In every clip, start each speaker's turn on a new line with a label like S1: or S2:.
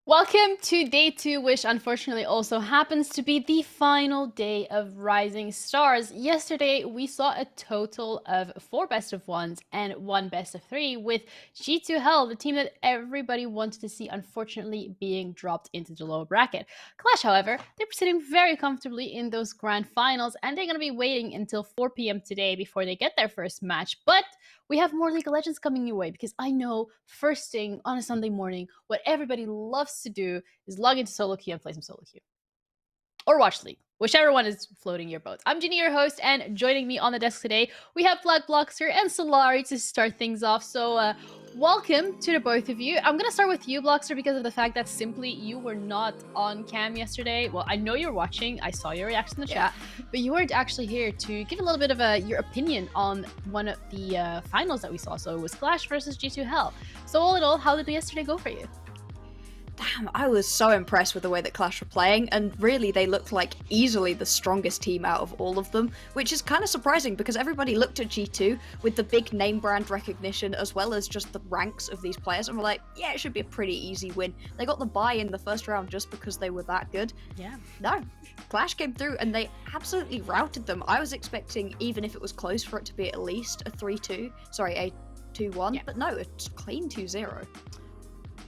S1: Welcome to day 2, which unfortunately also happens to be the final day of Rising Stars. Yesterday, we saw a total of 4 best of 1s and 1 best of 3, with G2 Hell, the team that everybody wanted to see, unfortunately being dropped into the lower bracket. Clash, however, they're sitting very comfortably in those grand finals, and they're going to be waiting until 4 p.m. today before they get their first match. But we have more League of Legends coming your way, because I know first thing on a Sunday morning, what everybody loves to do is log into solo queue and play some solo queue. Or watch League, whichever one is floating your boat. I'm Ginny, your host, and joining me on the desk today, we have Blockster and Solari to start things off. So welcome to the both of you. I'm gonna start with you, Blockster, because of the fact that simply you were not on cam yesterday. Well, I know you're watching, I saw your reaction in the chat, but you weren't actually here to give a little bit of your opinion on one of the finals that we saw. So it was Clash versus G2 Hell. So all in all, how did yesterday go for you?
S2: Damn, I was so impressed with the way that Clash were playing, and really they looked like easily the strongest team out of all of them, which is kind of surprising because everybody looked at G2 with the big name brand recognition as well as just the ranks of these players and were like, yeah, it should be a pretty easy win. They got the bye in the first round just because they were that good.
S1: Yeah.
S2: No, Clash came through and they absolutely routed them. I was expecting, even if it was close, for it to be at least a 3-2, sorry, a 2-1, but no, it's clean 2-0.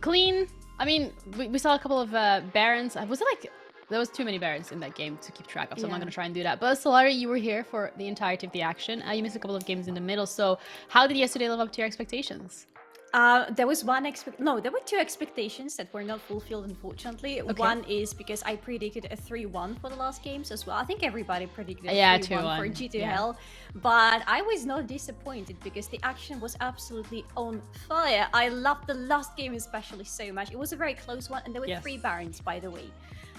S1: Clean. I mean, we saw a couple of Barons. Was it like, there was too many Barons in that game to keep track of, so I'm not going to try and do that. But Solari, you were here for the entirety of the action. You missed a couple of games in the middle. So how did yesterday live up to your expectations?
S3: There was there were 2 expectations that were not fulfilled, unfortunately. Okay. One is because I predicted a 3-1 for the last games as well. I think everybody predicted a 3-1 for G2 Hell, but I was not disappointed because the action was absolutely on fire. I loved the last game especially so much. It was a very close one, and there were 3 Barons, by the way.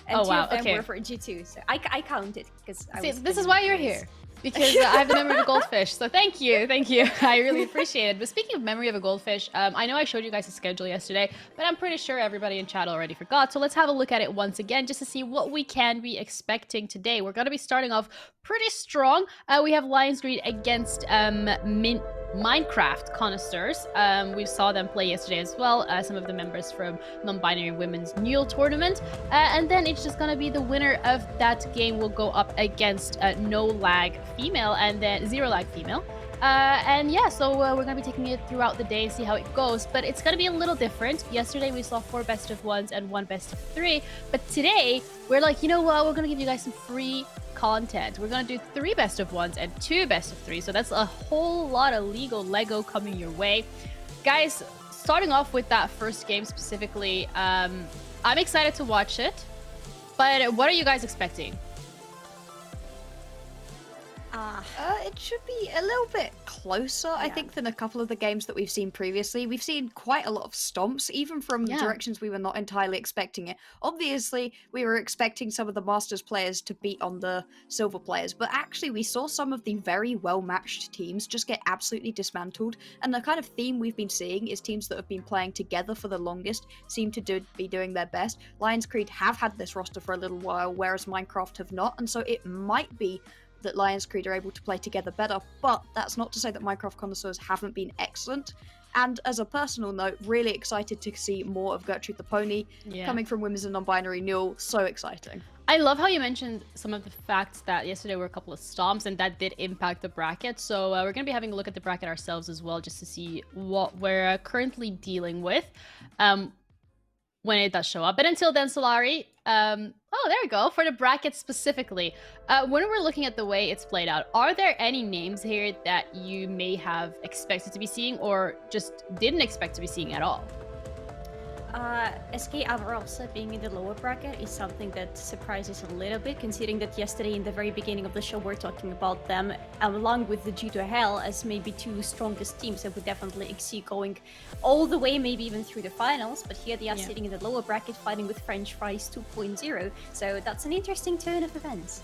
S3: And 2 of them were for G2, so I counted because
S1: this is why you're here. Because I have the memory of a goldfish. So thank you. I really appreciate it. But speaking of memory of a goldfish, I know I showed you guys the schedule yesterday, but I'm pretty sure everybody in chat already forgot. So let's have a look at it once again just to see what we can be expecting today. We're going to be starting off pretty strong. We have Lionsgreed against Minecraft connoisseurs. We saw them play yesterday as well, some of the members from Non-Binary Women's Newell Tournament. And then it's just going to be the winner of that game will go up against No Lag Female and then Zero Lag Female. And yeah, so we're going to be taking it throughout the day, see how it goes. But it's going to be a little different. Yesterday we saw 4 best of 1s and 1 best of 3. But today we're like, you know what? We're going to give you guys some free content. We're going to do 3 best of 1s and 2 best of 3. So that's a whole lot of legal Lego coming your way. Guys, starting off with that first game specifically, I'm excited to watch it. But what are you guys expecting?
S2: It should be a little bit closer, I think, than a couple of the games that we've seen previously. We've seen quite a lot of stomps, even from directions we were not entirely expecting it. Obviously, we were expecting some of the Masters players to beat on the Silver players, but actually we saw some of the very well-matched teams just get absolutely dismantled, and the kind of theme we've been seeing is teams that have been playing together for the longest seem to be doing their best. Lionsgreed have had this roster for a little while, whereas Minecraft have not, and so it might be that Lionsgreed are able to play together better, but that's not to say that Minecraft connoisseurs haven't been excellent. And as a personal note, really excited to see more of Gertrude the Pony coming from Women's and Non-Binary Newell. So exciting.
S1: I love how you mentioned some of the facts that yesterday were a couple of stomps and that did impact the bracket. So we're going to be having a look at the bracket ourselves as well, just to see what we're currently dealing with when it does show up. But until then, Solari, oh, there we go. For the bracket specifically, when we're looking at the way it's played out, are there any names here that you may have expected to be seeing or just didn't expect to be seeing at all?
S3: SK Avarosa being in the lower bracket is something that surprises a little bit, considering that yesterday in the very beginning of the show we're talking about them along with the G2 Hell as maybe 2 strongest teams that would definitely exceed going all the way, maybe even through the finals, but here they are sitting in the lower bracket fighting with French Fries 2.0, so that's an interesting turn of events.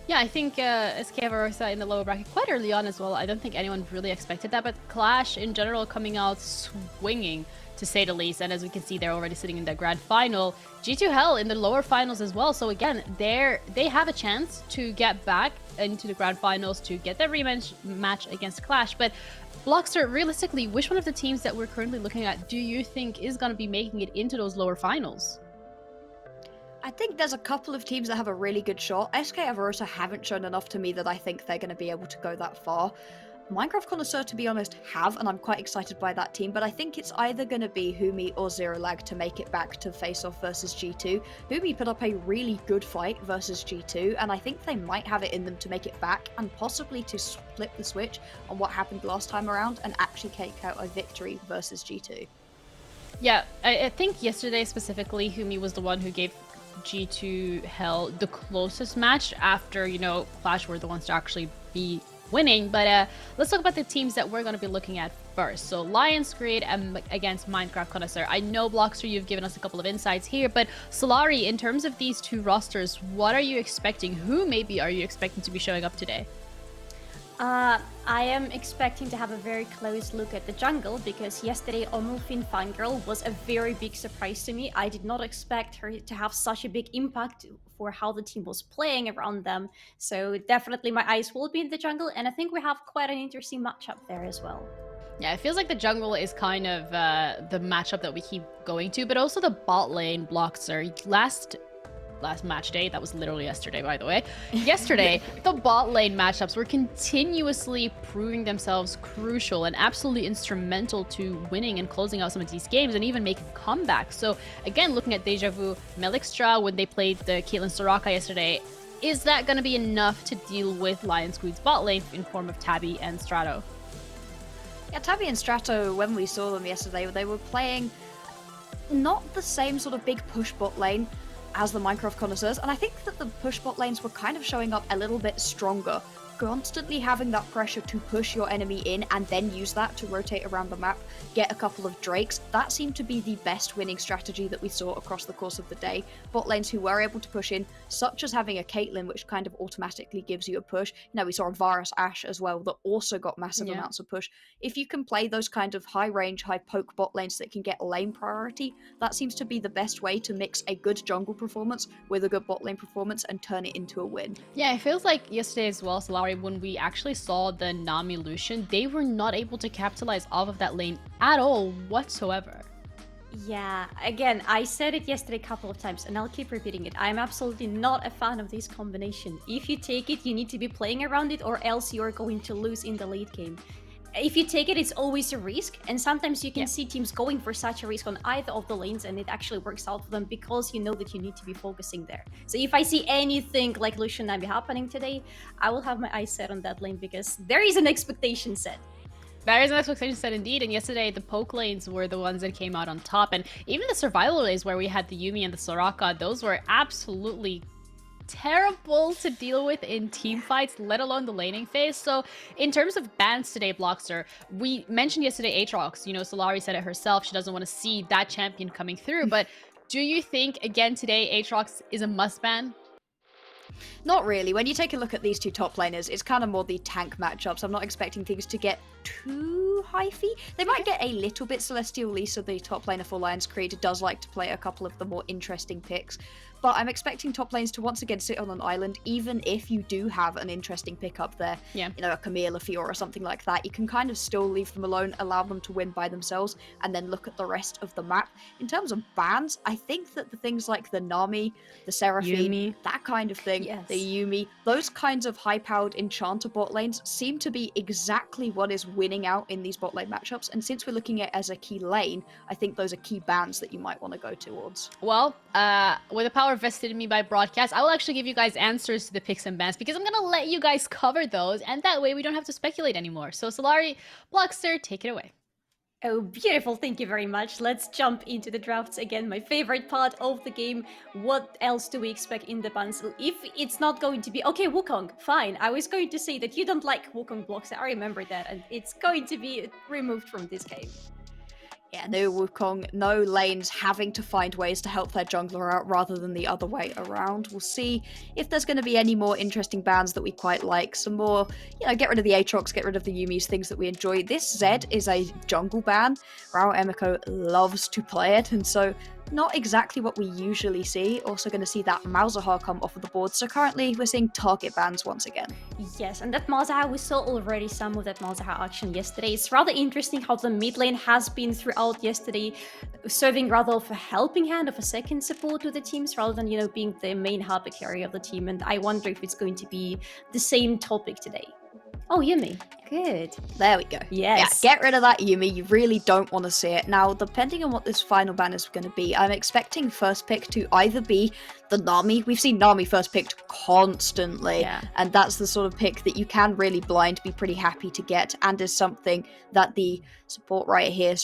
S1: Yeah, I think SK Avarosa in the lower bracket quite early on as well. I don't think anyone really expected that, but Clash in general coming out swinging, to say the least. And as we can see, they're already sitting in the grand final. G2 Hell in the lower finals as well. So again, they have a chance to get back into the grand finals to get their rematch against Clash. But Blockster, realistically, which one of the teams that we're currently looking at do you think is going to be making it into those lower finals?
S2: I think there's a couple of teams that have a really good shot. SK Avarosa haven't shown enough to me that I think they're going to be able to go that far. Minecraft Connoisseur, to be honest, have, and I'm quite excited by that team, but I think it's either going to be Humi or Zero Lag to make it back to face-off versus G2. Humi put up a really good fight versus G2, and I think they might have it in them to make it back, and possibly to flip the switch on what happened last time around, and actually take out a victory versus G2.
S1: Yeah, I think yesterday specifically, Humi was the one who gave G2 Hell the closest match after, Clash were the ones to actually be winning. But let's talk about the teams that we're going to be looking at first. So Lions Grid against Minecraft Connoisseur. I know, Blockster, you've given us a couple of insights here, but Solari, in terms of these two rosters, what are you expecting? Who maybe are you expecting to be showing up today?
S3: I am expecting to have a very close look at the jungle because yesterday Omulfin Fangirl was a very big surprise to me. I did not expect her to have such a big impact for how the team was playing around them. So definitely my eyes will be in the jungle, and I think we have quite an interesting matchup there as well.
S1: Yeah, it feels like the jungle is kind of the matchup that we keep going to, but also the bot lane Blockster. Last match day, that was literally yesterday, by the way. Yesterday, the bot lane matchups were continuously proving themselves crucial and absolutely instrumental to winning and closing out some of these games and even making comebacks. So again, looking at Deja Vu, Melixtra, when they played the Caitlyn Soraka yesterday, is that going to be enough to deal with Lions Grid's bot lane in form of Tabby and Strato?
S2: Yeah, Tabby and Strato, when we saw them yesterday, they were playing not the same sort of big push bot lane as the Minecraft Connoisseurs, and I think that the push bot lanes were kind of showing up a little bit stronger. Constantly having that pressure to push your enemy in and then use that to rotate around the map, get a couple of Drakes, that seemed to be the best winning strategy that we saw across the course of the day. Bot lanes who were able to push in, such as having a Caitlyn, which kind of automatically gives you a push. We saw a Varus Ashe as well that also got massive amounts of push. If you can play those kind of high range, high poke bot lanes that can get lane priority, that seems to be the best way to mix a good jungle performance with a good bot lane performance and turn it into a win.
S1: Yeah, it feels like yesterday as well, Solari, when we actually saw the Nami Lucian, they were not able to capitalize off of that lane at all whatsoever.
S3: Yeah, again, I said it yesterday a couple of times and I'll keep repeating it. I'm absolutely not a fan of this combination. If you take it, you need to be playing around it or else you're going to lose in the late game. If you take it, it's always a risk, and sometimes you can see teams going for such a risk on either of the lanes and it actually works out for them because you know that you need to be focusing there. So if I see anything like Lucian Nami happening today, I will have my eyes set on that lane because there is an expectation set.
S1: There is an expectation set indeed, and yesterday the poke lanes were the ones that came out on top, and even the survival lanes where we had the Yuumi and the Soraka, those were absolutely terrible to deal with in team fights, let alone the laning phase. So in terms of bans today, Blockster, we mentioned yesterday Aatrox. Solari said it herself, she doesn't want to see that champion coming through, but do you think again today Aatrox is a must ban?
S2: Not really. When you take a look at these two top laners, it's kind of more the tank matchups. I'm not expecting things to get too hyphy. They might get a little bit. Celestial Lisa, the top laner for Lions Creed, does like to play a couple of the more interesting picks. But I'm expecting top lanes to once again sit on an island, even if you do have an interesting pick up there.
S1: Yeah.
S2: A Camille, a Fiora, or something like that. You can kind of still leave them alone, allow them to win by themselves, and then look at the rest of the map. In terms of bans, I think that the things like the Nami, the Seraphine,
S1: Yuumi,
S2: that kind of thing, the Yuumi, those kinds of high-powered enchanter bot lanes seem to be exactly what is winning out in these bot lane matchups. And since we're looking at it as a key lane, I think those are key bans that you might want to go towards.
S1: Well, with the power vested in me by broadcast, I will actually give you guys answers to the picks and bans because I'm gonna let you guys cover those, and that way we don't have to speculate anymore. So Solari, Blockster, take it away.
S3: Oh, beautiful. Thank you very much. Let's jump into the drafts again. My favorite part of the game. What else do we expect in the bans? If it's not going to be... Okay, Wukong, fine. I was going to say that you don't like Wukong blocks. I remember that. And it's going to be removed from this game.
S2: Yeah, no Wukong, no lanes having to find ways to help their jungler out rather than the other way around. We'll see if there's going to be any more interesting bans that we quite like. Some more, get rid of the Aatrox, get rid of the Yuumis, things that we enjoy. This Zed is a jungle ban. Rao Emiko loves to play it, and so not exactly what we usually see. Also going to see that Malzahar come off of the board. So currently we're seeing target bans once again.
S3: Yes, and that Malzahar, we saw already some of that Malzahar action yesterday. It's rather interesting how the mid lane has been throughout yesterday, serving rather of a helping hand, of a second support to the teams, rather than, being the main harbor carrier of the team. And I wonder if it's going to be the same topic today. Oh, Yuumi. Good.
S2: There we go.
S3: Yes.
S2: Yeah, get rid of that Yuumi. You really don't want to see it. Now, depending on what this final ban is going to be, I'm expecting first pick to either be the Nami. We've seen Nami first picked constantly.
S3: Yeah.
S2: And that's the sort of pick that you can really blind be pretty happy to get, and is something that the support right here,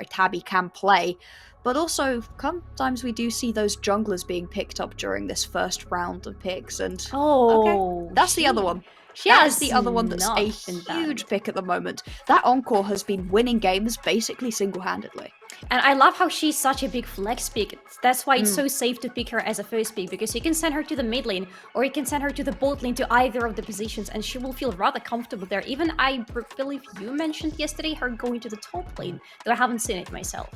S2: Tabby, can play. But also, sometimes we do see those junglers being picked up during this first round of picks. And that's the other one. That's the other one that's a huge pick at the moment. That Encore has been winning games basically single-handedly.
S3: And I love how she's such a big flex pick. That's why it's so safe to pick her as a first pick, because you can send her to the mid lane, or you can send her to the bot lane, to either of the positions, and she will feel rather comfortable there. Even I believe you mentioned yesterday her going to the top lane, though I haven't seen it myself.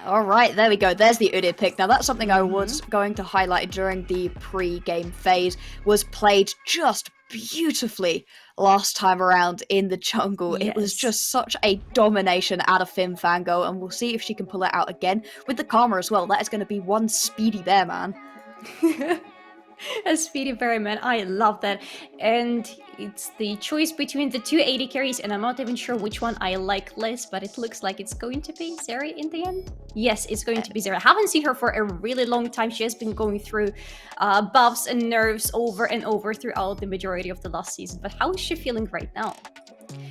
S2: All right, there we go. There's the Udyr pick. Now, that's something I was going to highlight during the pre-game phase, was played just beautifully last time around in the jungle.
S3: Yes.
S2: It was just such a domination out of Finn Fangirl, and we'll see if she can pull it out again with the Karma as well. That is going to be one speedy bear, man.
S3: A speedy bear, man. I love that. And it's the choice between the two AD carries, and I'm not even sure which one I like less, but it looks like it's going to be Zeri in the end. Yes, it's going to be Zeri. I haven't seen her for a really long time. She has been going through buffs and nerfs over and over throughout the majority of the last season. But how is she feeling right now?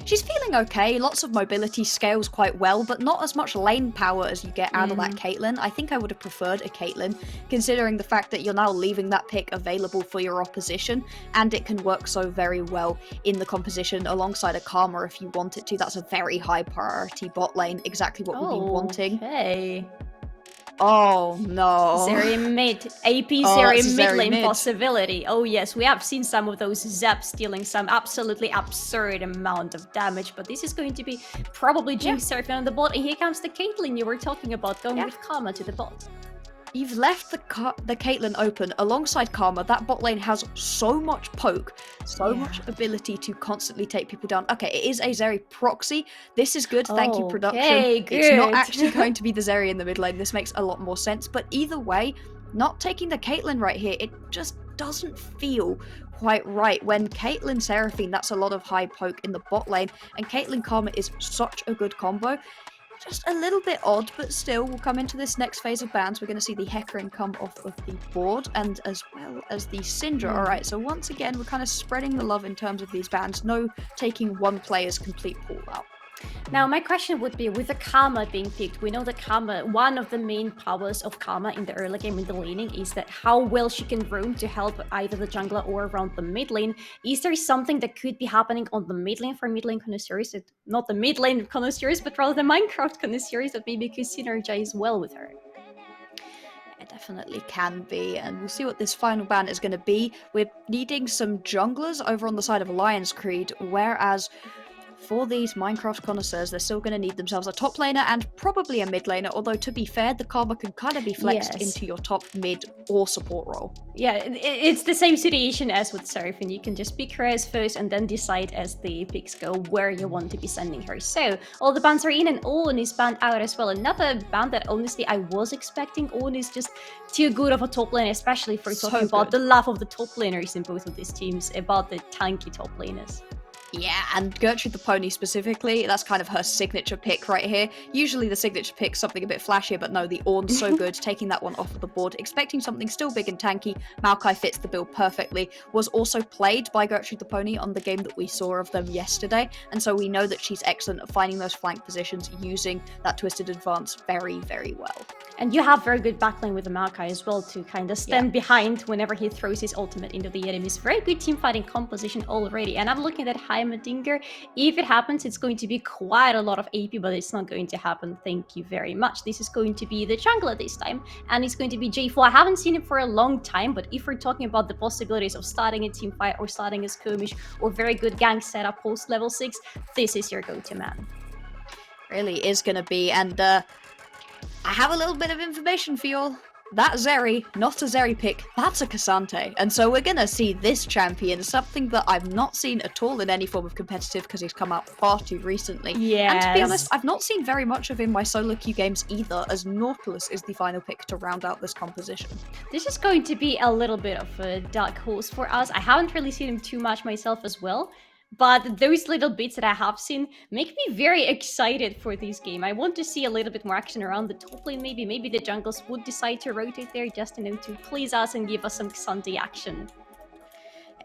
S2: She's feeling okay. Lots of mobility, scales quite well, but not as much lane power as you get out of that Caitlyn. I think I would have preferred a Caitlyn, considering the fact that you're now leaving that pick available for your opposition, and it can work so very well in the composition alongside a Karma if you want it to. That's a very high priority bot lane, exactly what we've been wanting.
S3: Okay.
S2: Oh no.
S3: Zeri mid. AP Zeri mid lane possibility. Oh yes, we have seen some of those zaps dealing some absolutely absurd amount of damage, but this is going to be probably Jinx Seraphine on the bot, and here comes the Caitlyn you were talking about, going with Karma to the bot.
S2: You've left the Caitlyn open alongside Karma. That bot lane has so much poke, so much ability to constantly take people down. Okay, it is a Zeri proxy. This is good. Thank you, production.
S3: Good.
S2: It's not actually going to be the Zeri in the mid lane. This makes a lot more sense. But either way, not taking the Caitlyn right here, it just doesn't feel quite right. When Caitlyn Seraphine, that's a lot of high poke in the bot lane, and Caitlyn Karma is such a good combo. Just a little bit odd, but still, we'll come into this next phase of bans. We're going to see the Hecarim come off of the board, and as well as the Syndra. Alright, so once again, we're kind of spreading the love in terms of these bans. No taking one player's complete pull out.
S3: Now, my question would be, with the Karma being picked, we know that Karma, one of the main powers of Karma in the early game in the laning is that how well she can roam to help either the jungler or around the mid lane. Is there something that could be happening on the mid lane for mid lane connoisseurs? Not the mid lane connoisseurs, but rather the Minecraft connoisseurs that maybe could synergize well with her?
S2: It definitely can be, and we'll see what this final ban is going to be. We're needing some junglers over on the side of Lion's Creed, whereas for these Minecraft connoisseurs, they're still going to need themselves a top laner and probably a mid laner, although to be fair, the Karma can kind of be flexed into your top, mid, or support role.
S3: Yeah, it's the same situation as with Seraphine. You can just pick her as first and then decide as the picks go where you want to be sending her. So, all the bans are in, and Ornn is banned out as well. Another ban that honestly I was expecting. Ornn is just too good of a top laner, especially for talking about the love of the top laners in both of these teams, about the tanky top laners.
S2: Yeah, and Gertrude the Pony specifically, that's kind of her signature pick right here. Usually the signature pick's something a bit flashier, but no, the Ornn's so good, taking that one off of the board. Expecting something still big and tanky, Maokai fits the bill perfectly. Was also played by Gertrude the Pony on the game that we saw of them yesterday, and so we know that she's excellent at finding those flank positions, using that Twisted Advance very, very well.
S3: And you have very good backline with the Maokai as well to kind of stand behind whenever he throws his ultimate into the enemies. Very good team fighting composition already. And I'm looking at Heimerdinger. If it happens, it's going to be quite a lot of AP, but it's not going to happen. Thank you very much. This is going to be the jungler this time, and it's going to be J4. I haven't seen him for a long time, but if we're talking about the possibilities of starting a team fight or starting a skirmish or very good gank setup post level 6, this is your go-to man.
S2: Really is going to be, and I have a little bit of information for y'all. That Zeri, not a Zeri pick, that's a K'Sante. And so we're going to see this champion, something that I've not seen at all in any form of competitive because he's come out far too recently.
S3: Yes.
S2: And to be honest, I've not seen very much of him in my solo queue games either, as Nautilus is the final pick to round out this composition.
S3: This is going to be a little bit of a dark horse for us. I haven't really seen him too much myself as well. But those little bits that I have seen make me very excited for this game. I want to see a little bit more action around the top lane, maybe. Maybe the jungles would decide to rotate there just to please us and give us some K'Sante action.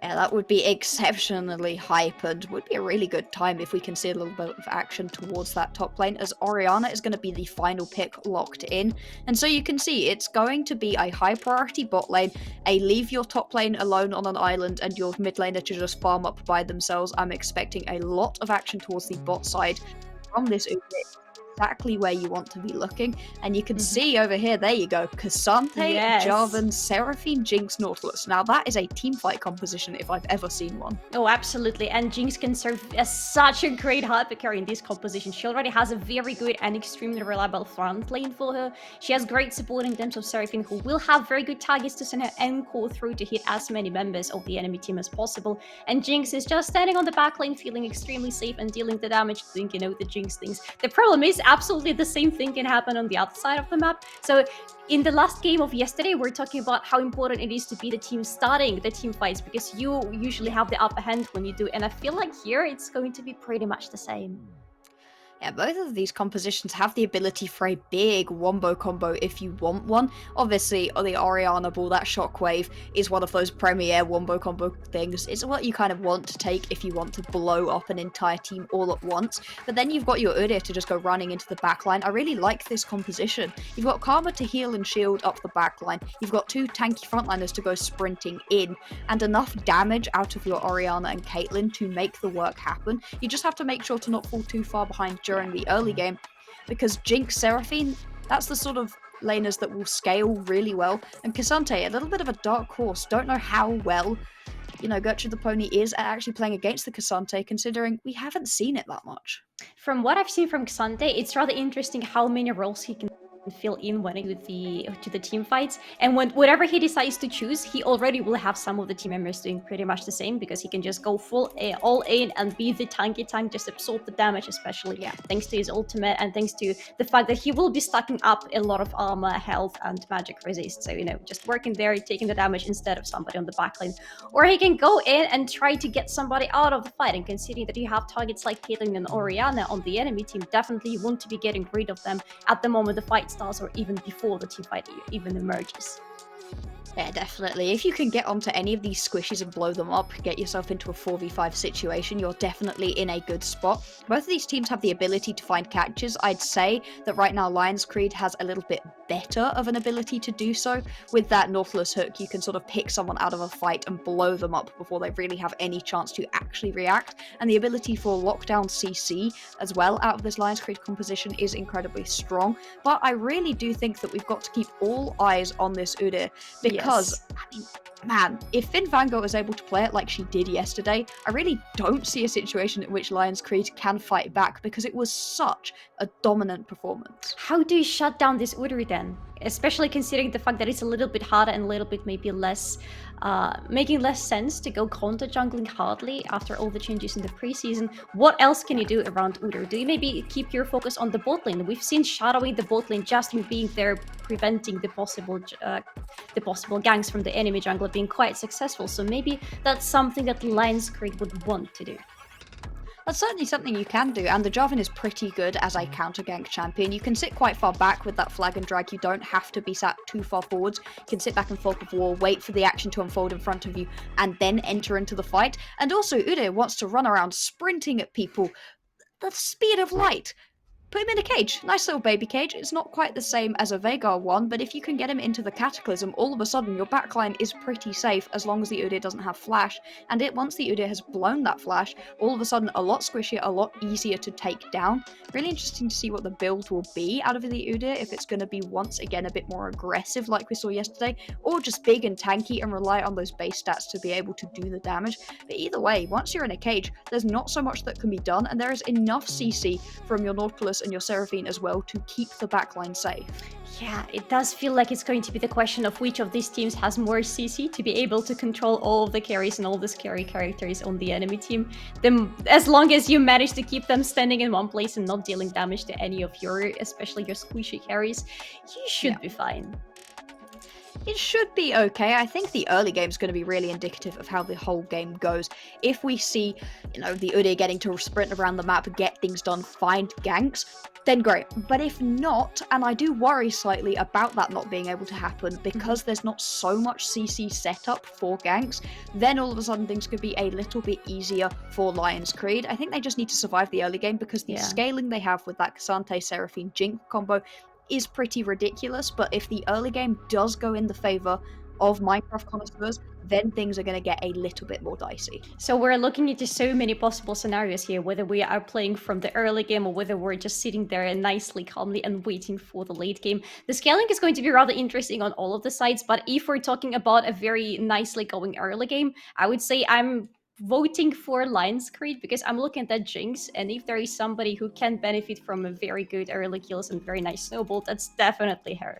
S2: Yeah, that would be exceptionally hype and would be a really good time if we can see a little bit of action towards that top lane, as Orianna is going to be the final pick locked in. And so you can see it's going to be a high priority bot lane, a leave your top lane alone on an island and your mid laner to just farm up by themselves. I'm expecting a lot of action towards the bot side from this Udyr. Exactly where you want to be looking, and you can see over here, there you go, K'Sante,
S3: yes.
S2: Jarvan, Seraphine, Jinx, Nautilus. Now that is a teamfight composition if I've ever seen one.
S3: Oh, absolutely, and Jinx can serve as such a great hyper carry in this composition. She already has a very good and extremely reliable front lane for her. She has great support in terms of Seraphine, who will have very good targets to send her encore through to hit as many members of the enemy team as possible, and Jinx is just standing on the back lane feeling extremely safe and dealing the damage, doing, the Jinx things. The problem is absolutely the same thing can happen on the other side of the map. So in the last game of yesterday, we're talking about how important it is to be the team starting the team fights, because you usually have the upper hand when you do, and I feel like here it's going to be pretty much the same.
S2: Yeah, both of these compositions have the ability for a big wombo combo if you want one. Obviously, the Orianna ball, that shockwave, is one of those premier wombo combo things. It's what you kind of want to take if you want to blow up an entire team all at once. But then you've got your Udyr to just go running into the backline. I really like this composition. You've got Karma to heal and shield up the backline. You've got two tanky frontliners to go sprinting in, and enough damage out of your Orianna and Caitlyn to make the work happen. You just have to make sure to not fall too far behind during the early game, because Jinx, Seraphine, that's the sort of laners that will scale really well, and K'Sante, a little bit of a dark horse. Don't know how well, Gertrude the Pony is at actually playing against the K'Sante, considering we haven't seen it that much.
S3: From what I've seen from K'Sante, it's rather interesting how many roles he can fill in when to the team fights, and whatever he decides to choose, he already will have some of the team members doing pretty much the same, because he can just go all in and be the tanky tank, just absorb the damage, especially thanks to his ultimate and thanks to the fact that he will be stacking up a lot of armor, health, and magic resist. So just working there, taking the damage instead of somebody on the backline, or he can go in and try to get somebody out of the fight. And considering that you have targets like Caitlyn and Orianna on the enemy team, definitely you want to be getting rid of them at the moment the fight starts, or even before the team fight even emerges.
S2: Yeah, definitely. If you can get onto any of these squishies and blow them up, get yourself into a 4v5 situation, you're definitely in a good spot. Both of these teams have the ability to find catches. I'd say that right now Lion's Creed has a little bit better of an ability to do so. With that Nautilus hook, you can sort of pick someone out of a fight and blow them up before they really have any chance to actually react. And the ability for lockdown CC as well out of this Lion's Creed composition is incredibly strong. But I really do think that we've got to keep all eyes on this Udyr, because, I mean, man, if Finn Vango is able to play it like she did yesterday, I really don't see a situation in which Lion's Creed can fight back, because it was such a dominant performance.
S3: How do you shut down this Udyr then? Especially considering the fact that it's a little bit harder and a little bit maybe less, making less sense to go counter jungling hardly after all the changes in the preseason. What else can you do around Udyr? Do you maybe keep your focus on the bot lane? We've seen shadowing the bot lane just in being there, preventing the possible ganks from the enemy jungler being quite successful. So maybe that's something that Lion's Creed would want to do.
S2: That's certainly something you can do, and the Jarvan is pretty good as a counter-gank champion. You can sit quite far back with that flag and drag. You don't have to be sat too far forwards. You can sit back in fog of war, wait for the action to unfold in front of you, and then enter into the fight. And also, Udyr wants to run around sprinting at people the speed of light. Put him in a cage. Nice little baby cage. It's not quite the same as a Veigar one, but if you can get him into the Cataclysm, all of a sudden your backline is pretty safe as long as the Udyr doesn't have flash. And once the Udyr has blown that flash, all of a sudden a lot squishier, a lot easier to take down. Really interesting to see what the build will be out of the Udyr, if it's going to be once again a bit more aggressive like we saw yesterday, or just big and tanky and rely on those base stats to be able to do the damage. But either way, once you're in a cage, there's not so much that can be done, and there is enough CC from your Nautilus Sylas and your Seraphine as well to keep the backline safe.
S3: Yeah, it does feel like it's going to be the question of which of these teams has more CC to be able to control all of the carries and all the scary characters on the enemy team. As long as you manage to keep them standing in one place and not dealing damage to any of your, especially your squishy carries, you should be fine.
S2: It should be okay. I think the early game is going to be really indicative of how the whole game goes. If we see, the Udyr getting to sprint around the map, get things done, find ganks, then great. But if not, and I do worry slightly about that not being able to happen because there's not so much CC set up for ganks, then all of a sudden things could be a little bit easier for Lion's Creed. I think they just need to survive the early game because the scaling they have with that K'Sante Seraphine Jink combo is pretty ridiculous, but if the early game does go in the favor of Minecraft connoisseurs, then things are going to get a little bit more dicey.
S3: So we're looking into so many possible scenarios here, whether we are playing from the early game or whether we're just sitting there and nicely, calmly and waiting for the late game. The scaling is going to be rather interesting on all of the sides, but if we're talking about a very nicely going early game, I would say I'm voting for Lion's Creed because I'm looking at that Jinx, and if there is somebody who can benefit from a very good early kills and very nice snowball, that's definitely her.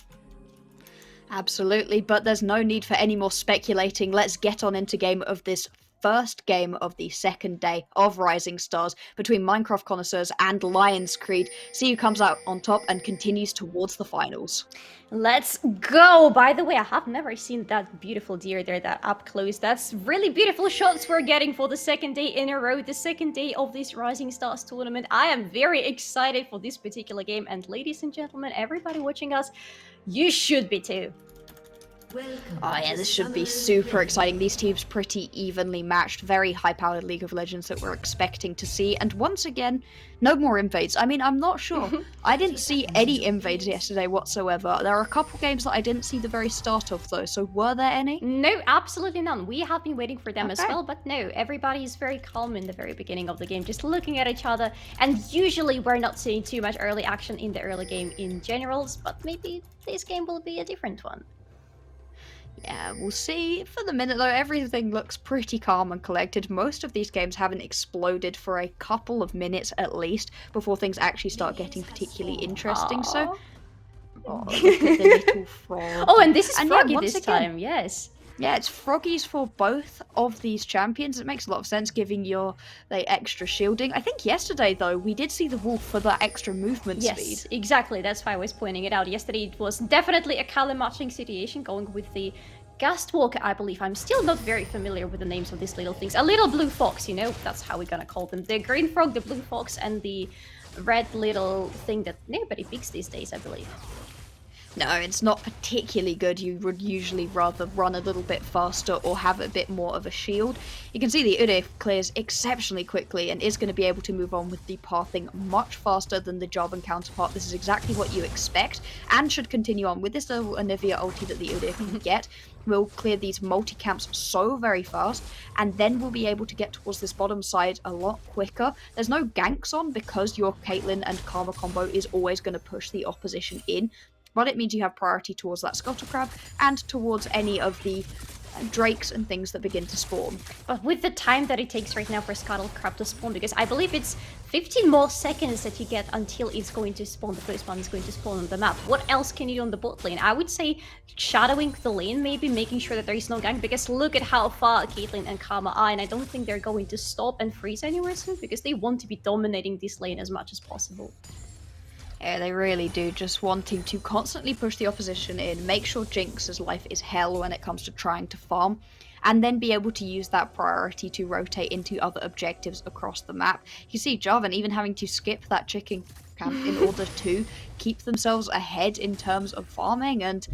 S2: Absolutely, but there's no need for any more speculating. Let's get on into game of this first game of the second day of Rising Stars between Minecraft connoisseurs and Lion's Creed. See who comes out on top and continues towards the finals.
S3: Let's go! By the way, I have never seen that beautiful deer there, that up close. That's really beautiful shots we're getting for the second day in a row, the second day of this Rising Stars tournament. I am very excited for this particular game, and ladies and gentlemen, everybody watching us, you should be too.
S2: Oh yeah, this should be super exciting. These teams pretty evenly matched, very high-powered League of Legends that we're expecting to see. And once again, no more invades. I mean, I'm not sure. I didn't see any invades yesterday whatsoever. There are a couple games that I didn't see the very start of though, so were there any?
S3: No, absolutely none. We have been waiting for them as well, but no, everybody is very calm in the very beginning of the game, just looking at each other. And usually we're not seeing too much early action in the early game in generals, but maybe this game will be a different one.
S2: Yeah, we'll see. For the minute though, everything looks pretty calm and collected. Most of these games haven't exploded for a couple of minutes at least before things actually start getting particularly interesting.
S3: Aww.
S2: So, look at the little frog.
S3: Oh, and this is Froggy this time, yes.
S2: Yeah, it's Froggies for both of these champions. It makes a lot of sense giving your extra shielding. I think yesterday, though, we did see the Wolf for that extra movement speed.
S3: Yes, exactly. That's why I was pointing it out. Yesterday, it was definitely a Kale matching situation, going with the Gastwalker, I believe. I'm still not very familiar with the names of these little things. A little blue fox, that's how we're gonna call them. The green frog, the blue fox, and the red little thing that nobody picks these days, I believe.
S2: No, it's not particularly good. You would usually rather run a little bit faster or have a bit more of a shield. You can see the Udyr clears exceptionally quickly and is going to be able to move on with the pathing much faster than the Jarvan counterpart. This is exactly what you expect and should continue on with this little Anivia ulti that the Udyr can get. We'll clear these multi-camps so very fast, and then we'll be able to get towards this bottom side a lot quicker. There's no ganks on because your Caitlyn and Karma combo is always going to push the opposition in. But it means you have priority towards that Scuttle Crab and towards any of the drakes and things that begin to spawn.
S3: But with the time that it takes right now for Scuttle Crab to spawn, because I believe it's 15 more seconds that you get until it's going to spawn, the first one is going to spawn on the map. What else can you do on the bot lane? I would say shadowing the lane, maybe making sure that there is no gank, because look at how far Caitlyn and Karma are, and I don't think they're going to stop and freeze anywhere soon, because they want to be dominating this lane as much as possible.
S2: Yeah, they really do, just wanting to constantly push the opposition in, make sure Jinx's life is hell when it comes to trying to farm, and then be able to use that priority to rotate into other objectives across the map. You see Jarvan even having to skip that chicken camp in order to keep themselves ahead in terms of farming, and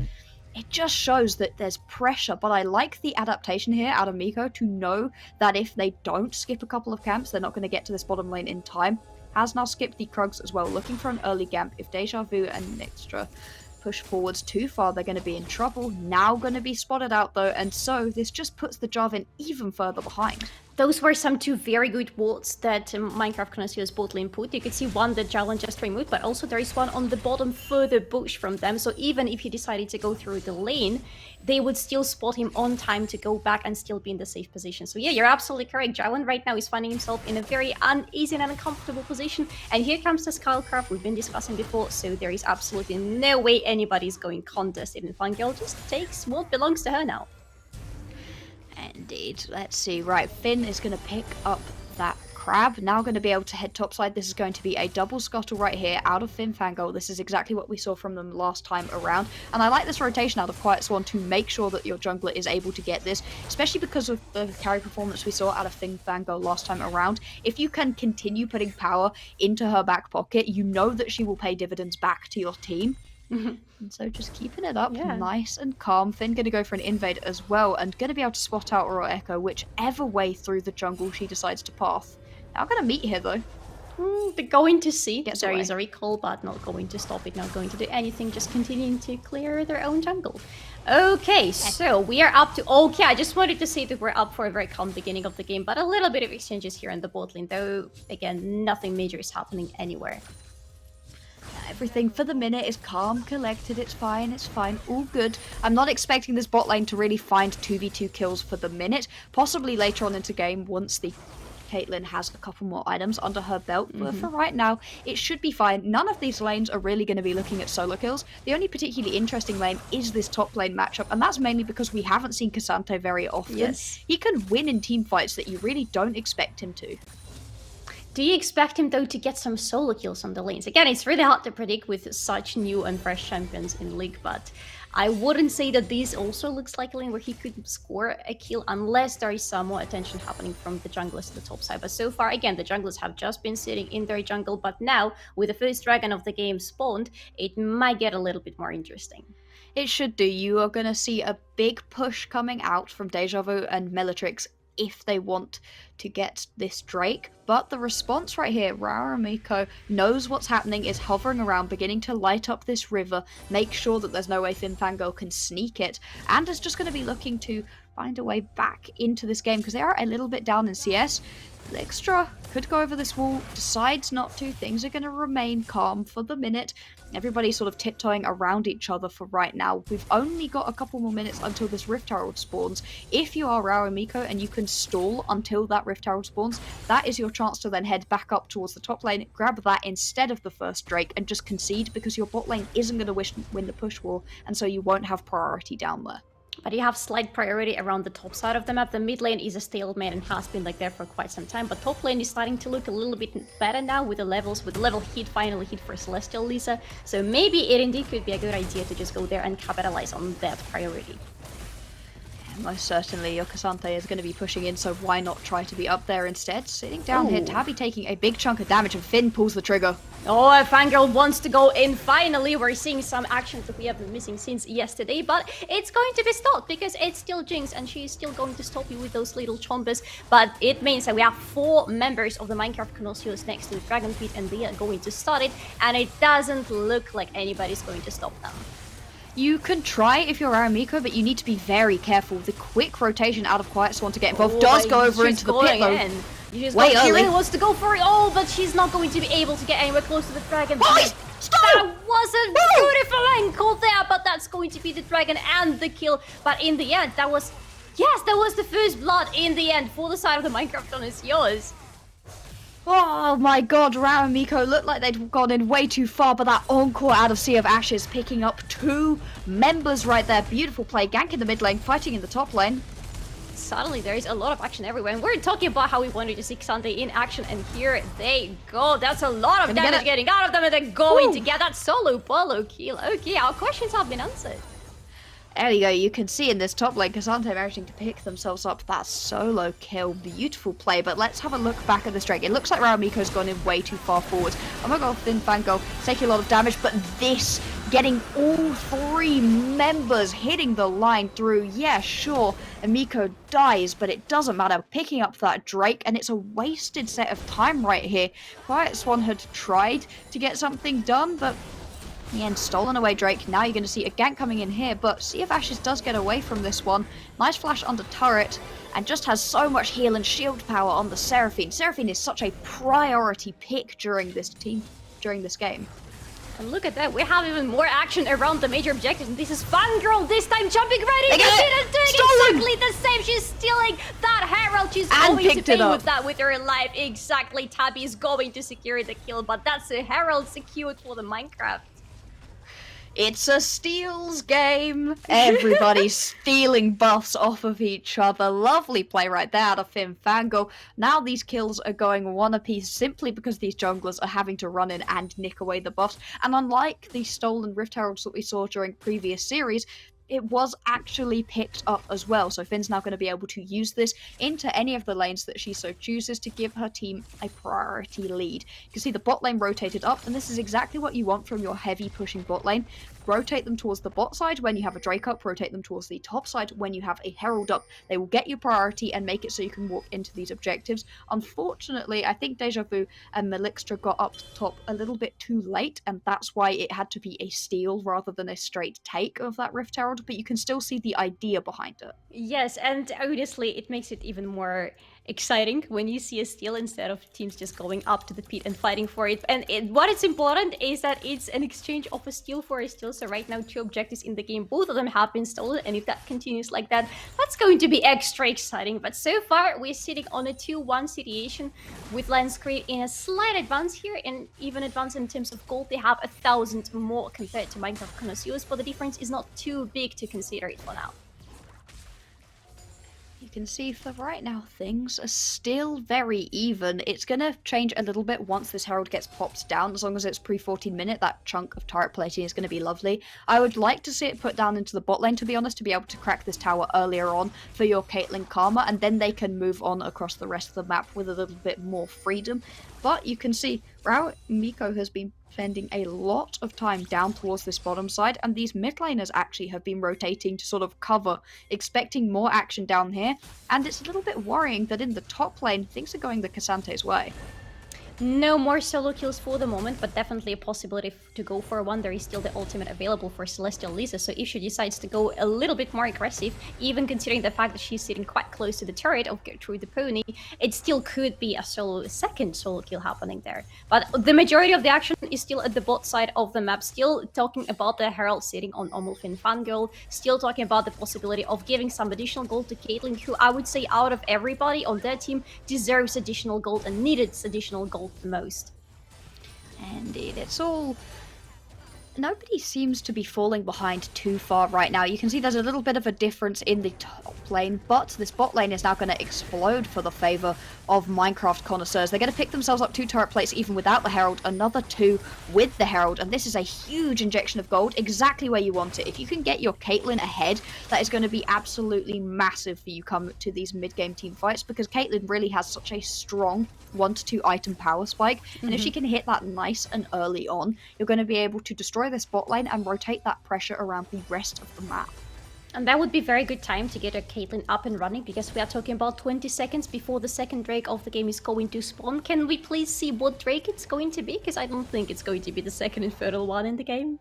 S2: it just shows that there's pressure. But I like the adaptation here out of Miko to know that if they don't skip a couple of camps, they're not going to get to this bottom lane in time. Has now skipped the Krugs as well, looking for an early gamp. If Deja Vu and Nixtra push forwards too far, they're going to be in trouble. Now going to be spotted out though, and so this just puts the Jarvan even further behind.
S3: Those were some two very good wards that Minecraft Connoisseur's bot lane put. You could see one that Jalen just removed, but also there is one on the bottom further bush from them. So even if he decided to go through the lane, they would still spot him on time to go back and still be in the safe position. So yeah, you're absolutely correct. Jalen right now is finding himself in a very uneasy and uncomfortable position. And here comes the Skullcraft we've been discussing before. So there is absolutely no way anybody's going contested. And Fangirl just takes what belongs to her now.
S2: Indeed. Let's see. Right, Finn is going to pick up that crab. Now going to be able to head topside. This is going to be a double scuttle right here out of Finn Fangirl. This is exactly what we saw from them last time around. And I like this rotation out of Quiet Swan to make sure that your jungler is able to get this, especially because of the carry performance we saw out of Finn Fangirl last time around. If you can continue putting power into her back pocket, you know that she will pay dividends back to your team. And so just keeping it up, nice and calm. Finn going to go for an invade as well and going to be able to spot out Royal Echo whichever way through the jungle she decides to path. Now going to meet here though.
S3: They're going to see. There is a recall, but not going to stop it, not going to do anything, just continuing to clear their own jungle. Okay, so we are up to... Okay, I just wanted to say that we're up for a very calm beginning of the game, but a little bit of exchanges here in the bot lane, though, again, nothing major is happening anywhere.
S2: Everything for the minute is calm, collected, it's fine, all good. I'm not expecting this bot lane to really find 2v2 kills for the minute, possibly later on into game once the Caitlyn has a couple more items under her belt, but for right now, it should be fine. None of these lanes are really going to be looking at solo kills. The only particularly interesting lane is this top lane matchup, and that's mainly because we haven't seen K'Sante very often.
S3: Yes.
S2: He can win in team fights that you really don't expect him to.
S3: Do you expect him, though, to get some solo kills on the lanes? Again, it's really hard to predict with such new and fresh champions in League, but I wouldn't say that this also looks like a lane where he could score a kill unless there is some more attention happening from the junglers to the top side. But so far, again, the junglers have just been sitting in their jungle, but now, with the first dragon of the game spawned, it might get a little bit more interesting.
S2: It should do. You are going to see a big push coming out from Deja Vu and Melitrix if they want to get this Drake, but the response right here, Raramiko knows what's happening, is hovering around, beginning to light up this river, make sure that there's no way Finn Fangirl can sneak it, and is just going to be looking to find a way back into this game because they are a little bit down in CS. Dijkstra could go over this wall, decides not to. Things are going to remain calm for the minute. Everybody's sort of tiptoeing around each other for right now. We've only got a couple more minutes until this Rift Herald spawns. If you are Raramiko and you can stall until that Rift Herald spawns, that is your chance to then head back up towards the top lane, grab that instead of the first Drake, and just concede because your bot lane isn't going to win the push war, and so you won't have priority down there.
S3: But you have slight priority around the top side of the map. The mid lane is a stalemate and has been like there for quite some time. But top lane is starting to look a little bit better now with the levels, with the level hit finally hit for Celestial Lisa. So maybe it indeed could be a good idea to just go there and capitalize on that priority.
S2: Most certainly, your K'Sante is going to be pushing in, so why not try to be up there instead? Sitting down here, Tabby taking a big chunk of damage, and Finn pulls the trigger.
S3: Oh, Fangirl wants to go in. Finally, we're seeing some actions that we have been missing since yesterday, but it's going to be stopped because it's still Jinx, and she's still going to stop you with those little chompers. But it means that we have 4 members of the Minecraft Connoisseurs next to the Dragon Pit, and they are going to start it, and it doesn't look like anybody's going to stop them.
S2: You can try if you're Raramiko, but you need to be very careful. The quick rotation out of Quiet Swan to get involved does go over into the pit though.
S3: She really wants to go for it. Oh, but she's not going to be able to get anywhere close to the dragon. That was a beautiful angle there, but that's going to be the dragon and the kill. But in the end, that was the first blood in the end for the side of the Minecraft Connoisseurs.
S2: Oh my god, Raramiko looked like they'd gone in way too far, but that encore out of Sea of Ashes, picking up 2 members right there. Beautiful play, gank in the mid lane, fighting in the top lane.
S3: Suddenly there is a lot of action everywhere, and we're talking about how we wanted to see K'Sante in action, and here they go. That's a lot of damage getting out of them, and they're going to get that solo kill. Okay, our questions have been answered.
S2: There you go, you can see in this top lane, K'Sante managing to pick themselves up that solo kill. Beautiful play, but let's have a look back at this Drake. It looks like Raramiko's gone in way too far forward. Oh my god, Finn Fangirl taking a lot of damage, but this, getting all 3 members hitting the line through. Yeah, sure, Amiko dies, but it doesn't matter. Picking up that Drake, and it's a wasted set of time right here. Quiet Swan had tried to get something done, but And stolen away Drake. Now you're going to see a gank coming in here, but Sea of Ashes does get away from this one. Nice flash onto turret, and just has so much heal and shield power on the Seraphine. Seraphine is such a priority pick during this game.
S3: And look at that, we have even more action around the major objectives. And this is Fangirl this time jumping right into it and doing exactly the same. She's stealing that Herald. She's going to pay with that with her life. Exactly, Tabby is going to secure the kill, but that's a Herald secured for the Minecraft.
S2: It's a steals game. Everybody's stealing buffs off of each other. Lovely play right there out of Finnfango. Now these kills are going one apiece simply because these junglers are having to run in and nick away the buffs. And unlike the stolen Rift Heralds that we saw during previous series, it was actually picked up as well. So Finn's now going to be able to use this into any of the lanes that she so chooses to give her team a priority lead. You can see the bot lane rotated up, and this is exactly what you want from your heavy pushing bot lane. Rotate them towards the bot side when you have a Drake up, rotate them towards the top side when you have a Herald up. They will get you priority and make it so you can walk into these objectives. Unfortunately, I think Deja Vu and Melixtra got up top a little bit too late, and that's why it had to be a steal rather than a straight take of that Rift Herald, but you can still see the idea behind it.
S3: Yes, and honestly, it makes it even more exciting when you see a steal instead of teams just going up to the pit and fighting for it. And what is important is that it's an exchange of a steal for a steal. So right now, 2 objectives in the game, both of them have been stolen, and if that continues like that, that's going to be extra exciting. But so far, we're sitting on a 2-1 situation with Lenscreed in a slight advance here, and even advance in terms of gold. They have 1,000 more compared to Minecraft Connoisseurs, but the difference is not too big to consider it for now.
S2: You can see for right now, things are still very even. It's going to change a little bit once this Herald gets popped down. As long as it's pre-14 minute, that chunk of turret plating is going to be lovely. I would like to see it put down into the bot lane, to be honest, to be able to crack this tower earlier on for your Caitlyn Karma, and then they can move on across the rest of the map with a little bit more freedom. But you can see, Rao Miko has been spending a lot of time down towards this bottom side, and these mid laners actually have been rotating to sort of cover, expecting more action down here, and it's a little bit worrying that in the top lane, things are going the Cassante's way.
S3: No more solo kills for the moment, but definitely a possibility to go for one. There is still the ultimate available for Celestial Lisa, so if she decides to go a little bit more aggressive, even considering the fact that she's sitting quite close to the turret of Gertrude the Pony, it still could be a second solo kill happening there. But the majority of the action is still at the bot side of the map, still talking about the Herald sitting on Omulfin Fangirl, still talking about the possibility of giving some additional gold to Caitlyn, who I would say out of everybody on their team deserves additional gold and needed additional gold the most.
S2: Indeed, it's all... Nobody seems to be falling behind too far right now. You can see there's a little bit of a difference in the top lane, but this bot lane is now going to explode for the favor of Minecraft Connoisseurs. They're going to pick themselves up 2 turret plates even without the Herald, another 2 with the Herald, and this is a huge injection of gold, exactly where you want it. If you can get your Caitlyn ahead, that is going to be absolutely massive for you come to these mid-game team fights, because Caitlyn really has such a strong 1-2 item power spike, and if she can hit that nice and early on, you're going to be able to destroy this bot lane and rotate that pressure around the rest of the map.
S3: And that would be very good time to get a Caitlyn up and running, because we are talking about 20 seconds before the second Drake of the game is going to spawn. Can we please see what Drake it's going to be? Because I don't think it's going to be the second Infernal one in the game.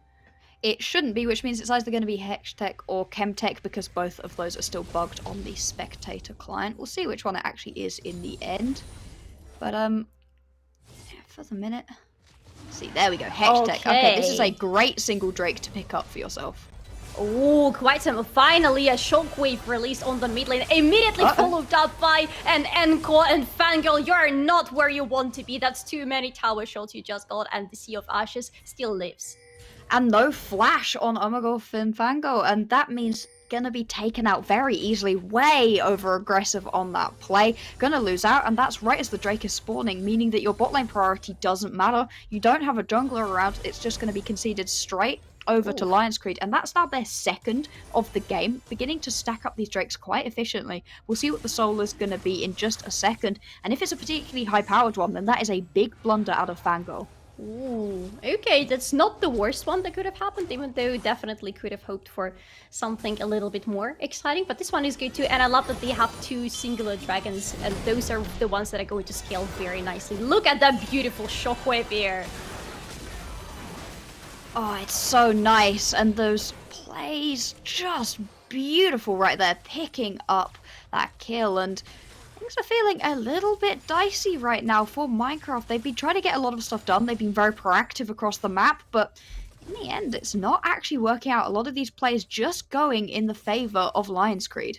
S2: It shouldn't be, which means it's either going to be Hextech or Chemtech, because both of those are still bugged on the Spectator client. We'll see which one it actually is in the end. But, for the minute... See, there we go, Hextech. Okay, this is a great single Drake to pick up for yourself.
S3: Oh, quite some. Finally, a shockwave released on the mid lane, immediately followed up by an Encore, and Fangirl, you're not where you want to be. That's too many tower shots you just got, and the Sea of Ashes still lives.
S2: And no flash on Omulfin Fangirl, and that means gonna be taken out very easily, way over aggressive on that play, gonna lose out, and that's right as the Drake is spawning, meaning that your bot lane priority doesn't matter. You don't have a jungler around, it's just gonna be conceded straight over to Lionscreed, and that's now their second of the game, beginning to stack up these Drakes quite efficiently. We'll see what the soul is going to be in just a second, and if it's a particularly high-powered one, then that is a big blunder out of Fangirl.
S3: Ooh, okay, that's not the worst one that could have happened, even though definitely could have hoped for something a little bit more exciting, but this one is good too, and I love that they have 2 singular dragons, and those are the ones that are going to scale very nicely. Look at that beautiful shockwave here!
S2: Oh, it's so nice. And those plays, just beautiful right there, picking up that kill. And things are feeling a little bit dicey right now for Minecraft. They've been trying to get a lot of stuff done. They've been very proactive across the map, but in the end, it's not actually working out. A lot of these plays just going in the favor of Lion's Creed.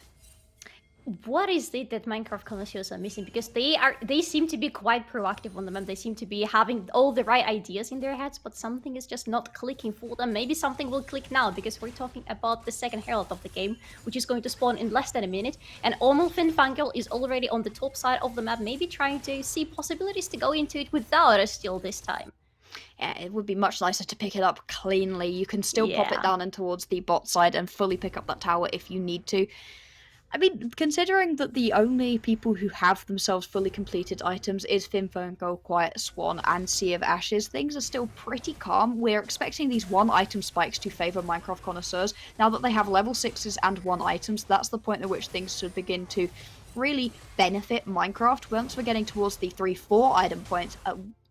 S3: What is it that Minecraft connoisseurs are missing? Because they seem to be quite proactive on the map. They seem to be having all the right ideas in their heads, but something is just not clicking for them. Maybe something will click now, because we're talking about the second herald of the game, which is going to spawn in less than a minute. And Omolfin Fangirl is already on the top side of the map, maybe trying to see possibilities to go into it without a steal this time.
S2: Yeah, it would be much nicer to pick it up cleanly. You can still pop it down and towards the bot side and fully pick up that tower if you need to. I mean, considering that the only people who have themselves fully completed items is Finferngo, Quiet Swan, and Sea of Ashes, things are still pretty calm. We're expecting these 1-item spikes to favour Minecraft connoisseurs. Now that they have level 6s and 1 items, that's the point at which things should begin to really benefit Minecraft. Once we're getting towards the 3-4 item points,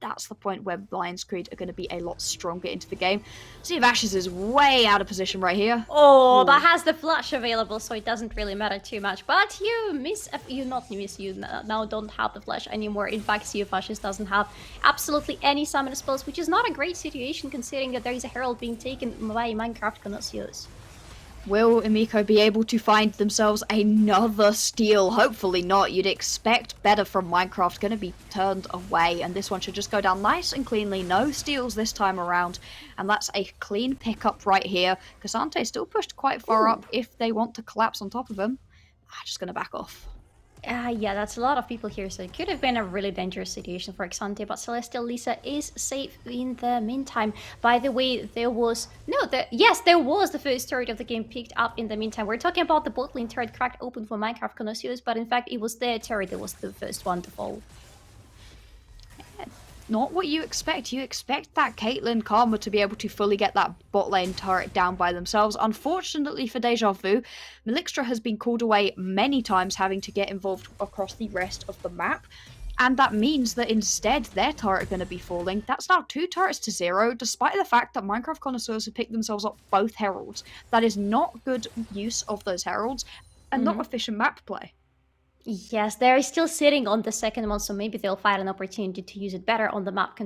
S2: that's the point where Lion's Creed are going to be a lot stronger into the game. Sea of Ashes is way out of position right here.
S3: Oh, but has the flash available, so it doesn't really matter too much. But you now don't have the flash anymore. In fact, Sea of Ashes doesn't have absolutely any summon spells, which is not a great situation considering that there is a herald being taken by Minecraft connoisseurs.
S2: Will Emiko be able to find themselves another steal? Hopefully not. You'd expect better from Minecraft. Going to be turned away, and this one should just go down nice and cleanly. No steals this time around, and that's a clean pickup right here. K'Sante still pushed quite far up if they want to collapse on top of him. Just going to back off.
S3: Yeah, that's a lot of people here, so it could have been a really dangerous situation for Xante, but Celestial Lisa is safe in the meantime. By the way, there was the first turret of the game picked up in the meantime. We're talking about the bot lane turret cracked open for Minecraft connoisseurs, but in fact it was their turret that was the first one to fall.
S2: Not what you expect. You expect that Caitlyn Karma to be able to fully get that bot lane turret down by themselves. Unfortunately for Deja Vu, Melixtra has been called away many times, having to get involved across the rest of the map. And that means that instead their turret are going to be falling. That's now 2 turrets to 0, despite the fact that Minecraft connoisseurs have picked themselves up both heralds. That is not good use of those heralds, and not efficient map play.
S3: Yes, they're still sitting on the second one, so maybe they'll find an opportunity to use it better on the map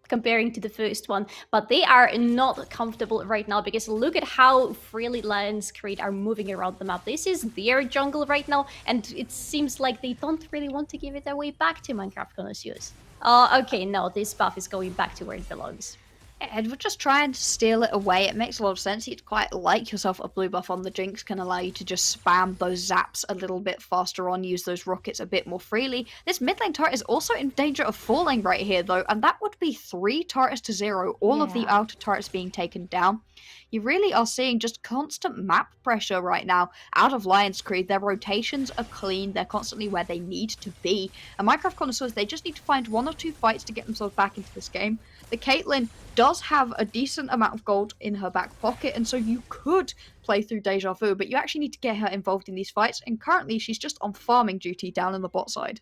S3: comparing to the first one. But they are not comfortable right now, because look at how freely Lion's Creed are moving around the map. This is their jungle right now, and it seems like they don't really want to give it away back to Minecraft connoisseurs. Okay, no, this buff is going back to where it belongs.
S2: And we're just trying to steal it away. It makes a lot of sense. You'd quite like yourself a blue buff on the Jinx, can allow you to just spam those zaps a little bit faster on, use those rockets a bit more freely. This mid lane turret is also in danger of falling right here though, and that would be 3 turrets to 0, all of the outer turrets being taken down. You really are seeing just constant map pressure right now out of Lion's Creed. Their rotations are clean, they're constantly where they need to be. And Minecraft connoisseurs, they just need to find 1 or 2 fights to get themselves back into this game. The Caitlyn does have a decent amount of gold in her back pocket, and so you could play through Deja Vu, but you actually need to get her involved in these fights, and currently she's just on farming duty down in the bot side.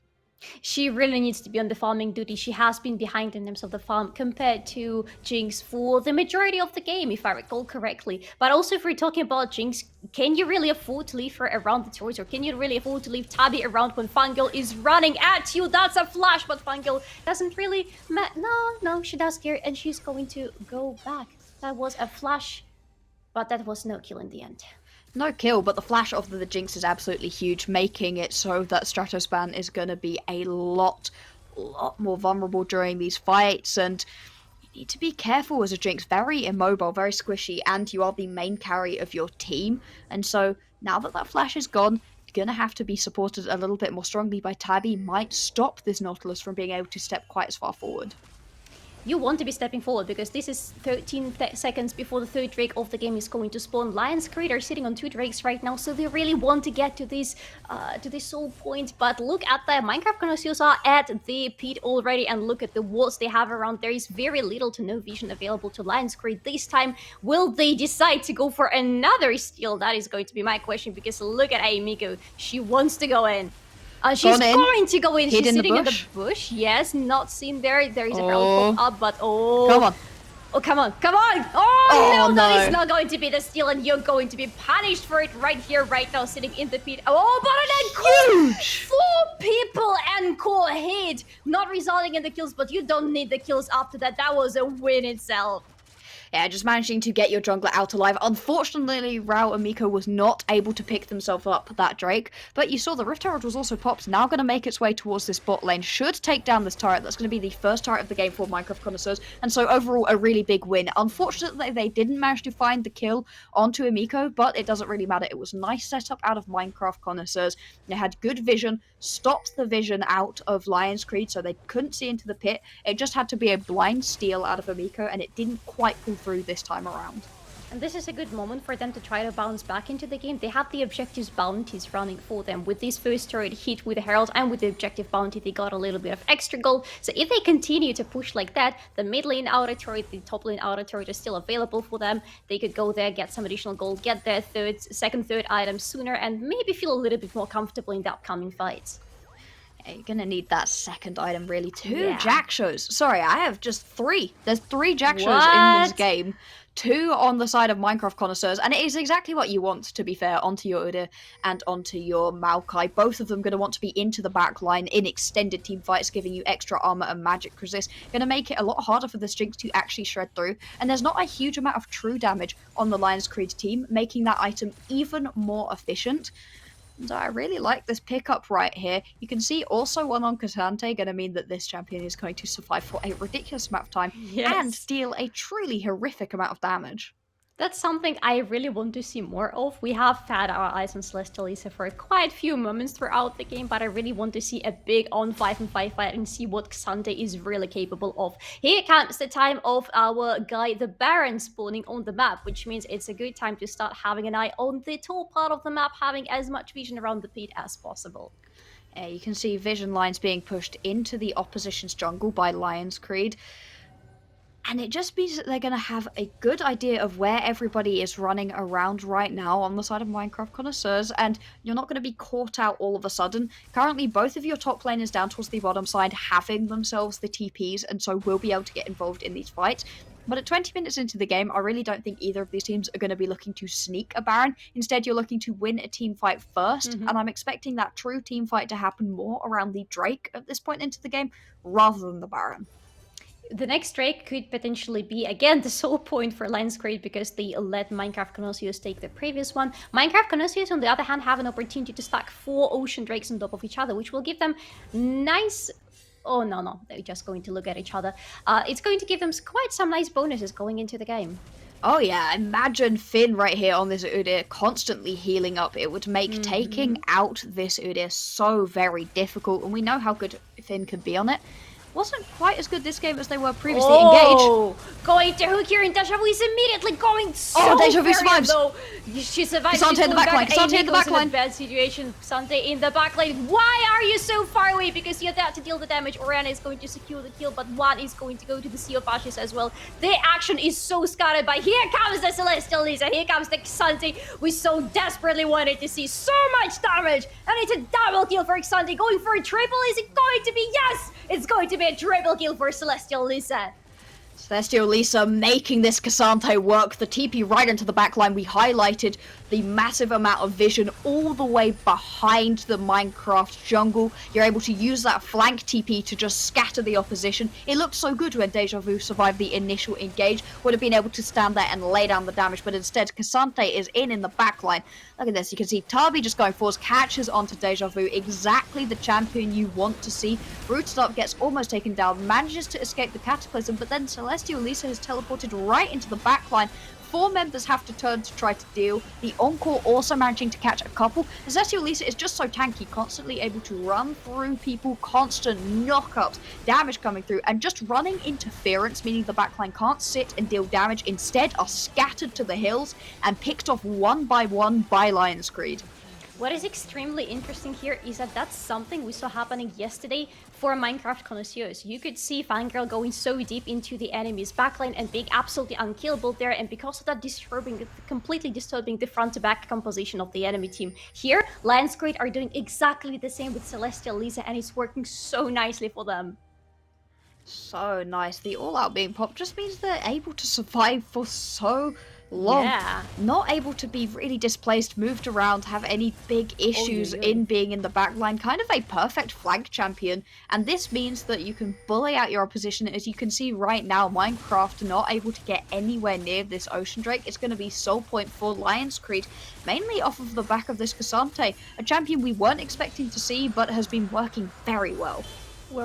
S3: She really needs to be on the farming duty. She has been behind in terms of the farm compared to Jinx for the majority of the game, if I recall correctly. But also, if we're talking about Jinx, can you really afford to leave her around the turret, or can you really afford to leave Tabby around when Fangirl is running at you? That's a flash, but Fangirl doesn't really... No, she does care, and she's going to go back. That was a flash, but that was no kill in the end.
S2: No kill, but the flash of the Jinx is absolutely huge, making it so that Stratospan is going to be a lot more vulnerable during these fights, and you need to be careful as a Jinx. Very immobile, very squishy, and you are the main carry of your team, and so now that flash is gone, you're going to have to be supported a little bit more strongly by Tabby. Might stop this Nautilus from being able to step quite as far forward.
S3: You want to be stepping forward, because this is 13 seconds before the 3rd Drake of the game is going to spawn. Lion's Creed are sitting on 2 Drakes right now, so they really want to get to this soul point. But look at that, Minecraft connoisseurs are at the pit already, and look at the walls they have around. There is very little to no vision available to Lion's Creed this time. Will they decide to go for another steal? That is going to be my question, because look at Emiko. She wants to go in. She's going to go in. She's sitting in the bush. Yes, not seen there. There is a herald pop up, but
S2: Come on.
S3: Oh, come on, come on! Oh, no, that is not going to be the steal, and you're going to be punished for it right here, right now, sitting in the pit. Oh, but an encore! Huge! 4 people encore hit, not resulting in the kills, but you don't need the kills after that. That was a win itself.
S2: Yeah, just managing to get your jungler out alive. Unfortunately, Rao and Miko was not able to pick themselves up that Drake, but you saw the Rift Herald was also popped, now going to make its way towards this bot lane, should take down this turret. That's going to be the first turret of the game for Minecraft Connoisseurs, and so overall a really big win. Unfortunately, they didn't manage to find the kill onto Emiko, but it doesn't really matter. It was nice setup out of Minecraft Connoisseurs. They had good vision, stopped the vision out of Lion's Creed, so they couldn't see into the pit. It just had to be a blind steal out of Emiko, and it didn't quite pull through this time around.
S3: And this is a good moment for them to try to bounce back into the game. They have the objectives bounties running for them. With this first turret hit with the Herald and with the objective bounty, they got a little bit of extra gold. So if they continue to push like that, the mid lane outer turret, the top lane outer turret is still available for them. They could go there, get some additional gold, get their second, third item sooner, and maybe feel a little bit more comfortable in the upcoming fights.
S2: Yeah, you're gonna need that second item, really. 2 Jack shows. Sorry, I have just 3. There's 3 Jack shows in this game. 2 on the side of Minecraft Connoisseurs, and it is exactly what you want, to be fair, onto your Udyr and onto your Maokai. Both of them going to want to be into the back line in extended team fights, giving you extra armor and magic resist. Going to make it a lot harder for the Jinx to actually shred through, and there's not a huge amount of true damage on the Lion's Creed team, making that item even more efficient. So I really like this pickup right here. You can see also one on K'Sante going to mean that this champion is going to survive for a ridiculous amount of time and deal a truly horrific amount of damage.
S3: That's something I really want to see more of. We have had our eyes on Celestial Lisa for quite a few moments throughout the game, but I really want to see a big on 5-5 fight and see what K'Sante is really capable of. Here comes the time of our guy, the Baron, spawning on the map, which means it's a good time to start having an eye on the top part of the map, having as much vision around the pit as possible.
S2: You can see vision lines being pushed into the opposition's jungle by Lion's Creed. And it just means that they're going to have a good idea of where everybody is running around right now on the side of Minecraft Connoisseurs, and you're not going to be caught out all of a sudden. Currently, both of your top laners down towards the bottom side having themselves the TPs, and so will be able to get involved in these fights. But at 20 minutes into the game, I really don't think either of these teams are going to be looking to sneak a Baron. Instead, you're looking to win a team fight first, and I'm expecting that true team fight to happen more around the Drake at this point into the game, rather than the Baron.
S3: The next Drake could potentially be, again, the sole point for Lion's Creed because they let Minecraft Connoisseurs take the previous one. Minecraft Connoisseurs, on the other hand, have an opportunity to stack 4 Ocean Drakes on top of each other, which will give them nice... Oh, no, they're just going to look at each other. It's going to give them quite some nice bonuses going into the game.
S2: Oh yeah, imagine Finn right here on this Udyr constantly healing up. It would make taking out this Udyr so very difficult, and we know how good Finn could be on it. Wasn't quite as good this game as they were previously. Engage.
S3: Going to hook here, and Deja Vu is immediately going so
S2: Deja Vu survives.
S3: Low. She survives.
S2: K'Sante in the back line. K'Sante in the back line.
S3: Bad situation. K'Sante in the back line. Why are you so far away? Because you're there to deal the damage. Orianna is going to secure the kill, but one is going to go to the Sea of Ashes as well. The action is so scattered by. Here comes the Celestial Lisa. Here comes the K'Sante. We so desperately wanted to see so much damage, and it's a double kill for K'Sante. Going for a triple. Is it going to be? Yes, it's going to be a triple kill for Celestial Lisa.
S2: Celestial Lisa making this K'Sante work. The TP right into the backline. We highlighted the massive amount of vision all the way behind the Minecraft jungle. You're able to use that flank TP to just scatter the opposition. It looked so good when Deja Vu survived the initial engage. Would have been able to stand there and lay down the damage, but instead K'Sante is in the backline. Look at this. You can see Tabi just going forwards, catches onto Deja Vu. Exactly the champion you want to see. Rooted up, gets almost taken down, manages to escape the Cataclysm, but then Celestial Lisa has teleported right into the backline. 4 members have to turn to try to deal. The Encore also managing to catch a couple. Celestial Lisa is just so tanky, constantly able to run through people, constant knockups, damage coming through, and just running interference, meaning the backline can't sit and deal damage, instead are scattered to the hills and picked off one by one by Lion's Creed.
S3: What is extremely interesting here is that that's something we saw happening yesterday for Minecraft Connoisseurs. You could see Fangirl going so deep into the enemy's backline and being absolutely unkillable there, and because of that completely disturbing the front-to-back composition of the enemy team. Here, Lion's Creed are doing exactly the same with Celestial Lisa, and it's working so nicely for them.
S2: So nice. The all-out being popped just means they're able to survive for so long.
S3: Yeah.
S2: Not able to be really displaced, moved around, have any big issues in being in the backline. Kind of a perfect flank champion. And this means that you can bully out your opposition. As you can see right now, Minecraft not able to get anywhere near this Ocean Drake. It's going to be sole point for Lionscreed, mainly off of the back of this K'Sante, a champion we weren't expecting to see, but has been working very well.
S3: We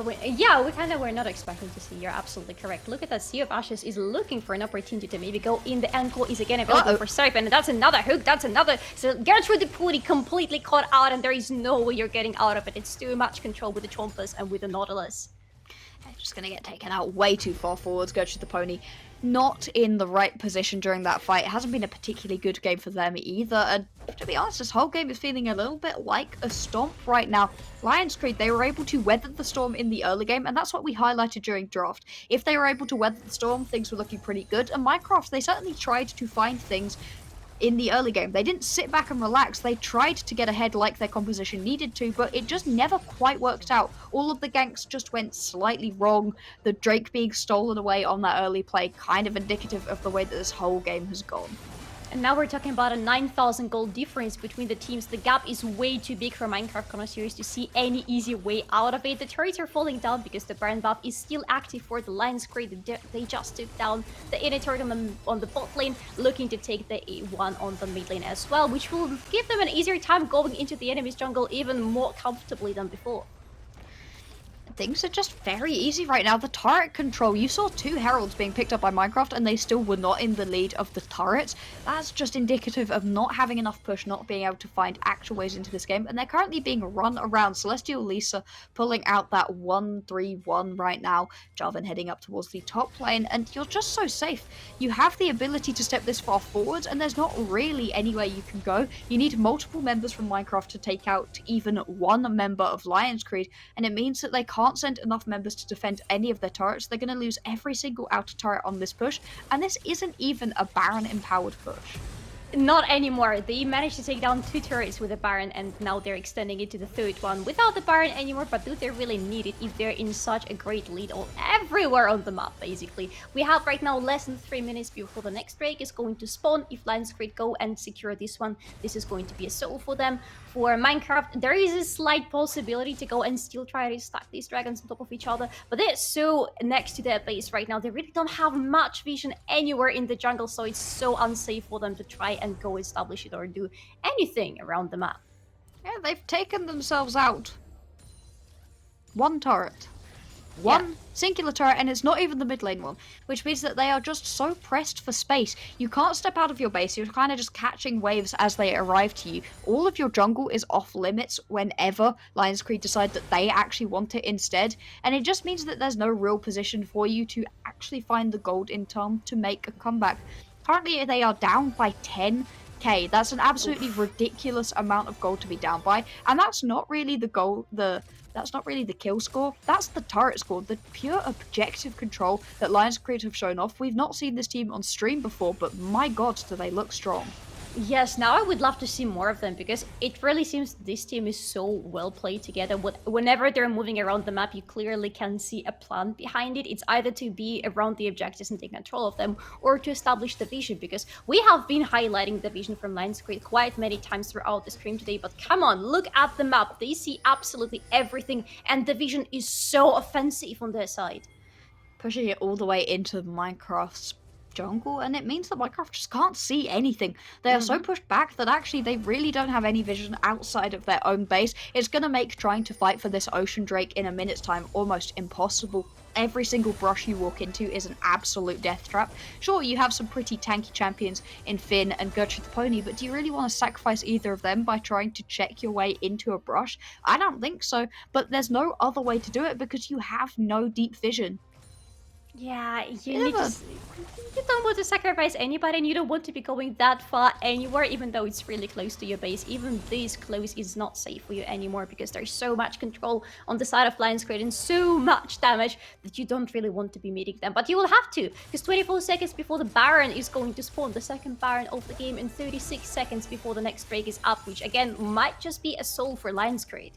S3: kind of were not expecting to see. You're absolutely correct. Look at that. Sea of Ashes is looking for an opportunity to maybe go in. The ankle is again available for Serpent, and that's another hook. That's another. So Gertrude the Pooty completely caught out, and there is no way you're getting out of it. It's too much control with the Chompers and with the Nautilus.
S2: Just going to get taken out way too far forwards. Gertrude the Pony not in the right position during that fight. It hasn't been a particularly good game for them either. And to be honest, this whole game is feeling a little bit like a stomp right now. Lionscreed, they were able to weather the storm in the early game, and that's what we highlighted during draft. If they were able to weather the storm, things were looking pretty good. And Minecraft, they certainly tried to find things in the early game. They didn't sit back and relax. They tried to get ahead like their composition needed to, but it just never quite worked out. All of the ganks just went slightly wrong. The Drake being stolen away on that early play, kind of indicative of the way that this whole game has gone.
S3: And now we're talking about a 9,000 gold difference between the teams. The gap is way too big for Minecraft connoisseurs to see any easy way out of it. The turrets are falling down because the Baron buff is still active for the Lionscreed. They just took down the inner turret on the bot lane, looking to take the A1 on the mid lane as well, which will give them an easier time going into the enemy's jungle even more comfortably than before.
S2: Things are just very easy right now. The turret control, you saw 2 heralds being picked up by Minecraft and they still were not in the lead of the turrets. That's just indicative of not having enough push, not being able to find actual ways into this game, and they're currently being run around. Celestial Lisa pulling out that 1-3-1 right now. Jarvan heading up towards the top lane, and you're just so safe. You have the ability to step this far forward and there's not really anywhere you can go. You need multiple members from Minecraft to take out even one member of Lionscreed, and it means that they can't send enough members to defend any of their turrets. They're going to lose every single outer turret on this push, and this isn't even a Baron empowered push.
S3: Not anymore. They managed to take down 2 turrets with the Baron, and now they're extending it to the 3rd one without the Baron anymore. But do they really need it if they're in such a great lead everywhere on the map, basically? We have right now less than 3 minutes before the next Drake is going to spawn. If Lionscreed go and secure this one, this is going to be a solo for them. For Minecraft, there is a slight possibility to go and still try to stack these dragons on top of each other, but they're so next to their base right now. They really don't have much vision anywhere in the jungle, so it's so unsafe for them to try and go establish it or do anything around the map.
S2: Yeah, they've taken themselves out. 1 turret. One singular turret, and it's not even the mid lane one, which means that they are just so pressed for space. You can't step out of your base. You're kind of just catching waves as they arrive to you. All of your jungle is off limits whenever Lionscreed decide that they actually want it instead, and it just means that there's no real position for you to actually find the gold in time to make a comeback. Currently, they are down by 10k. That's an absolutely ridiculous amount of gold to be down by, and that's not really the goal. That's not really the kill score, that's the turret score, the pure objective control that Lionscreed have shown off. We've not seen this team on stream before, but my god, do they look strong.
S3: Yes, now I would love to see more of them, because it really seems this team is so well played together. Whenever they're moving around the map, you clearly can see a plan behind it. It's either to be around the objectives and take control of them, or to establish the vision, because we have been highlighting the vision from Lionscreed quite many times throughout the stream today. But come on, look at the map. They see absolutely everything, and the vision is so offensive on their side.
S2: Pushing it all the way into Minecraft's jungle, and it means that Minecraft just can't see anything. They are so pushed back that actually they really don't have any vision outside of their own base. It's going to make trying to fight for this Ocean Drake in a minute's time almost impossible. Every single brush you walk into is an absolute death trap. Sure, you have some pretty tanky champions in Finn and Gertrude the Pony, but do you really want to sacrifice either of them by trying to check your way into a brush? I don't think so, but there's no other way to do it because you have no deep vision.
S3: Yeah, you don't want to sacrifice anybody, and you don't want to be going that far anywhere, even though it's really close to your base. Even this close is not safe for you anymore, because there's so much control on the side of Lionscreed and so much damage that you don't really want to be meeting them. But you will have to, because 24 seconds before the Baron is going to spawn, the second Baron of the game, and 36 seconds before the next Drake is up, which again might just be a soul for Lionscreed.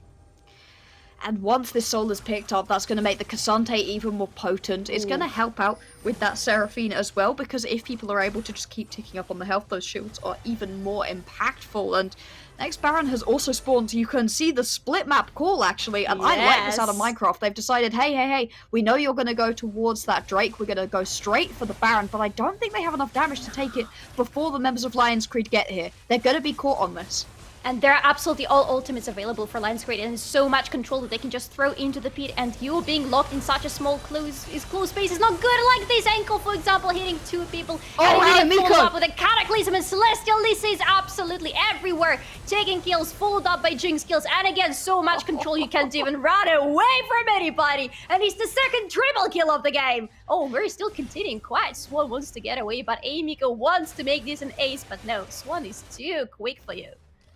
S2: And once this soul is picked up, that's going to make the K'Sante even more potent. It's going to help out with that Seraphine as well, because if people are able to just keep ticking up on the health, those shields are even more impactful. And next Baron has also spawned. You can see the split map call, actually, and I like this out of Minecraft. They've decided, hey, we know you're going to go towards that Drake. We're going to go straight for the Baron, but I don't think they have enough damage to take it before the members of Lions Creed get here. They're going to be caught on this.
S3: And there are absolutely all ultimates available for Lions Creed, and so much control that they can just throw into the pit, and you being locked in such a small closed space is not good. Like this ankle, for example, hitting 2 people. And follow up with a Cataclysm, and Celestial Lisa is absolutely everywhere, taking kills, followed up by Jinx kills, and again, so much control you can't even run away from anybody. And it's the second triple kill of the game. Oh, we're still continuing. Quite. Swan wants to get away, but Amiko wants to make this an ace, but no, Swan is too quick for you.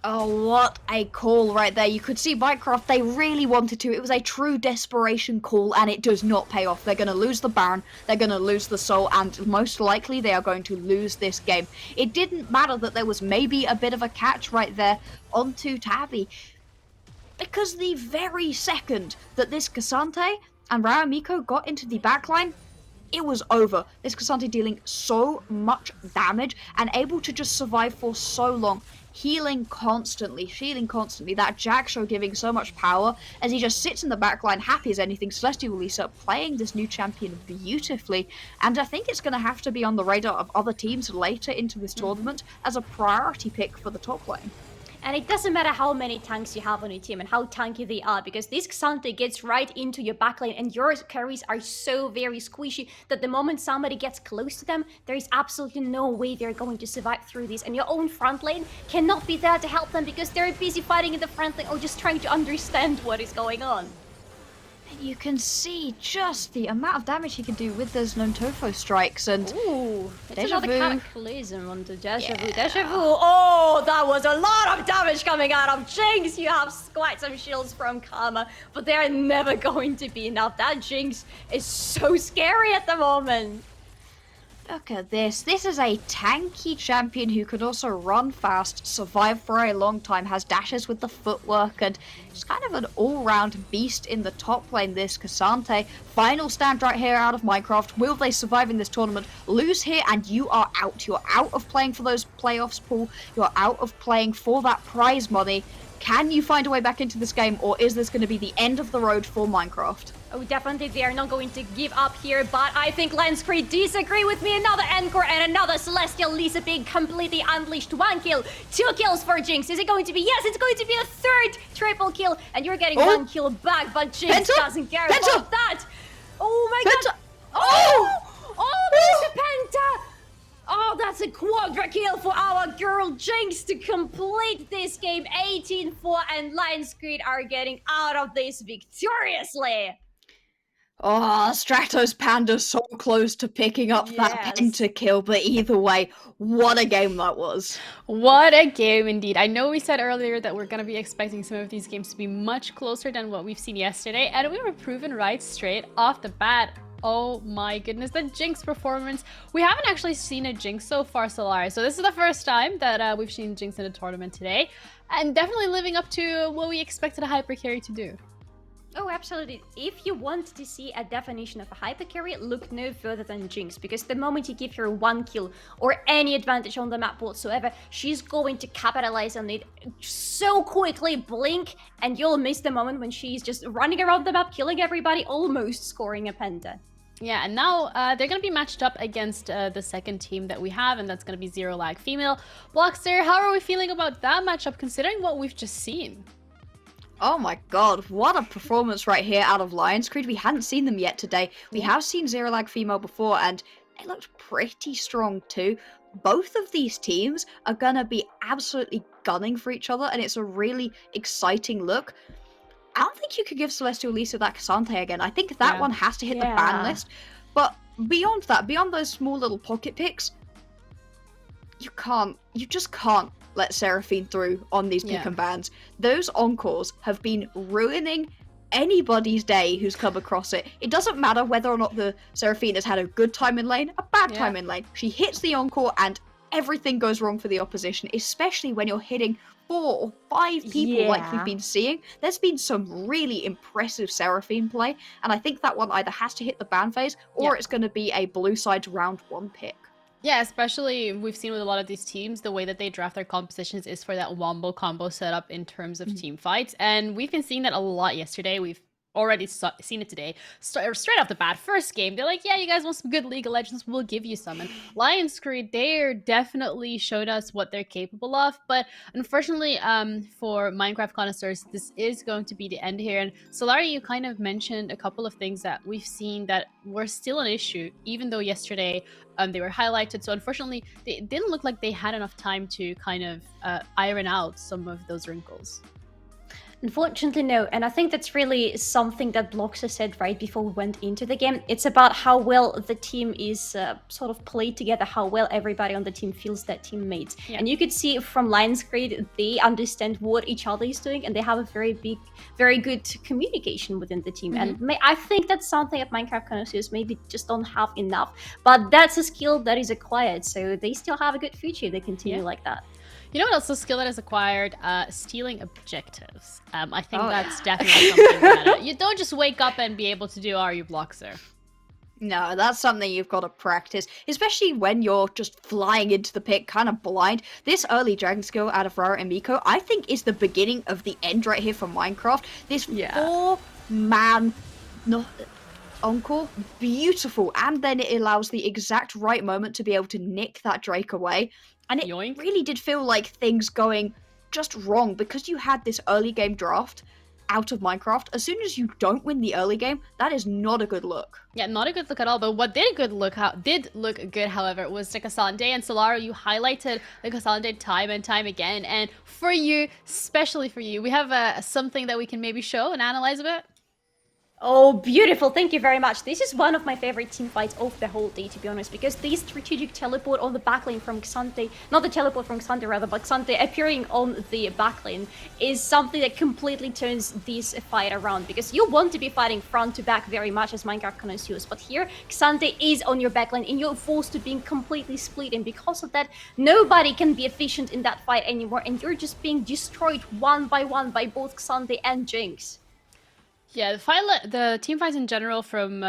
S2: Oh, what a call right there. You could see Minecraft, they really wanted to. It was a true desperation call, and it does not pay off. They're going to lose the Baron, they're going to lose the Soul, and most likely they are going to lose this game. It didn't matter that there was maybe a bit of a catch right there onto Tabi, because the very second that this K'Sante and Raimiko got into the backline, it was over. This K'Sante dealing so much damage and able to just survive for so long. Healing constantly. That Jack Show giving so much power as he just sits in the backline, happy as anything. Celestial Lisa playing this new champion beautifully, and I think it's going to have to be on the radar of other teams later into this tournament as a priority pick for the top lane.
S3: And it doesn't matter how many tanks you have on your team and how tanky they are, because this K'Sante gets right into your backline, and your carries are so very squishy that the moment somebody gets close to them, there is absolutely no way they're going to survive through this. And your own front lane cannot be there to help them because they're busy fighting in the front lane or just trying to understand what is going on.
S2: You can see just the amount of damage he can do with those Nontofo strikes, and
S3: ooh, it's another Cataclysm on the Deja Vu. Deja Vu, oh, that was a lot of damage coming out of Jinx. You have quite some shields from Karma, but they're never going to be enough. That Jinx is so scary at the moment.
S2: Look at this. This is a tanky champion who can also run fast, survive for a long time, has dashes with the footwork, and just kind of an all-round beast in the top lane, this K'Sante. Final stand right here out of Minecraft. Will they survive in this tournament? Lose here and you are out. You're out of playing for those playoffs, Paul. You're out of playing for that prize money. Can you find a way back into this game, or is this going to be the end of the road for Minecraft?
S3: Oh, definitely they are not going to give up here, but I think Lions Creed disagree with me. Another Encore and another Celestial Lisa being completely unleashed. 1 kill, 2 kills for Jinx. Is it going to be? Yes, it's going to be a third triple kill, and you're getting 1 kill back, but Jinx doesn't care about that. Oh my god. Oh, there's a Penta. Oh, that's a quadra kill for our girl Jinx to complete this game. 18-4, and Lions Creed are getting out of this victoriously.
S2: Oh, Stratos Panda so close to picking up that pentakill, but either way, what a game that was.
S1: What a game indeed. I know we said earlier that we're going to be expecting some of these games to be much closer than what we've seen yesterday, and we were proven right straight off the bat. Oh my goodness, the Jinx performance. We haven't actually seen a Jinx so far, Solaris. So this is the first time that we've seen Jinx in a tournament today, and definitely living up to what we expected a hyper carry to do.
S3: Oh, absolutely. If you want to see a definition of a hyper carry, look no further than Jinx, because the moment you give her 1 kill or any advantage on the map whatsoever, she's going to capitalize on it so quickly, blink, and you'll miss the moment when she's just running around the map, killing everybody, almost scoring a penta.
S1: Yeah, and now they're going to be matched up against the second team that we have, and that's going to be Zero Lag Female. Blockster, how are we feeling about that matchup, considering what we've just seen?
S2: Oh my god, what a performance right here out of Lions Creed. We hadn't seen them yet today. We have seen Zero Lag Female before, and they looked pretty strong too. Both of these teams are going to be absolutely gunning for each other, and it's a really exciting look. I don't think you could give Celestial Lisa that K'Sante again. I think that one has to hit the ban list. But beyond that, beyond those small little pocket picks, you just can't let Seraphine through on these pick and bans. Those Encores have been ruining anybody's day who's come across it. It doesn't matter whether or not the Seraphine has had a good time in lane, a bad time in lane. She hits the Encore and everything goes wrong for the opposition, especially when you're hitting 4 or 5 people like we've been seeing. There's been some really impressive Seraphine play, and I think that one either has to hit the ban phase or it's going to be a blue side's round 1 pick.
S1: Yeah, especially we've seen with a lot of these teams, the way that they draft their compositions is for that wombo combo setup in terms of team fights. And we've been seeing that a lot yesterday. We've already seen it today. Straight off the bat, first game, they're like, yeah, you guys want some good League of Legends, we'll give you some. And Lions Creed, they're definitely showed us what they're capable of. But unfortunately, for Minecraft connoisseurs, this is going to be the end here. And Solari, you kind of mentioned a couple of things that we've seen that were still an issue, even though yesterday they were highlighted. So unfortunately, they didn't look like they had enough time to kind of iron out some of those wrinkles.
S3: Unfortunately, no. And I think that's really something that Bloxer said right before we went into the game. It's about how well the team is sort of played together, how well everybody on the team feels their teammates. Yeah. And you could see from Lions Creed, they understand what each other is doing, and they have a very good communication within the team. And I think that's something that Minecraft connoisseurs maybe just don't have enough. But that's a skill that is acquired, so they still have a good future if they continue like that.
S1: You know what else a skill that is acquired? Stealing objectives. I think that's definitely something that you don't just wake up and be able to do, are you, Bloxer?
S2: No, that's something you've got to practice, especially when you're just flying into the pit kind of blind. This early dragon skill out of Rara and Miko, I think, is the beginning of the end right here for Minecraft. This 4-man encore, beautiful, and then it allows the exact right moment to be able to nick that Drake away. And it really did feel like things going just wrong because you had this early game draft out of Minecraft. As soon as you don't win the early game, that is not a good look.
S1: Yeah, not a good look at all. But what did look good, however, was the Cassandre. And Solaro, you highlighted the Cassandre time and time again. And for you, especially for you, we have something that we can maybe show and analyze a bit.
S3: Oh, beautiful. Thank you very much. This is one of my favorite team fights of the whole day, to be honest, because this strategic teleport on the backlane from Xante, not the teleport from Xante rather, but Xante appearing on the backlane is something that completely turns this fight around, because you want to be fighting front to back very much as Minecraft connoisseurs, but here Xante is on your backlane and you're forced to being completely split, and because of that, nobody can be efficient in that fight anymore, and you're just being destroyed one by both Xante and Jinx.
S1: Yeah, the team fights in general from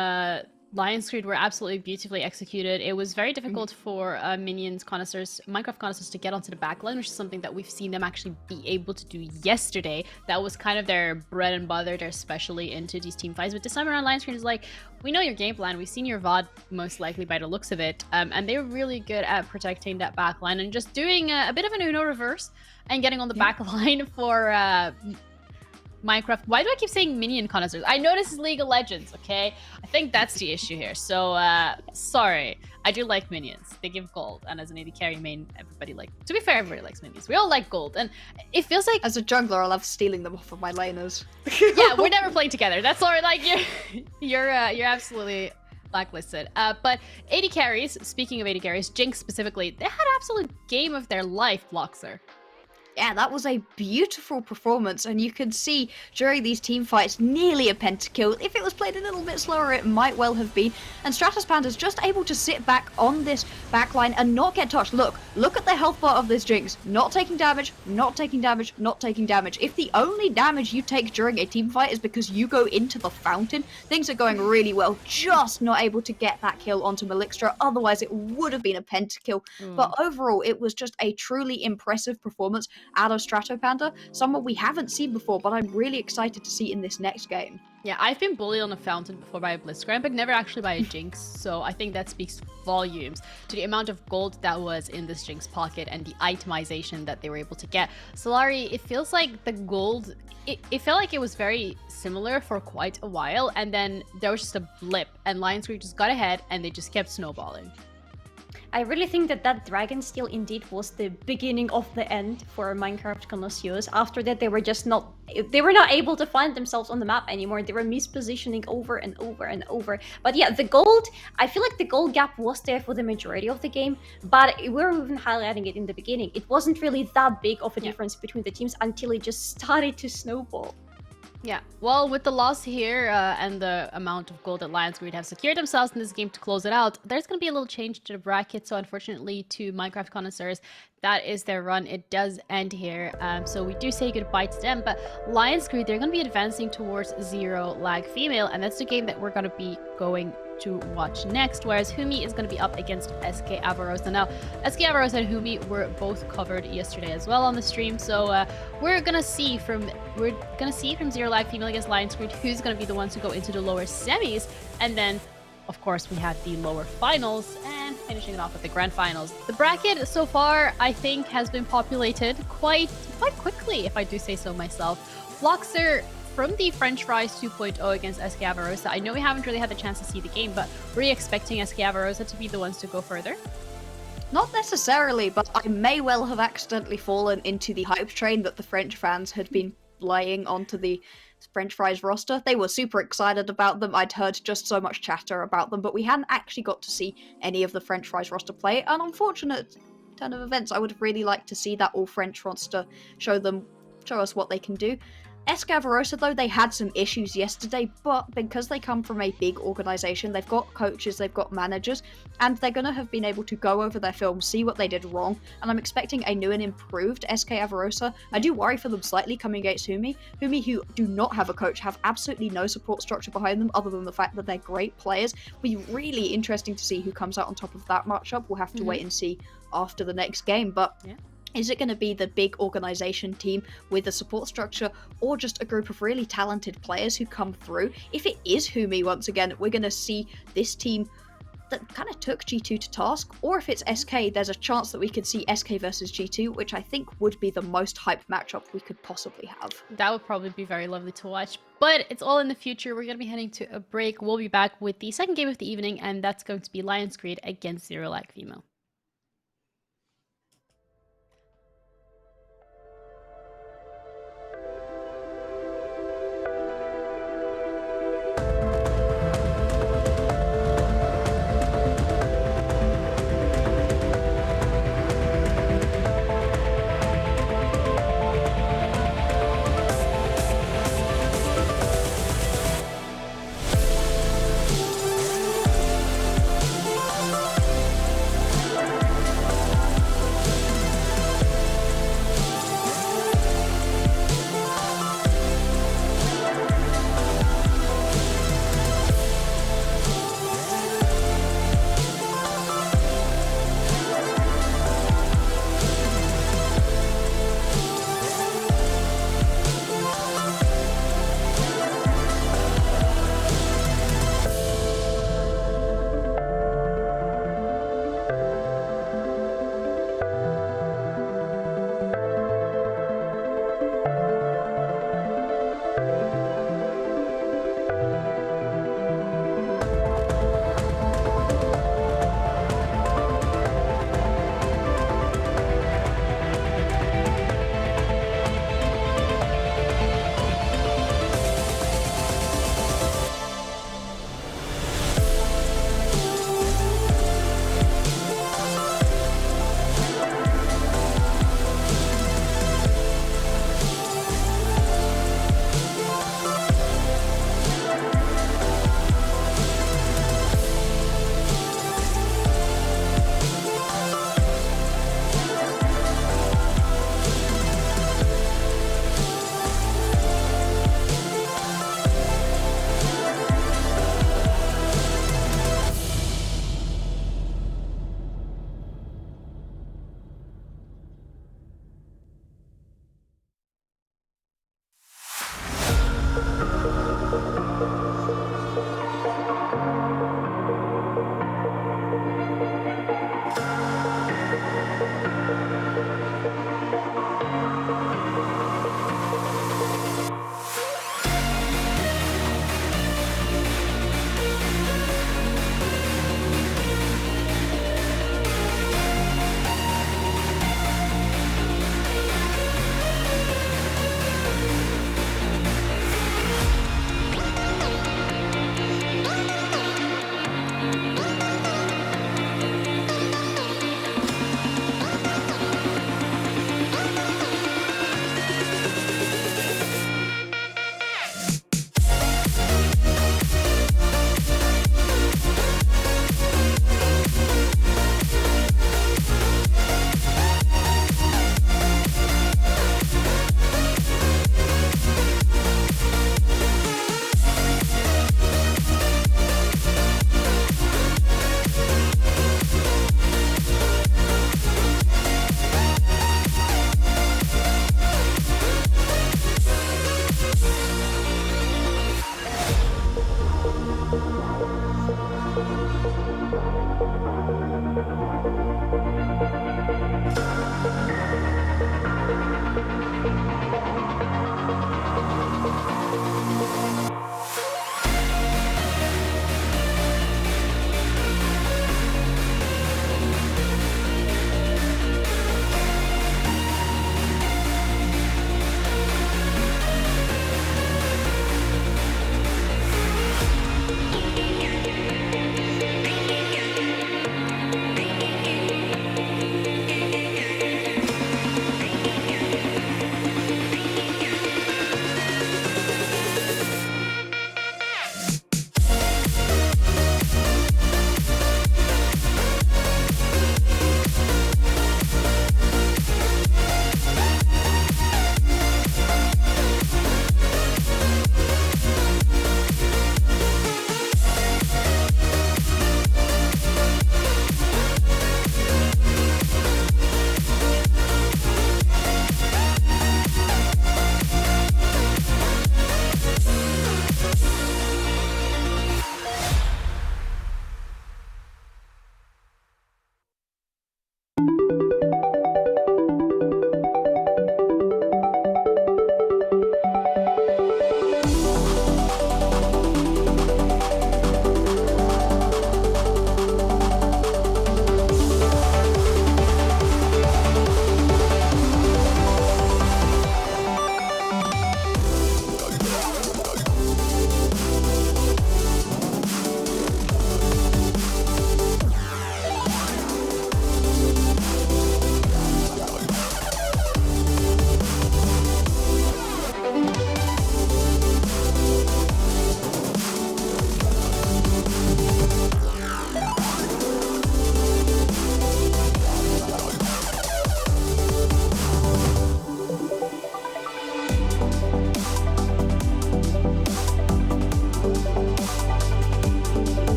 S1: Lions Creed were absolutely beautifully executed. It was very difficult for Minecraft connoisseurs to get onto the backline, which is something that we've seen them actually be able to do yesterday. That was kind of their bread and butter. They're especially into these team fights. But this time around, Lions Creed is like, we know your game plan. We've seen your VOD most likely by the looks of it. And they were really good at protecting that backline and just doing a bit of an Uno reverse and getting on the backline for Minecraft. Why do I keep saying minion connoisseurs? I know this is League of Legends, okay? I think that's the issue here. So, sorry. I do like minions. They give gold. And as an AD carry main, to be fair, everybody likes minions. We all like gold. And it feels like...
S2: As a jungler, I love stealing them off of my laners.
S1: Yeah, we're never playing together. That's all right. Like, you're absolutely blacklisted. But AD carries, speaking of AD carries, Jinx specifically, they had absolute game of their life, Bloxer.
S2: Yeah, that was a beautiful performance, and you could see during these team fights nearly a pentakill. If it was played a little bit slower, it might well have been. And Stratos Panda's just able to sit back on this backline and not get touched. Look at the health bar of this Jinx. Not taking damage, not taking damage, not taking damage. If the only damage you take during a team fight is because you go into the fountain, things are going really well. Just not able to get that kill onto Melixtra. Otherwise, it would have been a pentakill. But overall, it was just a truly impressive performance out of Stratos Panda, someone we haven't seen before, but I'm really excited to see in this next game.
S1: Yeah, I've been bullied on a fountain before by a Blitzcrank, but never actually by a Jinx, so I think that speaks volumes to the amount of gold that was in this Jinx pocket and the itemization that they were able to get. Solari, it feels like the gold, it felt like it was very similar for quite a while, and then there was just a blip, and Lions Creed just got ahead, and they just kept snowballing.
S3: I really think that Dragon Steal indeed was the beginning of the end for Minecraft connoisseurs. After that, they were not able to find themselves on the map anymore. They were mispositioning over and over and over. But yeah, the gold, I feel like the gold gap was there for the majority of the game, but we were even highlighting it in the beginning. It wasn't really that big of a difference between the teams until it just started to snowball.
S1: Yeah, well, with the loss here and the amount of gold that Lions Greed have secured themselves in this game to close it out, there's going to be a little change to the bracket. So unfortunately, to Minecraft connoisseurs, that is their run. It does end here. So we do say goodbye to them. But Lions Greed, they're going to be advancing towards Zero Lag Female. And that's the game that we're going to be going to watch next, whereas Humi is going to be up against SK Avarosa. Now, SK Avarosa and Humi were both covered yesterday as well on the stream, so we're gonna see from Zero Lag Female against Lions Greed who's gonna be the ones who go into the lower semis, and then of course we have the lower finals and finishing it off with the grand finals. The bracket so far I think has been populated quite quickly, if I do say so myself. Floxer from the French Fries 2.0 against SK Avarosa. I know we haven't really had the chance to see the game, but were you expecting SK Avarosa to be the ones to go further?
S2: Not necessarily, but I may well have accidentally fallen into the hype train that the French fans had been laying onto the French Fries roster. They were super excited about them. I'd heard just so much chatter about them, but we hadn't actually got to see any of the French Fries roster play. An unfortunate turn of events. I would have really liked to see that all French roster show us what they can do. SK Avarosa, though, they had some issues yesterday, but because they come from a big organisation, they've got coaches, they've got managers, and they're going to have been able to go over their film, see what they did wrong, and I'm expecting a new and improved SK Avarosa. I do worry for them slightly coming against Humi. Humi, who do not have a coach, have absolutely no support structure behind them, other than the fact that they're great players. It'll be really interesting to see who comes out on top of that matchup. We'll have to wait and see after the next game, but... yeah. Is it going to be the big organisation team with a support structure, or just a group of really talented players who come through? If it is Humi, once again, we're going to see this team that kind of took G2 to task, or if it's SK, there's a chance that we could see SK versus G2, which I think would be the most hype matchup we could possibly have.
S1: That would probably be very lovely to watch, but it's all in the future. We're going to be heading to a break. We'll be back with the second game of the evening, and that's going to be Lions Greed against Zero Lag Female.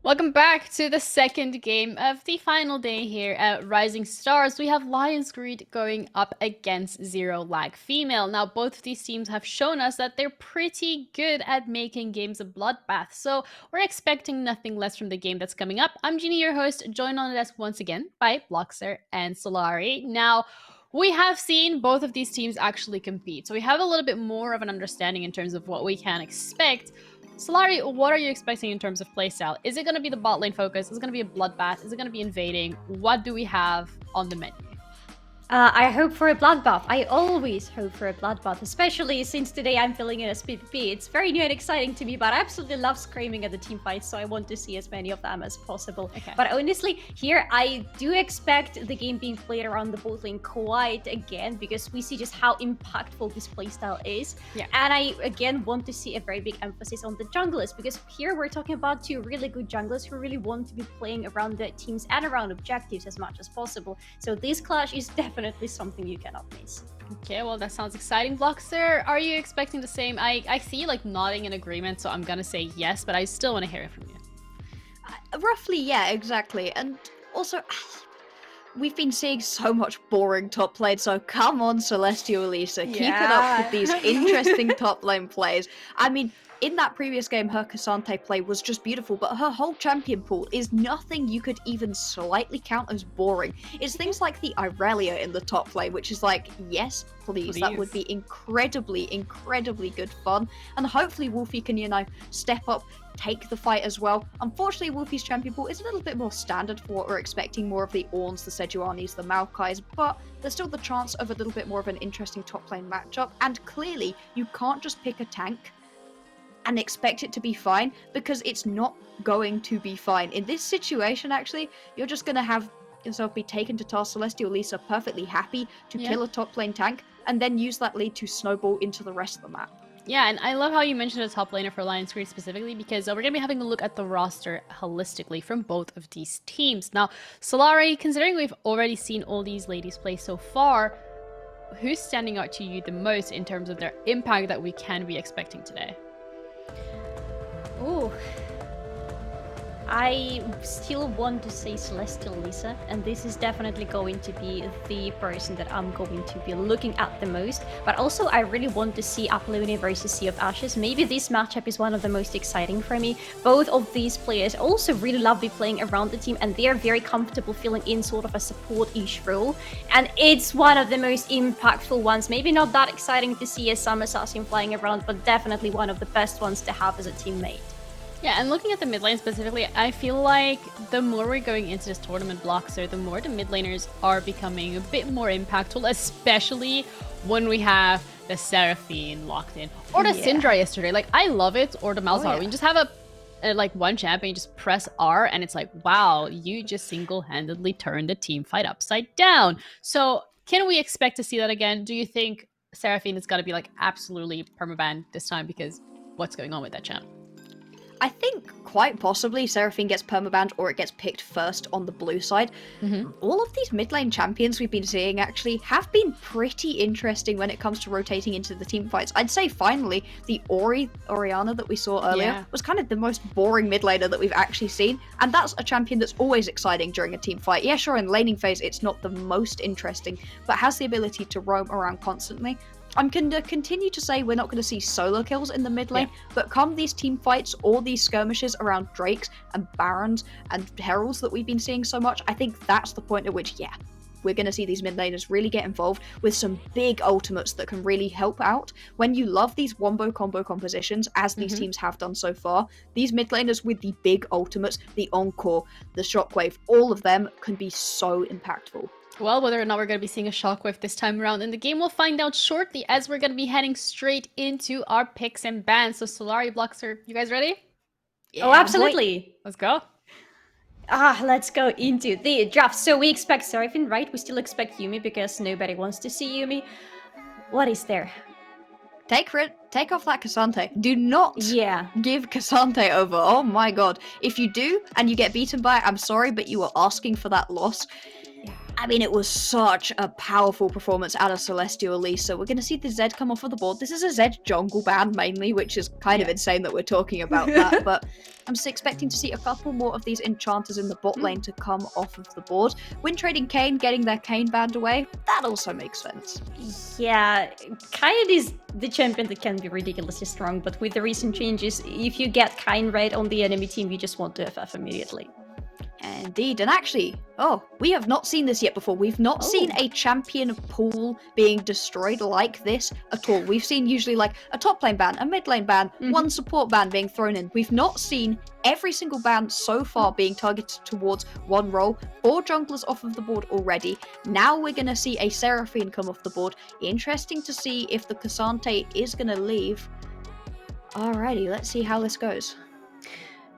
S1: Welcome back to the second game of the final day here at Rising Stars. We have Lions Greed going up against Zero Lag Female. Now, both of these teams have shown us that they're pretty good at making games a bloodbath, so we're expecting nothing less from the game that's coming up. I'm Jeannie, your host, joined on the desk once again by Bloxer and Solari. Now, we have seen both of these teams actually compete, so we have a little bit more of an understanding in terms of what we can expect. Solari, what are you expecting in terms of playstyle? Is it going to be the bot lane focus? Is it going to be a bloodbath? Is it going to be invading? What do we have on the menu?
S3: I hope for a bloodbath. I always hope for a bloodbath, especially since today I'm filling in as PvP. It's very new and exciting to me, but I absolutely love screaming at the team fights, so I want to see as many of them as possible. Okay. But honestly, here I do expect the game being played around the bot lane quite again, because we see just how impactful this playstyle is. Yeah. And I, again, want to see a very big emphasis on the junglers, because here we're talking about two really good junglers who really want to be playing around the teams and around objectives as much as possible. So this clash is definitely something you cannot miss.
S1: Okay, well, that sounds exciting. Bloxer, are you expecting the same? I see you like nodding in agreement, so I'm gonna say yes, but I still want to hear it from you.
S2: Roughly, yeah, exactly. And also, we've been seeing so much boring top lane, so come on, Celestial Elisa, keep it up with these interesting top lane plays. I mean, in that previous game, her K'Sante play was just beautiful, but her whole champion pool is nothing you could even slightly count as boring. It's things like the Irelia in the top lane, which is like, yes, please. That would be incredibly, incredibly good fun. And hopefully Wolfie can, you know, step up, take the fight as well. Unfortunately, Wolfie's champion pool is a little bit more standard for what we're expecting, more of the Ornns, the Sejuanis, the Maokais, but there's still the chance of a little bit more of an interesting top lane matchup. And clearly, you can't just pick a tank and expect it to be fine, because it's not going to be fine. In this situation, actually, you're just going to have yourself be taken to task. Celestial Lisa perfectly happy to kill a top lane tank, and then use that lead to snowball into the rest of the map.
S1: Yeah, and I love how you mentioned a top laner for Lions Greed specifically, because we're going to be having a look at the roster holistically from both of these teams. Now, Solari, considering we've already seen all these ladies play so far, who's standing out to you the most in terms of their impact that we can be expecting today?
S3: Oh, I still want to say Celestial Lisa, and this is definitely going to be the person that I'm going to be looking at the most. But also, I really want to see Apolloni versus Sea of Ashes. Maybe this matchup is one of the most exciting for me. Both of these players also really love playing around the team, and they are very comfortable filling in sort of a support-ish role. And it's one of the most impactful ones. Maybe not that exciting to see as some assassin flying around, but definitely one of the best ones to have as a teammate.
S1: Yeah, and looking at the mid lane specifically, I feel like the more we're going into this tournament, Bloxer, the more the mid laners are becoming a bit more impactful, especially when we have the Seraphine locked in. Or the Syndra yesterday. Like, I love it. Or the Malzahar. We just have a like one champion, you just press R, and it's like, wow, you just single-handedly turned the team fight upside down. So, can we expect to see that again? Do you think Seraphine is going to be like absolutely permaban this time? Because what's going on with that champ?
S2: I think quite possibly Seraphine gets permabanned, or it gets picked first on the blue side. All of these mid lane champions we've been seeing actually have been pretty interesting when it comes to rotating into the team fights. I'd say finally the Orianna that we saw earlier was kind of the most boring mid laner that we've actually seen, and that's a champion that's always exciting during a team fight. Yeah, sure, in laning phase it's not the most interesting, but has the ability to roam around constantly. I'm going to continue to say we're not going to see solo kills in the mid lane, but come these team fights or these skirmishes around Drakes and Barons and Heralds that we've been seeing so much, I think that's the point at which, we're going to see these mid laners really get involved with some big ultimates that can really help out. When you love these wombo combo compositions, as these teams have done so far, these mid laners with the big ultimates, the Encore, the Shockwave, all of them can be so impactful.
S1: Well, whether or not we're going to be seeing a Shockwave this time around in the game, we'll find out shortly, as we're going to be heading straight into our picks and bans. So Solari, Bloxer, you guys ready?
S3: Oh, absolutely.
S1: Let's go.
S3: Let's go into the draft. So we expect Seraphine, right? We still expect Yuumi because nobody wants to see Yuumi. What is there?
S2: Take off that K'Sante. Do not give K'Sante over. Oh my god. If you do and you get beaten by it, I'm sorry, but you are asking for that loss. I mean, it was such a powerful performance out of Celestial Lisa. We're going to see the Zed come off of the board. This is a Zed jungle ban mainly, which is kind of insane that we're talking about that, but I'm just expecting to see a couple more of these enchanters in the bot lane to come off of the board. Win trading Kayn, getting their Kayn banned away, that also makes sense.
S3: Yeah, Kayn is the champion that can be ridiculously strong, but with the recent changes, if you get Kayn right on the enemy team, you just want to FF immediately.
S2: Indeed, and actually, we have not seen this yet before. We've not seen a champion pool being destroyed like this at all. We've seen usually like a top lane ban, a mid lane ban, one support ban being thrown in. We've not seen every single ban so far being targeted towards one role. 4 junglers off of the board already. Now we're going to see a Seraphine come off the board. Interesting to see if the K'Sante is going to leave. Alrighty, let's see how this goes.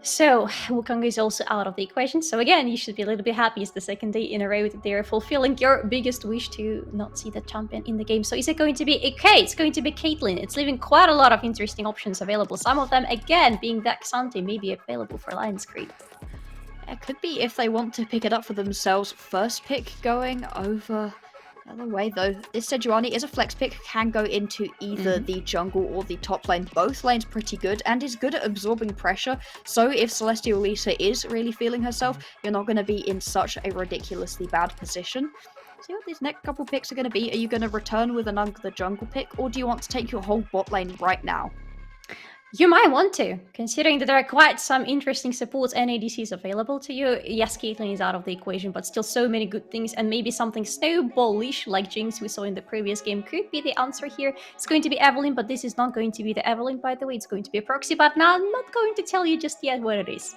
S3: So, Wukong is also out of the equation. So again, you should be a little bit happy. It's the second day in a row that they're fulfilling your biggest wish to not see the champion in the game. So is it going to be AK? It's going to be Caitlyn. It's leaving quite a lot of interesting options available. Some of them, again, being that K'Sante may be available for Lion's Creep.
S2: It could be if they want to pick it up for themselves. First pick going over... Other way though, this Sejuani is a flex pick, can go into either the jungle or the top lane. Both lanes pretty good and is good at absorbing pressure. So if Celestial Lisa is really feeling herself, you're not going to be in such a ridiculously bad position. See what these next couple picks are going to be. Are you going to return with another jungle pick, or do you want to take your whole bot lane right now?
S3: You might want to, considering that there are quite some interesting supports and ADCs available to you. Yes, Caitlyn is out of the equation, but still so many good things, and maybe something snowballish like Jinx we saw in the previous game could be the answer here. It's going to be Evelynn, but this is not going to be the Evelynn, by the way. It's going to be a proxy, but now I'm not going to tell you just yet what it is.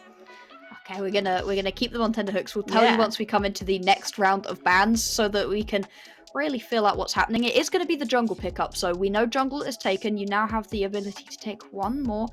S2: Okay, we're gonna keep them on tenterhooks. We'll tell you once we come into the next round of bans, so that we can really feel out what's happening. It is going to be the jungle pickup, so we know jungle is taken. You now have the ability to take one more.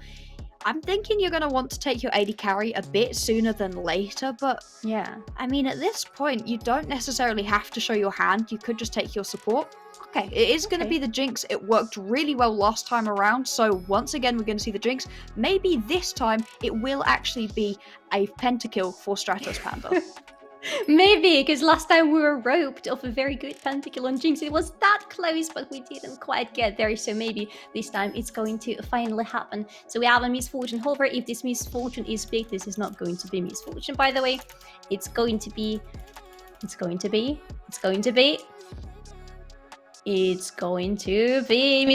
S2: I'm thinking you're going to want to take your AD carry a bit sooner than later, but
S3: yeah,
S2: I mean, at this point, you don't necessarily have to show your hand. You could just take your support. Okay, it is going to be the Jinx. It worked really well last time around, so once again, we're going to see the Jinx. Maybe this time, it will actually be a pentakill for Stratos Panda.
S3: Maybe, because last time we were roped off a very good pentakill on Jinx. It was that close, but we didn't quite get there. So maybe this time it's going to finally happen. So we have a Miss Fortune. However, if this Miss Fortune is big, this is not going to be Miss Fortune, by the way. It's going to be Miss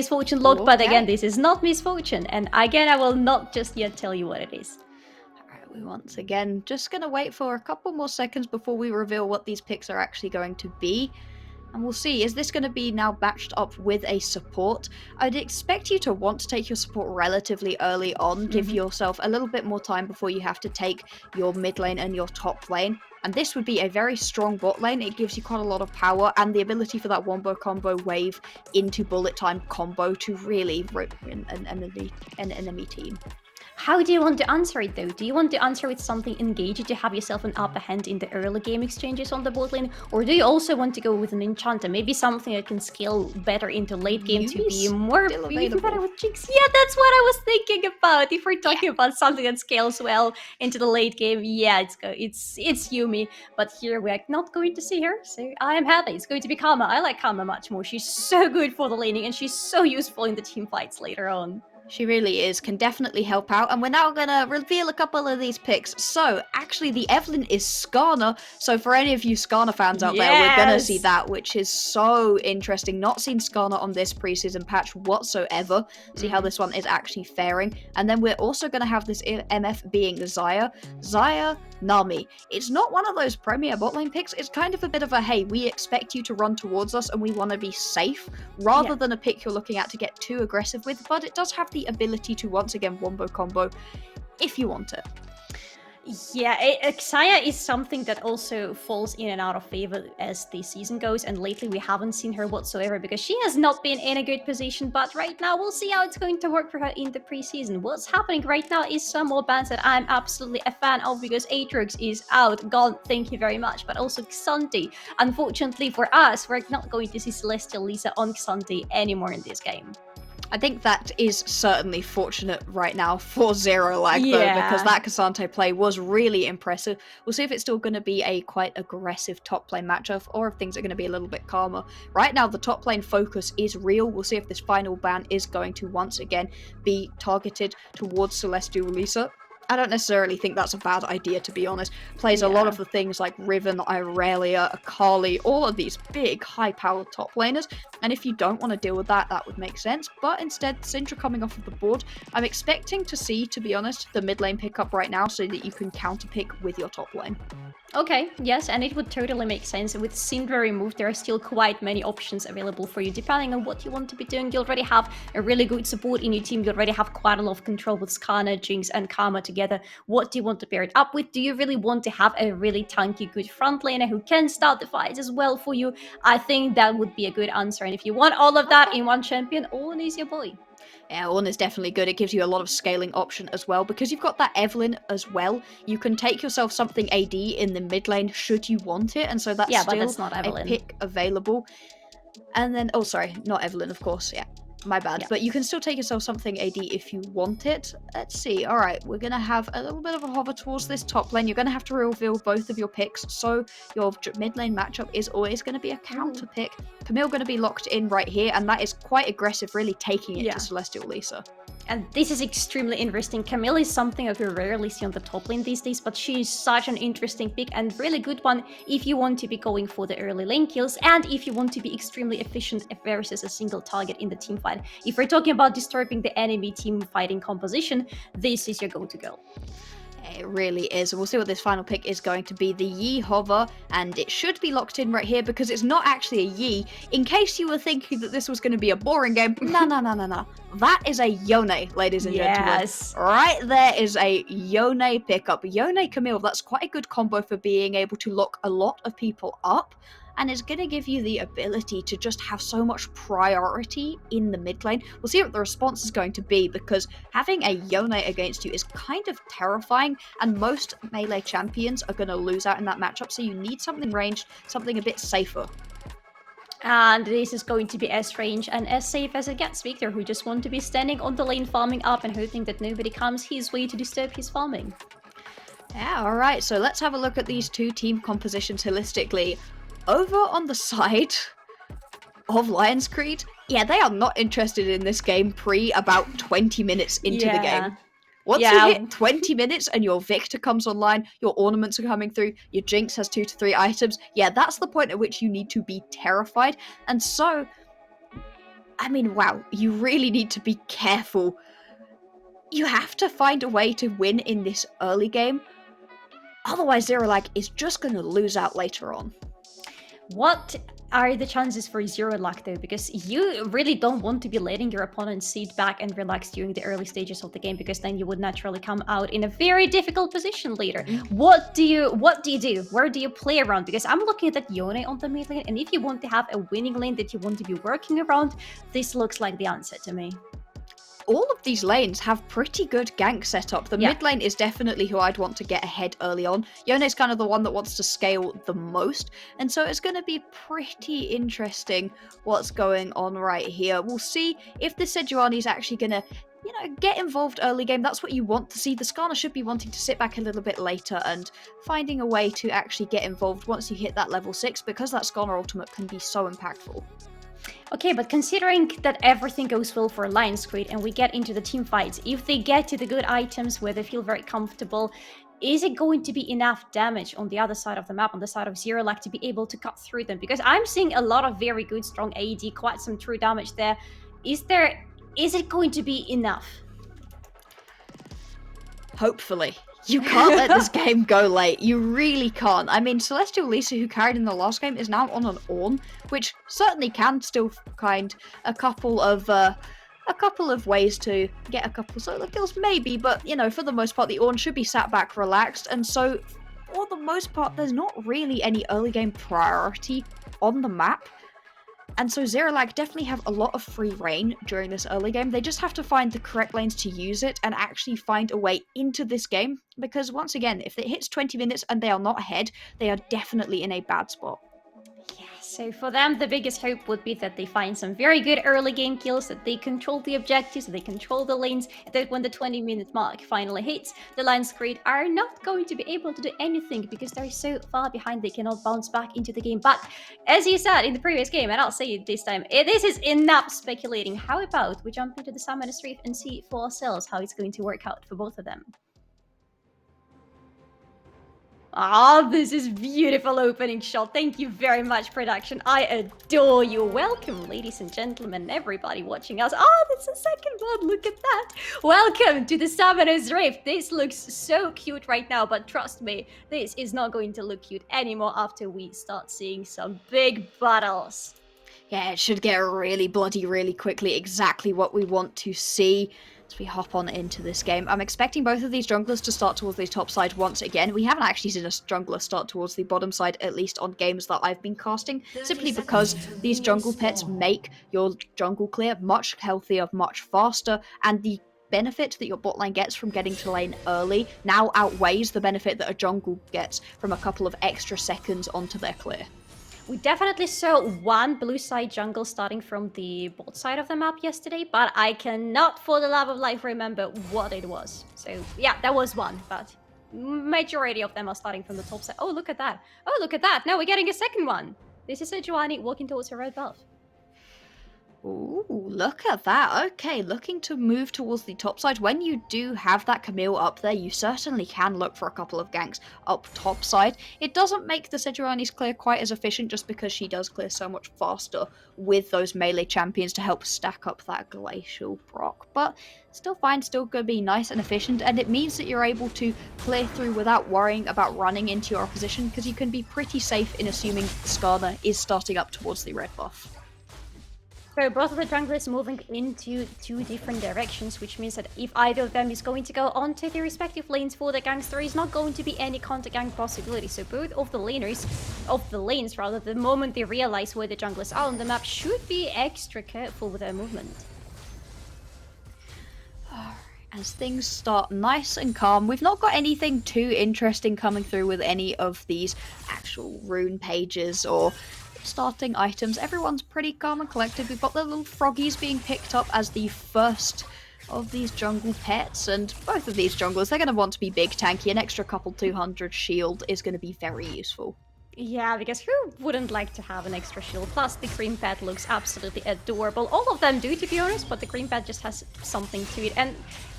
S3: Fortune locked, but again, this is not Miss Fortune. And again, I will not just yet tell you what it is.
S2: We once again just going to wait for a couple more seconds before we reveal what these picks are actually going to be. And we'll see, is this going to be now matched up with a support? I'd expect you to want to take your support relatively early on, give yourself a little bit more time before you have to take your mid lane and your top lane. And this would be a very strong bot lane. It gives you quite a lot of power and the ability for that wombo combo wave into bullet time combo to really rip an enemy team.
S3: How do you want to answer it though? Do you want to answer with something engaging to have yourself an upper hand in the early game exchanges on the bot lane? Or do you also want to go with an enchanter? Maybe something that can scale better into late game to be more even better with Jinx? Yeah, that's what I was thinking about. If we're talking about something that scales well into the late game, yeah, it's Yuumi. But here we're not going to see her, so I am happy. It's going to be Karma. I like Karma much more. She's so good for the laning and she's so useful in the team fights later on.
S2: She really is, can definitely help out, and we're now going to reveal a couple of these picks. So, actually, the Evelynn is Skarner, so for any of you Skarner fans out there, we're going to see that, which is so interesting. Not seen Skarner on this preseason patch whatsoever. See how this one is actually faring. And then we're also going to have this MF being Xayah. Xayah, Nami. It's not one of those premier bot lane picks, it's kind of a bit of a, hey, we expect you to run towards us and we want to be safe, rather than a pick you're looking at to get too aggressive with, but it does have the ability to once again wombo combo if you want it.
S3: Yeah, Xayah is something that also falls in and out of favor as the season goes, and lately we haven't seen her whatsoever because she has not been in a good position, but right now we'll see how it's going to work for her in the preseason. What's happening right now is some more bans that I'm absolutely a fan of because Aatrox is out, gone, thank you very much, but also K'Sante. Unfortunately for us, we're not going to see Celestial Lisa on K'Sante anymore in this game.
S2: I think that is certainly fortunate right now for Zero Lag, though, because that K'Sante play was really impressive. We'll see if it's still going to be a quite aggressive top lane matchup, or if things are going to be a little bit calmer. Right now, the top lane focus is real. We'll see if this final ban is going to once again be targeted towards Celestial Lisa. I don't necessarily think that's a bad idea, to be honest. Plays a lot of the things like Riven, Irelia, Akali, all of these big, high-powered top laners. And if you don't want to deal with that, that would make sense. But instead, Syndra coming off of the board, I'm expecting to see, to be honest, the mid lane pick up right now so that you can counter-pick with your top lane.
S3: Okay, yes, and it would totally make sense. With Syndra removed, there are still quite many options available for you, depending on what you want to be doing. You already have a really good support in your team. You already have quite a lot of control with Skarner, Jinx, and Karma together. What do you want to pair it up with? Do you really want to have a really tanky, good front laner who can start the fights as well for you? I think that would be a good answer. And if you want all of that in one champion, Ornn is your boy.
S2: Yeah, Ornn is definitely good. It gives you a lot of scaling option as well. Because you've got that Evelynn as well, you can take yourself something AD in the mid lane should you want it. And so that's still
S3: that's not
S2: a pick available. And then, oh, sorry, not Evelynn, of course, yeah. My bad. Yeah. But you can still take yourself something AD if you want it. Let's see. All right, we're going to have a little bit of a hover towards this top lane. You're going to have to reveal both of your picks. So your mid lane matchup is always going to be a counter pick. Camille going to be locked in right here. And that is quite aggressive, really taking it to Celestial Lisa.
S3: And this is extremely interesting. Camille is something that we rarely see on the top lane these days, but she is such an interesting pick and really good one if you want to be going for the early lane kills and if you want to be extremely efficient versus a single target in the team fight. If we're talking about disturbing the enemy team fighting composition, this is your go-to girl.
S2: It really is. We'll see what this final pick is going to be. The Yi hover, and it should be locked in right here because it's not actually a Yi. In case you were thinking that this was going to be a boring game, no. That is a Yone, ladies and gentlemen. Right there is a Yone pickup. Yone Camille, that's quite a good combo for being able to lock a lot of people up. And it's going to give you the ability to just have so much priority in the mid lane. We'll see what the response is going to be, because having a Yone against you is kind of terrifying, and most melee champions are going to lose out in that matchup, so you need something ranged, something a bit safer.
S3: And this is going to be as range and as safe as it gets. Viktor, who just wants to be standing on the lane farming up and hoping that nobody comes his way to disturb his farming.
S2: Yeah, alright, so let's have a look at these two team compositions holistically. Over on the side of Lion's Creed, yeah, they are not interested in this game about 20 minutes into the game. Once you hit 20 minutes and your Viktor comes online, your ornaments are coming through, your Jinx has 2 to 3 items, yeah, that's the point at which you need to be terrified. And so, I mean, wow, you really need to be careful. You have to find a way to win in this early game. Otherwise, Zero Lag is just going to lose out later on.
S3: What are the chances for Zero Lag though? Because you really don't want to be letting your opponent sit back and relax during the early stages of the game, because then you would naturally come out in a very difficult position later. What do you do? Where do you play around? Because I'm looking at that Yone on the mid lane, and if you want to have a winning lane that you want to be working around, this looks like the answer to me.
S2: All of these lanes have pretty good gank setup. The mid lane is definitely who I'd want to get ahead early on. Yone's kind of the one that wants to scale the most, and so it's going to be pretty interesting what's going on right here. We'll see if the Sejuani is actually going to, get involved early game. That's what you want to see. The Skarner should be wanting to sit back a little bit later and finding a way to actually get involved once you hit that level 6, because that Skarner ultimate can be so impactful.
S3: Okay, but considering that everything goes well for Lion's Creed and we get into the team fights, if they get to the good items where they feel very comfortable, is it going to be enough damage on the other side of the map, on the side of Zero Lag, to be able to cut through them? Because I'm seeing a lot of very good, strong AD, quite some true damage there. Is it going to be enough?
S2: Hopefully. You can't let this game go late. You really can't. I mean, Celestial Lisa, who carried in the last game, is now on an Ornn, which certainly can still find a couple of ways to get a couple solo kills, maybe, but, for the most part, the Ornn should be sat back relaxed, and so, for the most part, there's not really any early game priority on the map. And so Zero Lag definitely have a lot of free reign during this early game. They just have to find the correct lanes to use it and actually find a way into this game. Because once again, if it hits 20 minutes and they are not ahead, they are definitely in a bad spot.
S3: Yes. So for them, the biggest hope would be that they find some very good early game kills, that they control the objectives, that they control the lanes, that when the 20-minute mark finally hits, the Lions Creed are not going to be able to do anything because they're so far behind they cannot bounce back into the game. But as you said in the previous game, and I'll say it this time, this is enough speculating. How about we jump into the Summoner's Rift and see for ourselves how it's going to work out for both of them. Oh, this is beautiful opening shot. Thank you very much, production. I adore you. Welcome, ladies and gentlemen, everybody watching us. Oh, that's the second one. Look at that. Welcome to the Summoner's Rift. This looks so cute right now, but trust me, this is not going to look cute anymore after we start seeing some big battles.
S2: Yeah, it should get really bloody really quickly. Exactly what we want to see. As we hop on into this game, I'm expecting both of these junglers to start towards the top side once again. We haven't actually seen a jungler start towards the bottom side, at least on games that I've been casting, simply because these jungle pets make your jungle clear much healthier, much faster, and the benefit that your bot lane gets from getting to lane early now outweighs the benefit that a jungle gets from a couple of extra seconds onto their clear.
S3: We definitely saw one blue side jungle starting from the bot side of the map yesterday, but I cannot for the love of life remember what it was. So yeah, that was one, but majority of them are starting from the top side. Oh, look at that. Oh, look at that. Now we're getting a second one. This is Sejuani walking towards her red buff.
S2: Ooh, look at that. Okay, looking to move towards the top side. When you do have that Camille up there, you certainly can look for a couple of ganks up top side. It doesn't make the Sejuani's clear quite as efficient just because she does clear so much faster with those melee champions to help stack up that glacial proc. But still fine, still going to be nice and efficient, and it means that you're able to clear through without worrying about running into your opposition because you can be pretty safe in assuming Skarner is starting up towards the red buff.
S3: So both of the junglers moving into two different directions, which means that if either of them is going to go onto their respective lanes for the ganks, there is not going to be any counter gank possibility. So both of the lanes, the moment they realize where the junglers are on the map, should be extra careful with their movement.
S2: As things start nice and calm, we've not got anything too interesting coming through with any of these actual rune pages or starting items. Everyone's pretty calm and collected. We've got the little froggies being picked up as the first of these jungle pets, and both of these junglers, they're going to want to be big tanky. An extra couple 200 shield is going to be very useful.
S3: Yeah, because who wouldn't like to have an extra shield? Plus, the cream pet looks absolutely adorable. All of them do, to be honest, but the cream pet just has something to it. And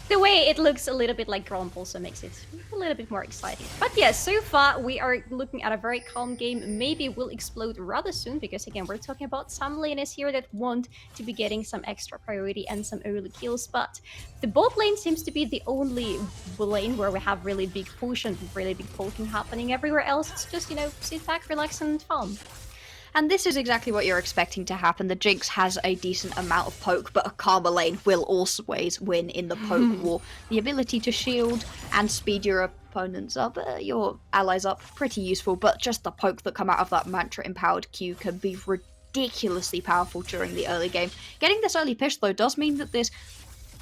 S3: the way it looks a little bit like Gromp also makes it a little bit more exciting. But yes, so far we are looking at a very calm game. Maybe it will explode rather soon because again, we're talking about some laners here that want to be getting some extra priority and some early kills. But the bot lane seems to be the only lane where we have really big push and really big poking happening. Everywhere else, it's just, you know, sit back, relax and farm.
S2: And this is exactly what you're expecting to happen. The Jinx has a decent amount of poke, but a Karma lane will always win in the poke war. The ability to shield and speed your opponents up, your allies up, pretty useful, but just the poke that come out of that Mantra-empowered Q can be ridiculously powerful during the early game. Getting this early push, though, does mean that this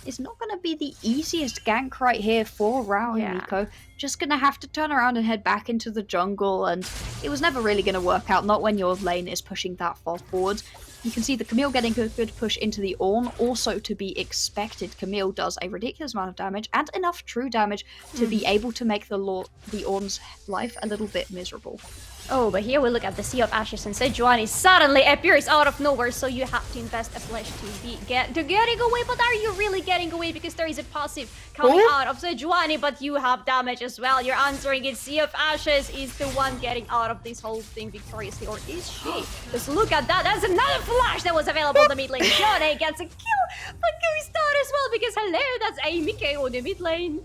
S2: is not going to be the easiest gank right here for Rao and Nico. Just going to have to turn around and head back into the jungle, and it was never really going to work out, not when your lane is pushing that far forward. You can see the Camille getting a good push into the Ornn, also to be expected. Camille does a ridiculous amount of damage, and enough true damage to be able to make the Ornn's life a little bit miserable.
S3: Oh, but here we look at the Sea of Ashes and Sejuani suddenly appears out of nowhere, so you have to invest a flash to getting away. But are you really getting away? Because there is a passive coming out of Sejuani, but you have damage as well. You're answering it. Sea of Ashes is the one getting out of this whole thing victoriously, or is she? Just look at that. That's another flash that was available in the mid lane. Yone gets a kill, but goes down as well because hello, that's a Miko on the mid lane.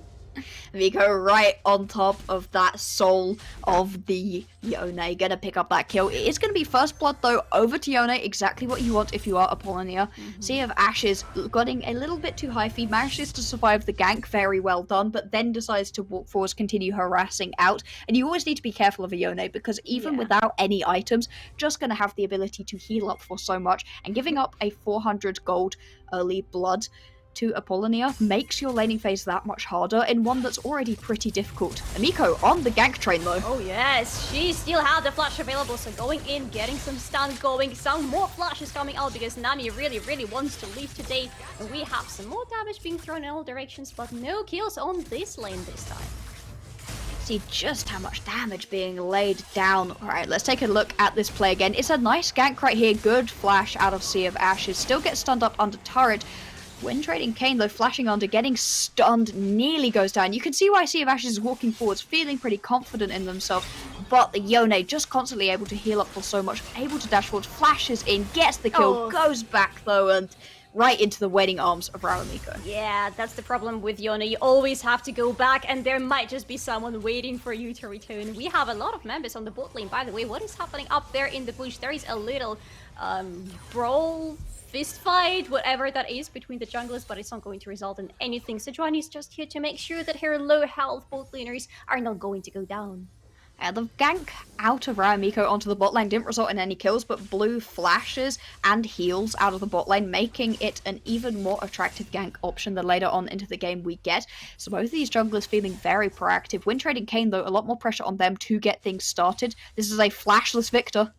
S2: Miko right on top of that soul of the Yone, gonna pick up that kill. It is gonna be first blood though over to Yone, exactly what you want if you are Apollonia. Sea of Ashes getting a little bit too high feed, manages to survive the gank, very well done, but then decides to walk forwards, continue harassing out. And you always need to be careful of a Yone because even without any items, just gonna have the ability to heal up for so much, and giving up a 400 gold early blood to Apollonia makes your laning phase that much harder in one that's already pretty difficult. Amico on the gank train though.
S3: Oh yes, she still had the flash available, so going in, getting some stun going, some more flashes coming out because Nami really wants to leave today. And we have some more damage being thrown in all directions, but no kills on this lane this time.
S2: See just how much damage being laid down. Alright, let's take a look at this play again. It's a nice gank right here. Good flash out of Sea of Ashes. Still gets stunned up under turret. When trading Kayn though, flashing under, getting stunned, nearly goes down. You can see why Sea of Ashes is walking forwards, feeling pretty confident in themselves. But the Yone just constantly able to heal up for so much, able to dash forward, flashes in, gets the kill, goes back though, and right into the waiting arms of Raumiko.
S3: Yeah, that's the problem with Yone. You always have to go back, and there might just be someone waiting for you to return. We have a lot of members on the bot lane, by the way. What is happening up there in the bush? There is a little brawl, fist fight, whatever that is, between the junglers, but it's not going to result in anything. Sejuani is just here to make sure that her low health bot laners are not going to go down.
S2: The gank out of Raumiko onto the bot lane didn't result in any kills, but blue flashes and heals out of the bot lane, making it an even more attractive gank option the later on into the game we get. So both of these junglers feeling very proactive. When trading Kayn though, a lot more pressure on them to get things started. This is a flashless Victor.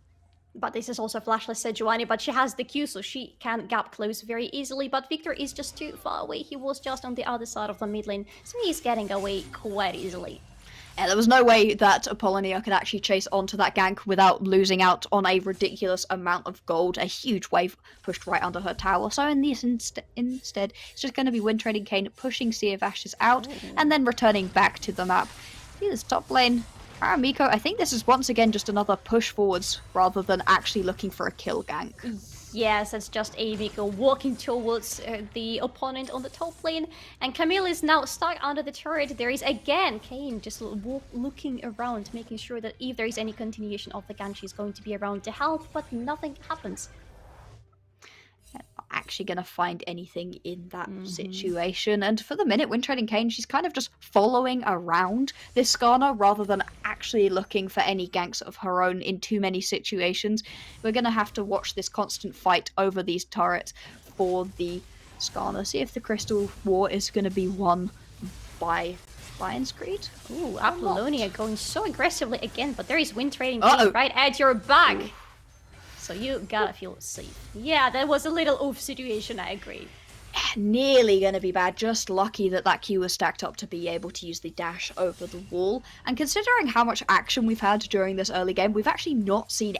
S3: But this is also flashless Sejuani, but she has the Q, so she can gap close very easily. But Victor is just too far away. He was just on the other side of the mid lane, so he's getting away quite easily.
S2: Yeah, there was no way that Apollonia could actually chase onto that gank without losing out on a ridiculous amount of gold. A huge wave pushed right under her tower. So in this instead, it's just going to be win trading Kayn, pushing Sea of Ashes out, and then returning back to the map. See this top lane. Raumiko, I think this is once again just another push forwards rather than actually looking for a kill gank.
S3: Yes, it's just Amico walking towards the opponent on the top lane, and Camille is now stuck under the turret. There is again Kayn just looking around, making sure that if there is any continuation of the gank, she's going to be around to help, but nothing happens.
S2: Not actually going to find anything in that situation, and for the minute when trading Kayn, she's kind of just following around this Skarner rather than actually looking for any ganks of her own in too many situations. We're going to have to watch this constant fight over these turrets for the Skarner. See if the Crystal War is going to be won by Lion's Greed.
S3: Ooh, Apollonia going so aggressively again, but there is wind trading Kayn right at your back. Ooh. So you gotta feel safe. Yeah, that was a little oof situation, I agree.
S2: Nearly gonna be bad, just lucky that that Q was stacked up to be able to use the dash over the wall. And considering how much action we've had during this early game, we've actually not seen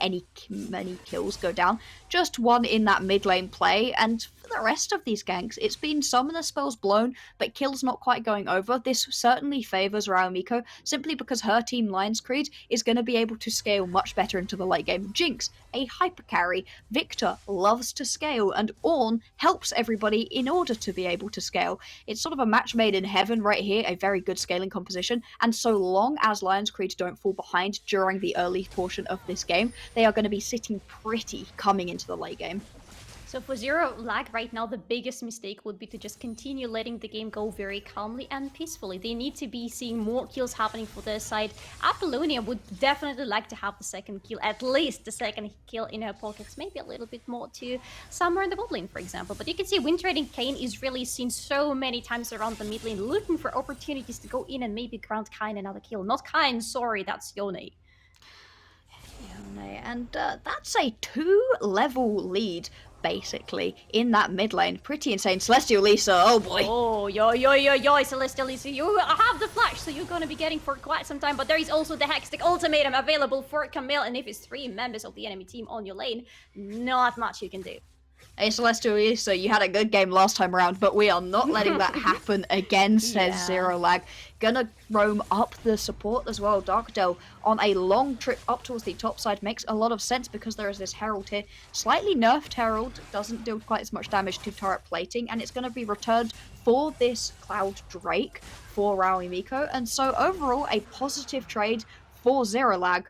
S2: many kills go down. Just one in that mid lane play, and for the rest of these ganks, it's been summoner spells blown, but kills not quite going over. This certainly favours Raumiko, simply because her team Lion's Creed is going to be able to scale much better into the late game. Jinx, a hyper carry. Victor loves to scale, and Ornn helps everybody in order to be able to scale. It's sort of a match made in heaven right here, a very good scaling composition, and so long as Lion's Creed don't fall behind during the early portion of this game, they are going to be sitting pretty coming into the late game.
S3: So for Zero Lag right now, the biggest mistake would be to just continue letting the game go very calmly and peacefully. They need to be seeing more kills happening for their side. Apollonia would definitely like to have the second kill, at least the second kill in her pockets, maybe a little bit more to somewhere in the bot lane, for example. But you can see wind trading Kayn is really seen so many times around the mid lane, looking for opportunities to go in and maybe grant Kayn another kill. Not Kayn, sorry, that's Yone.
S2: And that's a 2-level lead, basically, in that mid lane. Pretty insane. Celestial Lisa, oh boy.
S3: Oh, yo, Celestial Lisa, you have the flash, so you're gonna be getting for quite some time, but there is also the Hextech Ultimatum available for Camille, and if it's 3 members of the enemy team on your lane, not much you can do.
S2: Hey Celestial Lisa, you had a good game last time around, but we are not letting that happen again, says Zero Lag. Gonna roam up the support as well. Darkdale on a long trip up towards the top side makes a lot of sense because there is this Herald here. Slightly nerfed Herald, doesn't deal quite as much damage to turret plating, and it's going to be returned for this Cloud Drake for Raumiko. And so overall, a positive trade for Zero Lag.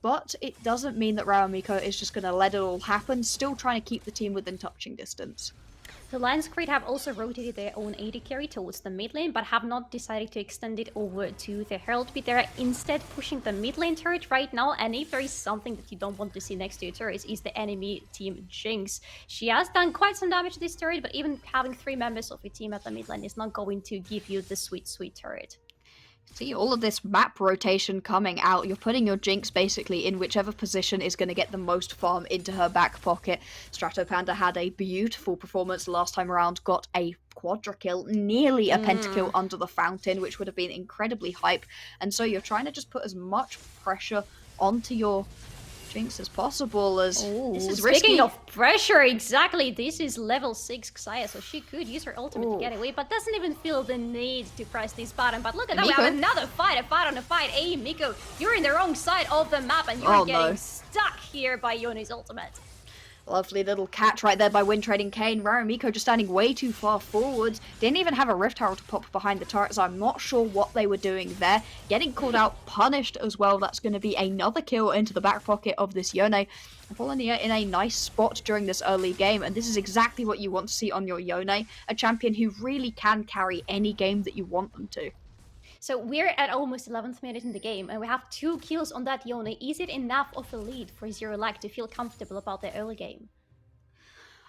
S2: But it doesn't mean that Raumiko is just going to let it all happen, still trying to keep the team within touching distance.
S3: The Lions Creed have also rotated their own AD carry towards the mid lane, but have not decided to extend it over to the Herald Pit. They're instead pushing the mid lane turret right now, and if there is something that you don't want to see next to your turret, is the enemy team Jinx. She has done quite some damage to this turret, but even having 3 members of your team at the mid lane is not going to give you the sweet, sweet turret.
S2: See all of this map rotation coming out. You're putting your Jinx basically in whichever position is going to get the most farm into her back pocket. Stratopanda had a beautiful performance last time around, got a quadra kill, nearly a pentakill under the fountain, which would have been incredibly hype. And so you're trying to just put as much pressure onto your Jinx as possible. As this is risky.
S3: Speaking of pressure, exactly, this is level 6 Xayah, so she could use her ultimate to get away, but doesn't even feel the need to press this button. But look at that, we have another fight, a fight on a fight. Hey, Miko, you're in the wrong side of the map, and you're getting stuck here by Yone's ultimate.
S2: Lovely little catch right there by Wind Trading Kayn. Raramiko just standing way too far forwards. Didn't even have a Rift Herald to pop behind the turret, so I'm not sure what they were doing there. Getting called out, punished as well. That's going to be another kill into the back pocket of this Yone. Apollonia in a nice spot during this early game, and this is exactly what you want to see on your Yone. A champion who really can carry any game that you want them to.
S3: So we're at almost 11th minute in the game, and we have 2 kills on that Yone. Is it enough of a lead for ZeroLag to feel comfortable about the early game?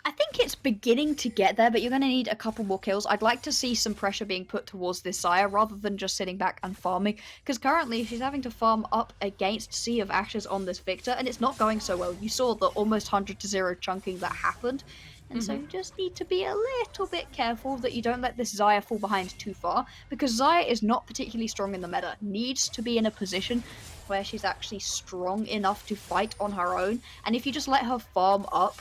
S2: I think it's beginning to get there, but you're going to need a couple more kills. I'd like to see some pressure being put towards this Xayah rather than just sitting back and farming, because currently she's having to farm up against Sea of Ashes on this Victor, and it's not going so well. You saw the almost 100-0 chunking that happened. And so you just need to be a little bit careful that you don't let this Xayah fall behind too far, because Xayah is not particularly strong in the meta. Needs to be in a position where she's actually strong enough to fight on her own, and if you just let her farm up,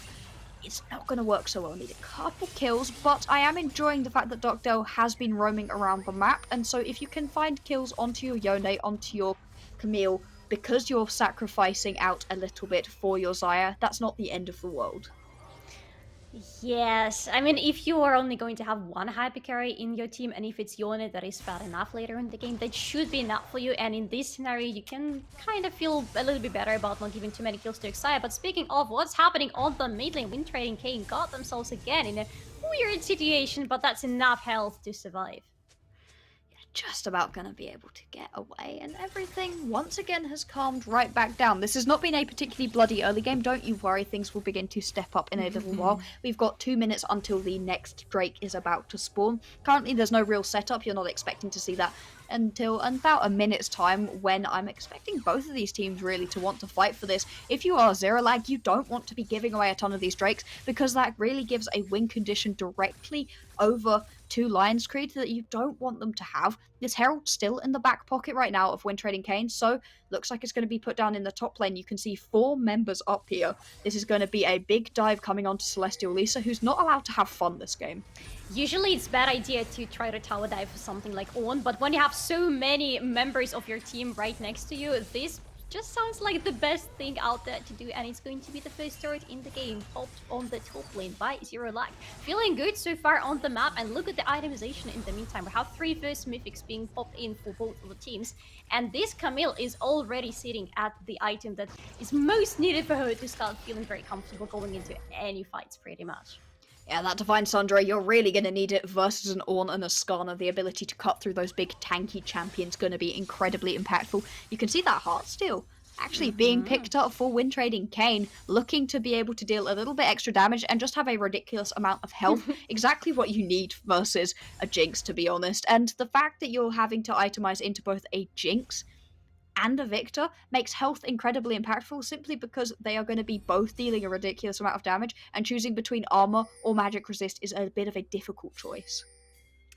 S2: it's not going to work so well. Need a couple kills, but I am enjoying the fact that Docdale has been roaming around the map, and so if you can find kills onto your Yone, onto your Camille, because you're sacrificing out a little bit for your Xayah, that's not the end of the world.
S3: Yes, I mean, if you are only going to have one hyper carry in your team, and if it's Yone that is bad enough later in the game, that should be enough for you. And in this scenario, you can kind of feel a little bit better about not giving too many kills to Xayah. But speaking of what's happening on the mid lane, Wind Trading Kayn got themselves again in a weird situation, but that's enough health to survive.
S2: Just about going to be able to get away, and everything once again has calmed right back down. This has not been a particularly bloody early game. Don't you worry, things will begin to step up in a little while. We've got 2 minutes until the next Drake is about to spawn. Currently there's no real setup. You're not expecting to see that until about a minute's time, when I'm expecting both of these teams really to want to fight for this. If you are ZeroLag, you don't want to be giving away a ton of these Drakes, because that really gives a win condition directly over to Lions Creed that you don't want them to have. This Herald still in the back pocket right now of Wind Trading Kayn, so looks like it's going to be put down in the top lane. You can see 4 members up here. This is going to be a big dive coming onto Celestial Lisa, who's not allowed to have fun this game.
S3: Usually it's a bad idea to try to tower dive for something like Ornn, but when you have so many members of your team right next to you, this just sounds like the best thing out there to do, and it's going to be the first turret in the game, popped on the top lane by ZeroLag. Feeling good so far on the map, and look at the itemization in the meantime. We have 3 first mythics being popped in for both of the teams, and this Camille is already sitting at the item that is most needed for her to start feeling very comfortable going into any fights, pretty much.
S2: Yeah, that Divine Sundra, you're really going to need it versus an Ornn and a Skarner. The ability to cut through those big tanky champions going to be incredibly impactful. You can see that Heartsteel actually being picked up for Wind Trading Kayn, looking to be able to deal a little bit extra damage and just have a ridiculous amount of health. Exactly what you need versus a Jinx, to be honest. And the fact that you're having to itemize into both a Jinx and a Victor makes health incredibly impactful, simply because they are going to be both dealing a ridiculous amount of damage, and choosing between armor or magic resist is a bit of a difficult choice.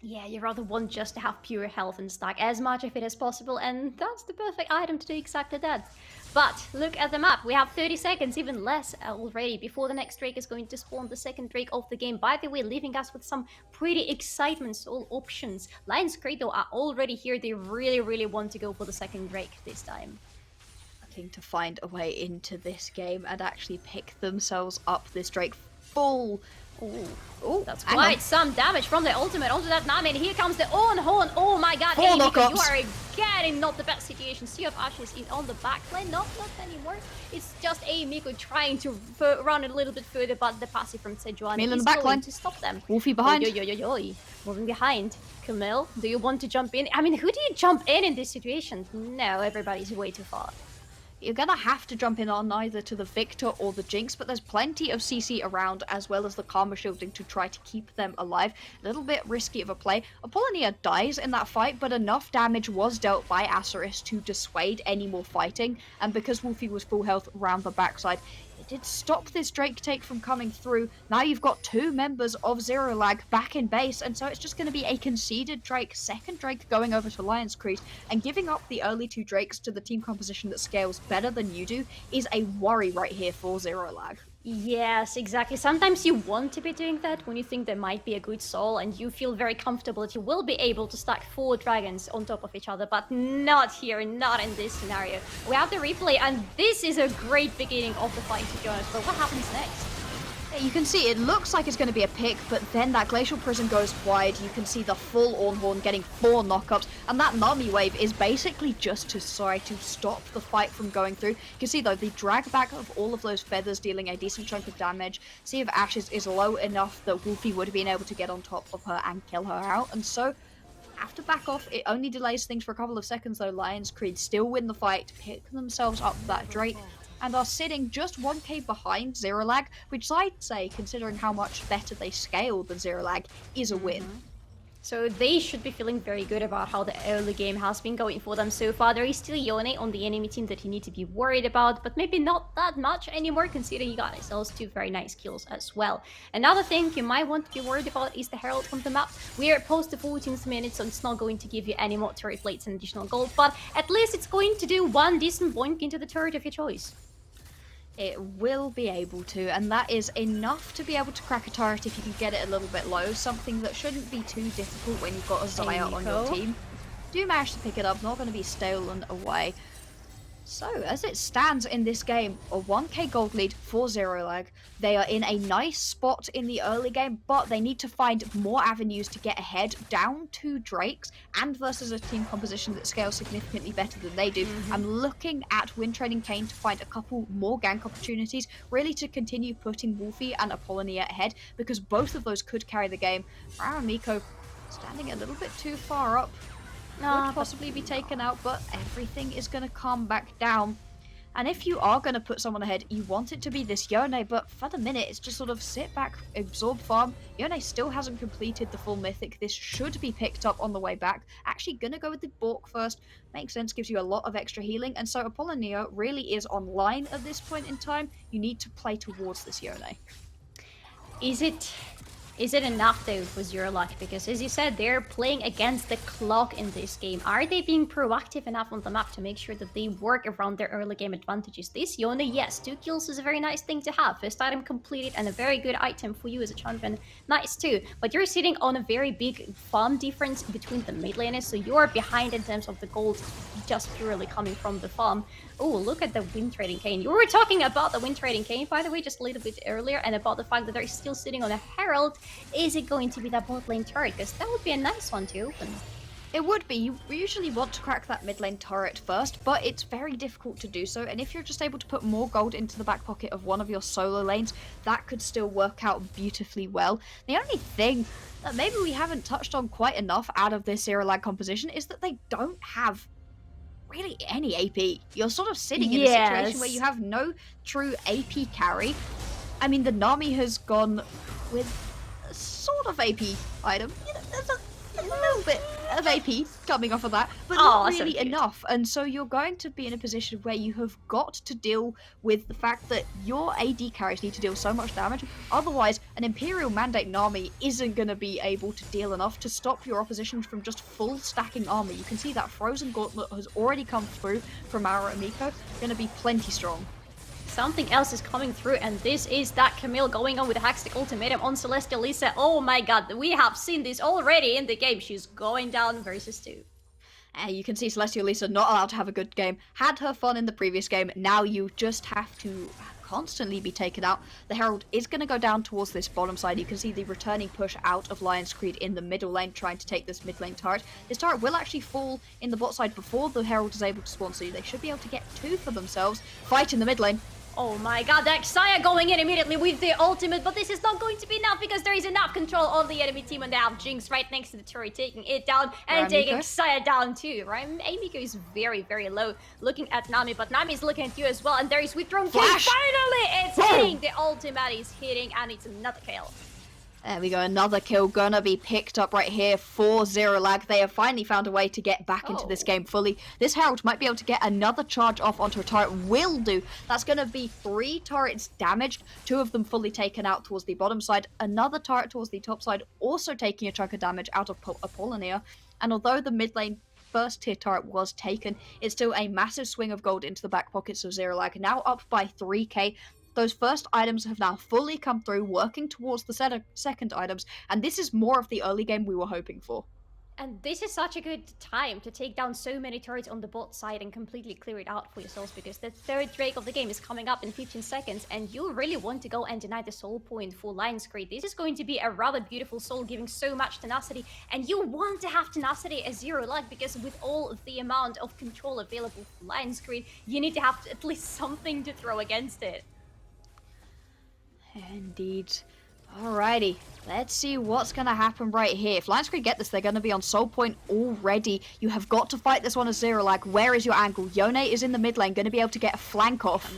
S3: Yeah, you rather want just to have pure health and stack as much of it as possible, and that's the perfect item to do exactly that. But look at the map, we have 30 seconds, even less already, before the next Drake is going to spawn, the second Drake of the game. By the way, leaving us with some pretty excitement-soul options. Lions Creed, though, are already here. They really want to go for the second Drake this time.
S2: Looking to find a way into this game and actually pick themselves up this Drake full.
S3: Oh, that's quite some damage from the ultimate onto that Nami, and here comes the Ornn. Oh my god, hey, Miko, you are again in not the best situation. Sea of Ashes is on the back lane, not anymore. It's just Miko trying to run a little bit further, but the passive from Sejuani is going to stop them.
S2: Wolfie behind.
S3: Moving behind. Camille, do you want to jump in? I mean, who do you jump in this situation? No, everybody's way too far.
S2: You're gonna have to jump in on either to the Victor or the Jinx, but there's plenty of CC around, as well as the Karma shielding to try to keep them alive. A little bit risky of a play. Apollonia dies in that fight, but enough damage was dealt by Asurus to dissuade any more fighting, and because Wolfie was full health around the backside, it did stop this Drake take from coming through. Now you've got 2 members of Zero Lag back in base, and so it's just going to be a conceded Drake, second Drake going over to Lion's Creed, and giving up the early 2 Drakes to the team composition that scales better than you do is a worry right here for Zero Lag.
S3: Yes, exactly. Sometimes you want to be doing that when you think there might be a good soul and you feel very comfortable that you will be able to stack 4 dragons on top of each other, but not here, not in this scenario. We have the replay, and this is a great beginning of the fight, to be honest, but what happens next?
S2: You can see it looks like it's going to be a pick, but then that Glacial Prison goes wide. You can see the full Ornhorn getting 4 knockups, and that Nami wave is basically just to try to stop the fight from going through. You can see though, the drag back of all of those feathers dealing a decent chunk of damage. Sea of Ashes is low enough that Wolfie would have been able to get on top of her and kill her out, and so have to back off. It only delays things for a couple of seconds though. Lion's Creed still win the fight, pick themselves up that Drake, and are sitting just 1k behind Zero Lag, which I'd say, considering how much better they scale than Zero Lag, is a win.
S3: So they should be feeling very good about how the early game has been going for them so far. There is still Yone on the enemy team that you need to be worried about, but maybe not that much anymore, considering you got yourselves 2 very nice kills as well. Another thing you might want to be worried about is the Herald from the map. We are post the 14th minute, so it's not going to give you any more turret plates and additional gold, but at least it's going to do 1 decent boink into the turret of your choice.
S2: It will be able to, and that is enough to be able to crack a turret if you can get it a little bit low, something that shouldn't be too difficult when you've got a Xayah on your team. Do manage to pick it up, not going to be stolen away. So, as it stands in this game, a 1k gold lead for Zero Lag. They are in a nice spot in the early game, but they need to find more avenues to get ahead, down 2 Drakes, and versus a team composition that scales significantly better than they do. I'm looking at Wind Trading Kayn to find a couple more gank opportunities, really to continue putting Wolfie and Apollonia ahead, because both of those could carry the game. Miko standing a little bit too far up. Could possibly be taken out, but everything is going to calm back down. And if you are going to put someone ahead, you want it to be this Yone, but for the minute, it's just sort of sit back, absorb farm. Yone still hasn't completed the full mythic. This should be picked up on the way back. Actually going to go with the Bork first. Makes sense, gives you a lot of extra healing. And so Apollonia really is online at this point in time. You need to play towards this Yone.
S3: Is it enough though for Zero Lag? Because as you said, they're playing against the clock in this game. Are they being proactive enough on the map to make sure that they work around their early game advantages? This Yone, yes, 2 kills is a very nice thing to have. First item completed and a very good item for you as a champion. Nice too. But you're sitting on a very big farm difference between the mid laners, so you're behind in terms of the gold just purely coming from the farm. Oh, look at the Wind Trading Kayn. You were talking about the Wind Trading Kayn, by the way, just a little bit earlier, and about the fact that they're still sitting on a Herald. Is it going to be that bot lane turret? Because that would be a nice one to open.
S2: It would be. You usually want to crack that mid lane turret first, but it's very difficult to do so, and if you're just able to put more gold into the back pocket of one of your solo lanes, that could still work out beautifully well. The only thing that maybe we haven't touched on quite enough out of this Zero Lag composition is that they don't have really any AP. You're sort of sitting in a situation where you have no true AP carry. I mean, the Nami has gone with a sort of AP item. You know, there's a little bit of AP coming off of that, but not really enough. And so you're going to be in a position where you have got to deal with the fact that your AD carries need to deal so much damage. Otherwise, an Imperial Mandate Nami isn't going to be able to deal enough to stop your opposition from just full stacking armor. You can see that Frozen Gauntlet has already come through from our Miko. Going to be plenty strong.
S3: Something else is coming through, and this is that Camille going on with the Hackstick Ultimatum on Celestial Lisa. Oh my god, we have seen this already in the game. She's going down versus 2.
S2: You can see Celestial Lisa not allowed to have a good game. Had her fun in the previous game. Now you just have to constantly be taken out. The Herald is going to go down towards this bottom side. You can see the returning push out of Lion's Creed in the middle lane, trying to take this mid lane turret. This turret will actually fall in the bot side before the Herald is able to spawn, so they should be able to get 2 for themselves. Fight in the mid lane.
S3: Oh my god, that Xayah going in immediately with the ultimate, but this is not going to be enough because there is enough control on the enemy team and they have Jinx right next to the turret taking it down and taking Xayah down too, right? Amiko is very, very low looking at Nami, but Nami is looking at you as well, and there is withdrawn kill. Finally, it's hitting, the ultimate is hitting, and it's another kill.
S2: There we go, another kill gonna be picked up right here for Zeralag. They have finally found a way to get back into this game fully. This Herald might be able to get another charge off onto a turret. Will do. That's gonna be 3 turrets damaged, 2 of them fully taken out towards the bottom side. Another turret towards the top side also taking a chunk of damage out of Apollonia. And although the mid lane first tier turret was taken, it's still a massive swing of gold into the back pockets of Zeralag, now up by 3k. Those first items have now fully come through, working towards the second items, and this is more of the early game we were hoping for.
S3: And this is such a good time to take down so many turrets on the bot side and completely clear it out for yourselves, because the third Drake of the game is coming up in 15 seconds, and you really want to go and deny the soul point for Lion's Creed. This is going to be a rather beautiful soul, giving so much tenacity, and you want to have tenacity as Zeralag, because with all of the amount of control available for Lion's Creed, you need to have at least something to throw against it.
S2: Indeed. Alrighty, let's see what's going to happen right here. If Lion's Creed get this, they're going to be on soul point already. You have got to fight this one as Zeralag. Where is your angle? Yone is in the mid lane, going to be able to get a flank off.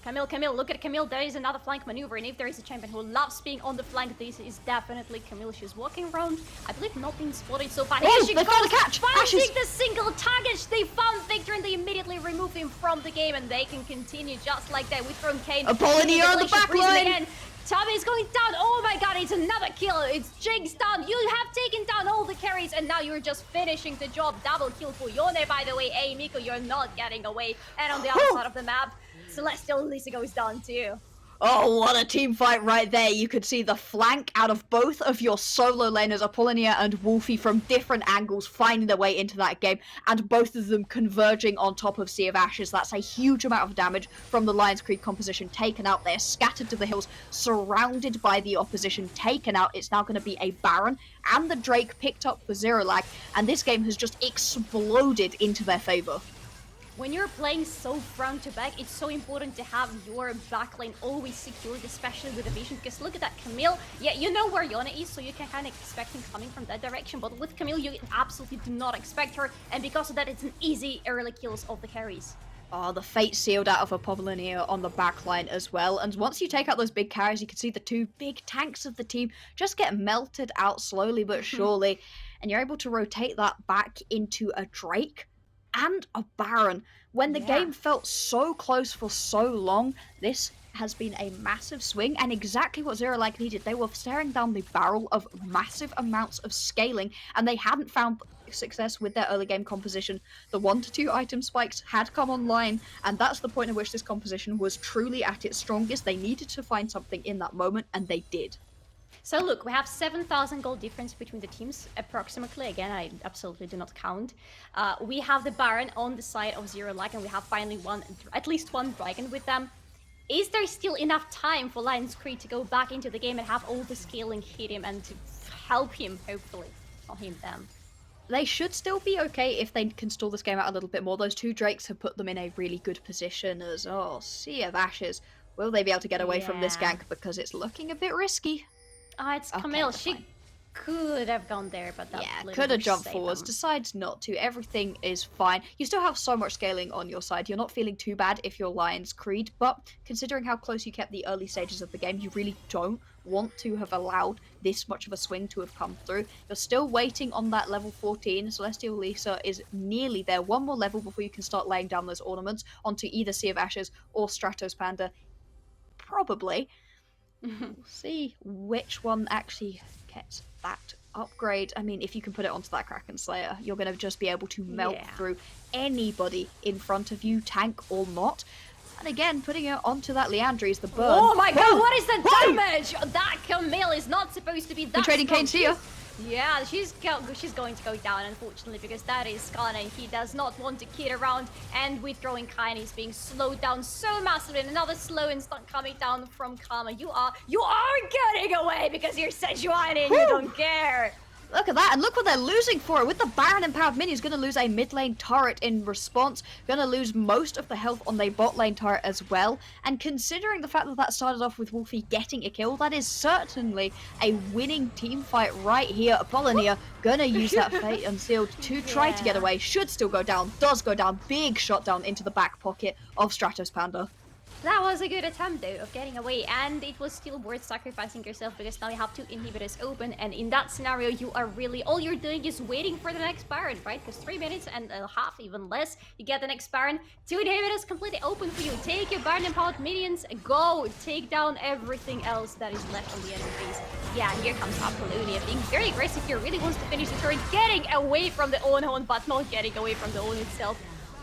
S3: Camille, look at Camille. There is another flank maneuver, and if there is a champion who loves being on the flank, this is definitely Camille. She's walking around, I believe, not being spotted so far.
S2: Oh, they found the catch!
S3: Finding the single target. They found Victor, and they immediately remove him from the game, and they can continue just like that with Throne Kane.
S2: Apollonia on the back line!
S3: Tommy is going down. Oh my god, it's another kill. It's Jinx down. You have taken down all the carries, and now you're just finishing the job. Double kill for Yone, by the way. Hey, Miko, you're not getting away. And on the other side of the map, Celestial Lisa goes down too.
S2: Oh, what a team fight right there. You could see the flank out of both of your solo laners, Apollonia and Wolfie, from different angles, finding their way into that game, and both of them converging on top of Sea of Ashes. That's a huge amount of damage from the Lion's Creed composition taken out. They're scattered to the hills, surrounded by the opposition, taken out. It's now going to be a Baron and the Drake picked up for Zeralag, and this game has just exploded into their favor.
S3: When you're playing so front to back, it's so important to have your backline always secured, especially with the vision, because look at that, Camille. Yeah, you know where Yone is, so you can kind of expect him coming from that direction, but with Camille, you absolutely do not expect her, and because of that, it's an easy early kills of the carries.
S2: Oh, the fate sealed out of Apollonia on the backline as well. And once you take out those big carries, you can see the 2 big tanks of the team just get melted out slowly but surely. And you're able to rotate that back into a Drake and a Baron. When the game felt so close for so long, this has been a massive swing, and exactly what Zeralag needed. They were staring down the barrel of massive amounts of scaling, and they hadn't found success with their early game composition. The 1 to 2 item spikes had come online, and that's the point at which this composition was truly at its strongest. They needed to find something in that moment, and they did.
S3: So look, we have 7,000 gold difference between the teams, approximately. Again, I absolutely do not count. We have the Baron on the side of Zeralag, and we have finally at least one Dragon with them. Is there still enough time for Lion's Creed to go back into the game and have all the scaling hit him and to help him, hopefully? Not him, them.
S2: They should still be okay if they can stall this game out a little bit more. Those 2 Drakes have put them in a really good position as, Sea of Ashes. Will they be able to get away from this gank? Because it's looking a bit risky.
S3: It's Camille. She could have gone there, but that
S2: could have jumped forwards. Decides not to. Everything is fine. You still have so much scaling on your side. You're not feeling too bad if you're Lion's Creed, but considering how close you kept the early stages of the game, you really don't want to have allowed this much of a swing to have come through. You're still waiting on that level 14. Celestial Lisa is nearly there. 1 more level before you can start laying down those ornaments onto either Sea of Ashes or Stratos Panda. Probably. We'll see which one actually gets that upgrade. I mean, if you can put it onto that Kraken Slayer, you're going to just be able to melt through anybody in front of you, tank or not. And again, putting it onto that Liandry's the burn.
S3: Oh my god, what is the damage? That Camille is not supposed to be that
S2: trading Kane's here.
S3: Yeah, she's going to go down, unfortunately, because that is Skarner. He does not want to kid around, and with throwing Kain, he's being slowed down so massively. And another slow instant coming down from Karma. You are getting away because you're Sejuani and you don't care.
S2: Look at that, and look what they're losing for it. With the Baron empowered minions, going to lose a mid lane turret in response. Going to lose most of the health on their bot lane turret as well. And considering the fact that that started off with Wolfie getting a kill, that is certainly a winning team fight right here. Apollonia going to use that Fate Unsealed to try to get away. Should still go down, does go down. Big shot down into the back pocket of Stratos Panda.
S3: That was a good attempt though of getting away, and it was still worth sacrificing yourself because now you have 2 inhibitors open, and in that scenario you are really, all you're doing is waiting for the next Baron, right? Because 3 minutes and a half, even less, you get the next Baron. 2 inhibitors completely open for you. Take your Baron empowered minions, go take down everything else that is left on the enemy base. Yeah, here comes Apollonia being very aggressive here, really wants to finish the turn, getting away from the Onhorn, but not getting away from the Own itself.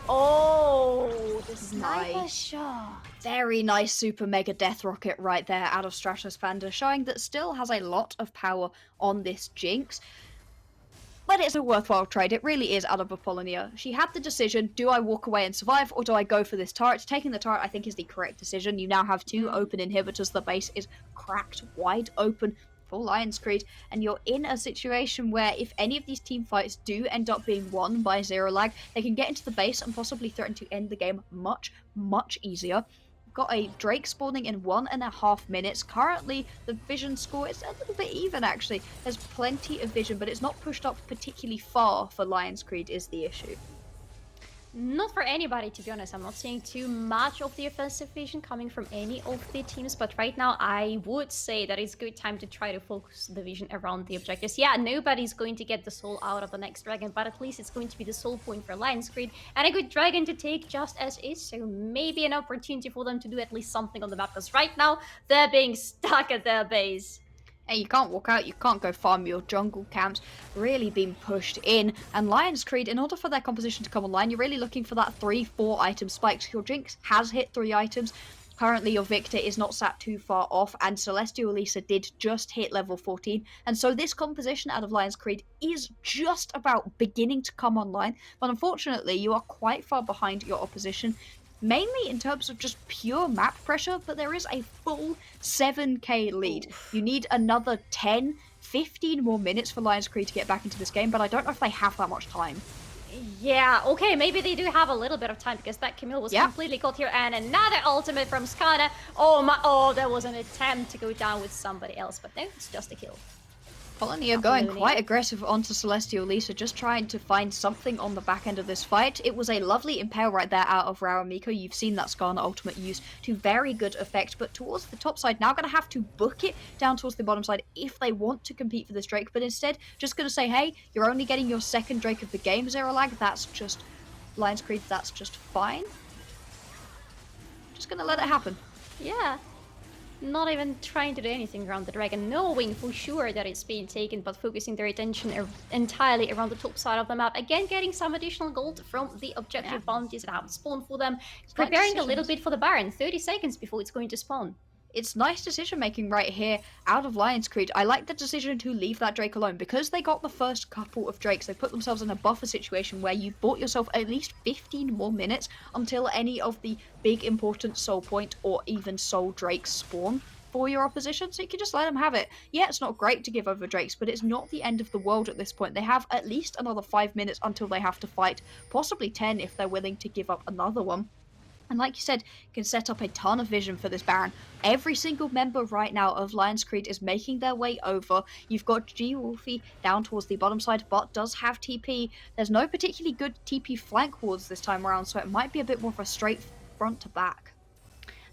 S3: Oh, the sniper shot.
S2: Very nice super mega death rocket right there out of Stratos Panda, showing that still has a lot of power on this Jinx. But it's a worthwhile trade, it really is out of Apollonia. She had the decision, do I walk away and survive, or do I go for this turret? Taking the turret, I think, is the correct decision. You now have 2 open inhibitors, the base is cracked wide open for Lion's Creed, and you're in a situation where if any of these team fights do end up being won by Zero Lag, they can get into the base and possibly threaten to end the game much, much easier. Got a Drake spawning in 1.5 minutes. Currently, the vision score is a little bit even, actually. There's plenty of vision, but it's not pushed up particularly far for Lion's Creed is the issue.
S3: Not for anybody, to be honest. I'm not seeing too much of the offensive vision coming from any of the teams, but right now I would say that it's a good time to try to focus the vision around the objectives. Yeah, nobody's going to get the soul out of the next dragon, but at least it's going to be the soul point for Lion's Creed and a good dragon to take just as is, so maybe an opportunity for them to do at least something on the map, because right now they're being stuck at their base.
S2: Hey, you can't walk out, you can't go farm your jungle camps, really being pushed in. And Lion's Creed, in order for their composition to come online, you're really looking for that 3-4 item spikes. Your Jinx has hit 3 items. Currently, your Victor is not sat too far off, and Celestial Elisa did just hit level 14. And so this composition out of Lion's Creed is just about beginning to come online. But unfortunately, you are quite far behind your opposition. Mainly in terms of just pure map pressure, but there is a full 7k lead. Oof. You need another 10, 15 more minutes for Lion's Creed to get back into this game, but I don't know if they have that much time.
S3: Yeah, okay, maybe they do have a little bit of time, because that Camille was completely caught here, and another ultimate from Skarner. Oh, there was an attempt to go down with somebody else, but no, it's just a kill.
S2: Apollonia going quite aggressive onto Celestial Lisa, just trying to find something on the back end of this fight. It was a lovely impale right there out of Raramiko. You've seen that Skarner ultimate used to very good effect, but towards the top side, now going to have to book it down towards the bottom side if they want to compete for this Drake, but instead, just going to say, hey, you're only getting your 2nd Drake of the game, Zero Lag. That's just, Lion's Creed, that's just fine. Just going to let it happen.
S3: Yeah. Not even trying to do anything around the dragon, knowing for sure that it's being taken, but focusing their attention entirely around the top side of the map. Again, getting some additional gold from the objective bounties that have spawned for them. Preparing a little bit for the Baron, 30 seconds before it's going to spawn.
S2: It's nice decision making right here out of Lion's Creed. I like the decision to leave that Drake alone because they got the first couple of Drakes. They put themselves in a buffer situation where you've bought yourself at least 15 more minutes until any of the big important soul point or even soul Drakes spawn for your opposition, so you can just let them have it. Yeah, it's not great to give over Drakes, but it's not the end of the world at this point. They have at least another 5 minutes until they have to fight, possibly 10 if they're willing to give up another one. And like you said, you can set up a ton of vision for this Baron. Every single member right now of Lion's Creed is making their way over. You've got G Wolfie down towards the bottom side, but does have TP. There's no particularly good TP flank wards this time around, so it might be a bit more of a straight front to back.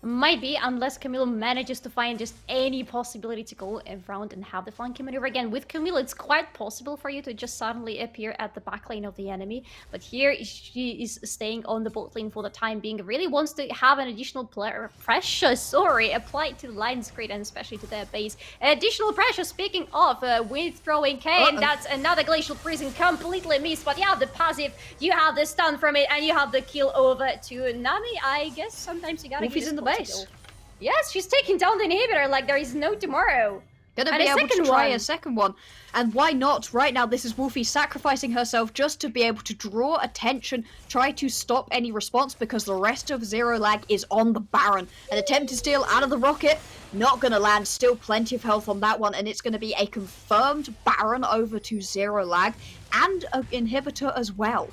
S3: Might be, unless Camille manages to find just any possibility to go around and have the flanking maneuver again. With Camille, it's quite possible for you to just suddenly appear at the back lane of the enemy. But here, she is staying on the bot lane for the time being. Really wants to have an additional pressure, applied to Lion's Creed and especially to their base. Additional pressure, speaking of, with throwing Kayn, that's another Glacial Prison completely missed. But you have the passive, you have the stun from it, and you have the kill over to Nami. I guess sometimes you gotta
S2: Wolfie's in the base.
S3: Yes, she's taking down the inhibitor like there is no tomorrow.
S2: Gonna be able to try a second one. And why not? Right now, this is Wolfie sacrificing herself just to be able to draw attention, try to stop any response because the rest of Zero Lag is on the Baron. An attempt to steal out of the rocket, not gonna land, still plenty of health on that one, and it's gonna be a confirmed Baron over to Zero Lag and an inhibitor as well.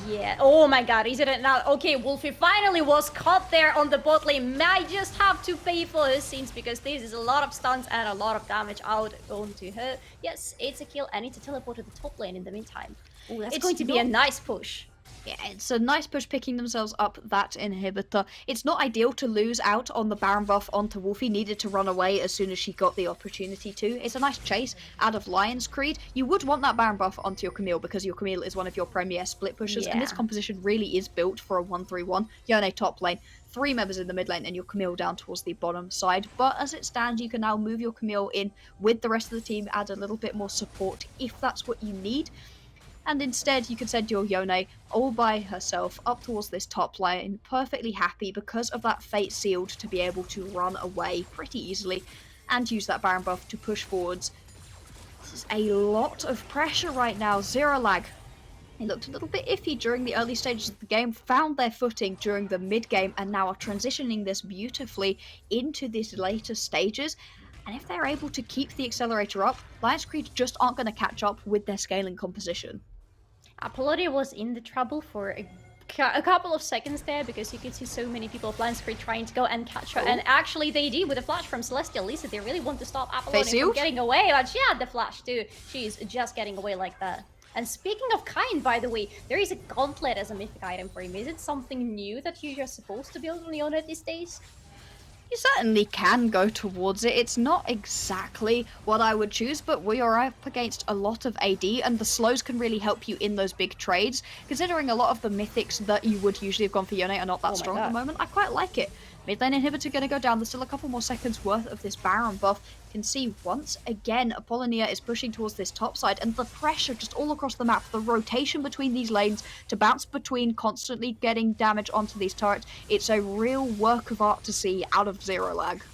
S3: Yeah, oh my god, is it now? Okay, Wolfie finally was caught there on the bot lane. Might just have to pay for her sins because this is a lot of stuns and a lot of damage out onto her. Yes, it's a kill. I need to teleport to the top lane in the meantime. Oh, that's going to be a nice push.
S2: Yeah, it's a nice push picking themselves up that inhibitor. It's not ideal to lose out on the Baron buff onto Wolfie, needed to run away as soon as she got the opportunity to. It's a nice chase out of Lion's Creed. You would want that Baron buff onto your Camille because your Camille is one of your premier split pushers, and this composition really is built for a 1-3-1. Yone top lane, 3 members in the mid lane, and your Camille down towards the bottom side. But as it stands, you can now move your Camille in with the rest of the team, add a little bit more support if that's what you need. And instead, you can send your Yone all by herself up towards this top lane, perfectly happy because of that Fate Sealed to be able to run away pretty easily and use that Baron buff to push forwards. This is a lot of pressure right now. Zero Lag. They looked a little bit iffy during the early stages of the game, found their footing during the mid-game, and now are transitioning this beautifully into these later stages. And if they're able to keep the accelerator up, Lion's Creed just aren't going to catch up with their scaling composition.
S3: Apollonia was in the trouble for a couple of seconds there because you could see so many people of Lion's Creed trying to go and catch her. And actually they did with a flash from Celestial Lisa. They really want to stop Apollonia from getting away, but she had the flash too. She's just getting away like that. And speaking of Kayn, by the way, there is a gauntlet as a mythic item for him. Is it something new that you're supposed to build on Yone these days?
S2: You certainly can go towards it. It's not exactly what I would choose, but we are up against a lot of AD, and the slows can really help you in those big trades. Considering a lot of the mythics that you would usually have gone for Yone are not that strong at the moment, I quite like it. Mid lane inhibitor going to go down. There's still a couple more seconds worth of this Baron buff. You can see once again Apollonia is pushing towards this top side, and the pressure just all across the map, the rotation between these lanes to bounce between, constantly getting damage onto these turrets. It's a real work of art to see out of Zero Lag.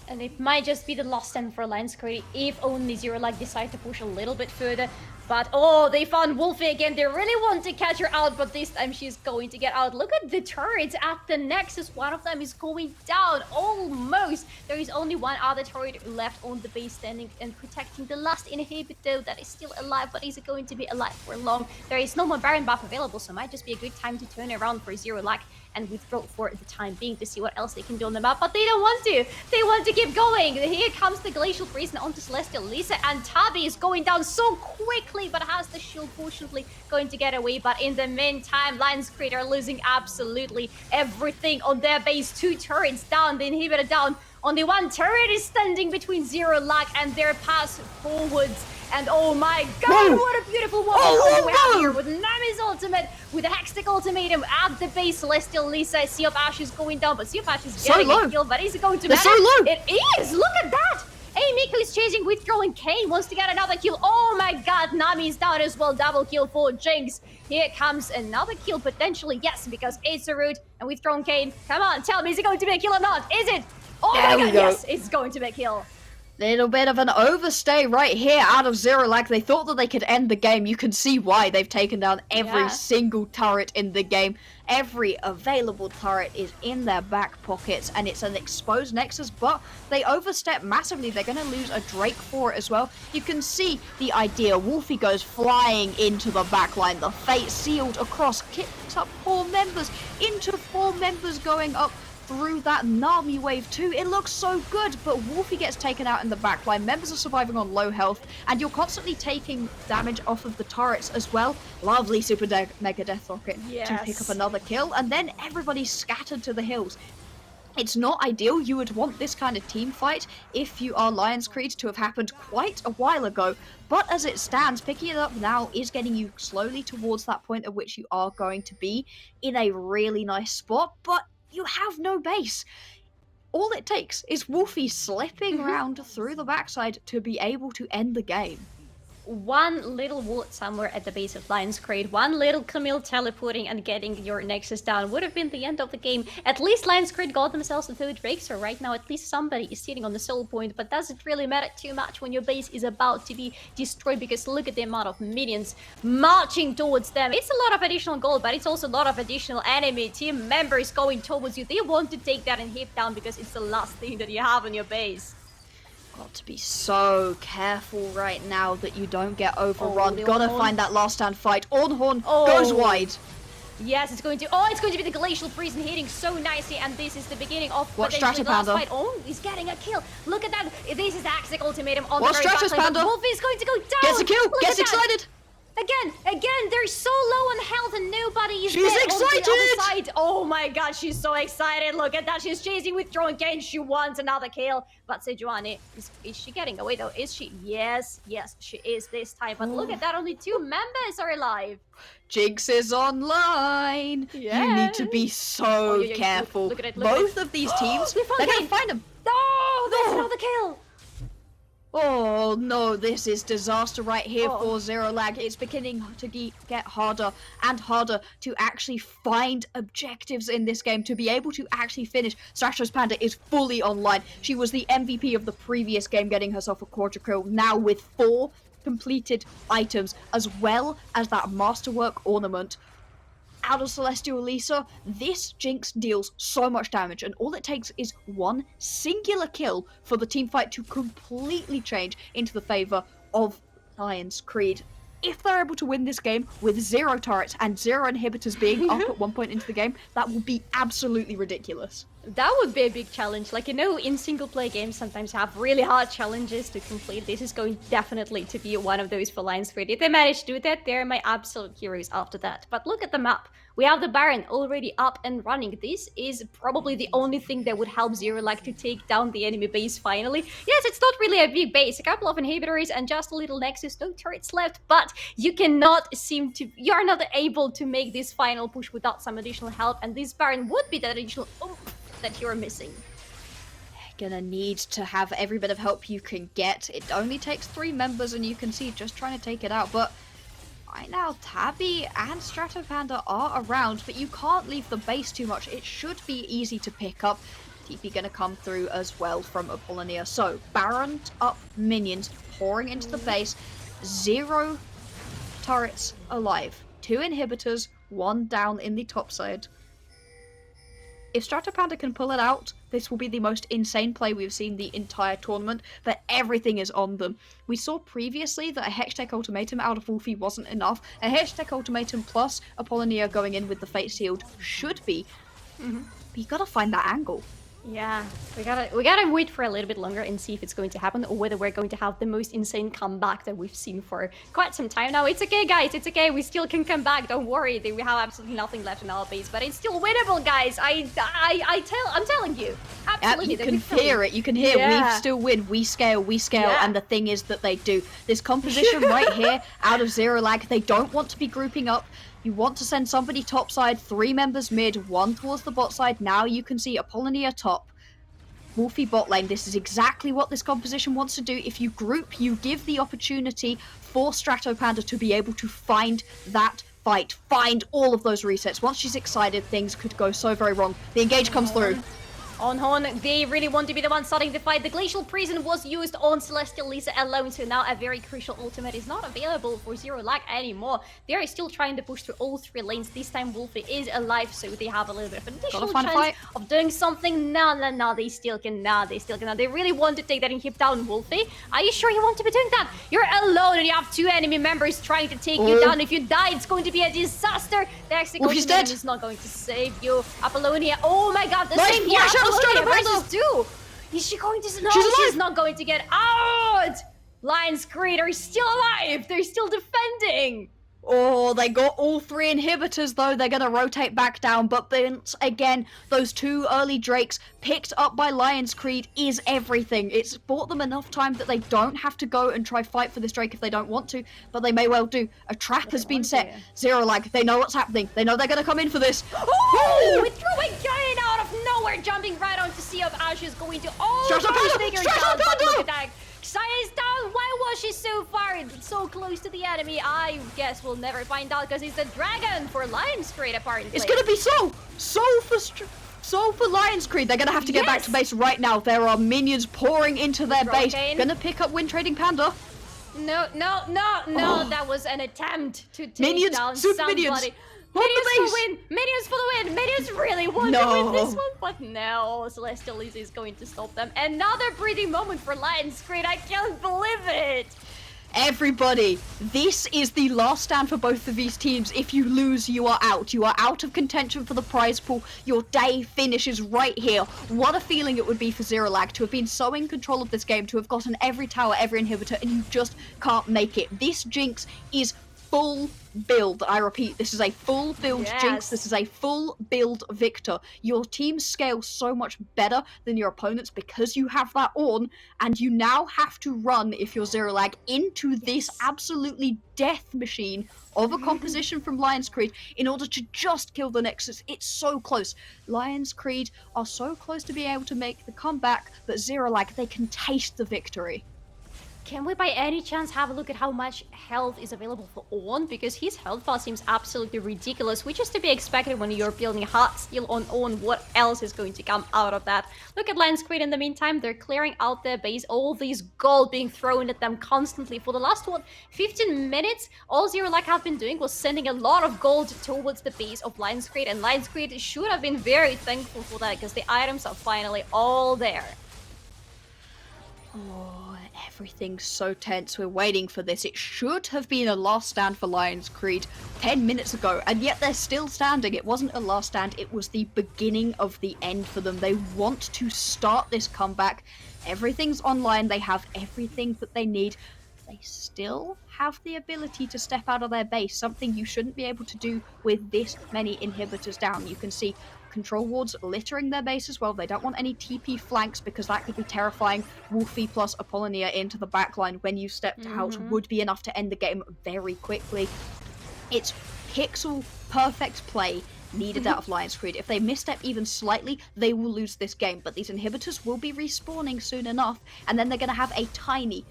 S3: And it might just be the last stand for Lion's Creed if only Zero Lag decide to push a little bit further. But, oh, they found Wolfie again. They really want to catch her out, but this time she's going to get out. Look at the turrets at the Nexus. One of them is going down, almost. There is only one other turret left on the base standing and protecting the last inhibitor that is still alive, but is it going to be alive for long? There is no more Baron buff available, so it might just be a good time to turn around for Zero Lag and withdraw for the time being to see what else they can do on the map, but they don't want to. They want to keep going. Here comes the Glacial Freeze onto Celestial Lisa, and Tabi is going down so quickly, but has the shield fortunately going to get away. But in the meantime, Lion's Creed are losing absolutely everything on their base. 2 turrets down, the inhibitor down. Only 1 turret is standing between Zero Lag and their pass forwards. And oh my god, what a beautiful one we have here with Nami's ultimate, with a Hextech ultimatum at the base. Celestial Lisa, Sea of Ashes going down, but Sea of Ashes is getting a kill, but is it going to matter?
S2: So low.
S3: It is! Look at that! Miku is chasing, withdrawing. Kayn wants to get another kill. Oh my god, Nami is down as well. Double kill for Jinx. Here comes another kill, potentially, yes, because it's a root. And withdrawn Kayn. Come on, tell me, is it going to be a kill or not? Is it? Oh my god, yes, it's going to be a kill.
S2: Little bit of an overstay right here out of Zero Lag. They thought that they could end the game. You can see why. They've taken down every single turret in the game. Every available turret is in their back pockets, and it's an exposed Nexus, but they overstep massively. They're going to lose a Drake for it as well. You can see the idea. Wolfie goes flying into the backline. The Fate Sealed across, kicks up 4 members, into 4 members going up through that Nami wave too. It looks so good, but Wolfie gets taken out in the backline. Members are surviving on low health, and you're constantly taking damage off of the turrets as well. Lovely Super Mega Death Rocket to pick up another kill, and then everybody's scattered to the hills. It's not ideal. You would want this kind of team fight if you are Lion's Creed to have happened quite a while ago, but as it stands, picking it up now is getting you slowly towards that point at which you are going to be in a really nice spot, but you have no base. All it takes is Wolfie slipping around through the backside to be able to end the game.
S3: one little ward somewhere at the base of Lion's Creed, one little Camille teleporting and getting your Nexus down would have been the end of the game. At least Lion's Creed got themselves a third Drake, so right now at least somebody is sitting on the soul point, but doesn't really matter too much when your base is about to be destroyed, because look at the amount of minions marching towards them. It's a lot of additional gold, but it's also a lot of additional enemy team members going towards you. They want to take that and hit down because it's the last thing that you have on your base.
S2: Got to be so careful right now that you don't get overrun. Gotta find that last stand fight. Ornhorn goes wide.
S3: Yes, it's going to be the Glacial Prison hitting so nicely, and this is the beginning of
S2: what Stratus Panda?
S3: Fight. Oh, he's getting a kill. Look at that. This is Axic Ultimatum on
S2: what
S3: the very
S2: Stratus Panda?
S3: Wolf is going to go down.
S2: Gets a kill. Gets excited.
S3: Again, they're so low on health and nobody is
S2: She's
S3: there
S2: excited!
S3: on the other side. Oh my god, she's so excited. Look at that. She's chasing with Drone Kane. She wants another kill. But Sejuani, is she getting away though? Is she? Yes, she is this time. But look at that. Only 2 members are alive.
S2: Jinx is online. Yeah. You need to be so careful.
S3: Look at it,
S2: Both of these teams, they're going to find them.
S3: Oh, there's another kill.
S2: Oh no, this is disaster right here for Zero Lag. It's beginning to get harder and harder to actually find objectives in this game, to be able to actually finish. Stratos Panda is fully online. She was the MVP of the previous game, getting herself a quadra-kill, now with 4 completed items, as well as that Masterwork ornament. Out of Celestial Lisa, this Jinx deals so much damage, and all it takes is one singular kill for the teamfight to completely change into the favor of Lion's Creed. If they're able to win this game with 0 turrets and 0 inhibitors being up at one point into the game, that will be absolutely ridiculous.
S3: That would be a big challenge. Like, you know, in single-player games, sometimes have really hard challenges to complete. This is going definitely to be one of those for Lion's Creed. If they manage to do that, they're my absolute heroes after that. But look at the map. We have the Baron already up and running. This is probably the only thing that would help Zero Lag to take down the enemy base finally. Yes, it's not really a big base. A couple of inhibitors and just a little Nexus. No turrets left, but you are not able to make this final push without some additional help. And this Baron would be that additional oomph that you're missing.
S2: Gonna need to have every bit of help you can get. It only takes 3 members, and you can see just trying to take it out. But right now, Tabby and Strato Panda are around, but you can't leave the base too much. It should be easy to pick up. TP gonna come through as well from Apollonia. So, Baron up minions pouring into the base. 0 turrets alive. 2 inhibitors, 1 down in the top side. If Strato Panda can pull it out, this will be the most insane play we've seen the entire tournament, but everything is on them. We saw previously that a Hextech Ultimatum out of Wolfie wasn't enough. A Hextech Ultimatum plus Apollonia going in with the Fate Shield should be. But you gotta find that angle.
S3: Yeah, we gotta wait for a little bit longer and see if it's going to happen, or whether we're going to have the most insane comeback that we've seen for quite some time now. It's okay, guys, it's okay, we still can come back, don't worry. We have absolutely nothing left in our base, but it's still winnable, guys. I'm telling you, absolutely.
S2: You can hear it, you can hear we still win, we scale, and the thing is that they do. This composition right here, out of Zero Lag, they don't want to be grouping up. You want to send somebody topside, 3 members mid, 1 towards the bot side. Now you can see Apollonia top, Wolfie bot lane. This is exactly what this composition wants to do. If you group, you give the opportunity for Strato Panda to be able to find that fight, find all of those resets. Once she's excited, things could go so very wrong. The engage comes through.
S3: Ornhorn, they really want to be the one starting the fight. The Glacial Prison was used on Celestial Lisa alone, so now a very crucial ultimate is not available for Zero Lag anymore. They are still trying to push through all 3 lanes. This time Wolfie is alive, so they have a little bit of an additional chance of doing something. No, they still cannot. They really want to take that and keep down Wolfie. Are you sure you want to be doing that? You're alone and you have 2 enemy members trying to take you down. If you die, it's going to be a disaster. The Execution is not going to save you. Apollonia, oh my god, the same here. Versus 2. Is she going to? No, she's not going to get out. Lion's Creed are still alive. They're still defending.
S2: Oh, they got all 3 inhibitors though. They're gonna rotate back down, but then again, those 2 early Drakes picked up by Lion's Creed is everything. It's bought them enough time that they don't have to go and try fight for this Drake if they don't want to, but they may well do. A trap has been set. Zero Lag, they know what's happening. They know they're gonna come in for this.
S3: Oh! With throwing giant out of nowhere, jumping right onto Sea of Ashes, going to figure it out. Look at that. Xayah is down. Why was she so far, so close to the enemy? I guess we'll never find out because it's a dragon for Lion's Creed apparently.
S2: It's gonna be so for Lion's Creed. They're gonna have to get back to base right now. There are minions pouring into their base. Gonna pick up Wind Trading Panda.
S3: No, that was an attempt to take down
S2: super
S3: somebody.
S2: Minions.
S3: Minions for the win! Minions for the win! Minions really want to win this one, but no, Celestial Lizzie is going to stop them. Another breathing moment for Lion's Creed. I can't believe it!
S2: Everybody, this is the last stand for both of these teams. If you lose, you are out. You are out of contention for the prize pool. Your day finishes right here. What a feeling it would be for Zeralag to have been so in control of this game, to have gotten every tower, every inhibitor, and you just can't make it. This Jinx is full build. I repeat, this is a full build Jinx. This is a full build Victor. Your team scales so much better than your opponents because you have that on, and you now have to run, if you're Zeralag, into this absolutely death machine of a composition from Lion's Creed in order to just kill the Nexus. It's so close. Lion's Creed are so close to being able to make the comeback, but Zeralag, they can taste the victory.
S3: Can we by any chance have a look at how much health is available for Ornn? Because his health bar seems absolutely ridiculous, which is to be expected when you're building a hard steal on Ornn. What else is going to come out of that? Look at Lion's Creed in the meantime. They're clearing out their base. All these gold being thrown at them constantly. For the last, 15 minutes, all Zeralag have been doing was sending a lot of gold towards the base of Lion's Creed. And Lion's Creed should have been very thankful for that because the items are finally all there.
S2: Oh, everything's so tense. We're waiting for this. It should have been a last stand for Lion's Creed 10 minutes ago, and yet they're still standing. It wasn't a last stand, it was the beginning of the end for them. They want to start this comeback. Everything's online. They have everything that they need. They still have the ability to step out of their base, something you shouldn't be able to do with this many inhibitors down. You can see control wards littering their base as well. They don't want any TP flanks because that could be terrifying. Wolfie plus Apollonia into the backline when you stepped out would be enough to end the game very quickly. It's pixel perfect play needed out of Lion's Creed. If they misstep even slightly, they will lose this game. But these inhibitors will be respawning soon enough, and then they're going to have a tiny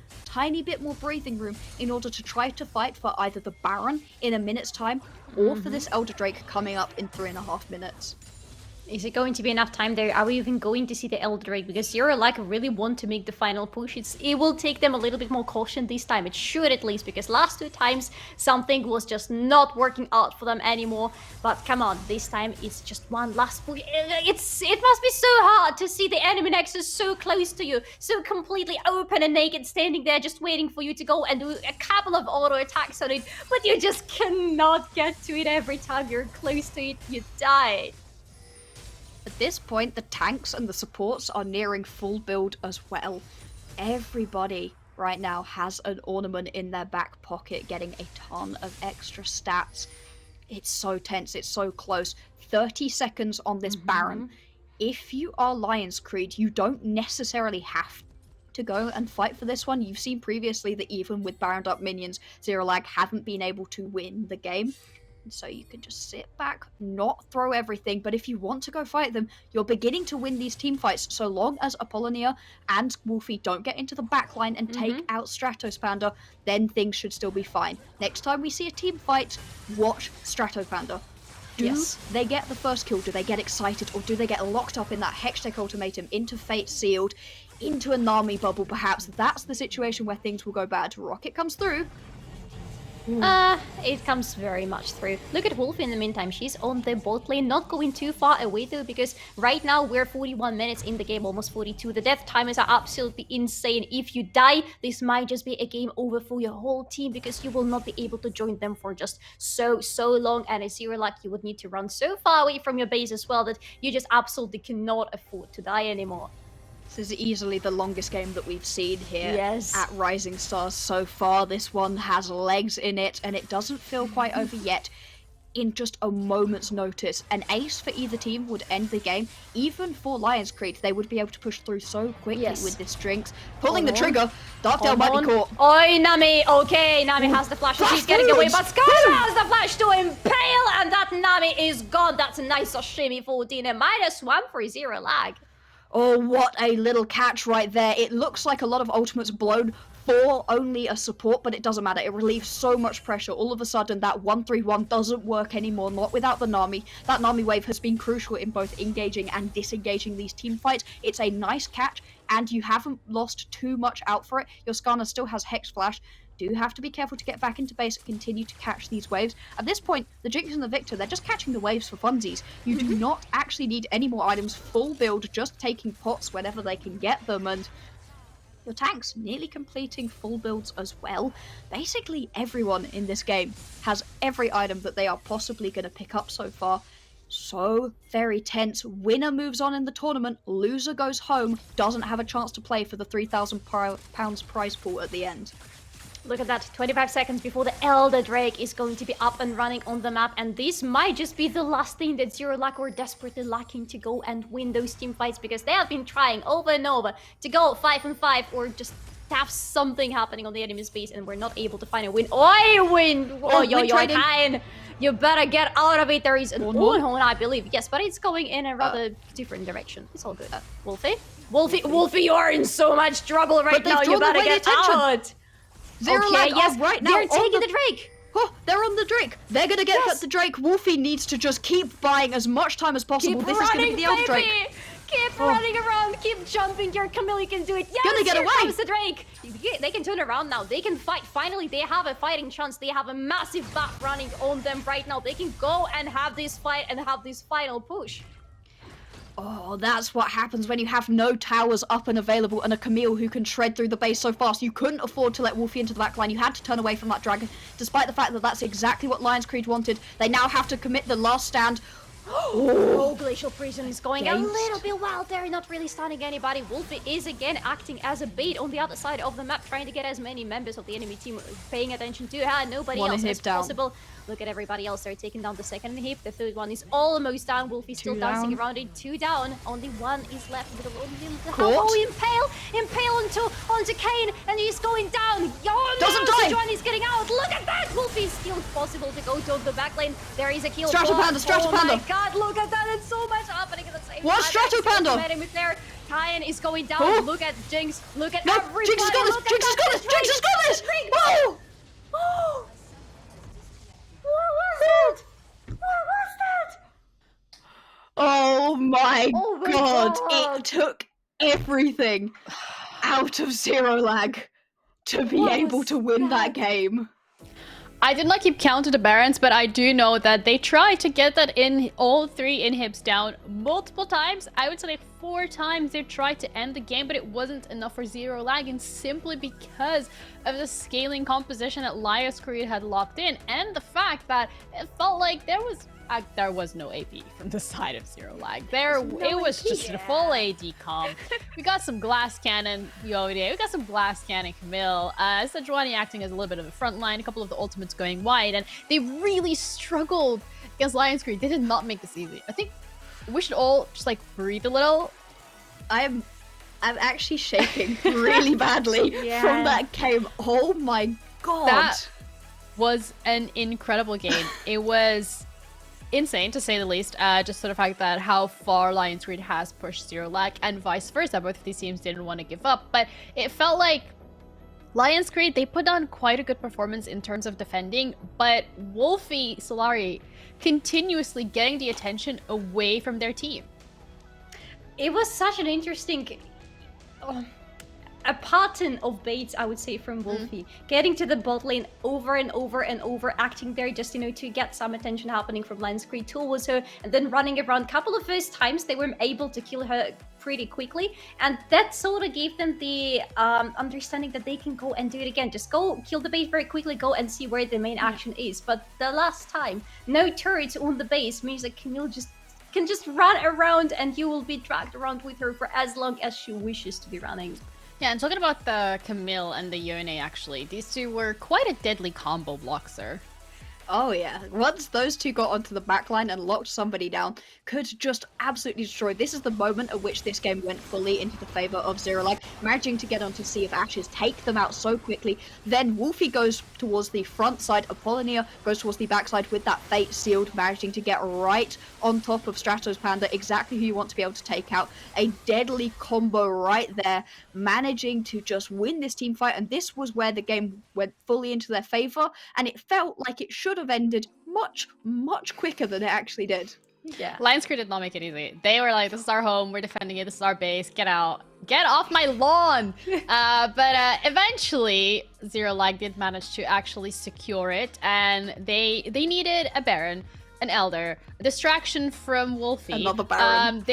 S2: bit more breathing room in order to try to fight for either the Baron in a minute's time or for this Elder Drake coming up in 3.5 minutes.
S3: Is it going to be enough time there? Are we even going to see the Elder Drake? Because Zeralag really want to make the final push. It will take them a little bit more caution this time. It should at least, because last 2 times something was just not working out for them anymore. But come on, this time it's just one last push. It must be so hard to see the enemy Nexus so close to you, so completely open and naked, standing there just waiting for you to go and do a couple of auto attacks on it. But you just cannot get to it every time you're close to it. You die.
S2: At this point, the tanks and the supports are nearing full build as well. Everybody right now has an ornament in their back pocket, getting a ton of extra stats. It's so tense, it's so close. 30 seconds on this Baron. If you are Lion's Creed, you don't necessarily have to go and fight for this one. You've seen previously that even with Baroned up minions, Zeralag haven't been able to win the game. So you can just sit back, not throw everything, but if you want to go fight them, you're beginning to win these team fights so long as Apollonia and Wolfie don't get into the backline and take out Stratos Panda, then things should still be fine. Next time we see a team fight, watch Strato Panda. Do they get the first kill? Do they get excited? Or do they get locked up in that Hextech ultimatum, into Fate Sealed, into a Nami bubble perhaps? That's the situation where things will go bad. Rocket comes through.
S3: It comes very much through. Look at Wolfie in the meantime. She's on the bot lane, not going too far away though, because right now we're 41 minutes in the game, almost 42. The death timers are absolutely insane. If you die, this might just be a game over for your whole team because you will not be able to join them for just so long. And as Zeralag, you would need to run so far away from your base as well that you just absolutely cannot afford to die anymore.
S2: This is easily the longest game that we've seen here at Rising Stars so far. This one has legs in it, and it doesn't feel quite over yet. In just a moment's notice, an ace for either team would end the game. Even for Lion's Creed, they would be able to push through so quickly with this Jinx. Pulling the trigger, Darkdale might be caught.
S3: Oi, Nami! Okay, Nami has the flash, she's getting away, but Skarner has the flash to impale, and that Nami is gone. That's a nice sashimi for Dina. -1 for Zeralag.
S2: Oh, what a little catch right there. It looks like a lot of ultimates blown for only a support, but it doesn't matter. It relieves so much pressure. All of a sudden, that 1-3-1 doesn't work anymore, not without the Nami. That Nami wave has been crucial in both engaging and disengaging these team fights. It's a nice catch, and you haven't lost too much out for it. Your Skarner still has Hex Flash. Do have to be careful to get back into base and continue to catch these waves. At this point, the Jinx and the Victor, they're just catching the waves for funsies. You do not actually need any more items. Full build, just taking pots whenever they can get them, and your tanks nearly completing full builds as well. Basically, everyone in this game has every item that they are possibly going to pick up so far. So very tense. Winner moves on in the tournament, loser goes home, doesn't have a chance to play for the £3,000 prize pool at the end.
S3: Look at that, 25 seconds before the Elder Drake is going to be up and running on the map, and this might just be the last thing that ZeroLag were desperately lacking to go and win those team fights, because they have been trying over and over to go 5-5 or just have something happening on the enemy's base, and we're not able to find a win. Win! Oh, yo, Kain! You better get out of it. There is an Ornhorn, I believe. Yes, but it's going in a rather different direction. It's all good. Wolfie, you are in so much trouble right now. You better get out.
S2: ZeroLag
S3: yes,
S2: right now.
S3: They're taking the Drake.
S2: Oh, they're on the Drake. They're gonna get the Drake. Wolfie needs to just keep buying as much time as possible. This is gonna be the Elder Drake.
S3: Keep running around, keep jumping. Your Camille can do it. Yes,
S2: gonna get
S3: here
S2: away.
S3: Comes the Drake. They can turn around now. They can fight. Finally, they have a fighting chance. They have a massive buff running on them right now. They can go and have this fight and have this final push.
S2: Oh, that's what happens when you have no towers up and available and a Camille who can shred through the base so fast. You couldn't afford to let Wolfie into the backline. You had to turn away from that dragon, despite the fact that that's exactly what Lions Creed wanted. They now have to commit the last stand.
S3: Oh, Glacial Prison is going a little bit wild there, not really stunning anybody. Wolfie is again acting as a bait on the other side of the map, trying to get as many members of the enemy team paying attention to her. Nobody else as possible. Look at everybody else. They're taking down the second inhib. The third one is almost down. Wolfie's still dancing around it. 2 down. Only 1 is left. With impale onto Kain, and he's going down.
S2: Doesn't die.
S3: Sejuani is getting out. Look at that. Wolfie's still possible to go to the backline. There is a kill.
S2: Stratopanda.
S3: Oh my god, look at that. It's so much happening at the same time.
S2: What Stratopanda?
S3: Kain is going down. Look at Jinx. Look at everybody.
S2: Jinx has got this. Jinx has got this. Whoa!
S3: What was that?
S2: Oh my god. It took everything out of ZeroLag to be able to win that game.
S1: I did not keep count of the Barons, but I do know that they tried to get that in all 3 inhibs down multiple times. I would say like 4 times they tried to end the game, but it wasn't enough for ZeroLag, and simply because of the scaling composition that Lions Creed had locked in, and the fact that it felt like there was no AP from the side of ZeroLag. It was just a full AD comp. We got some Glass Cannon Yode, we got some Glass Cannon Camille, Sejuani acting as a little bit of a front line, a couple of the ultimates going wide, and they really struggled against Lions Creed. They did not make this easy. I think we should all just like breathe a little.
S2: I'm actually shaking really badly from that game. Oh my god.
S1: That was an incredible game. It was insane, to say the least. Just the fact that how far Lions Creed has pushed ZeroLag and vice versa. Both of these teams didn't want to give up, but it felt like Lions Creed, they put on quite a good performance in terms of defending, but Wolfie, Solari continuously getting the attention away from their team.
S3: It was such an interesting a pattern of baits, I would say, from Wolfie. Getting to the bot lane over and over and over, acting there just, to get some attention happening from Lions Creed towards her, and then running around. Couple of first times they were able to kill her pretty quickly, and that sort of gave them the understanding that they can go and do it again. Just go kill the bait very quickly, go and see where the main action is. But the last time, no turrets on the base means that Camille can just run around, and you will be dragged around with her for as long as she wishes to be running.
S1: Yeah, and talking about the Camille and the Yone, actually, these two were quite a deadly combo block, sir.
S2: Oh yeah, once those two got onto the backline and locked somebody down, could just absolutely destroy. This is the moment at which this game went fully into the favor of Zerolac, managing to get onto Sea of Ashes, take them out so quickly. Then Wolfie goes towards the front side, Apollonia goes towards the backside with that Fate sealed, managing to get right on top of Stratos Panda, exactly who you want to be able to take out. A deadly combo right there, managing to just win this team fight, and this was where the game went fully into their favor, and it felt like it should have ended much quicker than it actually did.
S1: Yeah. Lions Crew did not make it easy. They were like, this is our home, we're defending it, this is our base, get out. Get off my lawn! But eventually, Zerolac did manage to actually secure it, and they needed a Baron, an Elder, a distraction from Wolfie.
S2: Another Baron.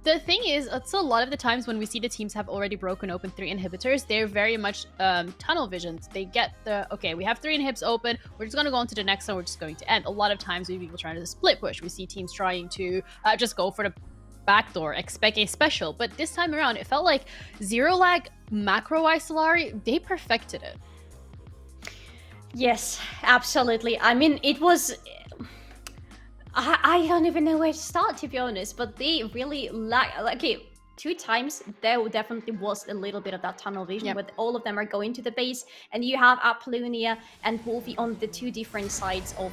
S1: The thing is, it's a lot of the times when we see the teams have already broken open 3 inhibitors, they're very much tunnel visions. They get okay, we have 3 inhibs open, we're just going to go on to the next one, we're just going to end. A lot of times we see people trying to split push. We see teams trying to just go for the backdoor, expect a special. But this time around, it felt like Zerolac, macro-wise Solari, they perfected it.
S3: Yes, absolutely. I mean, it was... I don't even know where to start, to be honest, but they really okay, 2 times there definitely was a little bit of that tunnel vision, but all of them are going to the base, and you have Apollonia and Wolfie on the 2 different sides of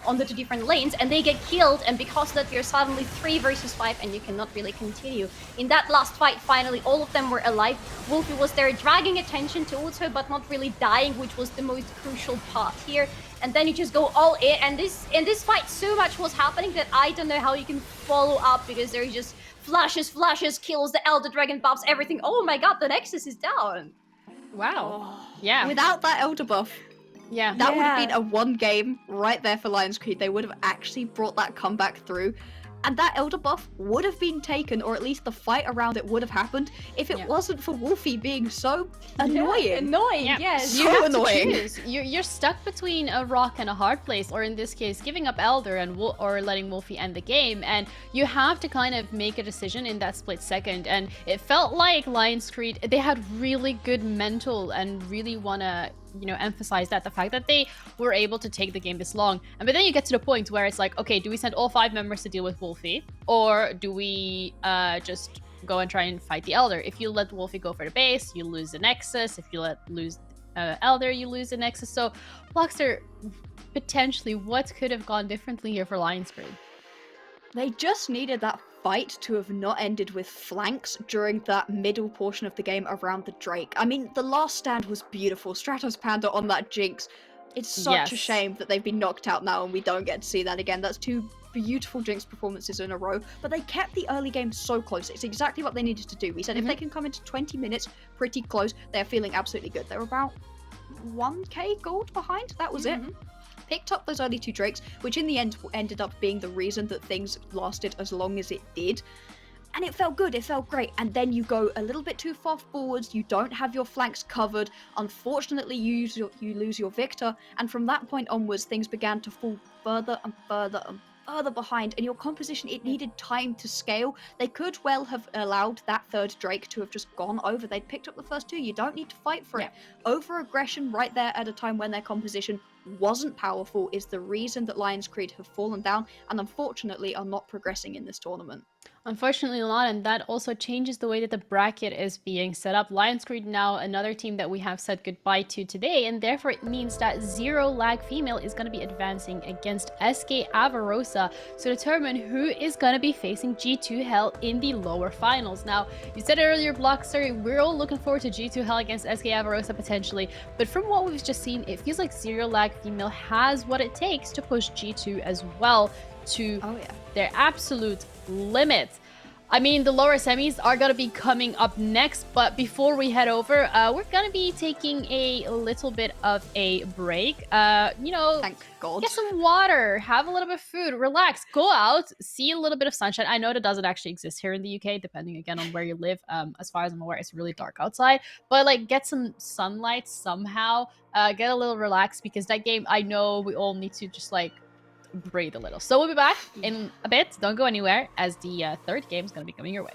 S3: on the 2 different lanes, and they get killed, and because of that you're suddenly 3 versus 5 and you cannot really continue. In that last fight, finally all of them were alive. Wolfie was there dragging attention towards her but not really dying, which was the most crucial part here. And then you just go all in, and in this fight so much was happening that I don't know how you can follow up, because there's just flashes, kills, the Elder Dragon buffs, everything. Oh my god, the Nexus is down.
S1: Wow. Yeah.
S2: Without that Elder buff, that would have been a 1 game right there for Lions Creed. They would have actually brought that comeback through. And that Elder buff would have been taken, or at least the fight around it would have happened, if it wasn't for Wolfie being so annoying.
S3: Yes.
S2: So annoying.
S1: You're stuck between a rock and a hard place, or in this case, giving up Elder and or letting Wolfie end the game. And you have to kind of make a decision in that split second. And it felt like Lions Creed, they had really good mental and really want to emphasize that, the fact that they were able to take the game this long. But then you get to the point where it's like, okay, do we send all 5 members to deal with Wolfie, or do we just go and try and fight the Elder? If you let Wolfie go for the base, you lose the Nexus. If you lose Elder, you lose the Nexus. So Blockster, potentially, what could have gone differently here for Lions Creed?
S2: They just needed that fight to have not ended with flanks during that middle portion of the game around the Drake. I mean, the last stand was beautiful. Stratos Panda on that Jinx. It's such a shame that they've been knocked out now and we don't get to see that again. That's 2 beautiful Jinx performances in a row, but they kept the early game so close. It's exactly what they needed to do. We said if they can come into 20 minutes pretty close, they're feeling absolutely good. They're about 1k gold behind. That was it. Picked up those early 2 Drakes, which in the end ended up being the reason that things lasted as long as it did. And it felt good, it felt great. And then you go a little bit too far forwards, you don't have your flanks covered. Unfortunately, you lose your Victor. And from that point onwards, things began to fall further and further and further behind, and your composition, it needed time to scale. They could well have allowed that 3rd Drake to have just gone over. They'd picked up the first 2. You don't need to fight for it. Over aggression right there at a time when their composition wasn't powerful is the reason that Lions Creed have fallen down and unfortunately are not progressing in this tournament.
S1: Unfortunately not, and that also changes the way that the bracket is being set up. Lions Creed now another team that we have said goodbye to today, and therefore it means that Zerolac Female is going to be advancing against SK Avarosa to determine who is going to be facing G2 Hell in the lower finals. Now, you said it earlier, Blockster, we're all looking forward to G2 Hell against SK Avarosa potentially, but from what we've just seen, it feels like Zerolac Female has what it takes to push G2 as well to their absolute limits. I mean, the lower semis are going to be coming up next, but before we head over, we're going to be taking a little bit of a break.
S2: Thank God.
S1: Get some water, have a little bit of food, relax, go out, see a little bit of sunshine. I know that doesn't actually exist here in the UK, depending again on where you live. As far as I'm aware, it's really dark outside, but like get some sunlight somehow, get a little relaxed, because that game, I know we all need to just like breathe a little. So we'll be back in a bit. Don't go anywhere, as the 3rd game is going to be coming your way.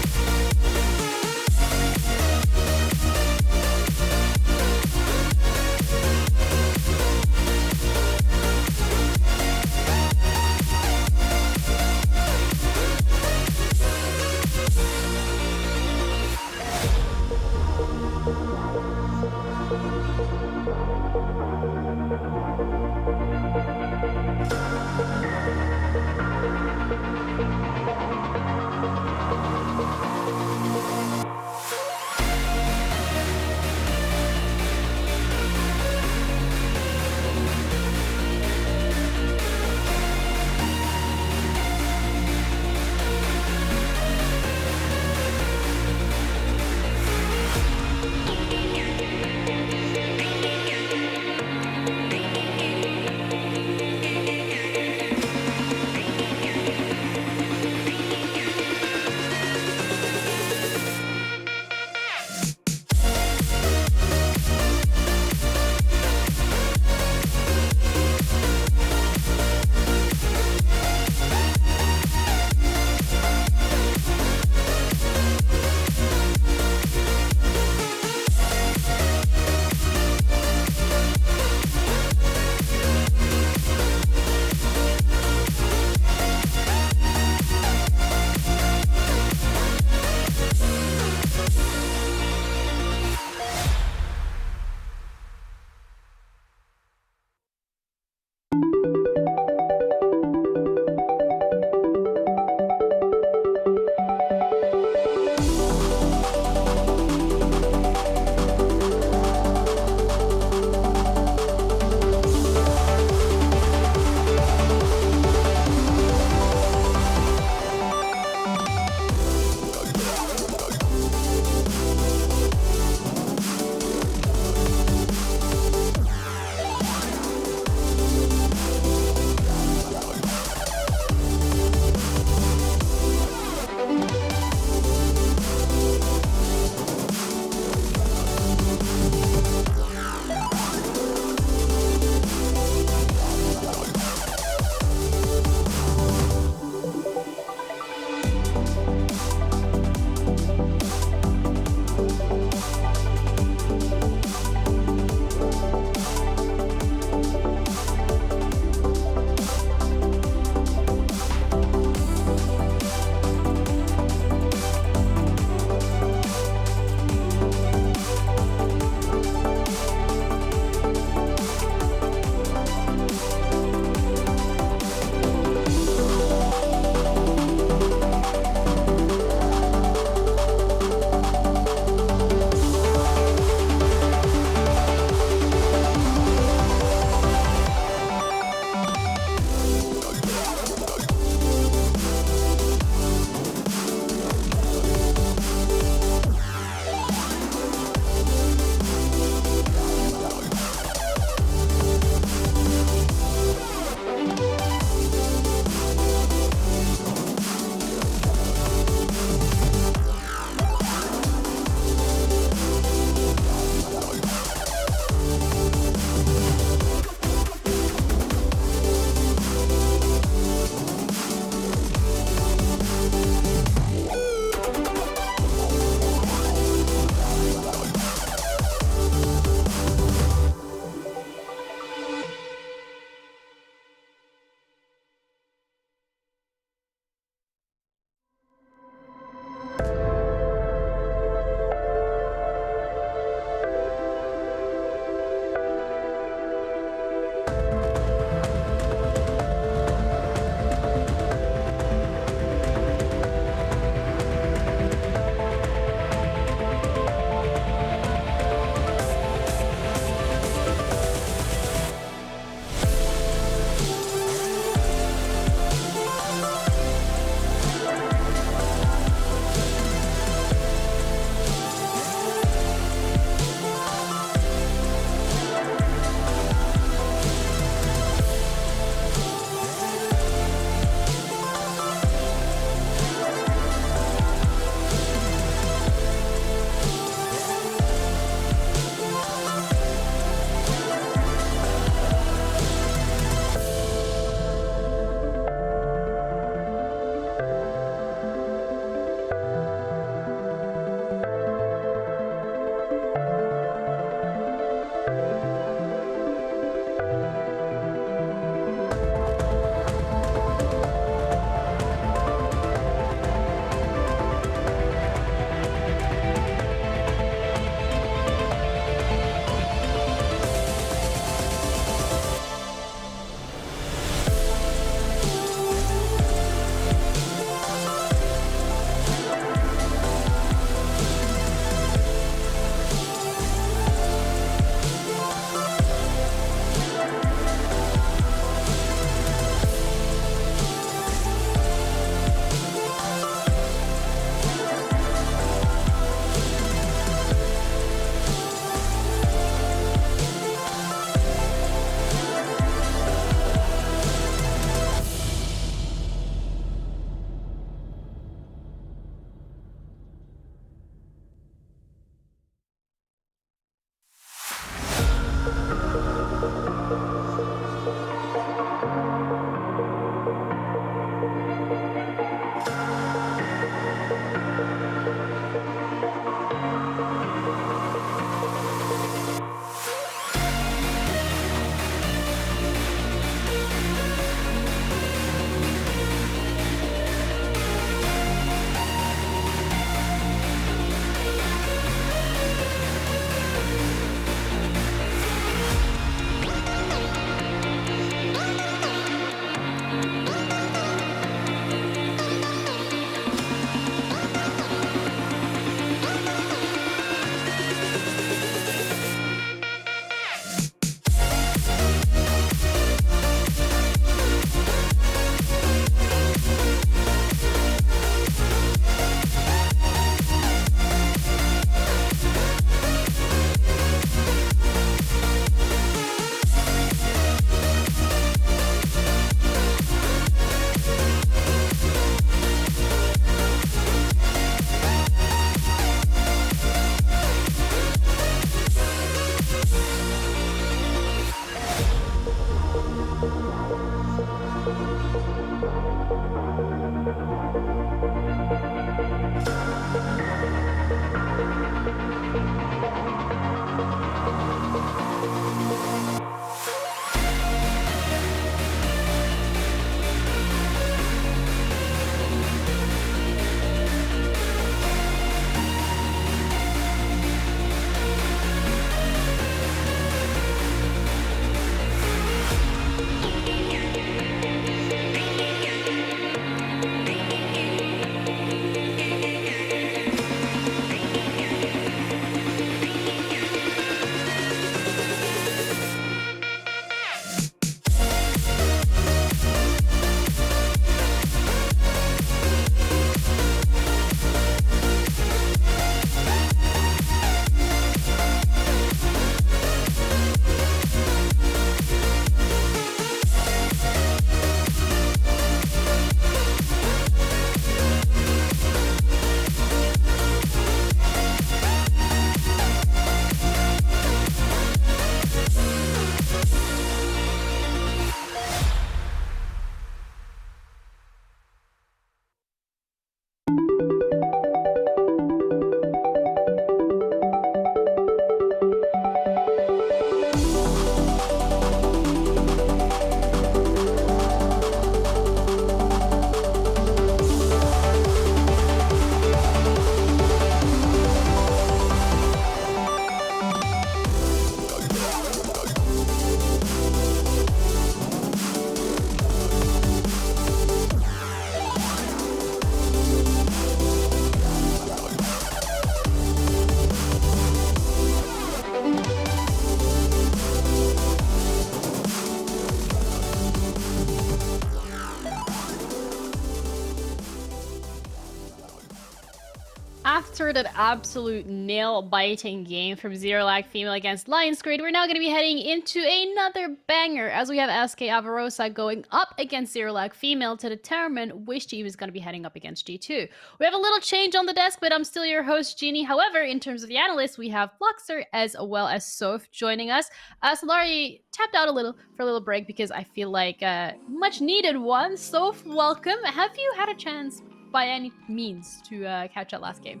S1: After that absolute nail-biting game from Zero Lag Female against Lionsgrid, we're now going to be heading into another banger as we have SK Avarosa going up against Zero Lag Female to determine which team is going to be heading up against G2. We have a little change on the desk, but I'm still your host, Jeannie. However, in terms of the analysts, we have Blockster as well as Soph joining us. Solari tapped out for a little break because I feel like much needed one. Soph, welcome. Have you had a chance by any means to catch that last game?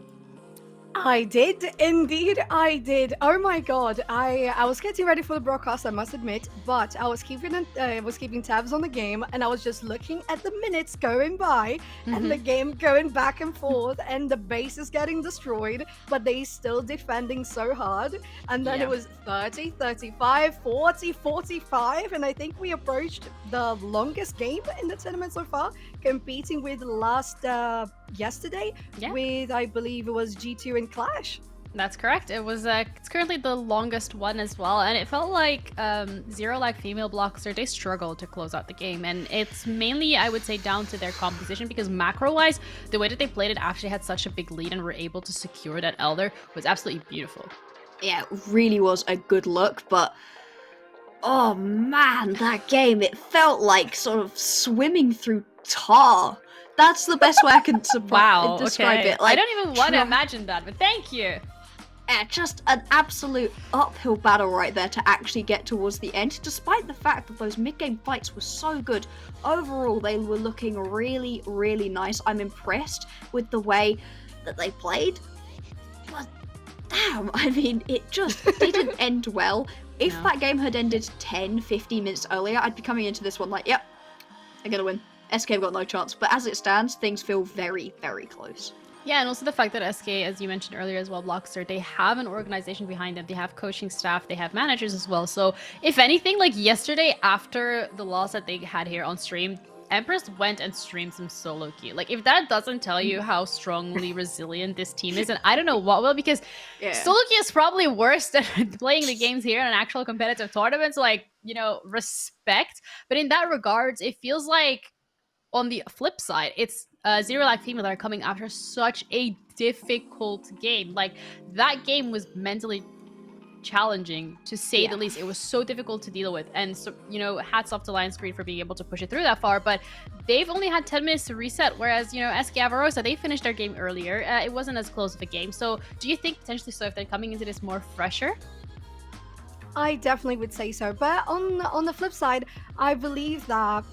S4: I did, indeed I did. Oh my god, I was getting ready for the broadcast, I must admit, but I was keeping tabs on the game, and I was just looking at the minutes going by, and the game going back and forth, and the base is getting destroyed, but they still defending so hard, and then it was 30, 35, 40, 45, and I think we approached the longest game in the tournament so far, competing with last yesterday with, I believe it was G2 and Clash.
S1: That's correct. It was it's currently the longest one as well, and it felt like Zero Lag Female Blockster, they struggled to close out the game, and it's mainly, I would say, down to their composition, because macro-wise, the way that they played it actually had such a big lead and were able to secure that Elder was absolutely beautiful.
S2: Yeah, it really was a good look, but oh man, that game, it felt like sort of swimming through tar. That's the best way I can describe it. Like,
S1: I don't even want to imagine that, but thank you.
S2: Yeah, just an absolute uphill battle right there to actually get towards the end, despite the fact that those mid-game fights were so good. Overall, they were looking really, really nice. I'm impressed with the way that they played. But damn, I mean, it just didn't end well. If that game had ended 10, 15 minutes earlier, I'd be coming into this one like, yep, I'm gonna win. SK have got no chance, but as it stands, things feel very, very close.
S1: Yeah, and also the fact that SK, as you mentioned earlier as well, Blockster, they have an organization behind them. They have coaching staff, they have managers as well. So if anything, like yesterday after the loss that they had here on stream, Empress went and streamed some solo queue. Like, if that doesn't tell you how strongly resilient this team is, and I don't know what will, because solo queue is probably worse than playing the games here in an actual competitive tournament. So, like, you know, respect. But in that regards, it feels like on the flip side, it's Zero Lag Female that are coming after such a difficult game. Like, that game was mentally challenging, to say the least. It was so difficult to deal with, and so, you know, hats off to Lionsgrid for being able to push it through that far, but they've only had 10 minutes to reset, whereas, you know, SK Avarosa, they finished their game earlier. It wasn't as close of a game. So do you think potentially, so if they're coming into this more fresher?
S4: I definitely would say so, but on the flip side, I believe that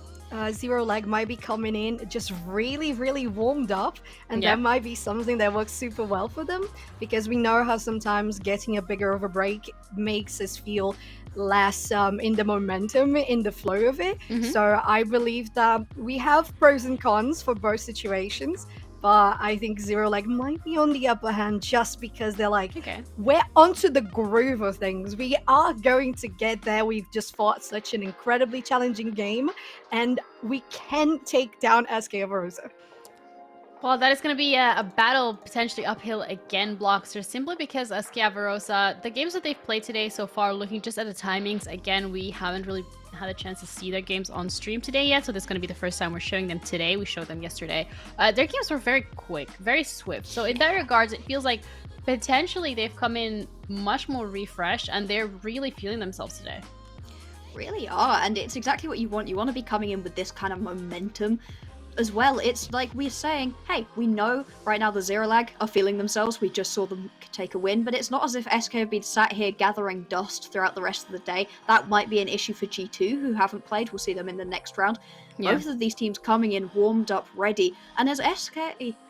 S4: Zero Lag might be coming in just really, really warmed up, and that might be something that works super well for them, because we know how sometimes getting a bigger of a break makes us feel less in the momentum, in the flow of it. So I believe that we have pros and cons for both situations. But I think Zero Lag might be on the upper hand just because they're like, we're onto the groove of things. We are going to get there. We've just fought such an incredibly challenging game, and we can take down SK Avarosa.
S1: Well, that is going to be a battle potentially uphill again, Blockster, simply because SK Avarosa, the games that they've played today so far, looking just at the timings, again, we haven't really had a chance to see their games on stream today yet, so this is going to be the first time we're showing them today. We showed them yesterday. Their games were very quick, very swift. So in that regards, it feels like potentially they've come in much more refreshed, and they're really feeling themselves today.
S2: Really are, and it's exactly what you want. You want to be coming in with this kind of momentum as well. It's like we're saying, hey, we know right now the Zero Lag are feeling themselves. We just saw them take a win, but it's not as if SK have been sat here gathering dust throughout the rest of the day. That might be an issue for G2, who haven't played. We'll see them in the next round. Both of these teams coming in warmed up, ready, and as SK,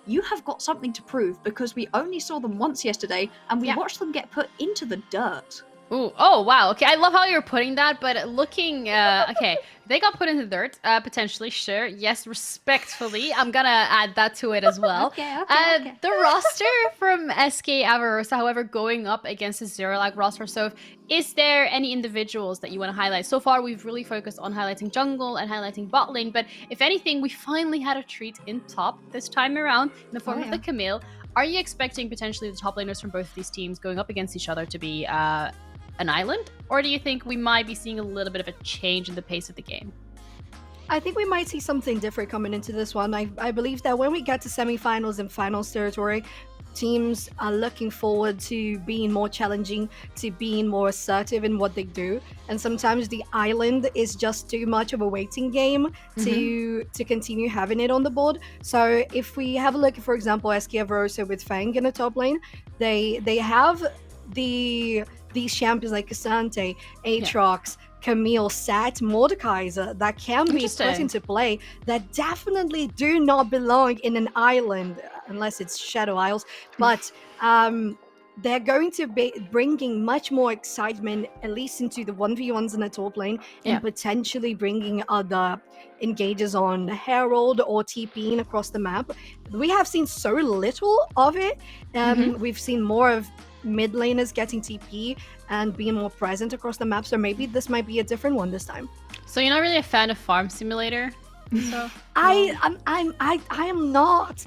S2: you have got something to prove, because we only saw them once yesterday, and we watched them get put into the dirt.
S1: Ooh, oh, wow. Okay, I love how you're putting that, but looking, okay, they got put in the dirt, potentially, sure. Yes, respectfully. I'm gonna add that to it as well.
S2: Okay.
S1: The roster from SK Avarosa, however, going up against the Zero Lag roster. So is there any individuals that you want to highlight? So far, we've really focused on highlighting jungle and highlighting bot lane, but if anything, we finally had a treat in top this time around in the form of the Camille. Are you expecting potentially the top laners from both of these teams going up against each other to be an island, or do you think we might be seeing a little bit of a change in the pace of the game?
S4: I think we might see something different coming into this one. I believe that when we get to semifinals and finals territory, teams are looking forward to being more challenging, to being more assertive in what they do, and sometimes the island is just too much of a waiting game to continue having it on the board. So if we have a look at, for example, SK Avarosa with Fang in the top lane, they have these champions like K'Sante, Aatrox, Camille, Sat, Mordekaiser that can be put into play, that definitely do not belong in an island, unless it's Shadow Isles. But they're going to be bringing much more excitement, at least into the 1v1s in the top lane, and potentially bringing other engagers on Herald or TPing across the map. We have seen so little of it. We've seen more of mid laners getting TP and being more present across the map, so maybe this might be a different one this time.
S1: So you're not really a fan of Farm Simulator? So
S4: I am not.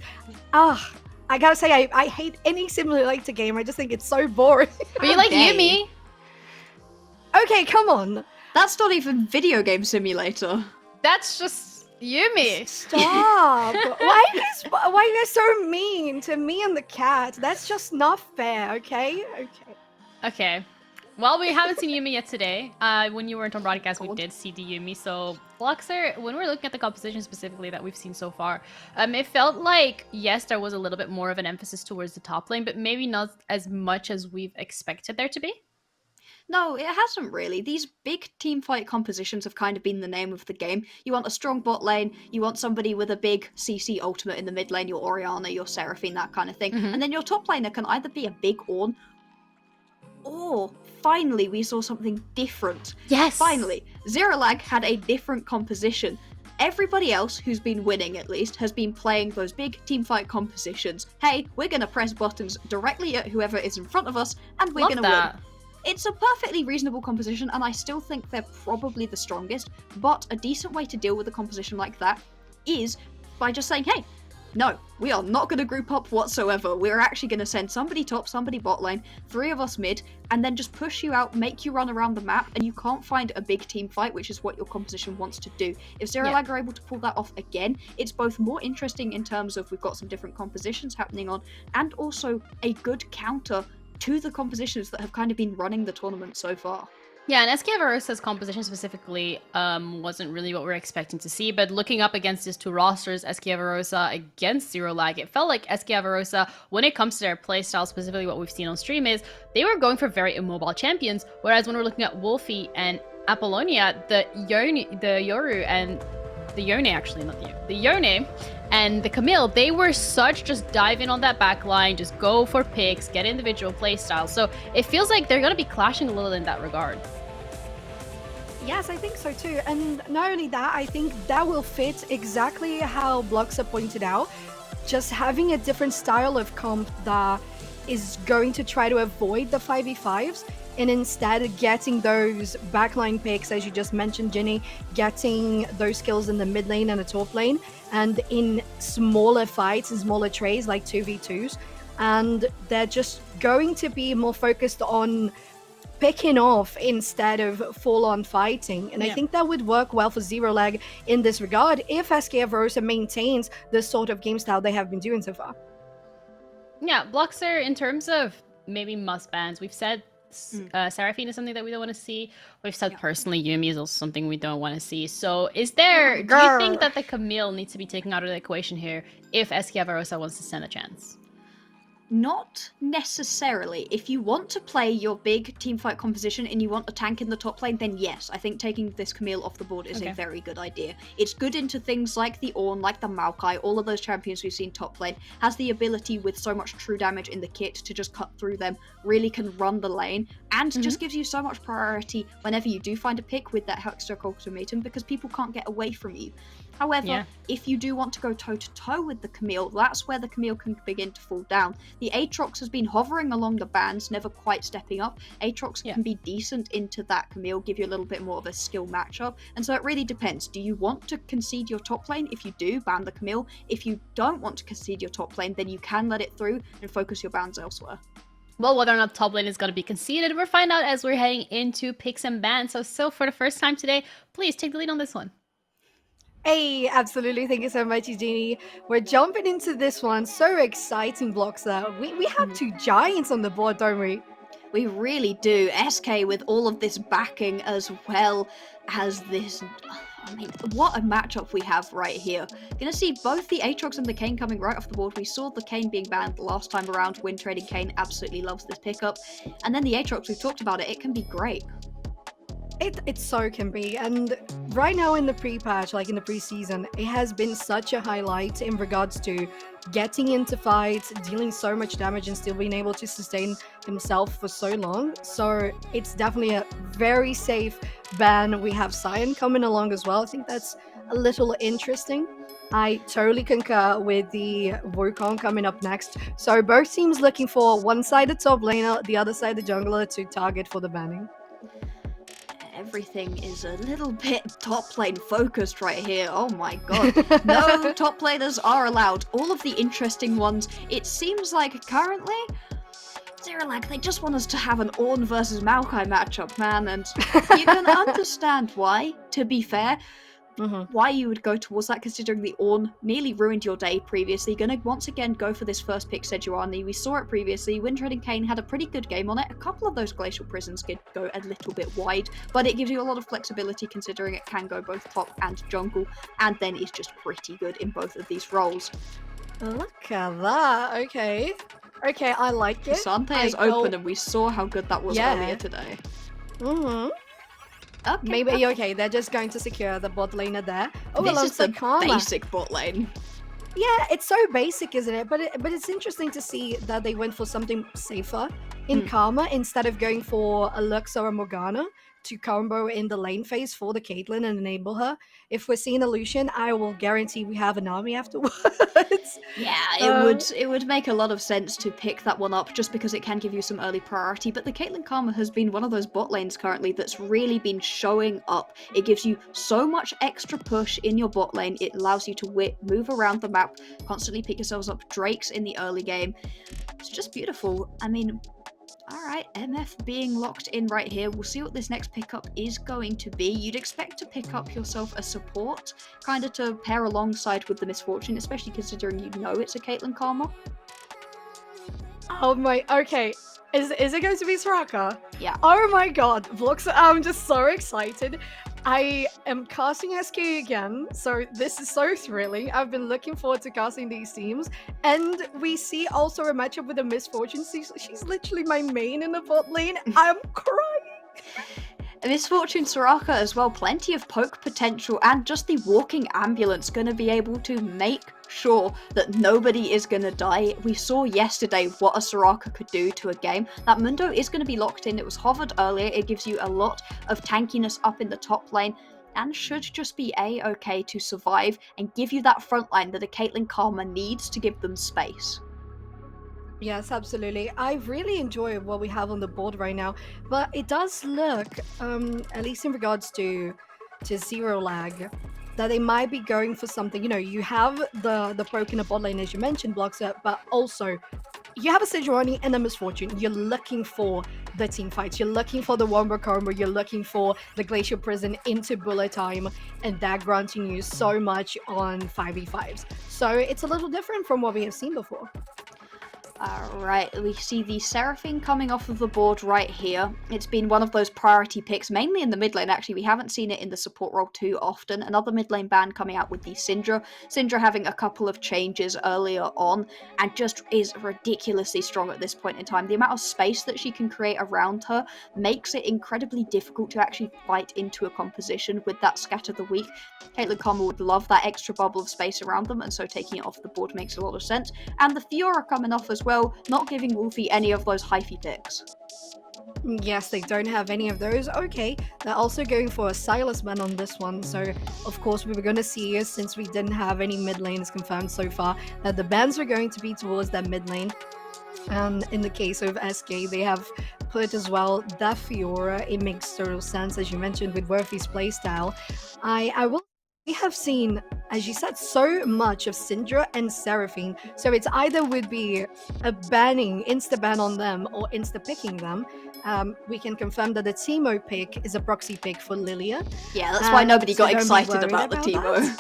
S4: I gotta say, I hate any simulator game. I just think it's so boring.
S1: But you like Yuumi?
S4: Okay, come on.
S2: That's not even video game simulator.
S1: That's just Yuumi.
S4: Stop. Why are you guys so mean to me and the cat? That's just not fair, okay?
S1: Okay. Well, we haven't seen Yuumi yet today. When you weren't on broadcast, we did see the Yuumi. So, Blockster, when we're looking at the composition specifically that we've seen so far, it felt like, yes, there was a little bit more of an emphasis towards the top lane, but maybe not as much as we've expected there to be.
S2: No, it hasn't really. These big teamfight compositions have kind of been the name of the game. You want a strong bot lane, you want somebody with a big CC ultimate in the mid lane, your Orianna, your Seraphine, that kind of thing. And then your top laner can either be a big Ornn, or finally we saw something different.
S1: Yes!
S2: Finally, Zero Lag had a different composition. Everybody else who's been winning, at least, has been playing those big teamfight compositions. Hey, we're going to press buttons directly at whoever is in front of us, and we're going to win. It's a perfectly reasonable composition, and I still think they're probably the strongest, but a decent way to deal with a composition like that is by just saying, hey, no, we are not going to group up whatsoever. We're actually going to send somebody top, somebody bot lane, 3 of us mid, and then just push you out, make you run around the map, and you can't find a big team fight, which is what your composition wants to do. If Zero Lag are able to pull that off again, it's both more interesting in terms of we've got some different compositions happening on, and also a good counter to the compositions that have kind of been running the tournament so far.
S1: Yeah, and SK Avarosa's composition specifically wasn't really what we were expecting to see, but looking up against these two rosters, SK Avarosa against Zero Lag, it felt like SK Avarosa, when it comes to their playstyle, specifically what we've seen on stream, is they were going for very immobile champions, whereas when we're looking at Wolfie and Apollonia, the Yoru and the Yone actually, not the Yone and the Camille, they were such just dive in on that back line, just go for picks, get individual play styles. So it feels like they're going to be clashing a little in that regard.
S4: Yes, I think so too. And not only that, I think that will fit exactly how Bloxer pointed out. Just having a different style of comp that is going to try to avoid the 5v5s and instead getting those backline picks, as you just mentioned, Ginny, getting those skills in the mid lane and the top lane, and in smaller fights and smaller trays like 2v2s. And they're just going to be more focused on picking off instead of full-on fighting. And I think that would work well for Zero Leg in this regard if SK Avarosa maintains the sort of game style they have been doing so far.
S1: Yeah, Bloxer, in terms of maybe must bans, we've said Seraphine is something that we don't want to see. We've said personally Yuumi is also something we don't want to see. So do you think that the Camille needs to be taken out of the equation here if SK Avarosa wants to stand a chance?
S2: Not necessarily. If you want to play your big teamfight composition and you want a tank in the top lane, then yes, I think taking this Camille off the board is a very good idea. It's good into things like the Ornn, like the Maokai, all of those champions we've seen top lane, has the ability with so much true damage in the kit to just cut through them, really can run the lane, and just gives you so much priority whenever you do find a pick with that Hextech Ultimatum, because people can't get away from you. However, if you do want to go toe-to-toe with the Camille, that's where the Camille can begin to fall down. The Aatrox has been hovering along the bans, never quite stepping up. Aatrox can be decent into that Camille, give you a little bit more of a skill matchup. And so it really depends. Do you want to concede your top lane? If you do, ban the Camille. If you don't want to concede your top lane, then you can let it through and focus your bans elsewhere.
S1: Well, whether or not top lane is going to be conceded, we'll find out as we're heading into picks and bans. So for the first time today, please take the lead on this one.
S4: Hey, absolutely. Thank you so much, Eugenie. We're jumping into this one. So exciting, Bloxer. We have two giants on the board, don't we?
S2: We really do. SK with all of this backing as well as this... I mean, what a matchup we have right here. Gonna see both the Aatrox and the Kayn coming right off the board. We saw the Kayn being banned last time around. Win Trading Kayn absolutely loves this pickup. And then the Aatrox, we've talked about it. It can be great.
S4: It so can be, and right now in the pre-patch, like in the preseason, it has been such a highlight in regards to getting into fights, dealing so much damage and still being able to sustain himself for so long. So it's definitely a very safe ban. We have Sion coming along as well. I think that's a little interesting. I totally concur with the Wukong coming up next. So both teams looking for one side the top laner, the other side the jungler to target for the banning.
S2: Everything is a little bit top lane focused right here. Oh my god. No top laners are allowed. All of the interesting ones, it seems like currently, Zero Leg, they just want us to have an Ornn versus Maokai matchup, man. And you can understand why, to be fair. Why you would go towards that, considering the Ornn nearly ruined your day previously. Gonna once again go for this first pick Sejuani. We saw it previously. Win Trading Kayn had a pretty good game on it. A couple of those Glacial Prisons could go a little bit wide, but it gives you a lot of flexibility considering it can go both top and jungle, and then it's just pretty good in both of these roles.
S4: Look at that. Okay, I like it.
S2: Sante is open, and we saw how good that was earlier today.
S4: Okay, maybe they're just going to secure the bot laner there. Oh,
S2: this is the basic bot lane.
S4: Yeah, it's so basic, isn't it? But it's interesting to see that they went for something safer in Karma instead of going for a Lux or a Morgana to combo in the lane phase for the Caitlyn and enable her. If we're seeing a Lucian, I will guarantee we have an army afterwards.
S2: Yeah, it would make a lot of sense to pick that one up just because it can give you some early priority. But the Caitlyn Karma has been one of those bot lanes currently that's really been showing up. It gives you so much extra push in your bot lane. It allows you to move around the map, constantly pick yourselves up Drakes in the early game. It's just beautiful. I mean, alright, MF being locked in right here. We'll see what this next pickup is going to be. You'd expect to pick up yourself a support, kind of to pair alongside with the Misfortune, especially considering you know it's a Caitlyn Karma.
S4: Oh my, okay. Is it going to be Soraka?
S2: Yeah.
S4: Oh my god, Vlox, I'm just so excited. I am casting SK again, so this is so thrilling. I've been looking forward to casting these teams. And we see also a matchup with the Misfortune. She's literally my main in the bot lane. I'm crying.
S2: Miss Fortune Soraka as well, plenty of poke potential, and just the walking ambulance going to be able to make sure that nobody is going to die. We saw yesterday what a Soraka could do to a game. That Mundo is going to be locked in. It was hovered earlier. It gives you a lot of tankiness up in the top lane, and should just be A-okay to survive and give you that front line that a Caitlyn Karma needs to give them space.
S4: Yes, absolutely. I really enjoy what we have on the board right now, but it does look, at least in regards to zero lag, that they might be going for something. You know, you have the poke in the bot lane, as you mentioned, Bloxer, but also you have a Sejuani and a Miss Fortune. You're looking for the team fights. You're looking for the Wombo Combo. You're looking for the Glacial Prison into bullet time, and that granting you so much on 5v5s. So it's a little different from what we have seen before.
S2: Alright, we see the Seraphine coming off of the board right here. It's been one of those priority picks, mainly in the mid lane actually. We haven't seen it in the support role too often. Another mid lane ban coming out with the Syndra. Syndra having a couple of changes earlier on, and just is ridiculously strong at this point in time. The amount of space that she can create around her makes it incredibly difficult to actually fight into a composition with that Scatter the Weak. Caitlyn Karma would love that extra bubble of space around them, and so taking it off the board makes a lot of sense. And the Fiora coming off as well, not giving Wolfie any of those hyphy picks.
S4: Yes, they don't have any of those. Okay, they're also going for a Silas ban on this one. So, of course, we were going to see, since we didn't have any mid lanes confirmed so far, that the bans are going to be towards that mid lane. And in the case of SK, they have put as well that Fiora. It makes total sense, as you mentioned, with Worthy's playstyle. We have seen, as you said, so much of Syndra and Seraphine. So it's either would be a banning, insta-ban on them, or insta-picking them. We can confirm that the Teemo pick is a proxy pick for Lilia.
S2: Yeah, that's why nobody got excited about the Teemo.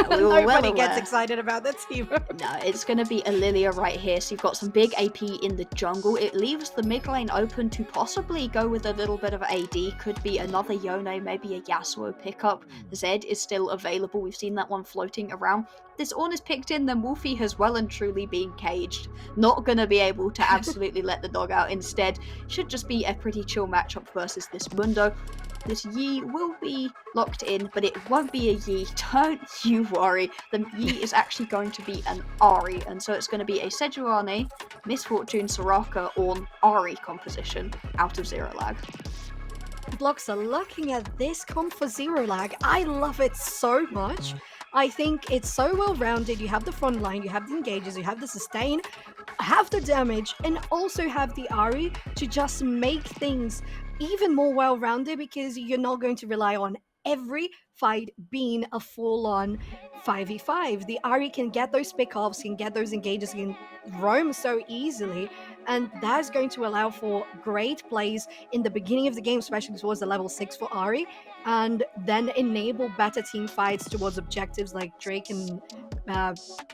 S4: Nobody gets excited about the Teemo.
S2: No, it's going to be a Lilia right here. So you've got some big AP in the jungle. It leaves the mid lane open to possibly go with a little bit of AD. Could be another Yone, maybe a Yasuo pickup. Zed is still available. We've seen that one floating around. This Ornn is picked in, then Wolfie has well and truly been caged. Not going to be able to absolutely let the dog out. Instead, should just be a pretty chill matchup versus this Mundo. This Yi will be locked in, but it won't be a Yi. Don't you worry. The Yi is actually going to be an Ahri, and so it's going to be a Sejuani, Miss Fortune, Soraka, Ornn, Ahri composition out of zero lag.
S4: Bloxer, looking at this comp for zero lag, I love it so much. I think it's so well rounded. You have the front line, you have the engages, you have the sustain, have the damage, and also have the Ahri to just make things even more well-rounded, because you're not going to rely on every fight being a full-on 5v5. The Ahri can get those pickoffs, can get those engages, can roam so easily, and that's going to allow for great plays in the beginning of the game, especially towards the level 6 for Ahri, and then enable better team fights towards objectives like Drake and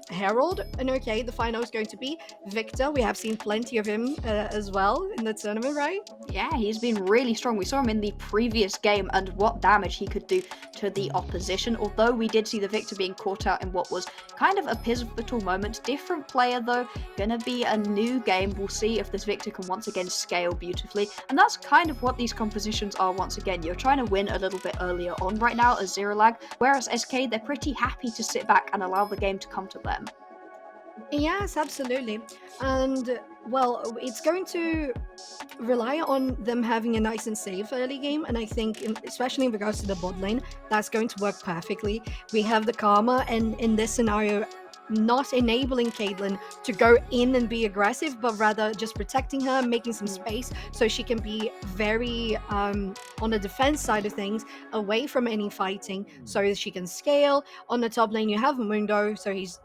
S4: Herald. And okay, the final is going to be Viktor. We have seen plenty of him as well in the tournament, right?
S2: Yeah, he's been really strong. We saw him in the previous game and what damage he could do to the opposition, although we did see the Viktor being caught out in what was kind of a pivotal moment. Different player though, gonna be a new game. We'll see if this Viktor can once again scale beautifully, and that's kind of what these compositions are once again. You're trying to win a little bit earlier on right now as zero lag, whereas SK, they're pretty happy to sit back and allow the game to come to them.
S4: Yes, absolutely. And well, it's going to rely on them having a nice and safe early game, and I think especially in regards to the bot lane, that's going to work perfectly. We have the Karma, and in this scenario, not enabling Caitlyn to go in and be aggressive, but rather just protecting her, making some space so she can be very on the defense side of things, away from any fighting, so that she can scale. On the top lane, you have Mundo, so he's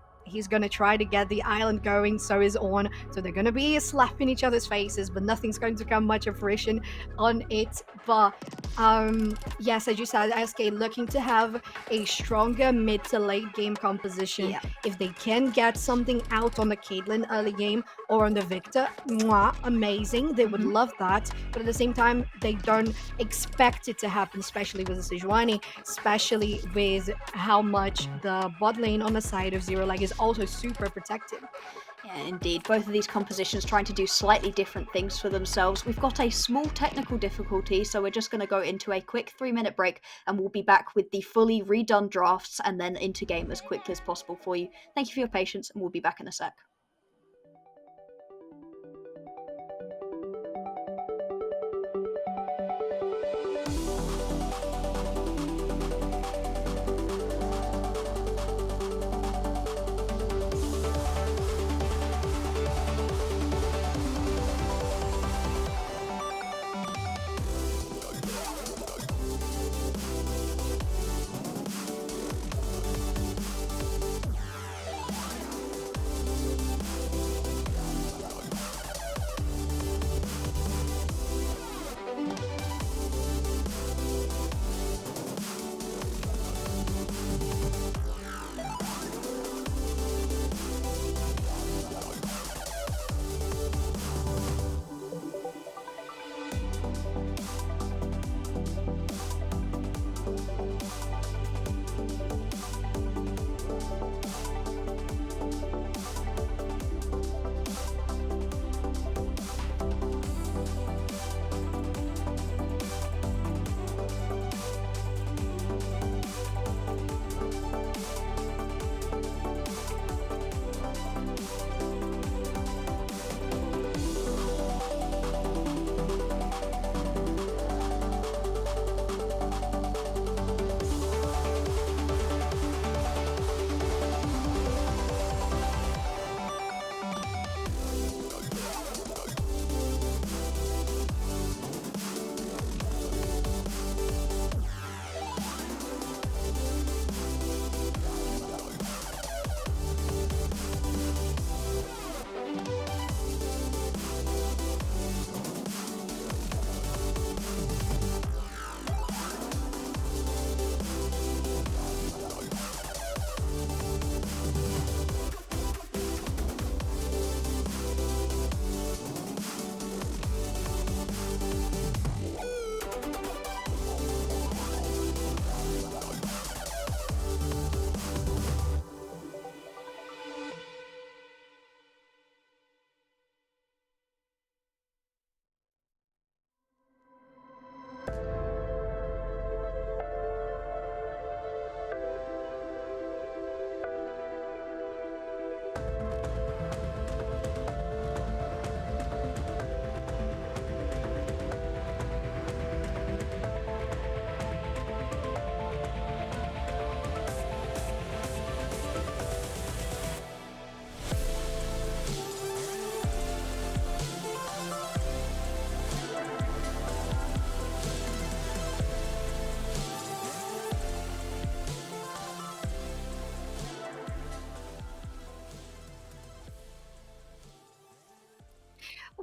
S4: going to try to get the island going, so is Ornn. So they're going to be slapping each other's faces, but nothing's going to come much of fruition on it. But yes, as you said, SK looking to have a stronger mid to late game composition. Yeah. If they can get something out on the Caitlyn early game or on the Viktor, amazing. They would love that. But at the same time, they don't expect it to happen, especially with the Sejuani, especially with how much the bot lane on the side of zero lag is also super protected.
S2: Yeah, indeed. Both of these compositions trying to do slightly different things for themselves. We've got a small technical difficulty, so we're just going to go go into a quick 3-minute break, and we'll be back with the fully redone drafts and then into game as quickly as possible for you. Thank you for your patience, and we'll be back in a sec.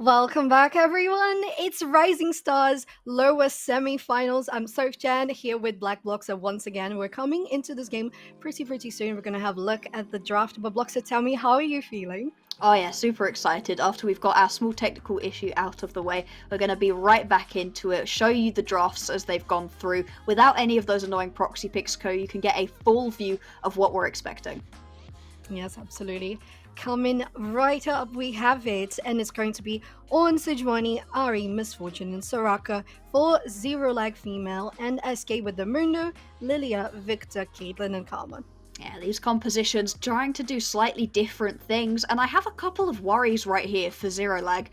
S4: Welcome back, everyone. It's Rising Stars lower semi-finals. I'm Sophjan here with Black Bloxer once again. We're coming into this game pretty soon. We're going to have a look at the draft. But Bloxer, tell me, how are you feeling?
S2: Oh yeah, super excited. After we've got our small technical issue out of the way, we're going to be right back into it, show you the drafts as they've gone through without any of those annoying proxy picks, so you can get a full view of what we're expecting.
S4: Yes, absolutely. Coming right up, we have it, and it's going to be on Sejuani, Ahri, Miss Fortune, and Soraka for Zero Lag Female, and SK with the Mundo, Lilia, Victor, Caitlyn, and Karma.
S2: Yeah, these compositions trying to do slightly different things, and I have a couple of worries right here for Zero Lag.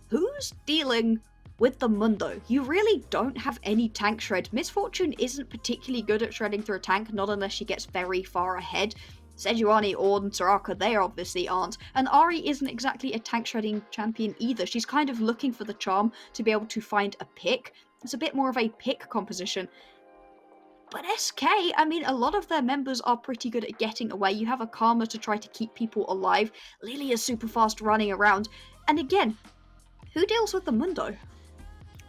S2: Who's dealing with the Mundo? You really don't have any tank shred. Miss Fortune isn't particularly good at shredding through a tank, not unless she gets very far ahead. Sejuani or Soraka, they obviously aren't. And Ahri isn't exactly a tank shredding champion either. She's kind of looking for the charm to be able to find a pick. It's a bit more of a pick composition. But SK, I mean, a lot of their members are pretty good at getting away. You have a Karma to try to keep people alive. Lily is super fast running around. And again, who deals with the Mundo?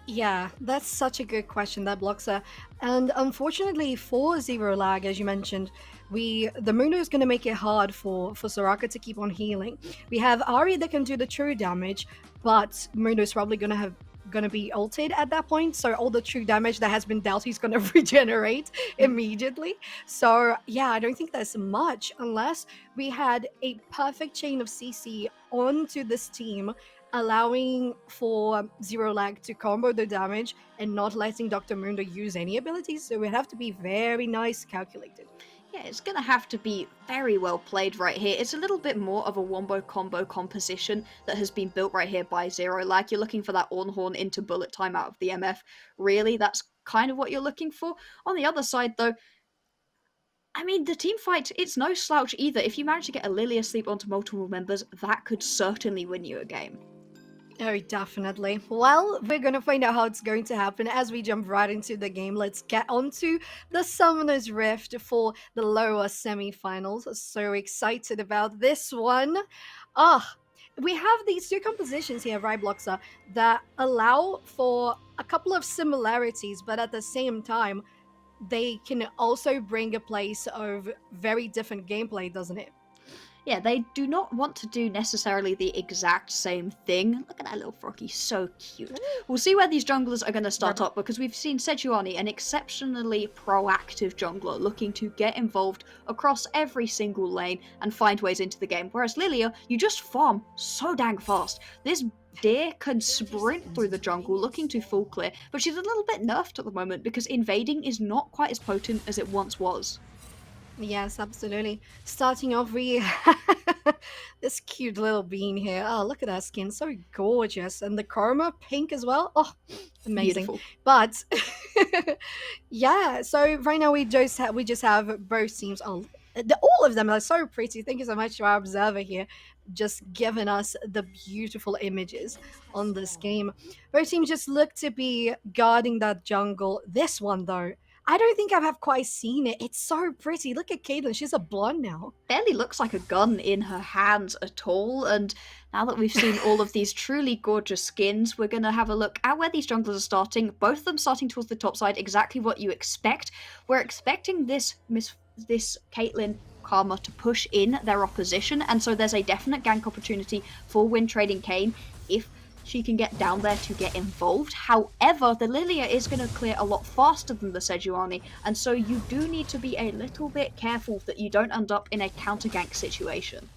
S4: Yeah, that's such a good question, that Bloxer. And unfortunately for Zero Lag, as you mentioned, the Mundo is going to make it hard for Soraka to keep on healing. We have Ahri that can do the true damage, but Mundo is probably going to be ulted at that point, so all the true damage that has been dealt, he's going to regenerate immediately. So yeah, I don't think there's much unless we had a perfect chain of CC onto this team, allowing for Zero Lag to combo the damage and not letting Dr. Mundo use any abilities, so it have to be very nice calculated.
S2: Yeah, it's going to have to be very well played right here. It's a little bit more of a wombo combo composition that has been built right here by Zero Lag. You're looking for that Ornhorn into bullet time out of the MF. Really, that's kind of what you're looking for. On the other side, though, I mean, the team fight, it's no slouch either. If you manage to get a Lilia sleep onto multiple members, that could certainly win you a game.
S4: Oh, definitely. Well, we're going to find out how it's going to happen as we jump right into the game. Let's get on to the Summoner's Rift for the lower semi-finals. So excited about this one. We have these two compositions here, right, Bloxer, that allow for a couple of similarities, but at the same time, they can also bring a place of very different gameplay, doesn't it?
S2: Yeah, they do not want to do necessarily the exact same thing. Look at that little froggy, so cute. We'll see where these junglers are going to start up, because we've seen Sejuani, an exceptionally proactive jungler, looking to get involved across every single lane and find ways into the game. Whereas Lilia, you just farm so dang fast. This deer can sprint through the jungle looking to full clear, but she's a little bit nerfed at the moment because invading is not quite as potent as it once was.
S4: Yes, absolutely. Starting off, we this cute little bean here. Oh, look at that skin, so gorgeous, and the Karma pink as well. Oh, amazing!
S2: Beautiful.
S4: But yeah, so right now we just have both teams. Oh, all of them are so pretty. Thank you so much to our observer here, just giving us the beautiful images on this game. Both teams just look to be guarding that jungle. This one though, I don't think I have quite seen it. It's so pretty. Look at Caitlyn. She's a blonde now.
S2: Barely looks like a gun in her hands at all. And now that we've seen all of these truly gorgeous skins, we're going to have a look at where these junglers are starting. Both of them starting towards the top side, exactly what you expect. We're expecting this Caitlyn Karma to push in their opposition. And so there's a definite gank opportunity for Wind Trading Kayn if she can get down there to get involved. However, the Lilia is going to clear a lot faster than the Sejuani, and so you do need to be a little bit careful that you don't end up in a counter gank situation.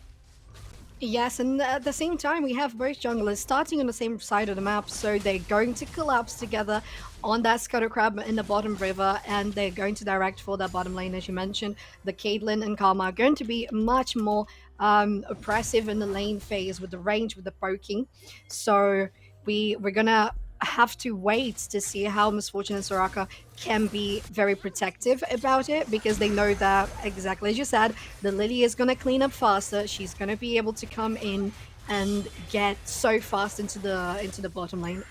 S4: Yes, and at the same time, we have both junglers starting on the same side of the map, so they're going to collapse together on that Scuttle Crab in the bottom river, and they're going to direct for that bottom lane, as you mentioned. The Caitlyn and Karma are going to be much more oppressive in the lane phase with the range, with the poking. So we're gonna have to wait to see how Misfortune and Soraka can be very protective about it, because they know that, exactly as you said, the Lily is going to clean up faster. She's going to be able to come in and get so fast into the bottom lane.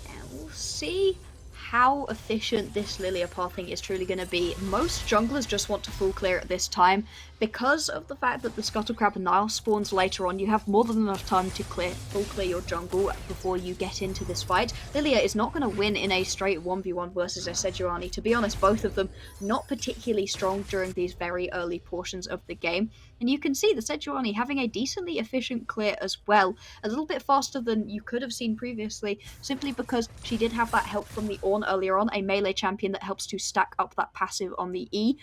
S2: And we'll see how efficient this Lilia pathing is truly going to be. Most junglers just want to full clear at this time. Because of the fact that the Scuttle Crab now spawns later on, you have more than enough time to full clear your jungle before you get into this fight. Lilia is not going to win in a straight 1v1 versus a Sejuani. To be honest, both of them not particularly strong during these very early portions of the game. And you can see the Sejuani having a decently efficient clear as well. A little bit faster than you could have seen previously, simply because she did have that help from the Ornn earlier on, a melee champion that helps to stack up that passive on the E,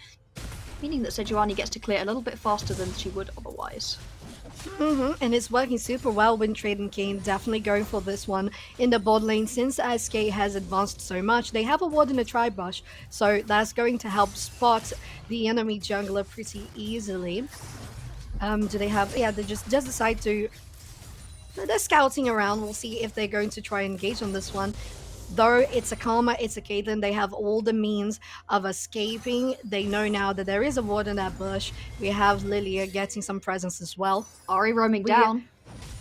S2: meaning that Sejuani gets to clear a little bit faster than she would otherwise.
S4: And it's working super well. Wind Trading Kayn definitely going for this one in the bot lane, since SK has advanced so much. They have a ward in a Tribush, so that's going to help spot the enemy jungler pretty easily. Do they have... Yeah, they just decide to... They're scouting around. We'll see if they're going to try and engage on this one. Though it's a Karma, it's a Caitlyn, they have all the means of escaping. They know now that there is a ward in that bush. We have Lilia getting some presence as well.
S2: Ahri roaming down.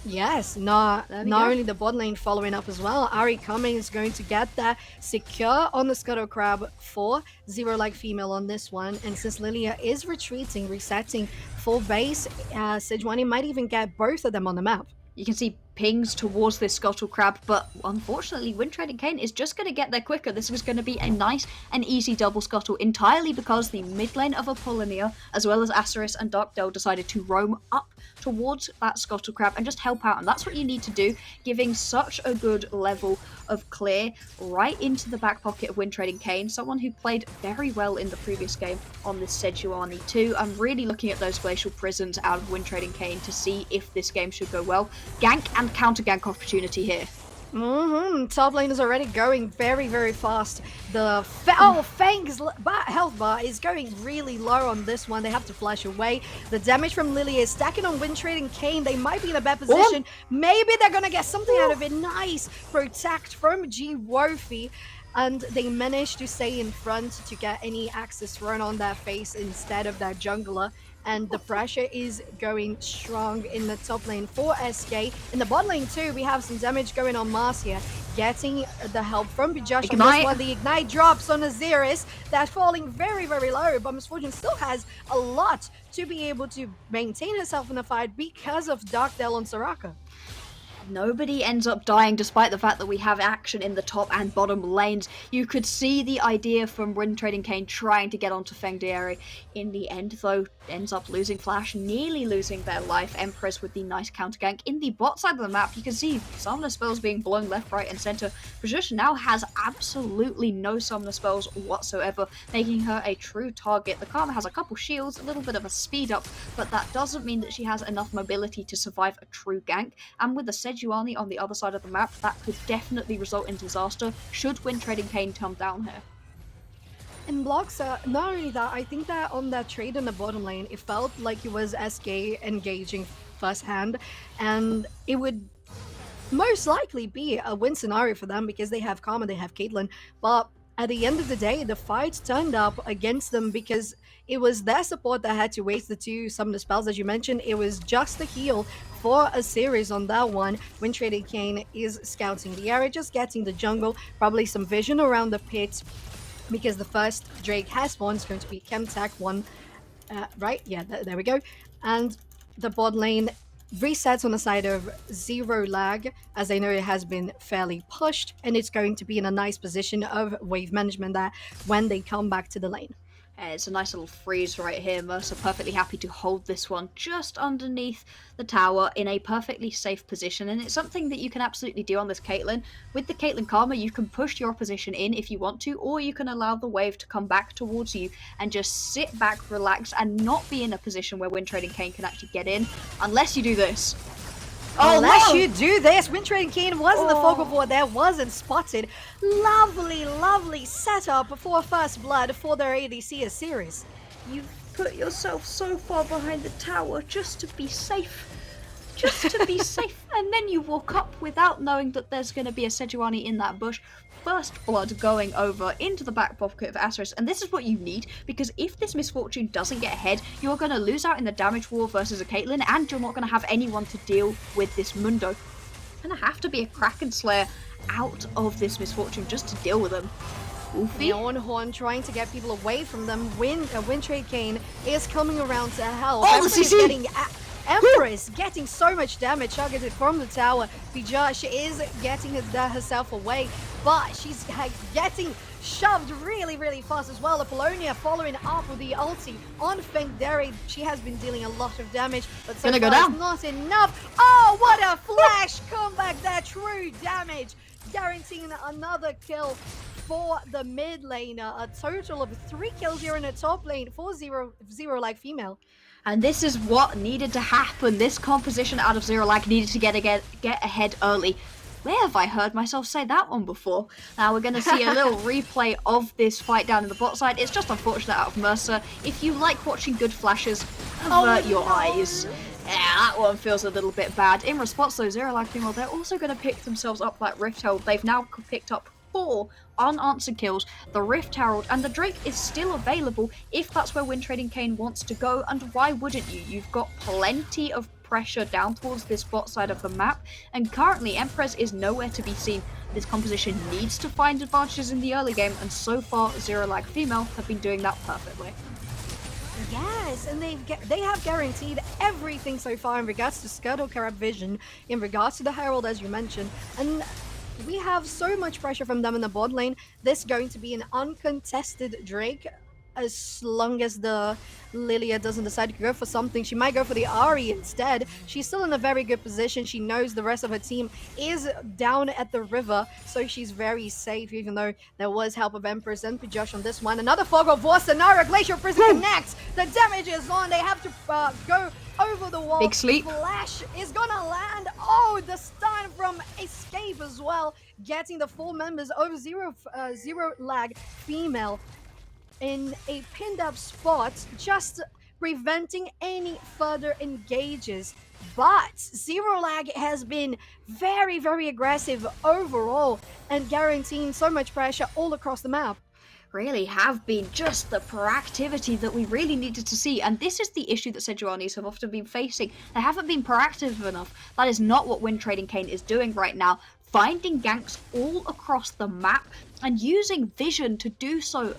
S4: Yes, not only the bot lane following up as well. Ahri coming is going to get that secure on the Scuttle Crab for Zero Lag female on this one. And since Lilia is retreating, resetting full base, Sejuani might even get both of them on the map.
S2: You can see pings towards this Scuttle Crab, but unfortunately Wind Trading Kayn is just going to get there quicker. This was going to be a nice and easy double scuttle, entirely because the mid lane of Apollonia, as well as Asurus and Darkdale, decided to roam up towards that Scuttle Crab and just help out, and that's what you need to do, giving such a good level of clear right into the back pocket of Wind Trading Kayn, someone who played very well in the previous game on this Sejuani too. I'm really looking at those Glacial Prisons out of Wind Trading Kayn to see if this game should go well. Gank and and counter gank opportunity here.
S4: Top lane is already going very, very fast. The Fang's health bar is going really low on this one. They have to flash away. The damage from Lilia is stacking on Windtrade and Kayn. They might be in a bad position. Maybe they're going to get something out of it. Nice protect from G-Wofi. And they managed to stay in front to get any access run on their face instead of that jungler. And the pressure is going strong in the top lane for SK. In the bot lane too, we have some damage going on Marcia, getting the help from Bijash on this one. The Ignite drops on Azirius. That's falling very, very low, but Miss Fortune still has a lot to be able to maintain herself in the fight because of Darkdale on Soraka.
S2: Nobody ends up dying despite the fact that we have action in the top and bottom lanes. You could see the idea from Windtrade and Kayn trying to get onto Fengdiary. In the end, though, ends up losing Flash, nearly losing their life. Empress with the nice counter gank. In the bot side of the map, you can see summoner spells being blown left, right, and center. Bijash now has absolutely no summoner spells whatsoever, making her a true target. The Karma has a couple shields, a little bit of a speed up, but that doesn't mean that she has enough mobility to survive a true gank. And with the Sejuani on the other side of the map, that could definitely result in disaster should Windtrade and Kayn come down here.
S4: In blocks, not only that, I think that on that trade in the bottom lane, it felt like it was SK engaging firsthand, and it would most likely be a win scenario for them because they have Karma, they have Caitlyn, but at the end of the day, the fight turned up against them because it was their support that had to waste the two summoner spells, as you mentioned. It was just a heal for a series on that one. Windtrade and Kayn is scouting the area, just getting the jungle, probably some vision around the pit, because the first Drake has spawned. It's going to be Chemtech 1, right? Yeah, there we go. And the bot lane resets on the side of zero lag, as I know it has been fairly pushed, and it's going to be in a nice position of wave management there when they come back to the lane.
S2: It's a nice little freeze right here. Mercer perfectly happy to hold this one just underneath the tower in a perfectly safe position, and it's something that you can absolutely do on this Caitlyn. With the Caitlyn Karma, you can push your opposition in if you want to, or you can allow the wave to come back towards you and just sit back, relax, and not be in a position where Windtrade and Kayn can actually get in, unless you do this.
S4: Unless you do this. Windtrade and Kayn was in the fog of war there, wasn't spotted. Lovely, lovely setup for First Blood for their ADC series.
S2: You've put yourself so far behind the tower just to be safe. Just to be safe. And then you walk up without knowing that there's going to be a Sejuani in that bush. First Blood going over into the back pocket of Azirius, and this is what you need, because if this Miss Fortune doesn't get ahead, you're going to lose out in the damage war versus a Caitlyn, and you're not going to have anyone to deal with this Mundo. It's going to have to be a Kraken Slayer out of this Miss Fortune just to deal with them.
S4: Neon Horn trying to get people away from them. Windtrade Kayn is coming around to help.
S2: Oh, the CC!
S4: Empress getting so much damage targeted from the tower. Bijash is getting herself away, but she's getting shoved really, really fast as well. Apollonia following up with the ulti on Fengdiary. She has been dealing a lot of damage, but so far it's not enough. Oh, what a flash comeback there. True damage, guaranteeing another kill for the mid laner. A total of 3 kills here in the top lane for Zero Lag Female.
S2: And this is what needed to happen. This composition out of Zero Lag needed to get ahead early. Where have I heard myself say that one before? Now we're going to see a little replay of this fight down in the bot side. It's just unfortunate out of Mercer. If you like watching good flashes, avert your eyes. Yeah, that one feels a little bit bad. In response though, Zero Lag Female, they're also going to pick themselves up that Rift Herald. They've now picked up 4 unanswered kills, the Rift Herald, and the Drake is still available if that's where Windtrade and Kayn wants to go, and why wouldn't you? You've got plenty of pressure down towards this bot side of the map, and currently Empress is nowhere to be seen. This composition needs to find advantages in the early game, and so far Zero Lag Female have been doing that perfectly.
S4: Yes, and they have guaranteed everything so far in regards to Skirtle Carab Vision, in regards to the Herald as you mentioned, and we have so much pressure from them in the bot lane. This is going to be an uncontested Drake. As long as the Lilia doesn't decide to go for something, she might go for the Ahri instead. She's still in a very good position. She knows the rest of her team is down at the river, so she's very safe, even though there was help of Empress and Bijash on this one. Another Fog of War scenario. Glacial Prison connects. The damage is on. They have to go over the wall.
S2: Big sleep.
S4: Flash is gonna land. Oh, the stun from Escape as well, getting the 4 members over zero lag female in a pinned up spot, just preventing any further engages. But Zero Lag has been very, very aggressive overall and guaranteeing so much pressure all across the map.
S2: Really have been just the proactivity that we really needed to see, and this is the issue that Sejuanis have often been facing. They haven't been proactive enough. That is not what Wind Trading Kane is doing right now, finding ganks all across the map and using vision to do so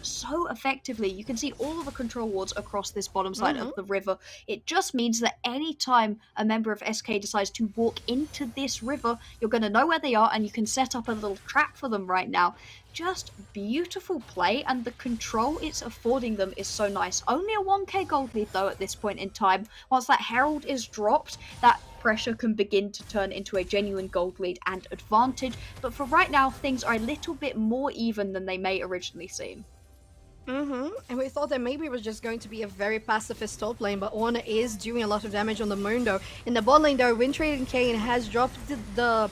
S2: effectively. You can see all of the control wards across this bottom side of the river. It just means that any time a member of SK decides to walk into this river, you're going to know where they are and you can set up a little trap for them right now. Just beautiful play, and the control it's affording them is so nice. Only a 1k gold lead though at this point in time. Once that Herald is dropped, that pressure can begin to turn into a genuine gold lead and advantage. But for right now, things are a little bit more even than they may originally seem.
S4: And we thought that maybe it was just going to be a very pacifist top lane, but Ornn is doing a lot of damage on the Mundo. In the bot lane though, Wind Trading Kane has dropped the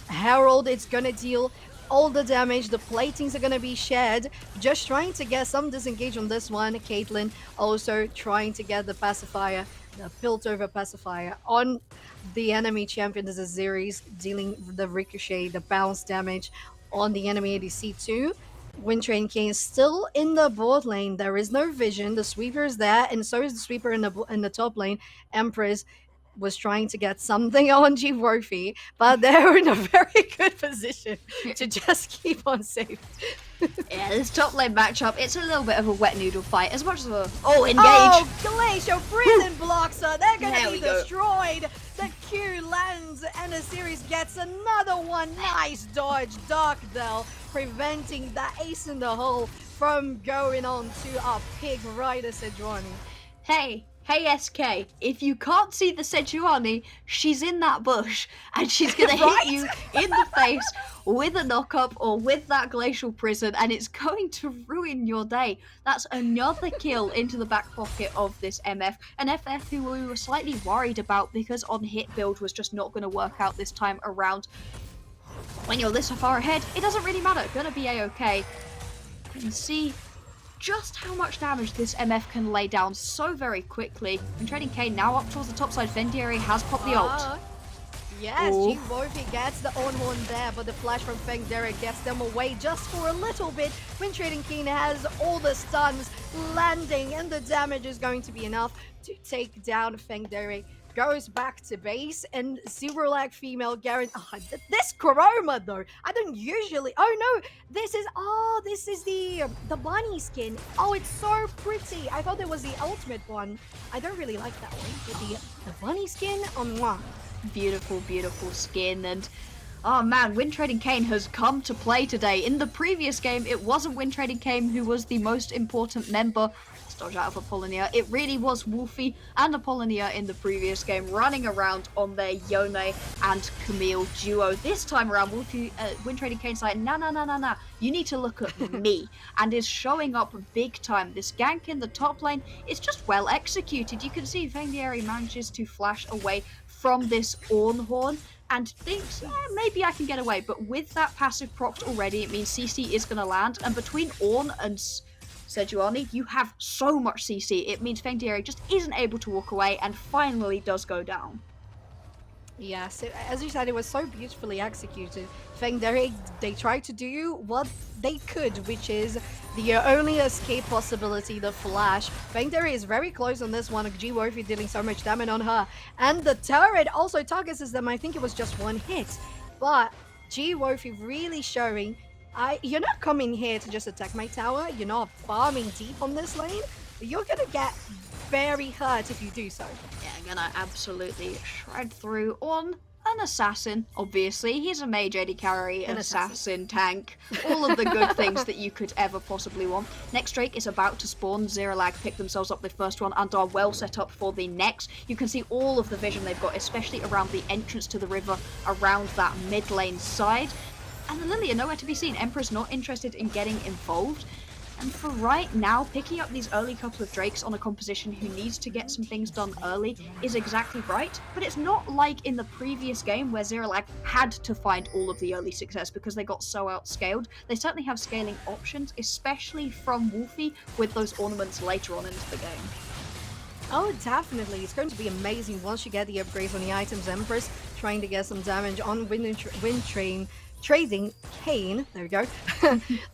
S4: Herald. It's gonna deal all the damage. The platings are going to be shared. Just trying to get some disengage on this one. Caitlyn also trying to get the pacifier, the Piltover pacifier on the enemy champion. There's a series dealing the ricochet, the bounce damage on the enemy ADC too. Wind Trading Kane still in the bot lane. There is no vision. The sweeper is there, and so is the sweeper in the top lane. Empress was trying to get something on G-Worthy, but they're in a very good position to just keep on safe.
S2: Yeah, this top lane matchup, it's a little bit of a wet noodle fight, as much as a... Oh, engage!
S4: Oh, Glacial Prison blocks her! They're gonna be destroyed! The Q lands, and the series gets another one. Nice dodge, Darkdale, preventing that ace in the hole from going on to our pig rider, Sejuani.
S2: Hey SK, if you can't see the Sejuani, she's in that bush and she's gonna hit you in the face with a knock-up or with that Glacial Prison, and it's going to ruin your day. That's another kill into the back pocket of this MF, an FF who we were slightly worried about because on hit build was just not going to work out this time around. When you're this far ahead, it doesn't really matter, gonna be a-okay. You can see just how much damage this MF can lay down so very quickly. And Trading Kane now up towards the top side. Fendieri has popped the ult.
S4: Yes, G-Worthy gets the on-horn there, but the flash from Fendieri gets them away just for a little bit. Wind Trading Kane has all the stuns landing, and the damage is going to be enough to take down Fendieri. Goes back to base, and Zero Lag female guarantee. Oh, this Chroma though, I don't usually. Oh no, this is the bunny skin. Oh, it's so pretty. I thought it was the ultimate one. I don't really like that one. But the bunny skin, mwah.
S2: Beautiful, beautiful skin. And oh man, Wind Trading Kane has come to play today. In the previous game, it wasn't Wind Trading Kane who was the most important member. Dodge out of Apollonia. It really was Wolfie and Apollonia in the previous game running around on their Yone and Camille duo. This time around, Wolfie, Wind Trading Kane's like, nah, you need to look at me, and is showing up big time. This gank in the top lane is just well executed. You can see Fendieri manages to flash away from this Ornn horn and thinks, maybe I can get away, but with that passive procced already, it means CC is going to land, and between Ornn and Sejuani, you have so much CC. It means Fendieri just isn't able to walk away and finally does go down.
S4: Yes, as you said, it was so beautifully executed. Fendieri, they tried to do what they could, which is the only escape possibility, the flash. Fendieri is very close on this one. G-Worthy dealing so much damage on her. And the turret also targets them. I think it was just one hit. But G-Worthy really showing, you're not coming here to just attack my tower. You're not farming deep on this lane. You're gonna get very hurt if you do so.
S2: Yeah, I'm gonna absolutely shred through on an assassin. Obviously, he's a mage AD carry, an assassin tank, all of the good things that you could ever possibly want. Next Drake is about to spawn. Zero Lag pick themselves up the first one and are well set up for the next. You can see all of the vision they've got, especially around the entrance to the river, around that mid lane side. And the Lily are nowhere to be seen. Emperor's not interested in getting involved. And for right now, picking up these early couple of Drakes on a composition who needs to get some things done early is exactly right, but it's not like in the previous game where Zeralag had to find all of the early success because they got so outscaled. They certainly have scaling options, especially from Wolfie with those ornaments later on into the game.
S4: Oh, definitely. It's going to be amazing once you get the upgrades on the items. Empress trying to get some damage on Wind Train. Trading Kayn, there we go.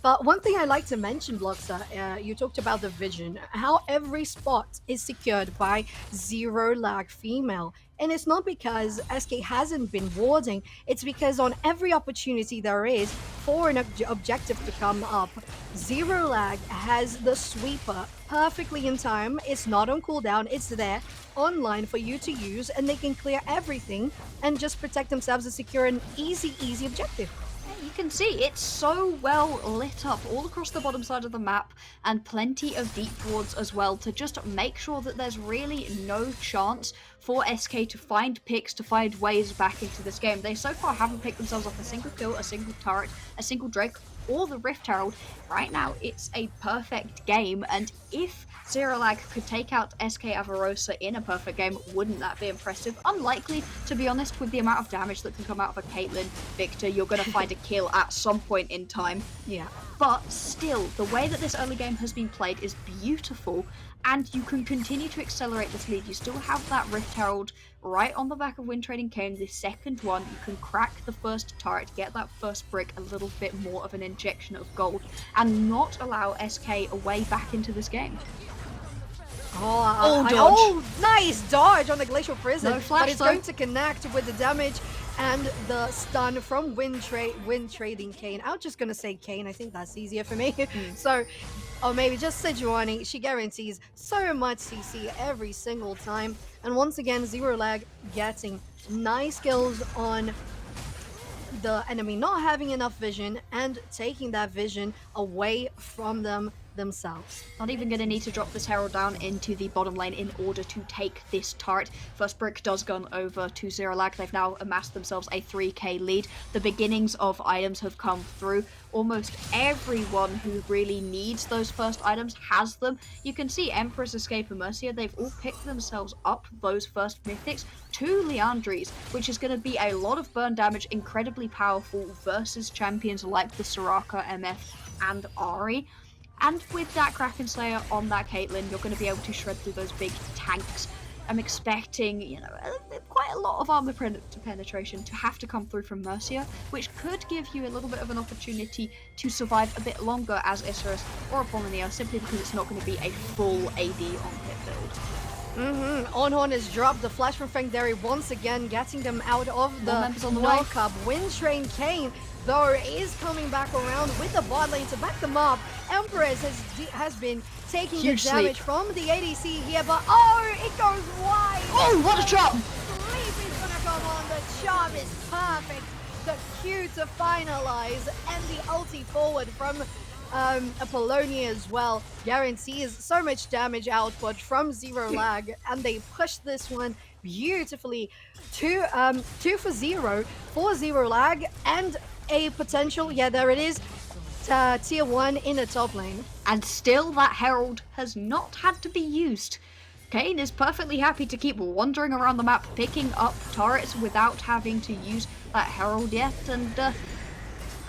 S4: But one thing I like to mention, Bloxer, you talked about the vision, how every spot is secured by Zero Lag female. And it's not because SK hasn't been warding, it's because on every opportunity there is for an objective to come up, Zero Lag has the sweeper perfectly in time. It's not on cooldown, it's there online for you to use, and they can clear everything and just protect themselves and secure an easy objective.
S2: You can see it's so well lit up all across the bottom side of the map, and plenty of deep wards as well to just make sure that there's really no chance for SK to find picks, to find ways back into this game. They so far haven't picked themselves up a single kill, a single turret, a single Drake, or the Rift Herald. Right now, it's a perfect game, and if Zeralag could take out SK Avarosa in a perfect game, wouldn't that be impressive? Unlikely, to be honest, with the amount of damage that can come out of a Caitlyn. Victor, you're going to find a kill at some point in time.
S4: Yeah.
S2: But still, the way that this early game has been played is beautiful, and you can continue to accelerate this lead. You still have that Rift Herald right on the back of Wind Trading Kayn. The second one, you can crack the first turret, get that first brick, a little bit more of an injection of gold, and not allow SK a way back into this game.
S4: Oh, nice dodge on the Glacial Prison,
S2: no flash,
S4: but it's going to connect with the damage and the stun from Wind Trading Kayn. I'm just going to say Kayn, I think that's easier for me. So, or maybe just Sejuani, she guarantees so much CC every single time. And once again, Zero Lag getting nice kills on the enemy not having enough vision and taking that vision away from themselves.
S2: Not even going to need to drop this Herald down into the bottom lane in order to take this turret. First brick does go over to Zero Lag. They've now amassed themselves a 3k lead. The beginnings of items have come through. Almost everyone who really needs those first items has them. You can see Empress, Escape, and Mercia, they've all picked themselves up those first mythics to Liandry's, which is going to be a lot of burn damage, incredibly powerful versus champions like the Soraka, MF, and Ahri. And with that Kraken Slayer on that Caitlyn, you're going to be able to shred through those big tanks. I'm expecting, quite a lot of armor penetration to have to come through from Mercia, which could give you a little bit of an opportunity to survive a bit longer as Isurus or Apollonia, simply because it's not going to be a full AD on hit build.
S4: Onhorn has dropped the flash from Fengderi once again, getting them out of the knock-up. Wind Train Kayn, though, is coming back around with the bot lane to back them up. Empress has been taking the damage from the ADC here, but it goes wide.
S2: Oh, what a drop!
S4: Sleep is gonna come on. The charm is perfect. The Q to finalize, and the ulti forward from Apollonia as well guarantees so much damage output from Zero Lag, and they push this one beautifully. 2 for 0 for Zero Lag, and a potential, there it is, tier 1 in the top lane.
S2: And still that Herald has not had to be used. Kayn is perfectly happy to keep wandering around the map, picking up turrets without having to use that Herald yet, and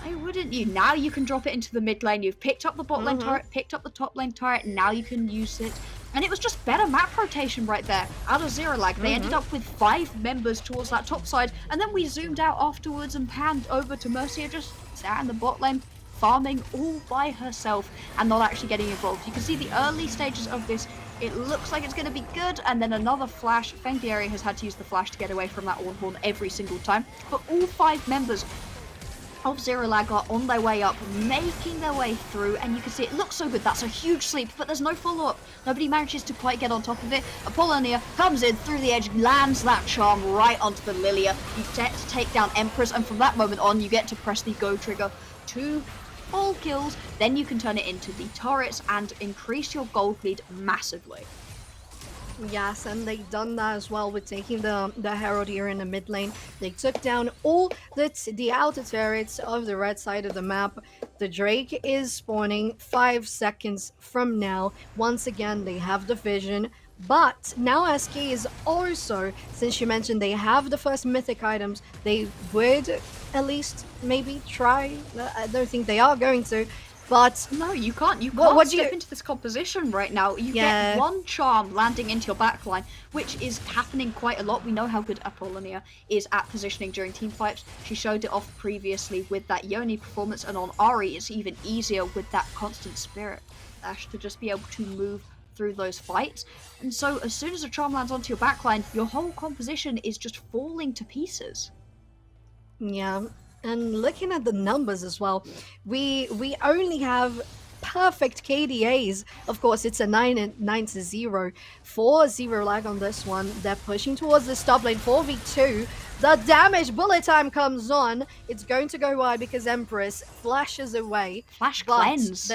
S2: why wouldn't you? Now you can drop it into the mid lane. You've picked up the bot lane turret, picked up the top lane turret, now you can use it. And it was just better map rotation right there out of Zero Lag. They ended up with 5 members towards that top side, and then we zoomed out afterwards and panned over to Mercia, just sat in the bot lane, farming all by herself and not actually getting involved. You can see the early stages of this. It looks like it's going to be good, and then another flash. Fengdieri has had to use the flash to get away from that Ornhorn every single time. But all 5 members of Zero Lag are on their way up, making their way through, and you can see it looks so good. That's a huge sleep, but there's no follow-up. Nobody manages to quite get on top of it. Apollonia comes in through the edge, lands that charm right onto the Lilia. You get to take down Empress, and from that moment on, you get to press the go trigger. 2 full kills, then you can turn it into the turrets and increase your gold lead massively.
S4: Yes, and they've done that as well with taking the Herald here in the mid lane. They took down all the outer turrets of the red side of the map. The Drake is spawning 5 seconds from now. Once again, they have the vision. But now SK is also, since you mentioned they have the first mythic items, they would at least maybe try. I don't think they are going to. But
S2: no, you can't. You can't step into this composition right now. You get one charm landing into your backline, which is happening quite a lot. We know how good Apollonia is at positioning during team fights. She showed it off previously with that Yone performance, and on Ahri it's even easier with that constant spirit dash to just be able to move through those fights. And so as soon as a charm lands onto your backline, your whole composition is just falling to pieces.
S4: Yeah. And looking at the numbers as well, we only have perfect KDAs. Of course, it's a 9-0 for Zero Lag on this one. They're pushing towards the top lane 4v2. The damage bullet time comes on. It's going to go wide because Empress flashes away.
S2: Flash cleanse.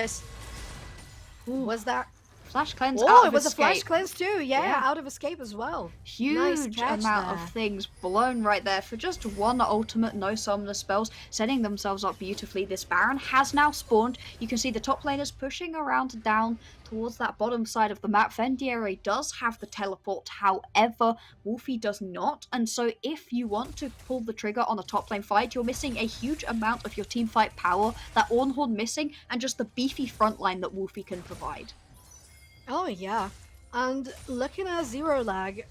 S4: Was that?
S2: Flash cleanse.
S4: Oh, it was a flash cleanse too. Yeah, out of escape as well.
S2: Huge amount of things blown right there for just one ultimate, no summoner spells, setting themselves up beautifully. This Baron has now spawned. You can see the top laners pushing around down towards that bottom side of the map. Vendiere does have the teleport, however, Wolfie does not. And so if you want to pull the trigger on a top lane fight, you're missing a huge amount of your team fight power, that Ornhorn missing, and just the beefy front line that Wolfie can provide.
S4: Oh yeah, and looking at Zero Lag,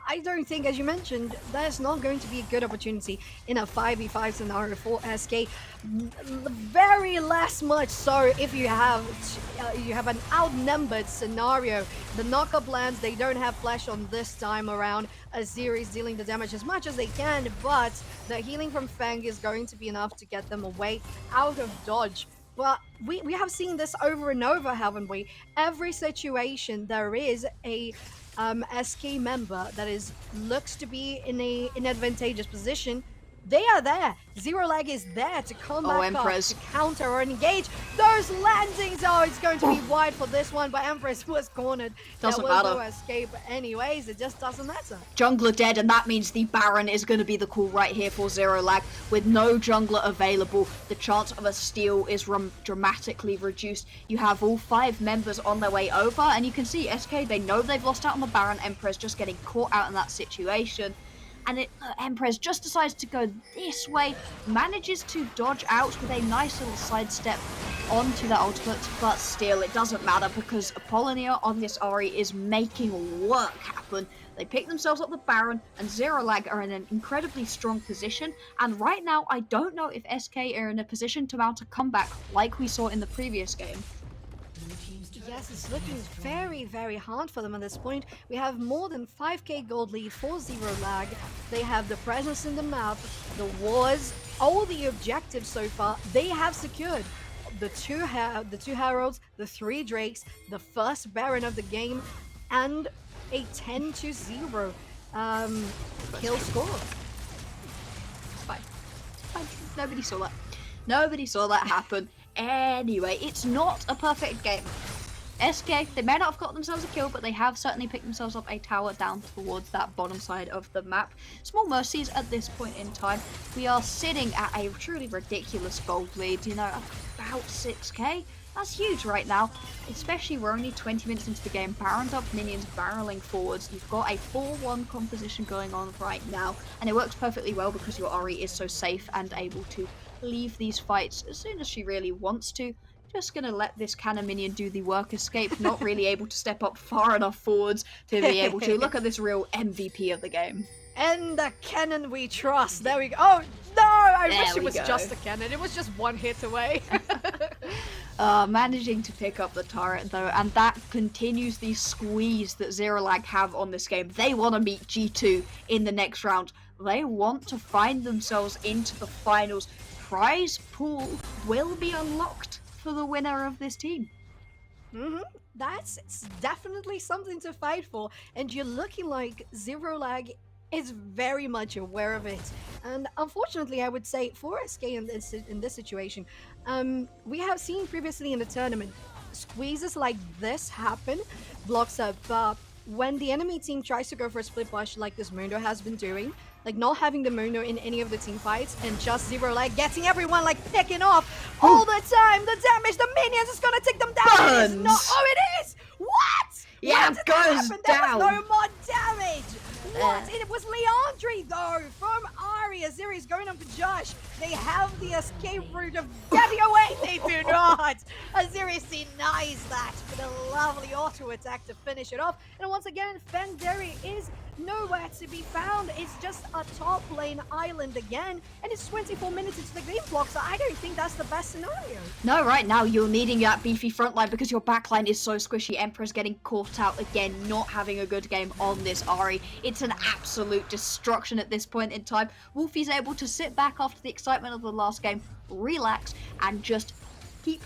S4: I don't think, as you mentioned, there's not going to be a good opportunity in a 5v5 scenario for SK. Very less much so if you have an outnumbered scenario. The knockup lands, they don't have flash on this time around. Azir is dealing the damage as much as they can, but the healing from Feng is going to be enough to get them away out of dodge. But we have seen this over and over, haven't we? Every situation there is a SK member that looks to be in an advantageous position. They are there. Zero Lag is there to come back up, to counter or engage. Those landings, it's going to be wide for this one, but Empress was cornered.
S2: Doesn't matter.
S4: There was no escape anyways, it just doesn't matter.
S2: Jungler dead, and that means the Baron is going to be the call right here for Zero Lag. With no jungler available, the chance of a steal is dramatically reduced. You have all 5 members on their way over, and you can see SK, they know they've lost out on the Baron. Empress just getting caught out in that situation. And Empress just decides to go this way, manages to dodge out with a nice little sidestep onto the ultimate, but still it doesn't matter because Apollonia on this Ahri is making work happen. They pick themselves up the Baron, and Zero Lag are in an incredibly strong position, and right now I don't know if SK are in a position to mount a comeback like we saw in the previous game.
S4: Yes, it's looking very, very hard for them at this point. We have more than 5k gold lead for Zero Lag. They have the presence in the map, the wars, all the objectives so far. They have secured the two heralds, the 3 drakes, the first Baron of the game, and a 10-0 kill score.
S2: Fine. Nobody saw that. Nobody saw that happen. Anyway, it's not a perfect game. SK, they may not have got themselves a kill, but they have certainly picked themselves up a tower down towards that bottom side of the map. Small mercies at this point in time. We are sitting at a truly ridiculous gold lead, about 6k. That's huge right now, especially we're only 20 minutes into the game. Baron's up, minions barreling forwards. You've got a 4-1 composition going on right now, and it works perfectly well because your Ahri is so safe and able to leave these fights as soon as she really wants to. Just gonna let this cannon minion do the work escape, not really able to step up far enough forwards to be able to. Look at this real MVP of the game.
S4: And the cannon we trust. There we go. Oh, no! I wish it was just a cannon. It was just 1 hit away.
S2: Managing to pick up the turret, though, and that continues the squeeze that Zero Lag have on this game. They want to meet G2 in the next round. They want to find themselves into the finals. Prize pool will be unlocked for the winner of this team.
S4: That's definitely something to fight for, and you're looking like Zero Lag is very much aware of it. And unfortunately, I would say for SK in this situation, we have seen previously in the tournament squeezes like this happen, blocks up when the enemy team tries to go for a split push like this Mundo has been doing. like not having the Mundo in any of the team fights and just Zero Lag getting everyone like picking off all the time. The damage, the minions is gonna take them down. It is not. Oh, it is. What?
S2: Yeah,
S4: what
S2: it goes down.
S4: There was no more damage. What? It was Leandri though from Ahri. Aziri is going up to Josh. They have the escape route of getting away. They do not. Aziri denies that with a lovely auto attack to finish it off. And once again, Fengderi is nowhere to be found. It's just a top lane island again, and it's 24 minutes into the game block, so I don't think that's the best scenario.
S2: No, right now you're needing that beefy front line because your back line is so squishy. Emperor's getting caught out again, not having a good game on this Ahri. It's an absolute destruction at this point in time. Wolfie's able to sit back after the excitement of the last game, relax, and just keep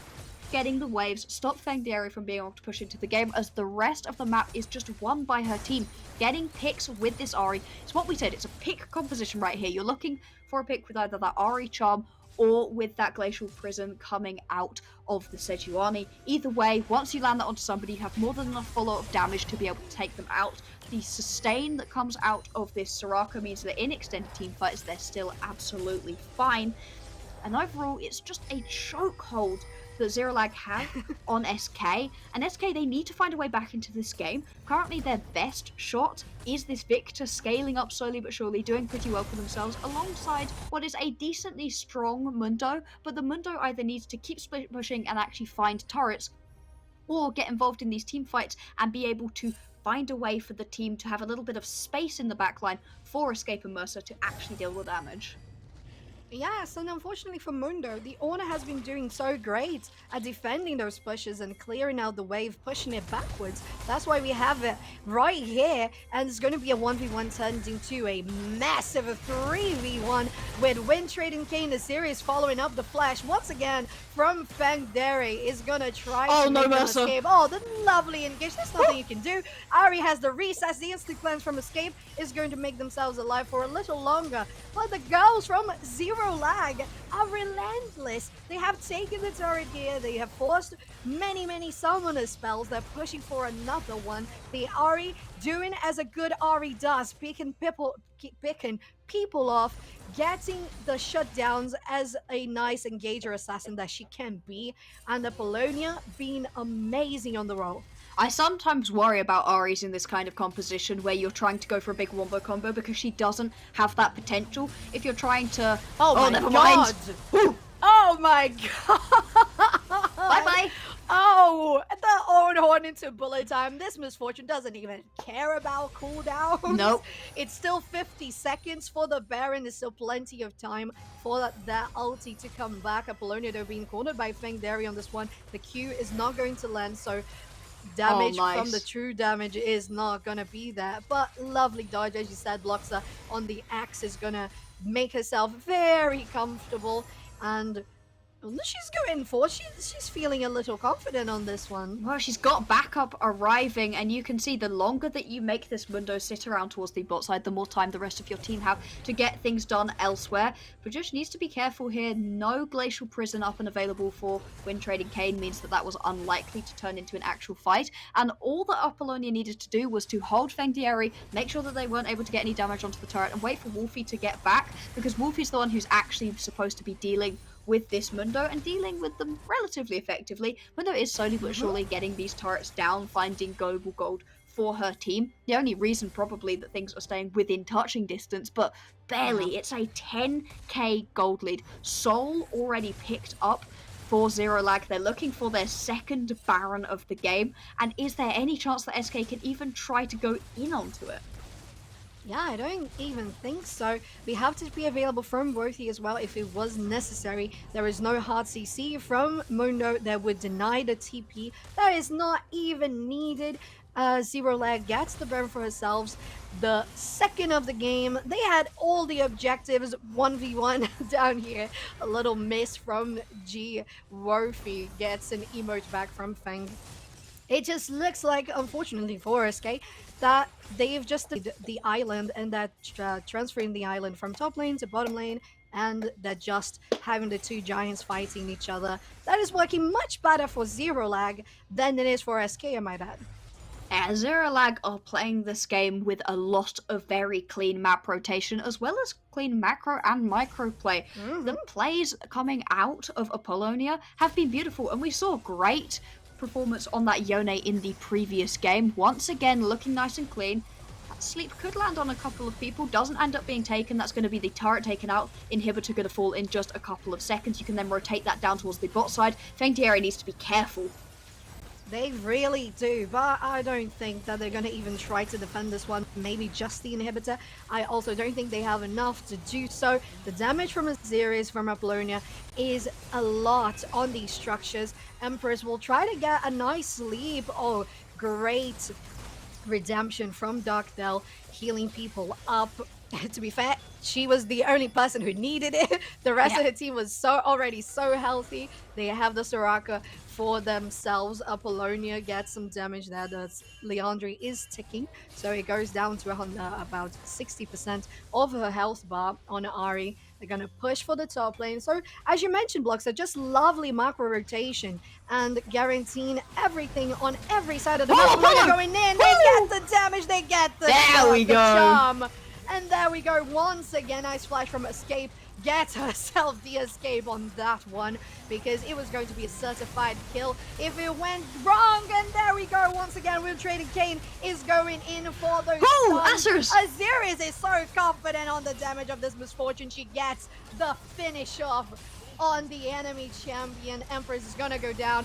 S2: getting the waves, stop Fengderi from being able to push into the game, as the rest of the map is just won by her team. Getting picks with this Ahri, it's what we said, it's a pick composition right here. You're looking for a pick with either that Ahri charm or with that Glacial Prison coming out of the Sejuani. Either way, once you land that onto somebody, you have more than enough follow of damage to be able to take them out. The sustain that comes out of this Soraka means that in extended team fights, they're still absolutely fine. And overall, it's just a chokehold that Zero Lag have on SK. And SK, they need to find a way back into this game. Currently, their best shot is this Victor scaling up slowly but surely, doing pretty well for themselves, alongside what is a decently strong Mundo. But the Mundo either needs to keep pushing and actually find turrets, or get involved in these team fights and be able to find a way for the team to have a little bit of space in the backline for Escape and Mercer to actually deal with damage.
S4: Yes, and unfortunately for Mundo, the Ornn has been doing so great at defending those pushes and clearing out the wave, pushing it backwards. That's why we have it right here, and it's going to be a 1v1 turned into a massive 3v1 with Wind Trading Kayn. The series following up the flash once again from Fengderi is going to try to make an escape. Oh, the lovely engage. There's nothing you can do. Ahri has the recess. The instant cleanse from escape is going to make themselves alive for a little longer. But the girls from Zero Lag are relentless. They have taken the turret here. They have forced many summoner spells. They're pushing for another one. The Ahri doing as a good Ahri does, picking people off, getting the shutdowns as a nice engager assassin that she can be, and Apollonia being amazing on the roll.
S2: I sometimes worry about Ahri's in this kind of composition where you're trying to go for a big wombo combo because she doesn't have that potential. If you're trying to...
S4: Oh my god! Oh my god!
S2: Bye-bye!
S4: Oh, the own horn into bullet time. This Misfortune doesn't even care about cooldowns.
S2: Nope.
S4: It's still 50 seconds for the Baron. There's still plenty of time for that ulti to come back. Apollonia, though, being cornered by Fengderi on this one. The Q is not going to land, so damage from the true damage is not gonna be there. But lovely dodge, as you said, blocks her on the axe, is gonna make herself very comfortable, and she's going for. She's feeling a little confident on this one.
S2: Well, she's got backup arriving, and you can see the longer that you make this Mundo sit around towards the bot side, the more time the rest of your team have to get things done elsewhere. But just needs to be careful here. No Glacial Prison up and available for Wind Trading Kayn means that was unlikely to turn into an actual fight. And all that Apollonia needed to do was to hold Fengderi, make sure that they weren't able to get any damage onto the turret, and wait for Wolfie to get back, because Wolfie's the one who's actually supposed to be dealing with this Mundo and dealing with them relatively effectively. Mundo is slowly but surely getting these turrets down, finding global gold for her team. The only reason probably that things are staying within touching distance, but barely. It's a 10k gold lead. Soul already picked up for Zero Lag. They're looking for their second Baron of the game, and is there any chance that SK can even try to go in onto it?
S4: Yeah, I don't even think so. We have to be available from Worthy as well if it was necessary. There is no hard CC from Mundo that would deny the TP. That is not even needed. Zero Lag gets the burn for herself. The second of the game, they had all the objectives. 1v1 down here. A little miss from G. Worthy gets an emote back from Feng. It just looks like, unfortunately for SK, that they've just did the island, and that transferring the island from top lane to bottom lane, and that just having the two giants fighting each other, that is working much better for Zero Lag than it is for SK, I might add.
S2: Zeralag are playing this game with a lot of very clean map rotation, as well as clean macro and micro play. The plays coming out of Apollonia have been beautiful, and we saw great performance on that Yone in the previous game. Once again, looking nice and clean. That sleep could land on a couple of people, doesn't end up being taken. That's going to be the turret taken out. Inhibitor going to fall in just a couple of seconds. You can then rotate that down towards the bot side. Fengtieri needs to be careful.
S4: They really do, but I don't think that they're going to even try to defend this one. Maybe just the inhibitor. I also don't think they have enough to do so. The damage from Azirius, from Apollonia, is a lot on these structures. Empress will try to get a nice sleep. Oh, great redemption from Darkdell, healing people up. To be fair, she was the only person who needed it. The rest of the team was already so healthy. They have the Soraka for themselves. Apollonia gets some damage there. The Liandry is ticking, so it goes down to about 60% of her health bar on Ahri. They're going to push for the top lane. So, as you mentioned, Bloxer, just lovely macro rotation and guaranteeing everything on every side of the map. Apollonia going in, they get the damage, they get the charm. And there we go, once again, nice flash from Escape. Get herself the escape on that one, because it was going to be a certified kill if it went wrong. And there we go, once again, Windtrading Kayn is going in for those stuns. Azirius is so confident on the damage of this Misfortune. She gets the finish off on the enemy champion. Empress is gonna go down.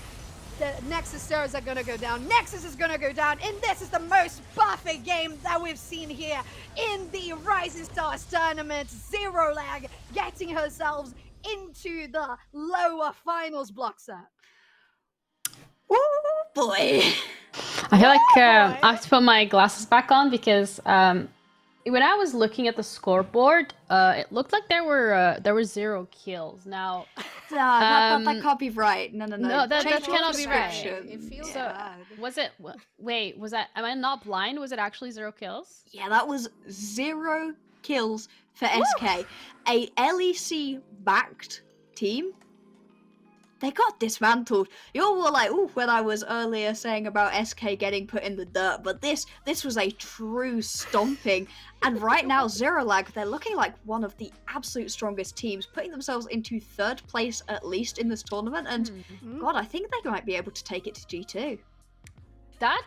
S4: The Nexus Stars are going to go down. Nexus is going to go down. And this is the most perfect game that we've seen here in the Rising Stars tournament. Zeralag getting herself into the lower finals, Bloxer.
S2: Oh boy.
S1: I feel like I have to put my glasses back on because when I was looking at the scoreboard, it looked like there were 0 kills. Now,
S2: that can't be right. No.
S1: No, that cannot be right.
S4: It feels bad.
S1: Was it? Wait, was that? Am I not blind? Was it actually 0 kills?
S2: Yeah, that was 0 kills for SK. A LEC backed team. They got dismantled. You all were like, ooh, when I was earlier saying about SK getting put in the dirt, but this was a true stomping. And right now, Zeralag, they're looking like one of the absolute strongest teams, putting themselves into 3rd place at least in this tournament. And God, I think they might be able to take it to G2.
S1: That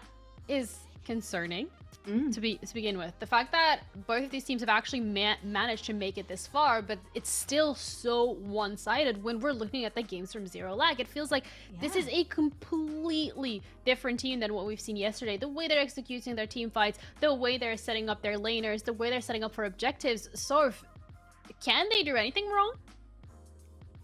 S1: is concerning. To begin with, the fact that both of these teams have actually managed to make it this far, but it's still so one-sided when we're looking at the games from Zeralag. It feels like this is a completely different team than what we've seen yesterday. The way they're executing their team fights, the way they're setting up their laners, the way they're setting up for objectives. So, can they do anything wrong?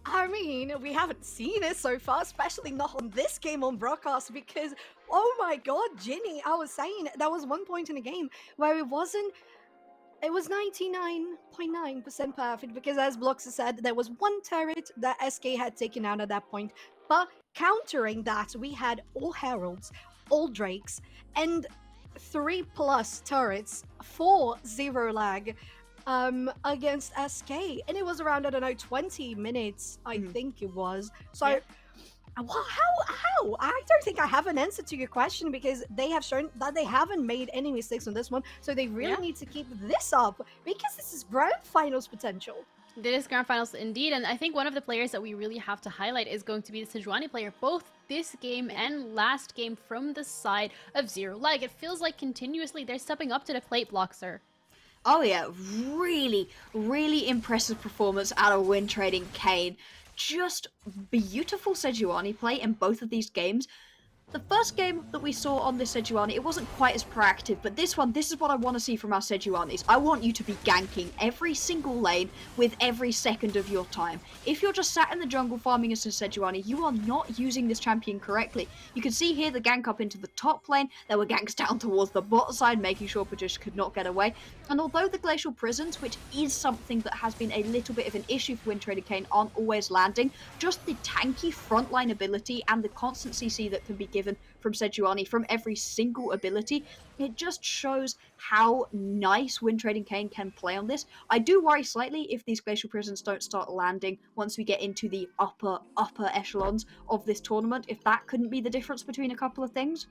S4: I mean, we haven't seen it so far, especially not on this game on broadcast, because, oh my god, Ginny, I was saying, there was one point in the game where it was 99.9% perfect, because as Bloxer said, there was one turret that SK had taken out at that point, but countering that, we had all Heralds, all Drakes, and 3+ turrets for Zeralag against SK, and it was around, I don't know, 20 minutes, I think it was. So how? I don't think I have an answer to your question, because they have shown that they haven't made any mistakes on this one, so they really need to keep this up, because this is grand finals potential.
S1: It is grand finals indeed, and I think one of the players that we really have to highlight is going to be the Sejuani player, both this game and last game from the side of Zeralag. It feels like continuously they're stepping up to the plate, Bloxer.
S2: Oh yeah, really, really impressive performance out of Windtrading Kayn. Just beautiful Sejuani play in both of these games. The first game that we saw on this Sejuani, it wasn't quite as proactive, but this one, this is what I want to see from our Sejuanis. I want you to be ganking every single lane with every second of your time. If you're just sat in the jungle farming as a Sejuani, you are not using this champion correctly. You can see here the gank up into the top lane. There were ganks down towards the bot side, making sure Pajush could not get away. And although the Glacial Prisons, which is something that has been a little bit of an issue for Windtrading Kayn, aren't always landing, just the tanky frontline ability and the constant CC that can be given from Sejuani from every single ability, it just shows how nice Windtrading Kayn can play on this. I do worry slightly if these Glacial Prisons don't start landing once we get into the upper echelons of this tournament, if that couldn't be the difference between a couple of things.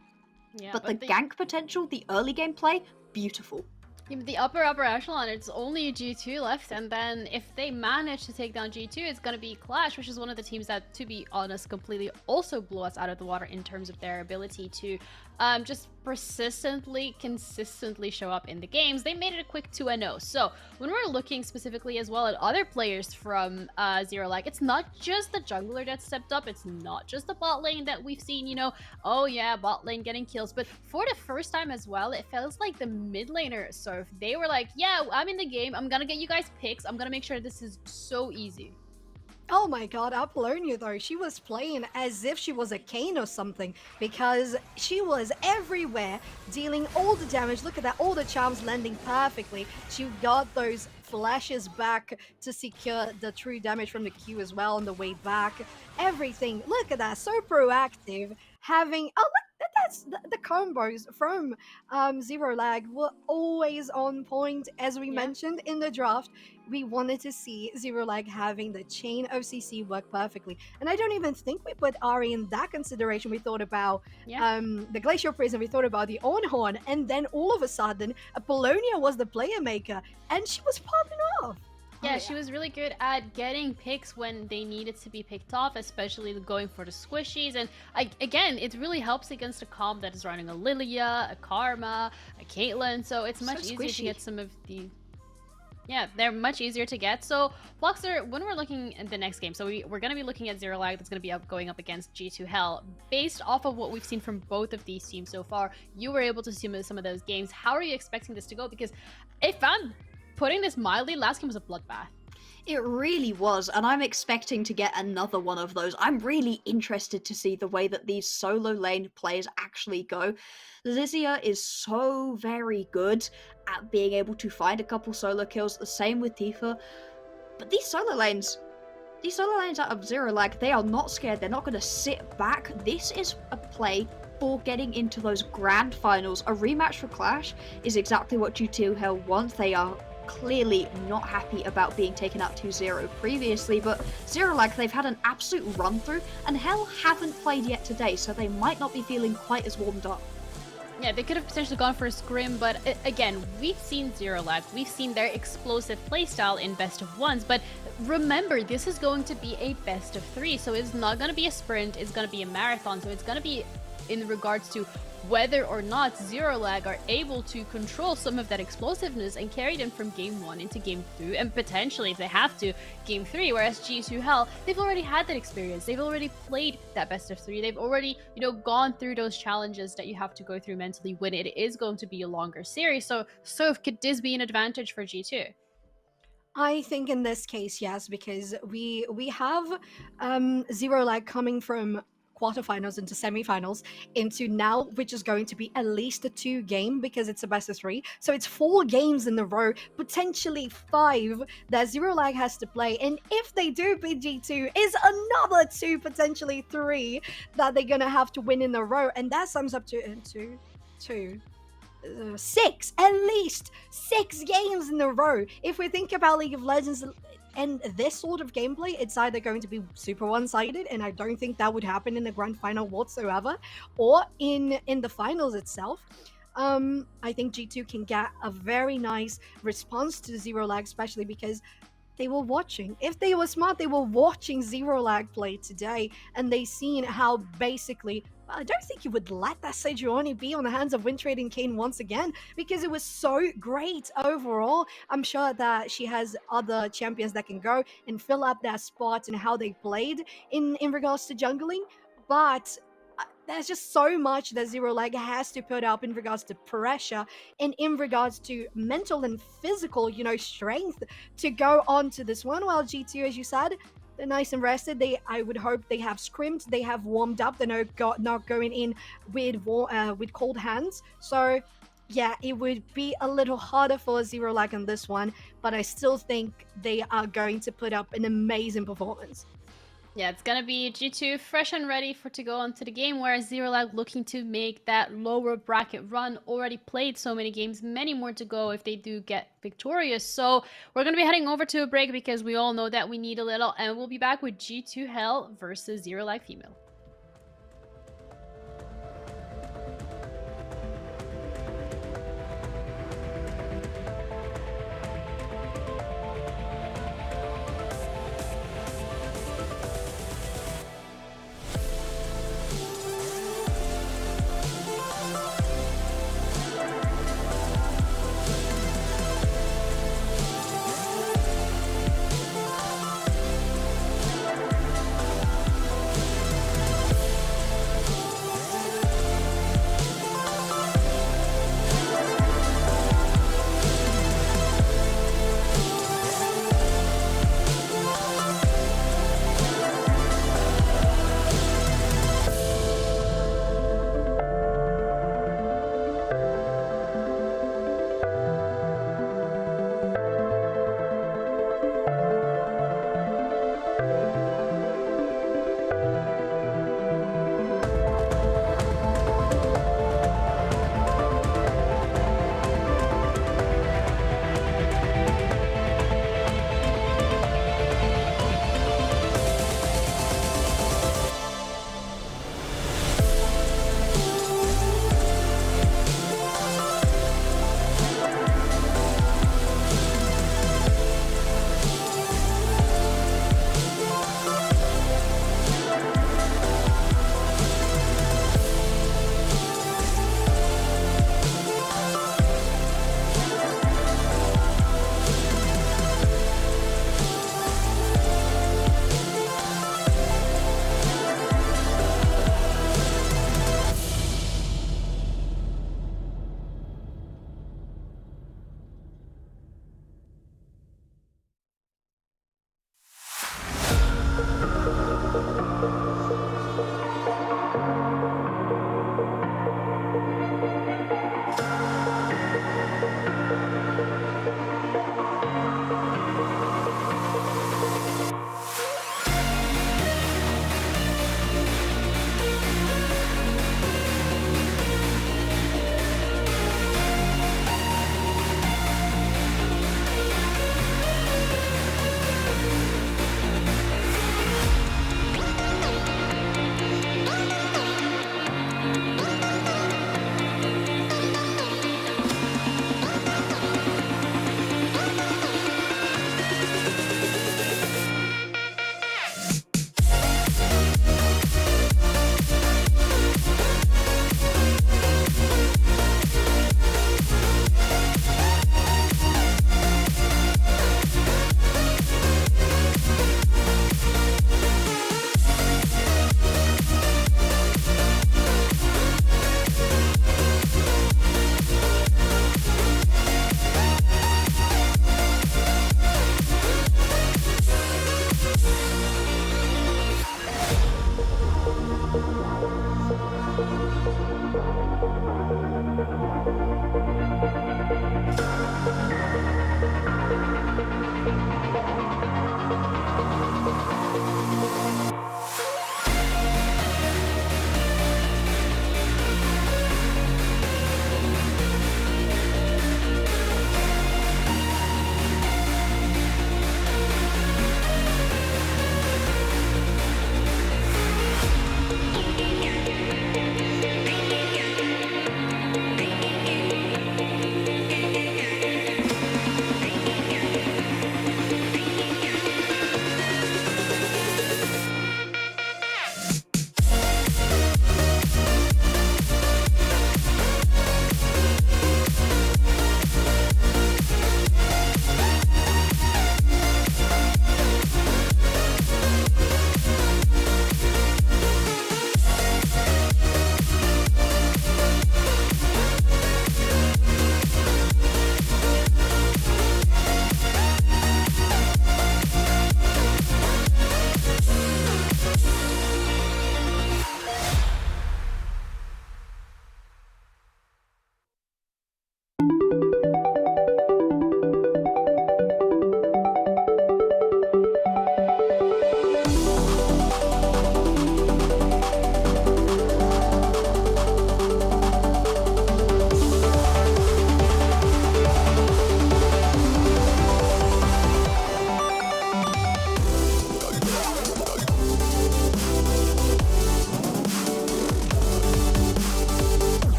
S1: Yeah,
S2: but the gank potential, the early gameplay, beautiful.
S1: The upper echelon, it's only G2 left, and then if they manage to take down G2, it's going to be Clash, which is one of the teams that, to be honest, completely also blew us out of the water in terms of their ability to just consistently show up in the games. They made it a quick 2-0. So when we're looking specifically as well at other players from ZeroLag, it's not just the jungler that stepped up, it's not just the bot lane that we've seen, you know, oh yeah, bot lane getting kills, but for the first time as well, it feels like the mid laner Surf, they were like, yeah, I'm in the game, I'm gonna get you guys picks, I'm gonna make sure this is so easy.
S4: Oh my god, Apollonia though, she was playing as if she was a Kayn or something, because she was everywhere, dealing all the damage. Look at that, all the charms landing perfectly. She got those flashes back to secure the true damage from the Q as well on the way back. Everything, look at that, so proactive. Having, oh look, that's the combos from ZeroLag were always on point. As we mentioned in the draft, we wanted to see ZeroLag having the chain of CC work perfectly. And I don't even think we put Ahri in that consideration. We thought about the Glacial Prison, we thought about the Ornhorn, and then all of a sudden, Apollonia was the player maker, and she was popping off.
S1: Yeah, she was really good at getting picks when they needed to be picked off, especially going for the squishies. And again, it really helps against a comp that is running a Lilia, a Karma, a Caitlyn. So it's much easier to get some of the... Yeah, they're much easier to get. So, Blockster, when we're looking at the next game, so we're going to be looking at ZeroLag that's going to be going up against G2 Hell. Based off of what we've seen from both of these teams so far, you were able to see some of those games. How are you expecting this to go? Because if I'm putting this mildly, last game was a bloodbath.
S2: It really was, and I'm expecting to get another one of those. I'm really interested to see the way that these solo lane plays actually go. Zizia is so very good at being able to find a couple solo kills, the same with Tifa. But these solo lanes out of ZeroLag, they are not scared, they're not going to sit back. This is a play for getting into those grand finals. A rematch for Clash is exactly what G2 Hell wants. They are clearly not happy about being taken out 2-0 previously, but ZeroLag, they've had an absolute run through, and Hell haven't played yet today, so they might not be feeling quite as warmed up.
S1: Yeah, they could have potentially gone for a scrim, but again, we've seen ZeroLag, we've seen their explosive playstyle in best of ones, but remember, this is going to be a best of 3, so it's not going to be a sprint, it's going to be a marathon, so it's going to be in regards to whether or not ZeroLag are able to control some of that explosiveness and carry them from game 1 into game 2, and potentially, if they have to, game 3, whereas G2 Hell, they've already had that experience, they've already played that best of 3, they've already, you know, gone through those challenges that you have to go through mentally when it is going to be a longer series, so could this be an advantage for G2?
S4: I think in this case, yes, because we have ZeroLag coming from quarterfinals into semifinals into now, which is going to be at least a 2 game because it's a best of 3. So it's 4 games in a row, potentially 5 that ZeroLag has to play. And if they do beat G2, is another 2, potentially 3 that they're gonna have to win in a row. And that sums up to 6, at least 6 games in a row. If we think about League of Legends and this sort of gameplay, it's either going to be super one-sided, and I don't think that would happen in the grand final whatsoever, or in the finals itself. I think G2 can get a very nice response to ZeroLag, especially because they were watching. If they were smart, they were watching ZeroLag play today, and they seen how basically, I don't think you would let that Sejuani be on the hands of Win Trading Kayn once again, because it was so great overall. I'm sure that she has other champions that can go and fill up that spot and how they played in regards to jungling, but there's just so much that ZeroLag has to put up in regards to pressure and in regards to mental and physical, you know, strength to go on to this one. While G2, as you said, they're nice and rested. I would hope they have scrimmed, they have warmed up, they're not going in with cold hands. So yeah, it would be a little harder for ZeroLag on this one, but I still think they are going to put up an amazing performance.
S1: Yeah, it's gonna be G2 fresh and ready to go onto the game, whereas ZeroLag looking to make that lower bracket run. Already played so many games, many more to go if they do get victorious. So we're gonna be heading over to a break because we all know that we need a little, and we'll be back with G2 Hell versus ZeroLag Female.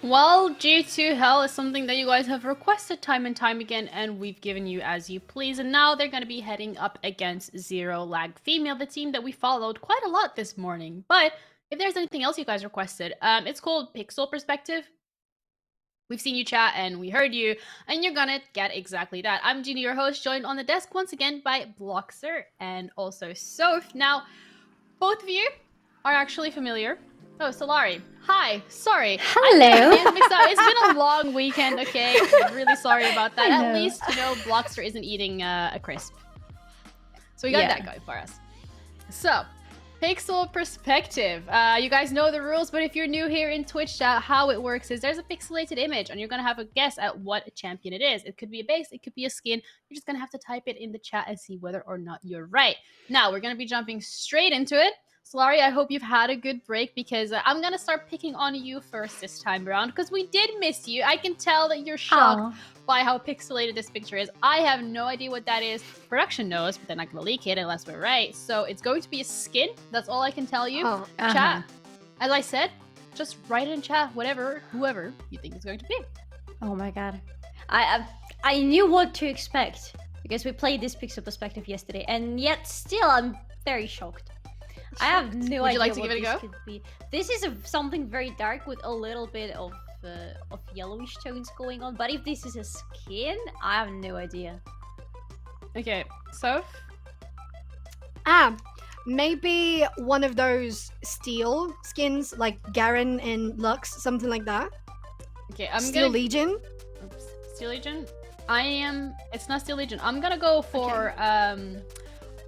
S1: Well, G2 Hell is something that you guys have requested time and time again, and we've given you as you please. And now they're going to be heading up against Zero Lag Female, the team that we followed quite a lot this morning. But if there's anything else you guys requested, it's called Pixel Perspective. We've seen you chat and we heard you, and you're gonna get exactly that. I'm Gina, your host, joined on the desk once again by Bloxer and also Soph. Now, both of you are actually familiar. Oh, Solari. Hi. Sorry.
S3: Hello.
S1: It's been a long weekend, okay? I'm really sorry about that. At least, Bloxer isn't eating a crisp. So we got that going for us. So, Pixel Perspective. You guys know the rules, but if you're new here in Twitch chat, how it works is there's a pixelated image, and you're going to have a guess at what champion it is. It could be a base, it could be a skin. You're just going to have to type it in the chat and see whether or not you're right. Now, we're going to be jumping straight into it. Solari, I hope you've had a good break, because I'm going to start picking on you first this time around, because we did miss you. I can tell that you're shocked by how pixelated this picture is. I have no idea what that is. Production knows, but they're not going to leak it unless we're right. So it's going to be a skin. That's all I can tell you. Chat, as I said, just write it in chat, whoever you think it's going to be.
S3: Oh my god. I knew what to expect, because we played this Pixel Perspective yesterday, and yet still I'm very shocked. I have no idea.
S1: Would you like to give it a go?
S3: Could be. This is something very dark with a little bit of yellowish tones going on. But if this is a skin, I have no idea.
S1: Okay, so
S4: maybe one of those steel skins, like Garen and Lux, something like that.
S1: Okay,
S4: Steel Legion.
S1: Oops. Steel Legion. It's not Steel Legion. I'm gonna go for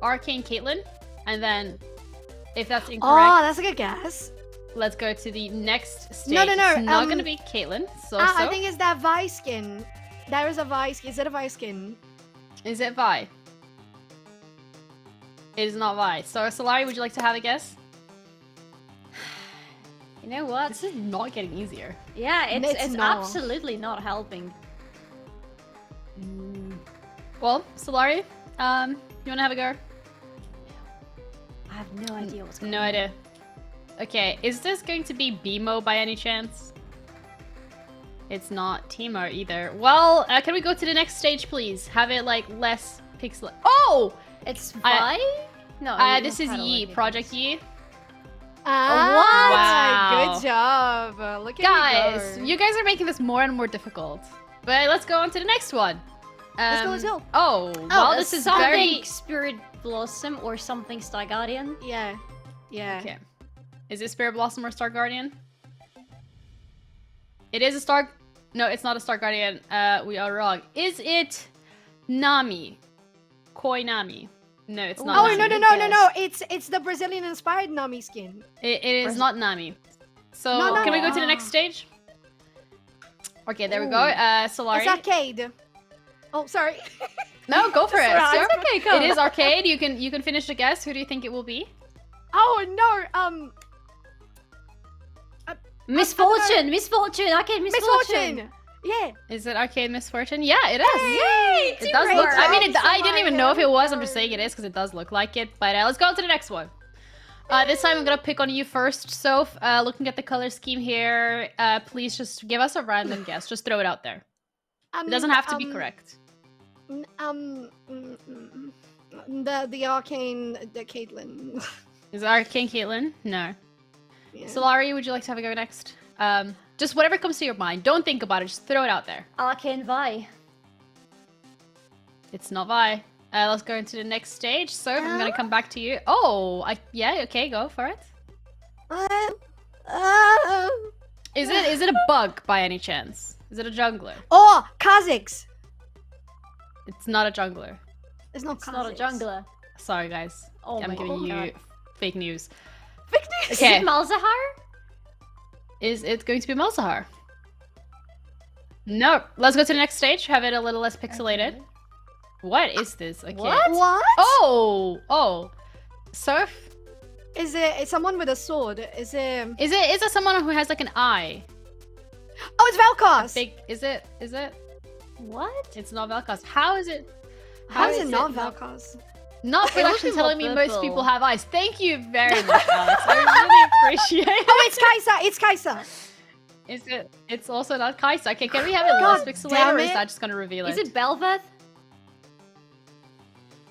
S1: Arcane Caitlyn, and then. If that's incorrect...
S4: Oh, that's a good guess.
S1: Let's go to the next stage.
S4: No.
S1: It's not going to be Caitlyn.
S4: I think it's that Vi skin. There is a Vi skin. Is it a Vi skin?
S1: Is it Vi? It is not Vi. So, Solari, would you like to have a guess?
S3: You know what?
S1: This is not getting easier.
S3: Yeah, it's absolutely not helping.
S1: Well, Solari, you want to have a go?
S3: I have no idea what's going on.
S1: No idea. Okay, is this going to be BMO by any chance? It's not Teemo either. Well, can we go to the next stage, please? Have it, like, less pixel... Oh!
S3: It's Vi? No.
S1: This is Yi, Project Yi.
S4: What?
S1: Wow.
S4: Good job. Look at
S1: guys, you guys are making this more and more difficult. But let's go on to the next one.
S4: Let's go.
S1: Oh, well, this is
S3: something
S1: very...
S3: Spirit Blossom or something Star Guardian.
S4: Yeah.
S1: Okay. Is it Spirit Blossom or Star Guardian? It is a Star... No, it's not a Star Guardian. We are wrong. Is it Nami? Koi Nami? No, it's not.
S4: Oh,
S1: Nami.
S4: No. It's the Brazilian-inspired Nami skin.
S1: It is not Nami. So, can we go to the next stage? Okay, there we go. Solari.
S4: It's Arcade. Oh, sorry.
S1: No, go for it.
S3: It's okay, go.
S1: It is Arcade. You can finish the guess. Who do you think it will be?
S4: Oh no.
S3: Misfortune. Arcade Misfortune.
S4: Yeah.
S1: Is it Arcade Misfortune? Yeah, it is.
S3: Yay!
S1: It does look. I mean, I didn't even know if it was. I'm just saying it is because it does look like it. But let's go on to the next one. This time I'm gonna pick on you first, Soph. Looking at the color scheme here, please just give us a random guess. Just throw it out there. It doesn't have to be correct.
S4: The Arcane, the Caitlyn.
S1: Is it Arcane Caitlyn? No.
S4: Yeah.
S1: Solari, would you like to have a go next? Just whatever comes to your mind. Don't think about it. Just throw it out there.
S3: Arcane Vi.
S1: It's not Vi. Let's go into the next stage. So I'm gonna come back to you. Oh, yeah. Okay, go for it. Is it a bug by any chance? Is it a jungler?
S4: Oh, Kha'Zix.
S1: It's not a jungler.
S4: It's not
S3: a jungler.
S1: Sorry, guys.
S3: Oh
S1: I'm giving you fake news.
S4: Fake news.
S1: Okay.
S3: Is it Malzahar?
S1: Is it going to be Malzahar? No. Let's go to the next stage. Have it a little less pixelated. Okay. What is this? Okay.
S4: What?
S1: Oh. Surf?
S4: Is it someone with a sword? Is it
S1: someone who has like an eye?
S4: Oh, it's Vel'Koz.
S1: Is it?
S3: What?
S1: It's not Vel'Koz. How is it?
S4: How is it not Vel'Koz?
S1: Not production telling me most people have eyes. Thank you very much, Alex. I really appreciate it.
S4: Oh, it's Kai'Sa.
S1: Is it? It's also not Kai'Sa. Okay, can we have it less pixelated, or is that just gonna reveal it?
S3: Is it Bel'Veth?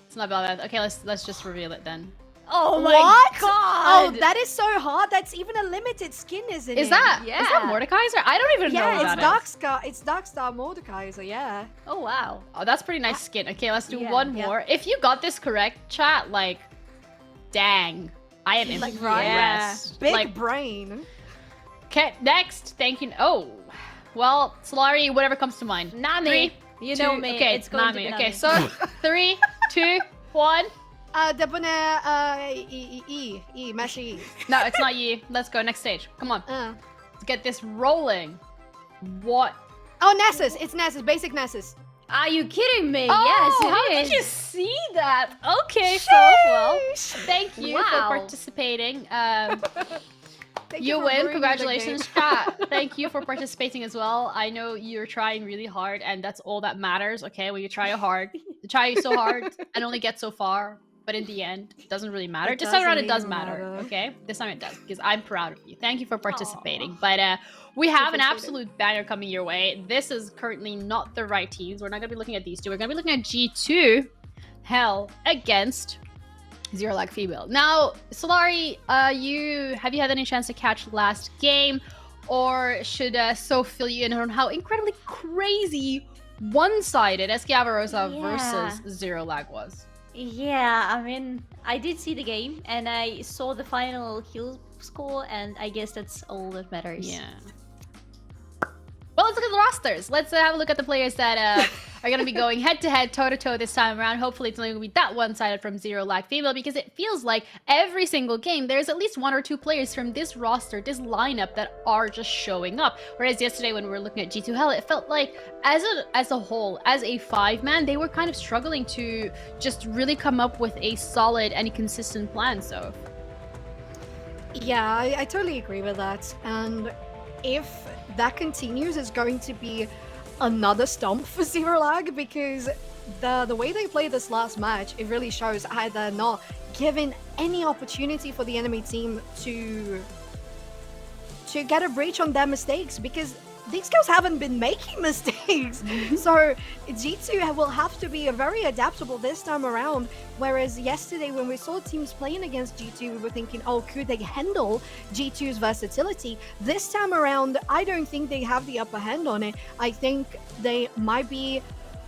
S1: It's not Bel'Veth. Okay, let's just reveal it then.
S3: Oh my god!
S4: Oh, that is so hard. That's even a limited skin, isn't it?
S1: Is that Mordekaiser? I don't even know what that is.
S4: It's Darkstar Mordekaiser, yeah.
S3: Oh wow.
S1: Oh, that's pretty nice skin. Okay, let's do one more. If you got this correct, chat, like, dang. I am impressed.
S4: Big brain.
S1: Okay, next. Thank you. Oh, well, Solari, whatever comes to mind.
S3: Nami. You know me.
S1: Okay,
S3: it's going
S1: Nami.
S3: To be
S1: Okay,
S3: Nami.
S1: so 3, 2, 1.
S4: Debona, Messi.
S1: No, it's not you. Let's go. Next stage. Come on. Let's get this rolling. What?
S4: Oh, Nessus. It's Nessus. Basic Nessus.
S3: Are you kidding me?
S1: Oh,
S3: yes, it
S1: how
S3: is.
S1: did you see that? Okay, so well, thank you for participating. You win. Congratulations, chat. Thank you for participating as well. I know you're trying really hard, and that's all that matters. Okay, when you try so hard and only get so far. But in the end, it doesn't really matter. This time around, it does matter, okay? This time it does, because I'm proud of you. Thank you for participating. Aww. But we have an absolute banger coming your way. This is currently not the right teams. We're not going to be looking at these two. We're going to be looking at G2 Hell against Zero Lag Female. Now, Solari, have you had any chance to catch last game? Or should So fill you in on how incredibly crazy one-sided Esquiavarosa versus Zero Lag was?
S3: Yeah, I mean, I did see the game, and I saw the final kill score, and I guess that's all that matters.
S1: Yeah. Well, let's look at the rosters. Let's have a look at the players that are going to be going head-to-head, toe-to-toe this time around. Hopefully, it's not going to be that one-sided from Zero Lag Female, because it feels like every single game, there's at least 1 or 2 players from this roster, this lineup, that are just showing up. Whereas yesterday, when we were looking at G2 Hell, it felt like, as a whole, as a 5-man, they were kind of struggling to just really come up with a solid and consistent plan, so...
S4: Yeah, I totally agree with that. And if that continues, it's going to be another stomp for Zero Lag, because the way they played this last match, it really shows either not giving any opportunity for the enemy team to get a breach on their mistakes, because these guys haven't been making mistakes. So G2 will have to be very adaptable this time around. Whereas yesterday, when we saw teams playing against G2, we were thinking, oh, could they handle G2's versatility? This time around, I don't think they have the upper hand on it. I think they might be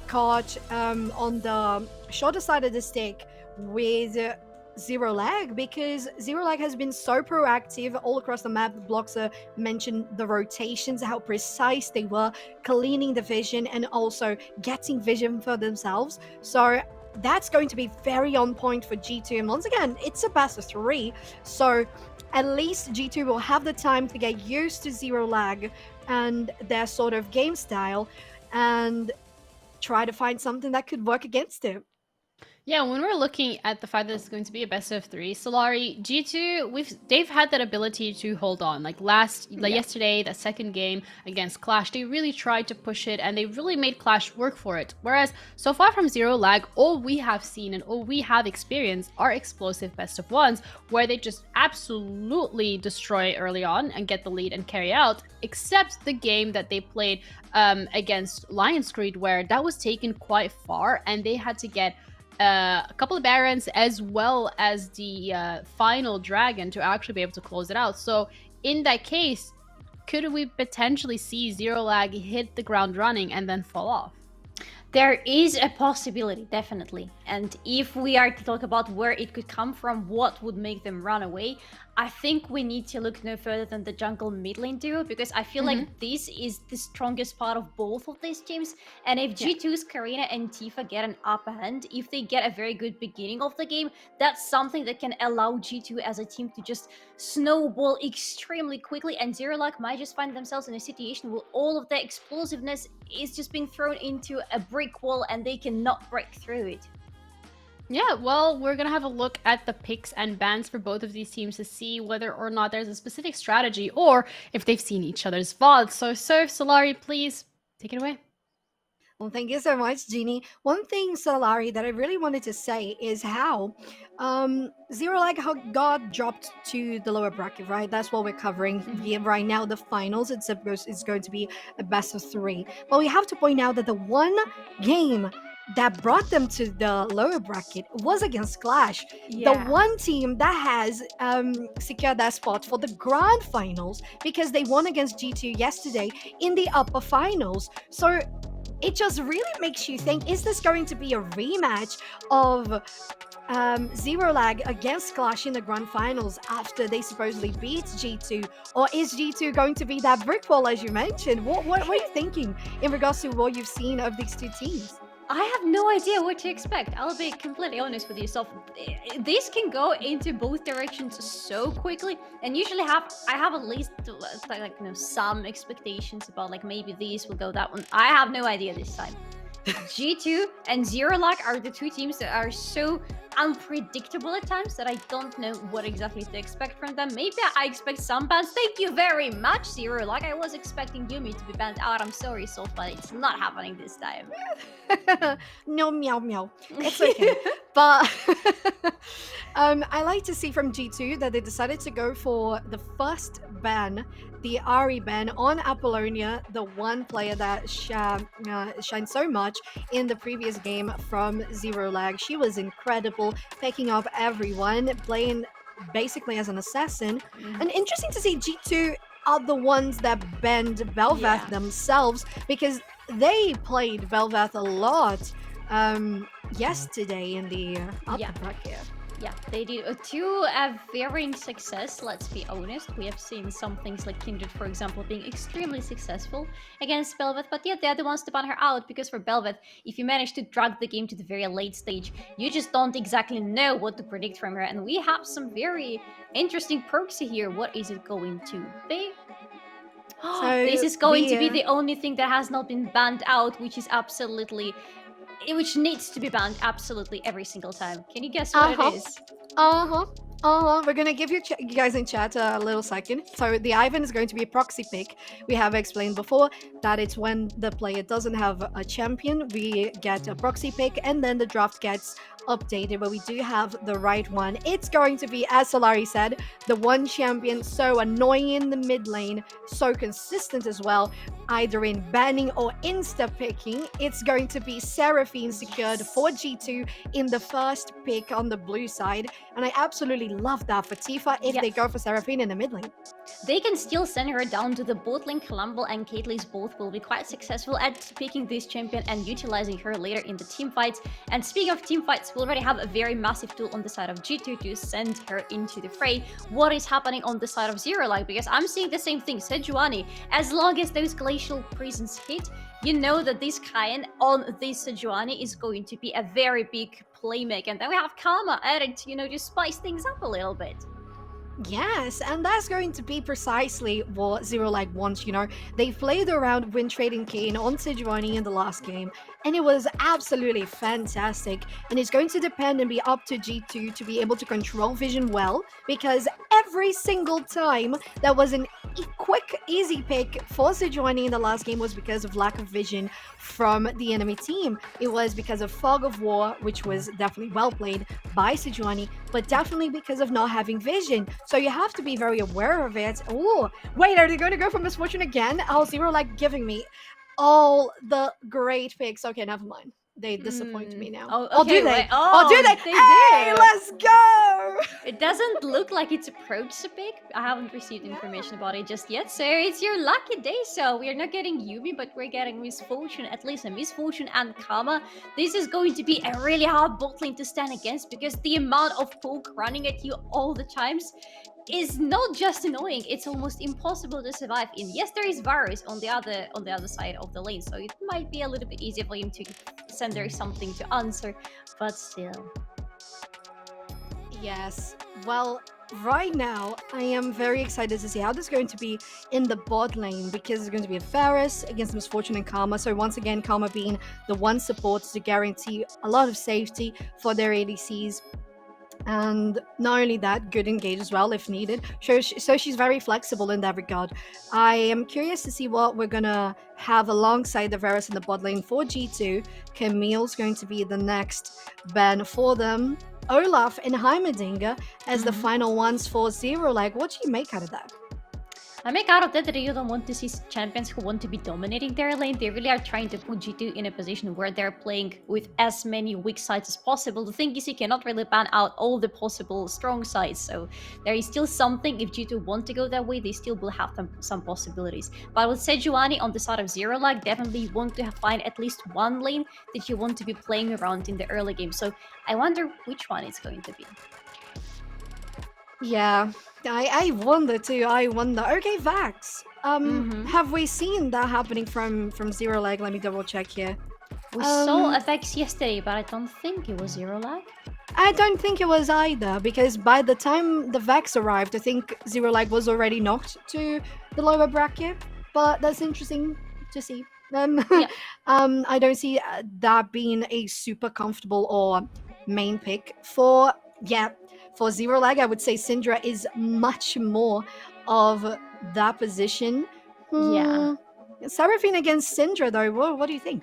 S4: caught on the shorter side of the stick with Zero Lag, because Zero Lag has been so proactive all across the map. Bloxer mentioned the rotations, how precise they were, cleaning the vision and also getting vision for themselves. So that's going to be very on point for G2. And once again, it's a best of 3. So at least G2 will have the time to get used to Zero Lag and their sort of game style and try to find something that could work against it.
S1: Yeah, when we're looking at the fact that it's going to be a best of 3, Solari, G2, they've had that ability to hold on. Like yesterday, that second game against Clash, they really tried to push it and they really made Clash work for it. Whereas so far from Zero Lag, all we have seen and all we have experienced are explosive best of 1s, where they just absolutely destroy early on and get the lead and carry out, except the game that they played against Lions Creed, where that was taken quite far and they had to get a couple of Barons as well as the final Dragon to actually be able to close it out. So in that case, could we potentially see Zero Lag hit the ground running and then fall off?
S3: There is a possibility, definitely. And if we are to talk about where it could come from, what would make them run away, I think we need to look no further than the jungle mid lane duo, because I feel like this is the strongest part of both of these teams. And if G2's Karina and Tifa get an upper hand, if they get a very good beginning of the game, that's something that can allow G2 as a team to just snowball extremely quickly, and Zero Lag might just find themselves in a situation where all of their explosiveness is just being thrown into a brick wall and they cannot break through it.
S1: Yeah, well, we're going to have a look at the picks and bans for both of these teams to see whether or not there's a specific strategy or if they've seen each other's VODs. So, Solari, please take it away.
S4: Well, thank you so much, Jeannie. One thing, Solari, that I really wanted to say is how Zero Lag got dropped to the lower bracket, right? That's what we're covering right now. The finals, it's going to be a best of 3. But we have to point out that the one game that brought them to the lower bracket was against Clash, the one team that has secured that spot for the grand finals because they won against G2 yesterday in the upper finals. So it just really makes you think, is this going to be a rematch of Zero Lag against Clash in the grand finals after they supposedly beat G2? Or is G2 going to be that brick wall, as you mentioned? What are you thinking in regards to what you've seen of these two teams?
S3: I have no idea what to expect. I'll be completely honest with you. So this can go into both directions so quickly, and usually I have at least some expectations about like maybe these will go that one. I have no idea this time. G2 and Zero Lag are the two teams that are so unpredictable at times that I don't know what exactly to expect from them. Maybe I expect some bans. Thank you very much, Zero Lag. I was expecting Yuumi to be banned out. I'm sorry, so but it's not happening this time.
S4: No, meow meow. It's okay. But I like to see from G2 that they decided to go for the first ban, the Ahri ban on Apollonia, the one player that shined so much in the previous game from Zero Lag. She was incredible, picking up everyone, playing basically as an assassin. And interesting to see G2 are the ones that banned Bel'Veth themselves, because they played Bel'Veth a lot yesterday in the upper bracket.
S3: Yeah, they did to a varying success, let's be honest. We have seen some things like Kindred, for example, being extremely successful against Bel'Veth, but yet they're the ones to ban her out, because for Bel'Veth, if you manage to drag the game to the very late stage, you just don't exactly know what to predict from her, and we have some very interesting perks here. What is it going to be? So this is going to be the only thing that has not been banned out, which needs to be banned absolutely every single time. Can you guess what it is?
S4: We're gonna give you guys in chat a little second. So the Ivern is going to be a proxy pick. We have explained before that it's when the player doesn't have a champion, we get a proxy pick, and then the draft gets updated, but we do have the right one. It's going to be, as Solari said, the one champion, so annoying in the mid lane, so consistent as well, either in banning or insta-picking. It's going to be Seraphine secured for G2 in the first pick on the blue side, and I absolutely love that for Tifa if they go for Seraphine in the mid lane.
S3: They can still send her down to the bot lane. Columble and Caitlyn both will be quite successful at picking this champion and utilizing her later in the team fights. And speaking of team fights, we already have a very massive tool on the side of G2 to send her into the fray. What is happening on the side of Zero Lag? Because I'm seeing the same thing. Sejuani, as long as those glacial prisons hit, you know that this Kayn on this Sejuani is going to be a very big playmaker. And then we have Karma added to, just spice things up a little bit.
S4: Yes, and that's going to be precisely what Zero Lag wants, They played around win trading Kayn on Sejuani in the last game, and it was absolutely fantastic. And it's going to depend and be up to G2 to be able to control vision well, because every single time that was an quick, easy pick for Sejuani in the last game was because of lack of vision from the enemy team. It was because of Fog of War, which was definitely well played by Sejuani, but definitely because of not having vision. So you have to be very aware of it. Oh, wait, are they going to go for Misfortune again? Oh, Zero Lag giving me all the great picks. Okay, never mind. They disappoint me now.
S3: Oh, okay,
S4: do they?
S3: Right.
S4: Do they? Hey, let's go!
S3: It doesn't look like it's approached a pick. I haven't received information about it just yet, so it's your lucky day. So we're not getting Yuumi, but we're getting Misfortune, at least a Misfortune and Karma. This is going to be a really hard bot lane to stand against, because the amount of poke running at you all the times is not just annoying, it's almost impossible to survive in. Yes, there is Varus on the other side of the lane, so it might be a little bit easier for him to send her something to answer, but still.
S4: Yes, well, right now I am very excited to see how this is going to be in the bot lane, because it's going to be a Varus against Misfortune and Karma. So once again, Karma being the one support to guarantee a lot of safety for their ADCs. And not only that, good engage as well if needed. So she's very flexible in that regard. I am curious to see what we're gonna have alongside the Varus in the bot lane for G2. Camille's going to be the next ban for them. Olaf and Heimerdinger as the final ones for Zero Lag. What do you make out of that?
S3: I make out of that you don't want to see champions who want to be dominating their lane. They really are trying to put G2 in a position where they're playing with as many weak sides as possible. The thing is, you cannot really ban out all the possible strong sides, so there is still something. If G2 want to go that way, they still will have some possibilities. But with Sejuani on the side of Zero Lag, definitely want to find at least one lane that you want to be playing around in the early game. So I wonder which one it's going to be.
S4: Yeah, I wonder too. I wonder. Okay, Vax. Have we seen that happening from Zero Lag? Let me double check here.
S3: We saw a Vex yesterday, but I don't think it was Zero Lag.
S4: I don't think it was either, because by the time the Vex arrived, I think Zero Lag was already knocked to the lower bracket. But that's interesting to see. I don't see that being a super comfortable or main pick for Zero Lag. I would say Syndra is much more of that position. Seraphine against Syndra though, what do you think?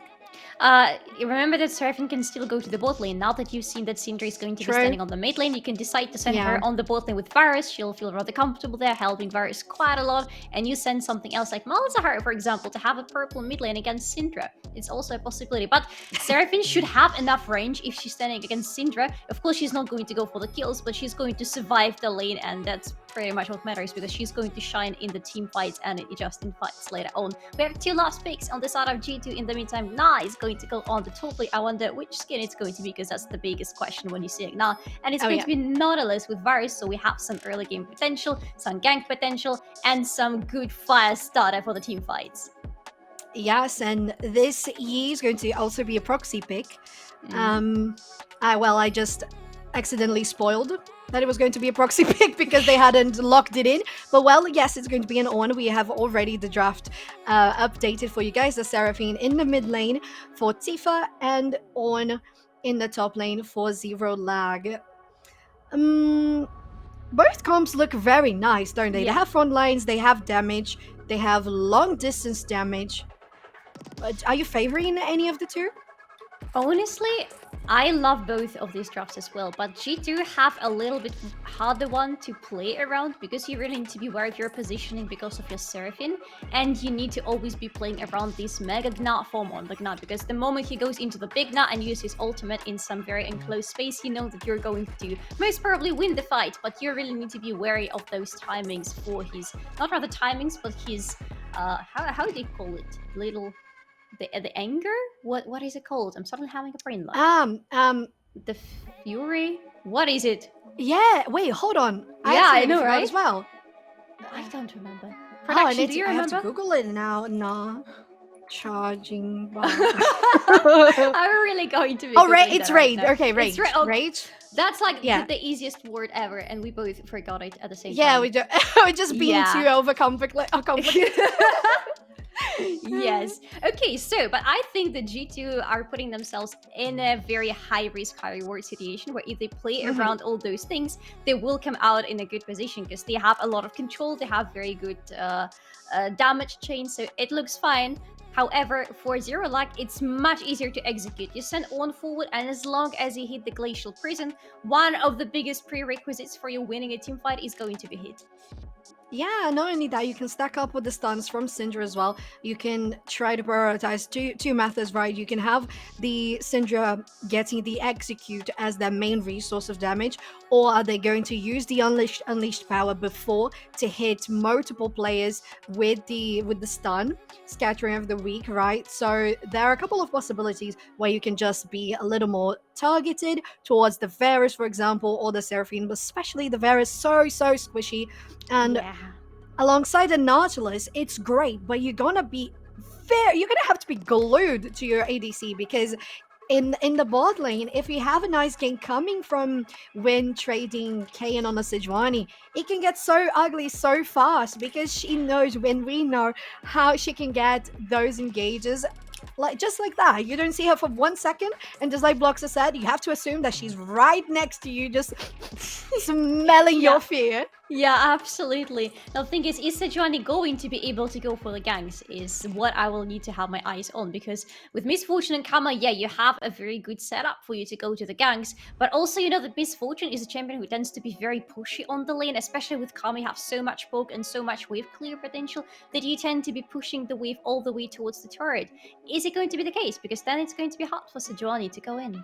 S3: Remember that Seraphine can still go to the bot lane. Now that you've seen that Syndra is going to be standing on the mid lane, you can decide to send her on the bot lane with Varus. She'll feel rather comfortable there, helping Varus quite a lot. And you send something else like Malzahar, for example, to have a purple mid lane against Syndra. It's also a possibility. But Seraphine should have enough range if she's standing against Syndra. Of course, she's not going to go for the kills, but she's going to survive the lane, and that's pretty much what matters, because she's going to shine in the team fights and just in fights later on. We have 2 last picks on the side of G2. In the meantime, Na is going to go on the top lane. I wonder which skin it's going to be, because that's the biggest question when you see it now. And it's going to be Nautilus with Varus, so we have some early game potential, some gank potential, and some good fire starter for the team fights.
S4: Yes, and this Yi is going to also be a proxy pick. I just accidentally spoiled that it was going to be a proxy pick because they hadn't locked it in. But yes, it's going to be an on. We have already the draft updated for you guys. The Seraphine in the mid lane for Tifa and on in the top lane for Zero Lag. Both comps look very nice, don't they? They have front lines, they have damage, they have long distance damage. Are you favoring any of the two?
S3: Honestly, I love both of these drafts as well, but G2 have a little bit harder one to play around, because you really need to be aware of your positioning because of your Seraphine, and you need to always be playing around this Mega Gna form on the Gna, because the moment he goes into the big Gna and uses his ultimate in some very enclosed space, you know that you're going to most probably win the fight, but you really need to be wary of those timings for his, not rather timings, but his, how do they call it? The anger? What is it called? I'm suddenly having a brain lag. The fury? What is it?
S4: Yeah, wait, hold on.
S3: I know, right?
S4: As well.
S3: I don't remember.
S4: Production, do you remember? I have to Google it now. No. Charging bar.
S3: I'm really going to be
S4: it's Raid. Okay, Rage. Rage.
S3: That's like the easiest word ever, and we both forgot it at the same time.
S4: Yeah, we do. We're just being too complicated.
S3: Yes. Okay, so, but I think the G2 are putting themselves in a very high risk, high reward situation, where if they play around all those things, they will come out in a good position, because they have a lot of control, they have very good damage chain, so it looks fine. However, for Zero Lag, it's much easier to execute. You send on forward, and as long as you hit the Glacial Prison, one of the biggest prerequisites for you winning a team fight is going to be hit.
S4: Yeah, not only that, you can stack up with the stuns from Syndra as well. You can try to prioritize two methods, right? You can have the Syndra getting the execute as their main resource of damage, or are they going to use the unleashed power before to hit multiple players with the stun, scattering of the weak, right? So there are a couple of possibilities where you can just be a little more targeted towards the Varus, for example, or the Seraphine, but especially the Varus, so squishy. And alongside the Nautilus, it's great, but you're gonna have to be glued to your ADC, because in the bot lane, if you have a nice game coming from when trading Kayn on a Sejuani, it can get so ugly so fast, because we know how she can get those engages like just like that. You don't see her for 1 second, and just like Bloxer said, you have to assume that she's right next to you, just smelling your fear.
S3: Yeah, absolutely. Now, the thing is Sejuani going to be able to go for the ganks is what I will need to have my eyes on, because with Miss Fortune and Kama, yeah, you have a very good setup for you to go to the ganks, but also, you know, that Miss Fortune is a champion who tends to be very pushy on the lane, especially with Kama. You have so much poke and so much wave clear potential that you tend to be pushing the wave all the way towards the turret. Is it going to be the case? Because then it's going to be hard for Sejuani to go in.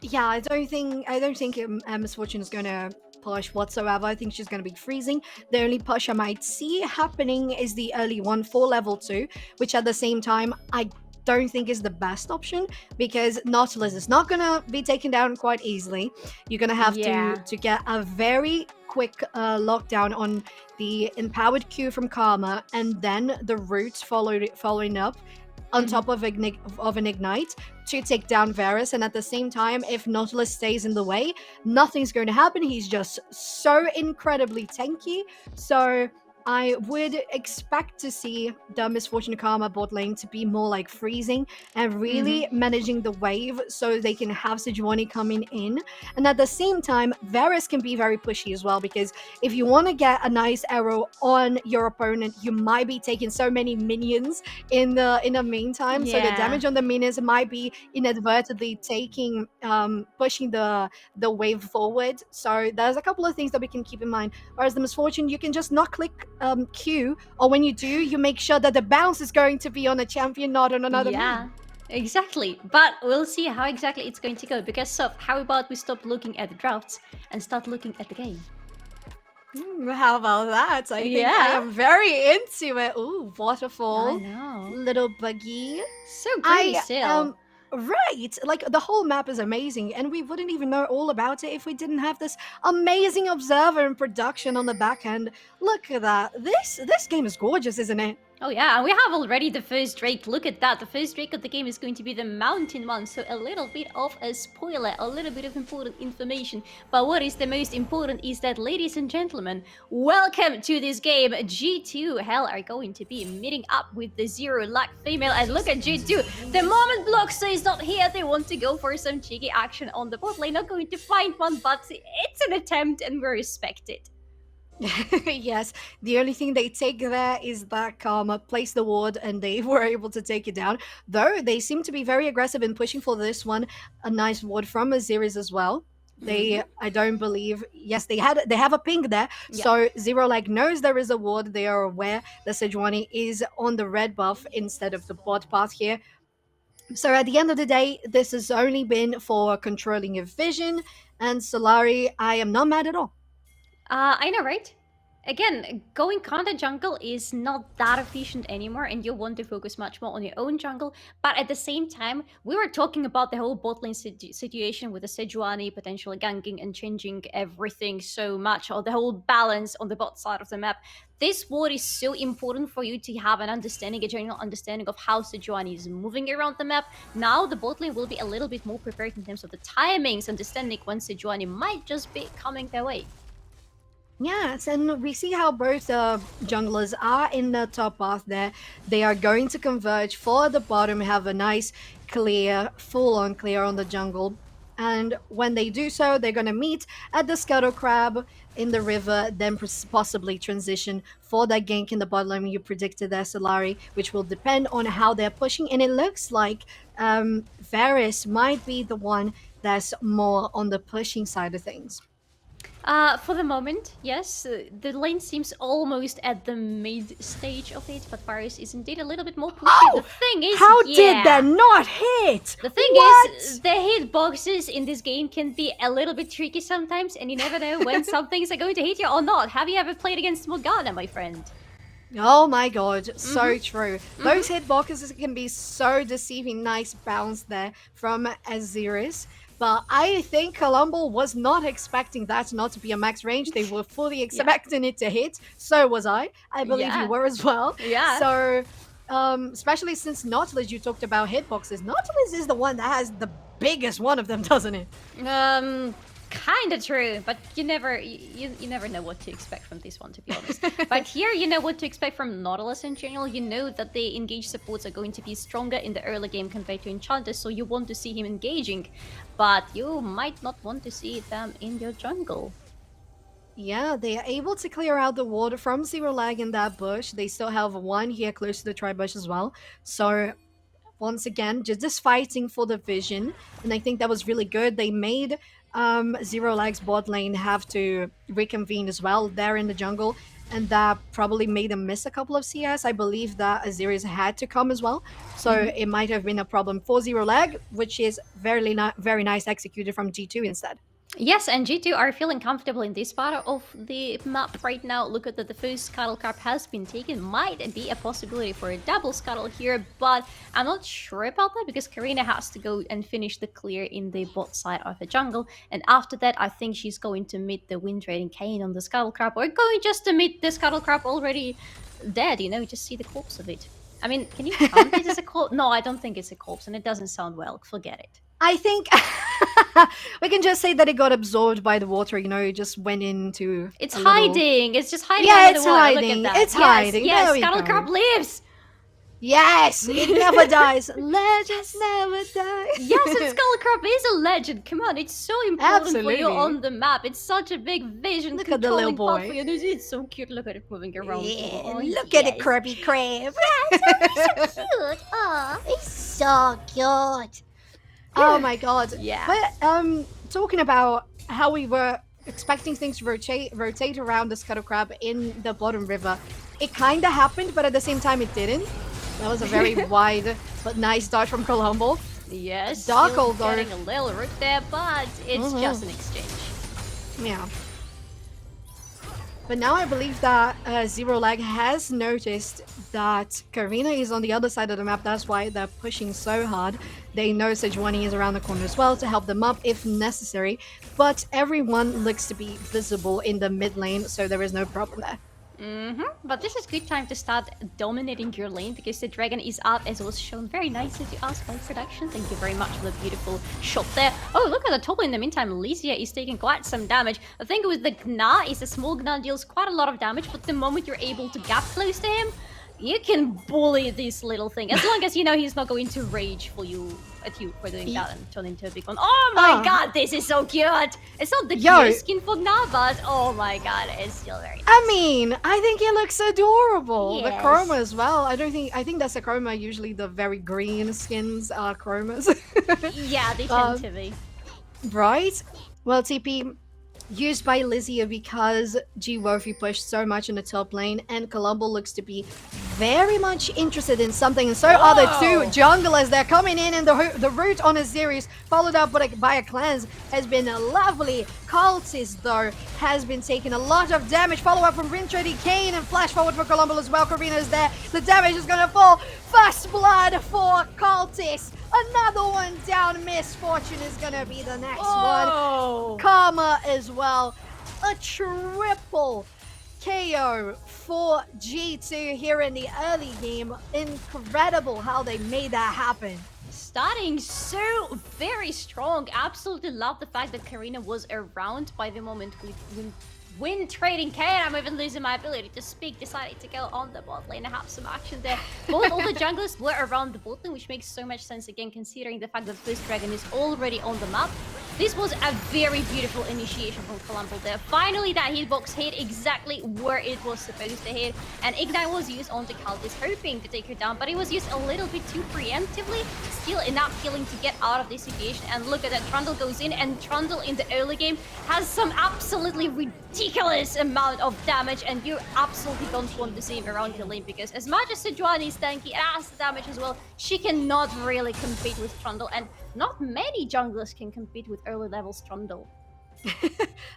S4: Yeah, I don't think Miss Fortune is going to push whatsoever. I think she's going to be freezing. The only push I might see happening is the early one for level 2, which at the same time I don't think is the best option, because Nautilus is not going to be taken down quite easily. You're going to have to get a very quick lockdown on the empowered Q from Karma, and then the roots following up on top of an Ignite to take down Varus. And at the same time, if Nautilus stays in the way, nothing's going to happen. He's just so incredibly tanky. So I would expect to see the Miss Fortune Karma bot lane to be more like freezing and really managing the wave so they can have Sejuani coming in. And at the same time, Varus can be very pushy as well, because if you want to get a nice arrow on your opponent, you might be taking so many minions in the meantime. So the damage on the minions might be inadvertently taking pushing the wave forward. So there's a couple of things that we can keep in mind. Whereas the Miss Fortune, you can just not click Q, or when you do, you make sure that the bounce is going to be on a champion, not on another man.
S3: Exactly, but we'll see how exactly it's going to go, because Soph, how about we stop looking at the drafts and start looking at the game?
S4: How about that? I think I am very into it. Ooh, waterfall.
S3: I know.
S4: Little buggy.
S3: So pretty still.
S4: Right, like the whole map is amazing, and we wouldn't even know all about it if we didn't have this amazing observer and production on the back end. Look at that. This game is gorgeous, isn't it?
S3: Oh yeah, and we have already the first Drake. Look at that. The first Drake of the game is going to be the mountain one. So a little bit of a spoiler, a little bit of important information. But what is the most important is that, ladies and gentlemen, welcome to this game. G2 Hell are going to be meeting up with the Zero Luck female. And look at G2. The moment Bloxer is not here, they want to go for some cheeky action on the bot lane. Not going to find one, but it's an attempt and we respect it.
S4: Yes, the only thing they take there is that Karma placed the ward and they were able to take it down. Though they seem to be very aggressive in pushing for this one. A nice ward from Aziris as well. I don't believe, yes, they have a ping there. Yeah. So Zero like knows there is a ward. They are aware that Sejuani is on the red buff instead of the bot path here. So at the end of the day, this has only been for controlling of vision. And Solari, I am not mad at all.
S3: I know, right? Again, going counter jungle is not that efficient anymore, and you'll want to focus much more on your own jungle. But at the same time, we were talking about the whole bot lane situation with the Sejuani potentially ganking and changing everything so much, or the whole balance on the bot side of the map. This ward is so important for you to have an understanding, a general understanding of how Sejuani is moving around the map. Now the bot lane will be a little bit more prepared in terms of the timings, understanding when Sejuani might just be coming their way.
S4: Yes, and we see how both junglers are in the top path there. They are going to converge for the bottom, have a nice clear, full-on clear on the jungle. And when they do so, they're going to meet at the Scuttle Crab in the river, then possibly transition for that gank in the bottom lane you predicted there, Solari, which will depend on how they're pushing. And it looks like Varus might be the one that's more on the pushing side of things.
S3: For the moment, yes. The lane seems almost at the mid stage of it, but Varus is indeed a little bit more pushy.
S4: Oh,
S3: the thing is,
S4: how did that not hit?
S3: The thing is, the hitboxes in this game can be a little bit tricky sometimes, and you never know when some things are going to hit you or not. Have you ever played against Morgana, my friend?
S4: Oh my god, so true. Those hitboxes can be so deceiving. Nice bounce there from Aziris. But I think Columbo was not expecting that not to be a max range. They were fully expecting it to hit. So was I. I believe you were as well.
S3: Yeah.
S4: So, especially since Nautilus, you talked about hitboxes. Nautilus is the one that has the biggest one of them, doesn't it?
S3: Kind of true, but you never know what to expect from this one, to be honest. But here, you know what to expect from Nautilus in general. You know that the engaged supports are going to be stronger in the early game compared to Enchantress, so you want to see him engaging, but you might not want to see them in your jungle.
S4: Yeah, they are able to clear out the water from Zero Lag in that bush. They still have one here close to the tri-bush as well. So once again, just fighting for the vision, and I think that was really good. They made Zero Lag's bot lane have to reconvene as well there in the jungle, and that probably made them miss a couple of CS. I believe that Azirius had to come as well, so it might have been a problem for Zero Lag, which is very nice executed from G2 instead.
S3: Yes, and G2 are feeling comfortable in this part of the map right now. Look at that, the first Scuttle Crab has been taken. Might be a possibility for a double Scuttle here, but I'm not sure about that because Karina has to go and finish the clear in the bot side of the jungle. And after that, I think she's going to meet the Wind Trading Kayn on the Scuttle Crab, or going just to meet the Scuttle Crab already dead, you know, just see the corpse of it. I mean, can you count it as a corpse? No, I don't think it's a corpse, and it doesn't sound well. Forget it.
S4: I think we can just say that it got absorbed by the water, you know, it just went into.
S3: It's hiding. It's just hiding.
S4: Yeah,
S3: under
S4: it's
S3: the water.
S4: hiding.
S3: Look at that.
S4: It's hiding.
S3: Yes, Scuttle Crab lives.
S4: Yes, it never dies. Legends never die.
S3: Yes, and Scuttle Crab is a legend. Come on, it's so important for you on the map. It's such a big vision.
S4: Look at the little boy.
S3: For you. It's so cute. Look at it moving around.
S4: Yeah, look at it, Krabby Crab.
S5: Yeah, it's so cute. Oh, it's so cute.
S4: Oh my god.
S3: Yeah.
S4: But talking about how we were expecting things to rotate around the Scuttle Crab in the bottom river, it kind of happened, but at the same time it didn't. That was a very wide but nice dodge from Colombo.
S3: Yes.
S4: Darkhold though.
S3: Getting a little root there, but it's just an exchange.
S4: Yeah. But now I believe that Zero Lag has noticed that Karina is on the other side of the map. That's why they're pushing so hard. They know Sejuani is around the corner as well to help them up if necessary. But everyone looks to be visible in the mid lane, so there is no problem there.
S3: But this is good time to start dominating your lane because the dragon is up, as was shown very nicely to us by production. Thank you very much for the beautiful shot there. Oh, look at the top in the meantime. Lysia is taking quite some damage. The thing with the Gna is a small Gna deals quite a lot of damage, but the moment you're able to gap close to him, you can bully this little thing. As long as you know he's not going to rage for you at you for doing that and turn into a big one. Oh my god, this is so cute! It's not the cutest skin for Gna, but oh my god, it's still very nice.
S4: I mean, I think it looks adorable.
S5: Yes.
S4: The chroma as well. I think that's a chroma. Usually the very green skins are chromas.
S3: Yeah, they tend to be.
S4: Right? Well, TP used by Lysia because G-Wolfie pushed so much in the top lane, and Colombo looks to be very much interested in something, and so are the two junglers. They're coming in, and the root on Azirius, followed up by a cleanse, has been a lovely. Cultist, though, has been taking a lot of damage. Follow up from Wind Trading Kayn, and flash forward for Colombo as well. Karina is there. The damage is gonna fall. First blood for Cultist. Another one down. Misfortune is gonna be the next one. Karma as well. A triple KO for G2 here in the early game. Incredible how they made that happen.
S3: Starting so very strong. Absolutely love the fact that Karina was around by the moment with Wind Trading Kayn. I'm even losing my ability to speak. Decided to go on the bot lane and have some action there. Both all the junglers were around the bot lane, which makes so much sense again considering the fact that this dragon is already on the map. This was a very beautiful initiation from Colombo there. Finally, that hitbox hit exactly where it was supposed to hit, and Ignite was used onto Cultist, hoping to take her down, but it was used a little bit too preemptively. Still enough healing to get out of this situation, and look at that, Trundle goes in, and Trundle in the early game has some absolutely ridiculous amount of damage, and you absolutely don't want to see him around your lane, because as much as Sejuani is tanky and has the damage as well, she cannot really compete with Trundle, and not many junglers can compete with early levels Trundle.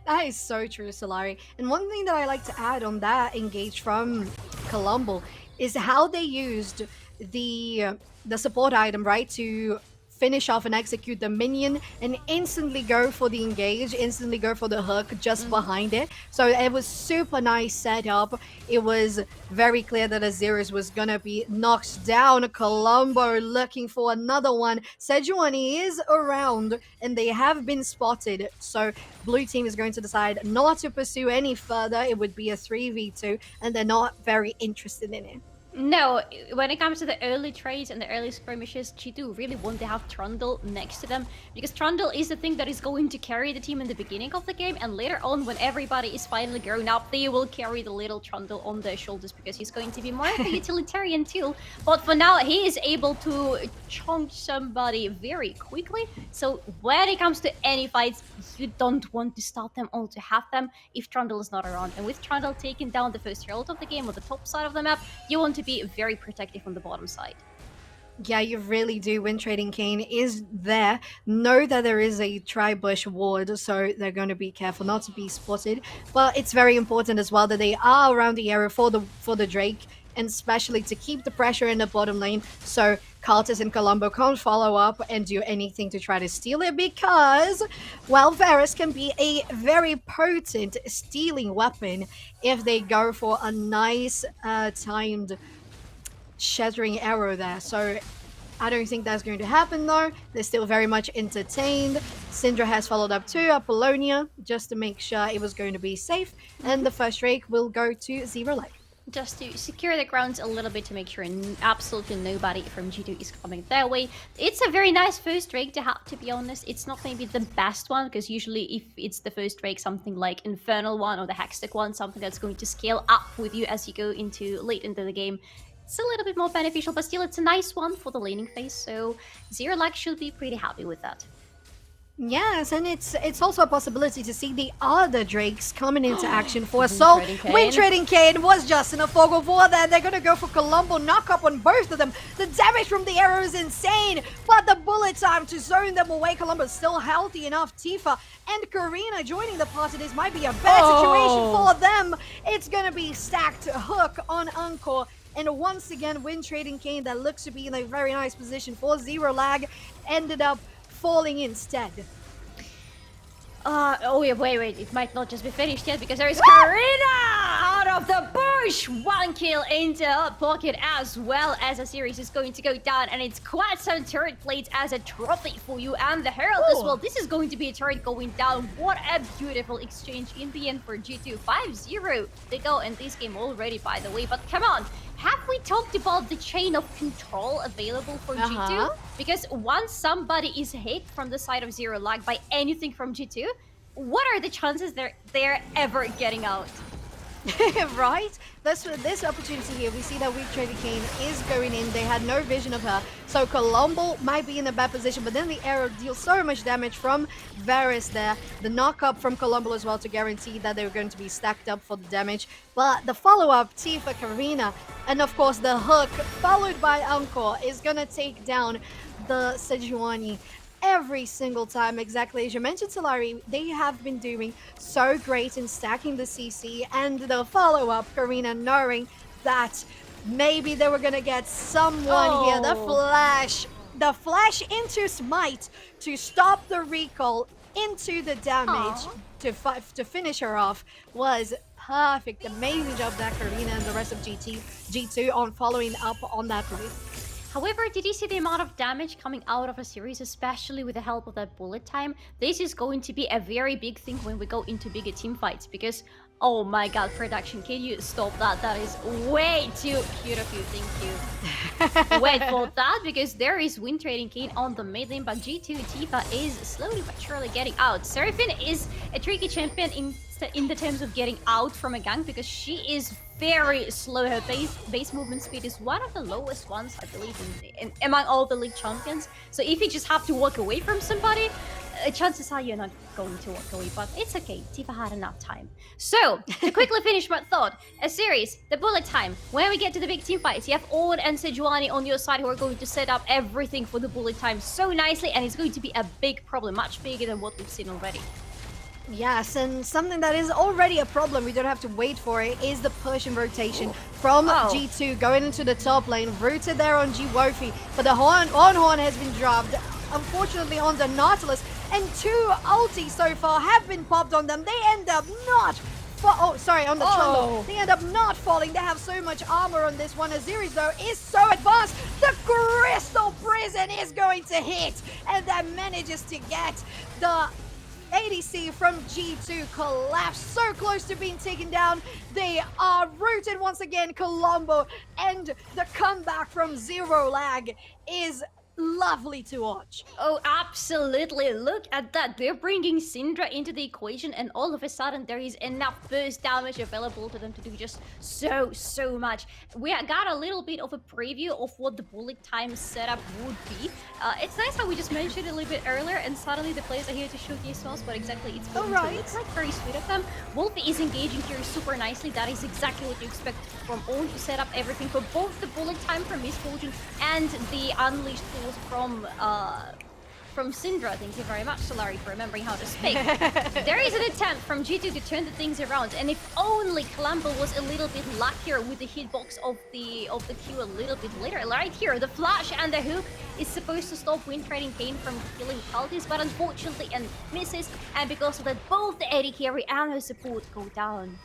S4: That is so true, Solari. And one thing that I like to add on that engage from Colombo is how they used the support item, right, to finish off and execute the minion and instantly go for the engage, instantly go for the hook just behind it. So it was super nice setup. It was very clear that Azirius was gonna be knocked down. Colombo looking for another one. Sejuani is around and they have been spotted. So blue team is going to decide not to pursue any further. It would be a 3v2 and they're not very interested in it.
S3: No, when it comes to the early trades and the early skirmishes, G2 really want to have Trundle next to them, because Trundle is the thing that is going to carry the team in the beginning of the game, and later on, when everybody is finally grown up, they will carry the little Trundle on their shoulders, because he's going to be more of a utilitarian tool. But for now, he is able to chunk somebody very quickly, so when it comes to any fights, you don't want to stop them all to have them if Trundle is not around. And with Trundle taking down the first herald of the game, or the top side of the map, you want to be very protective on the bottom side.
S4: Yeah, you really do. Wind Trading Cane is there. Know that there is a tri-bush ward, so they're going to be careful not to be spotted. But it's very important as well that they are around the area for the Drake, and especially to keep the pressure in the bottom lane, so Karthus and Colombo can't follow up and do anything to try to steal it, because, well, Varus can be a very potent stealing weapon if they go for a nice timed shattering arrow there. So I don't think that's going to happen though. They're still very much entertained. Syndra has followed up to Apollonia just to make sure it was going to be safe, and the first Drake will go to Zero Leg.
S3: Just to secure the grounds a little bit to make sure absolutely nobody from G2 is coming their way. It's a very nice first Drake to have, to be honest. It's not maybe the best one, because usually if it's the first Drake, something like Infernal one or the Hextech one, something that's going to scale up with you as you go into late into the game, it's a little bit more beneficial, but still it's a nice one for the laning phase, so Zero Lag should be pretty happy with that.
S4: Yes, and it's also a possibility to see the other Drakes coming into action for Assault. Wind Trading Cane was just in a fog of war there. They're going to go for Colombo, knock up on both of them. The damage from the arrow is insane, but the bullet time to zone them away. Colombo's still healthy enough. Tifa and Karina joining the party. This might be a bad situation for them. It's going to be stacked hook on Encore. And once again, Wind Trading Cane, that looks to be in a very nice position for Zero Lag, ended up falling instead.
S3: Oh yeah, wait, it might not just be finished yet, because there is Karina out of the bush! One kill into her pocket, as well as a series is going to go down, and it's quite some turret plates as a trophy for you, and the Herald as well. This is going to be a turret going down. What a beautiful exchange in the end for G2. 5-0 they go in this game already, by the way, but come on. Have we talked about the chain of control available for G2? Because once somebody is hit from the side of Zero Lag by anything from G2, what are the chances they're ever getting out?
S4: Right? This opportunity here, we see that Wind Trading Cane is going in. They had no vision of her. So Colombo might be in a bad position, but then the arrow deals so much damage from Varus there. The knock-up from Colombo as well to guarantee that they were going to be stacked up for the damage. But the follow-up, Tifa, Karina, and of course the hook, followed by Encore, is going to take down the Sejuani every single time. Exactly as you mentioned, Solari, they have been doing so great in stacking the CC, and the follow-up, Karina knowing that maybe they were gonna get someone here. The flash into Smite to stop the recall into the damage to finish her off was perfect. Amazing job that Karina and the rest of G2 on following up on that play.
S3: However, did you see the amount of damage coming out of a series, especially with the help of that bullet time? This is going to be a very big thing when we go into bigger team fights, because, oh my god, production, can you stop that? That is way too cute of you, thank you. Wait for that, because there is Wind Trading Cane on the mid lane, but G2 Tifa is slowly but surely getting out. Seraphine is a tricky champion in the terms of getting out from a gank, because she is very slow. Her base movement speed is one of the lowest ones, I believe, among all the league champions. So if you just have to walk away from somebody, chances are you're not going to walk away, but it's okay. Tifa had enough time. So, to quickly finish my thought, a series, the bullet time. When we get to the big team fights, you have Ord and Sejuani on your side who are going to set up everything for the bullet time so nicely, and it's going to be a big problem, much bigger than what we've seen already.
S4: Yes, and something that is already a problem, we don't have to wait for it, is the push and rotation from G2 going into the top lane, rooted there on G Wofi, but the horn has been dropped. unfortunately, on the Nautilus. And 2 ultis so far have been popped on them. They end up not... on the Trundle. They end up not falling. They have so much armor on this one. Azirius, though, is so advanced. The Crystal Prison is going to hit. And that manages to get the ADC from G2 collapse, so close to being taken down. They are rooted once again, Colombo, and the comeback from Zero Lag is lovely to watch.
S3: Oh, absolutely. Look at that. They're bringing Syndra into the equation, and all of a sudden there is enough burst damage available to them to do just so much. We got a little bit of a preview of what the bullet time setup would be. It's nice how we just mentioned it a little bit earlier, and suddenly the players are here to showcase to us what exactly it's going to look like. Very sweet of them. Wolfie is engaging here super nicely. That is exactly what you expect from Own to set up everything for both the bullet time from Miss Fortune and the unleashed tools from Syndra. Thank you very much, Solari, for remembering how to speak. There is an attempt from G2 to turn the things around, and if only Colombo was a little bit luckier with the hitbox of the Q a little bit later. Right here, the flash and the hook is supposed to stop Wind Trading Kane from killing Cultist, but unfortunately and misses, and because of that, both the AD carry and her support go down.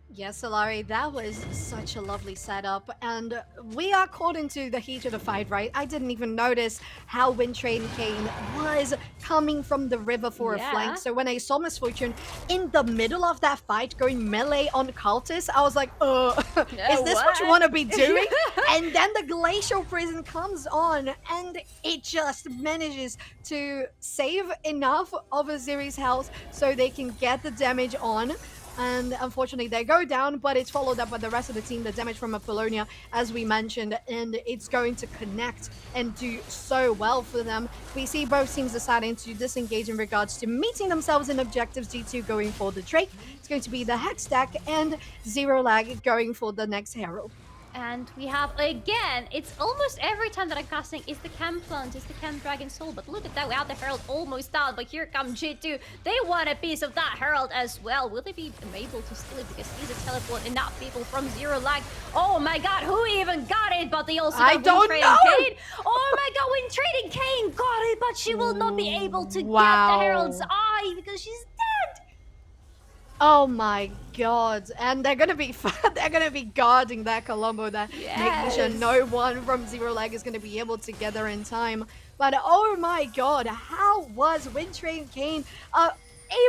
S4: Yes, Solari, that was such a lovely setup, and we are caught into the heat of the fight, right? I didn't even notice how Wind Trading Kane was coming from the river for a flank, so when I saw Miss Fortune in the middle of that fight going melee on Cultist, I was like, is this what you want to be doing? And then the Glacial Prison comes on, and it just manages to save enough of Aziri's health so they can get the damage on. And unfortunately, they go down, but it's followed up by the rest of the team, the damage from Apollonia, as we mentioned, and it's going to connect and do so well for them. We see both teams deciding to disengage in regards to meeting themselves in objectives. G2 going for the Drake. It's going to be the Hex Stack, and Zero Lag going for the next Herald.
S3: And we have, again, it's almost every time that I'm casting is the Cam Plant, is the Cam Dragon Soul. But look at that, we have the Herald almost down. But here comes G2. They want a piece of that Herald as well. Will they be able to steal it? Because he's a teleport, enough people from Zero Lag. Oh my god, who even got it? But they also got Wind Trading Kane. Oh my god, Wind Trading Kane got it, but she will not be able to get the Herald's eye because she's dead.
S4: Oh my god! And they're gonna be guarding that Colombo, that making sure no one from Zero Lag is gonna be able to get there in time. But oh my god, how was Wind Trading Kane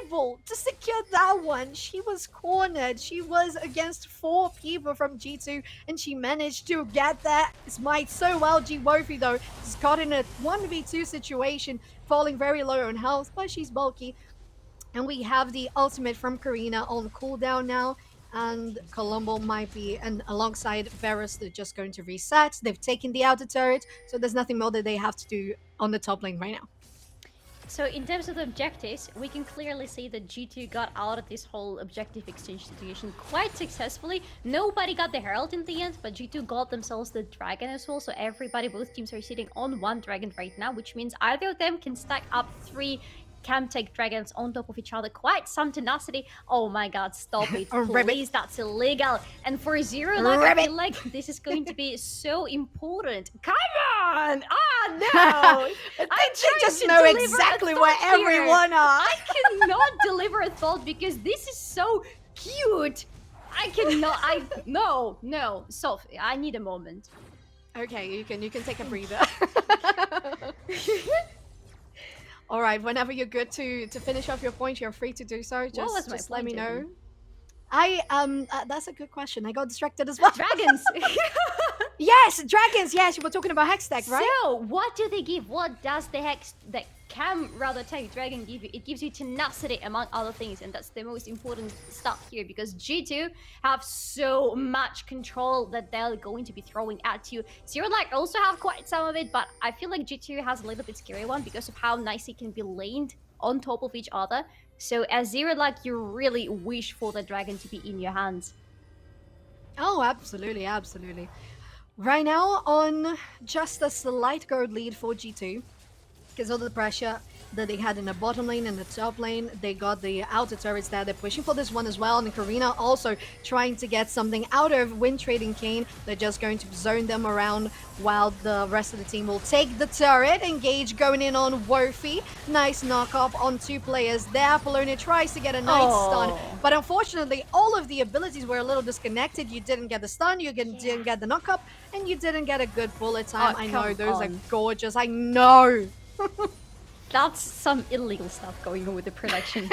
S4: able to secure that one? She was cornered. She was against 4 people from G2, and she managed to get that smite so well. G-Wolfie, though, is caught in a 1v2 situation, falling very low on health, but she's bulky. And we have the ultimate from Karina on cooldown now, and Colombo might be, and alongside Varus, they're just going to reset. They've taken the outer turret, so there's nothing more that they have to do on the top lane right now.
S3: So in terms of the objectives, we can clearly see that G2 got out of this whole objective exchange situation quite successfully. Nobody got the Herald in the end, but G2 got themselves the Dragon as well. So everybody, both teams are sitting on 1 Dragon right now, which means either of them can stack up 3 Camtech dragons on top of each other. Quite some tenacity. Oh my god, stop it. Please, that's illegal. And for Zero Lag, I feel like this is going to be so important. Come on! Ah, no!
S4: I just know exactly where everyone are.
S3: I cannot deliver a thought because this is so cute. I cannot. No. Sophie, I need a moment.
S4: Okay, you can take a breather. All right, whenever you're good to finish off your point, you're free to do so. Just let me know. That's a good question. I got distracted as well.
S3: Dragons!
S4: Yes, dragons! Yes, you were talking about Hex Stack, right?
S3: So, what do they give? What does the Cam-Tech Dragon give you? It gives you tenacity, among other things, and that's the most important stuff here, because G2 have so much control that they're going to be throwing at you. Zero Lag also have quite some of it, but I feel like G2 has a little bit scary one because of how nice it can be laned on top of each other. So as Zero Lag, you really wish for the dragon to be in your hands.
S4: Oh, absolutely. Right now, on just a slight gold lead for G2, because of the pressure that they had in the bottom lane and the top lane. They got the outer turrets there. They're pushing for this one as well. And Karina also trying to get something out of Wind Trading Kayn. They're just going to zone them around while the rest of the team will take the turret. Engage going in on Wofi. Nice knock off on 2 players there. Apollonia tries to get a nice stun, but unfortunately all of the abilities were a little disconnected. You didn't get the stun, you didn't get the knock up, and you didn't get a good bullet time. I know, those are gorgeous. I know.
S3: That's some illegal stuff going on with the production.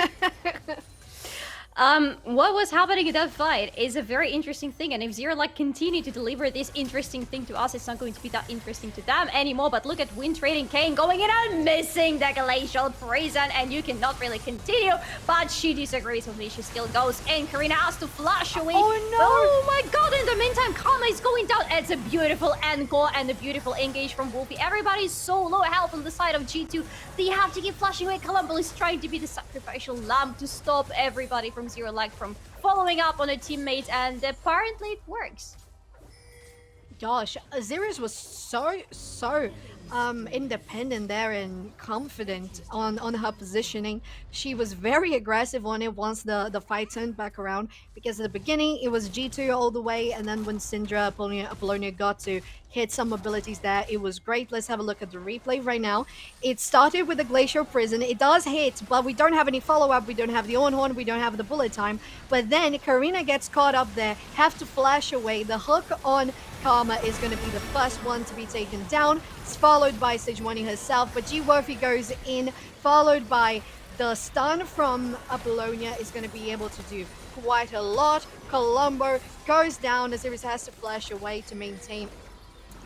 S3: What was happening in that fight is a very interesting thing, and if Zero like continue to deliver this interesting thing to us, it's not going to be that interesting to them anymore. But look at Wind Trading Kayn going in and missing the Glacial Prison, and you cannot really continue, but she disagrees with me. She still goes in. Karina has to flash away.
S4: Oh no!
S3: Oh my god, in the meantime, Karma is going down. It's a beautiful encore and a beautiful engage from Wolfie. Everybody's so low health on the side of G2. They have to keep flashing away. Columbo is trying to be the sacrificial lamb to stop everybody from Zero Lag from following up on a teammate, and apparently it works.
S4: Gosh, Azirius was so independent there and confident on her positioning. She was very aggressive on it once the fight turned back around, because at the beginning it was G2 all the way, and then when Syndra Apollonia got to hit some abilities there, it was great. Let's have a look at the replay right now. It started with the Glacial Prison. It does hit, but we don't have any follow-up. We don't have the on-horn. We don't have the bullet time. But then Karina gets caught up there, have to flash away. The hook on Karma is going to be the first one to be taken down. It's followed by Sejuani herself, but G-Worthy goes in, followed by the stun from Apollonia is going to be able to do quite a lot. Colombo goes down. Azirius has to flash away to maintain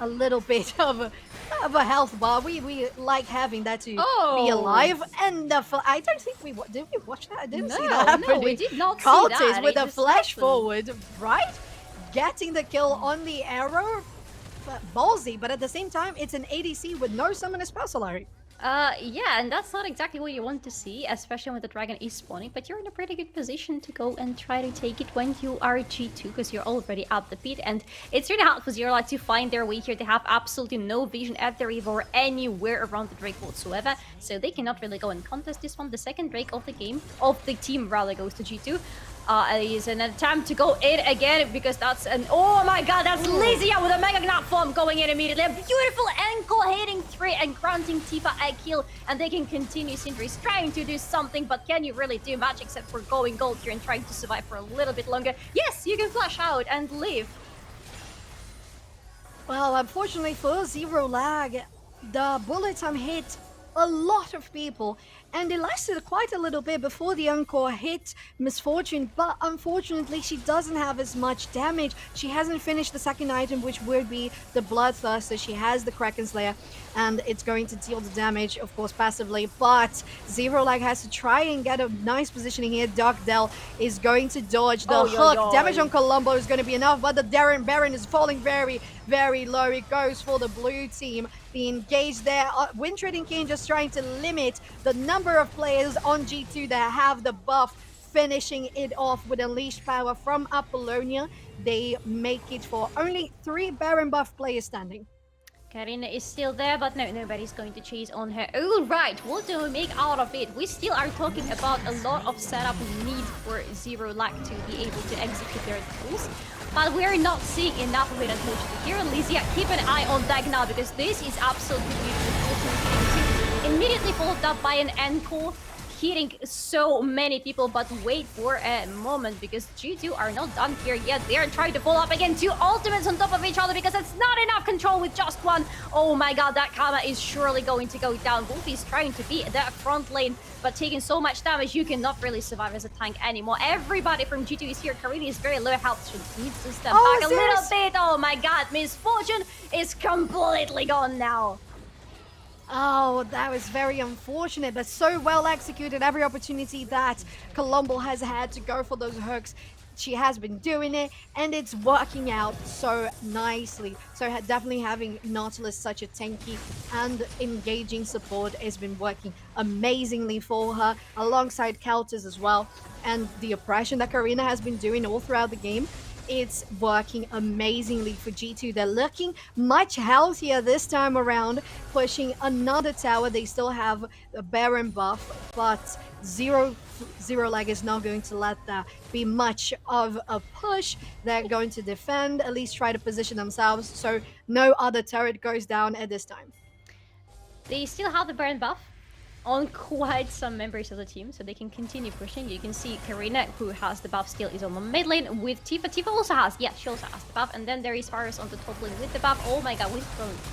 S4: a little bit of a health bar. We like having that to be alive. And I don't think did we watch that? I didn't see that happening.
S3: No, we did not see
S4: Cultist
S3: that.
S4: with a flash forward, right? Getting the kill on the arrow. Ballsy, but at the same time, it's an ADC with no summoner special, Larry.
S3: Yeah, and that's not exactly what you want to see, especially when the dragon is spawning, but you're in a pretty good position to go and try to take it when you are G2, because you're already at the pit, and it's really hard for Zero Light to find their way here. They have absolutely no vision at their Eve or anywhere around the Drake whatsoever, so they cannot really go and contest this one. The second Drake of the game, of the team rather, goes to G2. Is an attempt to go in again, because that's an... Oh my god, that's Lysia with a Mega Gnat form going in immediately. A beautiful ankle hitting 3 and granting Tifa a kill, and they can continue. Syndra is trying to do something, but can you really do much except for going gold here and trying to survive for a little bit longer? Yes, you can flash out and live.
S4: Well, unfortunately for Zero Lag, the bullet time hit a lot of people, and it lasted quite a little bit before the Encore hit Miss Fortune, but unfortunately she doesn't have as much damage. She hasn't finished the second item, which would be the Bloodthirster. She has the Kraken Slayer, and it's going to deal the damage, of course, passively, but Zero Lag has to try and get a nice positioning here. Dark Dell is going to dodge the hook. Damage on Colombo is going to be enough, but the Baron is falling very, very low. It goes for the blue team. The engage there. Wind Trading Kayn just trying to limit the number of players on G2 that have the buff, finishing it off with Unleashed Power from Apollonia. They make it for only 3 Baron buff players standing.
S3: Karina is still there, but no, nobody's going to chase on her. All right, what do we make out of it? We still are talking about a lot of setup need for Zero Lag to be able to execute their tools, but we're not seeing enough of it, unfortunately. Here, Lysia, keep an eye on that now, because this is absolutely beautiful. Immediately followed up by an encore, hitting so many people, but wait for a moment, because G2 are not done here yet. They are trying to follow up again. 2 ultimates on top of each other, because it's not enough control with just one. Oh my god, that Karma is surely going to go down. Wolfie is trying to be that front lane, but taking so much damage, you cannot really survive as a tank anymore. Everybody from G2 is here. Karina is very low health. She needs to step back a little bit. Oh my god, Miss Fortune is completely gone now.
S4: Oh, that was very unfortunate, but so well executed. Every opportunity that Colombo has had to go for those hooks, she has been doing it, and it's working out so nicely. So definitely having Nautilus such a tanky and engaging support has been working amazingly for her, alongside Cultist as well. And the oppression that Karina has been doing all throughout the game it's working amazingly for G2. They're looking much healthier this time around, pushing another tower. They still have a Baron buff, but Zero Lag is not going to let that be much of a push. They're going to defend, at least try to position themselves, so no other turret goes down at this time.
S3: They still have the Baron buff on quite some members of the team, so they can continue pushing. You can see Karina, who has the buff, still is on the mid lane with Tifa. Tifa also has, yeah, she also has the buff. And then there is Varus on the top lane with the buff. Oh my god,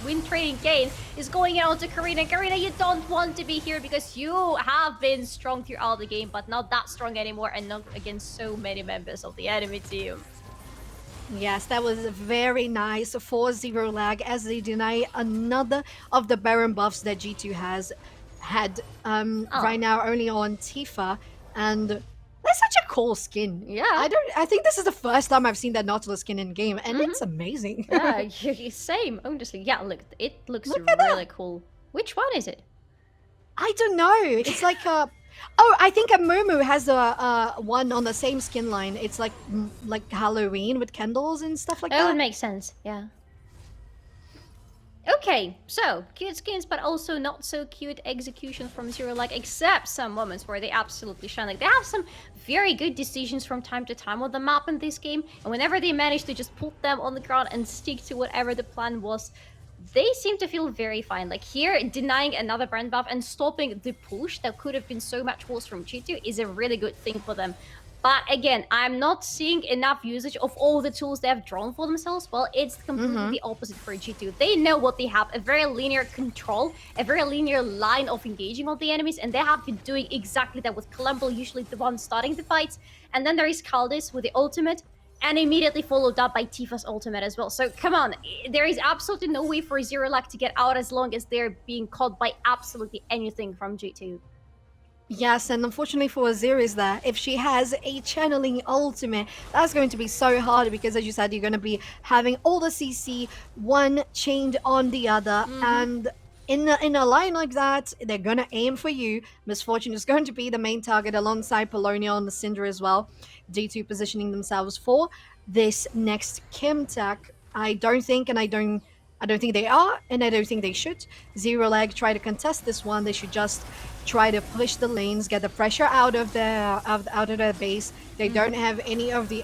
S3: win trading Kayn is going out to Karina. Karina, you don't want to be here because you have been strong throughout the game, but not that strong anymore, and not against so many members of the enemy team.
S4: Yes, that was very nice for Zero Lag as they deny another of the Baron buffs that G2 has had right now only on Tifa, and that's such a cool skin.
S3: Yeah,
S4: I think this is the first time I've seen that Nautilus skin in game, and it's amazing.
S3: Yeah, same, honestly. Yeah, look, it looks really cool. Which one is it?
S4: I don't know. It's like a oh, I think a Mumu has a one on the same skin line. It's like Halloween with candles and stuff like that.
S3: Oh, it makes sense. Yeah. Okay, so cute skins, but also not so cute execution from Zero Lag, except some moments where they absolutely shine. Like, they have some very good decisions from time to time on the map in this game, and whenever they manage to just put them on the ground and stick to whatever the plan was, they seem to feel very fine. Like here, denying another brand buff and stopping the push that could have been so much worse from G2 is a really good thing for them. But again, I'm not seeing enough usage of all the tools they have drawn for themselves. Well, it's completely the opposite for G2. They know what they have, a very linear control, a very linear line of engaging on the enemies, and they have been doing exactly that with Columbo, usually the one starting the fights. And then there is Khaldis with the ultimate, and immediately followed up by Tifa's ultimate as well. So come on, there is absolutely no way for Zero Lag to get out as long as they're being caught by absolutely anything from G2.
S4: Yes, and unfortunately for Azir there, if she has a channeling ultimate, that's going to be so hard because, as you said, you're going to be having all the CC, one chained on the other, and in a line like that, they're going to aim for you. Miss Fortune is going to be the main target alongside Polonia on the Syndra as well. G2 positioning themselves for this next Kim tech. I don't think they are, and I don't think they should. Zero Lag try to contest this one. They should just try to push the lanes, get the pressure out of their base. They don't have any of the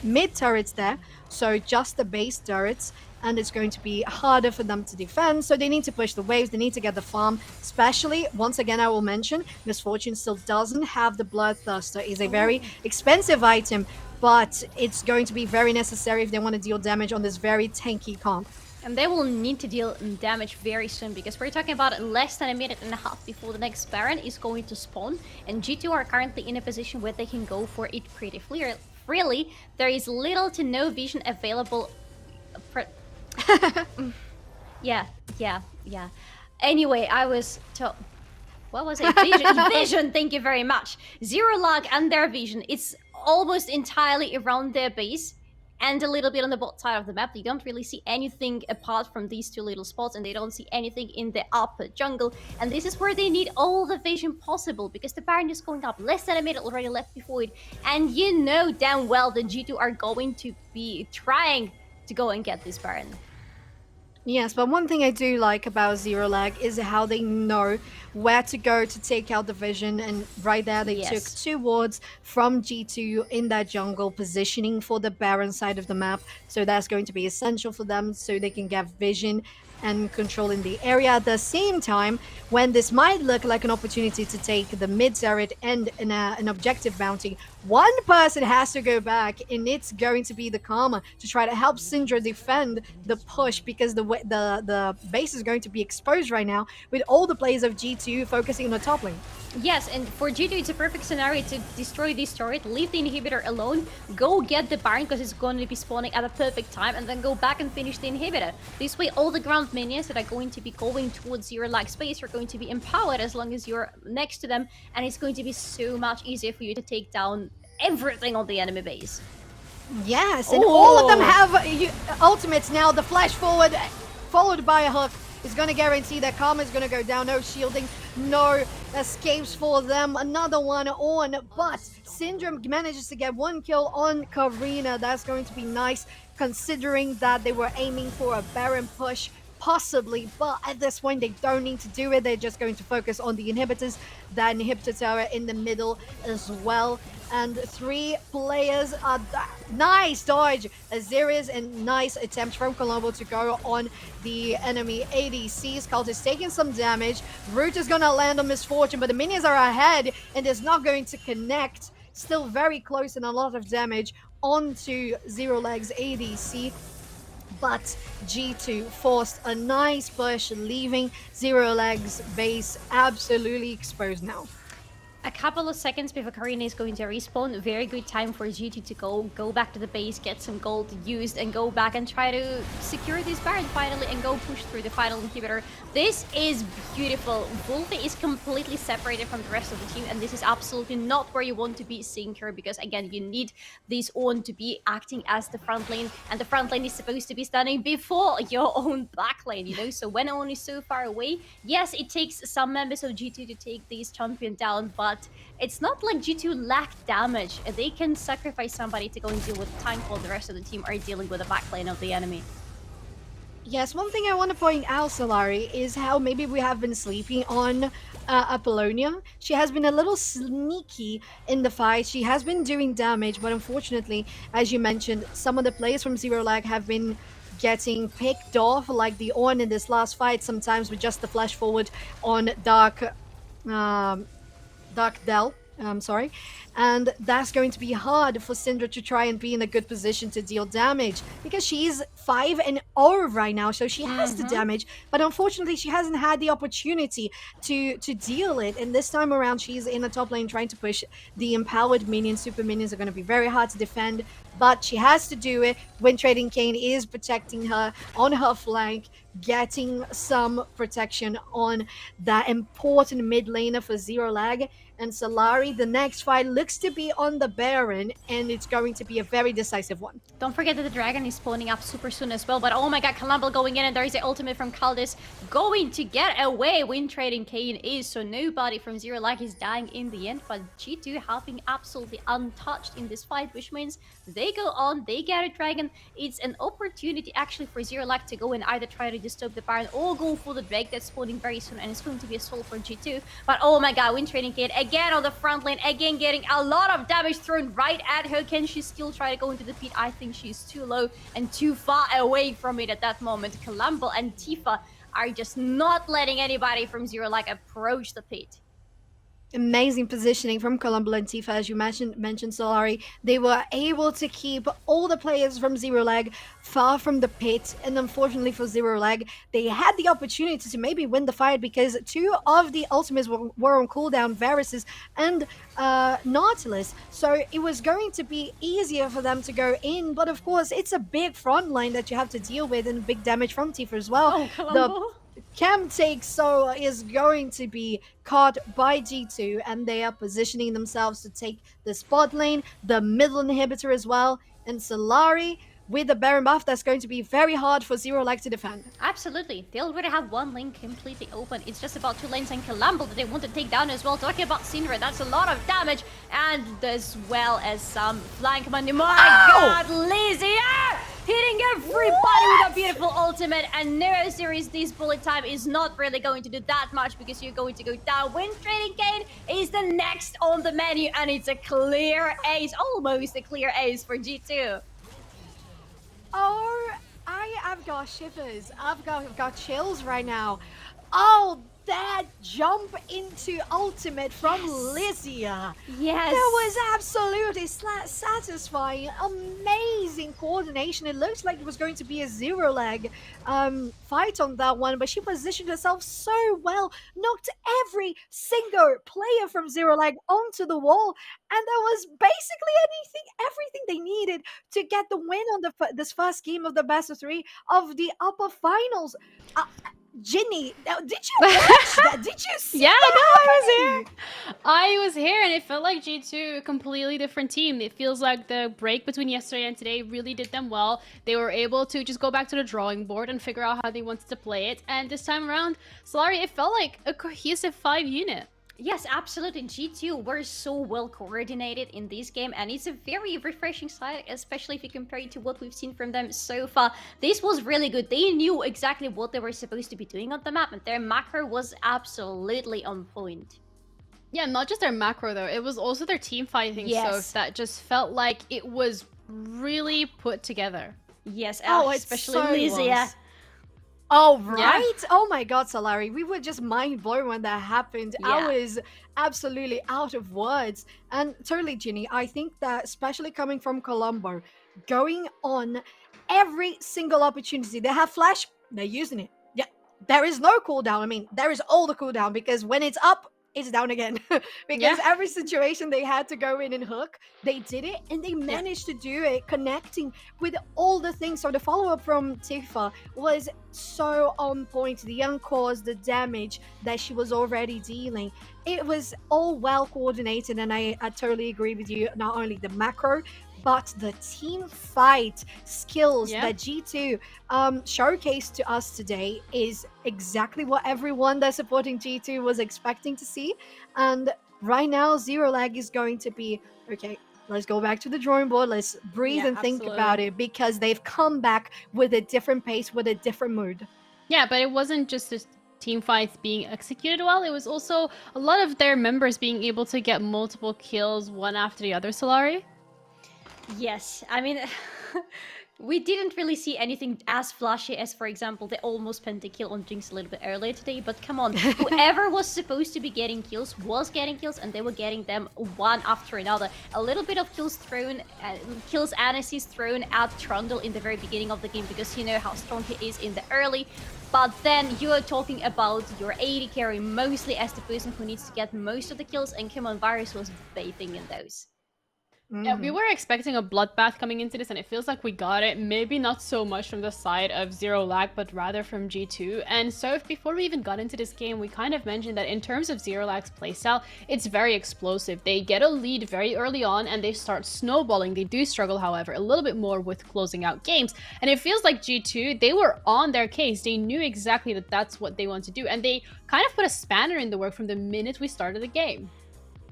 S4: mid turrets there, so just the base turrets, and it's going to be harder for them to defend. So they need to push the waves. They need to get the farm, especially, once again, I will mention, Miss Fortune still doesn't have the Bloodthirster. It's a very expensive item, but it's going to be very necessary if they want to deal damage on this very tanky comp.
S3: And they will need to deal damage very soon, because we're talking about less than a minute and a half before the next Baron is going to spawn, and G2 are currently in a position where they can go for it pretty freely. There is little to no vision available. Yeah. Anyway, I was told... What was it? Vision, thank you very much. Zero Lag and their vision, it's almost entirely around their base and a little bit on the bot side of the map. They don't really see anything apart from these two little spots, and they don't see anything in the upper jungle. And this is where they need all the vision possible, because the Baron is going up. Less than a minute already left before it. And you know damn well that G2 are going to be trying to go and get this Baron.
S4: Yes, but one thing I do like about Zero Lag is how they know where to go to take out the vision, and right there they took 2 wards from G2 in that jungle, positioning for the Baron side of the map, so that's going to be essential for them so they can get vision and control in the area. At the same time, when this might look like an opportunity to take the mid turret and an objective bounty, one person has to go back, and it's going to be the Karma to try to help Syndra defend the push, because the base is going to be exposed right now with all the players of G2 focusing on the top lane.
S3: Yes, and for G2 it's a perfect scenario to destroy this turret, leave the inhibitor alone, go get the Baron because it's going to be spawning at a perfect time, and then go back and finish the inhibitor. This way all the ground minions that are going to be going towards Zero Lag space are going to be empowered as long as you're next to them, and it's going to be so much easier for you to take down everything on the enemy base.
S4: Yes, and all of them have ultimates now. The flash forward followed by a hook is going to guarantee that Karma is going to go down. No shielding No escapes for them. Another one on, but Syndrome manages to get 1 kill on Karina. That's going to be nice, considering that they were aiming for a Baron push, possibly, but at this point they don't need to do it. They're just going to focus on the inhibitors, that inhibitor tower in the middle as well. And 3 players are nice dodge, Azirius, and nice attempt from Colombo to go on the enemy ADC. Scald is taking some damage. Root is gonna land on Misfortune, but the minions are ahead and is not going to connect. Still very close and a lot of damage onto Zero Leg's ADC. But G2 forced a nice push, leaving Zero Leg's base absolutely exposed now.
S3: A couple of seconds before Karina is going to respawn. Very good time for G2 to go back to the base, get some gold used, and go back and try to secure this Baron finally and go push through the final inhibitor. This is beautiful. Wolfie is completely separated from the rest of the team, and this is absolutely not where you want to be seeing her, because again, you need this Own to be acting as the front lane, and the front lane is supposed to be standing before your own back lane, you know? So when Own is so far away, yes, it takes some members of G2 to take this champion down, but it's not like G2 lack damage. They can sacrifice somebody to go and deal with the tank while the rest of the team are dealing with the backline of the enemy.
S4: Yes, one thing I want to point out, Solari, is how maybe we have been sleeping on Apollonia. She has been a little sneaky in the fight. She has been doing damage, but unfortunately, as you mentioned, some of the players from Zero Lag have been getting picked off, like the Ornn in this last fight, sometimes with just the flash forward on Dark Dell, sorry. And that's going to be hard for Syndra to try and be in a good position to deal damage, because she's 5-0 right now, so she has the damage, but unfortunately she hasn't had the opportunity to deal it. And this time around, she's in the top lane trying to push the empowered minions. Super minions are going to be very hard to defend, but she has to do it when Trading Kane is protecting her on her flank, getting some protection on that important mid laner for Zero Lag. And Solari, the next fight looks to be on the Baron, and it's going to be a very decisive one.
S3: Don't forget that the dragon is spawning up super soon as well, but oh my god, Kalambal going in, and there is the ultimate from Kaldis going to get away when Trading Kane is, so nobody from Zero Lag is dying in the end, but G2 having absolutely untouched in this fight, which means they go on, they get a dragon. It's an opportunity actually for Zero Lag to go and either try to disturb the Baron or go for the Drake that's spawning very soon, and it's going to be a soul for G2. But oh my god, when Trading Kane again on the front lane, again getting a lot of damage thrown right at her. Can she still try to go into the pit? I think she's too low and too far away from it at that moment. Kalambal and Tifa are just not letting anybody from Zero Lag approach the pit.
S4: Amazing positioning from Colombo and Tifa, as you mentioned, Solari. They were able to keep all the players from Zero Lag far from the pit, and unfortunately for Zero Lag, they had the opportunity to maybe win the fight, because 2 of the ultimates were on cooldown, Varus and Nautilus, so it was going to be easier for them to go in, but of course, it's a big front line that you have to deal with, and big damage from Tifa as well.
S3: Oh, Colombo.
S4: Cam take so is going to be caught by G2, and they are positioning themselves to take the spot lane, the middle inhibitor as well, and Solari with the Baron buff, that's going to be very hard for Zero Lag to defend.
S3: Absolutely. They already have one lane completely open. It's just about 2 lanes and Kalambal that they want to take down as well. Talking about Syndra, that's a lot of damage, and as well as some flank money. My god, Lizzie! Hitting everybody with a beautiful ultimate, and Nero series, this bullet time is not really going to do that much, because you're going to go down when Trading Kane is the next on the menu, and it's a clear ace, almost a clear ace for G2.
S4: Oh, I've got shivers. I've got chills right now. Oh, that jump into ultimate from Lysia.
S3: Yes.
S4: That was absolutely satisfying. Amazing coordination. It looks like it was going to be a Zero Lag fight on that one, but she positioned herself so well, knocked every single player from Zero Lag onto the wall, and that was basically everything they needed to get the win on this first game of the best of 3 of the upper finals. Ginny, did you watch that? Did you see
S1: Yeah, no,
S4: that?
S1: I was here, and it felt like G2, a completely different team. It feels like the break between yesterday and today really did them well. They were able to just go back to the drawing board and figure out how they wanted to play it. And this time around, Solari, it felt like a cohesive 5 unit.
S3: Yes, absolutely. G2 were so well coordinated in this game, and it's a very refreshing side, especially if you compare it to what we've seen from them so far. This was really good. They knew exactly what they were supposed to be doing on the map, and their macro was absolutely on point.
S1: Yeah, not just their macro though, it was also their team fighting stuff that just felt like it was really put together.
S3: Yes,
S4: especially
S3: so Lizzie.
S4: Oh, right? Yeah. Oh my god, Solari. We were just mind blown when that happened. Yeah. I was absolutely out of words. And totally, Ginny, I think that especially coming from Colombo, going on every single opportunity, they have flash, they're using it. Yeah, there is no cooldown. I mean, there is all the cooldown because when it's up, it's down again. Because every situation they had to go in and hook, they did it, and they managed to do it, connecting with all the things. So the follow-up from Tifa was so on point. The uncores, the damage that she was already dealing, it was all well coordinated, and I totally agree with you. Not only the macro, but the team fight skills that G2 showcased to us today is exactly what everyone that's supporting G2 was expecting to see. And right now, Zero Lag is going to be, okay, let's go back to the drawing board. Let's breathe and think about it, because they've come back with a different pace, with a different mood.
S1: Yeah, but it wasn't just the team fights being executed well. It was also a lot of their members being able to get multiple kills one after the other, Solari.
S3: Yes, I mean, we didn't really see anything as flashy as, for example, the almost pentakill on Jinx a little bit earlier today, but come on, whoever was supposed to be getting kills was getting kills, and they were getting them one after another. A little bit of kills thrown, kills and assists thrown at Trundle in the very beginning of the game, because you know how strong he is in the early. But then you are talking about your AD carry mostly as the person who needs to get most of the kills, and come on, Varus was bathing in those.
S1: Yeah, we were expecting a bloodbath coming into this, and it feels like we got it. Maybe not so much from the side of Zero Lag, but rather from G2. And so before we even got into this game, we kind of mentioned that in terms of Zero Lag's playstyle, it's very explosive. They get a lead very early on, and they start snowballing. They do struggle, however, a little bit more with closing out games. And it feels like G2, they were on their case. They knew exactly that that's what they want to do. And they kind of put a spanner in the work from the minute we started the game.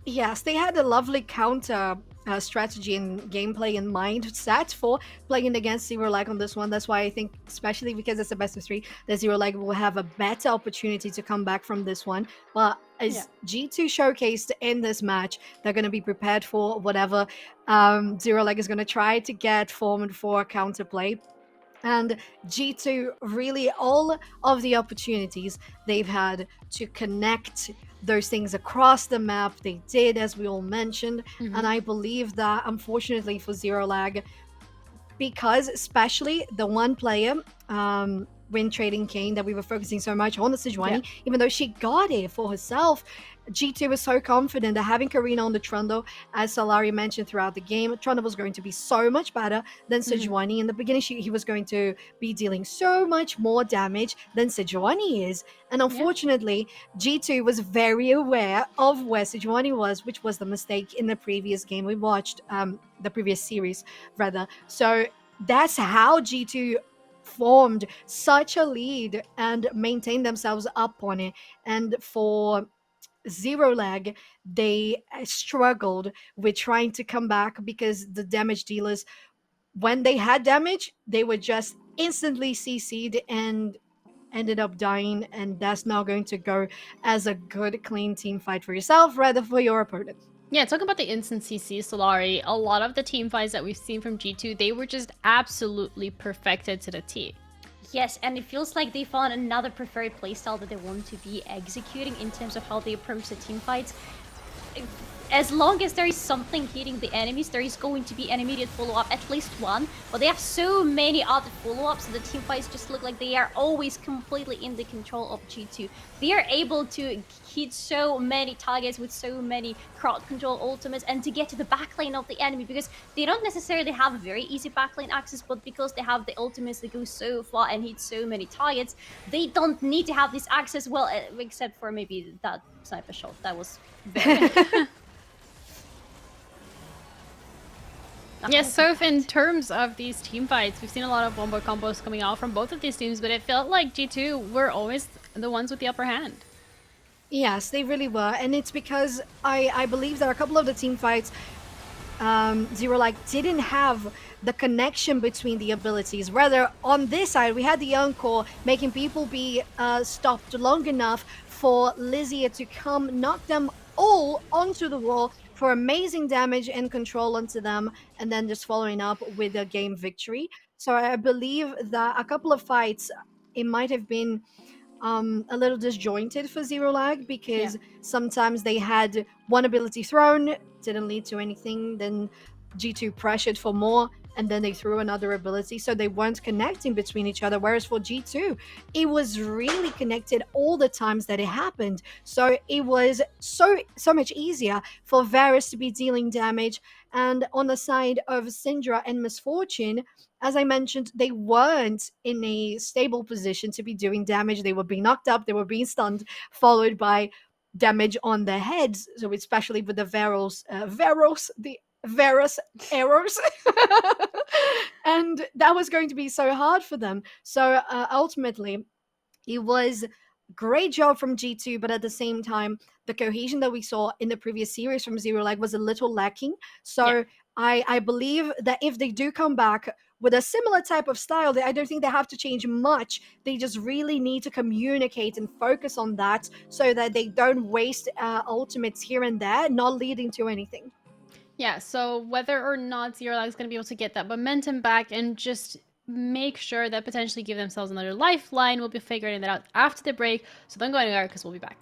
S4: Yes, they had a lovely counter strategy and gameplay in mind set for playing against Zero Lag on this one. That's why I think, especially because it's a best of 3, that Zero Lag will have a better opportunity to come back from this one. But as G2 showcased in this match, they're going to be prepared for whatever Zero Lag is going to try to get formed for counterplay. And G2, really all of the opportunities they've had to connect those things across the map, they did, as we all mentioned. And I believe that, unfortunately for Zero Lag, because especially the one player, Win Trading Kane, that we were focusing so much on, the Sejuani, even though she got it for herself, G2 was so confident that having Karina on the Trundle, as Solari mentioned throughout the game, Trundle was going to be so much better than Sejuani. In the beginning, he was going to be dealing so much more damage than Sejuani is. And unfortunately, G2 was very aware of where Sejuani was, which was the mistake in the previous game we watched, the previous series, rather. So that's how G2 formed such a lead and maintained themselves up on it. And for Zero Lag, they struggled with trying to come back, because the damage dealers, when they had damage, they were just instantly CC'd and ended up dying, and that's not going to go as a good, clean team fight for yourself, rather for your opponent.
S1: Yeah, talking about the instant CC, Solari, a lot of the team fights that we've seen from G2, they were just absolutely perfected to the T.
S3: Yes, and it feels like they found another preferred playstyle that they want to be executing in terms of how they approach the team fights. as long as there is something hitting the enemies, there is going to be an immediate follow-up, at least one. But they have so many other follow-ups, so the team fights just look like they are always completely in the control of G2. They are able to hit so many targets with so many crowd control ultimates and to get to the backline of the enemy, because they don't necessarily have a very easy backline access, but because they have the ultimates that go so far and hit so many targets, they don't need to have this access, well, except for maybe that sniper shot. That was very...
S1: Yes, so in terms of these team fights, we've seen a lot of wombo combos coming out from both of these teams, but it felt like G2 were always the ones with the upper hand.
S4: Yes, they really were, and it's because I believe that a couple of the team fights, Zero like didn't have the connection between the abilities. Rather, on this side, we had the Encore making people be stopped long enough for Lizier to come knock them all onto the wall for amazing damage and control onto them, and then just following up with a game victory. So I believe that a couple of fights, it might have been a little disjointed for Zero Lag, because sometimes they had one ability thrown, didn't lead to anything, then G2 pressured for more, and then they threw another ability, so they weren't connecting between each other. Whereas for G2, it was really connected all the times that it happened. So it was so much easier for Varus to be dealing damage. And on the side of Syndra and Miss Fortune, as I mentioned, they weren't in a stable position to be doing damage. They were being knocked up, they were being stunned, followed by damage on their heads. So especially with the Varus arrows. And that was going to be so hard for them. So ultimately, it was great job from G2, but at the same time, the cohesion that we saw in the previous series from Zero Lag was a little lacking. So I believe that if they do come back with a similar type of style, I don't think they have to change much. They just really need to communicate and focus on that so that they don't waste ultimates here and there, not leading to anything.
S1: Yeah, so whether or not Zero Lag is going to be able to get that momentum back and just make sure that potentially give themselves another lifeline, we'll be figuring that out after the break. So don't go anywhere, because we'll be back.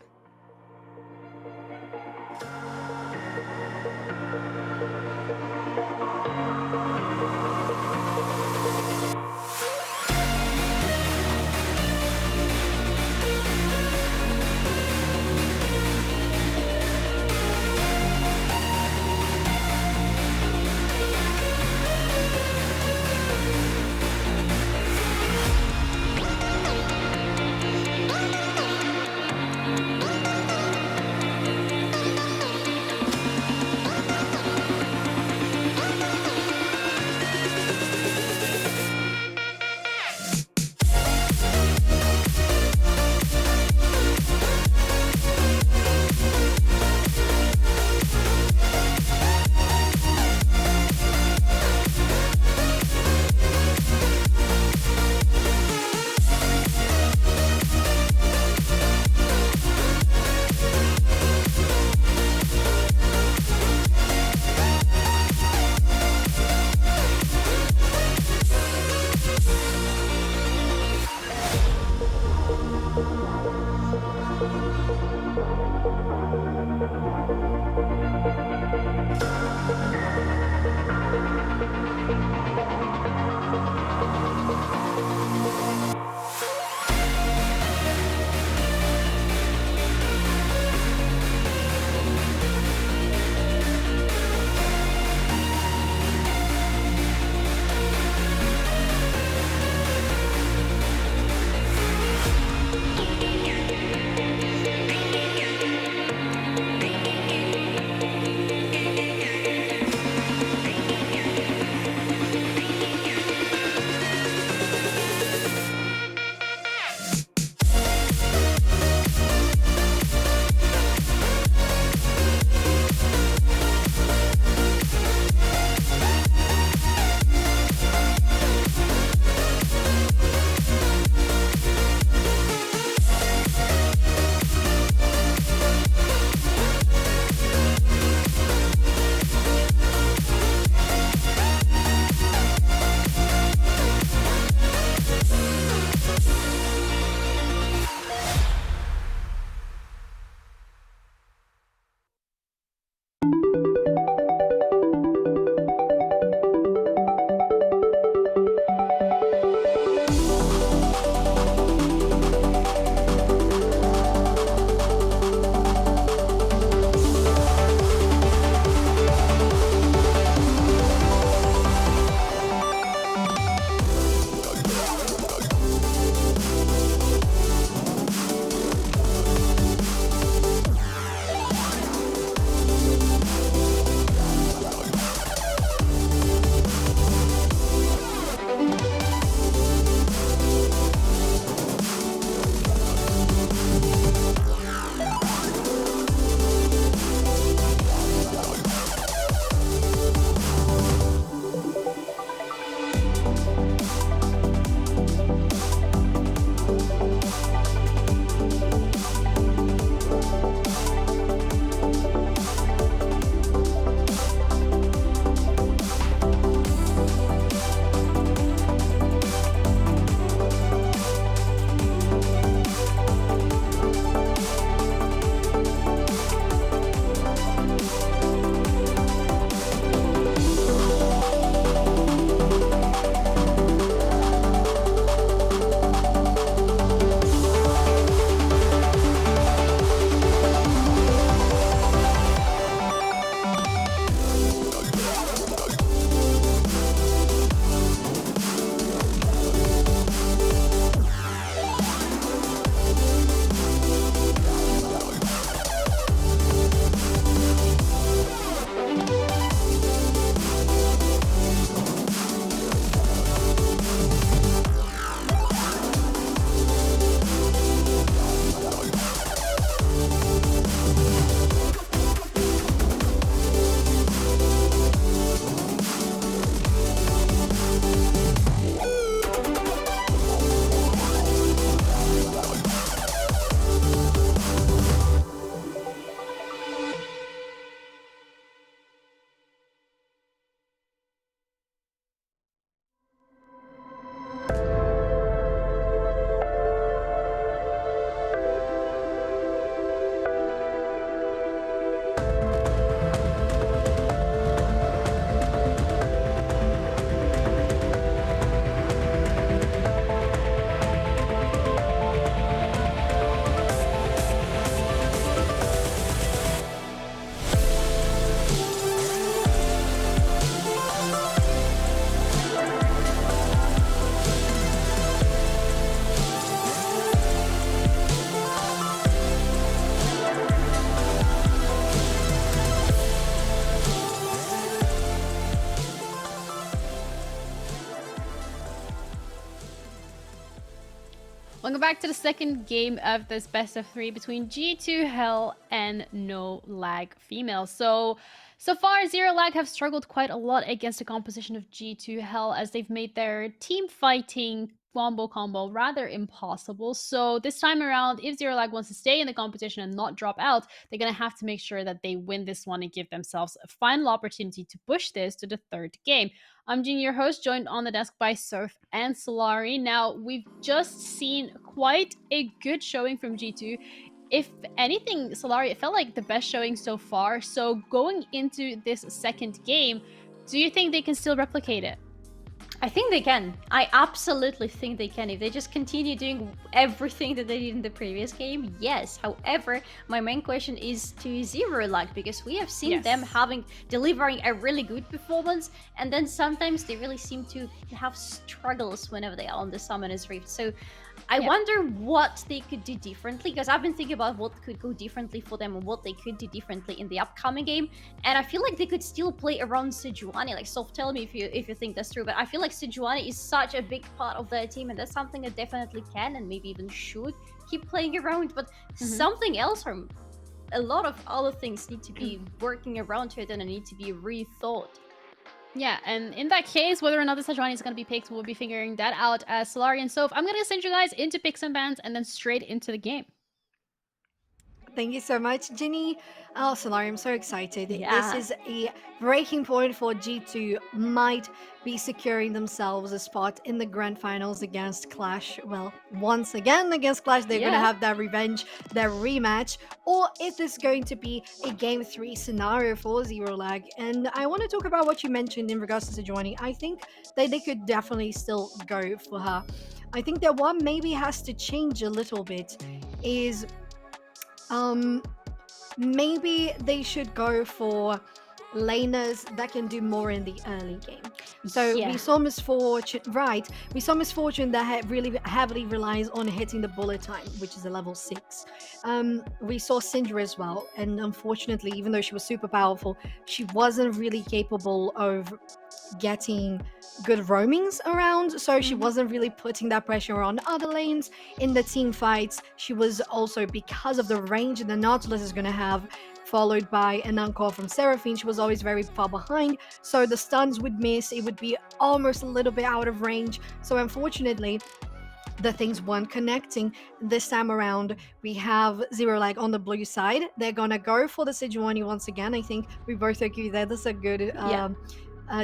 S1: Welcome back to the second game of this best of 3 between G2 Hell and No Lag Female. So far, Zero Lag have struggled quite a lot against the composition of G2 Hell as they've made their team fighting combo rather impossible. So this time around, if Zero Lag wants to stay in the competition and not drop out, they're going to have to make sure that they win this one and give themselves a final opportunity to push this to the third game. I'm Jeannie, your host, joined on the desk by Surf and Solari. Now, we've just seen quite a good showing from G2. If anything, Solari, it felt like the best showing so far. So going into this second game, do you think they can still replicate it?
S3: I think they can. I absolutely think they can. If they just continue doing everything that they did in the previous game, yes. However, my main question is to Zero Lag, because we have seen them delivering a really good performance, and then sometimes they really seem to have struggles whenever they are on the Summoner's Rift. So I wonder what they could do differently, because I've been thinking about what could go differently for them and what they could do differently in the upcoming game. And I feel like they could still play around Sejuani. Like, Soft, tell me if you think that's true, but I feel like Sejuani is such a big part of their team, and that's something that definitely can and maybe even should keep playing around. But something else, or a lot of other things, need to be working around to it and need to be rethought.
S1: Yeah, and in that case, whether or not the Sejuani is going to be picked, we'll be figuring that out as Solari and Soph. I'm going to send you guys into picks and bans and then straight into the game.
S4: Thank you so much, Ginny. Oh, Solari, I'm so excited.
S3: Yeah.
S4: This is a breaking point for G2. Might be securing themselves a spot in the grand finals against Clash. Well, once again against Clash, they're going to have their revenge, their rematch. Or is this going to be a game 3 scenario for Zero Lag? And I want to talk about what you mentioned in regards to Sejuani. I think that they could definitely still go for her. I think that what maybe has to change a little bit is maybe they should go for laners that can do more in the early game. So we saw Misfortune, we saw Misfortune that really heavily relies on hitting the bullet time, which is a level 6. We saw Syndra as well, and unfortunately, even though she was super powerful, she wasn't really capable of getting good roamings around, so she wasn't really putting that pressure on other lanes in the team fights. She was also, because of the range that Nautilus is going to have, followed by an Encore from Seraphine, she was always very far behind, so the stuns would miss, it would be almost a little bit out of range. So unfortunately, the things weren't connecting. This time around, we have Zero Lag on the blue side. They're gonna go for the Sejuani once again. I think we both agree that that's a good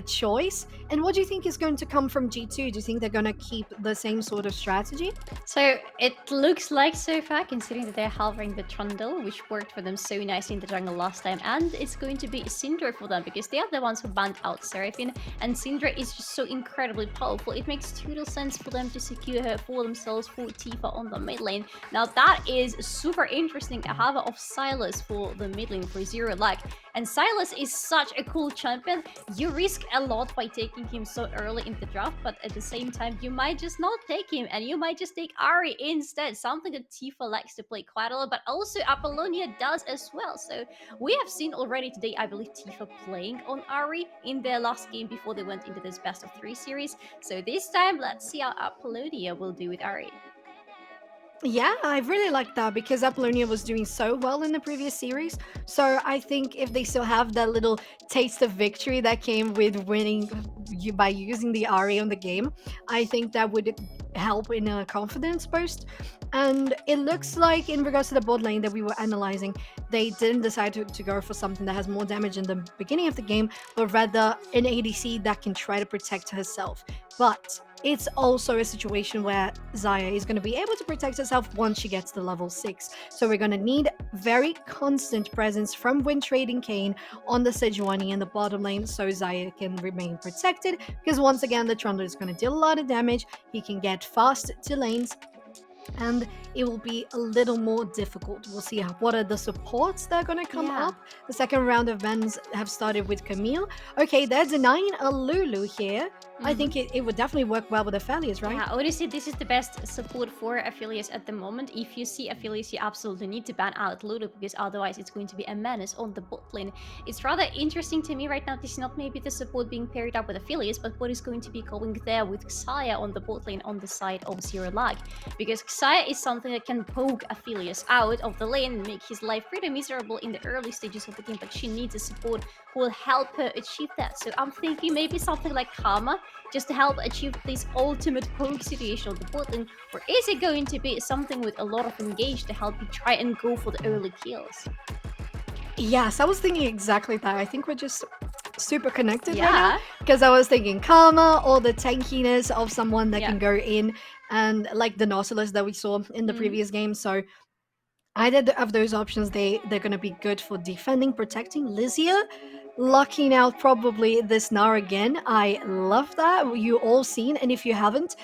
S4: choice. And what do you think is going to come from G2? Do you think they're going to keep the same sort of strategy?
S3: So it looks like so far, considering that they're halvering the Trundle, which worked for them so nicely in the jungle last time, and it's going to be Syndra for them, because they are the ones who banned out Seraphine, and Syndra is just so incredibly powerful. It makes total sense for them to secure her for themselves for Tifa on the mid lane. Now that is super interesting. A halver of Sylas for the mid lane for Zero Lag, and Sylas is such a cool champion. You risk a lot by taking him so early in the draft, but at the same time you might just not take him and you might just take Ahri instead, something that Tifa likes to play quite a lot, but also Apollonia does as well. So we have seen already today, I believe, Tifa playing on Ahri in their last game before they went into this best of 3 series. So this time, let's see how Apollonia will do with Ahri.
S4: Yeah, I really like that, because Apollonia was doing so well in the previous series. So I think if they still have that little taste of victory that came with winning by using the Ahri on the game, I think that would help in a confidence boost. And it looks like, in regards to the bot lane that we were analyzing, they didn't decide to go for something that has more damage in the beginning of the game, but rather an ADC that can try to protect herself. But it's also a situation where Xayah is going to be able to protect herself once she gets to level 6. So we're going to need very constant presence from Windtrade and Kayn on the Sejuani in the bottom lane, so Xayah can remain protected, because once again, the Trundle is going to deal a lot of damage. He can get fast to lanes, and it will be a little more difficult. We'll see what are the supports that are going to come up. The second round of bans have started with Camille. Okay, they're denying a Lulu here. I think it would definitely work well with Aphelios, right?
S3: Yeah, honestly, this is the best support for Aphelios at the moment. If you see Aphelios, you absolutely need to ban out Lulu, because otherwise it's going to be a menace on the bot lane. It's rather interesting to me right now. This is not maybe the support being paired up with Aphelios, but what is going to be going there with Xayah on the bot lane on the side of Zero Lag. Because Xayah is something that can poke Aphelios out of the lane and make his life pretty miserable in the early stages of the game, but she needs a support who will help her achieve that. So I'm thinking maybe something like Karma, just to help achieve this ultimate poke situation on the bot lane, or is it going to be something with a lot of engage to help you try and go for the early kills?
S4: Yes, I was thinking exactly that. I think we're just super connected right now, because I was thinking Karma or the tankiness of someone that can go in, and like the Nautilus that we saw in the previous game. So either of those options, they're going to be good for defending, protecting. Lizia locking out probably this Gnar again. I love that. You all seen, and if you haven't,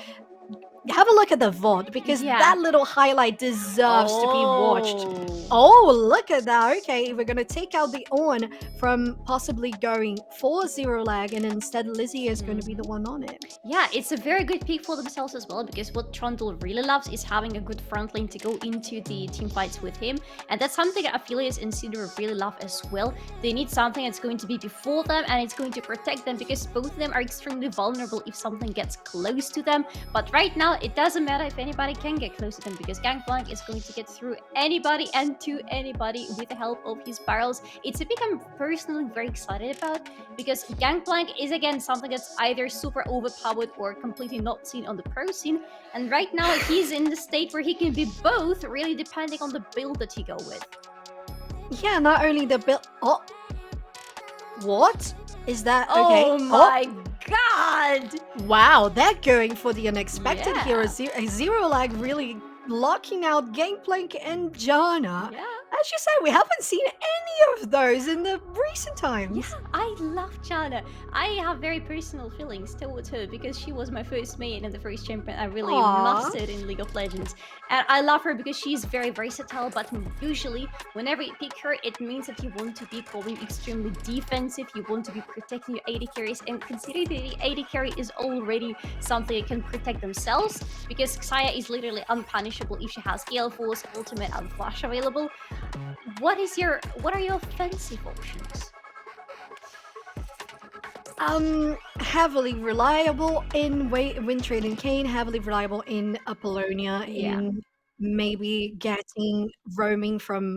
S4: have a look at the VOD, because that little highlight deserves to be watched. Oh, look at that. Okay, we're gonna take out the Ornn from possibly going for Zero Lag, and instead Lizzie is going to be the one on it.
S3: Yeah, it's a very good pick for themselves as well, because what Trundle really loves is having a good front lane to go into the team fights with him, and that's something that Aphelios and Sidor really love as well. They need something that's going to be before them, and it's going to protect them, because both of them are extremely vulnerable if something gets close to them. But right now, it doesn't matter if anybody can get close to them, because Gangplank is going to get through anybody and to anybody with the help of his barrels. It's a pick I'm personally very excited about, because Gangplank is again something that's either super overpowered or completely not seen on the pro scene, and right now he's in the state where he can be both, really depending on the build that he go with.
S4: Yeah, not only the build. Oh, what is that? Okay.
S3: Oh my god!
S4: Wow, they're going for the unexpected here. Zero Lag really locking out Gangplank and Janna.
S3: Yeah.
S4: As you say, we haven't seen any of those in the recent times.
S3: Yeah, I love Janna. I have very personal feelings towards her, because she was my first main and the first champion I really mastered in League of Legends. And I love her because she's very versatile, but usually whenever you pick her, it means that you want to be going extremely defensive, you want to be protecting your AD carries, and considering the AD carry is already something that can protect themselves, because Xayah is literally unpunishable if she has Gale Force, Ultimate, and Flash available. What are your offensive options?
S4: Heavily reliable in Windtrade and Kayn, heavily reliable in Apollonia, in maybe getting roaming from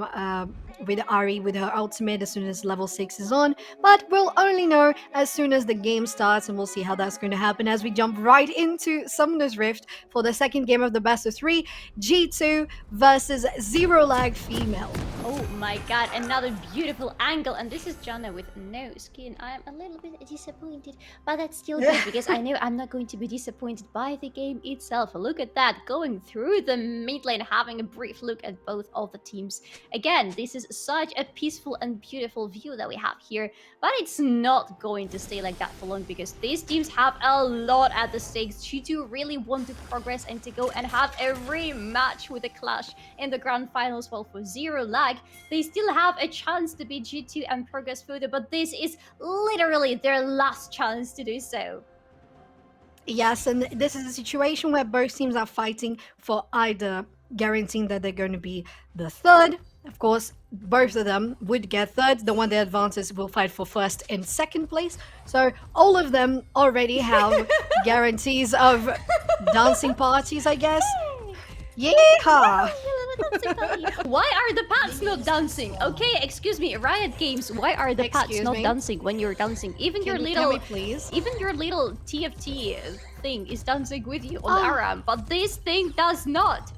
S4: with Ahri with her ultimate as soon as level 6 is on, but we'll only know as soon as the game starts, and we'll see how that's going to happen as we jump right into Summoner's Rift for the second game of the best of 3, G2 versus Zero Lag female.
S3: Oh my god, another beautiful angle, and this is Janna with no skin. I am a little bit disappointed, but that's still good, because I know I'm not going to be disappointed by the game itself. Look at that, going through the mid lane, having a brief look at both of the teams. Again, this is such a peaceful and beautiful view that we have here, but it's not going to stay like that for long, because these teams have a lot at the stakes. G2 really want to progress and to go and have a rematch with the Clash in the grand finals. Well, for Zero Lag, they still have a chance to beat G2 and progress further, but this is literally their last chance to do so.
S4: Yes, and this is a situation where both teams are fighting for either guaranteeing that they're going to be the third. Of course, both of them would get third. The one that advances will fight for first and second place. So all of them already have guarantees of dancing parties, I guess. Yeah.
S3: Why are the pats not dancing? Okay, excuse me, Riot Games. Why are the pats not dancing when you're dancing? Even your little TFT thing is dancing with you on the Aram, but this thing does not.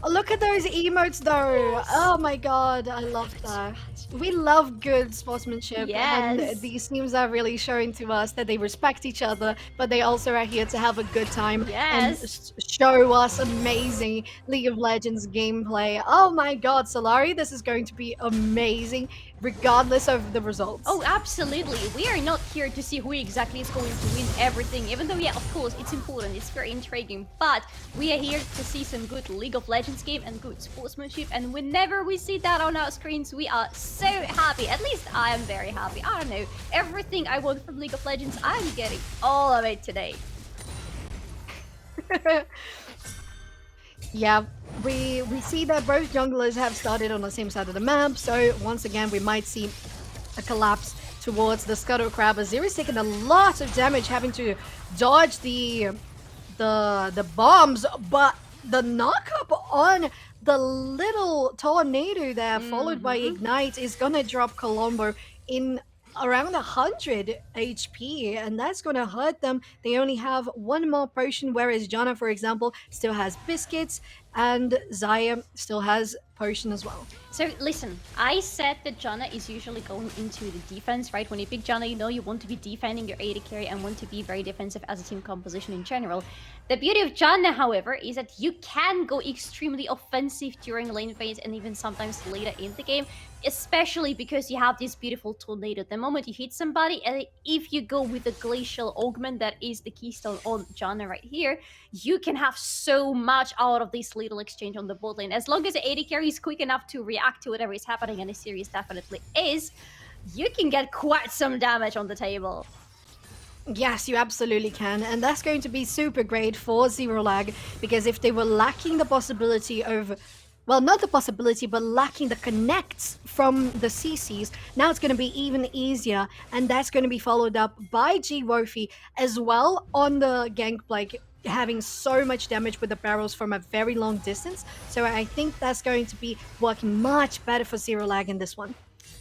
S4: Oh, look at those emotes though. Yes. Oh my god, I love that. We love good sportsmanship, and these teams are really showing to us that they respect each other, but they also are here to have a good time and show us amazing League of Legends gameplay. Oh my god, Solari, this is going to be amazing regardless of the results.
S3: Oh, absolutely. We are not here to see who exactly is going to win everything, even though, yeah, of course, it's important, it's very intriguing, but we are here to see some good League of Legends game and good sportsmanship, and whenever we see that on our screens, we are so happy. At least I am very happy. I don't know, everything I want from League of Legends, I'm getting all of it today.
S4: Yeah, we see that both junglers have started on the same side of the map, so once again we might see a collapse towards the Scuttle Crab. Aziri's taking a lot of damage, having to dodge the bombs, but the knock-up on the little tornado there, followed by Ignite, is gonna drop Colombo in around 100 HP, and that's gonna hurt them. They only have one more potion, whereas Janna, for example, still has biscuits, and Xayah still has potion as well.
S3: So listen, I said that Janna is usually going into the defense, right? When you pick Janna, you know you want to be defending your AD carry and want to be very defensive as a team composition in general. The beauty of Janna, however, is that you can go extremely offensive during lane phase and even sometimes later in the game, especially because you have this beautiful tornado. The moment you hit somebody, and if you go with the glacial augment that is the keystone on Janna right here, you can have so much out of this little exchange on the bot lane. As long as the AD carry is quick enough to react to whatever is happening, and the series definitely is, you can get quite some damage on the table.
S4: Yes, you absolutely can, and that's going to be super great for Zero Lag, because if they were lacking the possibility of, well, not the possibility, but lacking the connects from the CCs, now it's going to be even easier, and that's going to be followed up by G-Wofi as well on the Gangplank, having so much damage with the barrels from a very long distance. So I think that's going to be working much better for Zero Lag in this one.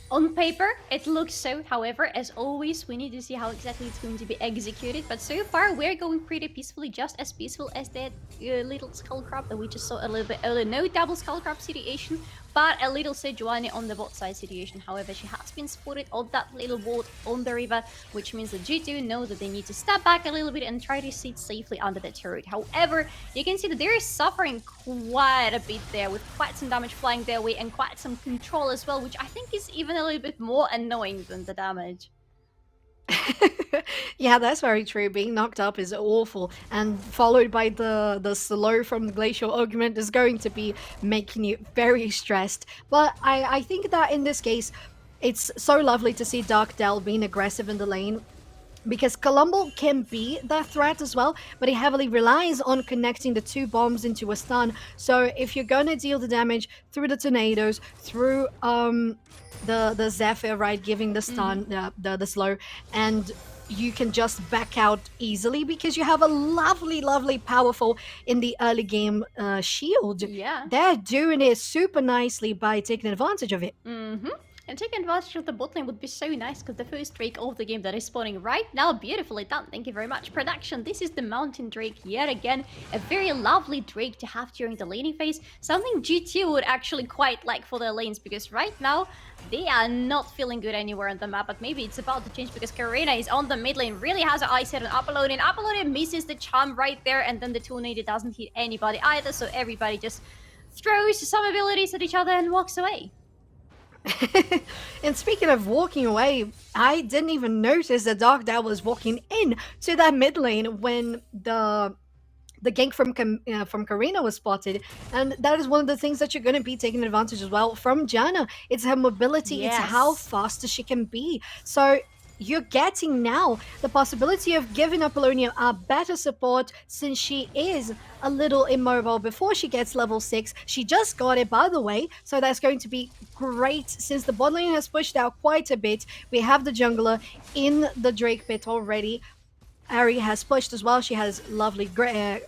S3: On paper, it looks so. However, as always, we need to see how exactly it's going to be executed. But so far, we're going pretty peacefully, just as peaceful as that little skull crab that we just saw a little bit earlier. No double skull crab situation, but a little Sejuani on the bot side situation. However, she has been spotted on that little ward on the river, which means that G2 know that they need to step back a little bit and try to sit safely under the turret. However, you can see that they're suffering quite a bit there, with quite some damage flying their way and quite some control as well, which I think is even a little bit more annoying than the damage.
S4: Yeah, that's very true. Being knocked up is awful, and followed by the slow from the glacial augment is going to be making you very stressed. But I think that in this case, it's so lovely to see Dark Dell being aggressive in the lane, because Colombo can be that threat as well, but he heavily relies on connecting the two bombs into a stun. So if you're gonna deal the damage through the tornadoes, through the Zephyr, right, giving the stun, the slow, and you can just back out easily because you have a lovely powerful in the early game shield.
S3: Yeah,
S4: they're doing it super nicely by taking advantage of it.
S3: And taking advantage of the bot lane would be so nice, because the first Drake of the game that is spawning right now, beautifully done, thank you very much, production. This is the Mountain Drake yet again, a very lovely Drake to have during the laning phase, something G2 would actually quite like for their lanes, because right now they are not feeling good anywhere on the map, but maybe it's about to change because Karina is on the mid lane, really has her eyes set on Apollonia. Apollonia misses the charm right there, and then the tornado doesn't hit anybody either, so everybody just throws some abilities at each other and walks away.
S4: And speaking of walking away, I didn't even notice that Dark Dell was walking in to that mid lane when the gank from Karina was spotted, and that is one of the things that you're going to be taking advantage as well from Janna. It's her mobility,
S3: yes.
S4: It's how fast she can be. So you're getting now the possibility of giving Apollonia a better support, since she is a little immobile before she gets level 6. She just got it, by the way, so that's going to be great since the bot lane has pushed out quite a bit. We have the jungler in the Drake pit already. Ari has pushed as well. She has lovely great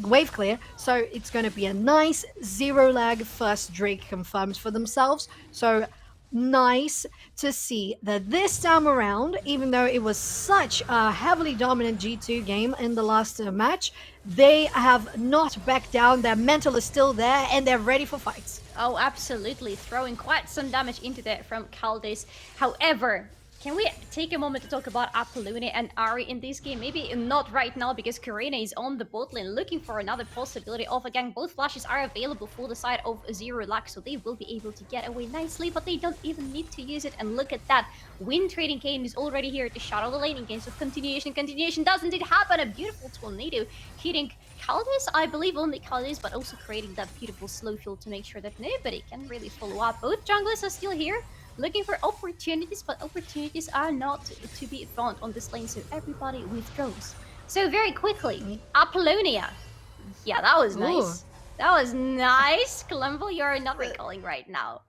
S4: wave clear, so it's going to be a nice Zero Lag first Drake confirmed for themselves. So nice to see that this time around, even though it was such a heavily dominant G2 game in the last match, they have not backed down. Their mental is still there and they're ready for fights.
S3: Oh, absolutely, throwing quite some damage into that from Khalees. However, can we take a moment to talk about Apollonia and Ari in this game? Maybe not right now, because Karina is on the bot lane looking for another possibility of a gank. Both flashes are available for the side of Zero Lag, so they will be able to get away nicely, but they don't even need to use it. And look at that, Wind Trading Kane is already here to shadow the lane in case of continuation. Continuation does indeed happen, a beautiful tornado hitting Khalees, I believe only Khalees, but also creating that beautiful slow field to make sure that nobody can really follow up. Both junglers are still here, looking for opportunities, but opportunities are not to be found on this lane, so everybody withdraws. So very quickly, Apollonia. Yeah, that was nice. Ooh. That was nice. Colombo, you're not recalling right now.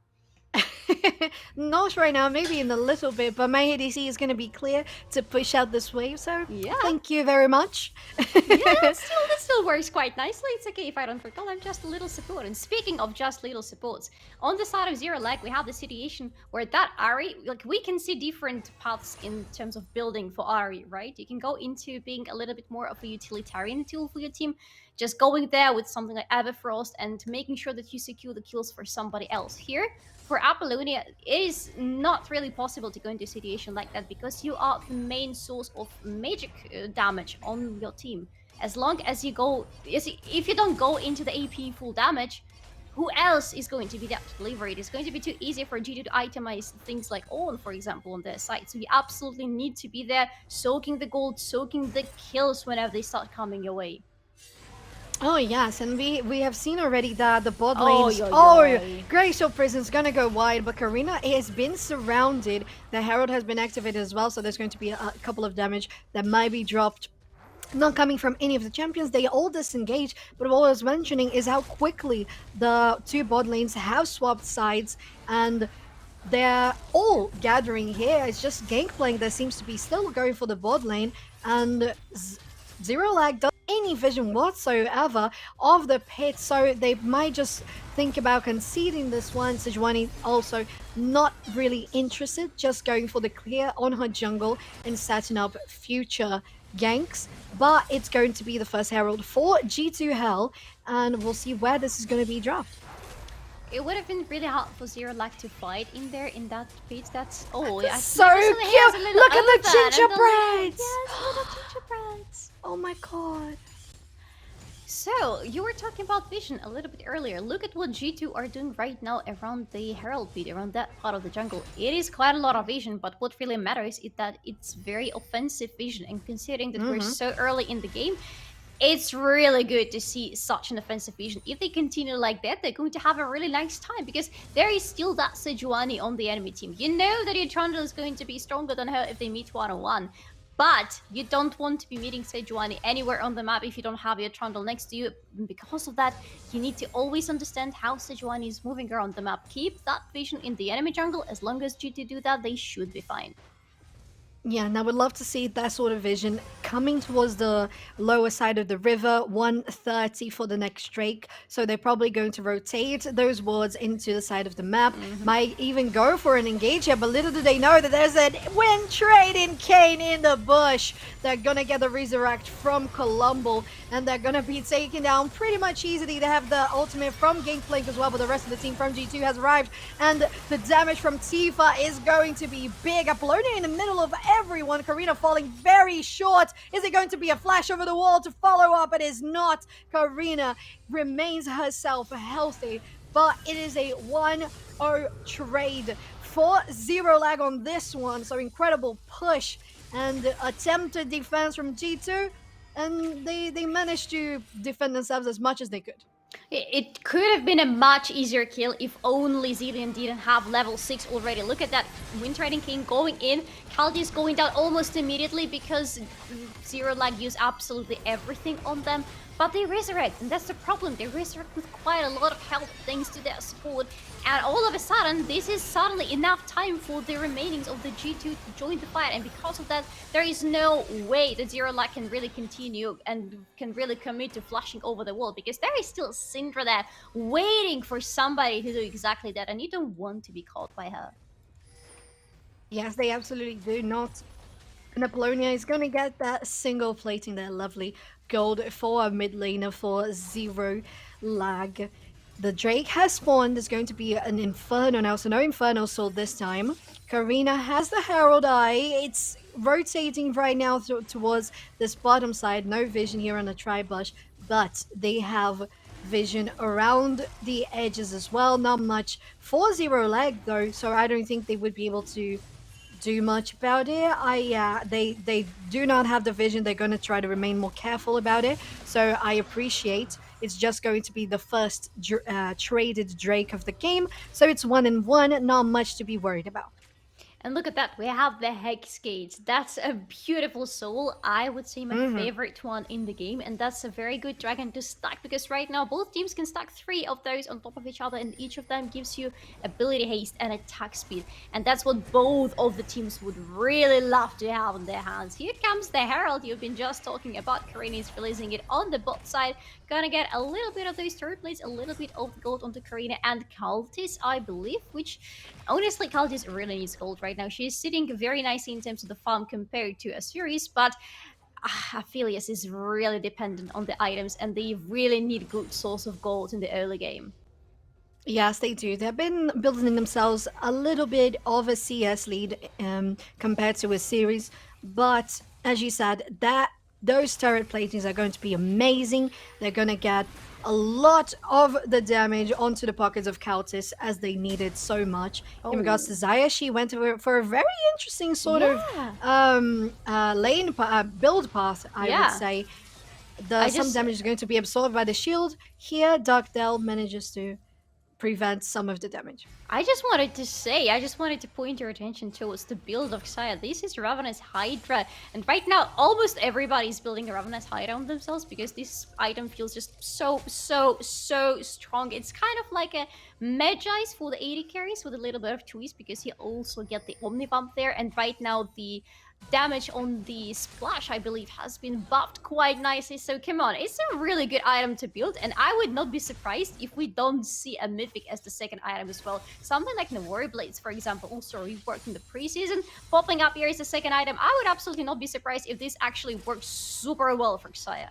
S4: Not right now, maybe in a little bit, but my ADC is going to be clear to push out this wave, so yeah. Thank you very much.
S3: That still works quite nicely. It's okay if I don't recall. I'm just a little support. And speaking of just little supports, on the side of Zero Lag, we have the situation where that Ahri, like we can see different paths in terms of building for Ahri, right? You can go into being a little bit more of a utilitarian tool for your team, just going there with something like Everfrost and making sure that you secure the kills for somebody else. Here, for Apollonia, it is not really possible to go into a situation like that because you are the main source of magic damage on your team. As long as you go, if you don't go into the AP full damage, who else is going to be there to deliver it? It's going to be too easy for G2 to itemize things like Owen, for example, on their side. So you absolutely need to be there, soaking the gold, soaking the kills whenever they start coming your way.
S4: Oh yes, and we have seen already that the bot lanes. Glacial Prison's gonna go wide, but Karina has been surrounded. The Herald has been activated as well, so there's going to be a couple of damage that might be dropped. Not coming from any of the champions, they all disengage, but what I was mentioning is how quickly the two bot lanes have swapped sides, and they're all gathering here. It's just Gangplank that seems to be still going for the bot lane, and Zero Lag doesn't have any vision whatsoever of the pit, so they might just think about conceding this one. Sejuani also not really interested, just going for the clear on her jungle and setting up future ganks. But it's going to be the first Herald for G2 Hell, and we'll see where this is going to be dropped.
S3: It would have been really hard for Zero Lag to fight in there in that pit. That's
S4: so cute. Look at the gingerbreads.
S3: Yes, little gingerbreads.
S4: Oh my god.
S3: So, you were talking about vision a little bit earlier. Look at what G2 are doing right now around the Herald pit, around that part of the jungle. It is quite a lot of vision, but what really matters is that it's very offensive vision. And considering that we're so early in the game, it's really good to see such an offensive vision. If they continue like that, they're going to have a really nice time because there is still that Sejuani on the enemy team. You know that your Trundle is going to be stronger than her if they meet one-on-one. But you don't want to be meeting Sejuani anywhere on the map if you don't have your Trundle next to you. Because of that, you need to always understand how Sejuani is moving around the map. Keep that vision in the enemy jungle. As long as G2 do that, they should be fine.
S4: Yeah, and I would love to see that sort of vision coming towards the lower side of the river, 130 for the next Drake. So they're probably going to rotate those wards into the side of the map. Might even go for an engage here, but little do they know that there's a wind trading Kayn in the bush. They're gonna get the resurrect from Columbo, and they're gonna be taken down pretty much easily. They have the ultimate from Gangplank as well, but the rest of the team from G2 has arrived, and the damage from Tifa is going to be big. Apollonia in the middle of everyone. Karina falling very short. Is it going to be a flash over the wall to follow up? It is not. Karina remains herself healthy, but it is a 1-0 trade for Zero Lag on this one. So incredible push and attempted defense from G2, and they managed to defend themselves as much as they could.
S3: It could have been a much easier kill if only Zilean didn't have level 6 already. Look at that Wind Trading King going in. Kaldi is going down almost immediately because Zero Lag used absolutely everything on them. But they resurrect, and that's the problem. They resurrect with quite a lot of health thanks to their support. And all of a sudden, this is suddenly enough time for the remainings of the G2 to join the fight. And because of that, there is no way that Zero Lag can really continue and can really commit to flashing over the wall. Because there is still Syndra there waiting for somebody to do exactly that. And you don't want to be caught by her.
S4: Yes, they absolutely do not. And Apollonia is going to get that single plating there. Lovely gold for a mid laner for Zero Lag. The Drake has spawned. There's going to be an Inferno now, so no Inferno Sword this time. Karina has the Herald Eye. It's rotating right now towards this bottom side. No vision here on the Tribush, but they have vision around the edges as well. Not much for Zero Lag though, so I don't think they would be able to do much about it. They do not have the vision. They're going to try to remain more careful about it, so I appreciate it's just going to be the first traded Drake of the game, so it's 1-1, not much to be worried about.
S3: And look at that, we have the Hex Gates. That's a beautiful soul. I would say my favorite one in the game. And that's a very good dragon to stack, because right now both teams can stack 3 of those on top of each other, and each of them gives you ability haste and attack speed. And that's what both of the teams would really love to have on their hands. Here comes the Herald you've been just talking about. Karina is releasing it on the bot side. Gonna get a little bit of those turret plates, a little bit of gold onto Karina and Cultist, I believe, which honestly Cultist really needs gold right now. She's sitting very nicely in terms of the farm compared to Azuris, but Aphelios is really dependent on the items, and they really need good source of gold in the early game.
S4: Yes, they do. They've been building themselves a little bit of a CS lead compared to a series, but as you said, those turret platings are going to be amazing. They're going to get a lot of the damage onto the pockets of Cultist, as they needed so much. In regards to Xayah, she went for a very interesting sort of build path, I would say. Some damage is going to be absorbed by the shield. Here, Darkdale manages to prevent some of the damage.
S3: I just wanted to point your attention towards the build of Xayah. This is Ravenous Hydra, and right now almost everybody's building a Ravenous Hydra on themselves, because this item feels just so strong. It's kind of like a Magi's for the AD carries with a little bit of twist, because you also get the Omni Bump there, and right now the damage on the splash, I believe, has been buffed quite nicely. So come on, it's a really good item to build, and I would not be surprised if we don't see a Mythic as the second item as well. Something like the Warrior Blades, for example, also reworked in the preseason, popping up here as the second item. I would absolutely not be surprised if this actually works super well for Xayah.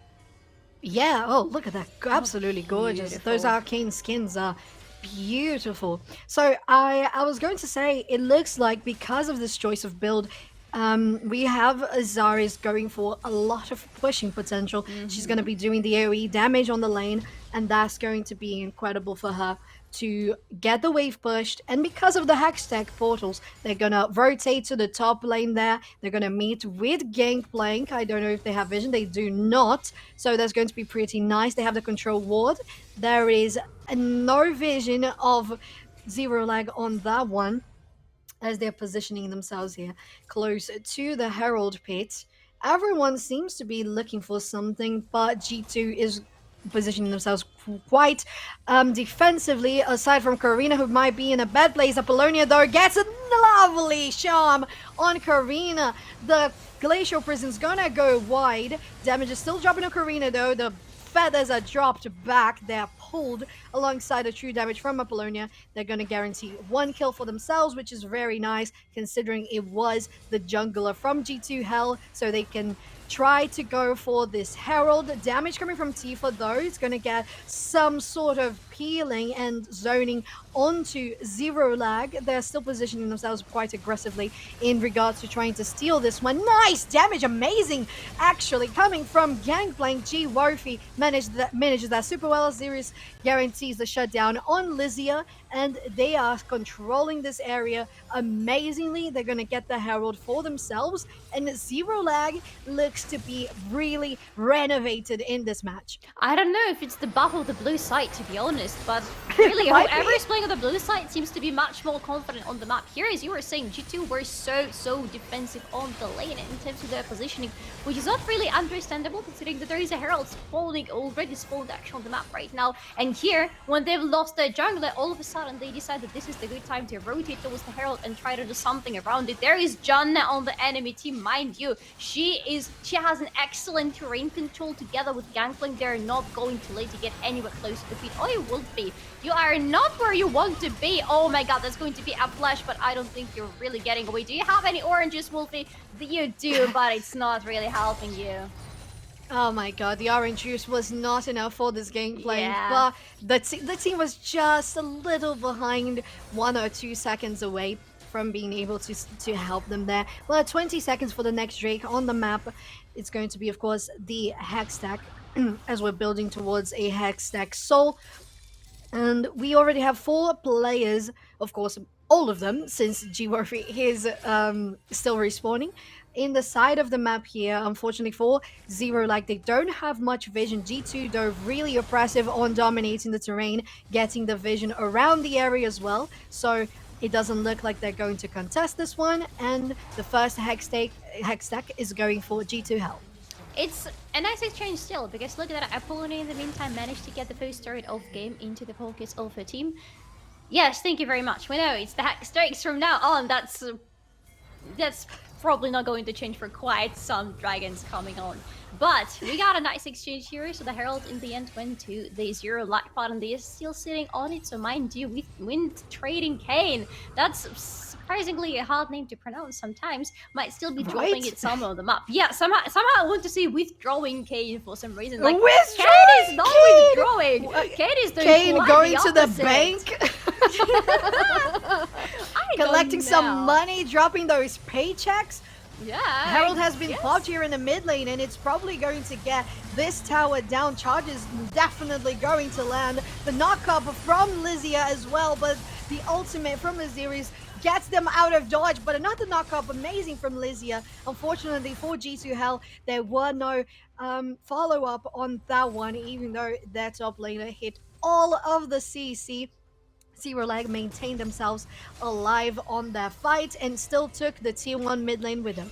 S4: Yeah, oh, look at that. Absolutely gorgeous. Beautiful. Those arcane skins are beautiful. So I was going to say, it looks like because of this choice of build, we have Azaris going for a lot of pushing potential. She's going to be doing the AoE damage on the lane, and that's going to be incredible for her to get the wave pushed. And because of the Hextech portals, they're going to rotate to the top lane there. They're going to meet with Gangplank. I don't know if they have vision. They do not. So that's going to be pretty nice. They have the control ward. There is no vision of Zero Lag on that one, as they're positioning themselves here close to the Herald pit. Everyone seems to be looking for something, but G2 is positioning themselves quite defensively, aside from Karina, who might be in a bad place. Apollonia, though, gets a lovely charm on Karina. The Glacial Prison's gonna go wide. Damage is still dropping on Karina, though. The feathers are dropped back. They're pulled alongside the true damage from Apollonia. They're going to guarantee 1 kill for themselves, which is very nice, considering it was the jungler from G2 Hell, so they can try to go for this Herald. Damage coming from Tifa, though, is going to get some sort of peeling and zoning onto Zero Lag. They're still positioning themselves quite aggressively in regards to trying to steal this one. Nice damage, amazing, actually, coming from Gangplank. G. Worthy manages that super well. Azuris guarantees the shutdown on Lysia, and they are controlling this area amazingly. They're going to get the Herald for themselves, and Zero Lag looks to be really renovated in this match.
S3: I don't know if it's the buff of the blue side, to be honest, but really, whoever is playing on the blue side seems to be much more confident on the map. Here, as you were saying, G2 were so defensive on the lane in terms of their positioning, which is not really understandable considering that there is a Herald already spawned actually on the map right now. And here, when they've lost their jungler, all of a sudden they decide that this is the good time to rotate towards the Herald and try to do something around it. There is Janna on the enemy team, mind you. She has an excellent terrain control together with Gangplank. They're not going to let you get anywhere close to defeat. Oh, you will be. You are not where you want to be. Oh my god, that's going to be a flash, but I don't think you're really getting away. Do you have any oranges, Wolfie? You do, but it's not really helping you.
S4: Oh my god, the orange juice was not enough for this gameplay, but the team was just a little behind, 1 or 2 seconds away from being able to help them there. Well, 20 seconds for the next Drake on the map. It's going to be, of course, the Hextech, as we're building towards a Hextech Soul. And we already have 4 players, of course, all of them, since G-Worthy is still respawning. In the side of the map here, unfortunately for Zero, like, they don't have much vision. G2, though, really oppressive on dominating the terrain, getting the vision around the area as well. So It doesn't look like they're going to contest this one, and the first hex stack is going for G2 Hell.
S3: It's a nice exchange still, because look at that, Apollonia in the meantime managed to get the first turret of game into the Poké's Alpha team. Yes, thank you very much. We know it's the hex strikes from now on. That's probably not going to change for quite some dragons coming on. But we got a nice exchange here, so the Herald in the end went to the Zero Light Pot, and they are still sitting on it, so mind you, with Wind Trading Kayn, that's surprisingly a hard name to pronounce sometimes, might still be dropping it some of the map. Yeah, somehow I want to say withdrawing Kayn for some reason. Like, Kayn is not withdrawing! Kayn is doing
S4: Kayn going
S3: the
S4: to the bank! Collecting some money, dropping those paychecks.
S3: Yeah,
S4: Herald has been popped here in the mid lane, and it's probably going to get this tower down. Charge is definitely going to land. The knockup from Lizia as well, but the ultimate from Azirius gets them out of dodge. But another knockup, amazing from Lizia. Unfortunately for G2 Hell, there were no follow-up on that one, even though their top laner hit all of the CC. Zero Lag maintained themselves alive on their fight and still took the tier 1 mid lane with them.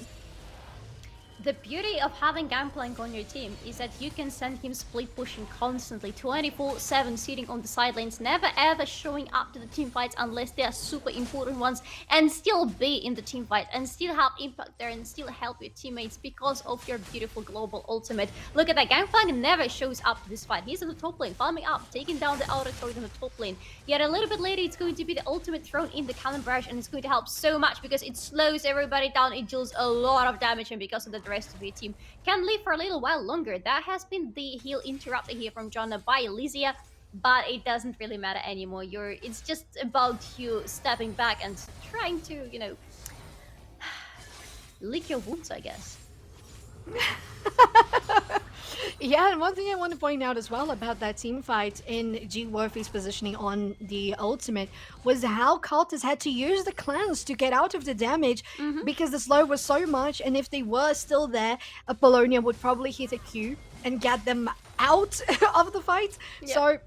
S3: The beauty of having Gangplank on your team is that you can send him split pushing constantly, 24/7, sitting on the side lanes, never ever showing up to the team fights unless they are super important ones, and still be in the team fight and still have impact there and still help your teammates because of your beautiful global ultimate. Look at that, Gangplank never shows up to this fight. He's in the top lane, farming up, taking down the outer turret in the top lane. Yet a little bit later, it's going to be the ultimate thrown in the Cannon Barrage, and it's going to help so much because it slows everybody down, it deals a lot of damage, and because of the rest of your team can live for a little while longer. That has been the heal interrupted here from Janna by Lizia, but it doesn't really matter anymore. It's just about you stepping back and trying to, you know, lick your wounds, I guess.
S4: Yeah, and one thing I want to point out as well about that team fight in G Worthy's positioning on the ultimate was how Cultists had to use the clans to get out of the damage because the slow was so much, and if they were still there, Apollonia would probably hit a Q and get them out of the fight. Yep. So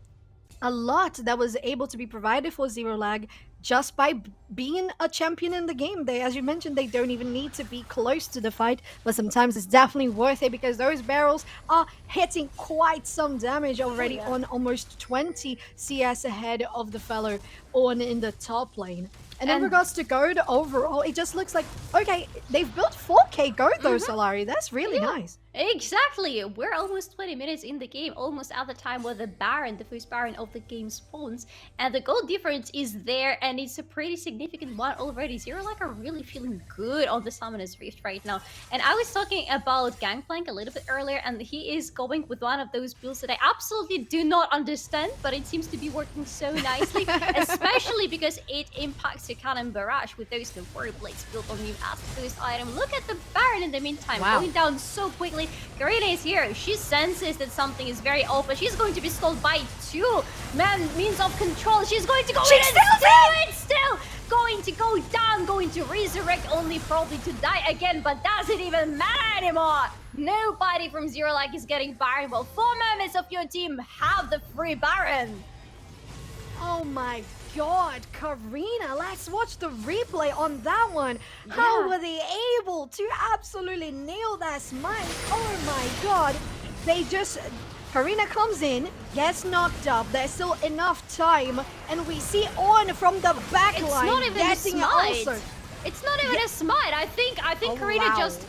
S4: a lot that was able to be provided for Zero Lag just by being a champion in the game. They, as you mentioned, they don't even need to be close to the fight, but sometimes it's definitely worth it because those barrels are hitting quite some damage already on almost 20 CS ahead of the fellow on in the top lane. And in regards to gold overall, it just looks like, okay, they've built 4k gold though, Solari. That's really nice.
S3: Exactly. We're almost 20 minutes in the game, almost at the time where the Baron, the first Baron of the game spawns, and the gold difference is there, and it's a pretty significant one already. Zero Lag are really feeling good on the Summoner's Rift right now. And I was talking about Gangplank a little bit earlier, and he is going with one of those builds that I absolutely do not understand, but it seems to be working so nicely, especially because it impacts your Cannon Barrage with those Navori Blades built on you as the first item. Look at the Baron in the meantime, going down so quickly. Karina is here. She senses that something is very open. She's going to be stalled by two means of control. She's going to go in and still going to go down, going to resurrect, only probably to die again, but doesn't even matter anymore. Nobody from Zero Lag is getting Baron. Well, 4 members of your team have the free Baron.
S4: Oh my god, Karina, let's watch the replay on that one. Yeah. How were they able to absolutely nail that smite? Oh my god. They just... Karina comes in, gets knocked up, there's still enough time, and we see On from the back line
S3: not even
S4: getting
S3: a smite.
S4: Also.
S3: It's not even a smite. I think Karina just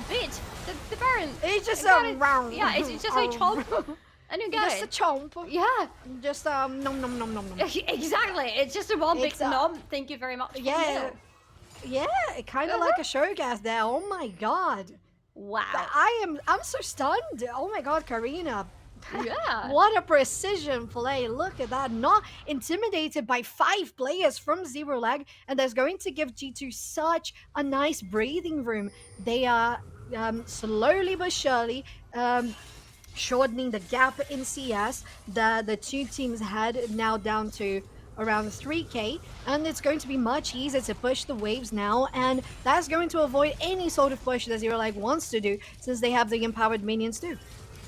S3: bit the Baron.
S4: It's just a round.
S3: Yeah, it's just a chomp. And you get
S4: just a chomp.
S3: Yeah.
S4: Just nom nom nom nom nom.
S3: Exactly. It's just a one big nom. Thank you very much.
S4: Yeah. Yeah, kind of like a Shogas there. Oh my god.
S3: Wow.
S4: I'm so stunned. Oh my god, Karina.
S3: Yeah.
S4: What a precision play. Look at that. Not intimidated by 5 players from Zero Lag, and that's going to give G2 such a nice breathing room. They are slowly but surely shortening the gap in CS that the two teams had, now down to around 3k, and it's going to be much easier to push the waves now, and that's going to avoid any sort of push that Zero Lag wants to do, since they have the empowered minions too.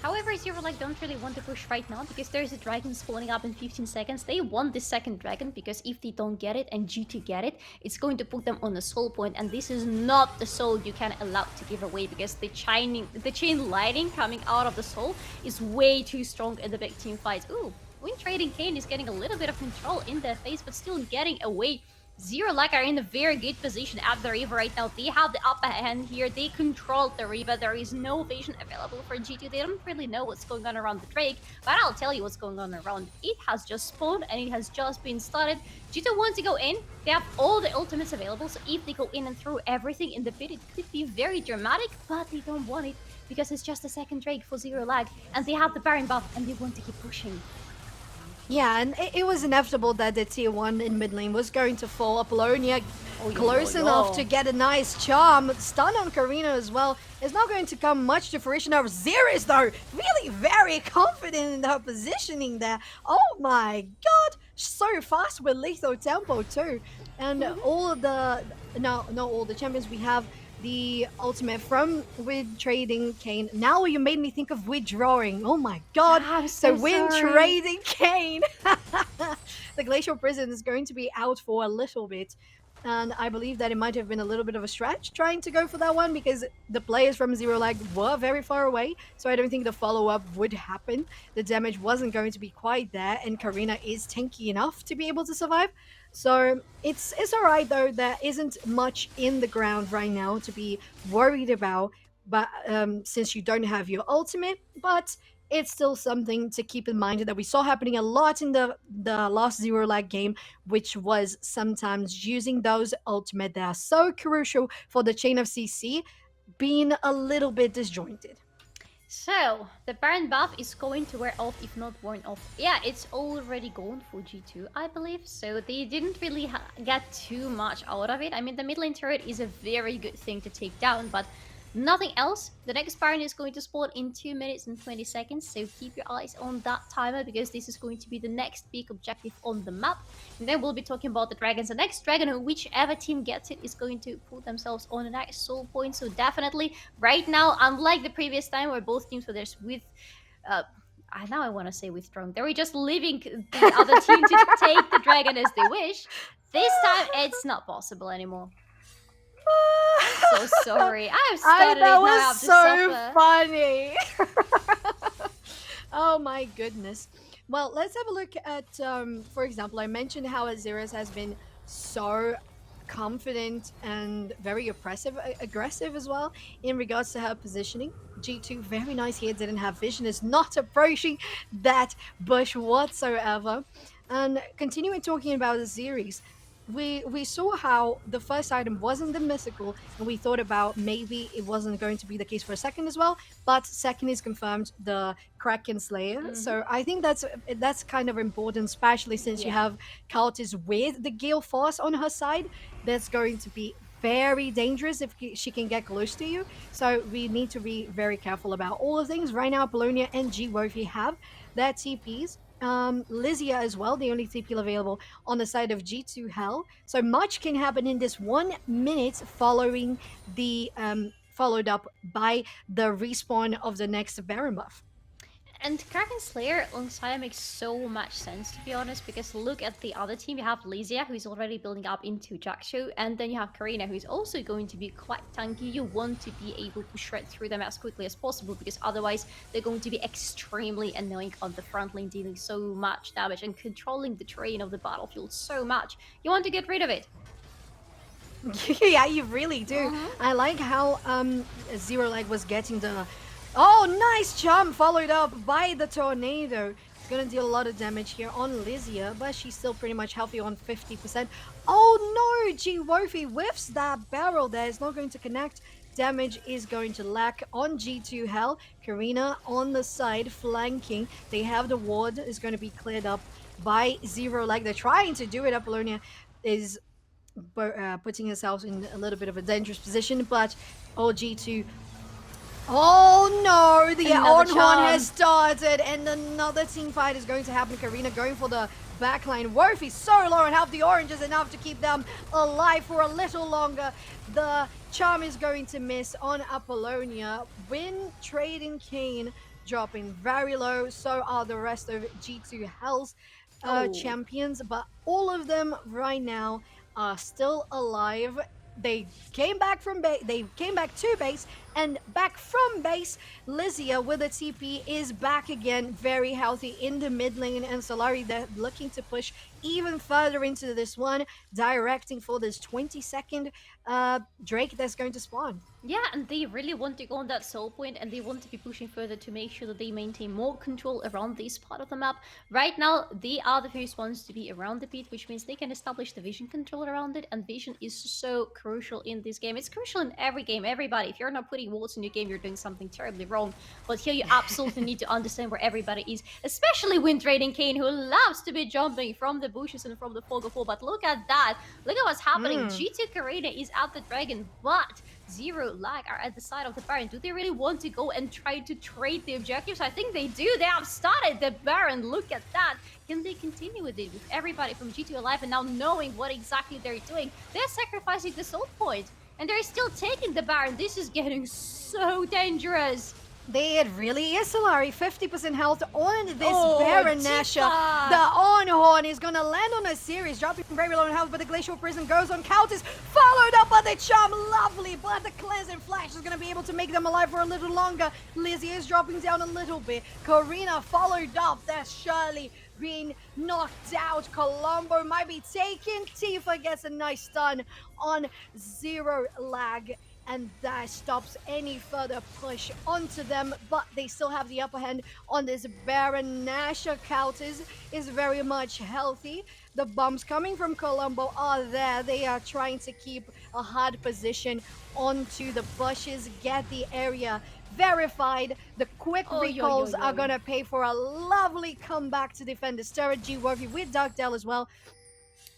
S3: However, Zero like don't really want to push right now because there's a dragon spawning up in 15 seconds. They want the second dragon because if they don't get it and G2 get it, it's going to put them on a soul point, and this is not the soul you can allow to give away because the chain lightning coming out of the soul is way too strong in the big team fights. Ooh, Wind Trading Kayn is getting a little bit of control in their face, but still getting away. Zero Lag are in a very good position at the River right now. They have the upper hand here. They control the River. There is no vision available for G2. They don't really know what's going on around the Drake, but I'll tell you what's going on around. It has just spawned and it has just been started. G2 wants to go in. They have all the ultimates available, so if they go in and throw everything in the pit, it could be very dramatic, but they don't want it because it's just a second Drake for Zero Lag, and they have the Baron buff and they want to keep pushing.
S4: Yeah, and it was inevitable that the tier 1 in mid lane was going to fall. Apollonia close enough to get a nice charm. Stun on Karina as well is not going to come much to fruition. Over Xera's though, really very confident in her positioning there. Oh my god, so fast with lethal tempo too. And all of the, not all the champions, we have the ultimate from Wind Trading Kayn. Now you made me think of withdrawing. Oh my god. So Wind Trading Kayn. The Glacial Prison is going to be out for a little bit. And I believe that it might have been a little bit of a stretch trying to go for that one because the players from Zero Lag were very far away. So I don't think the follow-up would happen. The damage wasn't going to be quite there, and Karina is tanky enough to be able to survive. So it's alright though, there isn't much in the ground right now to be worried about, but since you don't have your ultimate, but it's still something to keep in mind that we saw happening a lot in the last Zero Lag game, which was sometimes using those ultimate that are so crucial for the chain of CC being a little bit disjointed.
S3: So, the Baron buff is going to wear off, if not worn off. Yeah, it's already gone for G2, I believe. So, they didn't really get too much out of it. I mean, the mid lane turret is a very good thing to take down, but nothing else. The next Baron is going to spawn in 2 minutes and 20 seconds, so keep your eyes on that timer because this is going to be the next big objective on the map. And then we'll be talking about the dragons. The next dragon, whichever team gets it, is going to put themselves on a nice soul point. So definitely, right now, unlike the previous time where both teams were there with... now I want to say withdrawn. They were just leaving the other team to take the dragon as they wish. This time, it's not possible anymore. So sorry. I've started
S4: that
S3: it now.
S4: was so funny. Oh my goodness. Well, let's have a look at, for example, I mentioned how Xera's has been so confident and very aggressive as well in regards to her positioning. G2, very nice here, didn't have vision, is not approaching that bush whatsoever. And continuing talking about the series, we saw how the first item wasn't the mythical, and we thought about maybe it wasn't going to be the case for a second as well, but second is confirmed, the Kraken Slayer. So I think that's kind of important, especially since you have Kaltis with the Gale Force on her side. That's going to be very dangerous if she can get close to you. So we need to be very careful about all the things. Right now, Apollonia and G-Wolfie have their TPs. Lysia as well, the only TP available on the side of G2 Hell. So much can happen in this 1 minute following the followed up by the respawn of the next Baron buff.
S3: And Kraken Slayer alongside makes so much sense, to be honest, because look at the other team. You have Lysia, who's already building up into Jak'Sho, and then you have Karina, who's also going to be quite tanky. You want to be able to shred through them as quickly as possible, because otherwise they're going to be extremely annoying on the front lane, dealing so much damage and controlling the terrain of the battlefield so much. You want to get rid of it.
S4: Yeah, you really do. I like how Zero Lag was getting the... Oh, nice jump followed up by the tornado. It's gonna deal a lot of damage here on Lysia, but she's still pretty much healthy on 50%. Oh no, G-Wolfie whiffs that barrel there. It's not going to connect. Damage is going to lack on G2 Hell. Karina on the side flanking. They have the ward. Is going to be cleared up by Zero Lag. They're trying to do it. Apollonia is putting herself in a little bit of a dangerous position, but G2... Oh no, the Ornhorn has started and another team fight is going to happen. Karina going for the backline. Wolfie so low and have the orange is enough to keep them alive for a little longer. The charm is going to miss on Apollonia. Wind Trading Kayn dropping very low. So are the rest of G2 Hell's champions, but all of them right now are still alive. They came back from base. They came back to base and back from base. Lizia with a TP is back again, very healthy in the mid lane, and Solari they're looking to push even further into this one, directing for this 20-second Drake that's going to spawn.
S3: Yeah, and they really want to go on that soul point, and they want to be pushing further to make sure that they maintain more control around this part of the map. Right now, they are the first ones to be around the pit, which means they can establish the vision control around it, and vision is so crucial in this game. It's crucial in every game, everybody. If you're not putting wards in your game, you're doing something terribly wrong. But here you absolutely need to understand where everybody is, especially Wind Raiden Kayn, who loves to be jumping from the bushes and from the fog of war. But look at that. Look at what's happening. G2 Karina is at the dragon, but Zero Lag are at the side of the Baron. Do they really want to go and try to trade the objectives? I think they do. They have started the Baron. Look at that. Can they continue with it with everybody from G2 alive and now knowing what exactly they're doing? They're sacrificing the soul point and they're still taking the Baron. This is getting so dangerous.
S4: It really is, Solari. 50% health on this Baron Nashor. The on-horn is going to land on a series, dropping from very low in health, but the Glacial Prison goes on. Counters followed up by the Charm. Lovely, but the Cleansing Flash is going to be able to make them alive for a little longer. Lizzie is dropping down a little bit. Karina followed up. That's Shirley being knocked out. Colombo might be taken. Tifa gets a nice stun on Zero Lag, and that stops any further push onto them, but they still have the upper hand on this Baron. Nashor counters is very much healthy. The bumps coming from Colombo are there. They are trying to keep a hard position onto the bushes, get the area verified. The quick recalls are gonna pay for a lovely comeback to defend this turret. G-Worthy with Darkdale as well.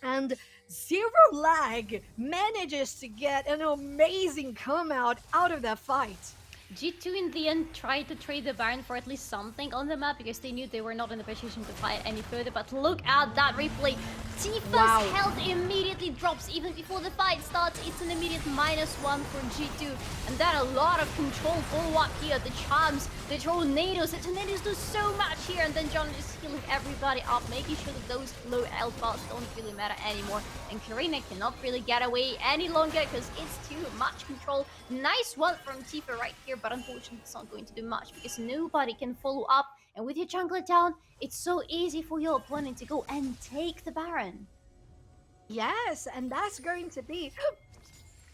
S4: And Zero Lag manages to get an amazing come out of that fight.
S3: G2 in the end tried to trade the Baron for at least something on the map because they knew they were not in a position to fight any further. But look at that replay. Tifa's health immediately drops even before the fight starts. It's an immediate -1 for G2. And that a lot of control follow up here. The charms, the tornadoes. The tornadoes do so much here. And then John is healing everybody up, making sure that those low health bars don't really matter anymore. And Karina cannot really get away any longer because it's too much control. Nice one from Tifa right here, but unfortunately it's not going to do much because nobody can follow up. And with your jungler down, it's so easy for your opponent to go and take the Baron.
S4: Yes, and that's going to be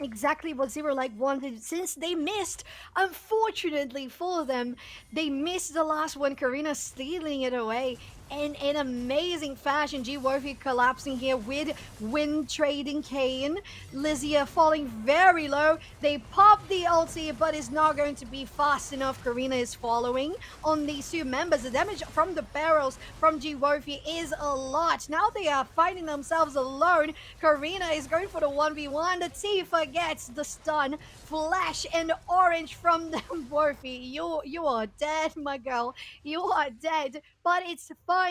S4: exactly what Zero Lag wanted, since they missed. Unfortunately for them, they missed the last one. Karina stealing it away in an amazing fashion. G-Worthy collapsing here with Wind Raiden Kayn. Lizia falling very low. They pop the ulti, but it's not going to be fast enough. Karina is following on these two members. The damage from the barrels from G-Worthy is a lot. Now they are fighting themselves alone. Karina is going for the 1v1. The Tifa gets the stun. Flash and orange from them. Worthy, you are dead, my girl. You are dead, but it's fine.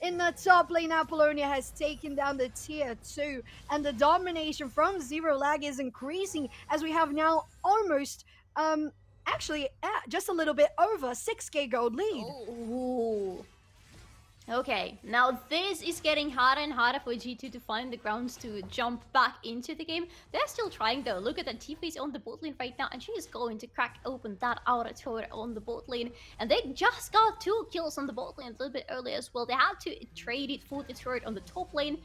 S4: In the top lane, Apollonia has taken down the tier 2, and the domination from Zero Lag is increasing as we have now almost, actually, just a little bit over 6k gold lead.
S3: Ooh. Okay, now this is getting harder and harder for G2 to find the grounds to jump back into the game. They're still trying though. Look at that, Tifa is on the bot lane right now, and she is going to crack open that outer turret on the bot lane. And they just got 2 kills on the bot lane a little bit earlier as well. They had to trade it for the turret on the top lane.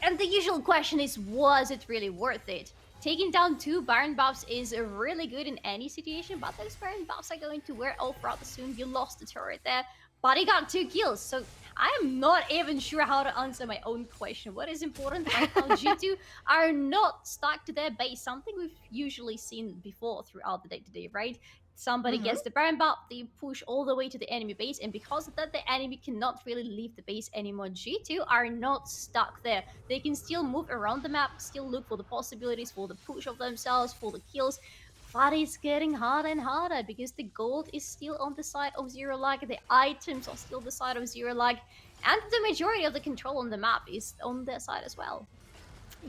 S3: And the usual question is, was it really worth it? Taking down 2 Baron buffs is really good in any situation, but those Baron buffs are going to wear off rather soon. You lost the turret there, but he got 2 kills, so I am not even sure how to answer my own question. What is important right now, G2 are not stuck to their base, something we've usually seen before throughout the day-to-day, right? Somebody gets the Baron buff, they push all the way to the enemy base, and because of that, the enemy cannot really leave the base anymore. G2 are not stuck there. They can still move around the map, still look for the possibilities, for the push of themselves, for the kills. But it's getting harder and harder because the gold is still on the side of Zero Lag, the items are still the side of Zero Lag, and the majority of the control on the map is on their side as well.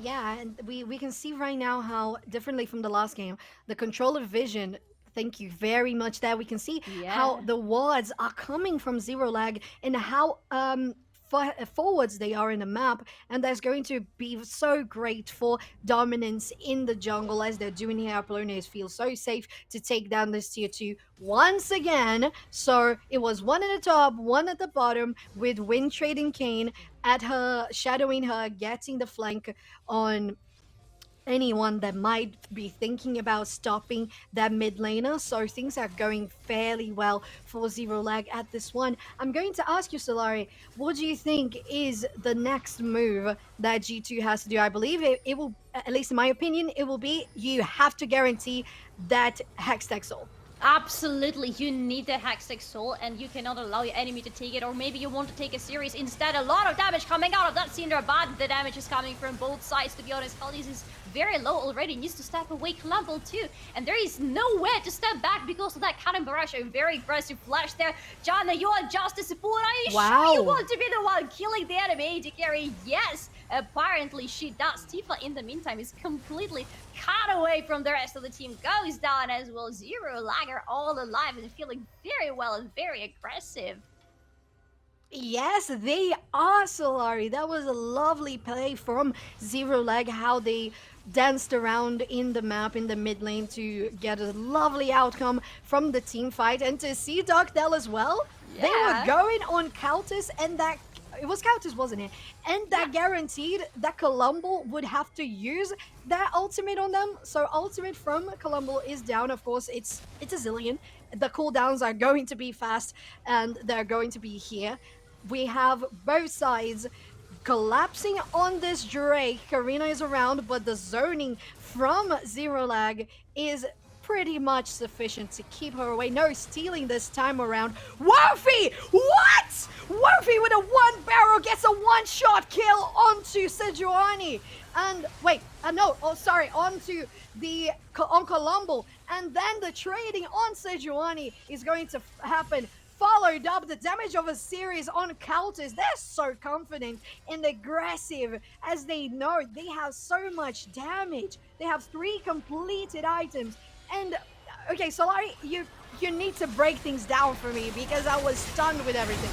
S4: Yeah, and we can see right now how, differently from the last game, the control of vision Thank you very much. There we can see how the wards are coming from Zero Lag and how forwards they are in the map, and that's going to be so great for dominance in the jungle as they're doing here. Apollonius feels so safe to take down this tier 2 once again. So it was one at the top, one at the bottom, with Wind Trading Kayn at her, shadowing her, getting the flank on anyone that might be thinking about stopping that mid laner. So things are going fairly well for Zero Lag at this one. I'm going to ask you, Solari, what do you think is the next move that G2 has to do? I believe it will, at least in my opinion, it will be you have to guarantee that Hextech Soul.
S3: Absolutely, you need the Hextech Soul, and you cannot allow your enemy to take it, or maybe you want to take a series instead. A lot of damage coming out of that Syndra, but the damage is coming from both sides, to be honest. Khalees is very low already, needs to step away. Columble too, and there is nowhere to step back because of that Cannon Barrage. A very aggressive flash there. Janna, you are just a support. Are you sure you want to be the one killing the enemy AD carry? Yes, apparently she does. Tifa, in the meantime, is completely cut away from the rest of the team. Goes down as well. Zero Lag are all alive and feeling very well and very aggressive.
S4: Yes, they are, Solari. That was a lovely play from Zero Lag, how they danced around in the map in the mid lane to get a lovely outcome from the team fight. And to see Darkdale as well, they were going on Countess, and that it was Countess, wasn't it? And that guaranteed that Columble would have to use that ultimate on them. So ultimate from Columble is down. Of course, it's a Zilean. The cooldowns are going to be fast, and they're going to be here. We have both sides collapsing on this Drake. Karina is around, but the zoning from Zero Lag is pretty much sufficient to keep her away. No stealing this time around. Wolfie! What? Wolfie with a one barrel gets a one-shot kill onto Sejuani. And wait, onto the on Columble. And then the trading on Sejuani is going to happen. Followed up the damage of a series on Countess. They're so confident and aggressive as they know they have so much damage. They have 3 completed items. And okay, Solari, you need to break things down for me because I was stunned with everything.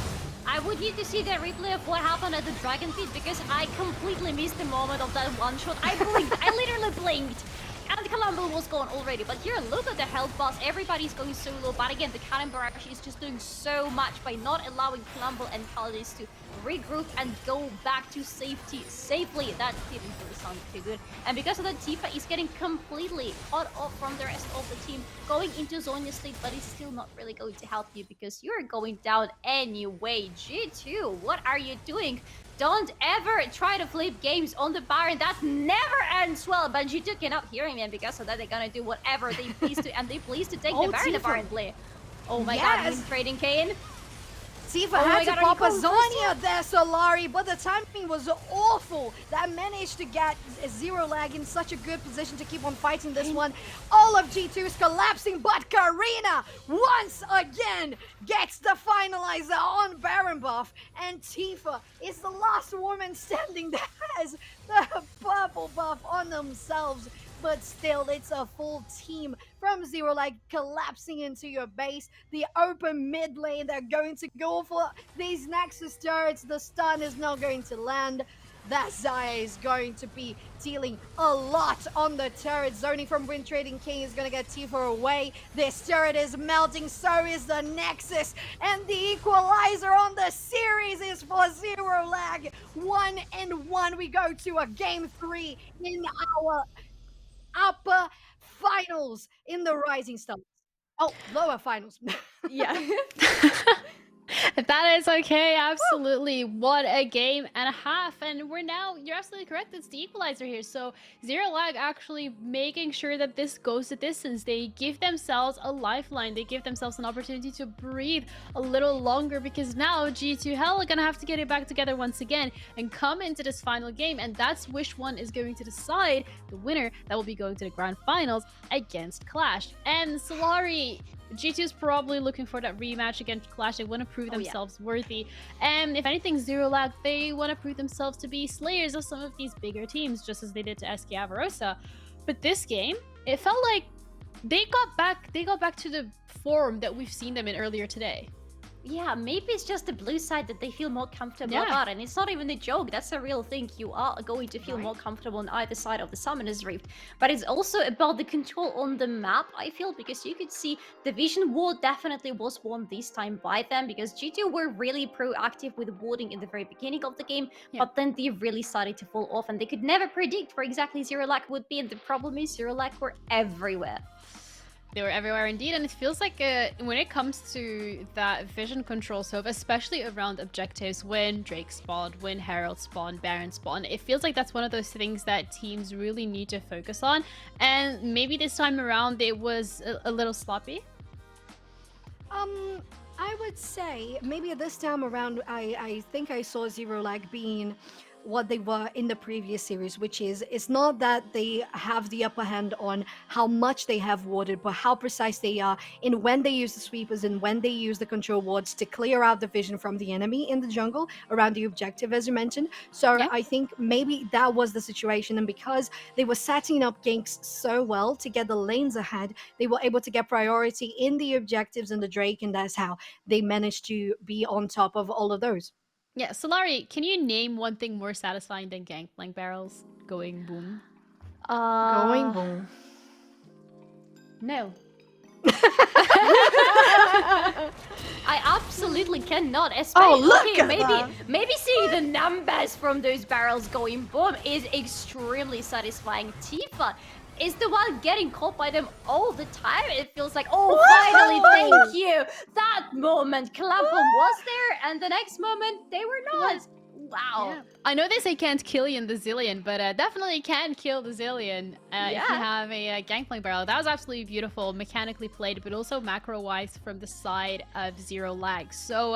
S3: I would need to see the replay of what happened at the Dragon Pit because I completely missed the moment of that one shot. I blinked. I literally blinked. And Columble was gone already, but here, look at the health bars. Everybody's going so low, but again, the Cannon Barrage is just doing so much by not allowing Columble and Khalees to regroup and go back to safety safely. That didn't really sound too good. And because of that, Tifa is getting completely cut off from the rest of the team, going into Zhonya state, but it's still not really going to help you because you're going down anyway. G2, what are you doing? Don't ever try to flip games on the Baron. That never ends well. But G2 cannot hear him, and because of that, they're gonna do whatever they please to, and they please to take the Baron apparently. Oh my god, he's trading Kayn.
S4: Tifa had to pop a Zhonya there, Solari, but the timing was awful. That managed to get Zero Lag in such a good position to keep on fighting this one. All of G2 is collapsing, but Karina once again gets the finalizer on Baron buff, and Tifa is the last woman standing that has the purple buff on themselves. But still, it's a full team from Zero Lag collapsing into your base. The open mid lane, they're going to go for these Nexus turrets. The stun is not going to land. That Xayah is going to be dealing a lot on the turret. Zoning from Wind Trading Kayn is going to get Tifa away. This turret is melting, so is the Nexus. And the equalizer on the series is for Zero Lag. 1-1. We go to a game 3 in our upper finals in the Rising Stars. Oh, lower finals.
S3: Yeah.
S1: That is okay, absolutely. What a game and a half. And we're now, you're absolutely correct, it's the equalizer here. So Zero Lag actually making sure that this goes the distance. They give themselves a lifeline. They give themselves an opportunity to breathe a little longer because now G2 Hell are gonna have to get it back together once again and come into this final game. And that's which one is going to decide the winner that will be going to the grand finals against Clash. And Solari, G2 is probably looking for that rematch against Clash. They want to prove themselves worthy. And if anything, Zero Lag, they want to prove themselves to be slayers of some of these bigger teams, just as they did to SK Avarosa. But this game, it felt like they got back to the form that we've seen them in earlier today.
S3: Yeah, maybe it's just the blue side that they feel more comfortable about, and it's not even a joke. That's a real thing. You are going to feel more comfortable on either side of the Summoner's Rift. But it's also about the control on the map, I feel, because you could see the Vision Ward definitely was won this time by them, because G2 were really proactive with warding in the very beginning of the game, but then they really started to fall off, and they could never predict where exactly Zero Lag would be, and the problem is Zero Lag were everywhere.
S1: They were everywhere indeed, and it feels like when it comes to that vision control, so especially around objectives, when Drake spawned, when Herald spawned, Baron spawned, it feels like that's one of those things that teams really need to focus on, and maybe this time around it was a little sloppy.
S4: I would say maybe this time around, I think I saw Zero Lag being what they were in the previous series, which is it's not that they have the upper hand on how much they have warded, but how precise they are in when they use the sweepers and when they use the control wards to clear out the vision from the enemy in the jungle around the objective, as you mentioned. So I think maybe that was the situation, and because they were setting up ganks so well to get the lanes ahead, they were able to get priority in the objectives and the Drake, and that's how they managed to be on top of all of those.
S1: Yeah, Solari, can you name one thing more satisfying than Gangplank barrels going boom?
S4: Going boom.
S3: No. I absolutely cannot. Maybe seeing the numbers from those barrels going boom is extremely satisfying. Tifa is the one getting caught by them all the time. It feels like, finally, thank you. That moment, Clampon was there, and the next moment, they were not. Wow.
S1: Yeah. I know they say can't kill you in the Zilean, but definitely can kill the Zilean if you have a Gangplank barrel. That was absolutely beautiful, mechanically played, but also macro-wise from the side of Zero Lag. So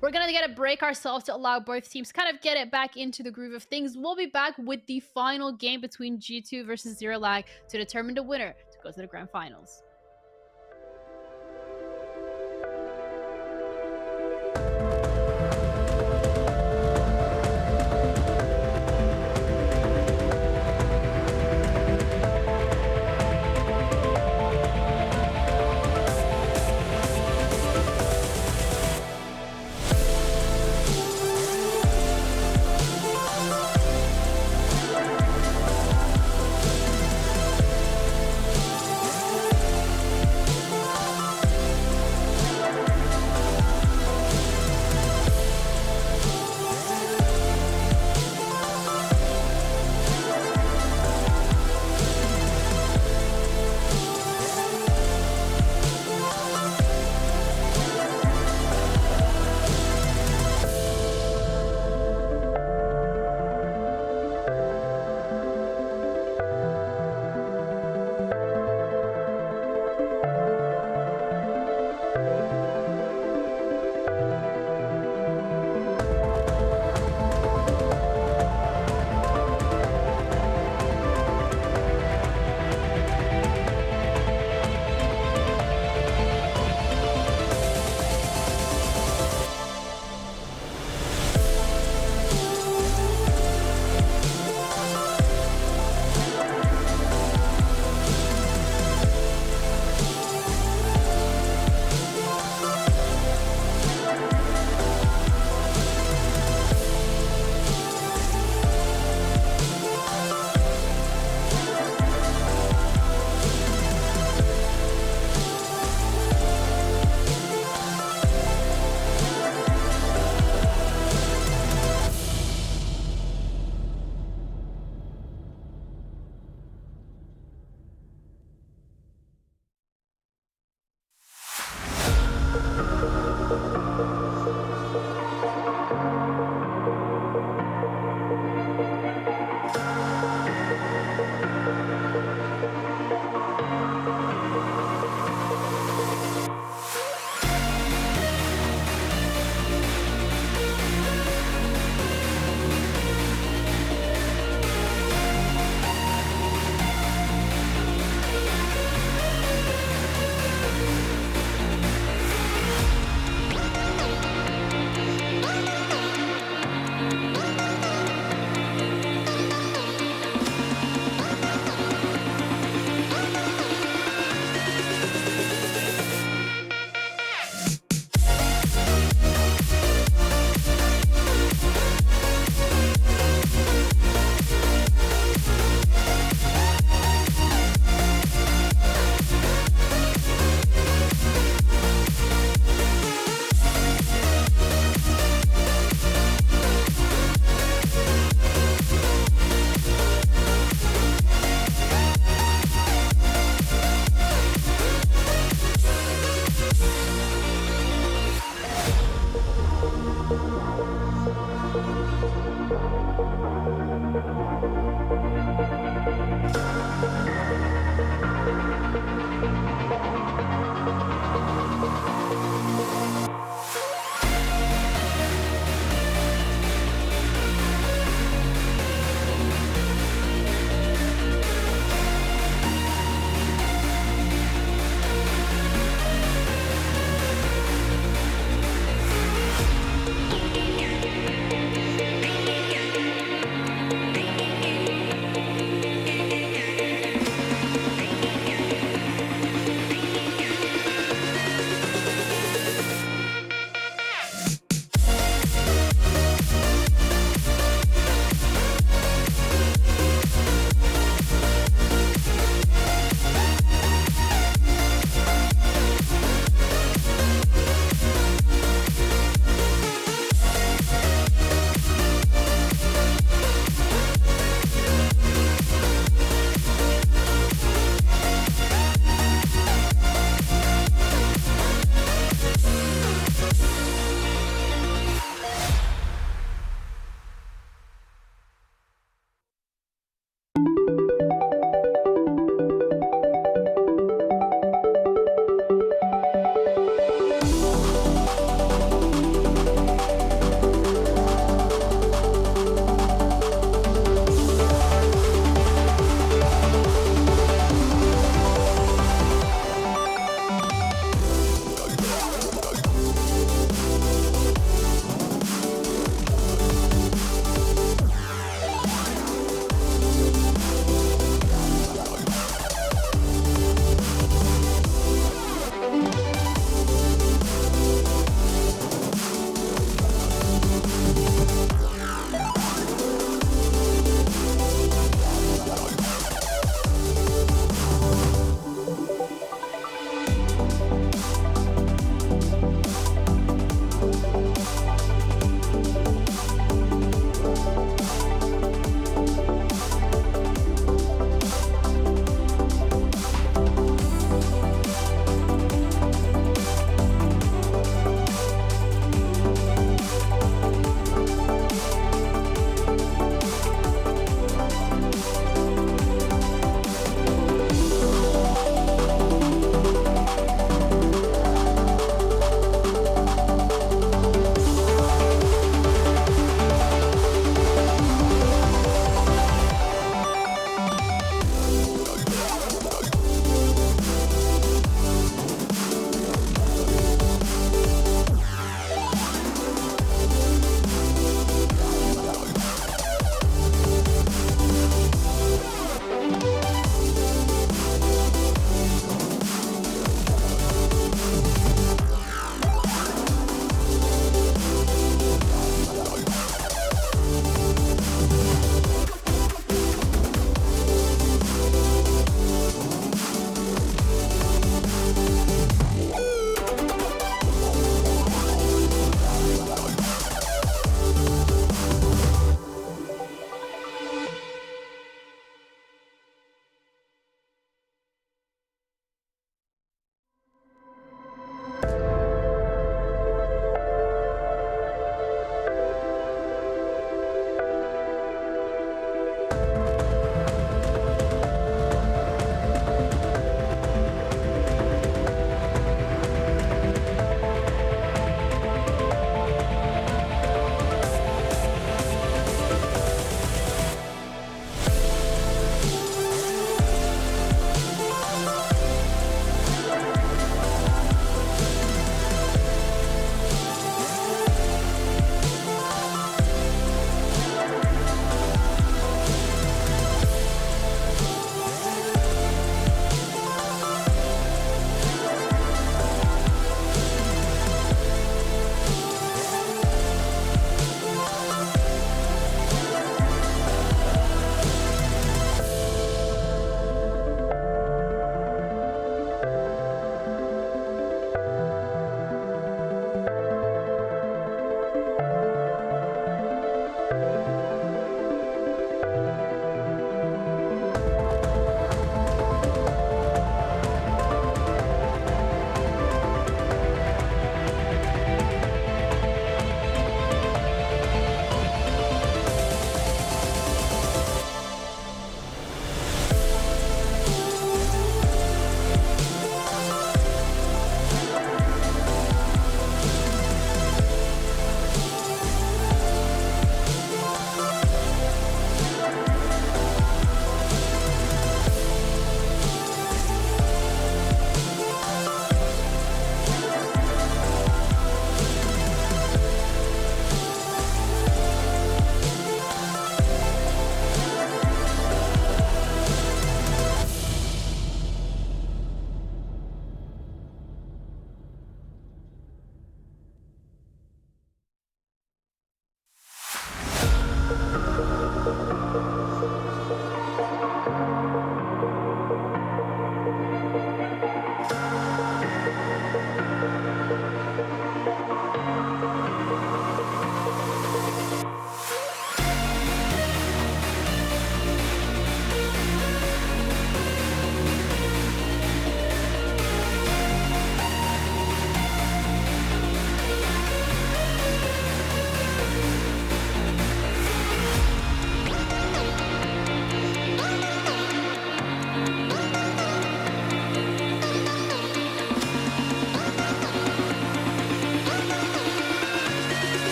S1: we're going to get a break ourselves to allow both teams kind of get it back into the groove of things. We'll be back with the final game between G2 versus Zero Lag to determine the winner to go to the grand finals.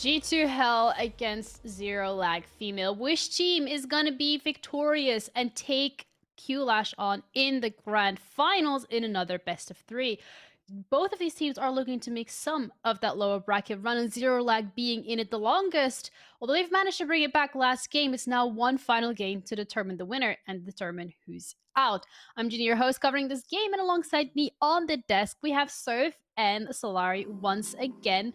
S1: G2 Hell against Zero Lag Female. Which team is going to be victorious and take Q-Lash on in the grand finals in another best of 3? Both of these teams are looking to make some of that lower bracket run, and Zero Lag being in it the longest. Although they've managed to bring it back last game, it's now one final game to determine the winner and determine who's out. I'm Ginny, your host, covering this game, and alongside me on the desk, we have Surf and Solari once again.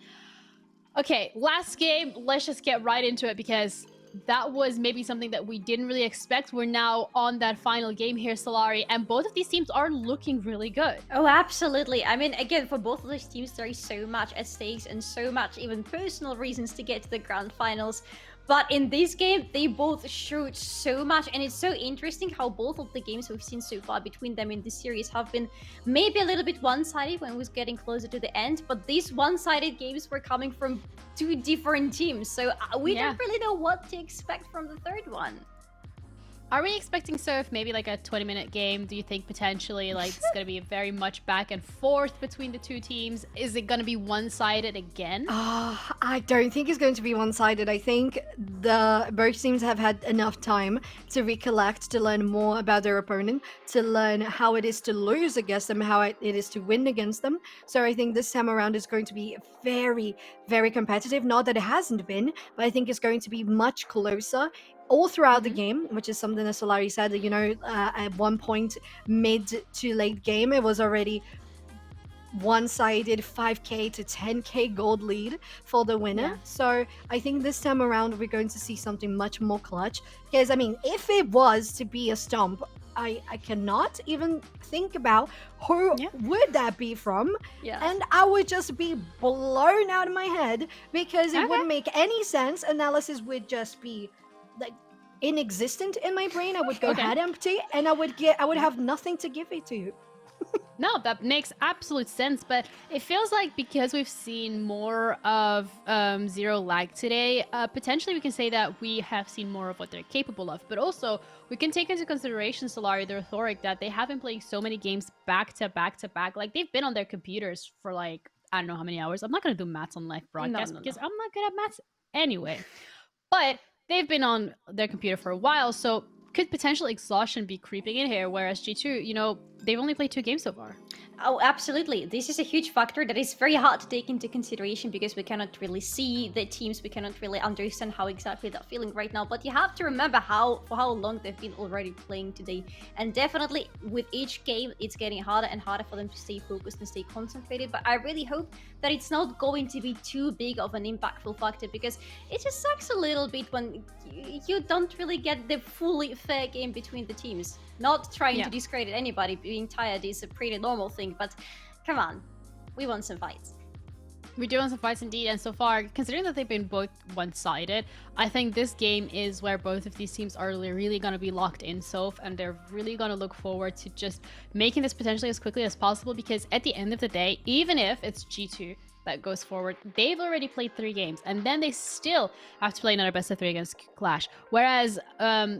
S1: Okay, last game, let's just get right into it because that was maybe something that we didn't really expect. We're now on that final game here, Solari, and both of these teams are looking really good.
S3: Oh, absolutely. I mean, again, for both of these teams, there is so much at stakes and so much even personal reasons to get to the grand finals. But in this game, they both showed so much, and it's so interesting how both of the games we've seen so far between them in this series have been maybe a little bit one-sided when it was getting closer to the end, but these one-sided games were coming from two different teams, so we don't really know what to expect from the third one.
S1: Are we expecting Surf maybe like a 20-minute game? Do you think potentially like it's going to be very much back and forth between the two teams? Is it going to be one-sided again?
S4: I don't think it's going to be one-sided. I think both teams have had enough time to recollect, to learn more about their opponent, to learn how it is to lose against them, how it is to win against them. So I think this time around is going to be very, very competitive. Not that it hasn't been, but I think it's going to be much closer all throughout the game, which is something that Solari said, that, you know, at one point mid to late game, it was already one-sided 5k to 10k gold lead for the winner. So I think this time around we're going to see something much more clutch, because I mean, if it was to be a stomp, I cannot even think about who would that be from, and I would just be blown out of my head because it wouldn't make any sense. Analysis would just be like inexistent in my brain. I would go head empty, and I would have nothing to give it to you.
S1: No, that makes absolute sense, but it feels like because we've seen more of Zero Lag today, potentially we can say that we have seen more of what they're capable of, but also we can take into consideration, Solari, the rhetoric that they have been playing so many games back to back to back. Like, they've been on their computers for like, I don't know how many hours. I'm not going to do maths on live broadcast because I'm not good at maths anyway, but they've been on their computer for a while, so could potential exhaustion be creeping in here, whereas G2, you know, they've only played 2 games so far.
S3: Oh, absolutely. This is a huge factor that is very hard to take into consideration because we cannot really see the teams, we cannot really understand how exactly they're feeling right now, but you have to remember for how long they've been already playing today, and definitely with each game it's getting harder and harder for them to stay focused and stay concentrated. But I really hope that it's not going to be too big of an impactful factor, because it just sucks a little bit when you don't really get the fully fair game between the teams. Not trying to discredit anybody, being tired is a pretty normal thing, but come on, we want some fights.
S1: We do want some fights indeed, and so far, considering that they've been both one-sided, I think this game is where both of these teams are really going to be locked in, Soph, and they're really going to look forward to just making this potentially as quickly as possible, because at the end of the day, even if it's G2 that goes forward, they've already played 3 games, and then they still have to play another best of 3 against Clash, whereas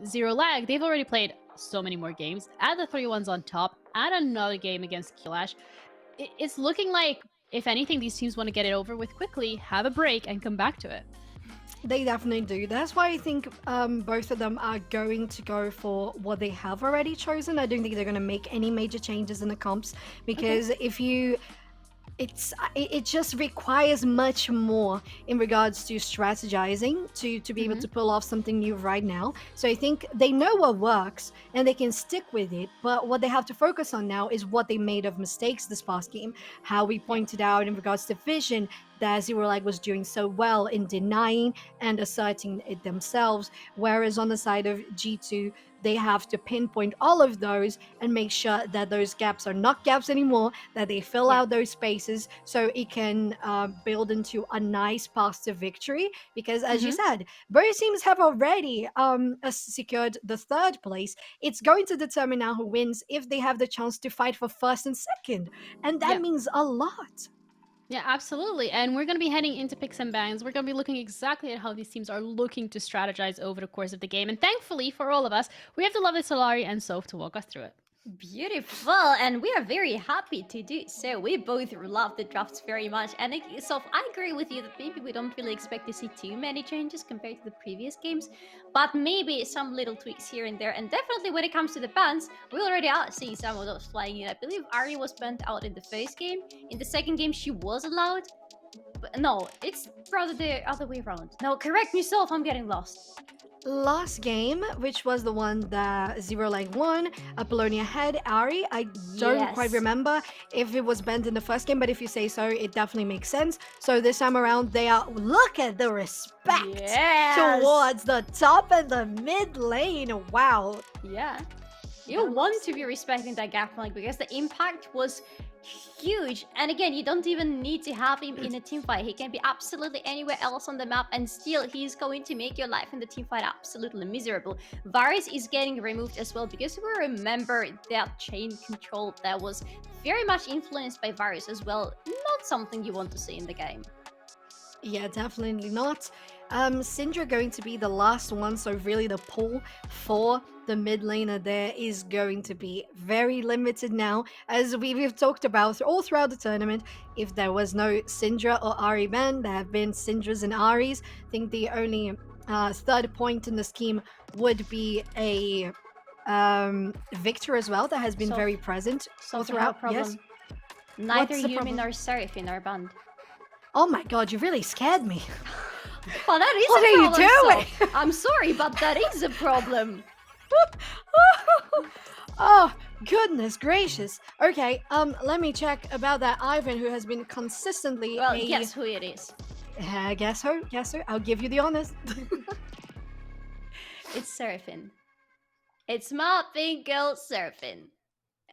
S1: Zero Lag, they've already played so many more games, add the 3-1s on top, add another game against Clash. It's looking like, if anything, these teams want to get it over with quickly, have a break, and come back to it.
S4: They definitely do. That's why I think both of them are going to go for what they have already chosen. I don't think they're going to make any major changes in the comps, because if you... it just requires much more in regards to strategizing to be able to pull off something new right now. So I think they know what works and they can stick with it, but what they have to focus on now is what they made of mistakes this past game. How we pointed out in regards to vision, that Zero Lag was doing so well in denying and asserting it themselves, whereas on the side of G2, they have to pinpoint all of those and make sure that those gaps are not gaps anymore, that they fill out those spaces so it can build into a nice path to victory. Because as you said, both teams have already secured the 3rd place. It's going to determine now who wins if they have the chance to fight for 1st and 2nd, and that means a lot.
S1: Yeah, absolutely. And we're going to be heading into picks and bans. We're going to be looking exactly at how these teams are looking to strategize over the course of the game. And thankfully for all of us, we have the lovely Solari and Soph to walk us through it.
S3: Beautiful, and we are very happy to do so. We both love the drafts very much, and so I agree with you that maybe we don't really expect to see too many changes compared to the previous games, but maybe some little tweaks here and there. And definitely when it comes to the bans, we already are seeing some of those flying in. I believe Ahri was banned out in the first game. In the second game, she was allowed. But no, it's rather the other way around. No, correct me if I'm getting lost.
S4: Last game, which was the one that Zero Leg won, Apollonia had Ahri. I don't quite remember if it was banned in the first game, but if you say so, it definitely makes sense. So this time around, they are, look at the respect towards the top and the mid lane. Wow.
S3: Yeah. You want to be respecting that Gangplank because the impact was huge. And again, you don't even need to have him in a team fight. He can be absolutely anywhere else on the map, and still he's going to make your life in the team fight absolutely miserable. Varus is getting removed as well because we remember that chain control that was very much influenced by Varus as well. Not something you want to see in the game.
S4: Yeah, definitely not. Syndra going to be the last one, so really the pull for the mid laner there is going to be very limited now. As we've talked about all throughout the tournament, if there was no Syndra or Ahri ban, there have been Syndras and Ahris. I think the only third point in the scheme would be a Victor as well, that has been very present all throughout. Yes.
S3: Neither Yuumi nor Seraphine are banned.
S4: Oh my god, you really scared me.
S3: Well, that is
S4: what
S3: a problem.
S4: What are you doing?
S3: So, I'm sorry, but that is a problem.
S4: Oh, goodness gracious. Okay, let me check about that Ivan, who has been consistently
S3: guess who it is.
S4: Guess who? I'll give you the honors.
S3: It's Seraphine. It's my pink girl, Seraphine.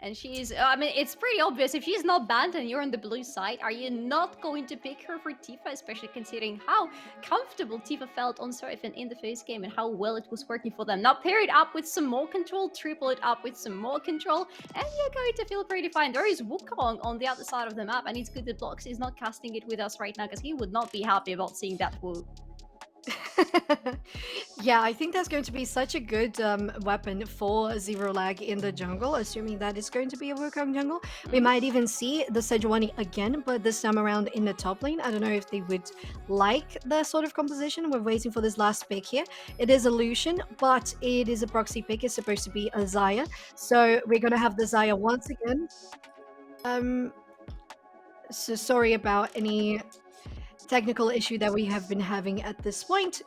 S3: And she's, I mean, it's pretty obvious. If she's not banned and you're on the blue side, are you not going to pick her for Tifa? Especially considering how comfortable Tifa felt on Seraphine in the first game and how well it was working for them. Now pair it up with some more control, triple it up with some more control, and you're going to feel pretty fine. There is Wukong on the other side of the map, and it's good that Blocks is not casting it with us right now because he would not be happy about seeing that Wu.
S4: Yeah, I think that's going to be such a good weapon for Zero Lag in the jungle, assuming that it's going to be a Wukong jungle. We might even see the Sejuani again, but this time around in the top lane. I don't know if they would like that sort of composition. We're waiting for this last pick here. It is a Lucian, but it is a proxy pick. It's supposed to be a Xayah. So we're going to have the Xayah once again. So sorry about any technical issue that we have been having at this point.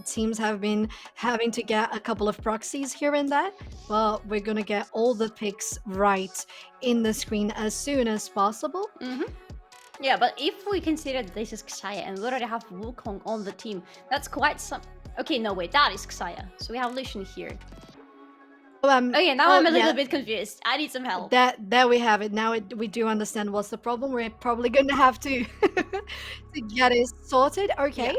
S4: Teams have been having to get a couple of proxies here and there, but we're gonna get all the picks right in the screen as soon as possible.
S3: Yeah, but if we consider that this is Xayah and we already have Wukong on the team, that's quite some... Okay, no, wait, that is Xayah. So we have Lucian here. Okay, now I'm a little bit confused. I need some help.
S4: There we have it. Now we do understand what's the problem. We're probably going to have to to get it sorted. Okay,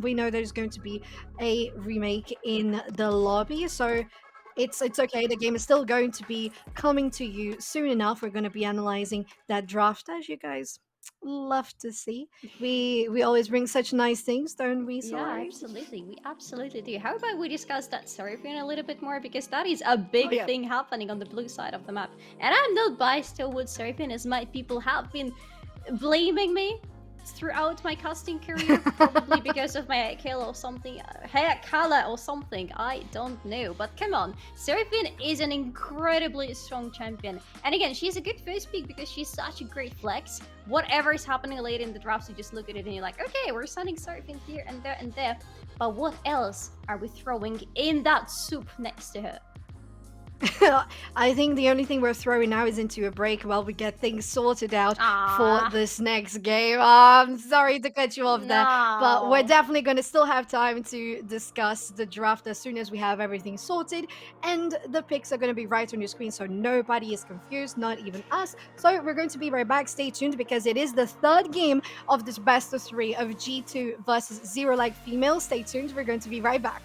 S4: we know there's going to be a remake in the lobby, so it's okay. The game is still going to be coming to you soon enough. We're going to be analyzing that draft, as you guys love to see. We always bring such nice things, don't we?
S3: Yeah, absolutely. We absolutely do. How about we discuss that Seraphine a little bit more, because that is a big thing happening on the blue side of the map. And I'm not biased towards Seraphine, as my people have been blaming me throughout my casting career, probably because of my Kala or something, Kala or something, I don't know. But come on, Seraphine is an incredibly strong champion, and again, she's a good first pick because she's such a great flex. Whatever is happening later in the drafts, you just look at it and you're like, okay, we're sending Seraphine here and there and there, but what else are we throwing in that soup next to her?
S4: I think the only thing we're throwing now is into a break while we get things sorted out for this next game. I'm sorry to cut you off there, but we're definitely going to still have time to discuss the draft as soon as we have everything sorted, and the picks are going to be right on your screen so nobody is confused, not even us. So we're going to be right back. Stay tuned, because it is the third game of this best of 3 of G2 versus Zero Lag Female. Stay tuned. We're going to be right back.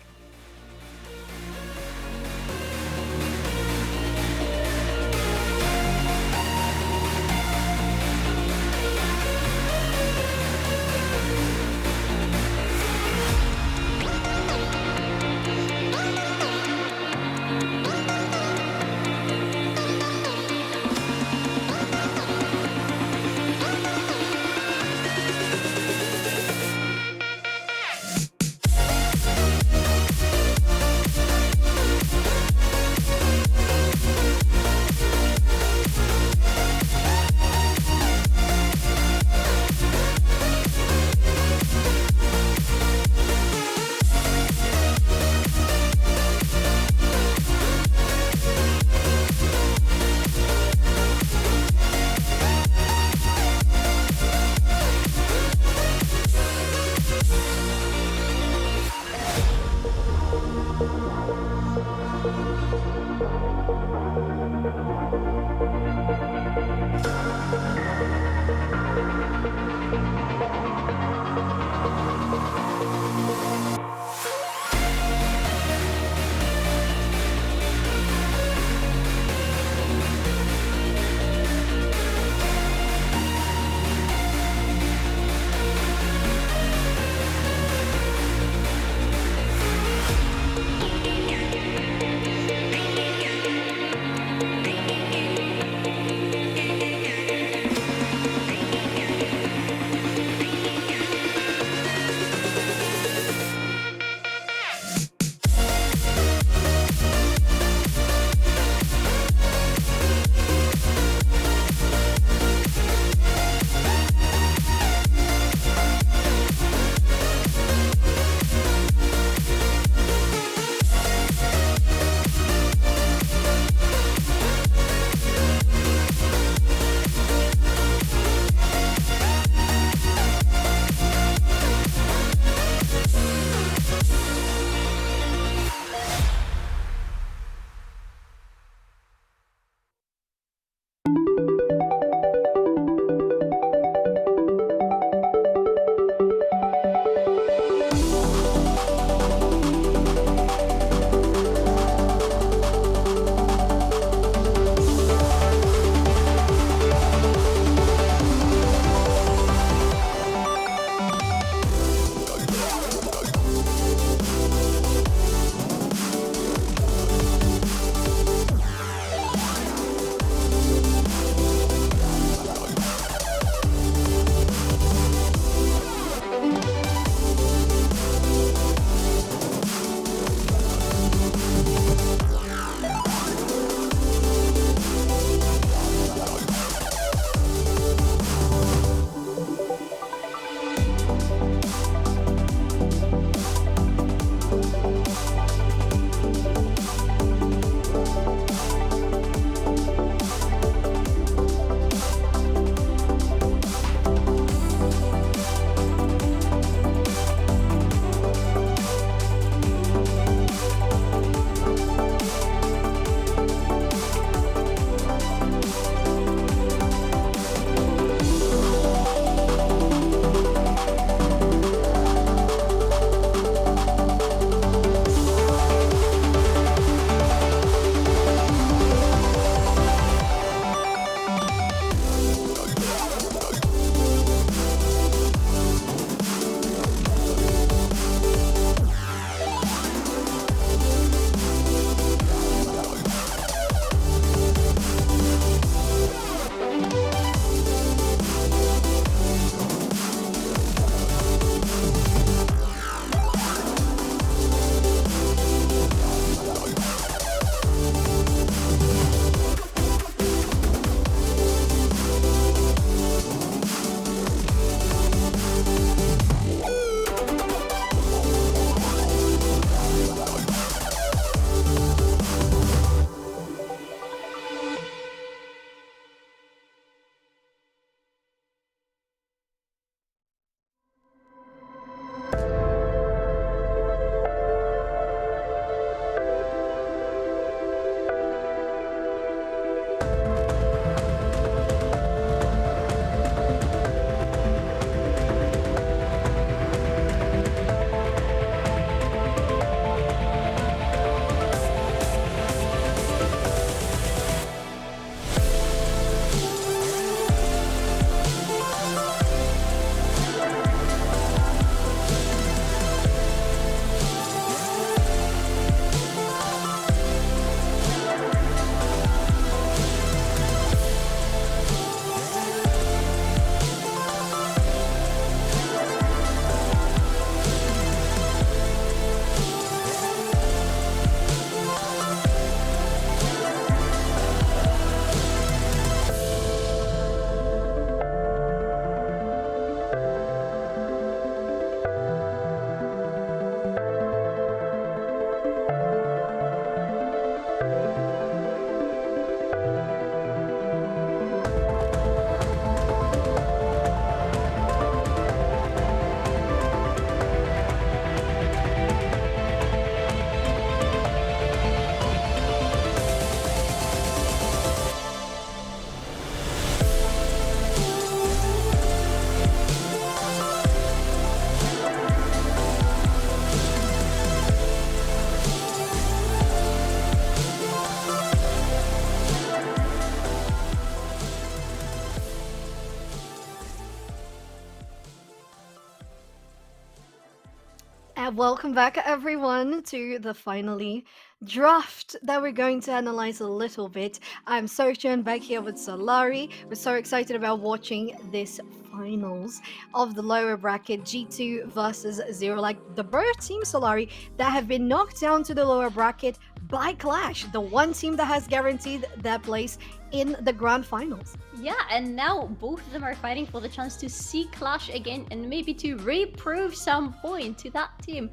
S4: welcome back everyone to the finally draft that we're going to analyze a little bit. I'm Socha back here with Solari. We're so excited about watching this finals of the lower bracket, G2 versus Zero, like the bird team, Solari, that have been knocked down to the lower bracket by Clash, the one team that has guaranteed their place in the grand finals.
S3: Yeah, and now both of them are fighting for the chance to see Clash again and maybe to reprove some point to that team.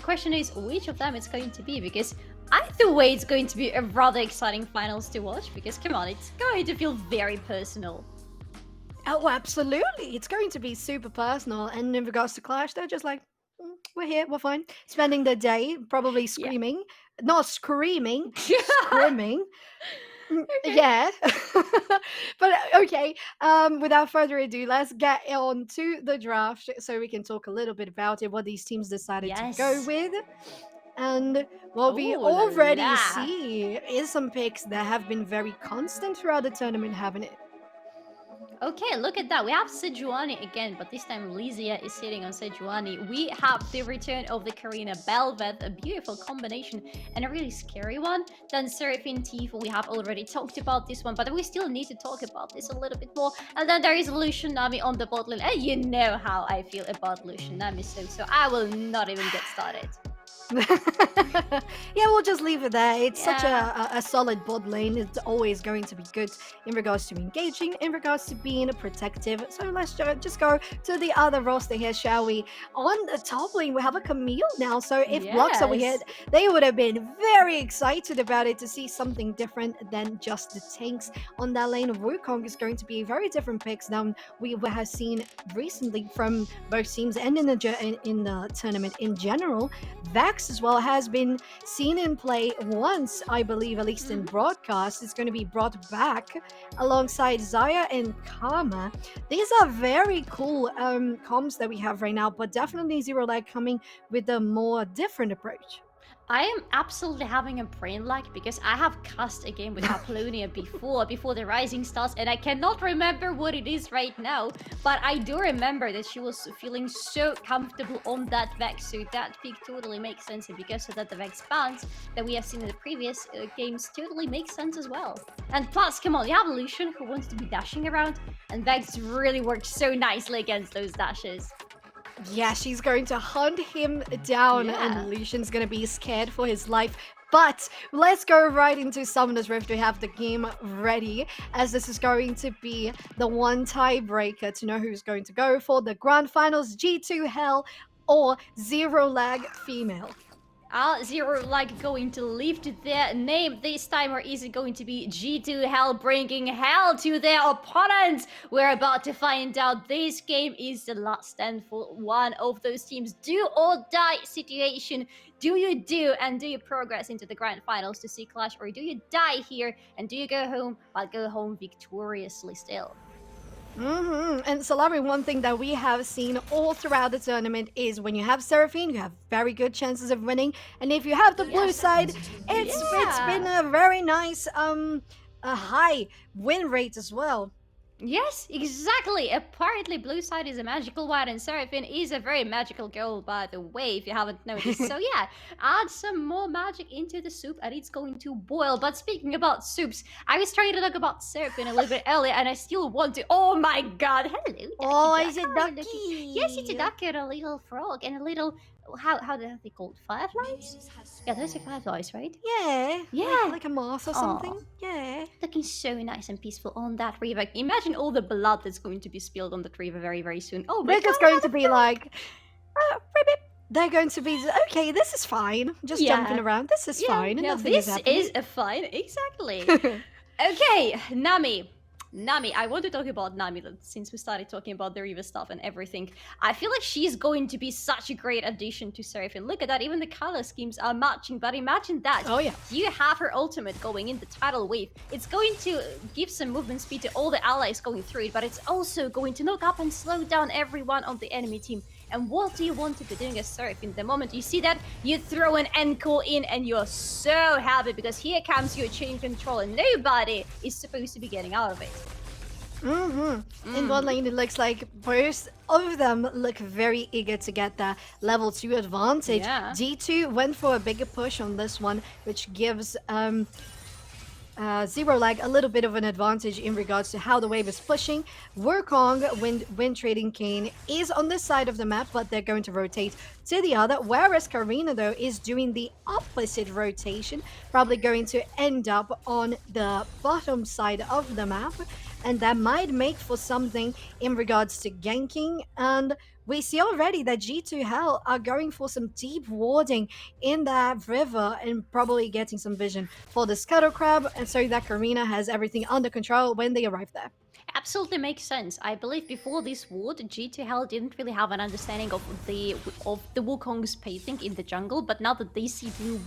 S3: Question is, which of them it's going to be? Because either way, it's going to be a rather exciting finals to watch, because come on, it's going to feel very personal.
S4: Oh, absolutely. It's going to be super personal. And in regards to Clash, they're just like, we're here, we're fine. Spending the day probably screaming. Yeah. Not screaming, screaming. Okay. Yeah. But okay, without further ado, let's get on to the draft so we can talk a little bit about it, what these teams decided to go with. And what we already see is some picks that have been very constant throughout the tournament, haven't it?
S3: Okay, look at that. We have Sejuani again, but this time Lizia is sitting on Sejuani. We have the return of the Karina Bel'Veth, a beautiful combination and a really scary one. Then Seraphine Tifa, we have already talked about this one, but we still need to talk about this a little bit more. And then there is Lucian Nami on the bot lane. And you know how I feel about Lucian Nami, so I will not even get started.
S4: Yeah, we'll just leave it there. It's such a solid bot lane. It's always going to be good in regards to engaging, in regards to being protective. So let's just go to the other roster here, shall we? On the top lane, we have a Camille now. So if Lux over here, they would have been very excited about it to see something different than just the tanks on that lane. Wukong is going to be very different picks than we have seen recently from both teams and in the tournament in general. Vex as well has been seen in play once, I believe, at least in broadcast. It's going to be brought back alongside Xayah and Karma. These are very cool comms that we have right now, but definitely Zero Lag coming with a more different approach.
S3: I am absolutely having a brain lag because I have cast a game with Apollonia before the Rising starts, and I cannot remember what it is right now, but I do remember that she was feeling so comfortable on that Vex, so that pick totally makes sense, and because of that, the Vex bounce that we have seen in the previous games totally makes sense as well. And plus, come on, you have Lucian who wants to be dashing around, and Vex really works so nicely against those dashes.
S4: Yeah, she's going to hunt him down, and Lucian's going to be scared for his life. But let's go right into Summoner's Rift. We have the game ready, as this is going to be the one tiebreaker to know who's going to go for the Grand Finals, G2 Hell or Zero Lag Female.
S3: Are Zero Lag going to lift their name this time, or is it going to be G2 Hell bringing hell to their opponents? We're about to find out. This game is the last stand for one of those teams. Do or die situation. Do you do and do you progress into the grand finals to see Clash, or do you die here and do you go home, but go home victoriously still?
S4: And Solari, one thing that we have seen all throughout the tournament is when you have Seraphine, you have very good chances of winning, and if you have the blue side, it's been a very nice a high win rate as well.
S3: Yes, exactly. Apparently, blue side is a magical one, and Seraphine is a very magical girl, by the way, if you haven't noticed. So yeah, add some more magic into the soup, and it's going to boil. But speaking about soups, I was trying to talk about Seraphine a little bit earlier, and I still want to. Oh my God! Hello. Ducky,
S5: oh, is it Ducky?
S3: Yes, it's a duck and a little frog and a little. How are they called? Fireflies? Yeah, those are fireflies, right?
S4: Yeah. Like a moth or something. Yeah.
S3: Looking so nice and peaceful on that river. Imagine all the blood that's going to be spilled on that river very, very soon. Oh,
S4: they're just going to be like, they're going to be, okay, this is fine. Just jumping around. This is fine.
S3: Yeah,
S4: nothing
S3: this
S4: is happening.
S3: is a fine. Exactly. Okay, Nami, I want to talk about Nami since we started talking about the Riva stuff and everything. I feel like she's going to be such a great addition to Seraphine. Look at that, even the color schemes are matching, but imagine that.
S4: Oh yeah.
S3: You have her ultimate going in the tidal wave. It's going to give some movement speed to all the allies going through it, but it's also going to knock up and slow down everyone on the enemy team. And what do you want to be doing as Seraphine? The moment you see that, you throw an encore in and you're so happy because here comes your chain control and nobody is supposed to be getting out of it.
S4: In bot lane, it looks like both of them look very eager to get that level 2 advantage.
S1: Yeah.
S4: G2 went for a bigger push on this one, which gives Zero Lag a little bit of an advantage in regards to how the wave is pushing. Wukong, Wind Trading Cane, is on this side of the map, but they're going to rotate to the other, whereas Karina, though, is doing the opposite rotation, probably going to end up on the bottom side of the map, and that might make for something in regards to ganking. And we see already that G2 Hell are going for some deep warding in that river and probably getting some vision for the Scuttle Crab, and so that Karina has everything under control when they arrive there.
S3: Absolutely makes sense. I believe before this ward, G2 Hell didn't really have an understanding of the Wukong's pacing in the jungle, but now that they see blue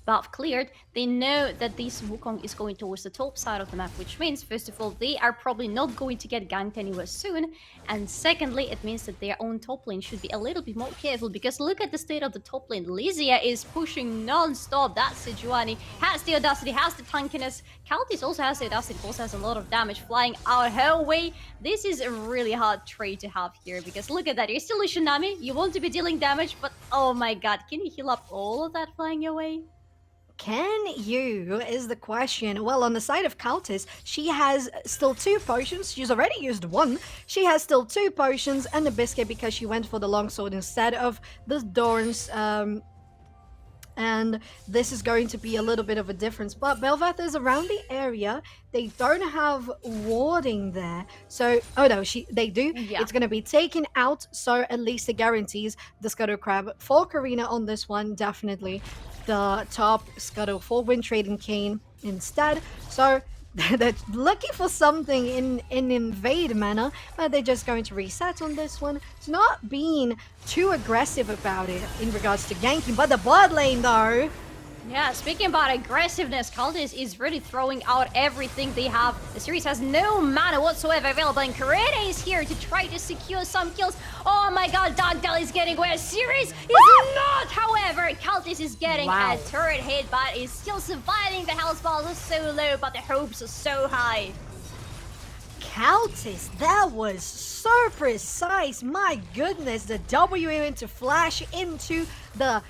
S3: buff cleared, they know that this Wukong is going towards the top side of the map, which means, first of all, they are probably not going to get ganked anywhere soon, and secondly, it means that their own top lane should be a little bit more careful, because look at the state of the top lane. Lysia is pushing non-stop. That Sejuani has the audacity, has the tankiness. Kaltis also has the audacity, also has a lot of damage flying out her way. This is a really hard trade to have here, because look at that. You're still Lucian Nami, you want to be dealing damage, but oh my god, can you heal up all of that flying your way?
S4: Can you, is the question. Well, on the side of Kaltis, she has still 2 potions. She's already used 1. She has still 2 potions and a biscuit because she went for the longsword instead of the Dorns. And this is going to be a little bit of a difference. But Bel'Veth is around the area. They don't have warding there. So, oh no, they do.
S3: Yeah.
S4: It's going to be taken out. So at least it guarantees the Scuttle Crab for Karina on this one. Definitely the top Scuttle for Wind Trading Cane instead. So they're looking for something in invade manner, but they're just going to reset on this one. It's not being too aggressive about it in regards to ganking, but the bot lane though.
S3: Yeah, speaking about aggressiveness, Kaltis is really throwing out everything they have. The series has no mana whatsoever available, and Karina is here to try to secure some kills. Oh my god, Dogdell is getting where Series is not, however. Kaltis is getting a turret hit, but is still surviving. The health bars are so low, but the hopes are so high.
S4: Kaltis, that was so precise. My goodness, the W into flash into the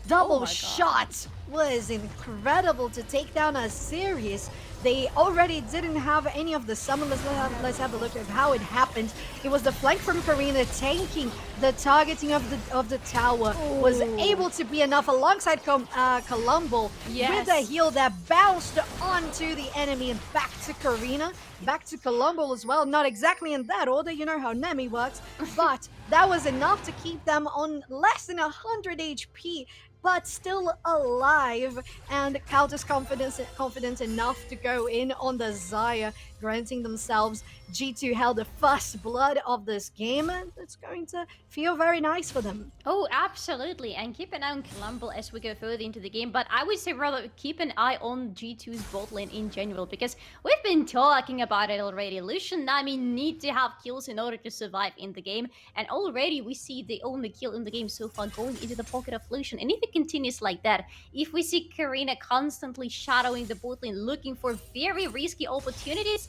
S4: double shot was incredible to take down a Series. They already didn't have any of the summon. Let's have a look at how it happened. It was the flank from Karina tanking the targeting of the tower. Ooh. Was able to be enough alongside Columbo with a heal that bounced onto the enemy and back to Karina. Back to Columbo as well. Not exactly in that order, you know how Nemi works, but that was enough to keep them on less than 100 HP. But still alive, and Kaltis confident enough to go in on the Xayah, granting themselves G2 Hell the first blood of this game, and it's going to feel very nice for them.
S3: Oh, absolutely, and keep an eye on Columbo as we go further into the game, but I would say rather keep an eye on G2's bot lane in general, because we've been talking about it already. Lucian Nami need to have kills in order to survive in the game, and already we see the only kill in the game so far going into the pocket of Lucian, and if it continues like that, if we see Karina constantly shadowing the bot lane, looking for very risky opportunities,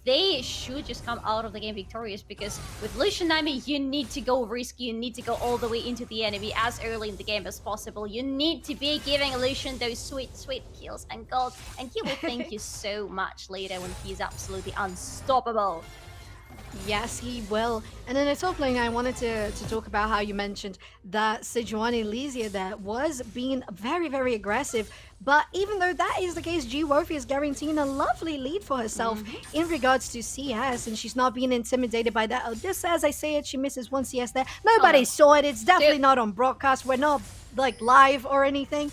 S3: they should just come out of the game victorious, because with Lucian Nami, you need to go risky, you need to go all the way into the enemy as early in the game as possible. You need to be giving Lucian those sweet, sweet kills and gold, and he will thank you so much later when he's absolutely unstoppable.
S4: Yes, he will. And in the top lane, I wanted to talk about how you mentioned that Sejuani Lysia that was being very, very aggressive. But even though that is the case, G-Wolfie is guaranteeing a lovely lead for herself in regards to CS, and she's not being intimidated by that. Oh, this, as I say it, she misses 1 CS there. Nobody saw it. It's definitely not on broadcast. We're not, like, live or anything.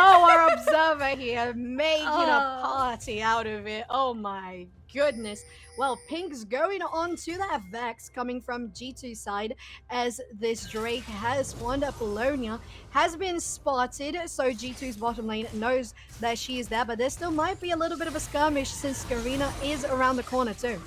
S4: Oh, our observer here making a party out of it. Oh my goodness. Well, Pink's going on to that Vex coming from G2 side, as this Drake has spawned. Apollonia has been spotted, so G2's bottom lane knows that she is there, but there still might be a little bit of a skirmish since Karina is around the corner too.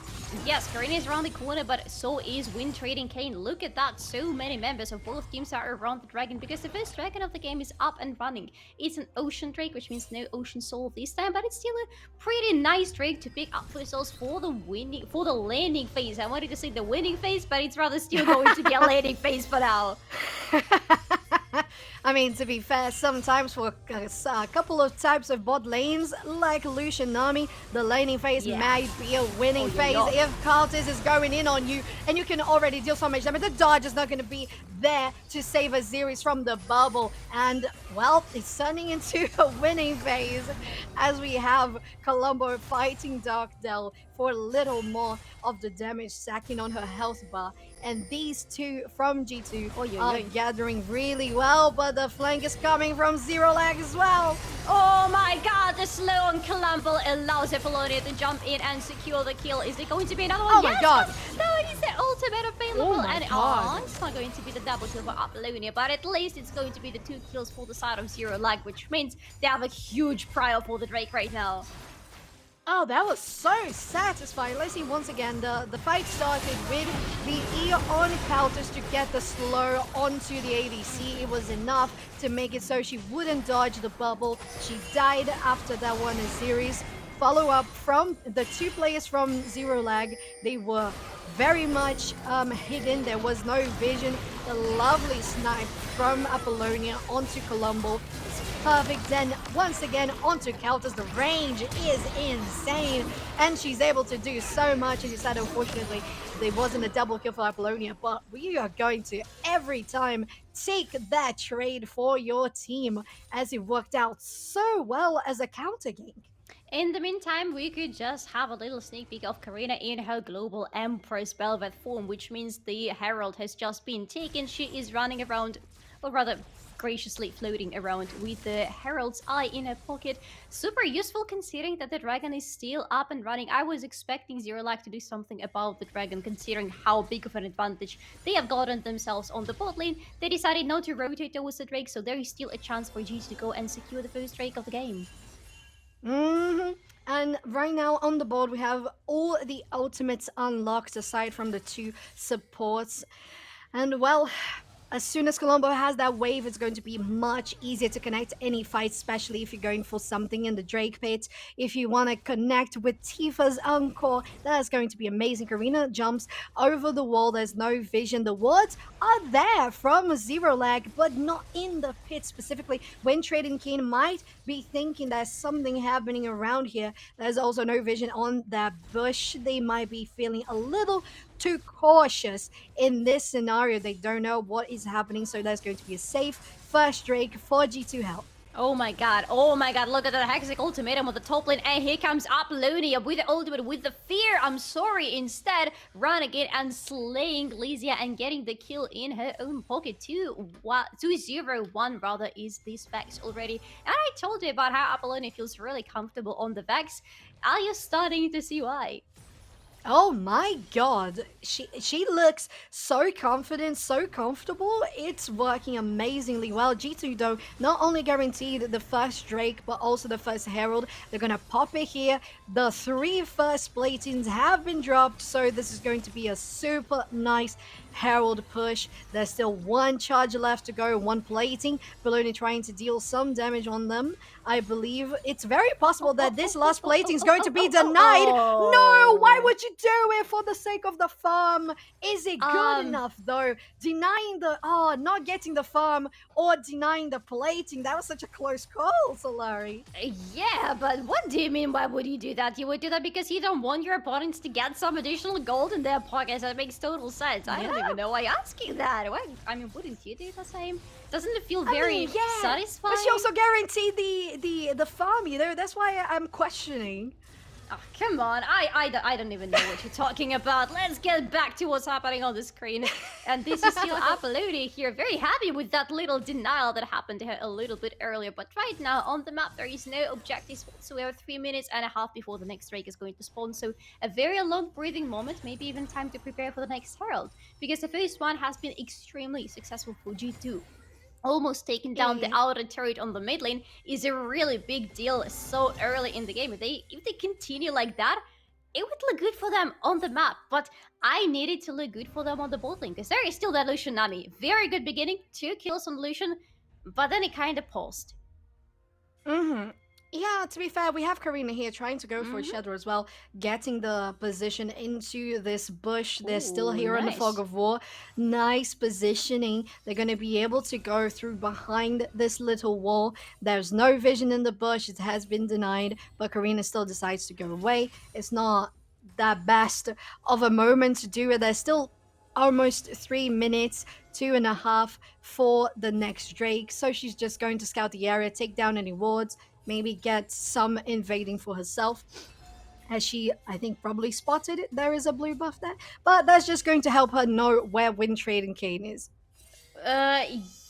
S3: yes, Karina is around the corner, but so is Wind Trading Kane. Look at that, so many members of both teams are around the dragon because the first dragon of the game is up and running. It's an Ocean Drake, which means no Ocean Soul this time, but it's still a pretty nice Drake to pick up for yourselves for the landing phase. I wanted to say the winning phase, but it's rather still going to be a landing phase for now.
S4: I mean, to be fair, sometimes for a couple of types of bot lanes, like Lucian Nami, the laning phase might be a winning phase. If Karthus is going in on you, and you can already deal so much damage, the dodge is not going to be there to save Azirius from the bubble. And, well, it's turning into a winning phase as we have Colombo fighting Dark Dell for a little more of the damage, sacking on her health bar. And these two from G2 are gathering really well, but the flank is coming from Zero Lag as well.
S3: Oh my god, the slow on Colombo allows Apollonia to jump in and secure the kill. Is it going to be another one?
S4: Oh my god.
S3: No, it is the ultimate available. It's not going to be the double kill for Apollonia, but at least it's going to be the 2 kills for the side of Zero Lag, which means they have a huge prior for the Drake right now.
S4: Oh, that was so satisfying. Let's see once again, the fight started with the E on Karthus to get the slow onto the ADC. It was enough to make it so she wouldn't dodge the bubble. She died after that one Azirius. Follow up from the 2 players from Zero Lag. They were very much hidden. There was no vision. The lovely snipe from Apollonia onto Colombo. Perfect. Then once again onto Karthus. The range is insane, and she's able to do so much. As you said, unfortunately, there wasn't a double kill for Apollonia, but we are going to every time take that trade for your team, as it worked out so well as a counter gank.
S3: In the meantime, we could just have a little sneak peek of Karina in her global Empress Velvet form, which means the Herald has just been taken. She is running around, or rather graciously floating around with the Herald's Eye in her pocket. Super useful considering that the dragon is still up and running. I was expecting Zero Lag to do something about the dragon considering how big of an advantage they have gotten themselves on the bot lane. They decided not to rotate towards the Drake, so there is still a chance for G to go and secure the first Drake of the game.
S4: And right now on the board we have all the ultimates unlocked aside from the 2 supports. And well, as soon as Colombo has that wave, it's going to be much easier to connect any fight, especially if you're going for something in the Drake pit. If you want to connect with Tifa's Encore, that's going to be amazing. Karina jumps over the wall. There's no vision. The wards are there from Zero Lag, but not in the pit specifically. Wind Trading Kane might be thinking there's something happening around here. There's also no vision on that bush. They might be feeling a little too cautious in this scenario. They don't know what is happening, so there's going to be a safe first Drake for G2 Hell.
S3: Oh my god, look at the Hexic ultimatum on the top lane, and here comes Apollonia with the ultimate, with the fear, I'm sorry, instead running in and slaying Lysia and getting the kill in her own pocket. 2-0-1 rather is this Vex already. And I told you about how Apollonia feels really comfortable on the Vex. Are you starting to see why?
S4: Oh my god, she looks so confident, so comfortable. It's working amazingly well. G2 though, not only guaranteed the first Drake, but also the first Herald. They're gonna pop it here. The 3 first platings have been dropped, so this is going to be a super nice Herald push. There's still 1 charge left to go, 1 plating. Apollonia trying to deal some damage on them. I believe it's very possible that this last plating is going to be denied. No, why would you do it for the sake of the farm? Is it good enough though? Denying the, not getting the farm or denying the plating. That was such a close call, Solari.
S3: Yeah, but what do you mean, why would you do that? You would do that because you don't want your opponents to get some additional gold in their pockets. That makes total sense. I don't even know why you're asking that. Why? I mean, wouldn't you do the same? Doesn't it feel very satisfying?
S4: But she also guaranteed the farm, you know? That's why I'm questioning.
S3: Oh, come on. I don't even know what you're talking about. Let's get back to what's happening on the screen. And this is still Apollonia here. Very happy with that little denial that happened to her a little bit earlier. But right now on the map, there is no objectives whatsoever. 3 minutes and a half before the next Drake is going to spawn. So a very long breathing moment. Maybe even time to prepare for the next Herald. Because the first one has been extremely successful for G2. Almost taking down the outer turret on the mid lane is a really big deal so early in the game. If they continue like that, it would look good for them on the map, but I need it to look good for them on the bot lane, because there is still that Lucian Nami. Very good beginning, 2 kills on Lucian, but then it kind of paused.
S4: Yeah, to be fair, we have Karina here trying to go for a shadow as well, getting the position into this bush. They're still here in the fog of war. Nice positioning. They're going to be able to go through behind this little wall. There's no vision in the bush. It has been denied, but Karina still decides to go away. It's not that best of a moment to do it. There's still almost 3 minutes, 2.5 for the next Drake. So she's just going to scout the area, take down any wards, maybe get some invading for herself, as she, I think, probably spotted it. There is a blue buff there, but that's just going to help her know where Wind Trading Kayn is.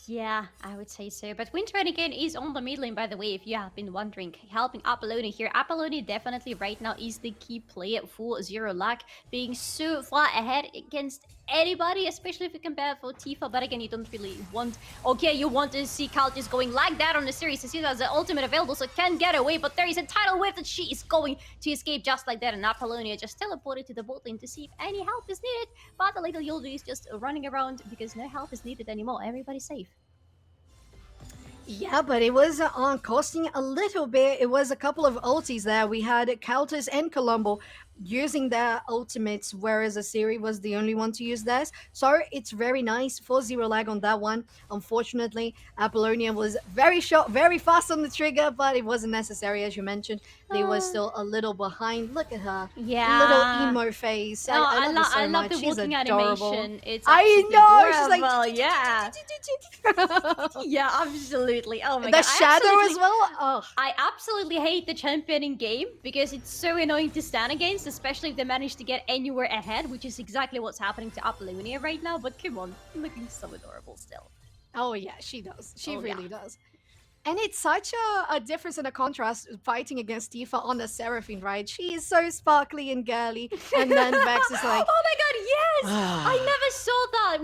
S3: Yeah, I would say so. But Wind Trading Kayn is on the mid lane, by the way, if you have been wondering, helping Apollonia here. Apollonia definitely right now is the key player for ZeroLag, being so far ahead against anybody, especially if you compare for Tifa. But again, you don't really want... Okay, you want to see Kaltis going like that on the series. As has the ultimate available, so can get away. But there is a tidal wave that she is going to escape just like that. And Apollonia just teleported to the bot lane to see if any help is needed. But the little Yuldu is just running around because no help is needed anymore. Everybody's safe.
S4: Yeah, but it was costing a little bit. It was a couple of ultis there. We had Kaltis and Colombo using their ultimates, whereas Asiri was the only one to use theirs. So it's very nice for ZeroLag on that one. Unfortunately, Apollonia was very short, very fast on the trigger, but it wasn't necessary, as you mentioned. They were still a little behind. Look at her.
S3: Yeah.
S4: Little emo face.
S3: No,
S4: I love her so
S3: I love
S4: much.
S3: the
S4: She's
S3: walking
S4: adorable.
S3: animation. It's
S4: I know. She's like,
S3: well, yeah. Yeah, absolutely. Oh my god.
S4: The shadow as well. Oh.
S3: I absolutely hate the championing game because it's so annoying to stand against, especially if they manage to get anywhere ahead, which is exactly what's happening to Apollonia right now. But come on, looking so adorable still.
S4: Oh yeah, she does. She really does. And it's such a difference and a contrast fighting against Tifa on the Seraphine, right? She is so sparkly and girly, and then Vex is like,
S3: oh my god, yes! I never saw that.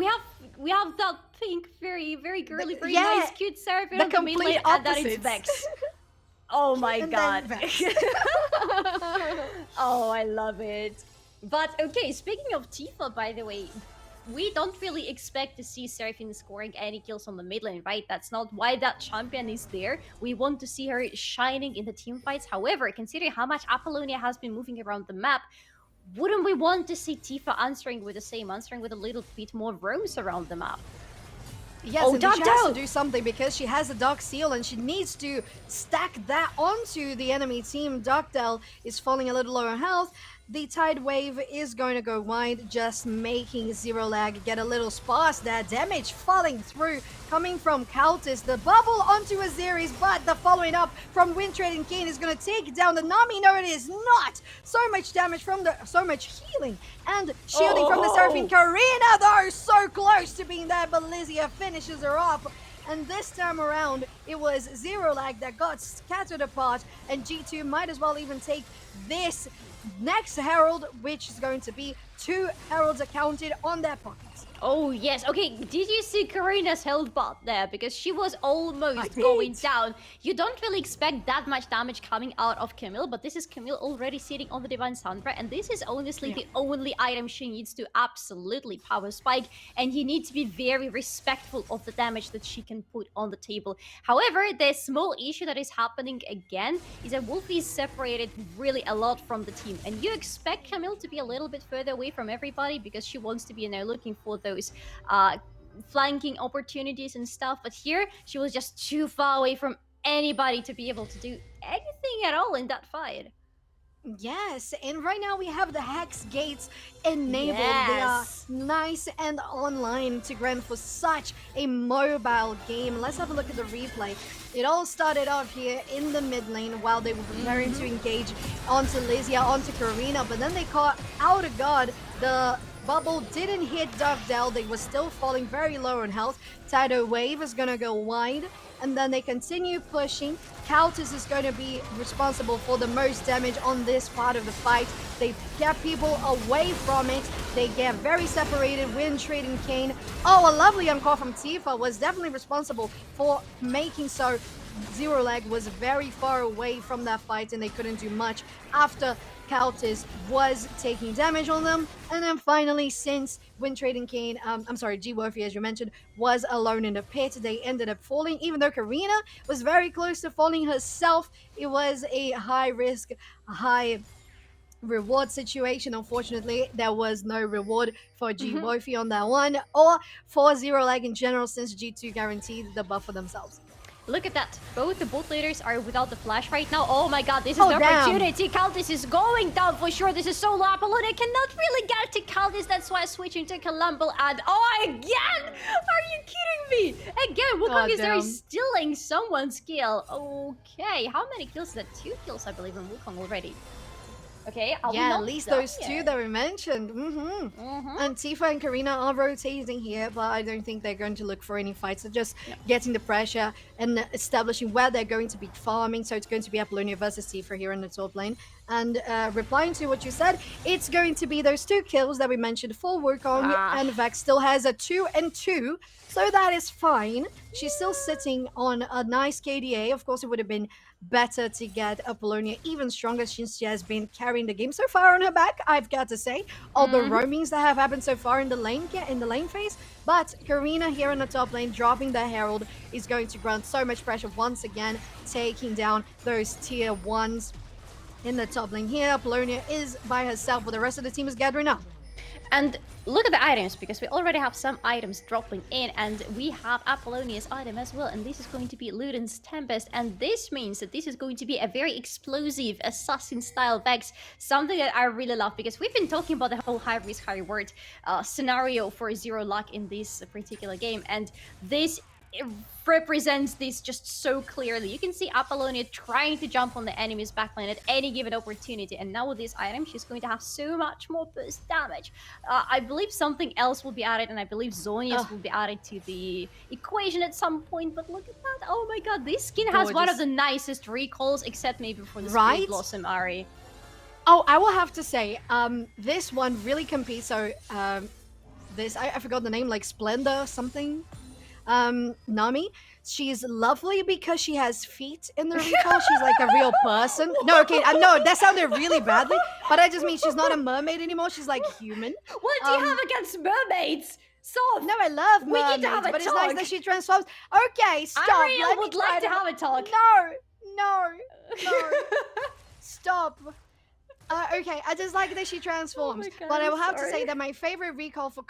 S3: We have that pink, very, very girly, very nice, cute Seraphine on the main lane, and that is Vex. Oh my god. Oh, I love it. But okay, speaking of Tifa, by the way, we don't really expect to see Seraphine scoring any kills on the mid lane, right? That's not why that champion is there. We want to see her shining in the team fights. However, considering how much Apollonia has been moving around the map, wouldn't we want to see Tifa answering with a little bit more roams around the map?
S4: Yes, and she has to do something because she has a Dark Seal and she needs to stack that onto the enemy team. Darkdale is falling a little lower in health. The Tide Wave is going to go wide, just making ZeroLag get a little sparse there. Damage falling through, coming from Kaltis. The bubble onto Aziri's, but the following up from Wind Trading Kayn is going to take down the Nami. No, it is not. So much damage from so much healing and shielding from the Seraphine. Karina, though, so close to being there, but Lizia finishes her off. And this time around, it was ZeroLag that got scattered apart, and G2 might as well even take this next Herald, which is going to be 2 Heralds accounted on their pockets.
S3: Oh, yes. Okay, did you see Karina's health bar there? Because she was almost going down. You don't really expect that much damage coming out of Camille, but this is Camille already sitting on the Divine Sandra, and this is honestly the only item she needs to absolutely power spike, and you need to be very respectful of the damage that she can put on the table. However, the small issue that is happening again is that Wolfie is separated really a lot from the team, and you expect Camille to be a little bit further away from everybody because she wants to be, you know, looking for those flanking opportunities and stuff, but here she was just too far away from anybody to be able to do anything at all in that fight.
S4: Yes, and right now we have the Hex Gates enabled. They are nice and online to grant for such a mobile game. Let's have a look at the replay. It all started off here in the mid lane while they were preparing to engage onto Lizia, onto Karina, but then they caught out of guard. The bubble didn't hit Darkdale. They were still falling very low in health. Tidal Wave is going to go wide, and then they continue pushing. Kaltis is going to be responsible for the most damage on this part of the fight. They get people away from it. They get very separated. Wind Trading Kayn. Oh, a lovely encore from Tifa was definitely responsible for making so ZeroLag was very far away from that fight, and they couldn't do much after Countess was taking damage on them. And then finally, since Wind Trading Kane, G-Wolfie, as you mentioned, was alone in the pit, they ended up falling. Even though Karina was very close to falling herself, it was a high risk, high reward situation. Unfortunately, there was no reward for G-Wolfie on that one, or for Zero Lag in general, since G2 guaranteed the buff for themselves.
S3: Look at that. Both the bot leaders are without the flash right now. Oh my god, this is the opportunity. Countess is going down for sure. This is solo Apollonia. Cannot really get to Countess. That's why switching to Columbo. And again! Are you kidding me? Again, Wukong is there stealing someone's kill. Okay, how many kills is that? 2 kills, I believe, in Wukong already. Okay,
S4: at least those 2 that we mentioned. And Tifa and Karina are rotating here, but I don't think they're going to look for any fights. They're just getting the pressure and establishing where they're going to be farming. So it's going to be Apollonia versus Tifa here in the top lane. And replying to what you said, it's going to be those 2 kills that we mentioned for Wukong, and Vex still has a 2 and 2, so that is fine. She's still sitting on a nice KDA. Of course, it would have been better to get Apollonia even stronger since she has been carrying the game so far on her back, I've got to say. All the roamings that have happened so far in the lane phase. But Karina here in the top lane, dropping the Herald, is going to grant so much pressure once again, taking down those tier 1s in the top lane here. Apollonia is by herself, but the rest of the team is gathering up.
S3: And look at the items, because we already have some items dropping in, and we have Apollonia's item as well, and this is going to be Luden's Tempest, and this means that this is going to be a very explosive assassin-style Vex, something that I really love, because we've been talking about the whole high-risk, high-reward scenario for Zero Luck in this particular game, and this represents this just so clearly. You can see Apollonia trying to jump on the enemy's backline at any given opportunity, and now with this item she's going to have so much more burst damage. I believe something else will be added, and I believe Zhonya's will be added to the equation at some point, but look at that. Oh my god, this skin has one of the nicest recalls, except maybe for the Spirit Blossom Ahri.
S4: Oh, I will have to say, this one really competes. So this, I forgot the name, like Splendor something. Nami, she's lovely because she has feet in the recall. She's like a real person. No, okay, no, that sounded really badly, but I just mean she's not a mermaid anymore. She's like human.
S3: What do you have against mermaids? So
S4: no, I love mermaids, but it's nice that she transforms. Okay, stop.
S3: I would like to have a talk.
S4: No. Stop. Okay, I just like that she transforms.
S3: Oh God,
S4: but I will have to say that my favorite recall for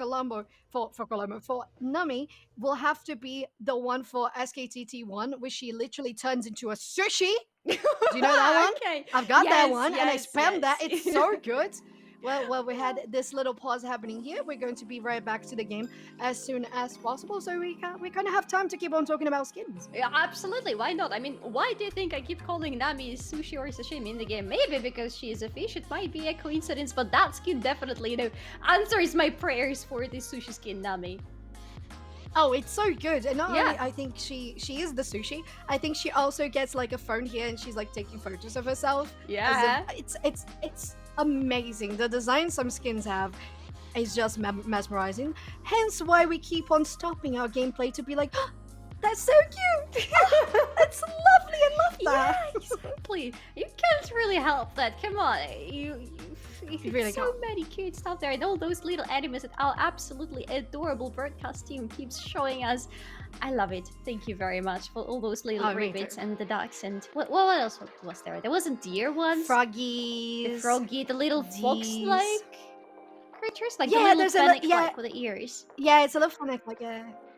S4: for Nami will have to be the one for SKTT1, where she literally turns into a sushi. Do you know that one?
S3: Okay.
S4: I've got that one, and I spammed that. It's so good. Well, we had this little pause happening here. We're going to be right back to the game as soon as possible, so we kind of have time to keep on talking about skins.
S3: Yeah, absolutely. Why not? I mean, why do you think I keep calling Nami sushi or sashimi in the game? Maybe because she is a fish. It might be a coincidence, but that skin definitely, answers my prayers for this sushi skin, Nami.
S4: Oh, it's so good. And not only I think she is the sushi, I think she also gets like a phone here and she's like taking photos of herself.
S3: Yeah.
S4: It's amazing. The design some skins have is just mesmerizing. Hence why we keep on stopping our gameplay to be like, oh, that's so cute. That's lovely. I love that.
S3: Yeah, exactly. You can't really help that. Come on. You really so many cute stuff there, and all those little animals that are absolutely adorable. Broadcast team keeps showing us. I love it. Thank you very much for all those little rabbits and the ducks and what else was there? There wasn't deer ones.
S4: Froggies.
S3: The froggy, the little fox-like creatures, like the little fennec with the ears.
S4: Yeah, it's a little fennec,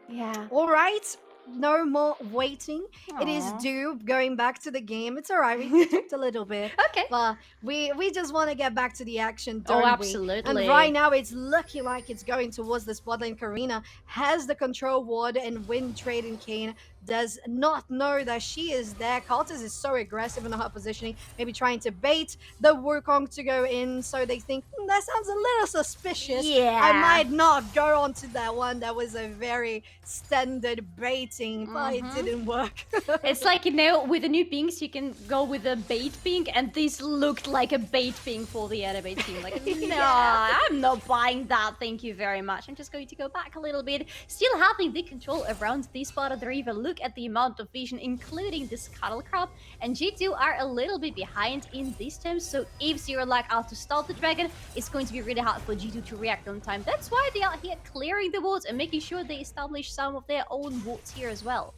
S3: Yeah.
S4: All right. No more waiting. Aww. It is due going back to the game. It's all right. We talked a little bit.
S3: Okay.
S4: But we just want to get back to the action, don't
S3: absolutely.
S4: And right now it's looking like it's going towards the spot lane. Karina has the control ward, and Wind Trading Kane does not know that she is there. Countess is so aggressive in her positioning, maybe trying to bait the Wukong to go in, so they think, that sounds a little suspicious.
S3: Yeah.
S4: I might not go onto that one. That was a very standard bait waiting, but it didn't work.
S3: It's like, you know, with the new pinks, you can go with a bait pink, and this looked like a bait pink for the anime team. Like, no, I'm not buying that, thank you very much. I'm just going to go back a little bit. Still having the control around this part of the river. Look at the amount of vision, including the Scuttle Crab. And G2 are a little bit behind in this term, so if Zero Lag out to start the dragon, it's going to be really hard for G2 to react on time. That's why they are here clearing the wards and making sure they establish some of their own wards here as well.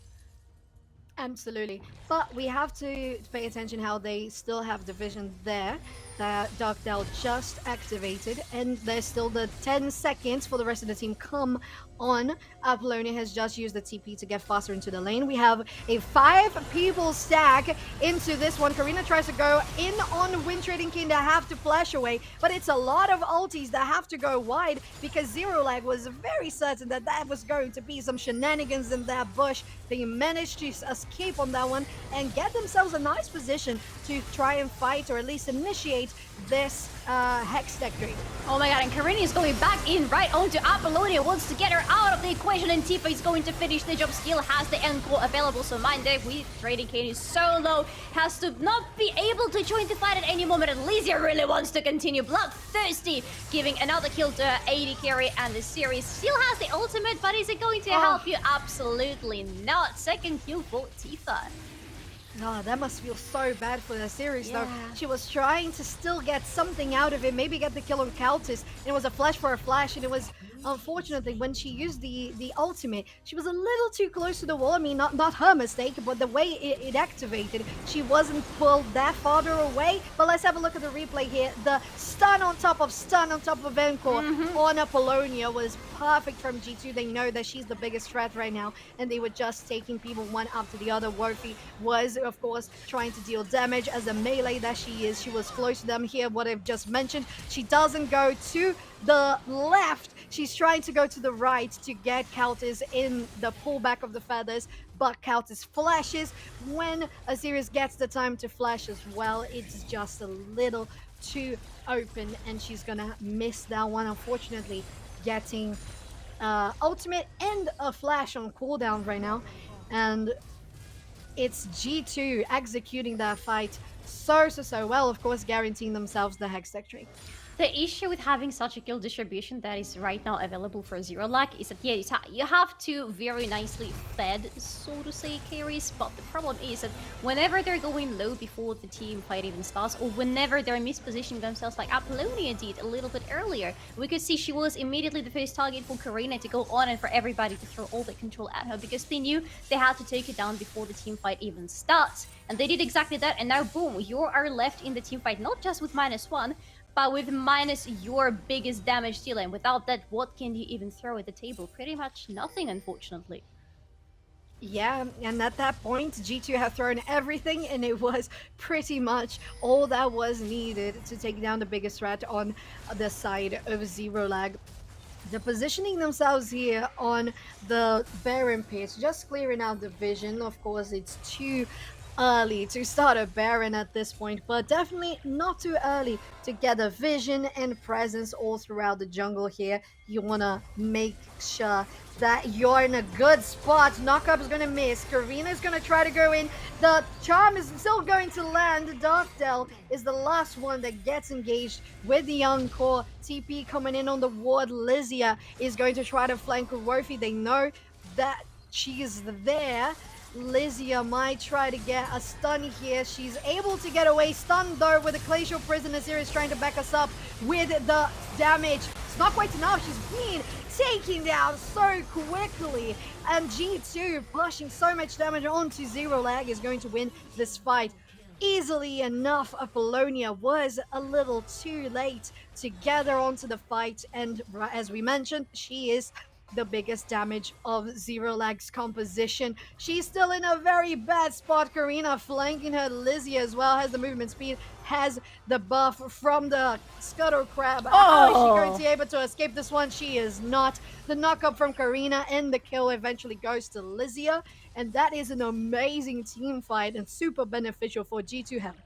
S4: Absolutely. But we have to pay attention how they still have the vision there that Darkdale just activated, and there's still the 10 seconds for the rest of the team come on. Apollonia has just used the TP to get faster into the lane. We have a 5-people stack into this one. Karina tries to go in on Wind Trading King to have to flash away, but it's a lot of ultis that have to go wide because Zero Lag was very certain that that was going to be some shenanigans in that bush. They managed to escape on that one and get themselves a nice position to try and fight, or at least initiate this Hex Factory.
S3: Oh my god, and Karina is going back in right onto Apollonia, wants to get her out of the equation, and Tifa is going to finish the job, still has the encore available, so mind that we Trading King is so low, has to not be able to join the fight at any moment, and Lysia really wants to continue, bloodthirsty, giving another kill to her AD carry, and the series still has the ultimate, but is it going to help you? Absolutely not. Second kill for Tifa.
S4: Oh, that must feel so bad for the series, though. She was trying to still get something out of it, maybe get the kill on Countess. It was a flash for a flash, and it was, unfortunately, when she used the ultimate, she was a little too close to the wall. I mean, not her mistake, but the way it activated, she wasn't pulled that farther away. But let's have a look at the replay here. The stun on top of Encore on Apollonia was perfect from G2. They know that she's the biggest threat right now, and they were just taking people one after the other. Worthy was, of course, trying to deal damage as a melee that she is. She was close to them here, what I've just mentioned. She doesn't go to the left. She's trying to go to the right to get Countess in the pullback of the feathers, but Countess flashes. When Azirius gets the time to flash as well, it's just a little too open, and she's gonna miss that one, unfortunately, getting ultimate and a flash on cooldown right now. And it's G2 executing that fight so well, of course, guaranteeing themselves the Hex Factory.
S3: The issue with having such a kill distribution that is right now available for Zero Lag is that, yeah, you have two very nicely fed, so to say, carries, but the problem is that whenever they're going low before the team fight even starts, or whenever they're mispositioning themselves like Apollonia did a little bit earlier, we could see she was immediately the first target for Karina to go on and for everybody to throw all the control at her, because they knew they had to take it down before the team fight even starts. And they did exactly that, and now boom, you are left in the team fight, not just with -1, but with minus your biggest damage dealer, and without that, what can you even throw at the table? Pretty much nothing, unfortunately.
S4: Yeah, and at that point, G2 have thrown everything, and it was pretty much all that was needed to take down the biggest threat on the side of Zero Lag. They're positioning themselves here on the Baron pit, just clearing out the vision. Of course, it's too early to start a Baron at this point, but definitely not too early to get a vision and presence all throughout the jungle here. You want to make sure that you're in a good spot. Knockup is going to miss. Karina is going to try to go in. The charm is still going to land. Darkdale is the last one that gets engaged with the Encore. TP coming in on the ward. Lysia is going to try to flank Worthy. They know that she is there. Lysia might try to get a stun here. She's able to get away. Stunned though with a Glacial Prison. Azir is trying to back us up with the damage. It's not quite enough. She's being taken down so quickly. And G2 pushing so much damage onto Zero Lag is going to win this fight easily enough. Apollonia was a little too late to gather onto the fight. And as we mentioned, she is the biggest damage of Zero Lag's composition. She's still in a very bad spot. Karina flanking her. Lysia as well has the movement speed, has the buff from the Scuttle Crab. How is she going to be able to escape this one? She is not. The knockup from Karina and the kill eventually goes to Lysia, and that is an amazing team fight and super beneficial for G2 Hell.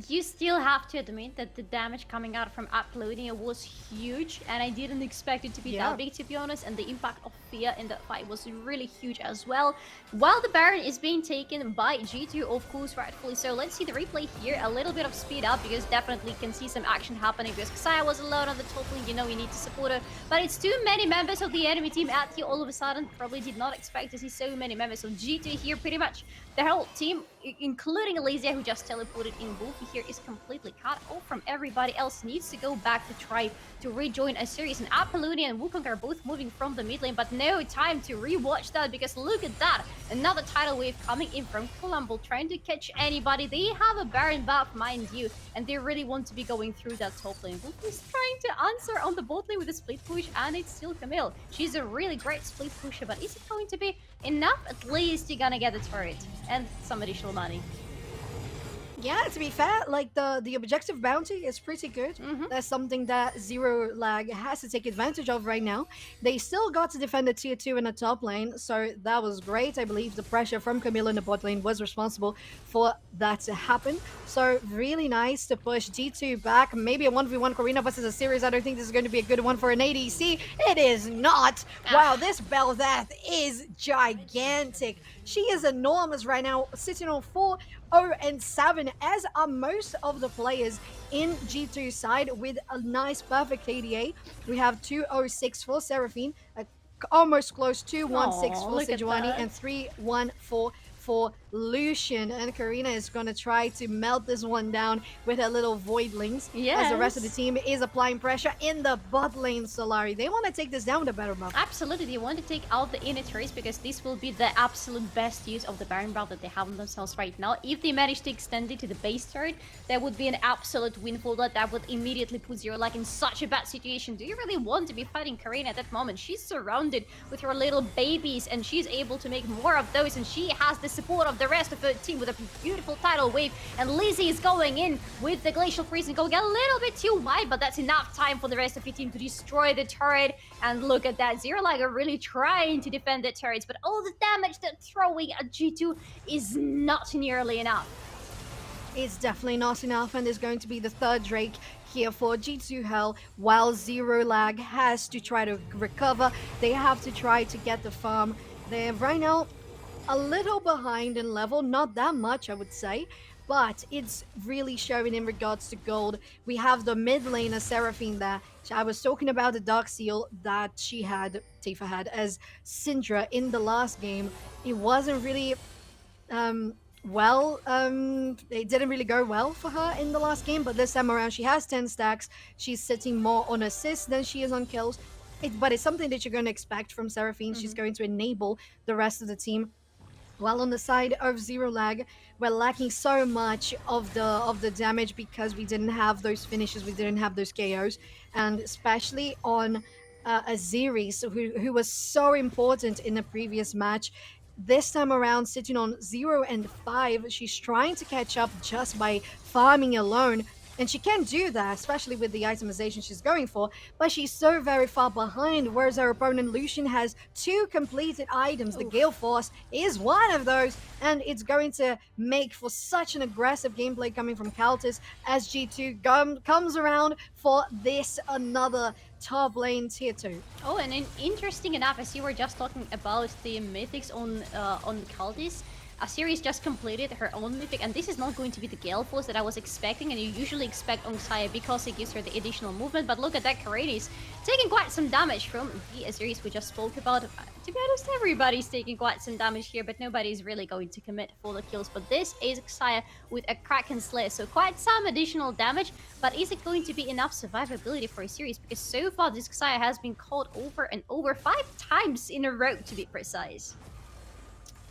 S3: you still have to admit that the damage coming out from Apollonia was huge, and I didn't expect it to be that big, to be honest, and the impact of Fia in that fight was really huge as well. While the Baron is being taken by G2, of course, rightfully so. Let's see the replay here, a little bit of speed up, because definitely can see some action happening, because Xayah was alone on the top lane, you know you need to support her, but it's too many members of the enemy team at you all of a sudden. Probably did not expect to see so many members of G2 here. Pretty much the whole team, including Elysia, who just teleported in Wolfie here, is completely cut off from everybody else. Needs to go back to try to rejoin a series. And Apollonia and Wukong are both moving from the mid lane, but no time to rewatch that, because look at that. Another tidal wave coming in from Colombo, trying to catch anybody. They have a Baron buff, mind you, and they really want to be going through that top lane. Wolfie's trying to answer on the bot lane with a split push, and it's still Camille. She's a really great split pusher, but is it going to be enough? At least you're gonna get the turret and some additional money.
S4: Yeah, to be fair, like the objective bounty is pretty good. That's something that Zero Lag has to take advantage of right now. They still got to defend the tier 2 in the top lane, so that was great. I believe the pressure from Camille in the bot lane was responsible for that to happen. So really nice to push G2 back. Maybe a 1v1 Karina versus a series. I don't think this is going to be a good one for an ADC. It is not. Wow, this Bel'Veth is gigantic. She is enormous right now, sitting on 4-0-7, as are most of the players in G2 side, with a nice perfect KDA. We have 206 for Seraphine, almost close, 216 for Sejuani, and 314 for Lucian. And Karina is going to try to melt this one down with her little Voidlings, as the rest of the team is applying pressure in the bot lane. Solari, they want to take this down with a better buff.
S3: Absolutely, they want to take out the inner turrets, because this will be the absolute best use of the Baron buff that they have on themselves right now. If they manage to extend it to the base turret, that would be an absolute windfall. That would immediately put Zero Lag in such a bad situation. Do you really want to be fighting Karina at that moment? She's surrounded with her little babies, and she's able to make more of those, and she has the support of the rest of the team with a beautiful tidal wave. And Lizzie is going in with the Glacial Freeze and going a little bit too wide, but that's enough time for the rest of your team to destroy the turret. And look at that, Zero Lag are really trying to defend the turrets, but all the damage they're throwing at G2 is not nearly enough.
S4: It's definitely not enough, and there's going to be the third Drake here for G2 Hell, while Zero Lag has to try to recover. They have to try to get the farm. They're right now a little behind in level, not that much I would say, but it's really showing in regards to gold. We have the mid laner Seraphine there. I was talking about the Dark Seal that Tifa had as Syndra in the last game. It wasn't really it didn't really go well for her in the last game, but this time around she has 10 stacks. She's sitting more on assists than she is on kills. But it's something that you're going to expect from Seraphine. She's going to enable the rest of the team. While on the side of Zero Lag, we're lacking so much of the damage because we didn't have those finishes, we didn't have those KOs, and especially on Aziri, who was so important in the previous match. This time around, sitting on 0 and 5, she's trying to catch up just by farming alone. And she can do that, especially with the itemization she's going for, but she's so very far behind, whereas her opponent Lucian has 2 completed items. The Gale Force is one of those, and it's going to make for such an aggressive gameplay coming from Kaltis as G2 comes around for this another top lane tier 2.
S3: Oh, and interesting enough, as you were just talking about the mythics on Kaltis, Aziri's just completed her own mythic, and this is not going to be the Gale Force that I was expecting, and you usually expect on Xayah because it gives her the additional movement. But look at that, Karenis taking quite some damage from the Aziris we just spoke about. To be honest, everybody's taking quite some damage here, but nobody's really going to commit for the kills. But this is Xayah with a Kraken Slayer, so quite some additional damage. But is it going to be enough survivability for Aziris? Because so far this Xayah has been caught over and over 5 times in a row, to be precise.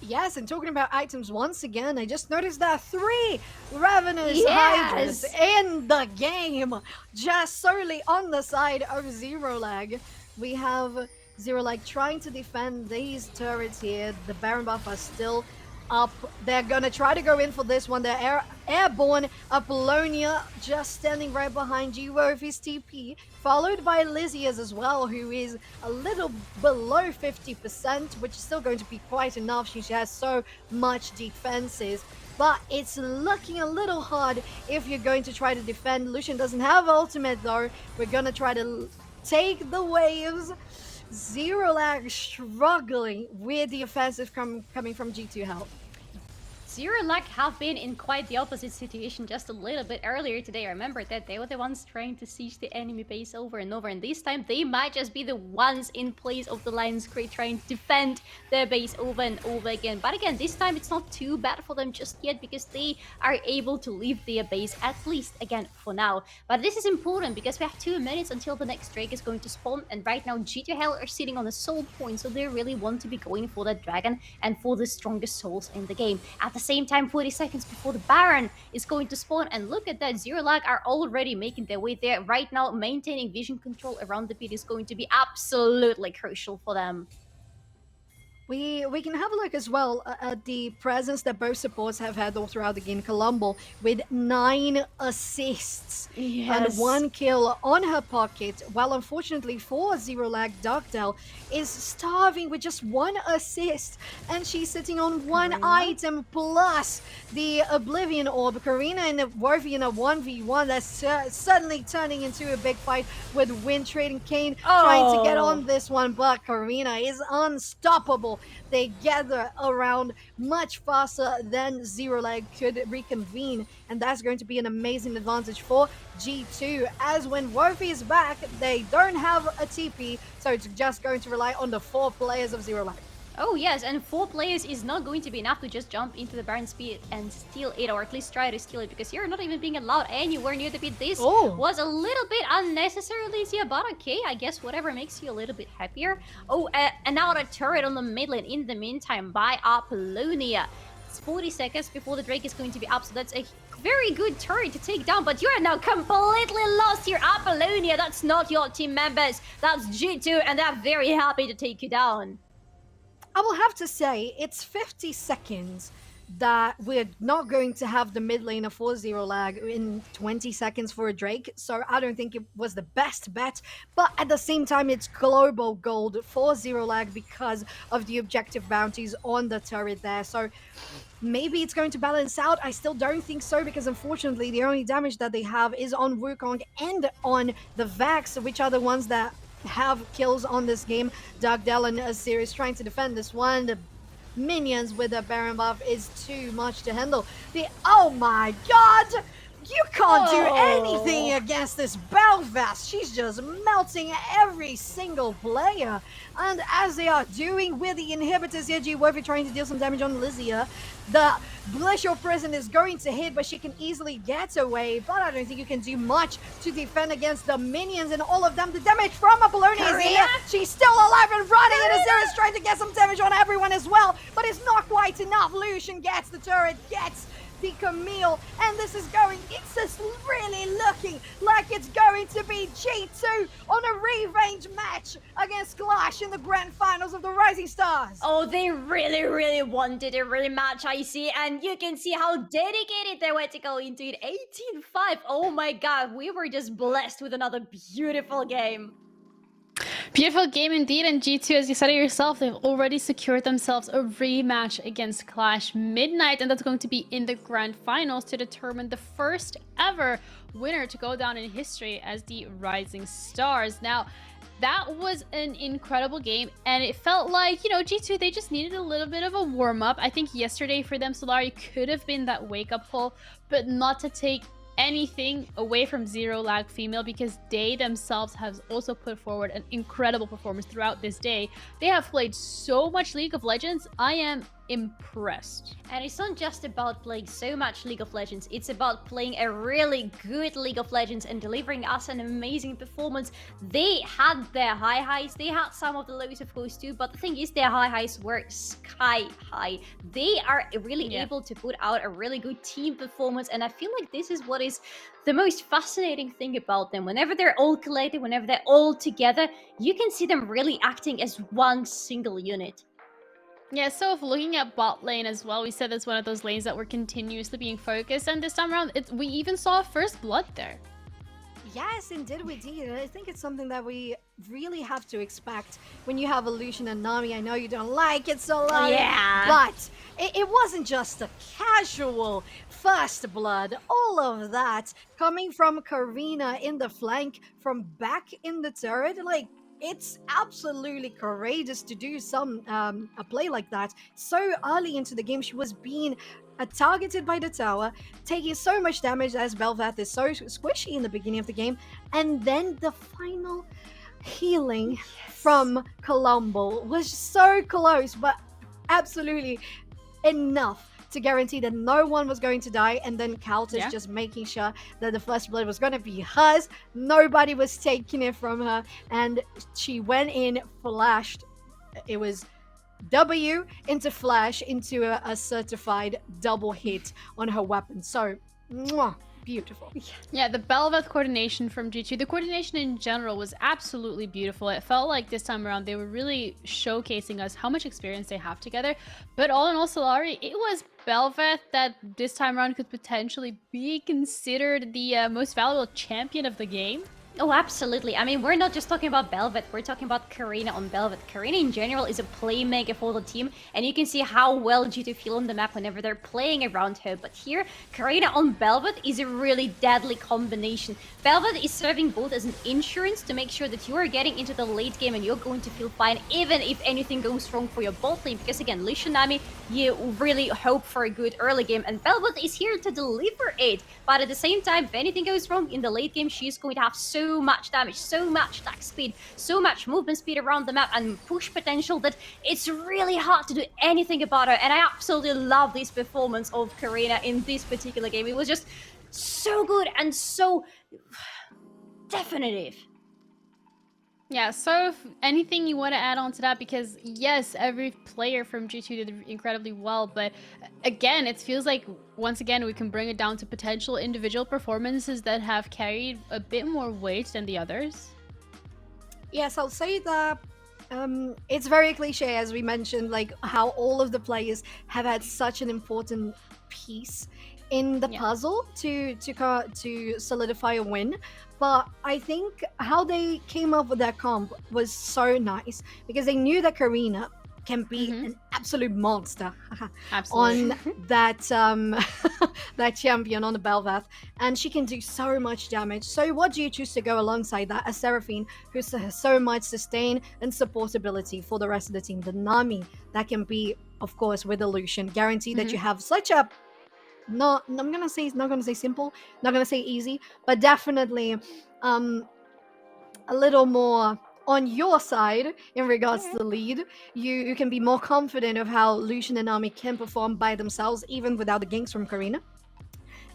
S4: Yes, and talking about items once again, I just noticed that 3 Ravenous Hydras in the game, just solely on the side of Zero Lag. We have Zero Lag trying to defend these turrets here. The Baron buff are still up. They're gonna try to go in for this one. They're airborne. Apollonia just standing right behind you with his TP, followed by Lysias as well, who is a little below 50%, which is still going to be quite enough. She has so much defenses. but it's looking a little hard if you're going to try to defend. Lucian doesn't have ultimate though. We're gonna try to take the waves. Zero Lag struggling with the offensive coming from G2 Hell.
S3: Zero Lag have been in quite the opposite situation just a little bit earlier today. I remember that they were the ones trying to siege the enemy base over and over, and this time they might just be the ones in place of the Lion's Crate trying to defend their base over and over again. But again, this time it's not too bad for them just yet because they are able to leave their base, at least again for now. But this is important because we have 2 minutes until the next Drake is going to spawn, and right now G2 Hell are sitting on a soul point, so they really want to be going for that dragon and for the strongest souls in the game. At the same time, 40 seconds before the Baron is going to spawn, and look at that, Zero Lag are already making their way there. Right now, maintaining vision control around the pit is going to be absolutely crucial for them.
S4: We can have a look as well at the presence that both supports have had all throughout the game. Colombo with 9 assists and 1 kill on her pocket, while unfortunately for Zero Lag, Darkdale is starving with just 1 assist, and she's sitting on 1 item plus the Oblivion Orb. Karina and Worthy in a 1v1 that's suddenly turning into a big fight with Windtrade and Kane trying to get on this one, but Karina is unstoppable. They gather around much faster than Zero Lag could reconvene, and that's going to be an amazing advantage for G2, as when Worthy is back, they don't have a TP, so it's just going to rely on the 4 players of Zero Lag.
S3: Oh yes, and 4 players is not going to be enough to just jump into the Baron speed and steal it, or at least try to steal it, because you're not even being allowed anywhere near the pit. This was a little bit unnecessary, Alicia, but okay, I guess whatever makes you a little bit happier. Oh, another turret on the mid lane in the meantime by Apollonia. It's 40 seconds before the Drake is going to be up, so that's a very good turret to take down, but you are now completely lost here, Apollonia. That's not your team members, that's G2, and they're very happy to take you down.
S4: I will have to say, it's 50 seconds that we're not going to have the mid laner for Zero Lag in 20 seconds for a Drake, so I don't think it was the best bet, but at the same time, it's global gold for Zero Lag because of the objective bounties on the turret there, so maybe it's going to balance out. I still don't think so, because unfortunately, the only damage that they have is on Wukong and on the Vax, which are the ones that have kills on this game. Darkdale and Azir trying to defend this one. The minions with the Baron buff is too much to handle. Oh my god! You can't do anything against this Belfast. She's just melting every single player. And as they are doing with the inhibitors here, G-Worthy trying to deal some damage on Lizia. The Glacial Prison is going to hit, but she can easily get away. But I don't think you can do much to defend against the minions and all of them. The damage from Apollonia is here. She's still alive and running, and Azir is trying to get some damage on everyone as well. But it's not quite enough. Lucian gets the turret, gets the Camille, and this is it's just really looking like it's going to be G2 on a revenge match against Clash in the grand finals of the Rising Stars.
S3: Oh, they really wanted a rematch, I see, and you can see how dedicated they were to go into it. 18-5, oh my god, we were just blessed with another beautiful game.
S1: Beautiful game indeed, and G2, as you said it yourself, they've already secured themselves a rematch against Clash Midnight, and that's going to be in the grand finals to determine the first ever winner to go down in history as the Rising Stars. Now, that was an incredible game, and it felt like, you know, G2, they just needed a little bit of a warm-up. I think yesterday for them, Solari could have been that wake-up call, but not to take anything away from Zero Lag Female, because they themselves have also put forward an incredible performance throughout this day. They have played so much League of Legends. I am impressed.
S3: And it's not just about playing so much League of Legends, it's about playing a really good League of Legends and delivering us an amazing performance. They had their high highs, they had some of the lows of course too, but the thing is their high highs were sky high. They are really able to put out a really good team performance, and I feel like this is what is the most fascinating thing about them. Whenever they're all collected, whenever they're all together, you can see them really acting as one single unit.
S1: Yeah, so if looking at bot lane as well, we said that's one of those lanes that were continuously being focused, and this time around, we even saw first blood there.
S4: Yes, indeed we did. I think it's something that we really have to expect when you have Illusion and Nami. I know you don't like it so loud, but it wasn't just a casual first blood. All of that coming from Karina in the flank, from back in the turret, like, it's absolutely courageous to do a play like that. So early into the game, she was being targeted by the tower, taking so much damage as Bel'Veth is so squishy in the beginning of the game, and then the final healing from Colombo was so close, but absolutely enough to guarantee that no one was going to die, and then Countess just making sure that the first blood was going to be hers. Nobody was taking it from her, and she went in, flashed. It was W into flash into a certified double hit on her weapon. So, beautiful.
S1: Yeah, the Bel'Veth coordination from G2, the coordination in general was absolutely beautiful. It felt like this time around they were really showcasing us how much experience they have together. But all in all, Solari, it was Bel'Veth that this time around could potentially be considered the most valuable champion of the game.
S3: Oh, absolutely. I mean, we're not just talking about Bel'Veth, we're talking about Karina on Bel'Veth. Karina in general is a playmaker for the team, and you can see how well G2 feel on the map whenever they're playing around her. But here, Karina on Bel'Veth is a really deadly combination. Bel'Veth is serving both as an insurance to make sure that you are getting into the late game and you're going to feel fine even if anything goes wrong for your bot lane. Because again, Lucian Nami, you really hope for a good early game, and Bel'Veth is here to deliver it. But at the same time, if anything goes wrong in the late game, she's going to have so much damage, so much attack speed, so much movement speed around the map, and push potential that it's really hard to do anything about her. And I absolutely love this performance of Karina in this particular game. It was just so good and so definitive.
S1: Yeah, so if anything you want to add on to that, because yes, every player from G2 did incredibly well, but again, it feels like once again we can bring it down to potential individual performances that have carried a bit more weight than the others.
S4: Yes, I'll say that it's very cliche, as we mentioned, like how all of the players have had such an important piece in the puzzle to solidify a win. But I think how they came up with that comp was so nice, because they knew that Karina can be an absolute monster on that that champion, on the Bel'Veth, and she can do so much damage. So what do you choose to go alongside that? A Seraphine who has so much sustain and supportability for the rest of the team. The Nami that can be, of course, with Illusion, guarantee that you have such a I'm not gonna say simple, not gonna say easy, but definitely a little more on your side in regards to the lead. You can be more confident of how Lucian and Nami can perform by themselves, even without the ganks from Karina.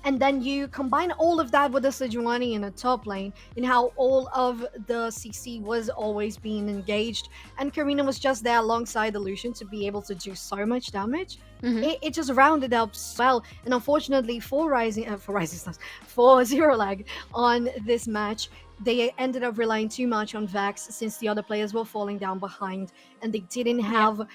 S4: And then you combine all of that with the Sejuani in a top lane, in how all of the CC was always being engaged, and Karina was just there alongside the Lucian to be able to do so much damage. It just rounded up well. And unfortunately for Zero Lag on this match, they ended up relying too much on Vax, since the other players were falling down behind, and they didn't have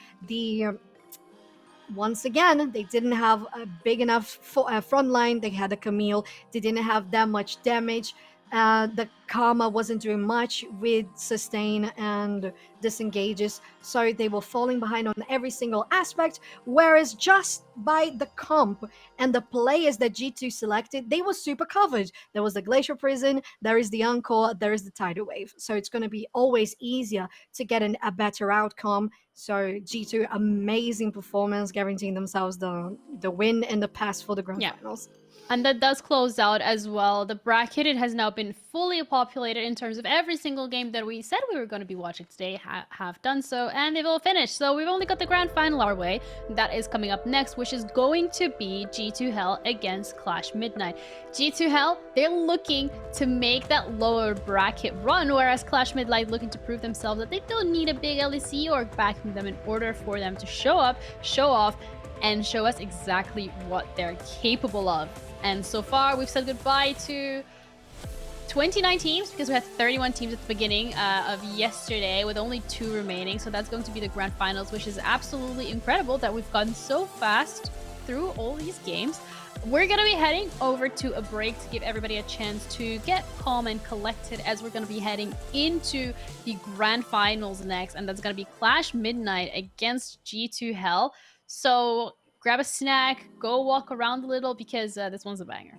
S4: once again, they didn't have a big enough front line. They had a Camille. They didn't have that much damage. The Karma wasn't doing much with sustain and disengages, so they were falling behind on every single aspect. Whereas just by the comp and the players that G2 selected, they were super covered. There was the Glacial Prison, there is the Encore, there is the Tidal Wave. So it's going to be always easier to get a better outcome. So G2, amazing performance, guaranteeing themselves the win and the pass for the grand finals.
S1: And that does close out as well the bracket. It has now been fully populated in terms of every single game that we said we were going to be watching today have done so, and they've all finished. So we've only got the grand final our way. That is coming up next, which is going to be G2 Hell against Clash Midnight. G2 Hell, they're looking to make that lower bracket run, whereas Clash Midnight looking to prove themselves that they don't need a big LEC org backing them in order for them to show up, show off, and show us exactly what they're capable of. And so far, we've said goodbye to 29 teams, because we had 31 teams at the beginning of yesterday, with only 2 remaining. So that's going to be the grand finals, which is absolutely incredible that we've gone so fast through all these games. We're going to be heading over to a break to give everybody a chance to get calm and collected, as we're going to be heading into the grand finals next, and that's going to be Clash Midnight against G2 Hell. So grab a snack, go walk around a little, because this one's a banger.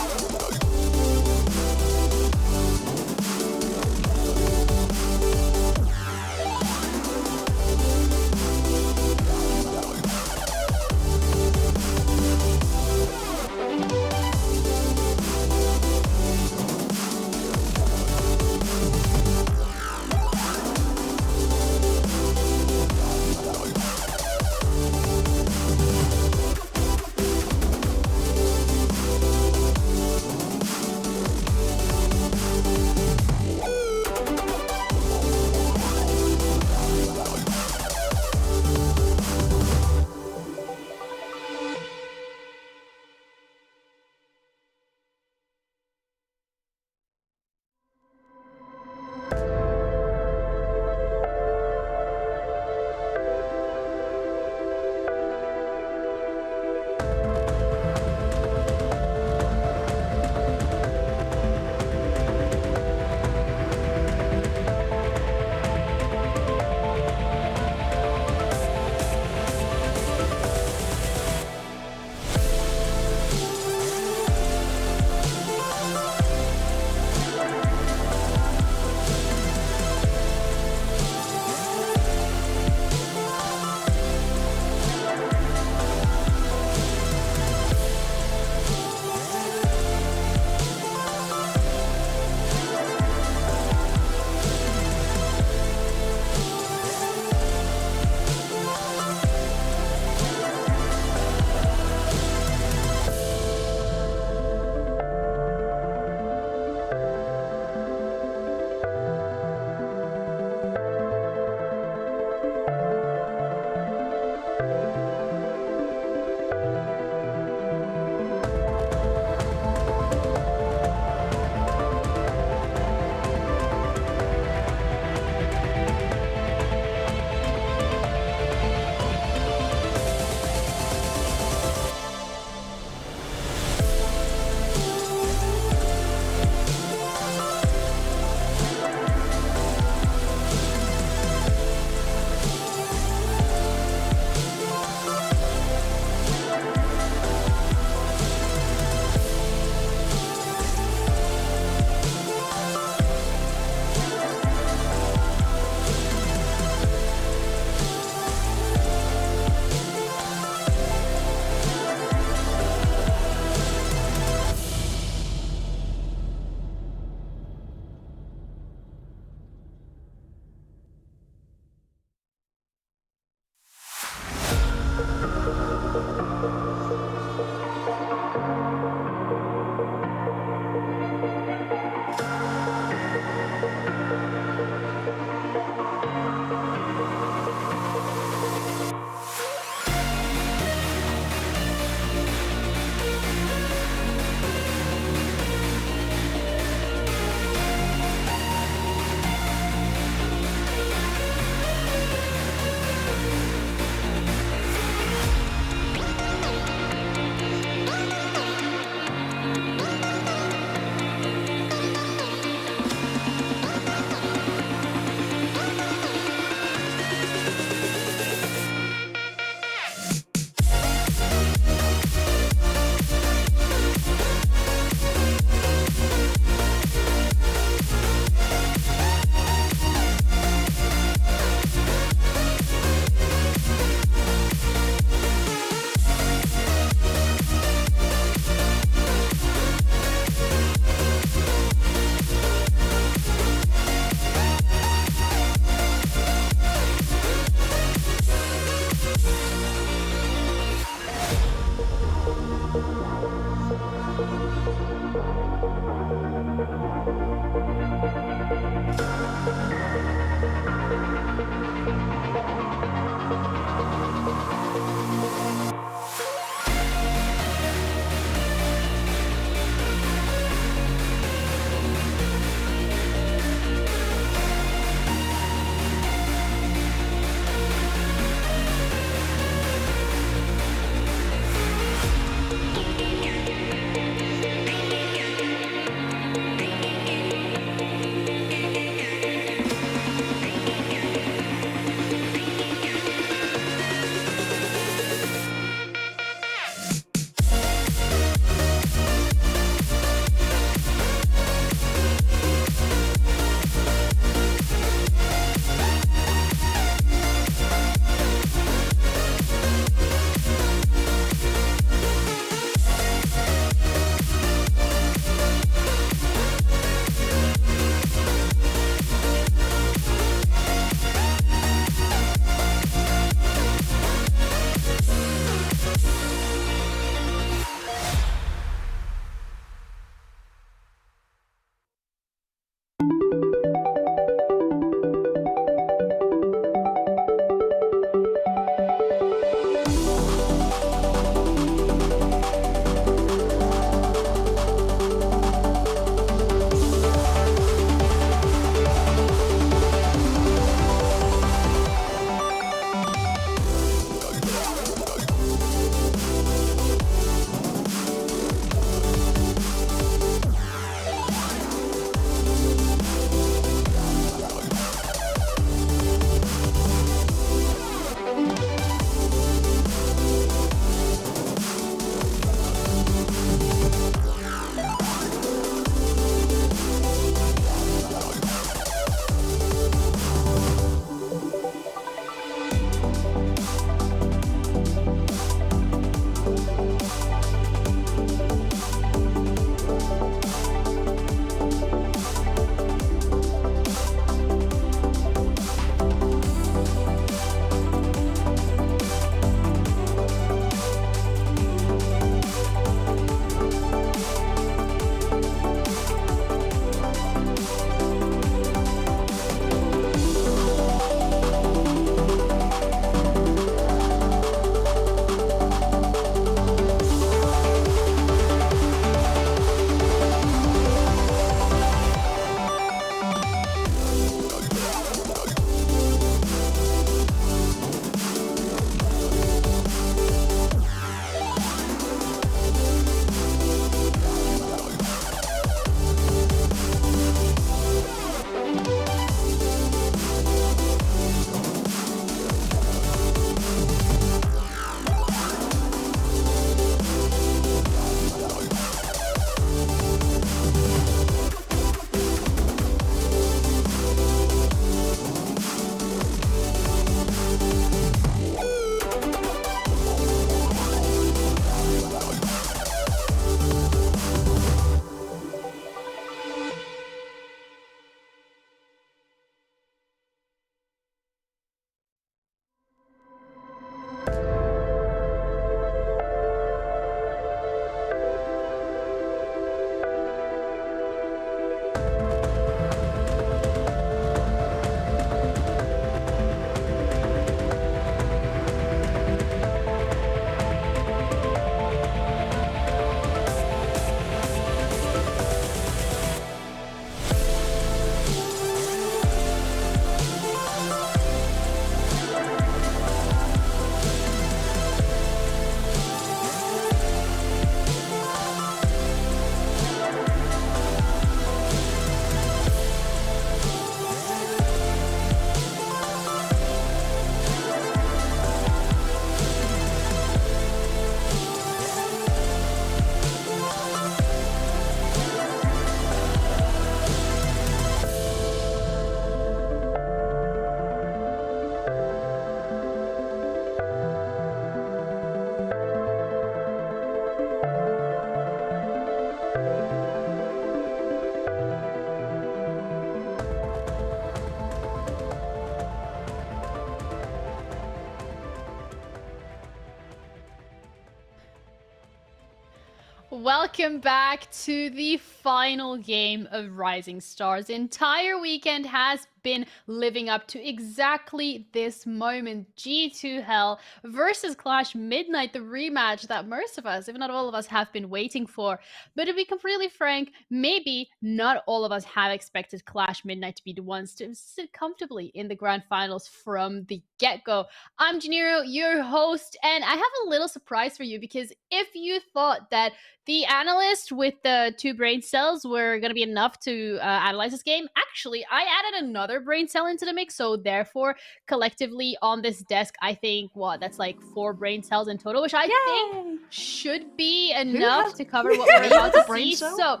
S1: Welcome back to the final game of Rising Stars. The entire weekend has been living up to exactly this moment. G2 Hell versus Clash Midnight, the rematch that most of us, if not all of us, have been waiting for. But to be completely frank, maybe not all of us have expected Clash Midnight to be the ones to sit comfortably in the grand finals from the get-go. I'm Janiro, your host, and I have a little surprise for you, because if you thought that the analyst with the 2 brain cells were going to be enough to analyze this game, actually, I added another brain cell into the mix, so therefore, collectively on this desk, I think, that's like 4 brain cells in total, which I think should be enough to cover what we're about to see. So,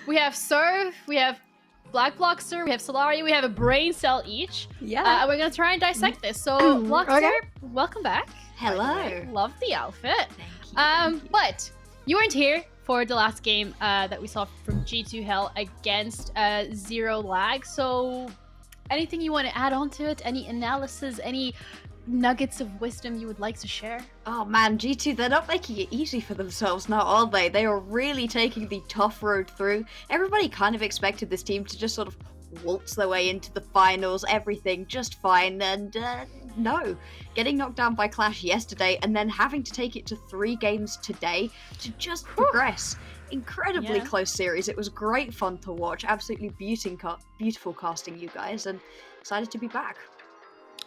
S1: we have Serve, we have Black Blockster, we have Solari, we have a brain cell each. Yeah. We're going to try and dissect this. So, Blockster, welcome back.
S2: Hello.
S1: Love the outfit.
S2: Thank you.
S1: But you weren't here for the last game that we saw from G2 Hell against Zero Lag. So anything you want to add on to it? Any analysis? Any nuggets of wisdom you would like to share?
S2: Oh man, G2, they're not making it easy for themselves now, are they? They are really taking the tough road through. Everybody kind of expected this team to just sort of waltz their way into the finals, everything just fine, and no. Getting knocked down by Clash yesterday and then having to take it to 3 games today to just progress. Incredibly close series. It was great fun to watch. Absolutely beautiful casting, you guys, and excited to be back.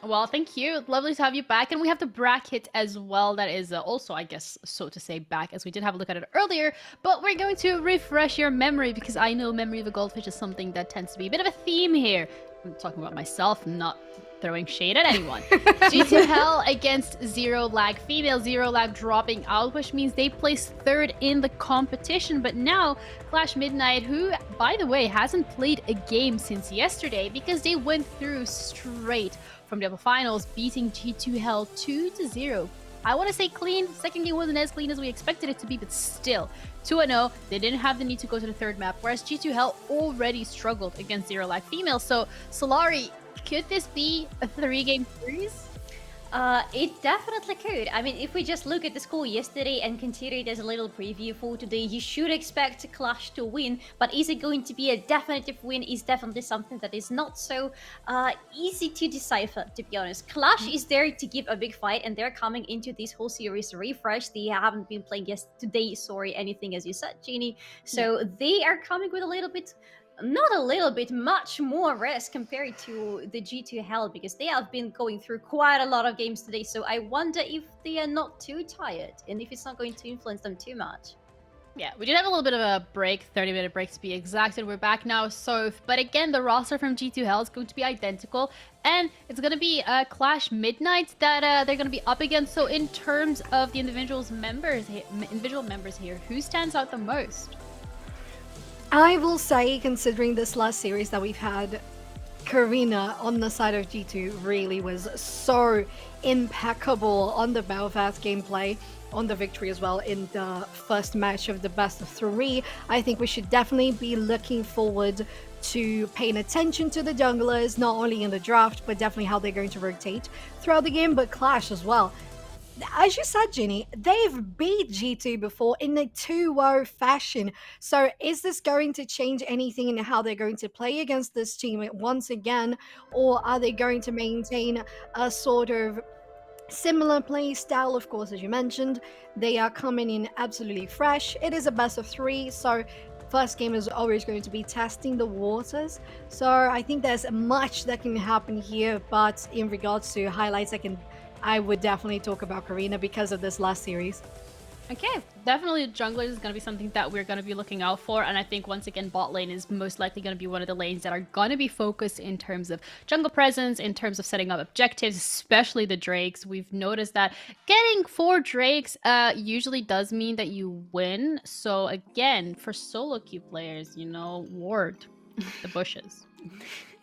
S1: Well, thank you. Lovely to have you back. And we have the bracket as well that is also, I guess, so to say, back, as we did have a look at it earlier. But we're going to refresh your memory, because I know Memory of a Goldfish is something that tends to be a bit of a theme here. I'm talking about myself, not throwing shade at anyone. G2 Hell against Zero Lag Female. Zero Lag dropping out, which means they placed 3rd in the competition. But now, Clash Midnight, who, by the way, hasn't played a game since yesterday, because they went through straight from double finals, beating G2 Hell 2-0. I want to say clean. Second game wasn't as clean as we expected it to be, but still, 2-0. They didn't have the need to go to the 3rd map, whereas G2 Hell already struggled against Zero Lag Female. So, Solari, could this be a 3-game series?
S3: It definitely could. I mean, if we just look at the score yesterday and consider it as a little preview for today, you should expect Clash to win. But is it going to be a definitive win is definitely something that is not so easy to decipher, to be honest. Clash is there to give a big fight, and they're coming into this whole series refresh. They haven't been playing anything, as you said, Jeannie. So they are coming with a little bit, not a little bit, much more rest compared to the G2 Hell, because they have been going through quite a lot of games today. So I wonder if they are not too tired and if it's not going to influence them too much.
S1: Yeah, we did have a little bit of a break, 30-minute break to be exact, and we're back now. So, but again, the roster from G2 Hell is going to be identical, and it's going to be Clash Midnight that they're going to be up against. So in terms of the individual members here, who stands out the most?
S4: I will say, considering this last series that we've had, Karina on the side of G2 really was so impeccable on the Belfast gameplay, on the victory as well in the first match of the best of 3. I think we should definitely be looking forward to paying attention to the junglers, not only in the draft, but definitely how they're going to rotate throughout the game, but Clash as well. As you said, Ginny, they've beat G2 before in a 2-0 fashion. So is this going to change anything in how they're going to play against this team once again? Or are they going to maintain a sort of similar play style? Of course, as you mentioned, they are coming in absolutely fresh. It is a best of 3, so first game is always going to be testing the waters. So I think there's much that can happen here, but in regards to highlights, I would definitely talk about Karina because of this last series.
S1: Okay, definitely junglers is going to be something that we're going to be looking out for, and I think once again bot lane is most likely going to be one of the lanes that are going to be focused in terms of jungle presence, in terms of setting up objectives, especially the Drakes. We've noticed that getting 4 Drakes usually does mean that you win. So again, for solo queue players, ward the bushes.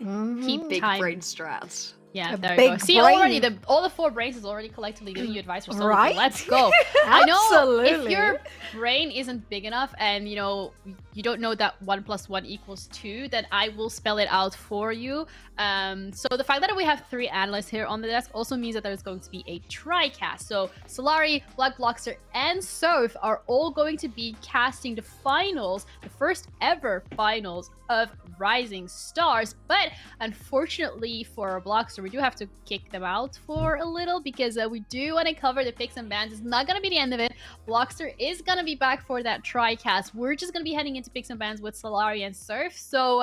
S1: Keep
S2: big
S1: time.
S2: brain strats.
S1: Yeah, there we go. See, already all the 4 brains is already collectively giving you advice for solo.
S4: Right?
S1: Let's go.
S4: I know
S1: if you're brain isn't big enough and you don't know that 1 + 1 = 2, then I will spell it out for you. So the fact that we have 3 analysts here on the desk also means that there's going to be a tri-cast. So Solari, Black Blockster, and Soph are all going to be casting the finals, the first ever finals of Rising Stars. But unfortunately for Blockster, we do have to kick them out for a little because we do want to cover the picks and bans. It's not going to be the end of it. Blockster is going to be back for that tri-cast. We're just going to be heading into picks and bans with Solari and Soph. So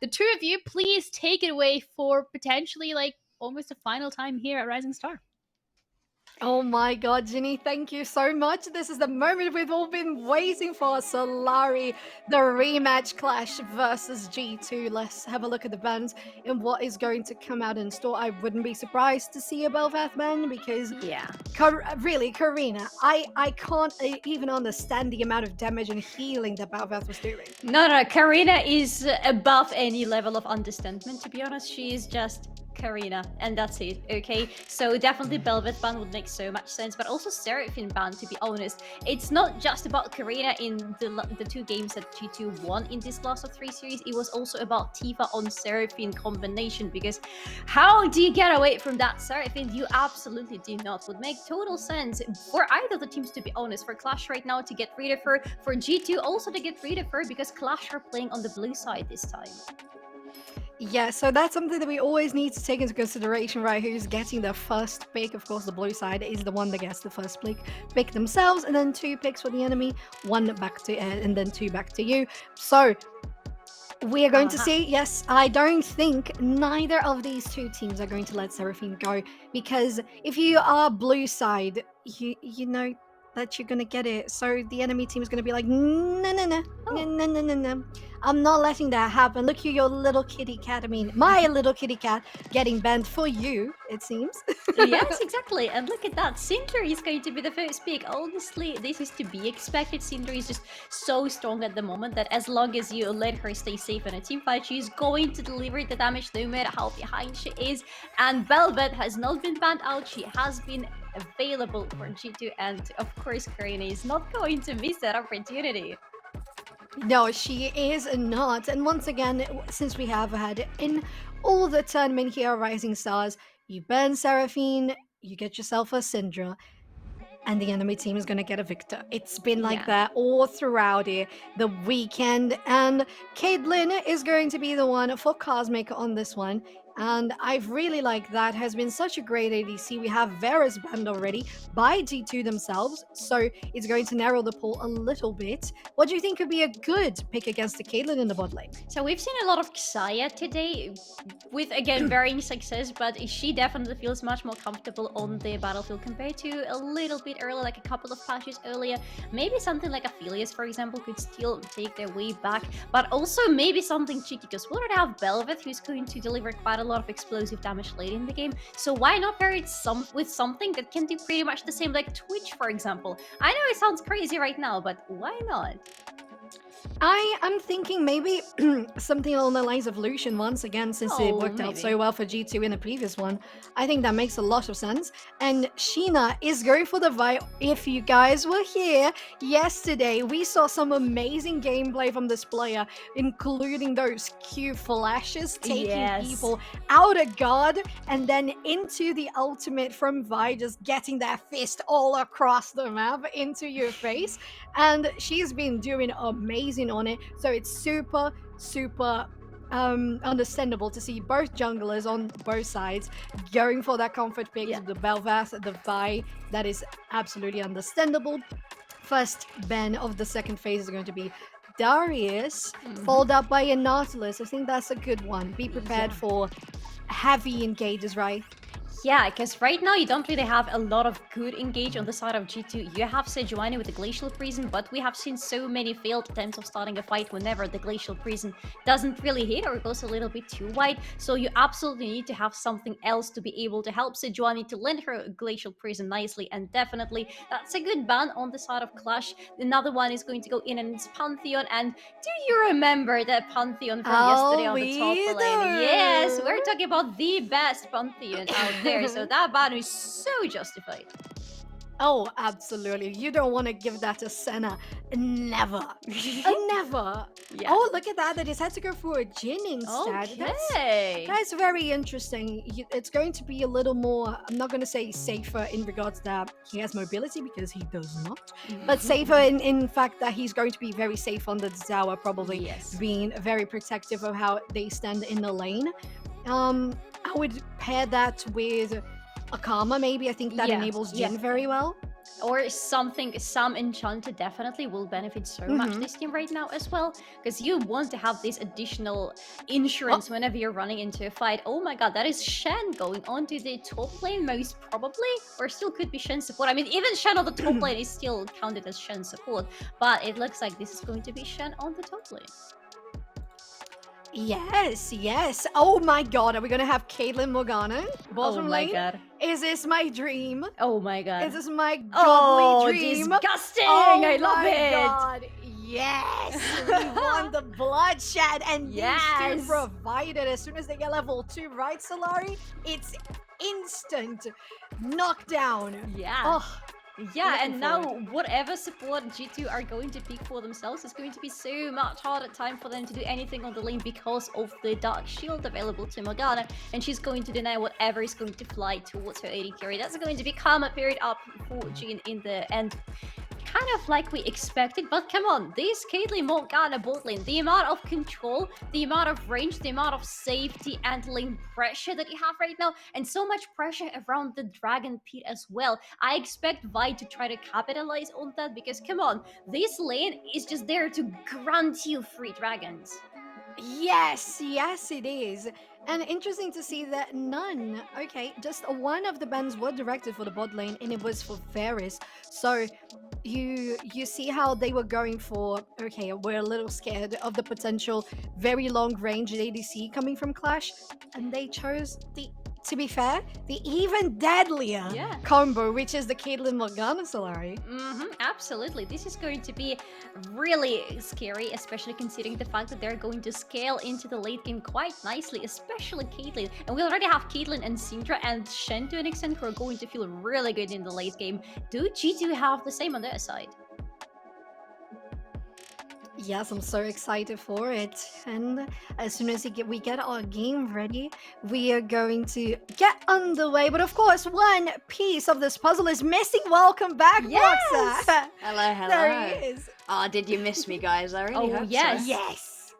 S1: the two of you, please take it away for potentially like almost a final time here at Rising Star.
S4: Oh my god, Ginny, thank you so much. This is the moment we've all been waiting for. Solari, the rematch clash versus G2. Let's have a look at the bans and what is going to come out in store. I wouldn't be surprised to see a Bel'Veth ban because, really, Karina, I can't even understand the amount of damage and healing that Bel'Veth was doing.
S3: No, Karina is above any level of understandment, to be honest. She is just Karina, and that's it, okay? So definitely Bel'Veth ban would make so much sense, but also Seraphine ban, to be honest. It's not just about Karina in the 2 games that G2 won in this last of 3 series, it was also about Tifa on Seraphine combination, because how do you get away from that Seraphine? You absolutely do not. Would make total sense for either of the teams, to be honest. For Clash right now to get rid of her, for G2 also to get rid of her, because Clash are playing on the blue side this time.
S4: Yeah, so that's something that we always need to take into consideration, right? Who's getting the first pick? Of course, the blue side is the one that gets the first pick themselves, and then 2 picks for the enemy, 1 back to and then 2 back to you. So we are going to see. Yes, I don't think neither of these 2 teams are going to let Seraphine go, because if you are blue side, you know that you're gonna get it. So the enemy team is gonna be like, no. I'm not letting that happen. Look at your little kitty cat. I mean, my little kitty cat getting banned for you, it seems.
S3: Yes, exactly. And look at that. Sindri is going to be the first pick. Honestly, this is to be expected. Sindri is just so strong at the moment that as long as you let her stay safe in a team fight, she's going to deliver the damage no matter how behind she is. And Bel'Veth has not been banned out. She has been available for G2, and of course Karina is not going to miss that opportunity.
S4: No, she is not. And once again, since we have had in all the tournament here at Rising Stars, you burn Seraphine, you get yourself a Syndra, and the enemy team is going to get a Victor. It's been like that all throughout the weekend, and Caitlyn is going to be the one for Cosmic on this one. And I really like that. Has been such a great ADC. We have Varus banned already by G2 themselves, so it's going to narrow the pool a little bit. What do you think could be a good pick against the Caitlyn in the bot lane?
S3: So we've seen a lot of Xayah today, with again varying success, but she definitely feels much more comfortable on the battlefield compared to a little bit earlier, like a couple of patches earlier. Maybe something like Aphelios, for example, could still take their way back, but also maybe something cheeky, because we already have Bel'Veth, who's going to deliver quite a lot of explosive damage late in the game. So why not pair it with something that can do pretty much the same, like Twitch, for example? I know it sounds crazy right now, but why not?
S4: I am thinking maybe something along the lines of Lucian once again, since it worked out so well for G2 in the previous one. I think that makes a lot of sense. And Sheena is going for the Vi. If you guys were here yesterday, we saw some amazing gameplay from this player, including those Q flashes, taking people out of guard, and then into the ultimate from Vi, just getting that fist all across the map into your face. And she's been doing amazing on it, so it's super understandable to see both junglers on both sides going for that comfort pick. The Bel'Veth, the Vi, that is absolutely understandable. First ban of the second phase is going to be Darius, followed up by a Nautilus. I think that's a good one. Be prepared for heavy engages, right?
S3: Yeah, because right now you don't really have a lot of good engage on the side of G2. You have Sejuani with the Glacial Prison, but we have seen so many failed attempts of starting a fight whenever the Glacial Prison doesn't really hit or goes a little bit too wide. So you absolutely need to have something else to be able to help Sejuani to lend her Glacial Prison nicely, and definitely that's a good ban on the side of Clash. Another one is going to go in, and it's Pantheon. And do you remember that Pantheon from yesterday on the top lane? Yes, we're talking about the best Pantheon out there. So that ban is so justified.
S4: Oh, absolutely. You don't want to give that to Senna. Never. Never.
S3: Yeah.
S4: Oh, look at that. They decided to go for a Jhin instead.
S3: Okay.
S4: That's very interesting. It's going to be a little more, I'm not going to say safer in regards that he has mobility, because he does not, but safer in fact that he's going to be very safe on the Zawa, probably being very protective of how they stand in the lane. I would pair that with a Karma, maybe. I think that enables Jhin very well.
S3: Or something, some Enchanted definitely will benefit so much this team right now as well, because you want to have this additional insurance whenever you're running into a fight. Oh my god, that is Shen going onto the top lane most probably, or still could be Shen support. I mean, even Shen on the top lane is still counted as Shen support, but it looks like this is going to be Shen on the top lane.
S4: Yes. Oh my god, are we gonna have Caitlyn Morgana bottom lane?
S3: Oh my god.
S4: Is this my dream?
S3: Oh my god.
S4: Is this my godly dream?
S3: Disgusting!
S4: Oh
S3: I love it!
S4: God. Yes! We won the bloodshed, and these two provided as soon as they get level 2, right, Solari? It's instant knockdown.
S3: Yeah.
S4: Oh,
S3: yeah, and now whatever support G2 are going to pick for themselves is going to be so much harder time for them to do anything on the lane because of the Dark Shield available to Morgana, and she's going to deny whatever is going to fly towards her AD carry. That's going to be Karma period up for Jhin in the end. Kind of like we expected, but come on, this Caitlyn Morgana bot lane, the amount of control, the amount of range, the amount of safety and lane pressure that you have right now, and so much pressure around the Dragon Pit as well. I expect Vi to try to capitalize on that, because come on, this lane is just there to grant you free dragons.
S4: yes, it is. And interesting to see that just one of the bans were directed for the bot lane, and it was for Varus. So you see how they were going for, okay, we're a little scared of the potential very long range ADC coming from Clash, and they chose to be fair, the even deadlier combo, which is the Caitlyn Morgana Solari.
S3: Absolutely. This is going to be really scary, especially considering the fact that they're going to scale into the late game quite nicely, especially Caitlyn. And we already have Caitlyn and Syndra and Shen to an extent who are going to feel really good in the late game. Do G2 have the same on their side?
S4: Yes, I'm so excited for it. And as soon as we get our game ready, we are going to get underway. But of course, one piece of this puzzle is missing. Welcome back, Boxer.
S2: Hello.
S4: There he is.
S2: Did you miss me, guys? I really hope
S3: yes.
S2: so.
S4: Yes.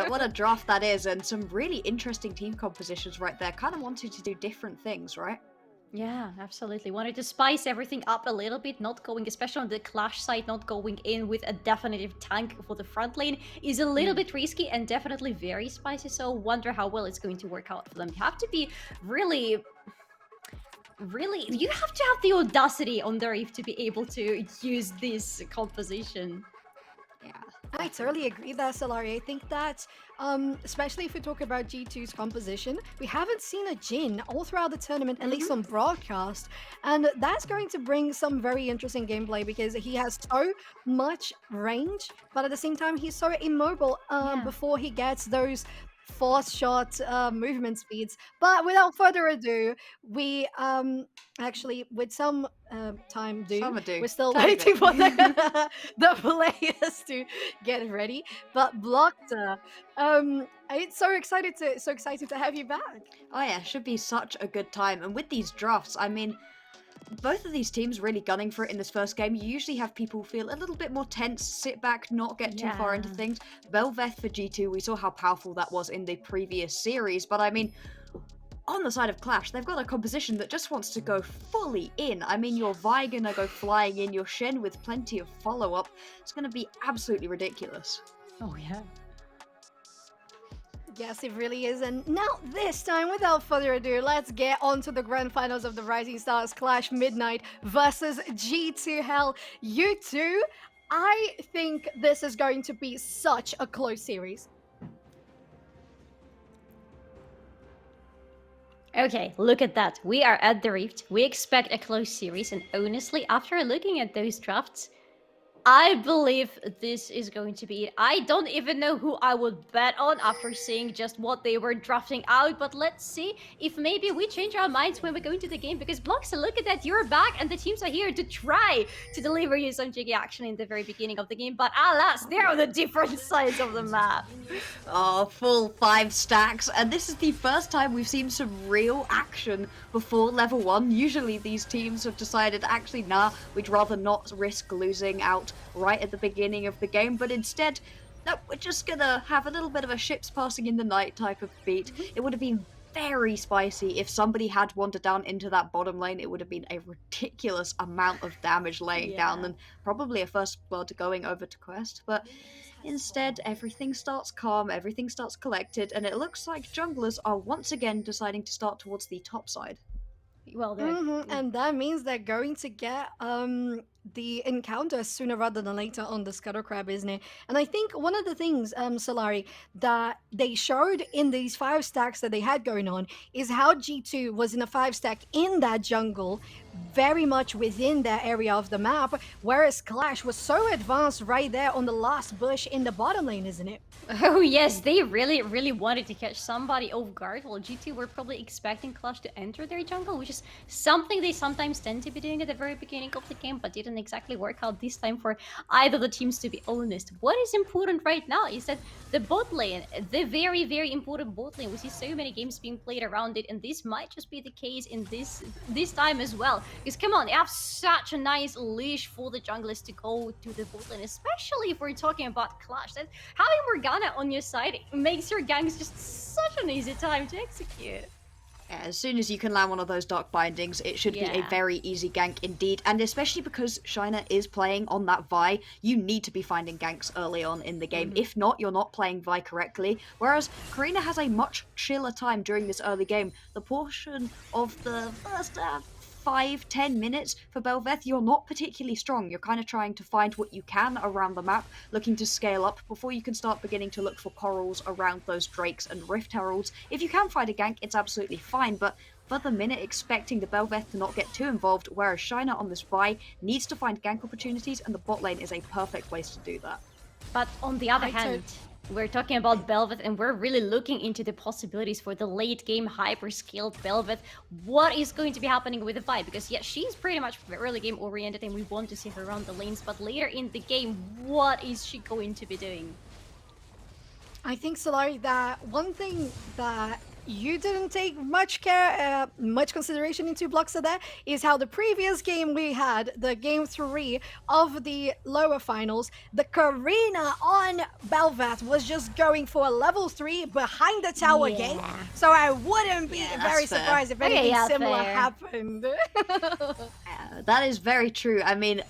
S2: What a draft that is, and some really interesting team compositions right there. Kind of wanted to do different things, right?
S3: Yeah, absolutely. Wanted to spice everything up a little bit, not going, especially on the Clash side, not going in with a definitive tank for the front lane is a little bit risky and definitely very spicy, so wonder how well it's going to work out for them. You have to be really, you have to have the audacity on the Reef to be able to use this composition.
S2: Yeah.
S4: I totally agree there, Solari. I think that, especially if we talk about G2's composition, we haven't seen a Jhin all throughout the tournament, at least on broadcast. And that's going to bring some very interesting gameplay, because he has so much range, but at the same time, he's so immobile before he gets those force shot movement speeds. But without further ado, we actually, with some time we're still waiting for the players to get ready. But Blockter, it's so excited to have you back.
S2: Oh yeah, should be such a good time. And with these drafts, I mean, both of these teams really gunning for it in this first game. You usually have people feel a little bit more tense, sit back, not get too far into things. Bel'Veth for G2, we saw how powerful that was in the previous series, but I mean, on the side of Clash, they've got a composition that just wants to go fully in. I mean, your Vi gonna go flying in, your Shen with plenty of follow-up. It's gonna be absolutely ridiculous.
S3: Oh yeah.
S4: Yes, it really is. And now this time, without further ado, let's get on to the grand finals of the Rising Stars Clash Midnight versus G2 Hell. You two, I think this is going to be such a close series.
S3: Okay, look at that. We are at the Rift. We expect a close series, and honestly, after looking at those drafts, I believe this is going to be it. I don't even know who I would bet on after seeing just what they were drafting out, but let's see if maybe we change our minds when we go into the game, because Bloxy, look at that, you're back and the teams are here to try to deliver you some jiggy action in the very beginning of the game, but alas, they're on the different sides of the map.
S2: Oh, full 5 stacks, and this is the first time we've seen some real action before level 1. Usually these teams have decided, actually, nah, we'd rather not risk losing out right at the beginning of the game, but instead, no, we're just gonna have a little bit of a ships passing in the night type of beat. It would have been very spicy if somebody had wandered down into that bottom lane. It would have been a ridiculous amount of damage laying down, and probably a first blood going over to Quest, but instead everything starts calm, everything starts collected, and it looks like junglers are once again deciding to start towards the top side.
S3: Well,
S4: and that means they're going to get the encounter sooner rather than later on the Scuttle Crab, isn't it? And I think one of the things, Solari, that they showed in these 5 stacks that they had going on is how G2 was in a 5 stack in that jungle, very much within that area of the map, whereas Clash was so advanced right there on the last bush in the bottom lane, isn't it?
S3: Oh yes, they really wanted to catch somebody off guard, while G2 were probably expecting Clash to enter their jungle, which is something they sometimes tend to be doing at the very beginning of the game, but didn't exactly work out this time for either the teams, to be honest. What is important right now is that the bot lane, the very important bot lane, we see so many games being played around it, and this might just be the case in this time as well. Because come on, they have such a nice leash for the junglers to go to the bot lane, especially if we're talking about Clash. That having Morgana on your side makes your ganks just such an easy time to execute.
S2: Yeah, as soon as you can land one of those Dark Bindings, it should be a very easy gank indeed. And especially because Shiner is playing on that Vi, you need to be finding ganks early on in the game. If not, you're not playing Vi correctly. Whereas Karina has a much chiller time during this early game. The portion of the first 5-10 minutes for Bel'Veth, you're not particularly strong. You're kind of trying to find what you can around the map, looking to scale up before you can start beginning to look for corals around those Drakes and Rift Heralds. If you can find a gank, it's absolutely fine, but for the minute, expecting the Bel'Veth to not get too involved, whereas Shiner on this Vi needs to find gank opportunities, and the bot lane is a perfect place to do that.
S3: But on the other hand, we're talking about Bel'Veth, and we're really looking into the possibilities for the late game hyper-scaled Bel'Veth. What is going to be happening with the Vi? Because yeah, she's pretty much early game oriented and we want to see her around the lanes, but later in the game, what is she going to be doing?
S4: I think, Solari, that one thing that you didn't take much consideration into, Bloxy, there is how the previous game we had, the game 3 of the lower finals, the Karina on Bel'Veth was just going for a level 3 behind the tower gate. So I wouldn't be very surprised if anything similar happened.
S2: That is very true. I mean,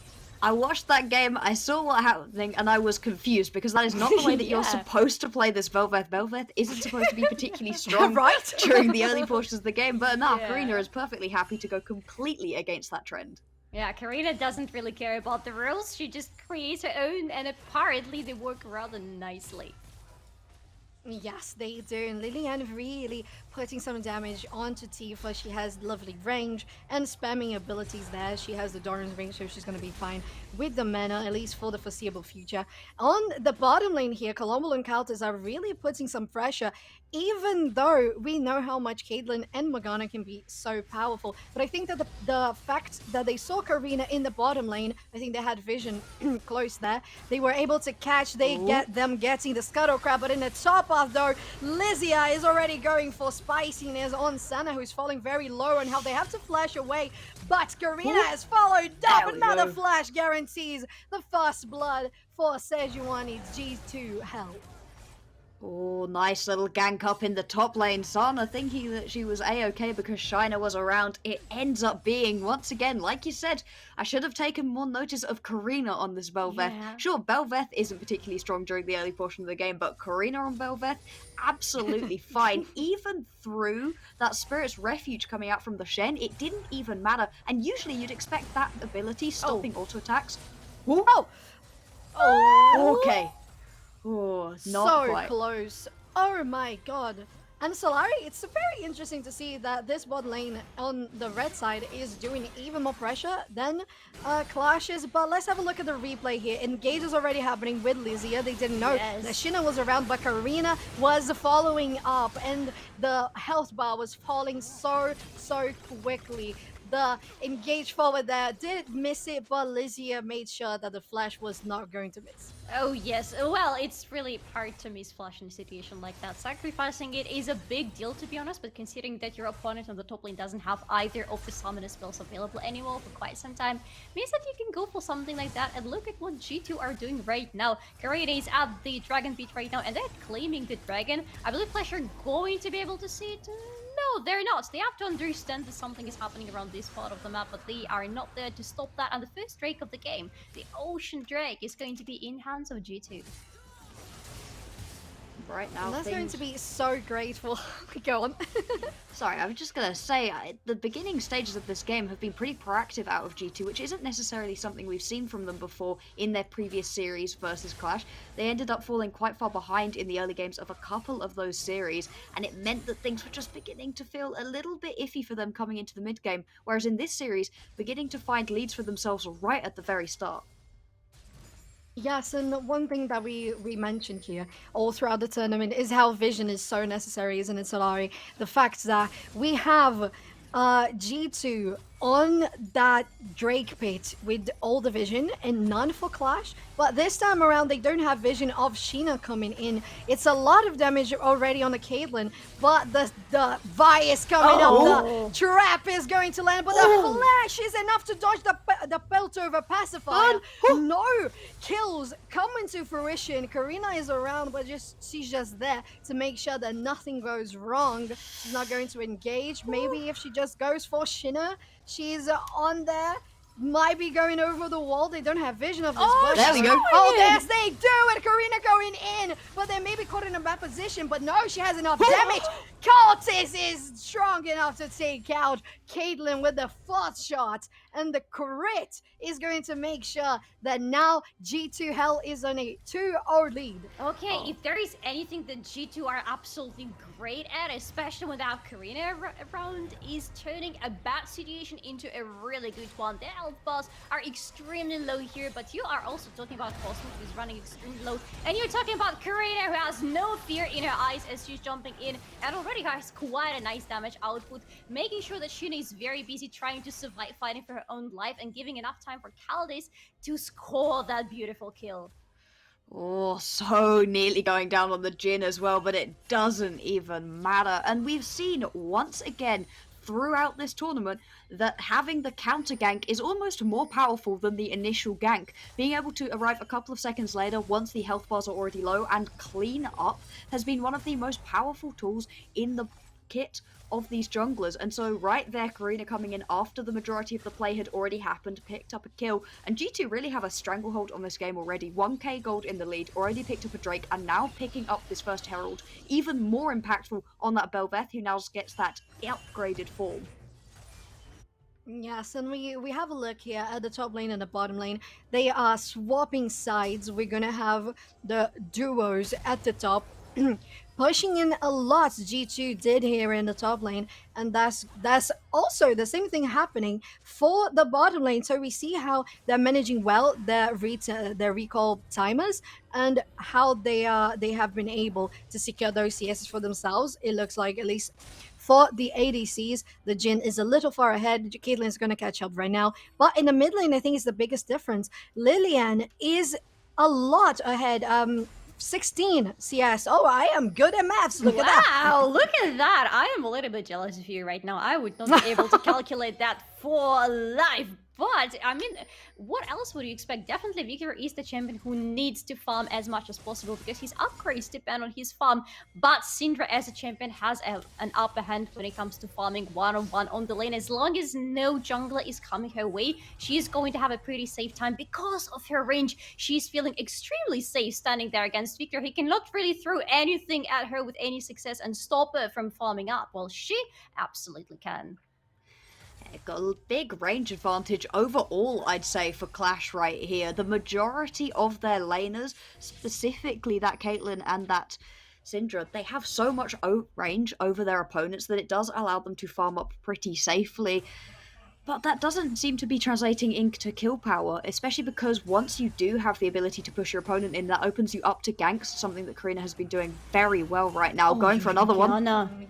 S2: I watched that game, I saw what happened, and I was confused because that is not the way that you're supposed to play this Bel'Veth. Bel'Veth isn't supposed to be particularly strong during the early portions of the game, but Karina is perfectly happy to go completely against that trend.
S3: Yeah, Karina doesn't really care about the rules, she just creates her own, and apparently they work rather nicely.
S4: Yes, they do. And Lilian really putting some damage onto Tifa. She has lovely range and spamming abilities there. She has the Doran's ring, so she's going to be fine with the mana, at least for the foreseeable future. On the bottom lane here, Colombo and Kaltas are really putting some pressure, even though we know how much Caitlyn and Morgana can be so powerful. But I think that the fact that they saw Karina in the bottom lane, I think they had vision close there. They were able to catch, get them getting the Scuttle Crab, but in the top path though, Lizia is already going for spiciness on Senna, who's falling very low, and how they have to flash away. But Karina has followed up. Another flash guarantees the first blood for Sejuani's G2 help.
S2: Oh, nice little gank up in the top lane. Sana thinking that she was a-okay because Shiner was around. It ends up being, once again, like you said, I should have taken more notice of Karina on this Bel'Veth. Yeah. Sure, Bel'Veth isn't particularly strong during the early portion of the game, but Karina on Bel'Veth, absolutely fine. Even through that Spirit's Refuge coming out from the Shen, it didn't even matter. And usually you'd expect that ability, stopping auto attacks.
S4: Oh!
S2: Okay. Oh, not
S4: so
S2: quite.
S4: close. Oh my god. And Solari, it's very interesting to see that this bot lane on the red side is doing even more pressure than Clash's. But let's have a look at the replay here. Engage is already happening with Lizia. They didn't know that Sheena was around, but Karina was following up, and the health bar was falling so quickly. The engage forward there did miss it, but Lizia made sure that the flash was not going to miss.
S3: Oh yes, well, it's really hard to miss flash in a situation like that. Sacrificing it is a big deal, to be honest, but considering that your opponent on the top lane doesn't have either of the summoner spells available anymore for quite some time, means that you can go for something like that. And look at what G2 are doing right now. Karina is at the Dragon Pit right now, and they're claiming the dragon. I believe Flash are going to be able to see it. No, they're not. They have to understand that something is happening around this part of the map, but they are not there to stop that. And the first Drake of the game, the Ocean Drake, is going to be in hands of G2.
S2: Right now,
S4: and that's going to be so grateful. Go on.
S2: Sorry, I was just going to say, the beginning stages of this game have been pretty proactive out of G2, which isn't necessarily something we've seen from them before in their previous series versus Clash. They ended up falling quite far behind in the early games of a couple of those series, and it meant that things were just beginning to feel a little bit iffy for them coming into the mid game, whereas in this series, beginning to find leads for themselves right at the very start.
S4: Yes, and one thing that we mentioned here all throughout the tournament is how vision is so necessary, isn't it, Solari? The fact that we have G2 on that Drake pit with all the vision and none for Clash, but this time around they don't have vision of Sheena coming in. It's a lot of damage already on the Caitlyn, but the Vi is coming up, the trap is going to land, but the flash is enough to dodge the Piltover pacifier. No kills come into fruition. Karina is around, but she's just there to make sure that nothing goes wrong. She's not going to engage. Maybe if she just goes for Sheena, she's on there. Might be going over the wall. They don't have vision of this bush.
S2: There we go.
S4: Oh, yes, they do it. Karina going in, but they may be caught in a bad position. But no, she has enough damage. Cortis is strong enough to take out Caitlyn with the fourth shot, and the crit is going to make sure that now G2 Hell is on a 2-0 lead.
S3: Okay, if there is anything that G2 are absolutely great at, especially without Karina around, is turning a bad situation into a really good one. Their health bars are extremely low here, but you are also talking about Cosmos, who's running extremely low, and you're talking about Karina, who has no fear in her eyes as she's jumping in, and already has quite a nice damage output, making sure that Sheena is very busy trying to survive, fighting for her own life, and giving enough time for Caldes to score that beautiful kill.
S2: Oh, so nearly going down on the Jhin as well, but it doesn't even matter. And we've seen once again throughout this tournament that having the counter gank is almost more powerful than the initial gank. Being able to arrive a couple of seconds later once the health bars are already low and clean up has been one of the most powerful tools in the kit of these junglers. And so right there, Karina coming in after the majority of the play had already happened, picked up a kill, and G2 really have a stranglehold on this game already. 1k gold in the lead, already picked up a Drake, and now picking up this first Herald, even more impactful on that Bel'Veth, who now gets that upgraded form.
S4: Yes, and we have a look here at the top lane and the bottom lane. They are swapping sides. We're gonna have the duos at the top pushing in a lot. G2 did here in the top lane, and that's also the same thing happening for the bottom lane. So we see how they're managing well their recall timers and how they have been able to secure those CSs for themselves. It looks like, at least for the ADCs, the Jhin is a little far ahead. Caitlyn is going to catch up right now, but in the mid lane, I think is the biggest difference. Lilian is a lot ahead. 16 CS. Oh, I am good at maths. Look at that.
S3: Wow, look at that. I am a little bit jealous of you right now. I would not be able to calculate that for life. But, I mean, what else would you expect? Definitely Viktor is the champion who needs to farm as much as possible because his upgrades depend on his farm. But Syndra as a champion has an upper hand when it comes to farming one-on-one on the lane. As long as no jungler is coming her way, she is going to have a pretty safe time because of her range. She's feeling extremely safe standing there against Viktor. He cannot really throw anything at her with any success and stop her from farming up. Well, she absolutely can.
S2: Got a big range advantage overall, I'd say, for Clash right here. The majority of their laners, specifically that Caitlyn and that Syndra, they have so much range over their opponents that it does allow them to farm up pretty safely. But that doesn't seem to be translating into kill power, especially because once you do have the ability to push your opponent in, that opens you up to ganks, something that Karina has been doing very well right now. Going for another one.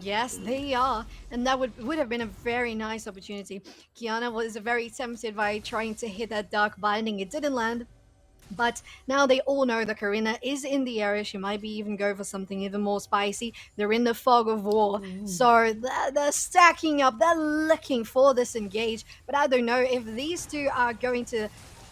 S4: Yes, they are. And that would have been a very nice opportunity. Qiyana was very tempted by trying to hit that Dark Binding. It didn't land. But now they all know that Karina is in the area. She might be even go for something even more spicy. They're in the fog of war. So they're stacking up. They're looking for this engage. But I don't know if these two are going to...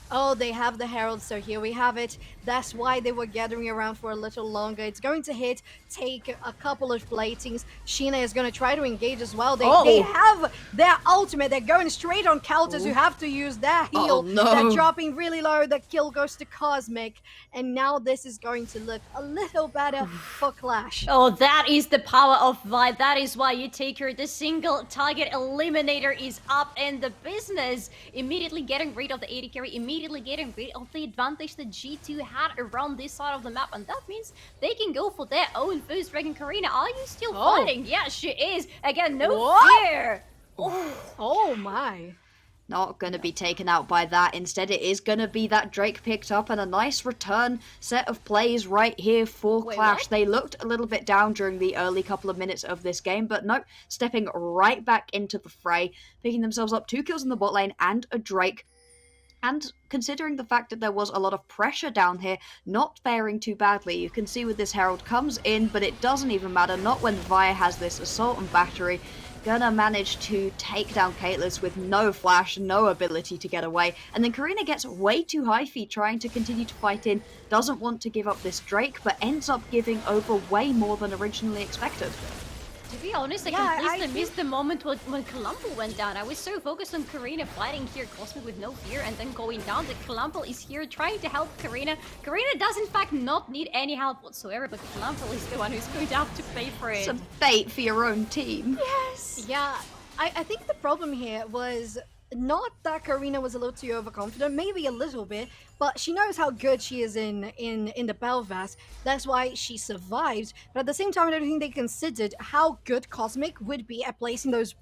S4: Oh, they have the Herald, so here we have it. That's why they were gathering around for a little longer. It's going to hit, take a couple of blatings. Sheena is going to try to engage as well. They have their ultimate. They're going straight on counters who have to use their heal. They're dropping really low. The kill goes to Cosmic. And now this is going to look a little better for Clash.
S3: Oh, that is the power of Vi. That is why you take her. The single target eliminator is up in the business. Immediately getting rid of the AD carry. Immediately getting rid of the advantage that G2 had around this side of the map, and that means they can go for their own first Dragon. Karina, are you still fighting? Yeah, she is. Again, no fear.
S4: Oh my.
S2: Not going to be taken out by that. Instead, it is going to be that Drake picked up, and a nice return set of plays right here for Clash. What? They looked a little bit down during the early couple of minutes of this game, but nope, stepping right back into the fray, picking themselves up 2 kills in the bot lane and a Drake. And considering the fact that there was a lot of pressure down here, not faring too badly. You can see with this Herald comes in, but it doesn't even matter. Not when Vi has this assault and battery. Gonna manage to take down Caitlyn with no flash, no ability to get away. And then Karina gets way too high feet trying to continue to fight in. Doesn't want to give up this Drake, but ends up giving over way more than originally expected.
S3: To be honest, I completely missed the moment when Columbal went down. I was so focused on Karina fighting here Cosmic with no fear and then going down. The Columbal is here trying to help Karina. Karina does in fact not need any help whatsoever, but Columbal is the one who's going to have to pay for it.
S2: Some bait for your own team.
S4: Yes. Yeah, I think the problem here was not that Karina was a little too overconfident, maybe a little bit, but she knows how good she is in the Belfast. That's why she survived. But at the same time, I don't think they considered how good Cosmic would be at placing those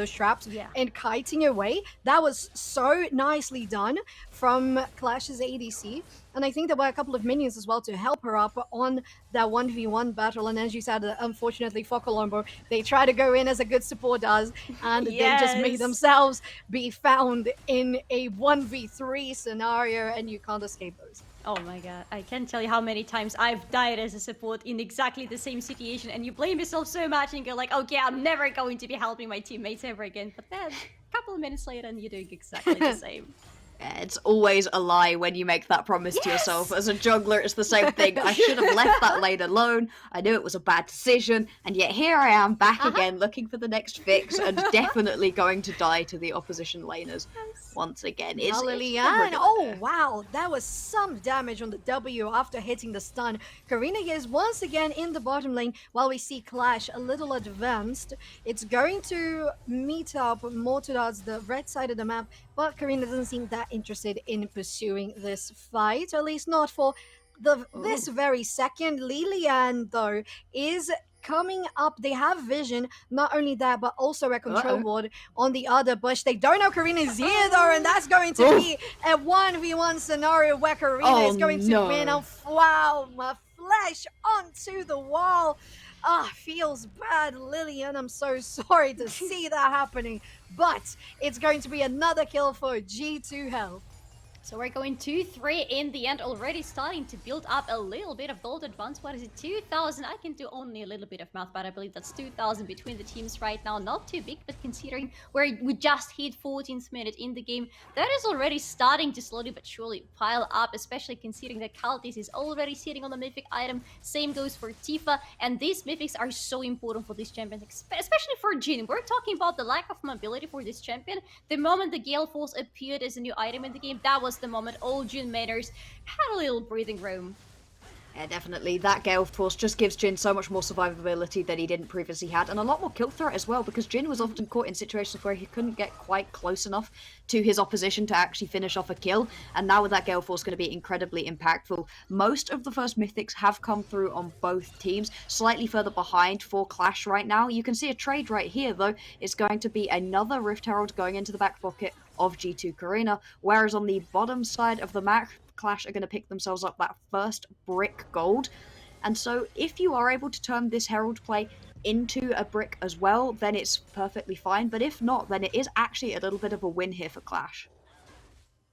S4: traps and kiting away. That was so nicely done from Clash's ADC. And I think there were a couple of minions as well to help her up on that 1v1 battle. And as you said, unfortunately for Colombo, they try to go in as a good support does, and they just made themselves be found in a 1v3 scenario, and you can't escape those.
S3: Oh my god, I can't tell you how many times I've died as a support in exactly the same situation, and you blame yourself so much and go like, okay, I'm never going to be helping my teammates ever again. But then, a couple of minutes later, and you're doing exactly the same.
S2: It's always a lie when you make that promise to yourself. As a jungler, it's the same thing. I should have left that lane alone. I knew it was a bad decision. And yet here I am back again looking for the next fix and definitely going to die to the opposition laners once again. It's
S4: Lilian. Oh, wow. That was some damage on the W after hitting the stun. Karina is once again in the bottom lane while we see Clash a little advanced. It's going to meet up more towards the red side of the map, but Karina doesn't seem that interested in pursuing this fight, or at least not for this very second. Lilian, though, is coming up. They have vision, not only that, but also a control ward on the other bush. They don't know Karina is here, though, and that's going to be a 1v1 scenario where Karina is going to win. Oh, wow, my flesh onto the wall. Feels bad, Lilian. I'm so sorry to see that happening. But it's going to be another kill for G2 Health.
S3: So we're going 2-3 in the end, already starting to build up a little bit of gold advance. What is it, 2,000? I can do only a little bit of math, but I believe that's 2,000 between the teams right now. Not too big, but considering where we just hit 14th minute in the game, that is already starting to slowly but surely pile up, especially considering that Kaltis is already sitting on the mythic item. Same goes for Tifa, and these mythics are so important for this champion, especially for Jhin. We're talking about the lack of mobility for this champion. The moment the Gale Force appeared as a new item in the game, that was the moment all Jhin mainers had a little breathing room.
S2: Yeah, definitely. That Gale Force just gives Jhin so much more survivability that he didn't previously had, and a lot more kill threat as well, because Jhin was often caught in situations where he couldn't get quite close enough to his opposition to actually finish off a kill, and now with that Gale Force going to be incredibly impactful. Most of the first Mythics have come through on both teams, slightly further behind for Clash right now. You can see a trade right here, though. It's going to be another Rift Herald going into the back pocket of G2 Karina, whereas on the bottom side of the map, Clash are going to pick themselves up that first brick gold. And so if you are able to turn this Herald play into a brick as well, then it's perfectly fine. But if not, then it is actually a little bit of a win here for Clash.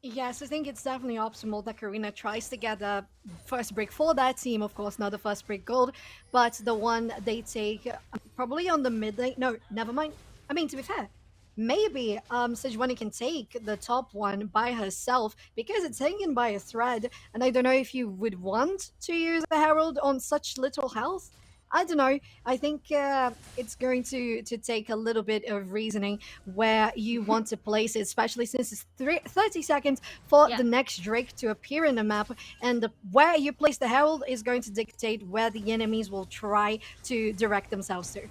S4: Yes, I think it's definitely optimal that Karina tries to get the first brick for that team. Of course, not the first brick gold, but the one they take probably on the mid lane. No, never mind. I mean, to be fair, maybe Sejuani can take the top one by herself because it's hanging by a thread, and I don't know if you would want to use the Herald on such little health. I don't know. I think it's going to take a little bit of reasoning where you want to place it, especially since it's 30 seconds for the next Drake to appear in the map, and where you place the Herald is going to dictate where the enemies will try to direct themselves to.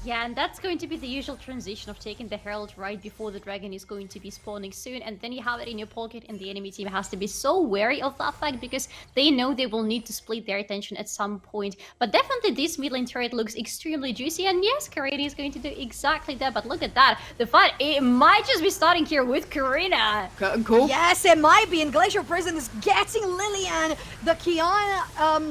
S3: Yeah, and that's going to be the usual transition of taking the Herald right before the dragon is going to be spawning soon, and then you have it in your pocket, and the enemy team has to be so wary of that fact because they know they will need to split their attention at some point. But definitely this mid lane turret looks extremely juicy, and yes, Karina is going to do exactly that. But look at that, the fight, it might just be starting here with Karina.
S2: Cool.
S4: Yes, it might be, and Glacial Prison is getting Lilian. The Qiyana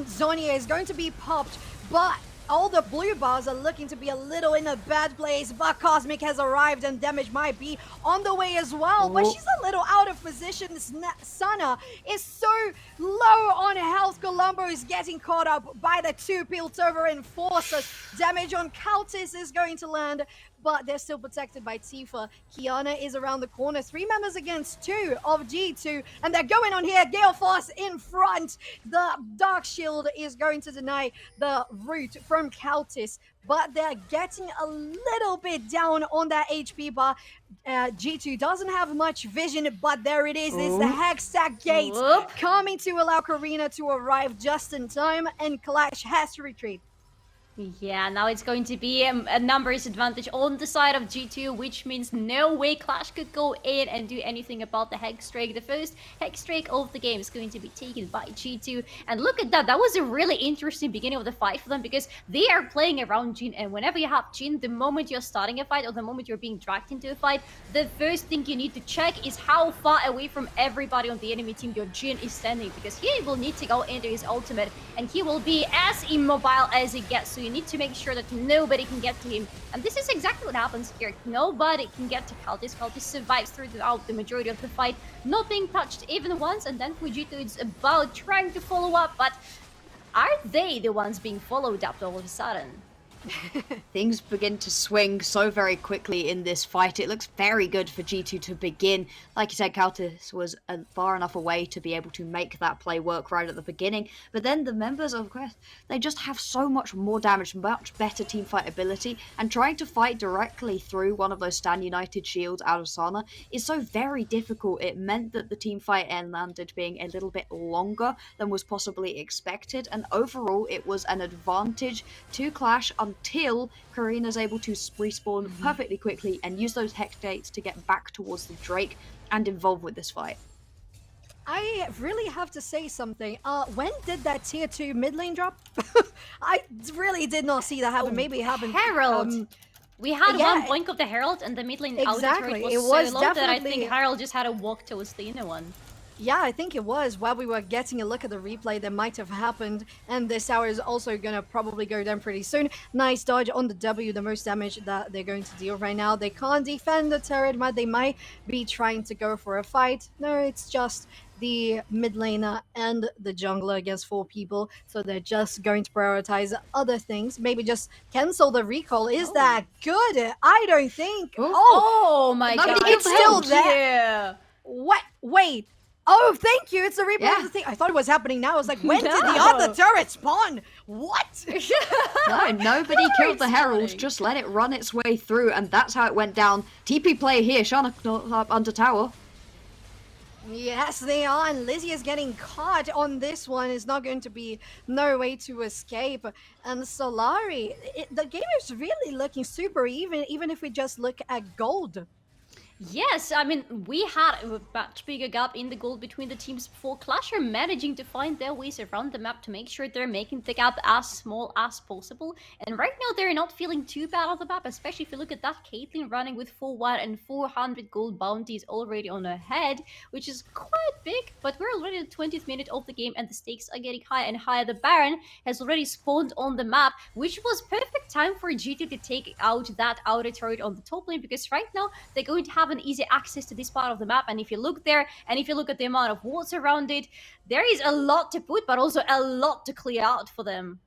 S4: Zhonya is going to be popped, but all the blue bars are looking to be a little in a bad place, but Cosmic has arrived and damage might be on the way as well. But she's a little out of position. Sana is so low on health. Colombo is getting caught up by the two Piltover Enforcers. Damage on Countess is going to land, but they're still protected by Tifa. Qiyana is around the corner. 3 members against 2 of G2, and they're going on here. Gale Force in front. The Dark Shield is going to deny the route from Countess, but they're getting a little bit down on that HP bar. G2 doesn't have much vision, but there it is. It's the Hextech Gate coming to allow Karina to arrive just in time, and Clash has to retreat.
S3: Yeah, now it's going to be a numbers advantage on the side of G2, which means no way Clash could go in and do anything about the Hexdrake. The first Hexdrake of the game is going to be taken by G2. And look at that, that was a really interesting beginning of the fight for them because they are playing around Jhin. And whenever you have Jhin, the moment you're starting a fight or the moment you're being dragged into a fight, the first thing you need to check is how far away from everybody on the enemy team your Jhin is standing, because he will need to go into his ultimate and he will be as immobile as it gets. So you need to make sure that nobody can get to him, and this is exactly what happens here. Nobody can get to Kaltis. Kaltis survives throughout the majority of the fight, not being touched even once, and then Fujito is about trying to follow up, but are they the ones being followed up all of a sudden?
S2: Things begin to swing so very quickly in this fight. It looks very good for G2 to begin. Like you said, Countess was far enough away to be able to make that play work right at the beginning. But then the members of Quest, they just have so much more damage, much better team fight ability, and trying to fight directly through one of those Stand United shields out of Sana is so very difficult. It meant that the team fight end landed being a little bit longer than was possibly expected, and overall it was an advantage to Clash until Karina's able to respawn perfectly quickly and use those Hex Gates to get back towards the Drake and involve with this fight.
S4: I really have to say something. When did that tier 2 mid lane drop? I really did not see that happen. Maybe it happened.
S3: Herald! We had one boink of the Herald and the mid lane
S4: exactly.
S3: was so low that I think Herald just had to walk towards the inner one.
S4: Yeah, I think it was. While we were getting a look at the replay, that might have happened. And this tower is also going to probably go down pretty soon. Nice dodge on the W, the most damage that they're going to deal right now. They can't defend the turret, but they might be trying to go for a fight. No, it's just the mid laner and the jungler against 4 people. So they're just going to prioritize other things. Maybe just cancel the recall. Is that good? I don't think.
S3: Oh my god.
S4: It's still there. What? Wait. Oh, thank you. It's a replay of the thing. I thought it was happening now. I was like, when did the other turret spawn? What?
S2: No, nobody killed the Herald. Just let it run its way through, and that's how it went down. TP play here. Shana up under tower.
S4: Yes, they are, and Lizzie is getting caught on this one. It's not going to be no way to escape. And Solari, the game is really looking super even if we just look at gold.
S3: Yes, I mean, we had a much bigger gap in the gold between the teams before. Clash are managing to find their ways around the map to make sure they're making the gap as small as possible. And right now, they're not feeling too bad on the map, especially if you look at that Caitlyn running with 4-1 and 400 gold bounties already on her head, which is quite big. But we're already at the 20th minute of the game, and the stakes are getting higher and higher. The Baron has already spawned on the map, which was perfect time for G2 to take out that outer turret on the top lane, because right now, they're going to have an easy access to this part of the map. And if you look there, and if you look at the amount of wards around it, there is a lot to put, but also a lot to clear out for them.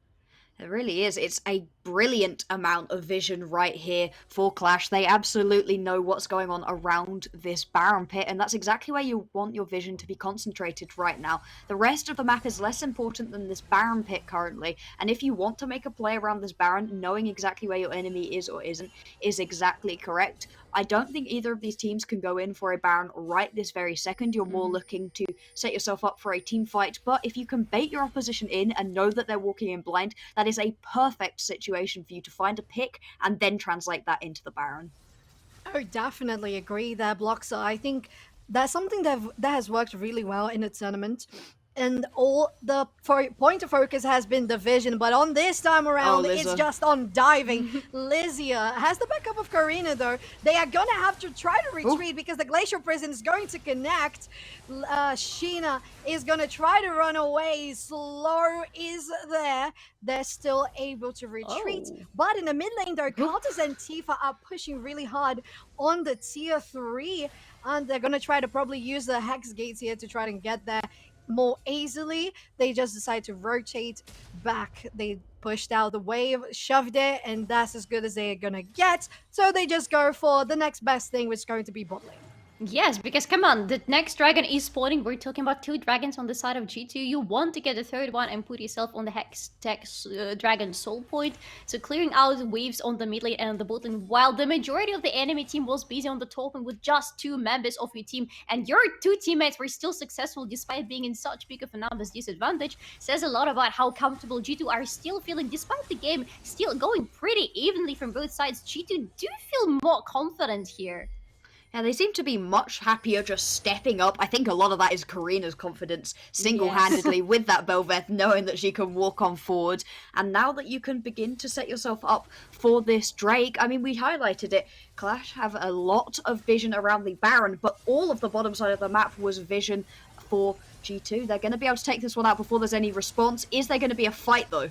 S2: It really is. It's a brilliant amount of vision right here for Clash. They absolutely know what's going on around this Baron pit, and that's exactly where you want your vision to be concentrated right now. The rest of the map is less important than this Baron pit currently, and if you want to make a play around this Baron, knowing exactly where your enemy is or isn't is exactly correct. I don't think either of these teams can go in for a Baron right this very second. You're more looking to set yourself up for a team fight, but if you can bait your opposition in and know that they're walking in blind, that is a perfect situation for you to find a pick and then translate that into the Baron.
S4: Oh, definitely agree there, Bloxer. I think that's something that has worked really well in the tournament. And all the point of focus has been the vision, but on this time around, it's just on diving. Lizia has the backup of Karina, though. They are gonna have to try to retreat because the Glacial Prison is going to connect. Sheena is gonna try to run away. Slow is there. They're still able to retreat. But in the mid lane, though, Countess and Tifa are pushing really hard on the tier 3. And they're gonna try to probably use the Hex Gates here to try to get there more easily. They just decide to rotate back. They pushed out the wave, shoved it, and that's as good as they're gonna get. So they just go for the next best thing, which is going to be bot lane.
S3: Yes, because come on, the next dragon is spawning. We're talking about 2 dragons on the side of G2. You want to get a third one and put yourself on the Hextech dragon soul point. So clearing out waves on the mid lane and the bot lane, while the majority of the enemy team was busy on the top lane with just 2 members of your team, and your 2 teammates were still successful despite being in such big of a numbers disadvantage, says a lot about how comfortable G2 are still feeling, despite the game still going pretty evenly from both sides. G2 do feel more confident here.
S2: Yeah, they seem to be much happier just stepping up. I think a lot of that is Karina's confidence single-handedly with that Bel'Veth, knowing that she can walk on forward. And now that you can begin to set yourself up for this Drake, I mean, we highlighted it. Clash have a lot of vision around the Baron, but all of the bottom side of the map was vision for G2. They're going to be able to take this one out before there's any response. Is there going to be a fight, though?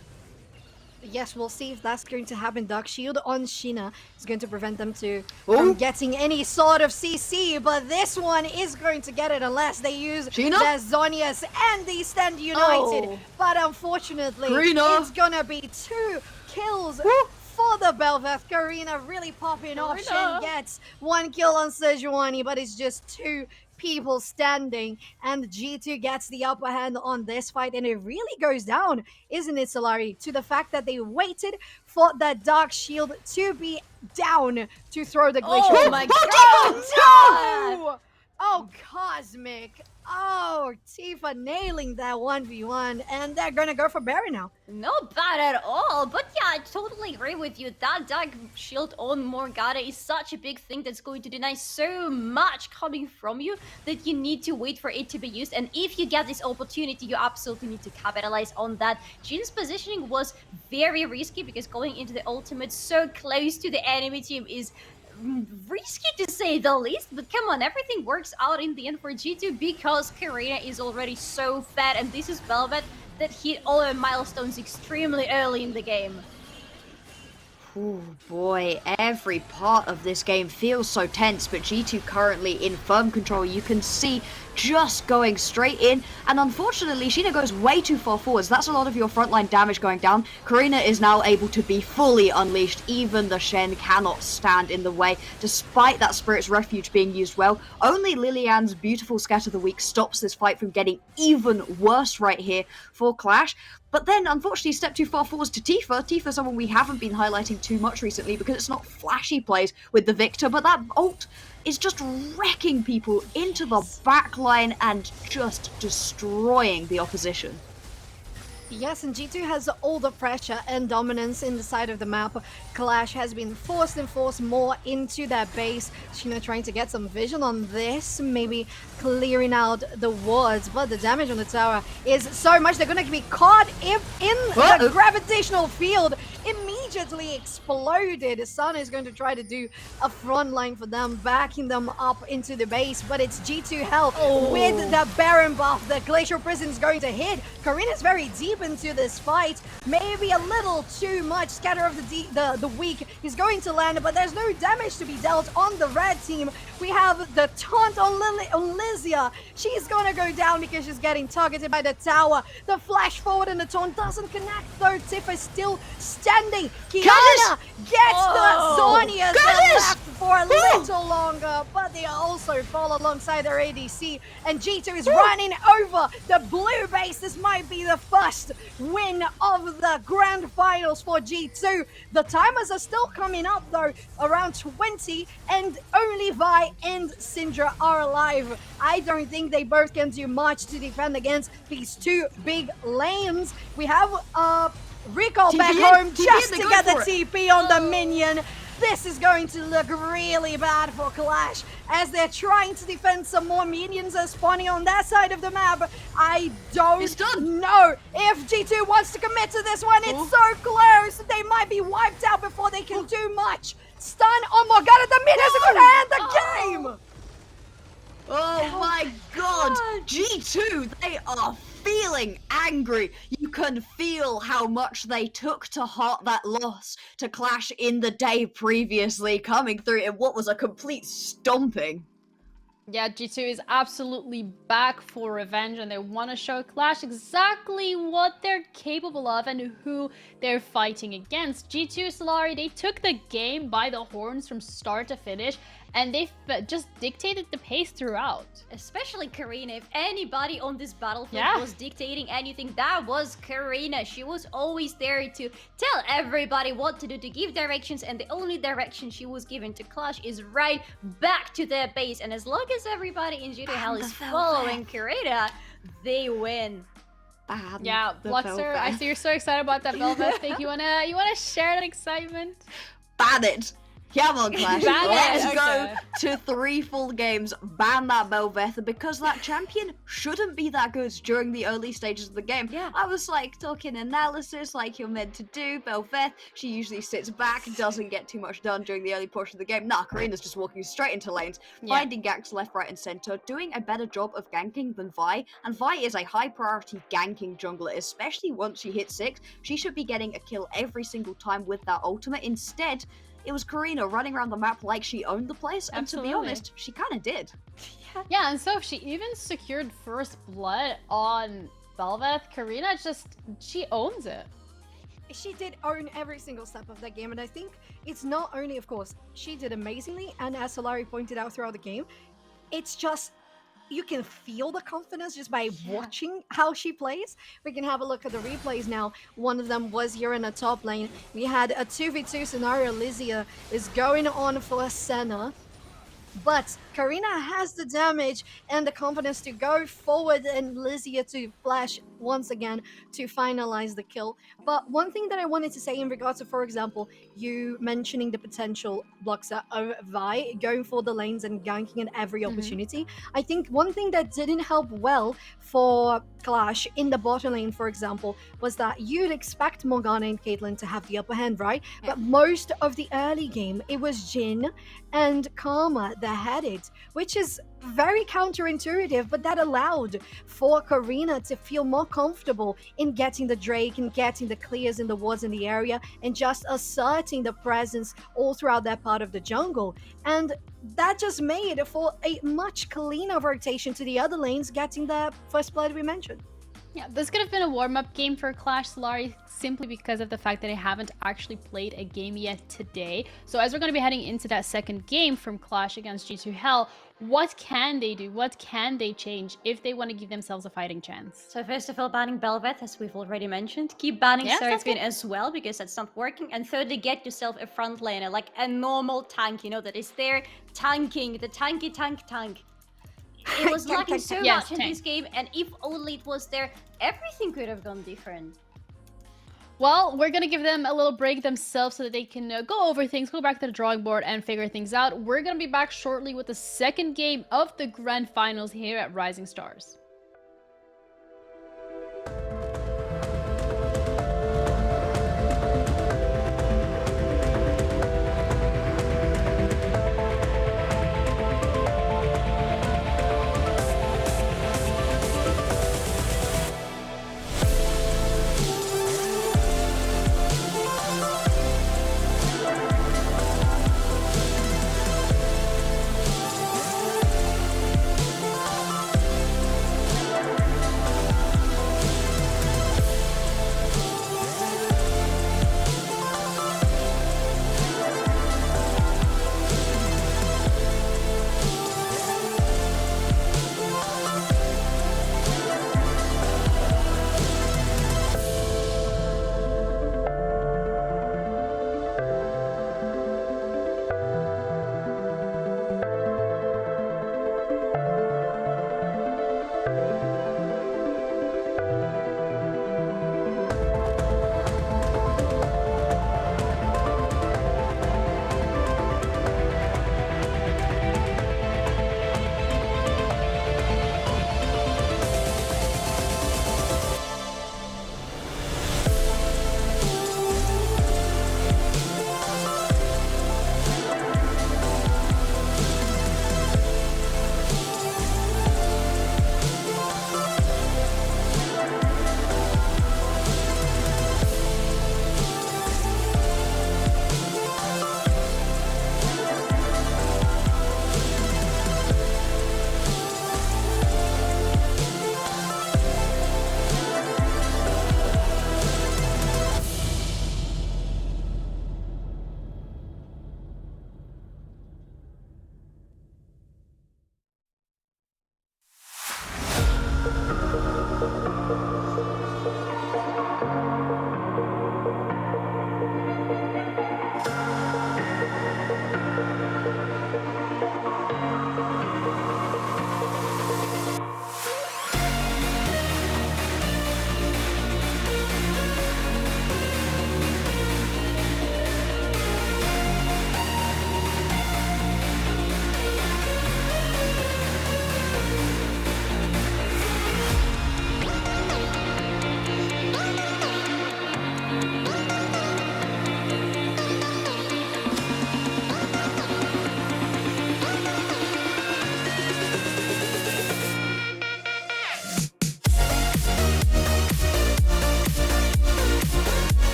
S4: Yes, we'll see if that's going to happen. Dark Shield on Sheena is going to prevent them from getting any sort of CC, but this one is going to get it unless they use their Zhonya's and they stand united. But unfortunately, it's gonna be 2 kills for the Bel'Veth. Karina really popping off. Shen gets 1 kill on Sejuani, but it's just 2 people standing, and G2 gets the upper hand on this fight, and it really goes down, isn't it, Solari, to the fact that they waited for that Dark Shield to be down to throw the Glacial.
S3: Oh my god!
S4: No! Oh, Cosmic. Oh, Tifa nailing that 1v1, and they're gonna go for Baron now.
S3: Not bad at all, but yeah, I totally agree with you. That Dark Shield on Morgana is such a big thing that's going to deny so much coming from you that you need to wait for it to be used. And if you get this opportunity, you absolutely need to capitalize on that. Jin's positioning was very risky because going into the ultimate so close to the enemy team is risky to say the least, but come on, everything works out in the end for G2 because Karina is already so fat, and this is Bel'Veth that hit all her milestones extremely early in the game.
S2: Oh boy, every part of this game feels so tense, but G2 currently in firm control. You can see just going straight in, and unfortunately Sheena goes way too far forwards. That's a lot of your frontline damage going down. Karina is now able to be fully unleashed. Even the Shen cannot stand in the way, despite that Spirit's Refuge being used well. Only Lilianne's beautiful Scatter the Weak stops this fight from getting even worse right here for Clash. But then, unfortunately, step too far forwards to Tifa. Tifa, someone we haven't been highlighting too much recently because it's not flashy plays with the Victor, but that ult is just wrecking people into the back line and just destroying the opposition.
S4: Yes, and G2 has all the pressure and dominance in the side of the map. Clash has been forced more into their base. Sheena trying to get some vision on this, maybe clearing out the wards, but the damage on the tower is so much. They're going to be caught in the gravitational field. Immediately exploded. Sun is going to try to do a front line for them, backing them up into the base, but it's G2 Hell with the Baron buff. The Glacial Prison is going to hit. Karina's very deep into this fight, maybe a little too much. Scatter of the weak is going to land, but there's no damage to be dealt on the red team. We have the taunt on Lizia. She's gonna go down because she's getting targeted by the tower. The flash forward and the taunt doesn't connect though. Tiff is still standing. Kiana gets the Zhonya's left for a little longer, but they also fall alongside their ADC, and G2 is running over the blue base. This might be the first win of the grand finals for G2. The timers are still coming up though, around 20, and only Vi and Syndra are alive. I don't think they both can do much to defend against these two big lanes. We have Recall back home just to get the TP on the minion. This is going to look really bad for Clash as they're trying to defend. Some more minions are spawning on that side of the map. I don't know if G2 wants to commit to this one. It's so close. They might be wiped out before they can do much. Stun on Morgana. The mid is going to end the game.
S2: Oh my god! G2, they are feeling angry. You can feel how much they took to heart that loss to Clash in the day previously, coming through in what was a complete stomping.
S1: Yeah, G2 is absolutely back for revenge, and they want to show Clash exactly what they're capable of and who they're fighting against. G2 Solari, they took the game by the horns from start to finish, and they just dictated the pace throughout.
S3: Especially Karina. If anybody on this battlefield was dictating anything, that was Karina. She was always there to tell everybody what to do, to give directions, and the only direction she was given to Clash is right back to their base. And as long as everybody in G2 Hell is following Karina, they win.
S1: Yeah, Luxor, I see you're so excited about that Bel'Veth pick. You wanna share that excitement?
S2: Ban it! Come on, Clash. Let's go to 3 full games. Ban that Bel'Veth, because that champion shouldn't be that good during the early stages of the game.
S3: Yeah.
S2: I was like talking analysis like you're meant to do. Bel'Veth, she usually sits back, doesn't get too much done during the early portion of the game. Nah, Karina's just walking straight into lanes, finding ganks left, right, and center, doing a better job of ganking than Vi. And Vi is a high priority ganking jungler, especially once she hits 6. She should be getting a kill every single time with that ultimate. Instead, it was Karina running around the map like she owned the place, and to be honest, she kind of did.
S1: Yeah, and so if she even secured first blood on Bel'Veth, Karina she owns it.
S4: She did own every single step of that game, and I think it's not only, of course, she did amazingly, and as Solari pointed out throughout the game, it's just you can feel the confidence just by watching how she plays. We can have a look at the replays now. One of them was here in the top lane. We had a 2v2 scenario. Lizia is going on for Senna, but Karina has the damage and the confidence to go forward, and Lizia to flash once again to finalize the kill. But one thing that I wanted to say in regards to, for example, you mentioning the potential blocks of Vi going for the lanes and ganking at every opportunity. I think one thing that didn't help well for Clash in the bottom lane, for example, was that you'd expect Morgana and Caitlyn to have the upper hand, right? But most of the early game, it was Jhin and Karma that had it, which is very counterintuitive, but that allowed for Karina to feel more comfortable in getting the Drake and getting the clears in the wards in the area and just asserting the presence all throughout that part of the jungle. And that just made for a much cleaner rotation to the other lanes, getting the first blood we mentioned.
S1: Yeah, this could have been a warm-up game for Clash Solari simply because of the fact that I haven't actually played a game yet today. So as we're going to be heading into that second game from Clash against G2 Hell, what can they do? What can they change if they want to give themselves a fighting chance?
S3: So first of all, banning Bel'Veth, as we've already mentioned. Keep banning Seraphine as well, because that's not working. And thirdly, get yourself a front laner, like a normal tank, you know, that is there tanking, the tanky tank. It was lacking so much in this game, and if only it was there, everything could have gone different.
S1: Well, we're going to give them a little break themselves so that they can go over things, go back to the drawing board and figure things out. We're going to be back shortly with the second game of the Grand Finals here at Rising Stars.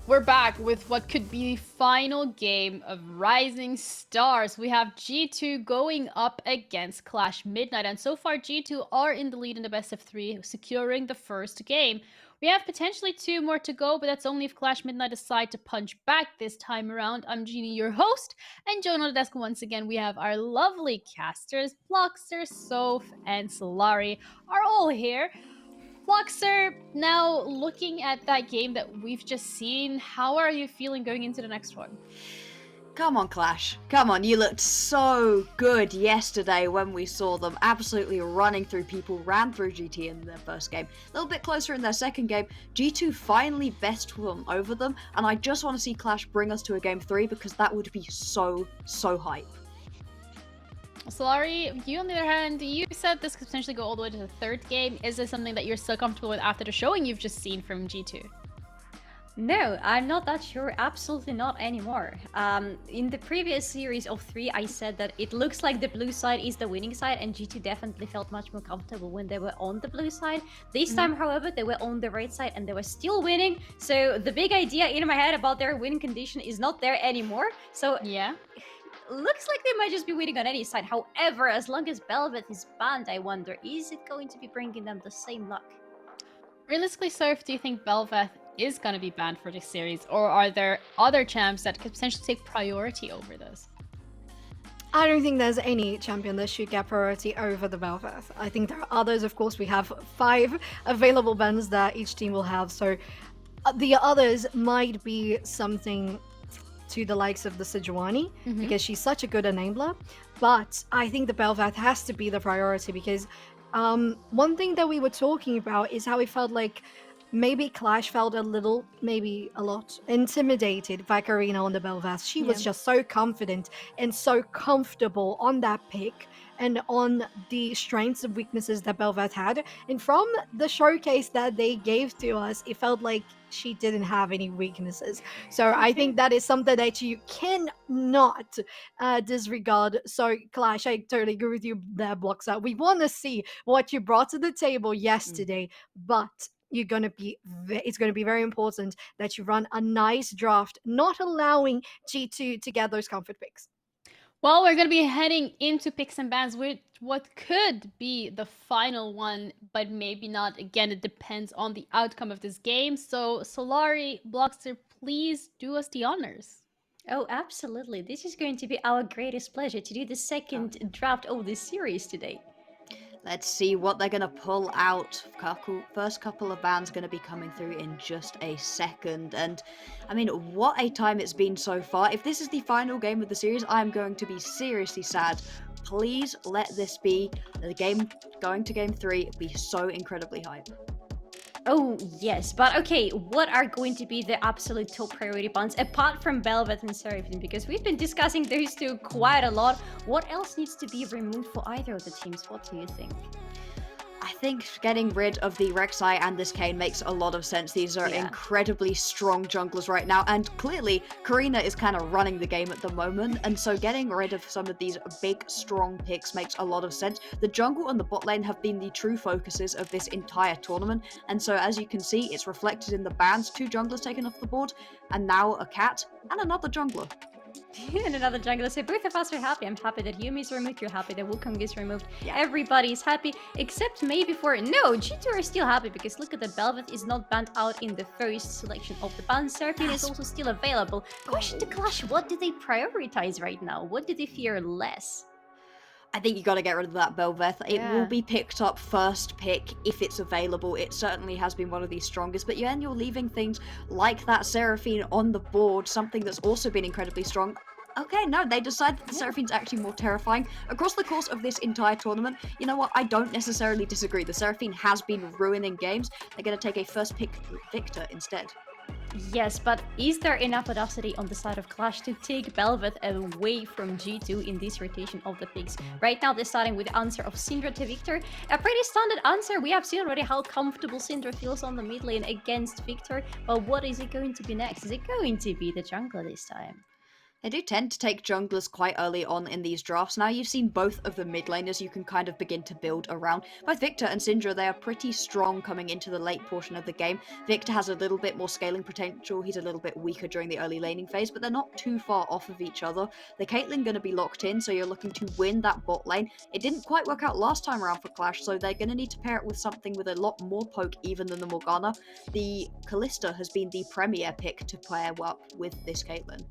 S1: We're back with what could be the final game of Rising Stars. We have G2 going up against Clash Midnight, and so far G2 are in the lead in the best of 3, securing the first game. We have potentially 2 more to go, but that's only if Clash Midnight decide to punch back this time around. I'm Jeannie, your host, and joined on the desk once again we have our lovely casters, Blockster, Soph, and Solari are all here. Blockster, now looking at that game that we've just seen, how are you feeling going into the next one?
S2: Come on, Clash. Come on, you looked so good yesterday when we saw them absolutely running through people, ran through GT in their first game. A little bit closer in their second game, G2 finally best won over them, and I just want to see Clash bring us to a game 3 because that would be so hype.
S1: Solari, you on the other hand, you said this could potentially go all the way to the third game. Is this something that you're still comfortable with after the showing you've just seen from G2?
S3: No, I'm not that sure. Absolutely not anymore. In the previous series of 3, I said that it looks like the blue side is the winning side, and G2 definitely felt much more comfortable when they were on the blue side. This time, however, they were on the red side and they were still winning. So the big idea in my head about their winning condition is not there anymore. So
S1: yeah.
S3: Looks like they might just be winning on any side. However, as long as Bel'Veth is banned, I wonder, is it going to be bringing them the same luck?
S1: Realistically, Surf, do you think Bel'Veth is going to be banned for this series, or are there other champs that could potentially take priority over this?
S4: I don't think there's any champion that should get priority over the Bel'Veth. I think there are others. Of course, we have 5 available bans that each team will have, so the others might be something to the likes of the Sejuani, because she's such a good enabler. But I think the Bel'Veth has to be the priority because one thing that we were talking about is how it felt like maybe Clash felt a little, maybe a lot, intimidated by Karina on the Bel'Veth. She was just so confident and so comfortable on that pick and on the strengths and weaknesses that Bel'Veth had. And from the showcase that they gave to us, it felt like she didn't have any weaknesses. So I think that is something that you cannot disregard. So Clash, I totally agree with you there, Blockster. We want to see what you brought to the table yesterday, but it's going to be very important that you run a nice draft, not allowing G2 to get those comfort picks.
S1: Well, we're going to be heading into picks and bans with what could be the final one, but maybe not. Again, it depends on the outcome of this game. So, Solari, Blockster, please do us the honors.
S3: Oh, absolutely. This is going to be our greatest pleasure to do the second draft of this series today.
S2: Let's see what they're going to pull out. First couple of bans going to be coming through in just a second. And, I mean, what a time it's been so far. If this is the final game of the series, I'm going to be seriously sad. Please let this be the game going to game 3 be so incredibly hype.
S3: Oh, yes. But okay, what are going to be the absolute top priority bans apart from Bel'Veth and Seraphine? Because we've been discussing those two quite a lot. What else needs to be removed for either of the teams? What do you think?
S2: I think getting rid of the Rek'Sai and this Kayn makes a lot of sense. These are incredibly strong junglers right now, and clearly Karina is kind of running the game at the moment, and so getting rid of some of these big, strong picks makes a lot of sense. The jungle and the bot lane have been the true focuses of this entire tournament, and so as you can see, it's reflected in the bans. 2 junglers taken off the board, and now a cat and another jungler.
S3: And another jungler. So both of us are happy. I'm happy that Yuumi is removed. You're happy that Wukong is removed. Everybody's happy, except maybe G2 are still happy because look at the Bel'Veth is not banned out in the first selection of the ban. Seraphine is also still available. Question to Clash, what do they prioritize right now? What do they fear less?
S2: I think you got to get rid of that Bel'Veth. It will be picked up first pick if it's available. It certainly has been one of the strongest, but then you're leaving things like that Seraphine on the board, something that's also been incredibly strong. Okay, no, they decided that the Seraphine's actually more terrifying. Across the course of this entire tournament, you know what, I don't necessarily disagree. The Seraphine has been ruining games. They're going to take a first pick Victor instead.
S3: Yes, but is there enough audacity on the side of Clash to take Bel'Veth away from G2 in this rotation of the picks? Right now they're starting with the answer of Syndra to Victor. A pretty standard answer. We have seen already how comfortable Syndra feels on the mid lane against Victor. But what is it going to be next? Is it going to be the jungler this time?
S2: They do tend to take junglers quite early on in these drafts. Now you've seen both of the mid laners you can kind of begin to build around. Both Viktor and Syndra, they are pretty strong coming into the late portion of the game. Viktor has a little bit more scaling potential. He's a little bit weaker during the early laning phase, but they're not too far off of each other. The Caitlyn going to be locked in, so you're looking to win that bot lane. It didn't quite work out last time around for Clash, so they're going to need to pair it with something with a lot more poke even than the Morgana. The Kalista has been the premier pick to pair up with this Caitlyn.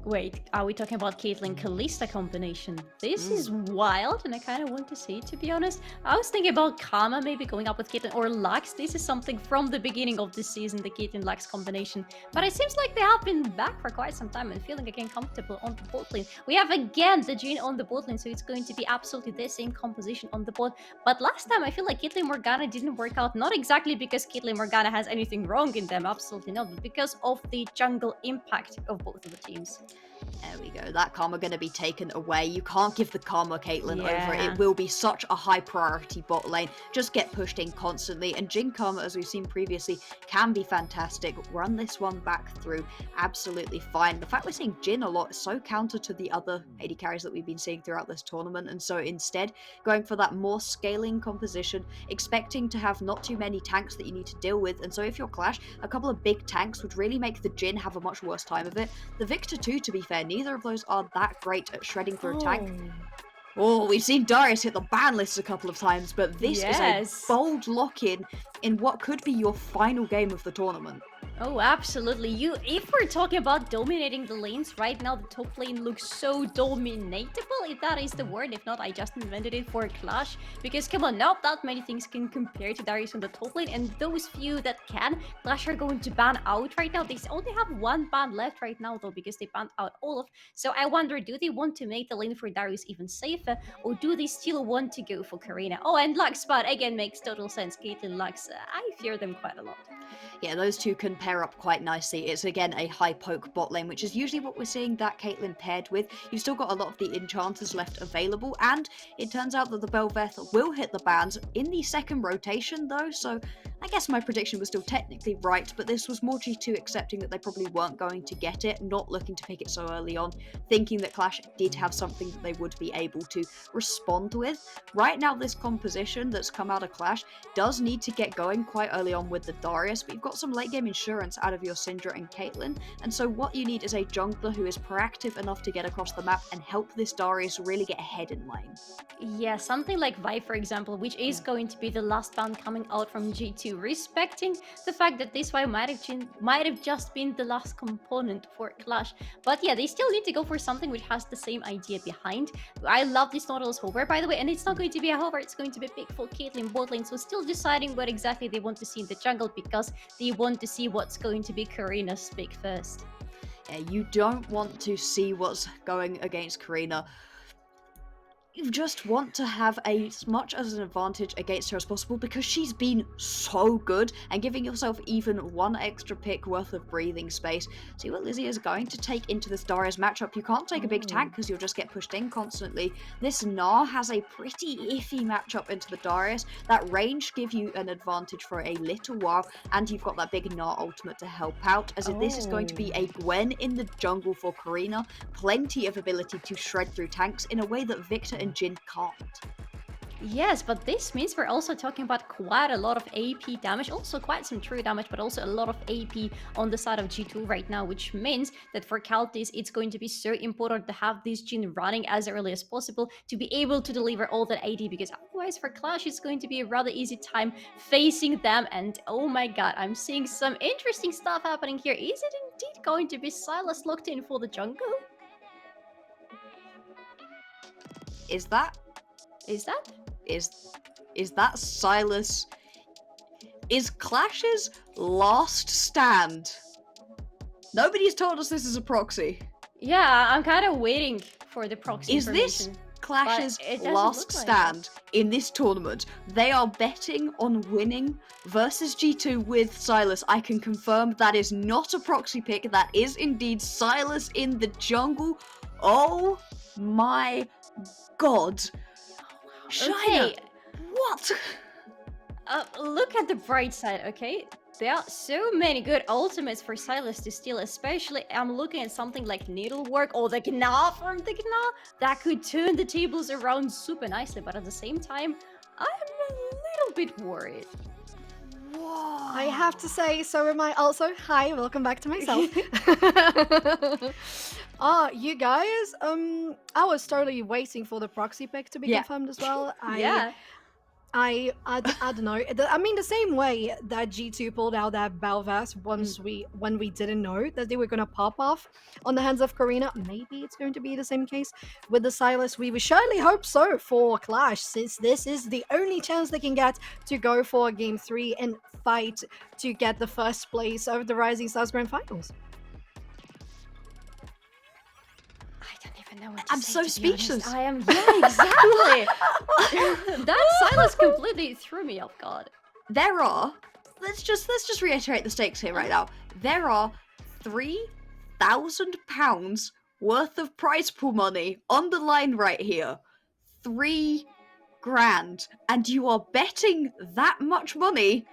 S3: Wait, are we talking about Caitlyn Kalista combination? This is wild, and I kind of want to see it, to be honest. I was thinking about Karma maybe going up with Caitlyn or Lux. This is something from the beginning of the season, the Caitlyn-Lux combination. But it seems like they have been back for quite some time and feeling again comfortable on the bot lane. We have again the Jhin on the bot lane, so it's going to be absolutely the same composition on the bot. But last time, I feel like Caitlyn Morgana didn't work out, not exactly because Caitlyn Morgana has anything wrong in them, absolutely not, but because of the jungle impact of both of the teams.
S2: There we go. That Karma going to be taken away. You can't give the Karma Caitlyn over. It will be such a high priority bot lane. Just get pushed in constantly. And Jhin Karma, as we've seen previously, can be fantastic. Run this one back through. Absolutely fine. The fact we're seeing Jhin a lot is so counter to the other AD carries that we've been seeing throughout this tournament. And so instead, going for that more scaling composition, expecting to have not too many tanks that you need to deal with. And so if you're Clash, a couple of big tanks would really make the Jhin have a much worse time of it. The Viktor too, to be fair, neither of those are that great at shredding through a tank. Oh, we've seen Darius hit the ban list a couple of times, but this is a bold lock-in in what could be your final game of the tournament.
S3: Oh, absolutely. If we're talking about dominating the lanes, right now the top lane looks so dominatable, if that is the word. If not, I just invented it for Clash. Because come on, not that many things can compare to Darius on the top lane, and those few that can, Clash are going to ban out right now. They only have one ban left right now though, because they banned out Olaf. So I wonder, do they want to make the lane for Darius even safer, or do they still want to go for Karina? Oh, and Lux, but again, makes total sense. Caitlyn, Lux, I fear them quite a lot.
S2: Yeah, those two can pair up quite nicely. It's again a high poke bot lane, which is usually what we're seeing that Caitlyn paired with. You've still got a lot of the enchanters left available, and it turns out that the Bel'Veth will hit the bans in the second rotation though, so I guess my prediction was still technically right, but this was more G2 accepting that they probably weren't going to get it, not looking to pick it so early on, thinking that Clash did have something that they would be able to respond with. Right now, this composition that's come out of Clash does need to get going quite early on with the Darius, but you've got some late game insurance out of your Syndra and Caitlyn, and so what you need is a jungler who is proactive enough to get across the map and help this Darius really get ahead in lane.
S3: Yeah, something like Vi, for example, which is going to be the last ban coming out from G2, respecting the fact that this Vi might have just been the last component for Clash. But yeah, they still need to go for something which has the same idea behind. I love this Nautilus hover, by the way, and it's not going to be a hover, it's going to be big for Caitlyn bot lane, so still deciding what exactly they want to see in the jungle, because they want to see what's going to be Karina's pick first.
S2: Yeah, you don't want to see what's going against Karina. You just want to have as much as an advantage against her as possible, because she's been so good, and giving yourself even one extra pick worth of breathing space. See what Lizzie is going to take into this Darius matchup. You can't take a big tank because you'll just get pushed in constantly. This Gnar has a pretty iffy matchup into the Darius. That range give you an advantage for a little while, and you've got that big Gnar ultimate to help out, as if this is going to be a Gwen in the jungle for Karina. Plenty of ability to shred through tanks in a way that Viktor and Jhin can't.
S3: Yes, but this means we're also talking about quite a lot of AP damage, also quite some true damage, but also a lot of AP on the side of G2 right now, which means that for Kaltis, it's going to be so important to have this Jhin running as early as possible to be able to deliver all that AD, because otherwise for Clash, it's going to be a rather easy time facing them. And oh my god, I'm seeing some interesting stuff happening here. Is it indeed going to be Sylas locked in for the jungle?
S2: Is that Sylas? Is Clash's last stand? Nobody's told us this is a proxy.
S3: Yeah, I'm kind of waiting for the proxy information.
S2: Is this Clash's last stand in this tournament? They are betting on winning versus G2 with Sylas. I can confirm that is not a proxy pick. That is indeed Sylas in the jungle. Oh my god. Shiner,
S3: Okay.
S2: what?
S3: Look at the bright side, okay? There are so many good ultimates for Sylas to steal, especially I'm looking at something like Needlework or the Gna from the Gna that could turn the tables around super nicely, but at the same time, I'm a little bit worried.
S4: Whoa. I have to say, so am I also. Hi, welcome back to myself. You guys, I was totally waiting for the proxy pick to be confirmed as well. I don't know. I mean, the same way that G2 pulled out that Balvas when we didn't know that they were gonna pop off on the hands of Karina. Maybe it's going to be the same case with the Sylas. We would surely hope so for Clash, since this is the only chance they can get to go for Game 3 and fight to get the first place of the Rising Stars Grand Finals.
S2: I'm so speechless.
S3: I am, exactly. That Sylas completely threw me off guard.
S2: There are, let's just reiterate the stakes here right now. There are £3,000 worth of prize pool money on the line right here. 3 grand, and you are betting that much money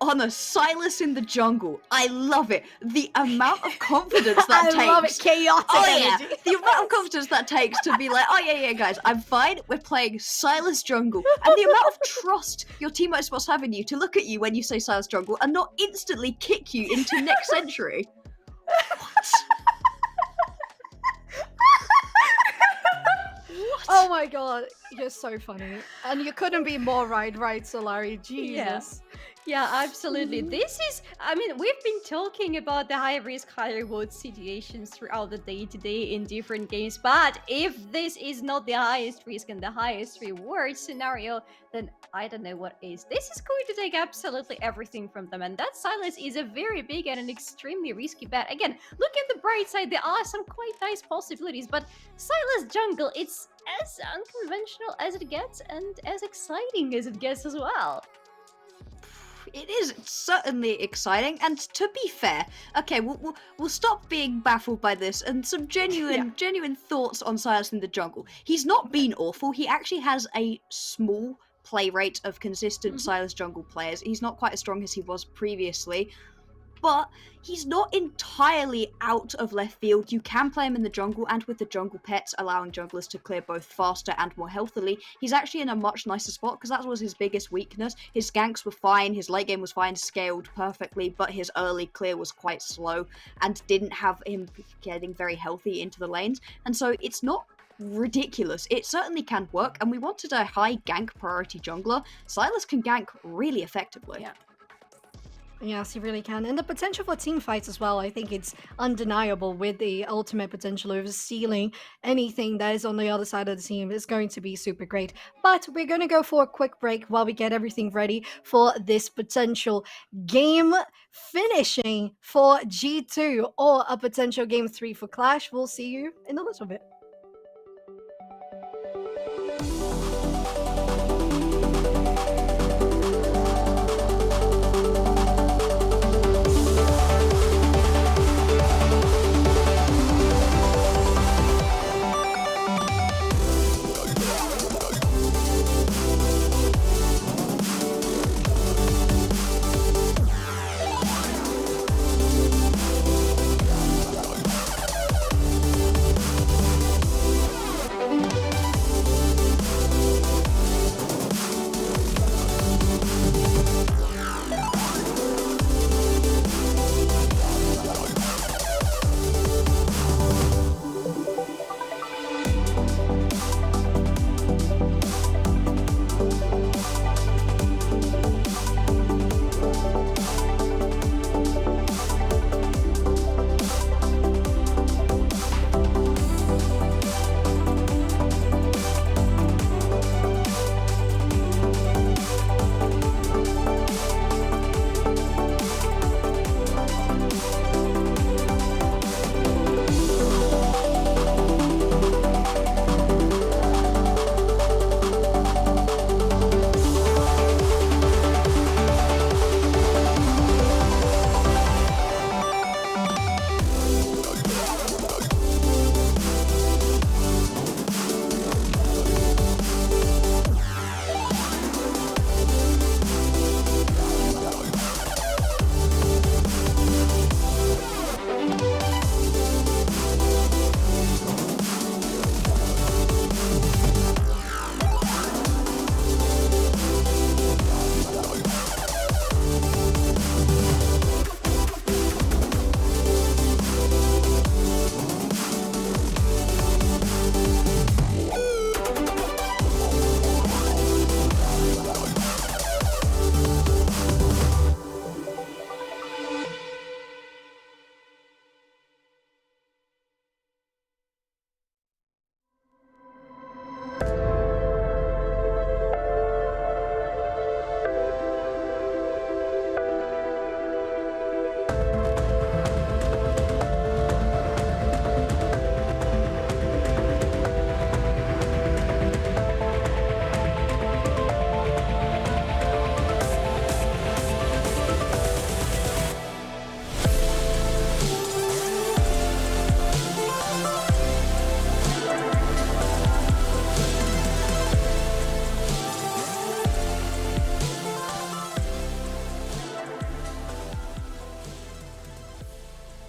S2: on a Sylas in the jungle. I love it. The amount of confidence that takes.
S4: I love it. Chaotic energy.
S2: The amount of confidence that takes to be like, oh yeah, guys, I'm fine. We're playing Sylas jungle. And the amount of trust your teammates supposed to have in you to look at you when you say Sylas jungle and not instantly kick you into next century. What?
S4: Oh my god, you're so funny. And you couldn't be more right, Solari? Jesus.
S3: Yeah, absolutely. This is, I mean, we've been talking about the high risk, high reward situations throughout the day today in different games, but if this is not the highest risk and the highest reward scenario, then I don't know what is. This is going to take absolutely everything from them, and that Sylas is a very big and an extremely risky bet. Again, look at the bright side, there are some quite nice possibilities, but Sylas jungle, it's as unconventional as it gets and as exciting as it gets as well.
S2: It is certainly exciting, and to be fair, okay, we'll stop being baffled by this and some genuine thoughts on Sylas in the jungle. He's not been awful. He actually has a small play rate of consistent Sylas jungle players. He's not quite as strong as he was previously, but he's not entirely out of left field. You can play him in the jungle, and with the jungle pets allowing junglers to clear both faster and more healthily, he's actually in a much nicer spot because that was his biggest weakness. His ganks were fine, his late game was fine, scaled perfectly, but his early clear was quite slow and didn't have him getting very healthy into the lanes. And so it's not ridiculous. It certainly can work, and we wanted a high gank priority jungler. Sylas can gank really effectively.
S3: Yeah.
S4: Yes, he really can. And the potential for team fights as well, I think it's undeniable with the ultimate potential of stealing anything that is on the other side of the team. Is going to be super great. But we're going to go for a quick break while we get everything ready for this potential game finishing for G2 or a potential game 3 for Clash. We'll see you in a little bit.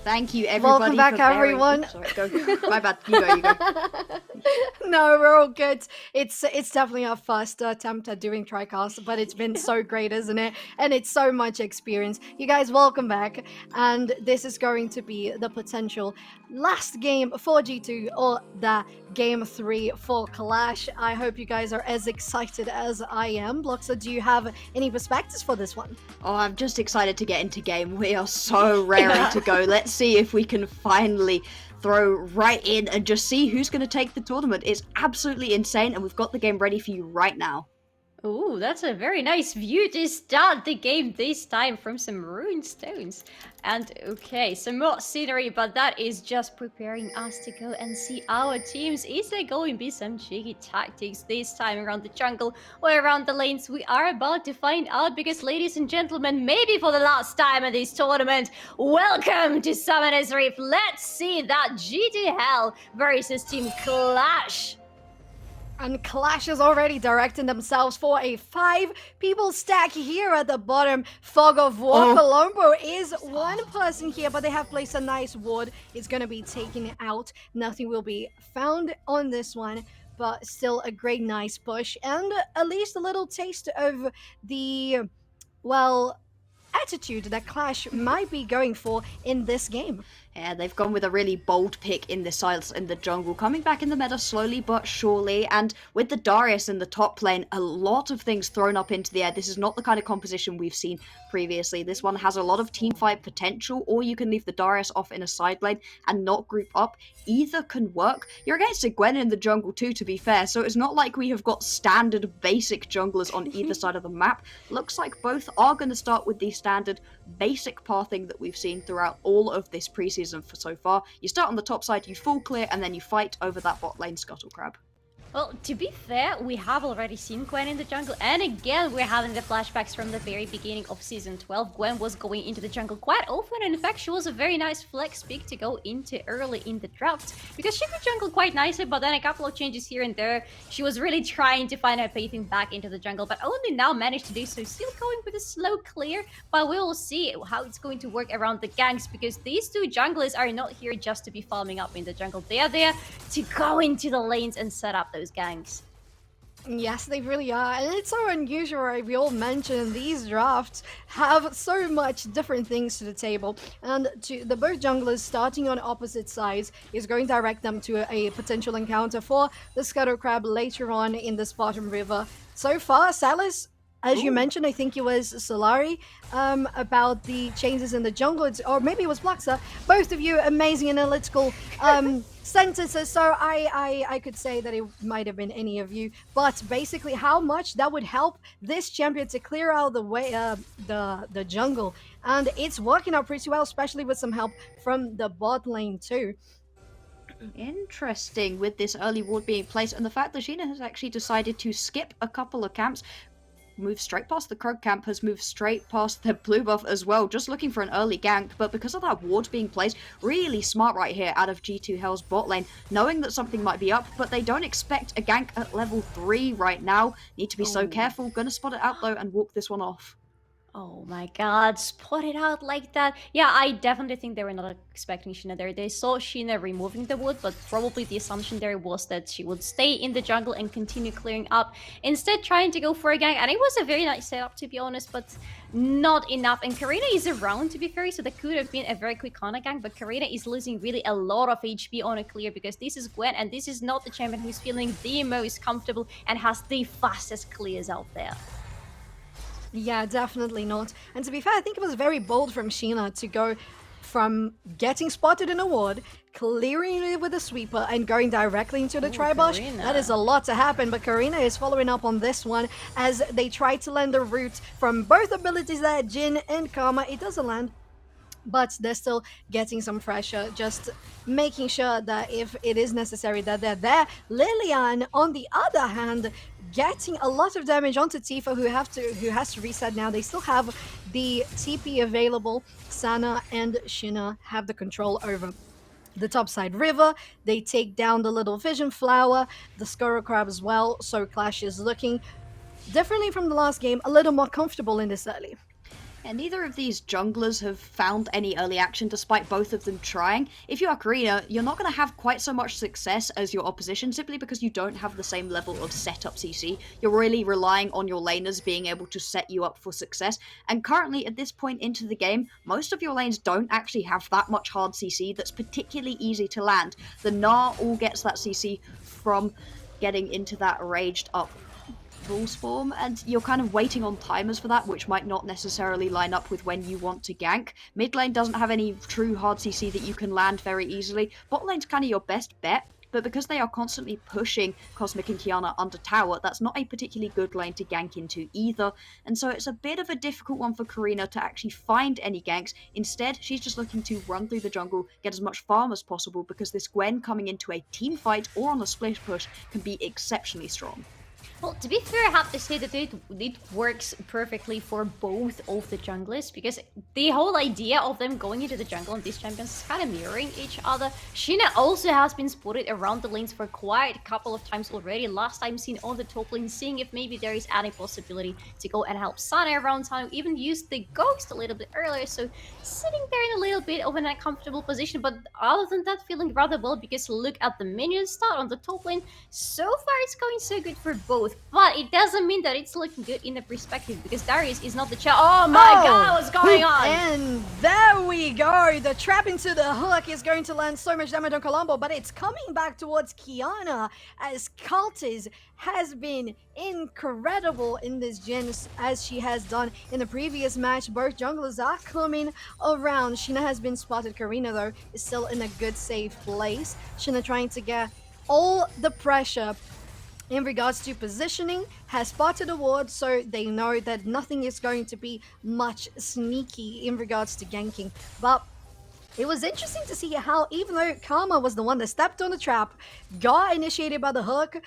S2: Thank you, everybody.
S4: Welcome back, everyone.
S2: Sorry, go. My bad. You go.
S4: No, we're all good. It's definitely our first attempt at doing TriCast, but it's been so great, isn't it? And it's so much experience. You guys, welcome back. And this is going to be the potential last game for G2, or the game 3 for Clash. I hope you guys are as excited as I am. Bloxer, do you have any perspectives for this one?
S2: Oh, I'm just excited to get into game. We are so raring to go. Let's see if we can finally throw right in and just see who's going to take the tournament. It's absolutely insane, and we've got the game ready for you right now.
S3: Ooh, that's a very nice view to start the game this time from some rune stones. And okay, some more scenery, but that is just preparing us to go and see our teams. Is there going to be some cheeky tactics this time around the jungle or around the lanes? We are about to find out, because ladies and gentlemen, maybe for the last time in this tournament, welcome to Summoner's Rift. Let's see that G2 Hell versus Team Clash.
S4: And Clash is already directing themselves for a 5-people stack here at the bottom. Fog of War. Colombo is one person here, but they have placed a nice ward. It's going to be taken out. Nothing will be found on this one, but still a great, nice push. And at least a little taste of the, well, attitude that Clash might be going for in this game.
S2: Yeah, they've gone with a really bold pick in the Sylas in the jungle, coming back in the meta slowly but surely, and with the Darius in the top lane, a lot of things thrown up into the air. This is not the kind of composition we've seen previously. This one has a lot of teamfight potential, or you can leave the Darius off in a side lane and not group up. Either can work. You're against a Gwen in the jungle too, to be fair, so it's not like we have got standard basic junglers on either side of the map. Looks like both are going to start with the standard basic pathing that we've seen throughout all of this preseason for so far. You start on the top side, you full clear, and then you fight over that bot lane scuttle crab.
S3: Well, to be fair, we have already seen Gwen in the jungle, and again, we're having the flashbacks from the very beginning of Season 12. Gwen was going into the jungle quite often, and in fact, she was a very nice flex pick to go into early in the draft, because she could jungle quite nicely, but then a couple of changes here and there, she was really trying to find her pathing back into the jungle, but only now managed to do so, still going with a slow clear, but we will see how it's going to work around the ganks, because these two junglers are not here just to be farming up in the jungle. They are there to go into the lanes and set up those ganks.
S4: Yes, they really are, and it's so unusual, right? We all mentioned these drafts have so much different things to the table, and to the both junglers starting on opposite sides is going to direct them to a potential encounter for the Scuttle Crab later on in this bottom river. So far, Sylas, as you mentioned, I think it was Solari, about the changes in the jungle, or maybe it was Bloxer. Both of you amazing analytical sentences, so I could say that it might have been any of you, but basically how much that would help this champion to clear out the way, the jungle, and it's working out pretty well, especially with some help from the bot lane too.
S2: Interesting with this early ward being placed, and the fact that Sheena has actually decided to skip a couple of camps, move straight past the Krug camp, has moved straight past the blue buff as well, just looking for an early gank, but because of that ward being placed, really smart right here out of G2 Hell's bot lane, knowing that something might be up, but they don't expect a gank at level 3 right now. Need to be so careful. Gonna spot it out though and walk this one off.
S3: Oh my god, spot it out like that. Yeah, I definitely think they were not expecting Sheena there. They saw Sheena removing the wood, but probably the assumption there was that she would stay in the jungle and continue clearing up, instead trying to go for a gank. And it was a very nice setup, to be honest, but not enough. And Karina is around, to be fair, so that could have been a very quick Kana gank, but Karina is losing really a lot of HP on a clear, because this is Gwen, and this is not the champion who's feeling the most comfortable and has the fastest clears out there.
S4: Yeah, definitely not. And to be fair, I think it was very bold from Sheena to go from getting spotted in a ward, clearing it with a sweeper, and going directly into the Tribush. That is a lot to happen, but Karina is following up on this one as they try to land a root from both abilities there, Jhin and Karma. It doesn't land, but they're still getting some pressure, just making sure that if it is necessary that they're there. Lilian, on the other hand, getting a lot of damage onto Tifa, who has to reset now. They still have the TP available. Sana and Sheena have the control over the topside river. They take down the little vision flower, the Scuttle Crab as well, so Clash is looking differently from the last game, a little more comfortable in this early.
S2: And neither of these junglers have found any early action despite both of them trying. If you are Karina, you're not going to have quite so much success as your opposition simply because you don't have the same level of setup CC. You're really relying on your laners being able to set you up for success. And currently at this point into the game, most of your lanes don't actually have that much hard CC that's particularly easy to land. The Gnar all gets that CC from getting into that raged up full spawn, and you're kind of waiting on timers for that, which might not necessarily line up with when you want to gank. Mid lane doesn't have any true hard CC that you can land very easily. Bot lane's kind of your best bet, but because they are constantly pushing Cosmic and Qiyana under tower, that's not a particularly good lane to gank into either, and so it's a bit of a difficult one for Karina to actually find any ganks. Instead, she's just looking to run through the jungle, get as much farm as possible, because this Gwen coming into a team fight or on a split push can be exceptionally strong.
S3: Well, to be fair, I have to say that it works perfectly for both of the junglers, because the whole idea of them going into the jungle and these champions is kind of mirroring each other. Sheena also has been spotted around the lanes for quite a couple of times already. Last time seen on the top lane, seeing if maybe there is any possibility to go and help Sana around town. Even used the ghost a little bit earlier, so sitting there in a little bit of an uncomfortable position. But other than that, feeling rather well, because look at the minions start on the top lane. So far, it's going so good for both. But it doesn't mean that it's looking good in the perspective, because Darius is not the champ. Oh my god, what's going on?
S4: And there we go. The trap into the hook is going to land so much damage on Colombo, but it's coming back towards Qiyana, as Cultiz has been incredible in this gen, as she has done in the previous match. Both junglers are coming around. Sheena has been spotted. Karina, though, is still in a good, safe place. Sheena trying to get all the pressure in regards to positioning, has spotted a ward, so they know that nothing is going to be much sneaky in regards to ganking. But it was interesting to see how, even though Karma was the one that stepped on the trap, got initiated by the hook,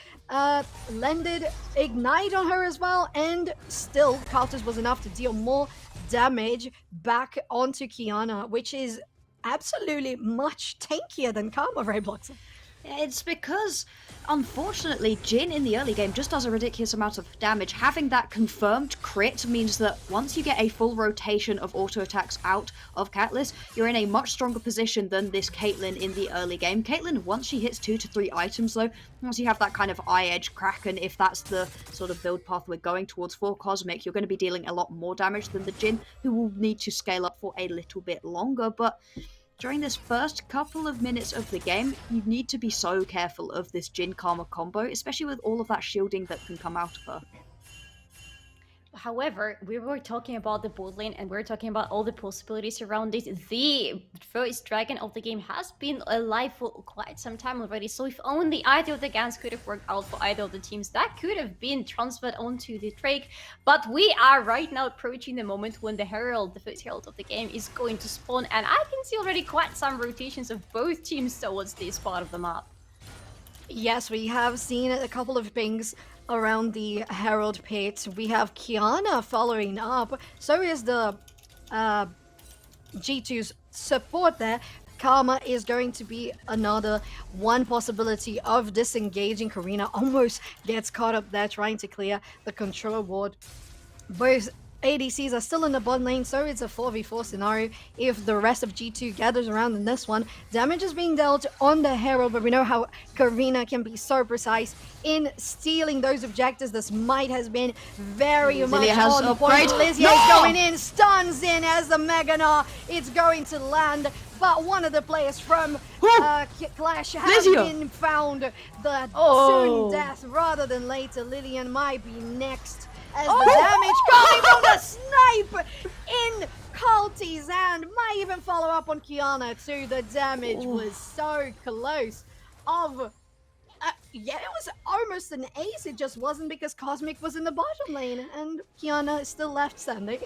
S4: landed Ignite on her as well, and still Cultiz was enough to deal more damage back onto Qiyana, which is absolutely much tankier than Karma Roblox.
S2: It's because, unfortunately, Jhin in the early game just does a ridiculous amount of damage. Having that confirmed crit means that once you get a full rotation of auto attacks out of Caitlyn, you're in a much stronger position than this Caitlyn in the early game. Caitlyn, once she hits 2 to 3 items though, once you have that kind of eye edge Kraken, if that's the sort of build path we're going towards for Cosmic, you're going to be dealing a lot more damage than the Jhin, who will need to scale up for a little bit longer. But during this first couple of minutes of the game, you need to be so careful of this Jhin Karma combo, especially with all of that shielding that can come out of her.
S3: However, we were talking about the bot lane, and we're talking about all the possibilities around it. The first dragon of the game has been alive for quite some time already, so if only either of the ganks could have worked out for either of the teams, that could have been transferred onto the Drake. But we are right now approaching the moment when the Herald, the first Herald of the game, is going to spawn, and I can see already quite some rotations of both teams towards this part of the map.
S4: Yes, we have seen a couple of pings around the Herald pit. We have Qiyana following up. So is the G2's support there. Karma is going to be another one possibility of disengaging. Karina almost gets caught up there trying to clear the control ward. Both ADCs are still in the bot lane, so it's a 4v4 scenario if the rest of G2 gathers around in this one. Damage is being dealt on the Herald, but we know how Karina can be so precise in stealing those objectives. This might has been very much on point. Lizia is going in, stuns in as the Mega Gnar. It's going to land, but one of the players from Clash has been found. The soon death rather than later. Lilian might be next, as the damage coming from the snipe in Culti's hand. Might even follow up on Qiyana too. The damage was so close. Yeah, it was almost an ace. It just wasn't, because Cosmic was in the bottom lane and Qiyana is still left standing.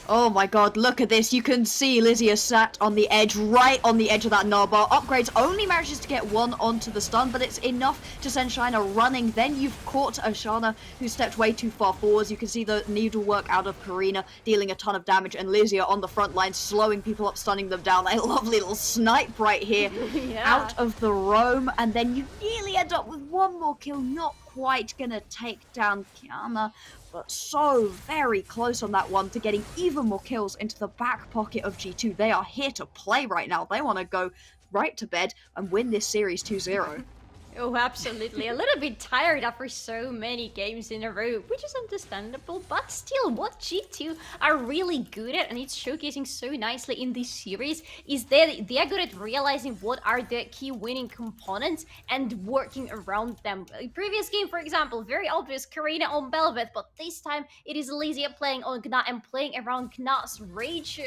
S2: Oh my god, look at this. You can see Lizia sat on the edge, right on the edge of that Gnar bar. Upgrades only manages to get one onto the stun, but it's enough to send Shayna running. Then you've caught Ashana, who stepped way too far forwards. You can see the needlework out of Karina, dealing a ton of damage, and Lizia on the front line, slowing people up, stunning them down. A lovely little snipe right here out of the roam, and then you nearly end up with one more kill, not quite gonna take down Qiyana, but so very close on that one to getting even more kills into the back pocket of G2. They are here to play right now. They want to go right to bed and win this series 2-0.
S3: Oh, absolutely. A little bit tired after so many games in a row, which is understandable, but still, what G2 are really good at, and it's showcasing so nicely in this series, is that they are good at realizing what are the key winning components and working around them. Previous game, for example, very obvious, Karina on Bel'Veth, but this time it is Elysia playing on Gna and playing around Gna's rage,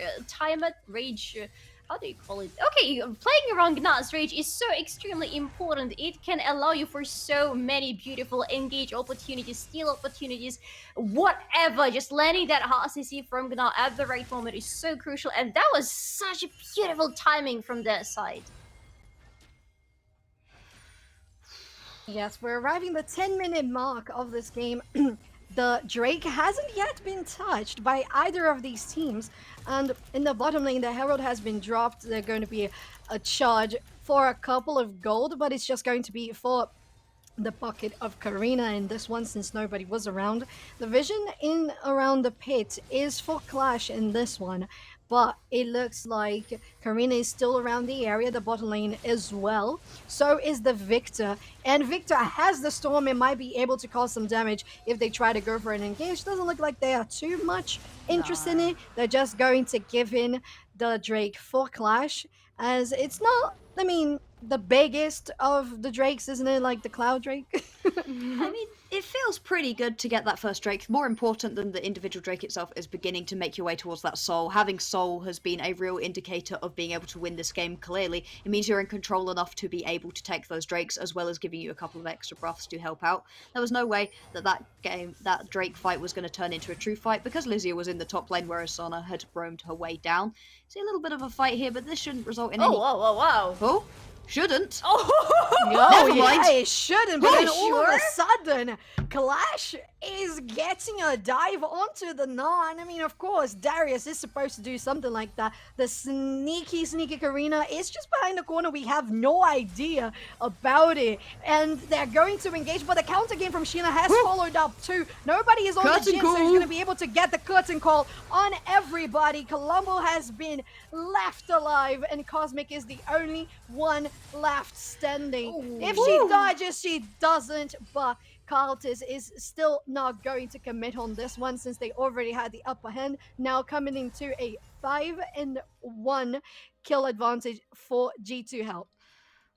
S3: how do you call it? Okay, playing around Gna's Rage is so extremely important. It can allow you for so many beautiful engage opportunities, steal opportunities, whatever. Just landing that hard CC from Gna at the right moment is so crucial, and that was such a beautiful timing from their side.
S4: Yes, we're arriving the 10-minute mark of this game. The Drake hasn't yet been touched by either of these teams, and in the bottom lane the Herald has been dropped. There's going to be a charge for a couple of gold, but it's just going to be for the pocket of Karina in this one since nobody was around. The vision in around the pit is for Clash in this one, but it looks like Karina is still around the area, the bottom lane as well. So is the Victor, and Victor has the Storm and might be able to cause some damage if they try to go for an engage. Doesn't look like they are too much interested in it. They're just going to give in the Drake for Clash, as it's not, I mean, the biggest of the Drakes, isn't it? Like the Cloud Drake.
S2: I mean, it feels pretty good to get that first Drake. More important than the individual Drake itself is beginning to make your way towards that Soul. Having Soul has been a real indicator of being able to win this game clearly. It means you're in control enough to be able to take those Drakes, as well as giving you a couple of extra buffs to help out. There was no way that Drake fight was going to turn into a true fight, because Elysia was in the top lane, whereas Sana had roamed her way down. See a little bit of a fight here, but this shouldn't result in any...
S3: Whoa.
S2: Oh? Shouldn't.
S4: Never mind. It shouldn't, but then all of
S3: sure?
S4: a sudden, Clash is getting a dive onto the Narn. I mean, of course, Darius is supposed to do something like that. The sneaky Karina is just behind the corner. We have no idea about it. And they're going to engage, but the counter game from Sheena has followed up too. Nobody is on the Jhin, so he's going to be able to get the curtain call on everybody. Colombo has been left alive, and Cosmic is the only one left standing.
S2: Ooh.
S4: If she dodges, she doesn't, but Carltis is still not going to commit on this one since they already had the upper hand. Now coming into a 5-1 kill advantage for G2 Help.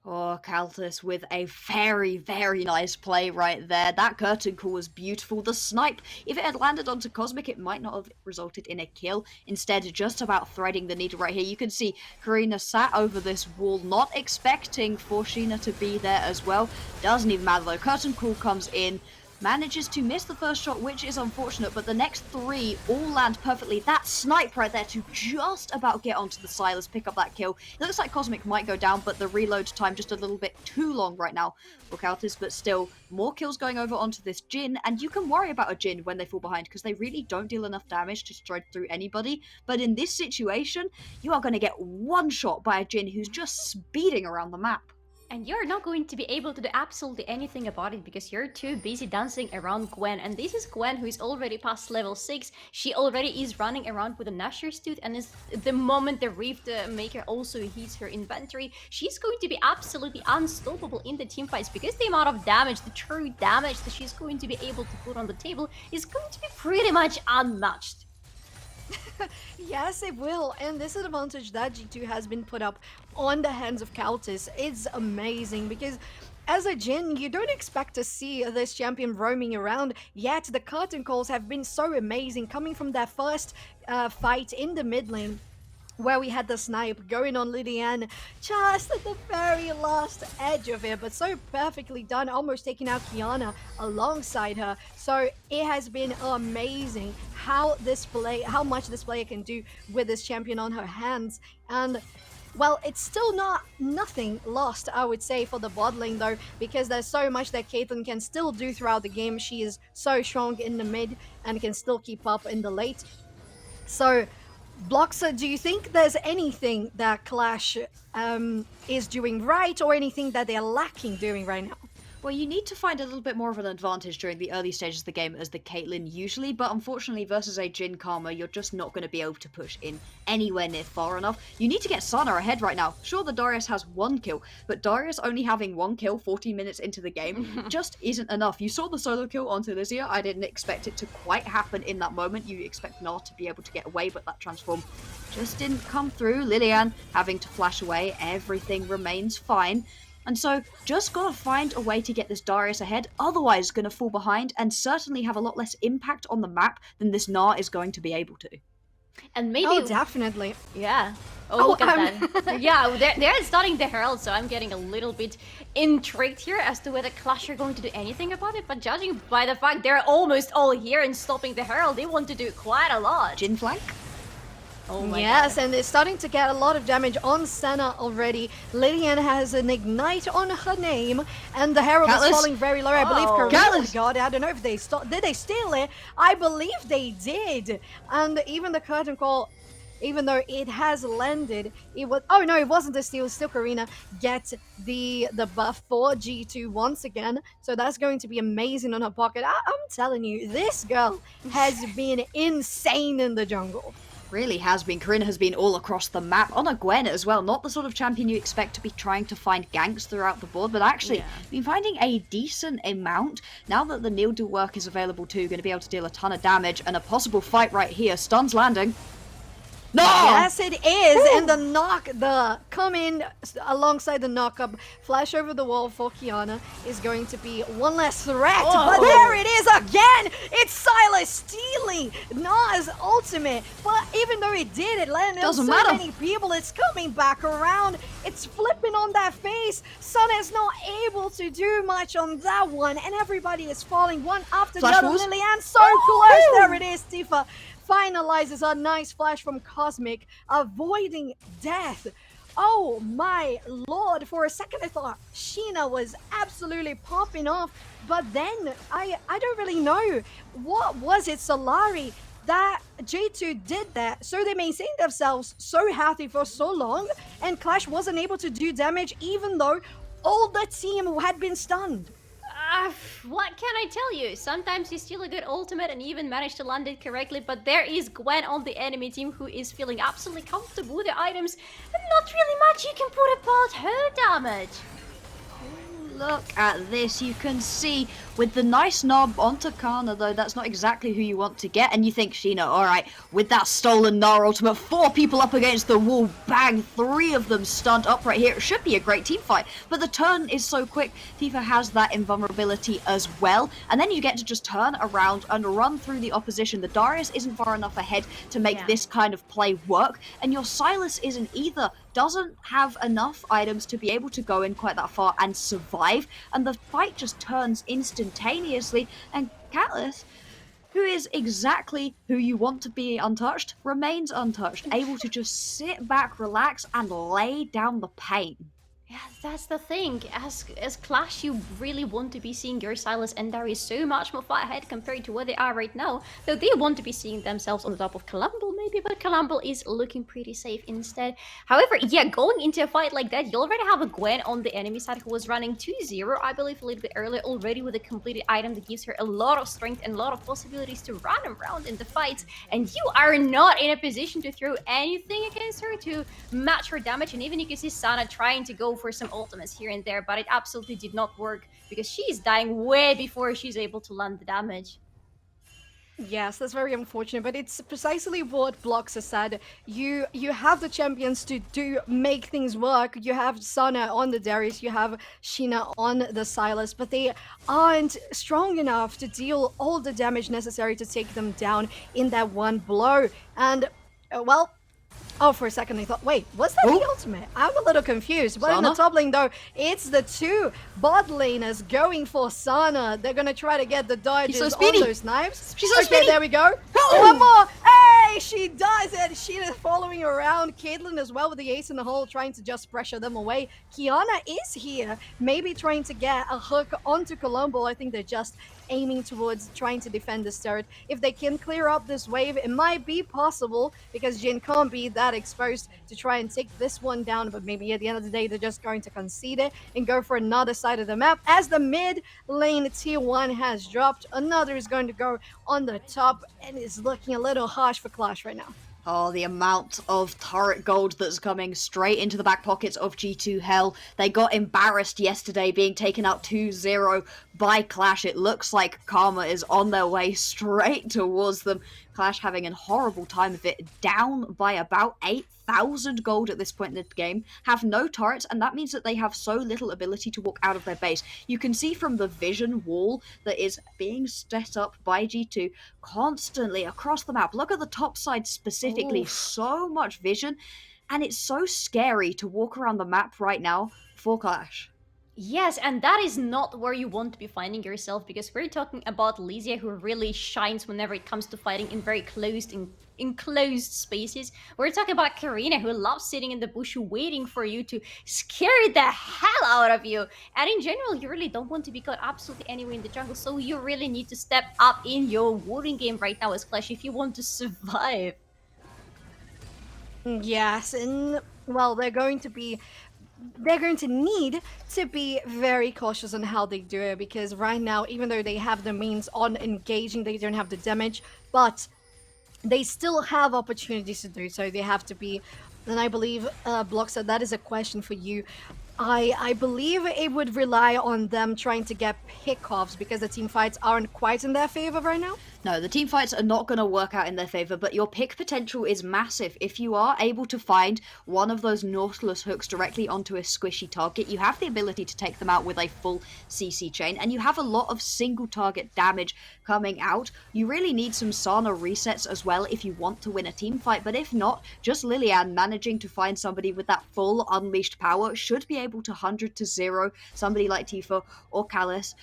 S2: Oh, Caltus with a very, very nice play right there. That curtain call was beautiful. The snipe, if it had landed onto Cosmic, it might not have resulted in a kill. Instead, just about threading the needle right here. You can see Karina sat over this wall, not expecting for Sheena to be there as well. Doesn't even matter though. Curtain call comes in. Manages to miss the first shot, which is unfortunate, but the next three all land perfectly. That snipe right there to just about get onto the Sylas, pick up that kill. It looks like Cosmic might go down, but the reload time just a little bit too long right now for Caltis, but still, more kills going over onto this Jhin, and you can worry about a Jhin when they fall behind, because they really don't deal enough damage to stride through anybody, but in this situation, you are going to get one shot by a Jhin who's just speeding around the map.
S3: And you're not going to be able to do absolutely anything about it because you're too busy dancing around Gwen. And this is Gwen who is already past level 6. She already is running around with a Nashor's Tooth, and is the moment the Rift Maker also hits her inventory, she's going to be absolutely unstoppable in the teamfights because the amount of damage, the true damage that she's going to be able to put on the table is going to be pretty much unmatched.
S4: Yes, it will, and this advantage that G2 has been put up on the hands of Caltis is amazing because as a Jhin, you don't expect to see this champion roaming around, yet the curtain calls have been so amazing coming from their first fight in the mid lane, where we had the snipe going on Lilian just at the very last edge of it, but so perfectly done, almost taking out Qiyana alongside her. So it has been amazing how much this player can do with this champion on her hands. And well, it's still nothing lost, I would say, for the bot lane though, because there's so much that Caitlyn can still do throughout the game. She is so strong in the mid and can still keep up in the late. So Bloxer, do you think there's anything that Clash is doing right, or anything that they're lacking doing right now?
S2: Well, you need to find a little bit more of an advantage during the early stages of the game as the Caitlyn usually, but unfortunately versus a Jhin Karma, you're just not going to be able to push in anywhere near far enough. You need to get Sana ahead right now. Sure, the Darius has 1 kill, but Darius only having 1 kill 14 minutes into the game just isn't enough. You saw the solo kill onto Lizia. I didn't expect it to quite happen in that moment. You expect Gnar to be able to get away, but that transform just didn't come through. Lilian having to flash away. Everything remains fine. And so, just gotta find a way to get this Darius ahead, otherwise gonna fall behind and certainly have a lot less impact on the map than this Gnar is going to be able to.
S3: And maybe...
S4: Oh, definitely.
S3: Yeah. Oh, look at that. Yeah, they're starting the Herald, so I'm getting a little bit intrigued here as to whether Clash are going to do anything about it, but judging by the fact they're almost all here and stopping the Herald, they want to do quite a lot.
S2: Jhin flank?
S3: Oh my
S4: yes,
S3: God.
S4: and it's starting to get a lot of damage on Senna already. Lilian has an ignite on her name, and the Herald is falling very low. I believe Karina. Oh my God, I don't know if they did they steal it? I believe they did. And even the curtain call, even though it has landed, it was it wasn't a steal. Still, Karina gets the buff for G2 once again. So that's going to be amazing on her pocket. I'm telling you, this girl has been insane in the jungle.
S2: Really has been. Karina has been all across the map on a Gwen as well. Not the sort of champion you expect to be trying to find ganks throughout the board, but actually been finding a decent amount. Now that the Needle work is available too, going to be able to deal a ton of damage, and a possible fight right here. Stuns landing. No!
S4: Yes, it is. Woo! And the come in alongside the knock-up, flash over the wall for Qiyana is going to be one less threat. Oh. But there it is again. It's Sylas stealing Gnar's ultimate. But even though it landed on so many people, it's coming back around. It's flipping on that face. Sun is not able to do much on that one, and everybody is falling one after the other. Lilian so close. There it is, Tifa finalizes a nice flash from Cosmic, avoiding death. Oh my lord, for a second I thought Sheena was absolutely popping off, but then I don't really know. What was it, Solari, that J2 did that? So they maintained themselves so healthy for so long, and Clash wasn't able to do damage even though all the team had been stunned.
S3: What can I tell you? Sometimes you steal a good ultimate and even manage to land it correctly, but there is Gwen on the enemy team who is feeling absolutely comfortable with the items, and not really much you can put apart her damage.
S2: Look at this. You can see with the nice knob onto Kana, though, that's not exactly who you want to get. And you think, Sheena, alright, with that stolen Gnar ultimate, 4 people up against the wall, bang, 3 of them stunned up right here. It should be a great team fight, but the turn is so quick. Tifa has that invulnerability as well, and then you get to just turn around and run through the opposition. The Darius isn't far enough ahead to make this kind of play work, and your Sylas isn't either. Doesn't have enough items to be able to go in quite that far and survive, and the fight just turns instantaneously, and Cutlass, who is exactly who you want to be untouched, remains untouched, able to just sit back, relax, and lay down the pain.
S3: Yeah, that's the thing. As Clash, you really want to be seeing your Sylas and Darius so much more far ahead compared to where they are right now. Though they want to be seeing themselves on the top of Kalambul maybe, but Kalambul is looking pretty safe instead. However, yeah, going into a fight like that, you already have a Gwen on the enemy side who was running 2-0, I believe, a little bit earlier already with a completed item that gives her a lot of strength and a lot of possibilities to run around in the fights. And you are not in a position to throw anything against her to match her damage. And even you can see Sana trying to go for some ultimates here and there, but it absolutely did not work because she's dying way before she's able to land the damage.
S4: Yes, that's very unfortunate, but it's precisely what Blocks has said. You have the champions to make things work. You have Sana on the Darius, you have Sheena on the Sylas, but they aren't strong enough to deal all the damage necessary to take them down in that one blow. And, well, oh, for a second I thought, wait, was that the ultimate? I'm a little confused. But in the top lane, though, it's the 2 bot laners going for Sana. They're going to try to get the dodges on those knives.
S2: She's so
S4: speedy. There we go.
S2: Oh.
S4: One more. way she does it. She is following around. Caitlyn as well with the ace in the hole, trying to just pressure them away. Qiyana is here, maybe trying to get a hook onto Colombo. I think they're just aiming towards trying to defend this turret. If they can clear up this wave, it might be possible because Jhin can't be that exposed to try and take this one down, but maybe at the end of the day, they're just going to concede it and go for another side of the map. As the mid lane tier 1 has dropped, another is going to go on the top and is looking a little harsh for Clash right now.
S2: Oh, the amount of turret gold that's coming straight into the back pockets of G2 Hell. They got embarrassed yesterday being taken out 2-0 by Clash. It looks like Karma is on their way straight towards them. Clash having a horrible time of it, down by about 8,000 gold at this point in the game, have no turrets, and that means that they have so little ability to walk out of their base. You can see from the vision wall that is being set up by G2 constantly across the map. Look at the top side specifically. Oof. So much vision, and it's so scary to walk around the map right now for Clash.
S3: Yes, and that is not where you want to be finding yourself, because we're talking about Lysia, who really shines whenever it comes to fighting in very enclosed spaces. We're talking about Karina, who loves sitting in the bush waiting for you to scare the hell out of you. And in general, you really don't want to be caught absolutely anywhere in the jungle, so you really need to step up in your warding game right now as Clash if you want to survive.
S4: Yes, and well, they're going to need to be very cautious on how they do it, because right now, even though they have the means on engaging, they don't have the damage, but they still have opportunities to do so. They have to be, and I believe Bloxer, that is a question for you. I believe it would rely on them trying to get pick-offs, because the team fights aren't quite in their favor right now.
S2: No, the team fights are not going to work out in their favor, but your pick potential is massive. If you are able to find one of those Nautilus hooks directly onto a squishy target, you have the ability to take them out with a full CC chain, and you have a lot of single target damage coming out. You really need some Sana resets as well if you want to win a team fight, but if not, just Lilian managing to find somebody with that full unleashed power should be able to 100-0 somebody like Tifa or Callus.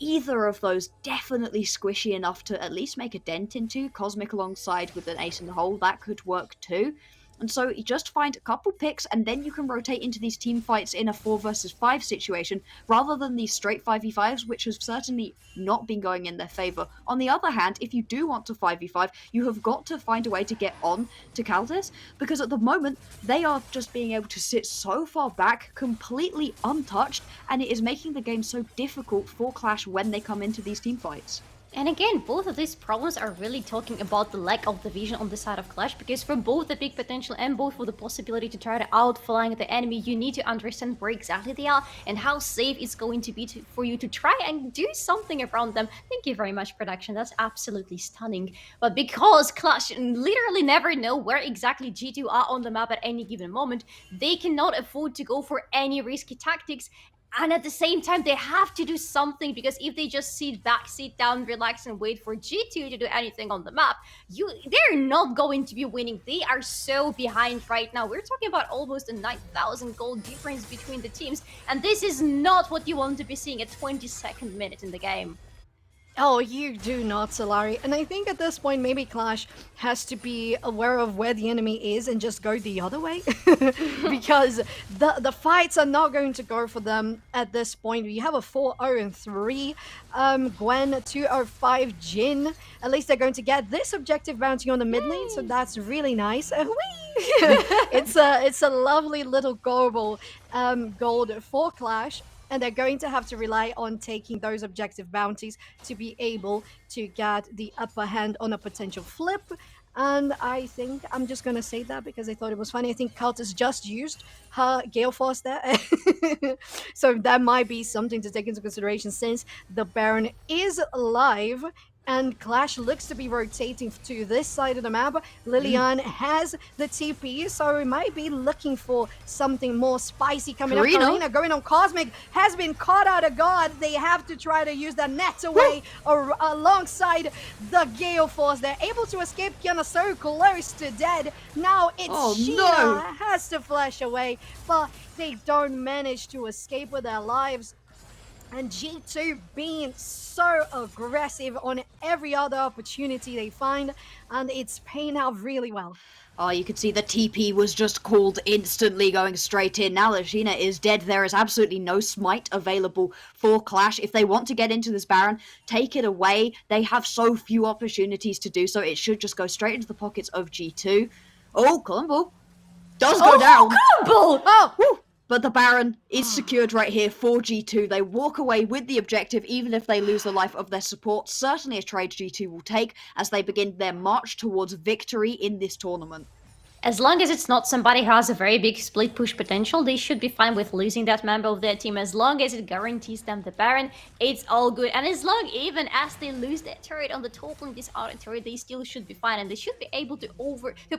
S2: Either of those definitely squishy enough to at least make a dent into. Cosmic alongside with an ace in the hole, that could work too. And so you just find a couple picks, and then you can rotate into these team fights in a 4 versus 5 situation, rather than these straight 5v5s, which has certainly not been going in their favor. On the other hand, if you do want to 5v5, you have got to find a way to get on to Caldas, because at the moment, they are just being able to sit so far back, completely untouched, and it is making the game so difficult for Clash when they come into these team fights.
S3: And again, both of these problems are really talking about the lack of the vision on the side of Clash, because for both the big potential and both for the possibility to try to outflank the enemy, you need to understand where exactly they are and how safe it's going to be for you to try and do something around them. Thank you very much, production. That's absolutely stunning. But because Clash literally never know where exactly G2 are on the map at any given moment, they cannot afford to go for any risky tactics. And at the same time, they have to do something, because if they just sit back, sit down, relax, and wait for G2 to do anything on the map, they're not going to be winning. They are so behind right now. We're talking about almost a 9,000 gold difference between the teams, and this is not what you want to be seeing at 22nd minute in the game.
S4: Oh, you do not, Solari. And I think at this point, maybe Clash has to be aware of where the enemy is and just go the other way. Because the fights are not going to go for them at this point. You have a 4-0-3 Gwen, 2-0-5 Jhin. At least they're going to get this objective bounty on the mid lane, so that's really nice. It's a lovely little gold for Clash. And they're going to have to rely on taking those objective bounties to be able to get the upper hand on a potential flip. And I think I'm just going to say that because I thought it was funny. I think Cultist just used her Gale Force there. So that might be something to take into consideration, since the Baron is alive. And Clash looks to be rotating to this side of the map. Lilian has the TP, so we might be looking for something more spicy coming up. Karina going on Cosmic has been caught out of guard. They have to try to use that net away alongside the Gale Force. They're able to escape. Qiyana so close to dead. Now it's Sheena has to flash away, but they don't manage to escape with their lives. And G2 being so aggressive on every other opportunity they find, and it's paying out really well.
S2: Oh, you could see the TP was just called instantly, going straight in. Now that Sheena is dead, there is absolutely no smite available for Clash. If they want to get into this Baron, take it away. They have so few opportunities to do so. It should just go straight into the pockets of G2. Oh, Columbo does go down.
S3: Columbo!
S2: Oh, whew. But the Baron is secured right here for G2. They walk away with the objective, even if they lose the life of their support. Certainly a trade G2 will take as they begin their march towards victory in this tournament.
S3: As long as it's not somebody who has a very big split push potential, they should be fine with losing that member of their team. As long as it guarantees them the Baron, it's all good. And as long even as they lose their turret on the top lane, this outer turret, they still should be fine. And they should be able to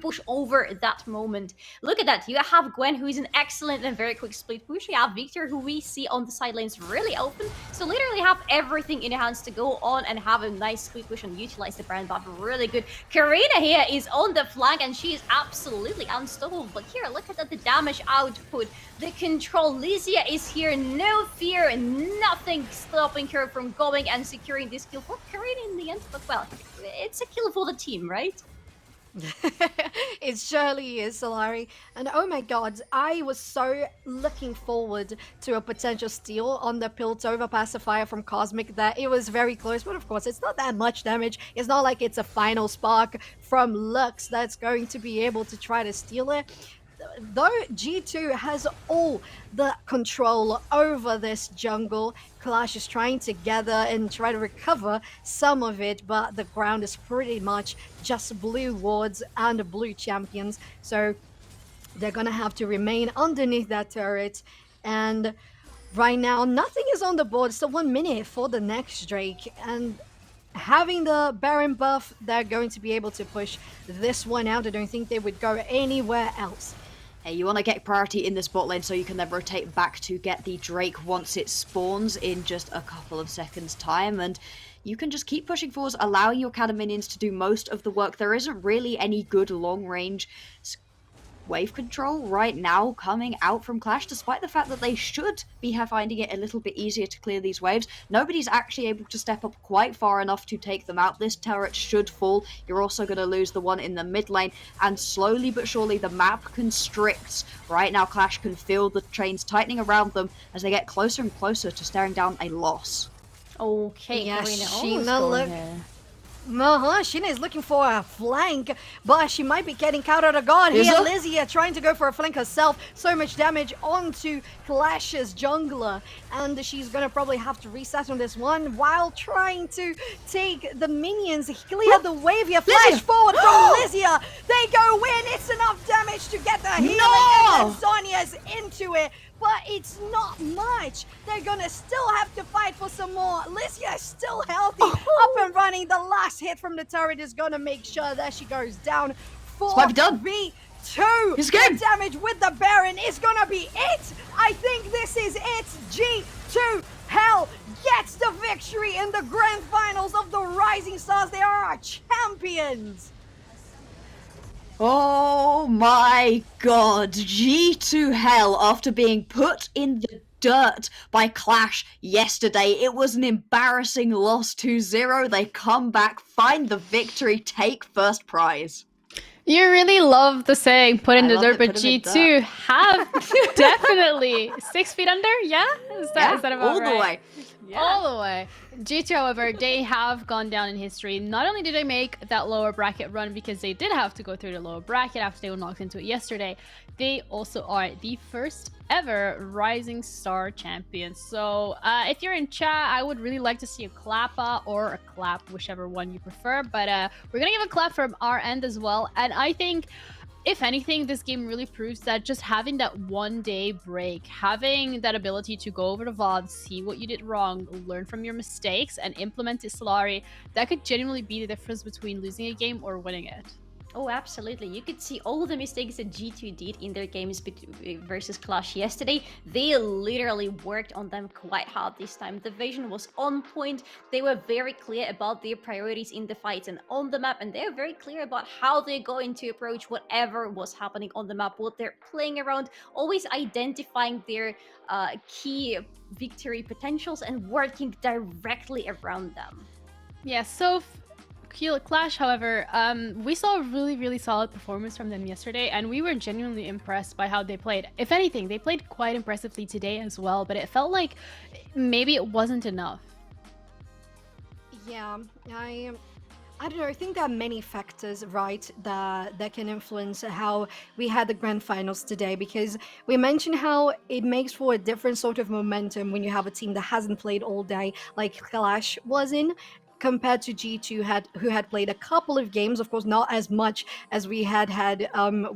S3: push over that moment. Look at that. You have Gwen, who is an excellent and very quick split push. You have Victor, who we see on the side lanes really open. So literally have everything in your hands to go on and have a nice split push and utilize the Baron buff. Really good. Karina here is on the flank and she is absolutely unstoppable. But here, look at the damage output, the control. Lizia is here, no fear, and nothing stopping her from going and securing this kill for Karina in the end. But well, it's a kill for the team, right?
S4: It surely is, Solari. And oh my god, I was so looking forward to a potential steal on the Piltover pacifier from Cosmic that it was very close, but of course it's not that much damage. It's not like it's a final spark from Lux that's going to be able to try to steal it. Though G2 has all the control over this jungle, Clash is trying to gather and try to recover some of it, but the ground is pretty much just blue wards and blue champions, so they're gonna have to remain underneath that turret. And right now nothing is on the board. Still 1 minute for the next Drake, and having the Baron buff, they're going to be able to push this one out. I don't think they would go anywhere else.
S2: Hey, you want to get priority in this bot lane so you can then rotate back to get the Drake once it spawns in just a couple of seconds time, and you can just keep pushing forwards, allowing your cannon minions to do most of the work. There isn't really any good long range wave control right now coming out from Clash, despite the fact that they should be finding it a little bit easier to clear these waves. Nobody's actually able to step up quite far enough to take them out. This turret should fall. You're also going to lose the one in the mid lane, and slowly but surely the map constricts. Right now Clash can feel the chains tightening around them as they get closer and closer to staring down a loss.
S3: Okay,
S4: yeah,
S3: Sheena,
S4: look. Sheena is looking for a flank, but she might be getting caught out of guard here. Lizia trying to go for a flank herself. So much damage onto Clash's jungler, and she's gonna probably have to reset on this one while trying to take the minions, clear the wave here. Flash forward from Lizia. They go in. It's enough damage to get the healing, and then Sonya's into it. But it's not much. They're gonna still have to fight for some more. Lizia is still healthy, up and running. The last hit from the turret is gonna make sure that she goes down. 4v2. The damage with the Baron is gonna be it. I think this is it. G2 Hell gets the victory in the grand finals of the Rising Stars. They are our champions.
S2: Oh my god, G2 Hell, after being put in the dirt by Clash yesterday, it was an embarrassing loss 2-0. They come back, find the victory, take first prize.
S1: You really love the saying "put in the dirt," but G2 have definitely 6 feet under. Yeah, is that about
S2: all
S1: right?
S2: The way.
S1: Yeah. All the way. G2, however, they have gone down in history. Not only did they make that lower bracket run because they did have to go through the lower bracket after they were knocked into it yesterday, they also are the first ever Rising Star champions. So if you're in chat, I would really like to see a clappa or a clap, whichever one you prefer. But we're going to give a clap from our end as well. And I think, if anything, this game really proves that just having that 1 day break, having that ability to go over the VOD, see what you did wrong, learn from your mistakes, and implement it, Solari, that could genuinely be the difference between losing a game or winning it.
S3: Oh, absolutely. You could see all the mistakes that G2 did in their games versus Clash yesterday. They literally worked on them quite hard this time. The vision was on point. They were very clear about their priorities in the fights and on the map, and they're very clear about how they're going to approach whatever was happening on the map, what they're playing around, always identifying their key victory potentials and working directly around them.
S1: Yeah, so Clash, however, we saw a really, really solid performance from them yesterday, and we were genuinely impressed by how they played. If anything, they played quite impressively today as well, but it felt like maybe it wasn't enough.
S4: Yeah, I don't know. I think there are many factors, right, that can influence how we had the grand finals today, because we mentioned how it makes for a different sort of momentum when you have a team that hasn't played all day, like Clash was in, compared to G2 who had played a couple of games, of course not as much as we had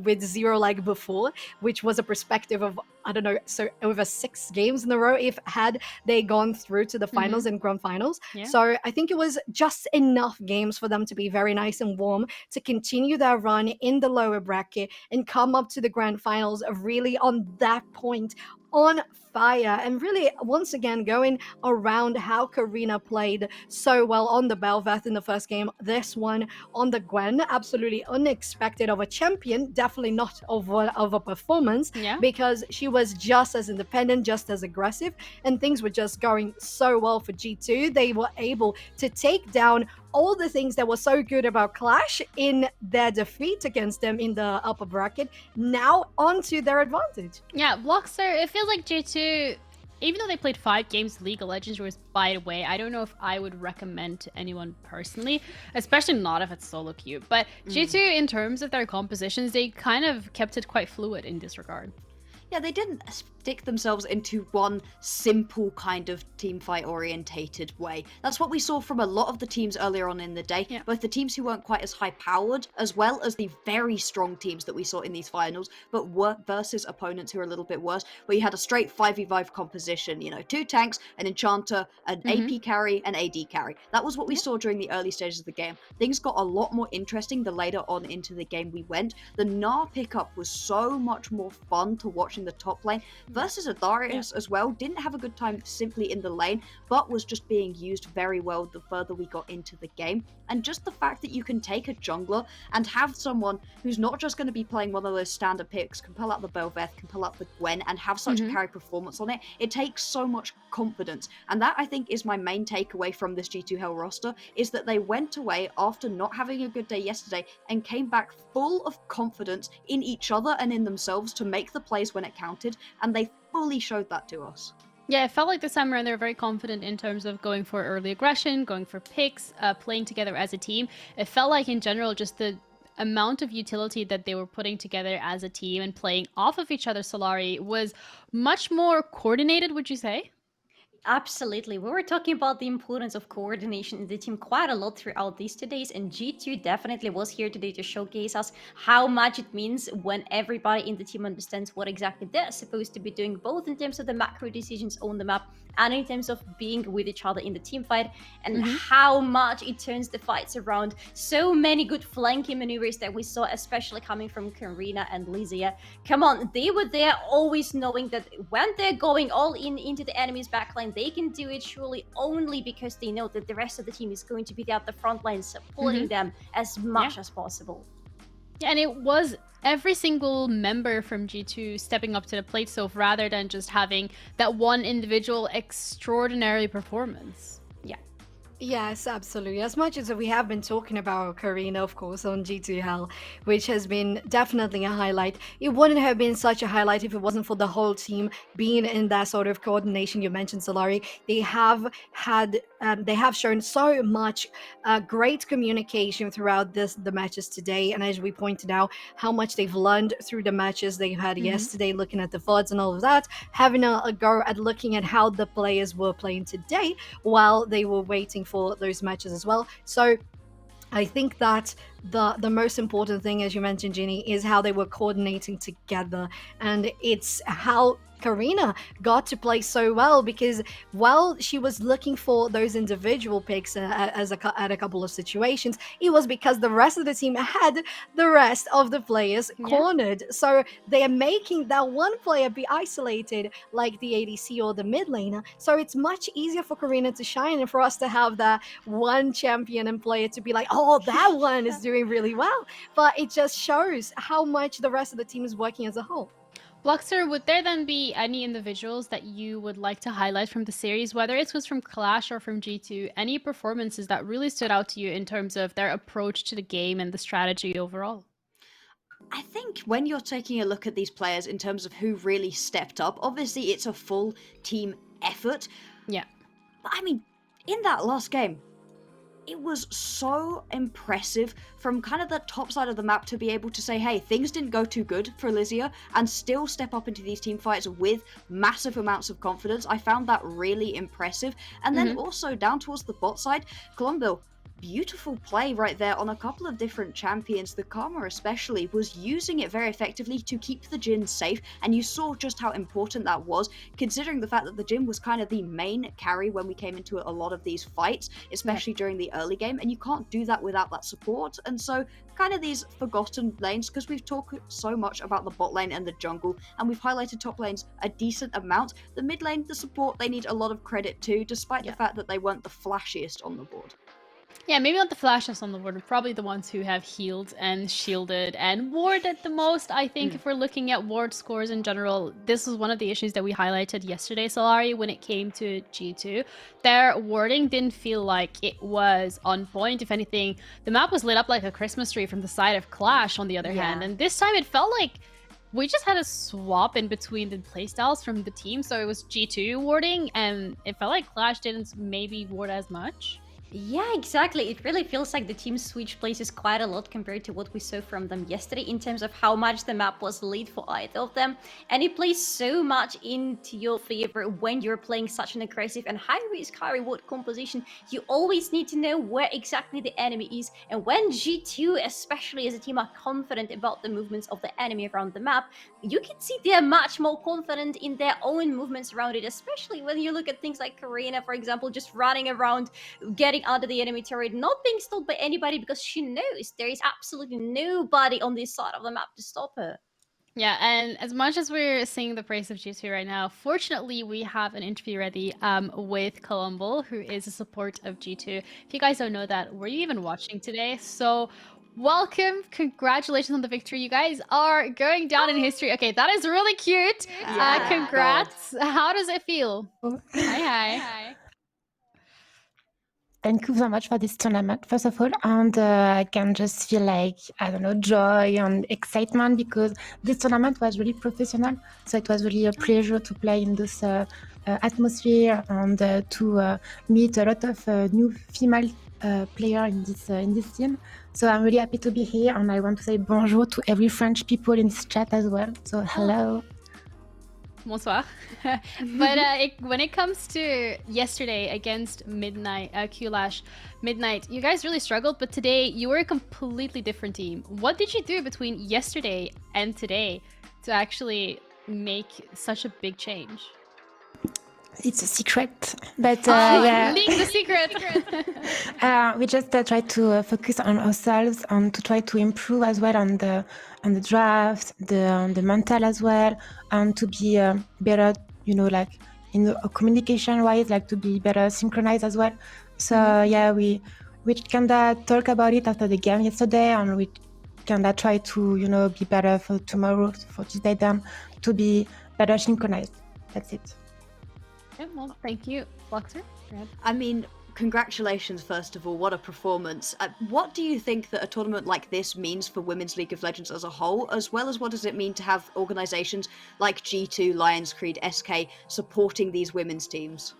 S4: with Zero like before, which was a perspective of, I don't know, so over 6 games in a row if had they gone through to the finals and grand finals. Yeah. So I think it was just enough games for them to be very nice and warm to continue their run in the lower bracket and come up to the grand finals really on that point on fire, and really once again going around how Karina played so well on the Bel'Veth in the first game. This one on the Gwen, absolutely unexpected of a champion, definitely not of a performance, because she was just as independent, just as aggressive, and things were just going so well for G2. They were able to take down all the things that were so good about Clash in their defeat against them in the upper bracket, now onto their advantage.
S1: Yeah, Blockster, it feels like G2, even though they played 5 games, League of Legends was by the way, I don't know if I would recommend to anyone personally, especially not if it's solo queue. But G2, in terms of their compositions, they kind of kept it quite fluid in this regard.
S2: Yeah, they didn't stick themselves into one simple kind of teamfight orientated way. That's what we saw from a lot of the teams earlier on in the day, both the teams who weren't quite as high powered as well as the very strong teams that we saw in these finals, but were versus opponents who are a little bit worse, where you had a straight 5v5 composition, 2 tanks, an enchanter, an AP carry, an AD carry. That was what we saw during the early stages of the game. Things got a lot more interesting the later on into the game we went. The Gnar pickup was so much more fun to watch in the top lane versus Adarius as well. Didn't have a good time simply in the lane, but was just being used very well the further we got into the game. And just the fact that you can take a jungler and have someone who's not just going to be playing one of those standard picks, can pull out the Bel'Veth, can pull out the Gwen, and have such a carry performance on it, it takes so much confidence. And that, I think, is my main takeaway from this G2 Hell roster, is that they went away after not having a good day yesterday and came back full of confidence in each other and in themselves to make the plays when it counted, and they fully showed that to us.
S1: Yeah, it felt like this time around they were very confident in terms of going for early aggression, going for picks, playing together as a team. It felt like in general just the amount of utility that they were putting together as a team and playing off of each other, Solari, was much more coordinated, would you say?
S3: Absolutely. We were talking about the importance of coordination in the team quite a lot throughout these 2 days, and G2 definitely was here today to showcase us how much it means when everybody in the team understands what exactly they're supposed to be doing, both in terms of the macro decisions on the map and in terms of being with each other in the team fight, and how much it turns the fights around. So many good flanking maneuvers that we saw, especially coming from Karina and Lizia. Come on, they were there always knowing that when they're going all in into the enemy's backline, they can do it surely only because they know that the rest of the team is going to be there at the front line supporting them as much as possible.
S1: Yeah, and it was every single member from G2 stepping up to the plate, so rather than just having that one individual extraordinary performance.
S4: Yes, absolutely. As much as we have been talking about Karina, of course, on G2 Hell, which has been definitely a highlight, it wouldn't have been such a highlight if it wasn't for the whole team being in that sort of coordination you mentioned, Solari. They have shown so much great communication throughout the matches today, and as we pointed out, how much they've learned through the matches they had yesterday, looking at the VODs and all of that, having a go at looking at how the players were playing today while they were waiting for those matches as well. So I think that the most important thing, as you mentioned, Ginny, is how they were coordinating together, and it's how Karina got to play so well, because while she was looking for those individual picks at a couple of situations, it was because the rest of the team had the rest of the players cornered. So they are making that one player be isolated, like the ADC or the mid laner. So it's much easier for Karina to shine and for us to have that one champion and player to be like, oh, that one is doing really well. But it just shows how much the rest of the team is working as a whole.
S1: Bluxer, would there then be any individuals that you would like to highlight from the series, whether it was from Clash or from G2, any performances that really stood out to you in terms of their approach to the game and the strategy overall?
S2: I think when you're taking a look at these players in terms of who really stepped up, obviously it's a full team effort.
S1: Yeah.
S2: But I mean, in that last game, it was so impressive from kind of the top side of the map to be able to say, hey, things didn't go too good for Elysia, and still step up into these team fights with massive amounts of confidence. I found that really impressive. And then also down towards the bot side, Colombo, beautiful play right there on a couple of different champions. The Karma especially was using it very effectively to keep the Jhin safe, and you saw just how important that was, considering the fact that the Jhin was kind of the main carry when we came into a lot of these fights, especially during the early game, and you can't do that without that support. And so kind of these forgotten lanes, because we've talked so much about the bot lane and the jungle, and we've highlighted top lanes a decent amount. The mid lane, the support, they need a lot of credit too, despite the fact that they weren't the flashiest on the board.
S1: Yeah, maybe not the flashes on the board, but probably the ones who have healed and shielded and warded the most. I think if we're looking at ward scores in general, this was one of the issues that we highlighted yesterday, Solari, when it came to G2. Their warding didn't feel like it was on point. If anything, the map was lit up like a Christmas tree from the side of Clash, on the other hand. And this time it felt like we just had a swap in between the playstyles from the team. So it was G2 warding, and it felt like Clash didn't maybe ward as much.
S3: Yeah, exactly. It really feels like the team switched places quite a lot compared to what we saw from them yesterday in terms of how much the map was lit for either of them. And it plays so much into your favor when you're playing such an aggressive and high-risk, high-reward composition. You always need to know where exactly the enemy is. And when G2, especially as a team, are confident about the movements of the enemy around the map, you can see they're much more confident in their own movements around it, especially when you look at things like Karina, for example, just running around, getting under the enemy turret, not being stopped by anybody because she knows there is absolutely nobody on this side of the map to stop her.
S1: Yeah, and as much as we're singing the praise of G2 right now, fortunately we have an interview ready with Colombo, who is a support of G2. If you guys don't know that, were you even watching today? So welcome, congratulations on the victory. You guys are going down in history. Okay, that is really cute. Yeah, congrats. God. How does it feel? Hi.
S6: Thank you so much for this tournament, first of all. And I can just feel like, I don't know, joy and excitement because this tournament was really professional. So it was really a pleasure to play in this atmosphere and to meet a lot of new female players in this team. So I'm really happy to be here, and I want to say bonjour to every French people in this chat as well. So hello.
S1: Bonsoir. But when it comes to yesterday against Midnight, Clash, Midnight, you guys really struggled, but today you were a completely different team. What did you do between yesterday and today to actually make such a big change?
S6: It's a secret, but
S1: yeah. Leak the secret.
S6: We just try to focus on ourselves and to try to improve as well on the draft, the mental as well, and to be better, like in the communication wise, like to be better synchronized as well. So yeah, we kinda talk about it after the game yesterday, and we kinda try to be better for tomorrow, for Tuesday, then to be better synchronized. That's it.
S1: Yeah, well, thank you. Bluxer?
S2: I mean, congratulations, first of all. What a performance. What do you think that a tournament like this means for Women's League of Legends as a whole, as well as what does it mean to have organizations like G2, Lions Creed, SK supporting these women's teams?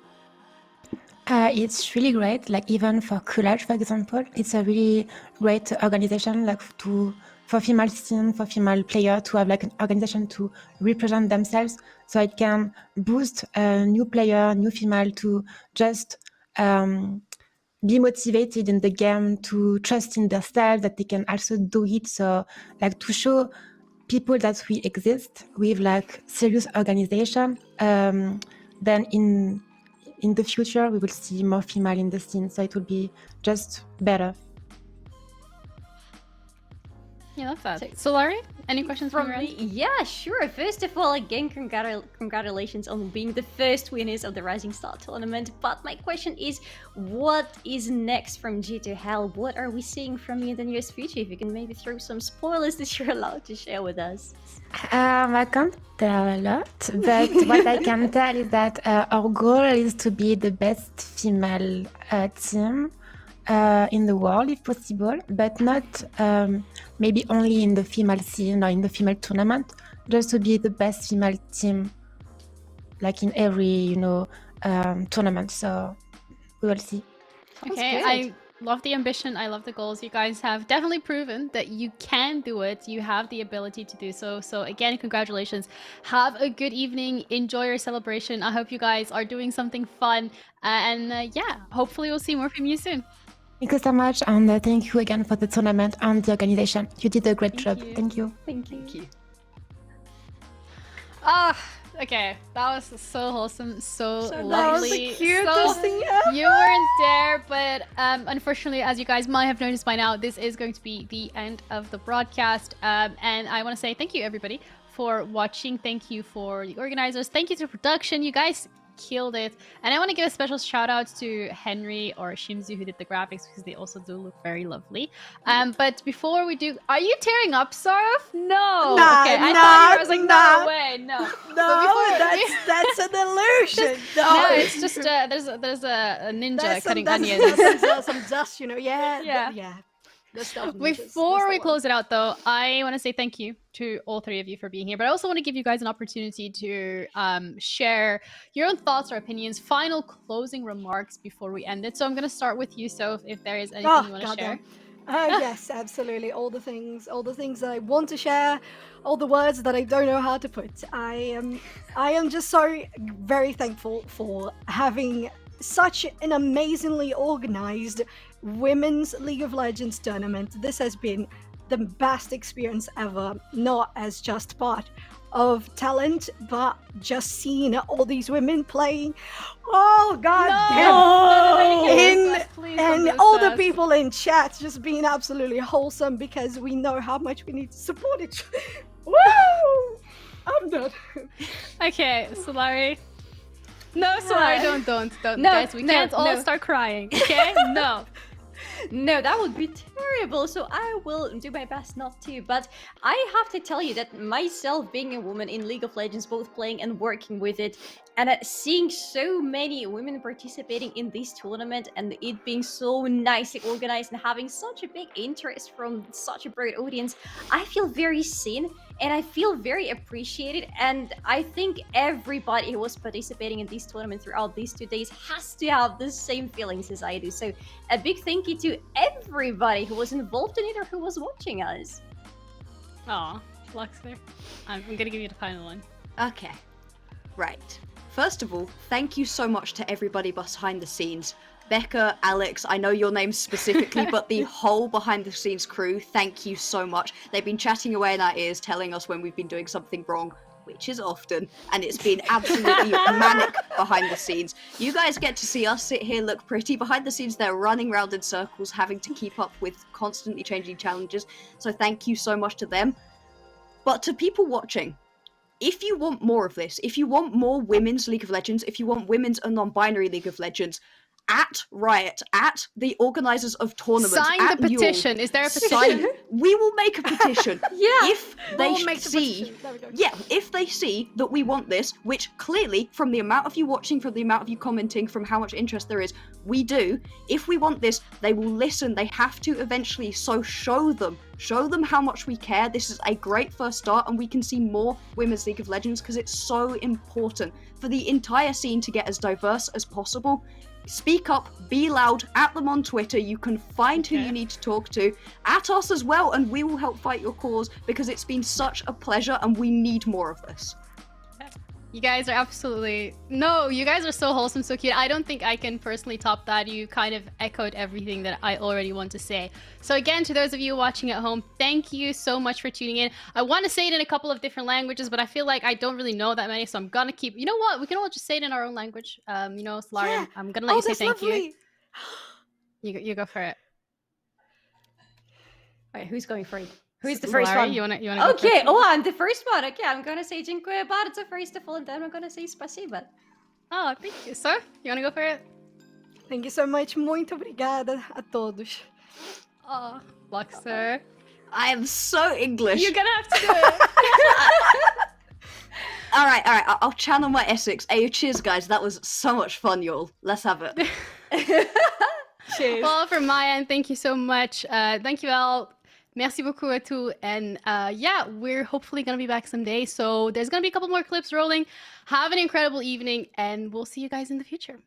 S6: It's really great. Like even for Coolidge, for example, it's a really great organization, like for female team, for female player to have like an organization to represent themselves, so it can boost a new player, new female to just be motivated in the game, to trust in themselves, that they can also do it. So like to show people that we exist with like serious organization, then in the future we will see more female in the scene, so it will be just better.
S1: Yeah, love that. Solari, any questions from
S3: me? Yeah, sure. First of all, again, congratulations on being the first winners of the Rising Star tournament. But my question is, what is next from G2Hell? What are we seeing from you in the nearest future? If you can maybe throw some spoilers that you're allowed to share with us.
S6: I can't tell a lot, but what I can tell is that our goal is to be the best female team in the world, if possible, but not maybe only in the female scene or in the female tournament, just to be the best female team, like in every, tournament. So we will see.
S1: Okay, I love the ambition. I love the goals. You guys have definitely proven that you can do it. You have the ability to do so. So again, congratulations. Have a good evening. Enjoy your celebration. I hope you guys are doing something fun. And hopefully we'll see more from you soon.
S6: Thank you so much, and thank you again for the tournament and the organization. You did a great job. Thank you.
S3: Thank you.
S1: Okay, that was so wholesome, so lovely.
S4: That was the cutest thing ever.
S1: You weren't there, but unfortunately, as you guys might have noticed by now, this is going to be the end of the broadcast. And I want to say thank you, everybody, for watching. Thank you for the organizers. Thank you to production. You guys killed it. And I want to give a special shout out to Henry or Shimzu, who did the graphics, because they also do look very lovely. But before we do, are you tearing up, Sarov? No.
S4: Nah,
S1: okay, I
S4: nah,
S1: thought you were, I was like,
S4: nah.
S1: no way, no.
S4: No, that's an illusion.
S1: No, it's just there's a ninja cutting onions.
S4: Some dust, Yeah.
S1: Before we close it out, though, I want to say thank you to all three of you for being here, but I also want to give you guys an opportunity to share your own thoughts or opinions, final closing remarks before we end it. So I'm going to start with you, Soph, if there is anything you want to share.
S4: Yes, absolutely. All the things that I want to share, all the words that I don't know how to put. I am just so very thankful for having such an amazingly organized women's League of Legends tournament. This has been the best experience ever, not as just part of talent, but just seeing all these women playing. Oh god damn! And all the people in chat just being absolutely wholesome, because we know how much we need to support each other. Woo! I'm done.
S1: Okay, Solari. No, Solari, don't. No, guys, we can't all start crying, okay? No.
S3: No, that would be terrible, so I will do my best not to. But I have to tell you that myself, being a woman in League of Legends, both playing and working with it, and seeing so many women participating in this tournament, and it being so nicely organized and having such a big interest from such a broad audience, I feel very seen and I feel very appreciated. And I think everybody who was participating in this tournament throughout these 2 days has to have the same feelings as I do. So a big thank you to everybody who was involved in it or who was watching us.
S1: Aw, Luxer. I'm gonna give you the final one.
S2: Okay. Right. First of all, thank you so much to everybody behind the scenes. Becca, Alex, I know your names specifically, but the whole behind the scenes crew, thank you so much. They've been chatting away in our ears, telling us when we've been doing something wrong, which is often, and it's been absolutely manic behind the scenes. You guys get to see us sit here look pretty. Behind the scenes, they're running around in circles, having to keep up with constantly changing challenges. So thank you so much to them. But to people watching, if you want more of this, if you want more women's League of Legends, if you want women's and non-binary League of Legends, at Riot, at the organizers of tournaments,
S1: sign
S2: at
S1: the petition. Is there a petition?
S2: We will make a petition. If they see, if they see that we want this, which clearly, from the amount of you watching, from the amount of you commenting, from how much interest there is, we do. If we want this, they will listen. They have to eventually. So show them how much we care. This is a great first start, and we can see more women's League of Legends because it's so important for the entire scene to get as diverse as possible. Speak up, be loud, at them on Twitter. You can find who you need to talk to, at us as well, and we will help fight your cause because it's been such a pleasure and we need more of this.
S1: You guys are absolutely... No, you guys are so wholesome, so cute. I don't think I can personally top that. You kind of echoed everything that I already want to say. So again, to those of you watching at home, thank you so much for tuning in. I want to say it in a couple of different languages, but I feel like I don't really know that many, so I'm gonna keep... You know what? We can all just say it in our own language. You know, Solari,
S4: Yeah.
S1: I'm gonna let you say thank
S4: lovely.
S1: you. You go for it.
S3: Wait, who's going for it? Who's the first one?
S1: You wanna
S3: okay, oh, I'm the first one. Okay, I'm gonna say dziękuję bardzo first of all, and then I'm gonna say spasiba.
S1: Oh, thank you. So, you wanna go for it?
S4: Thank you so much. Muito obrigada a todos.
S1: Oh, Luxor.
S2: I am so English.
S1: You're gonna have to do it.
S2: All right. I'll channel my Essex. Hey, cheers, guys. That was so much fun, y'all. Let's have it.
S3: Cheers.
S1: Well, from my end, thank you so much. Thank you all. Merci beaucoup à tous. And yeah, we're hopefully going to be back someday. So there's going to be a couple more clips rolling. Have an incredible evening, and we'll see you guys in the future.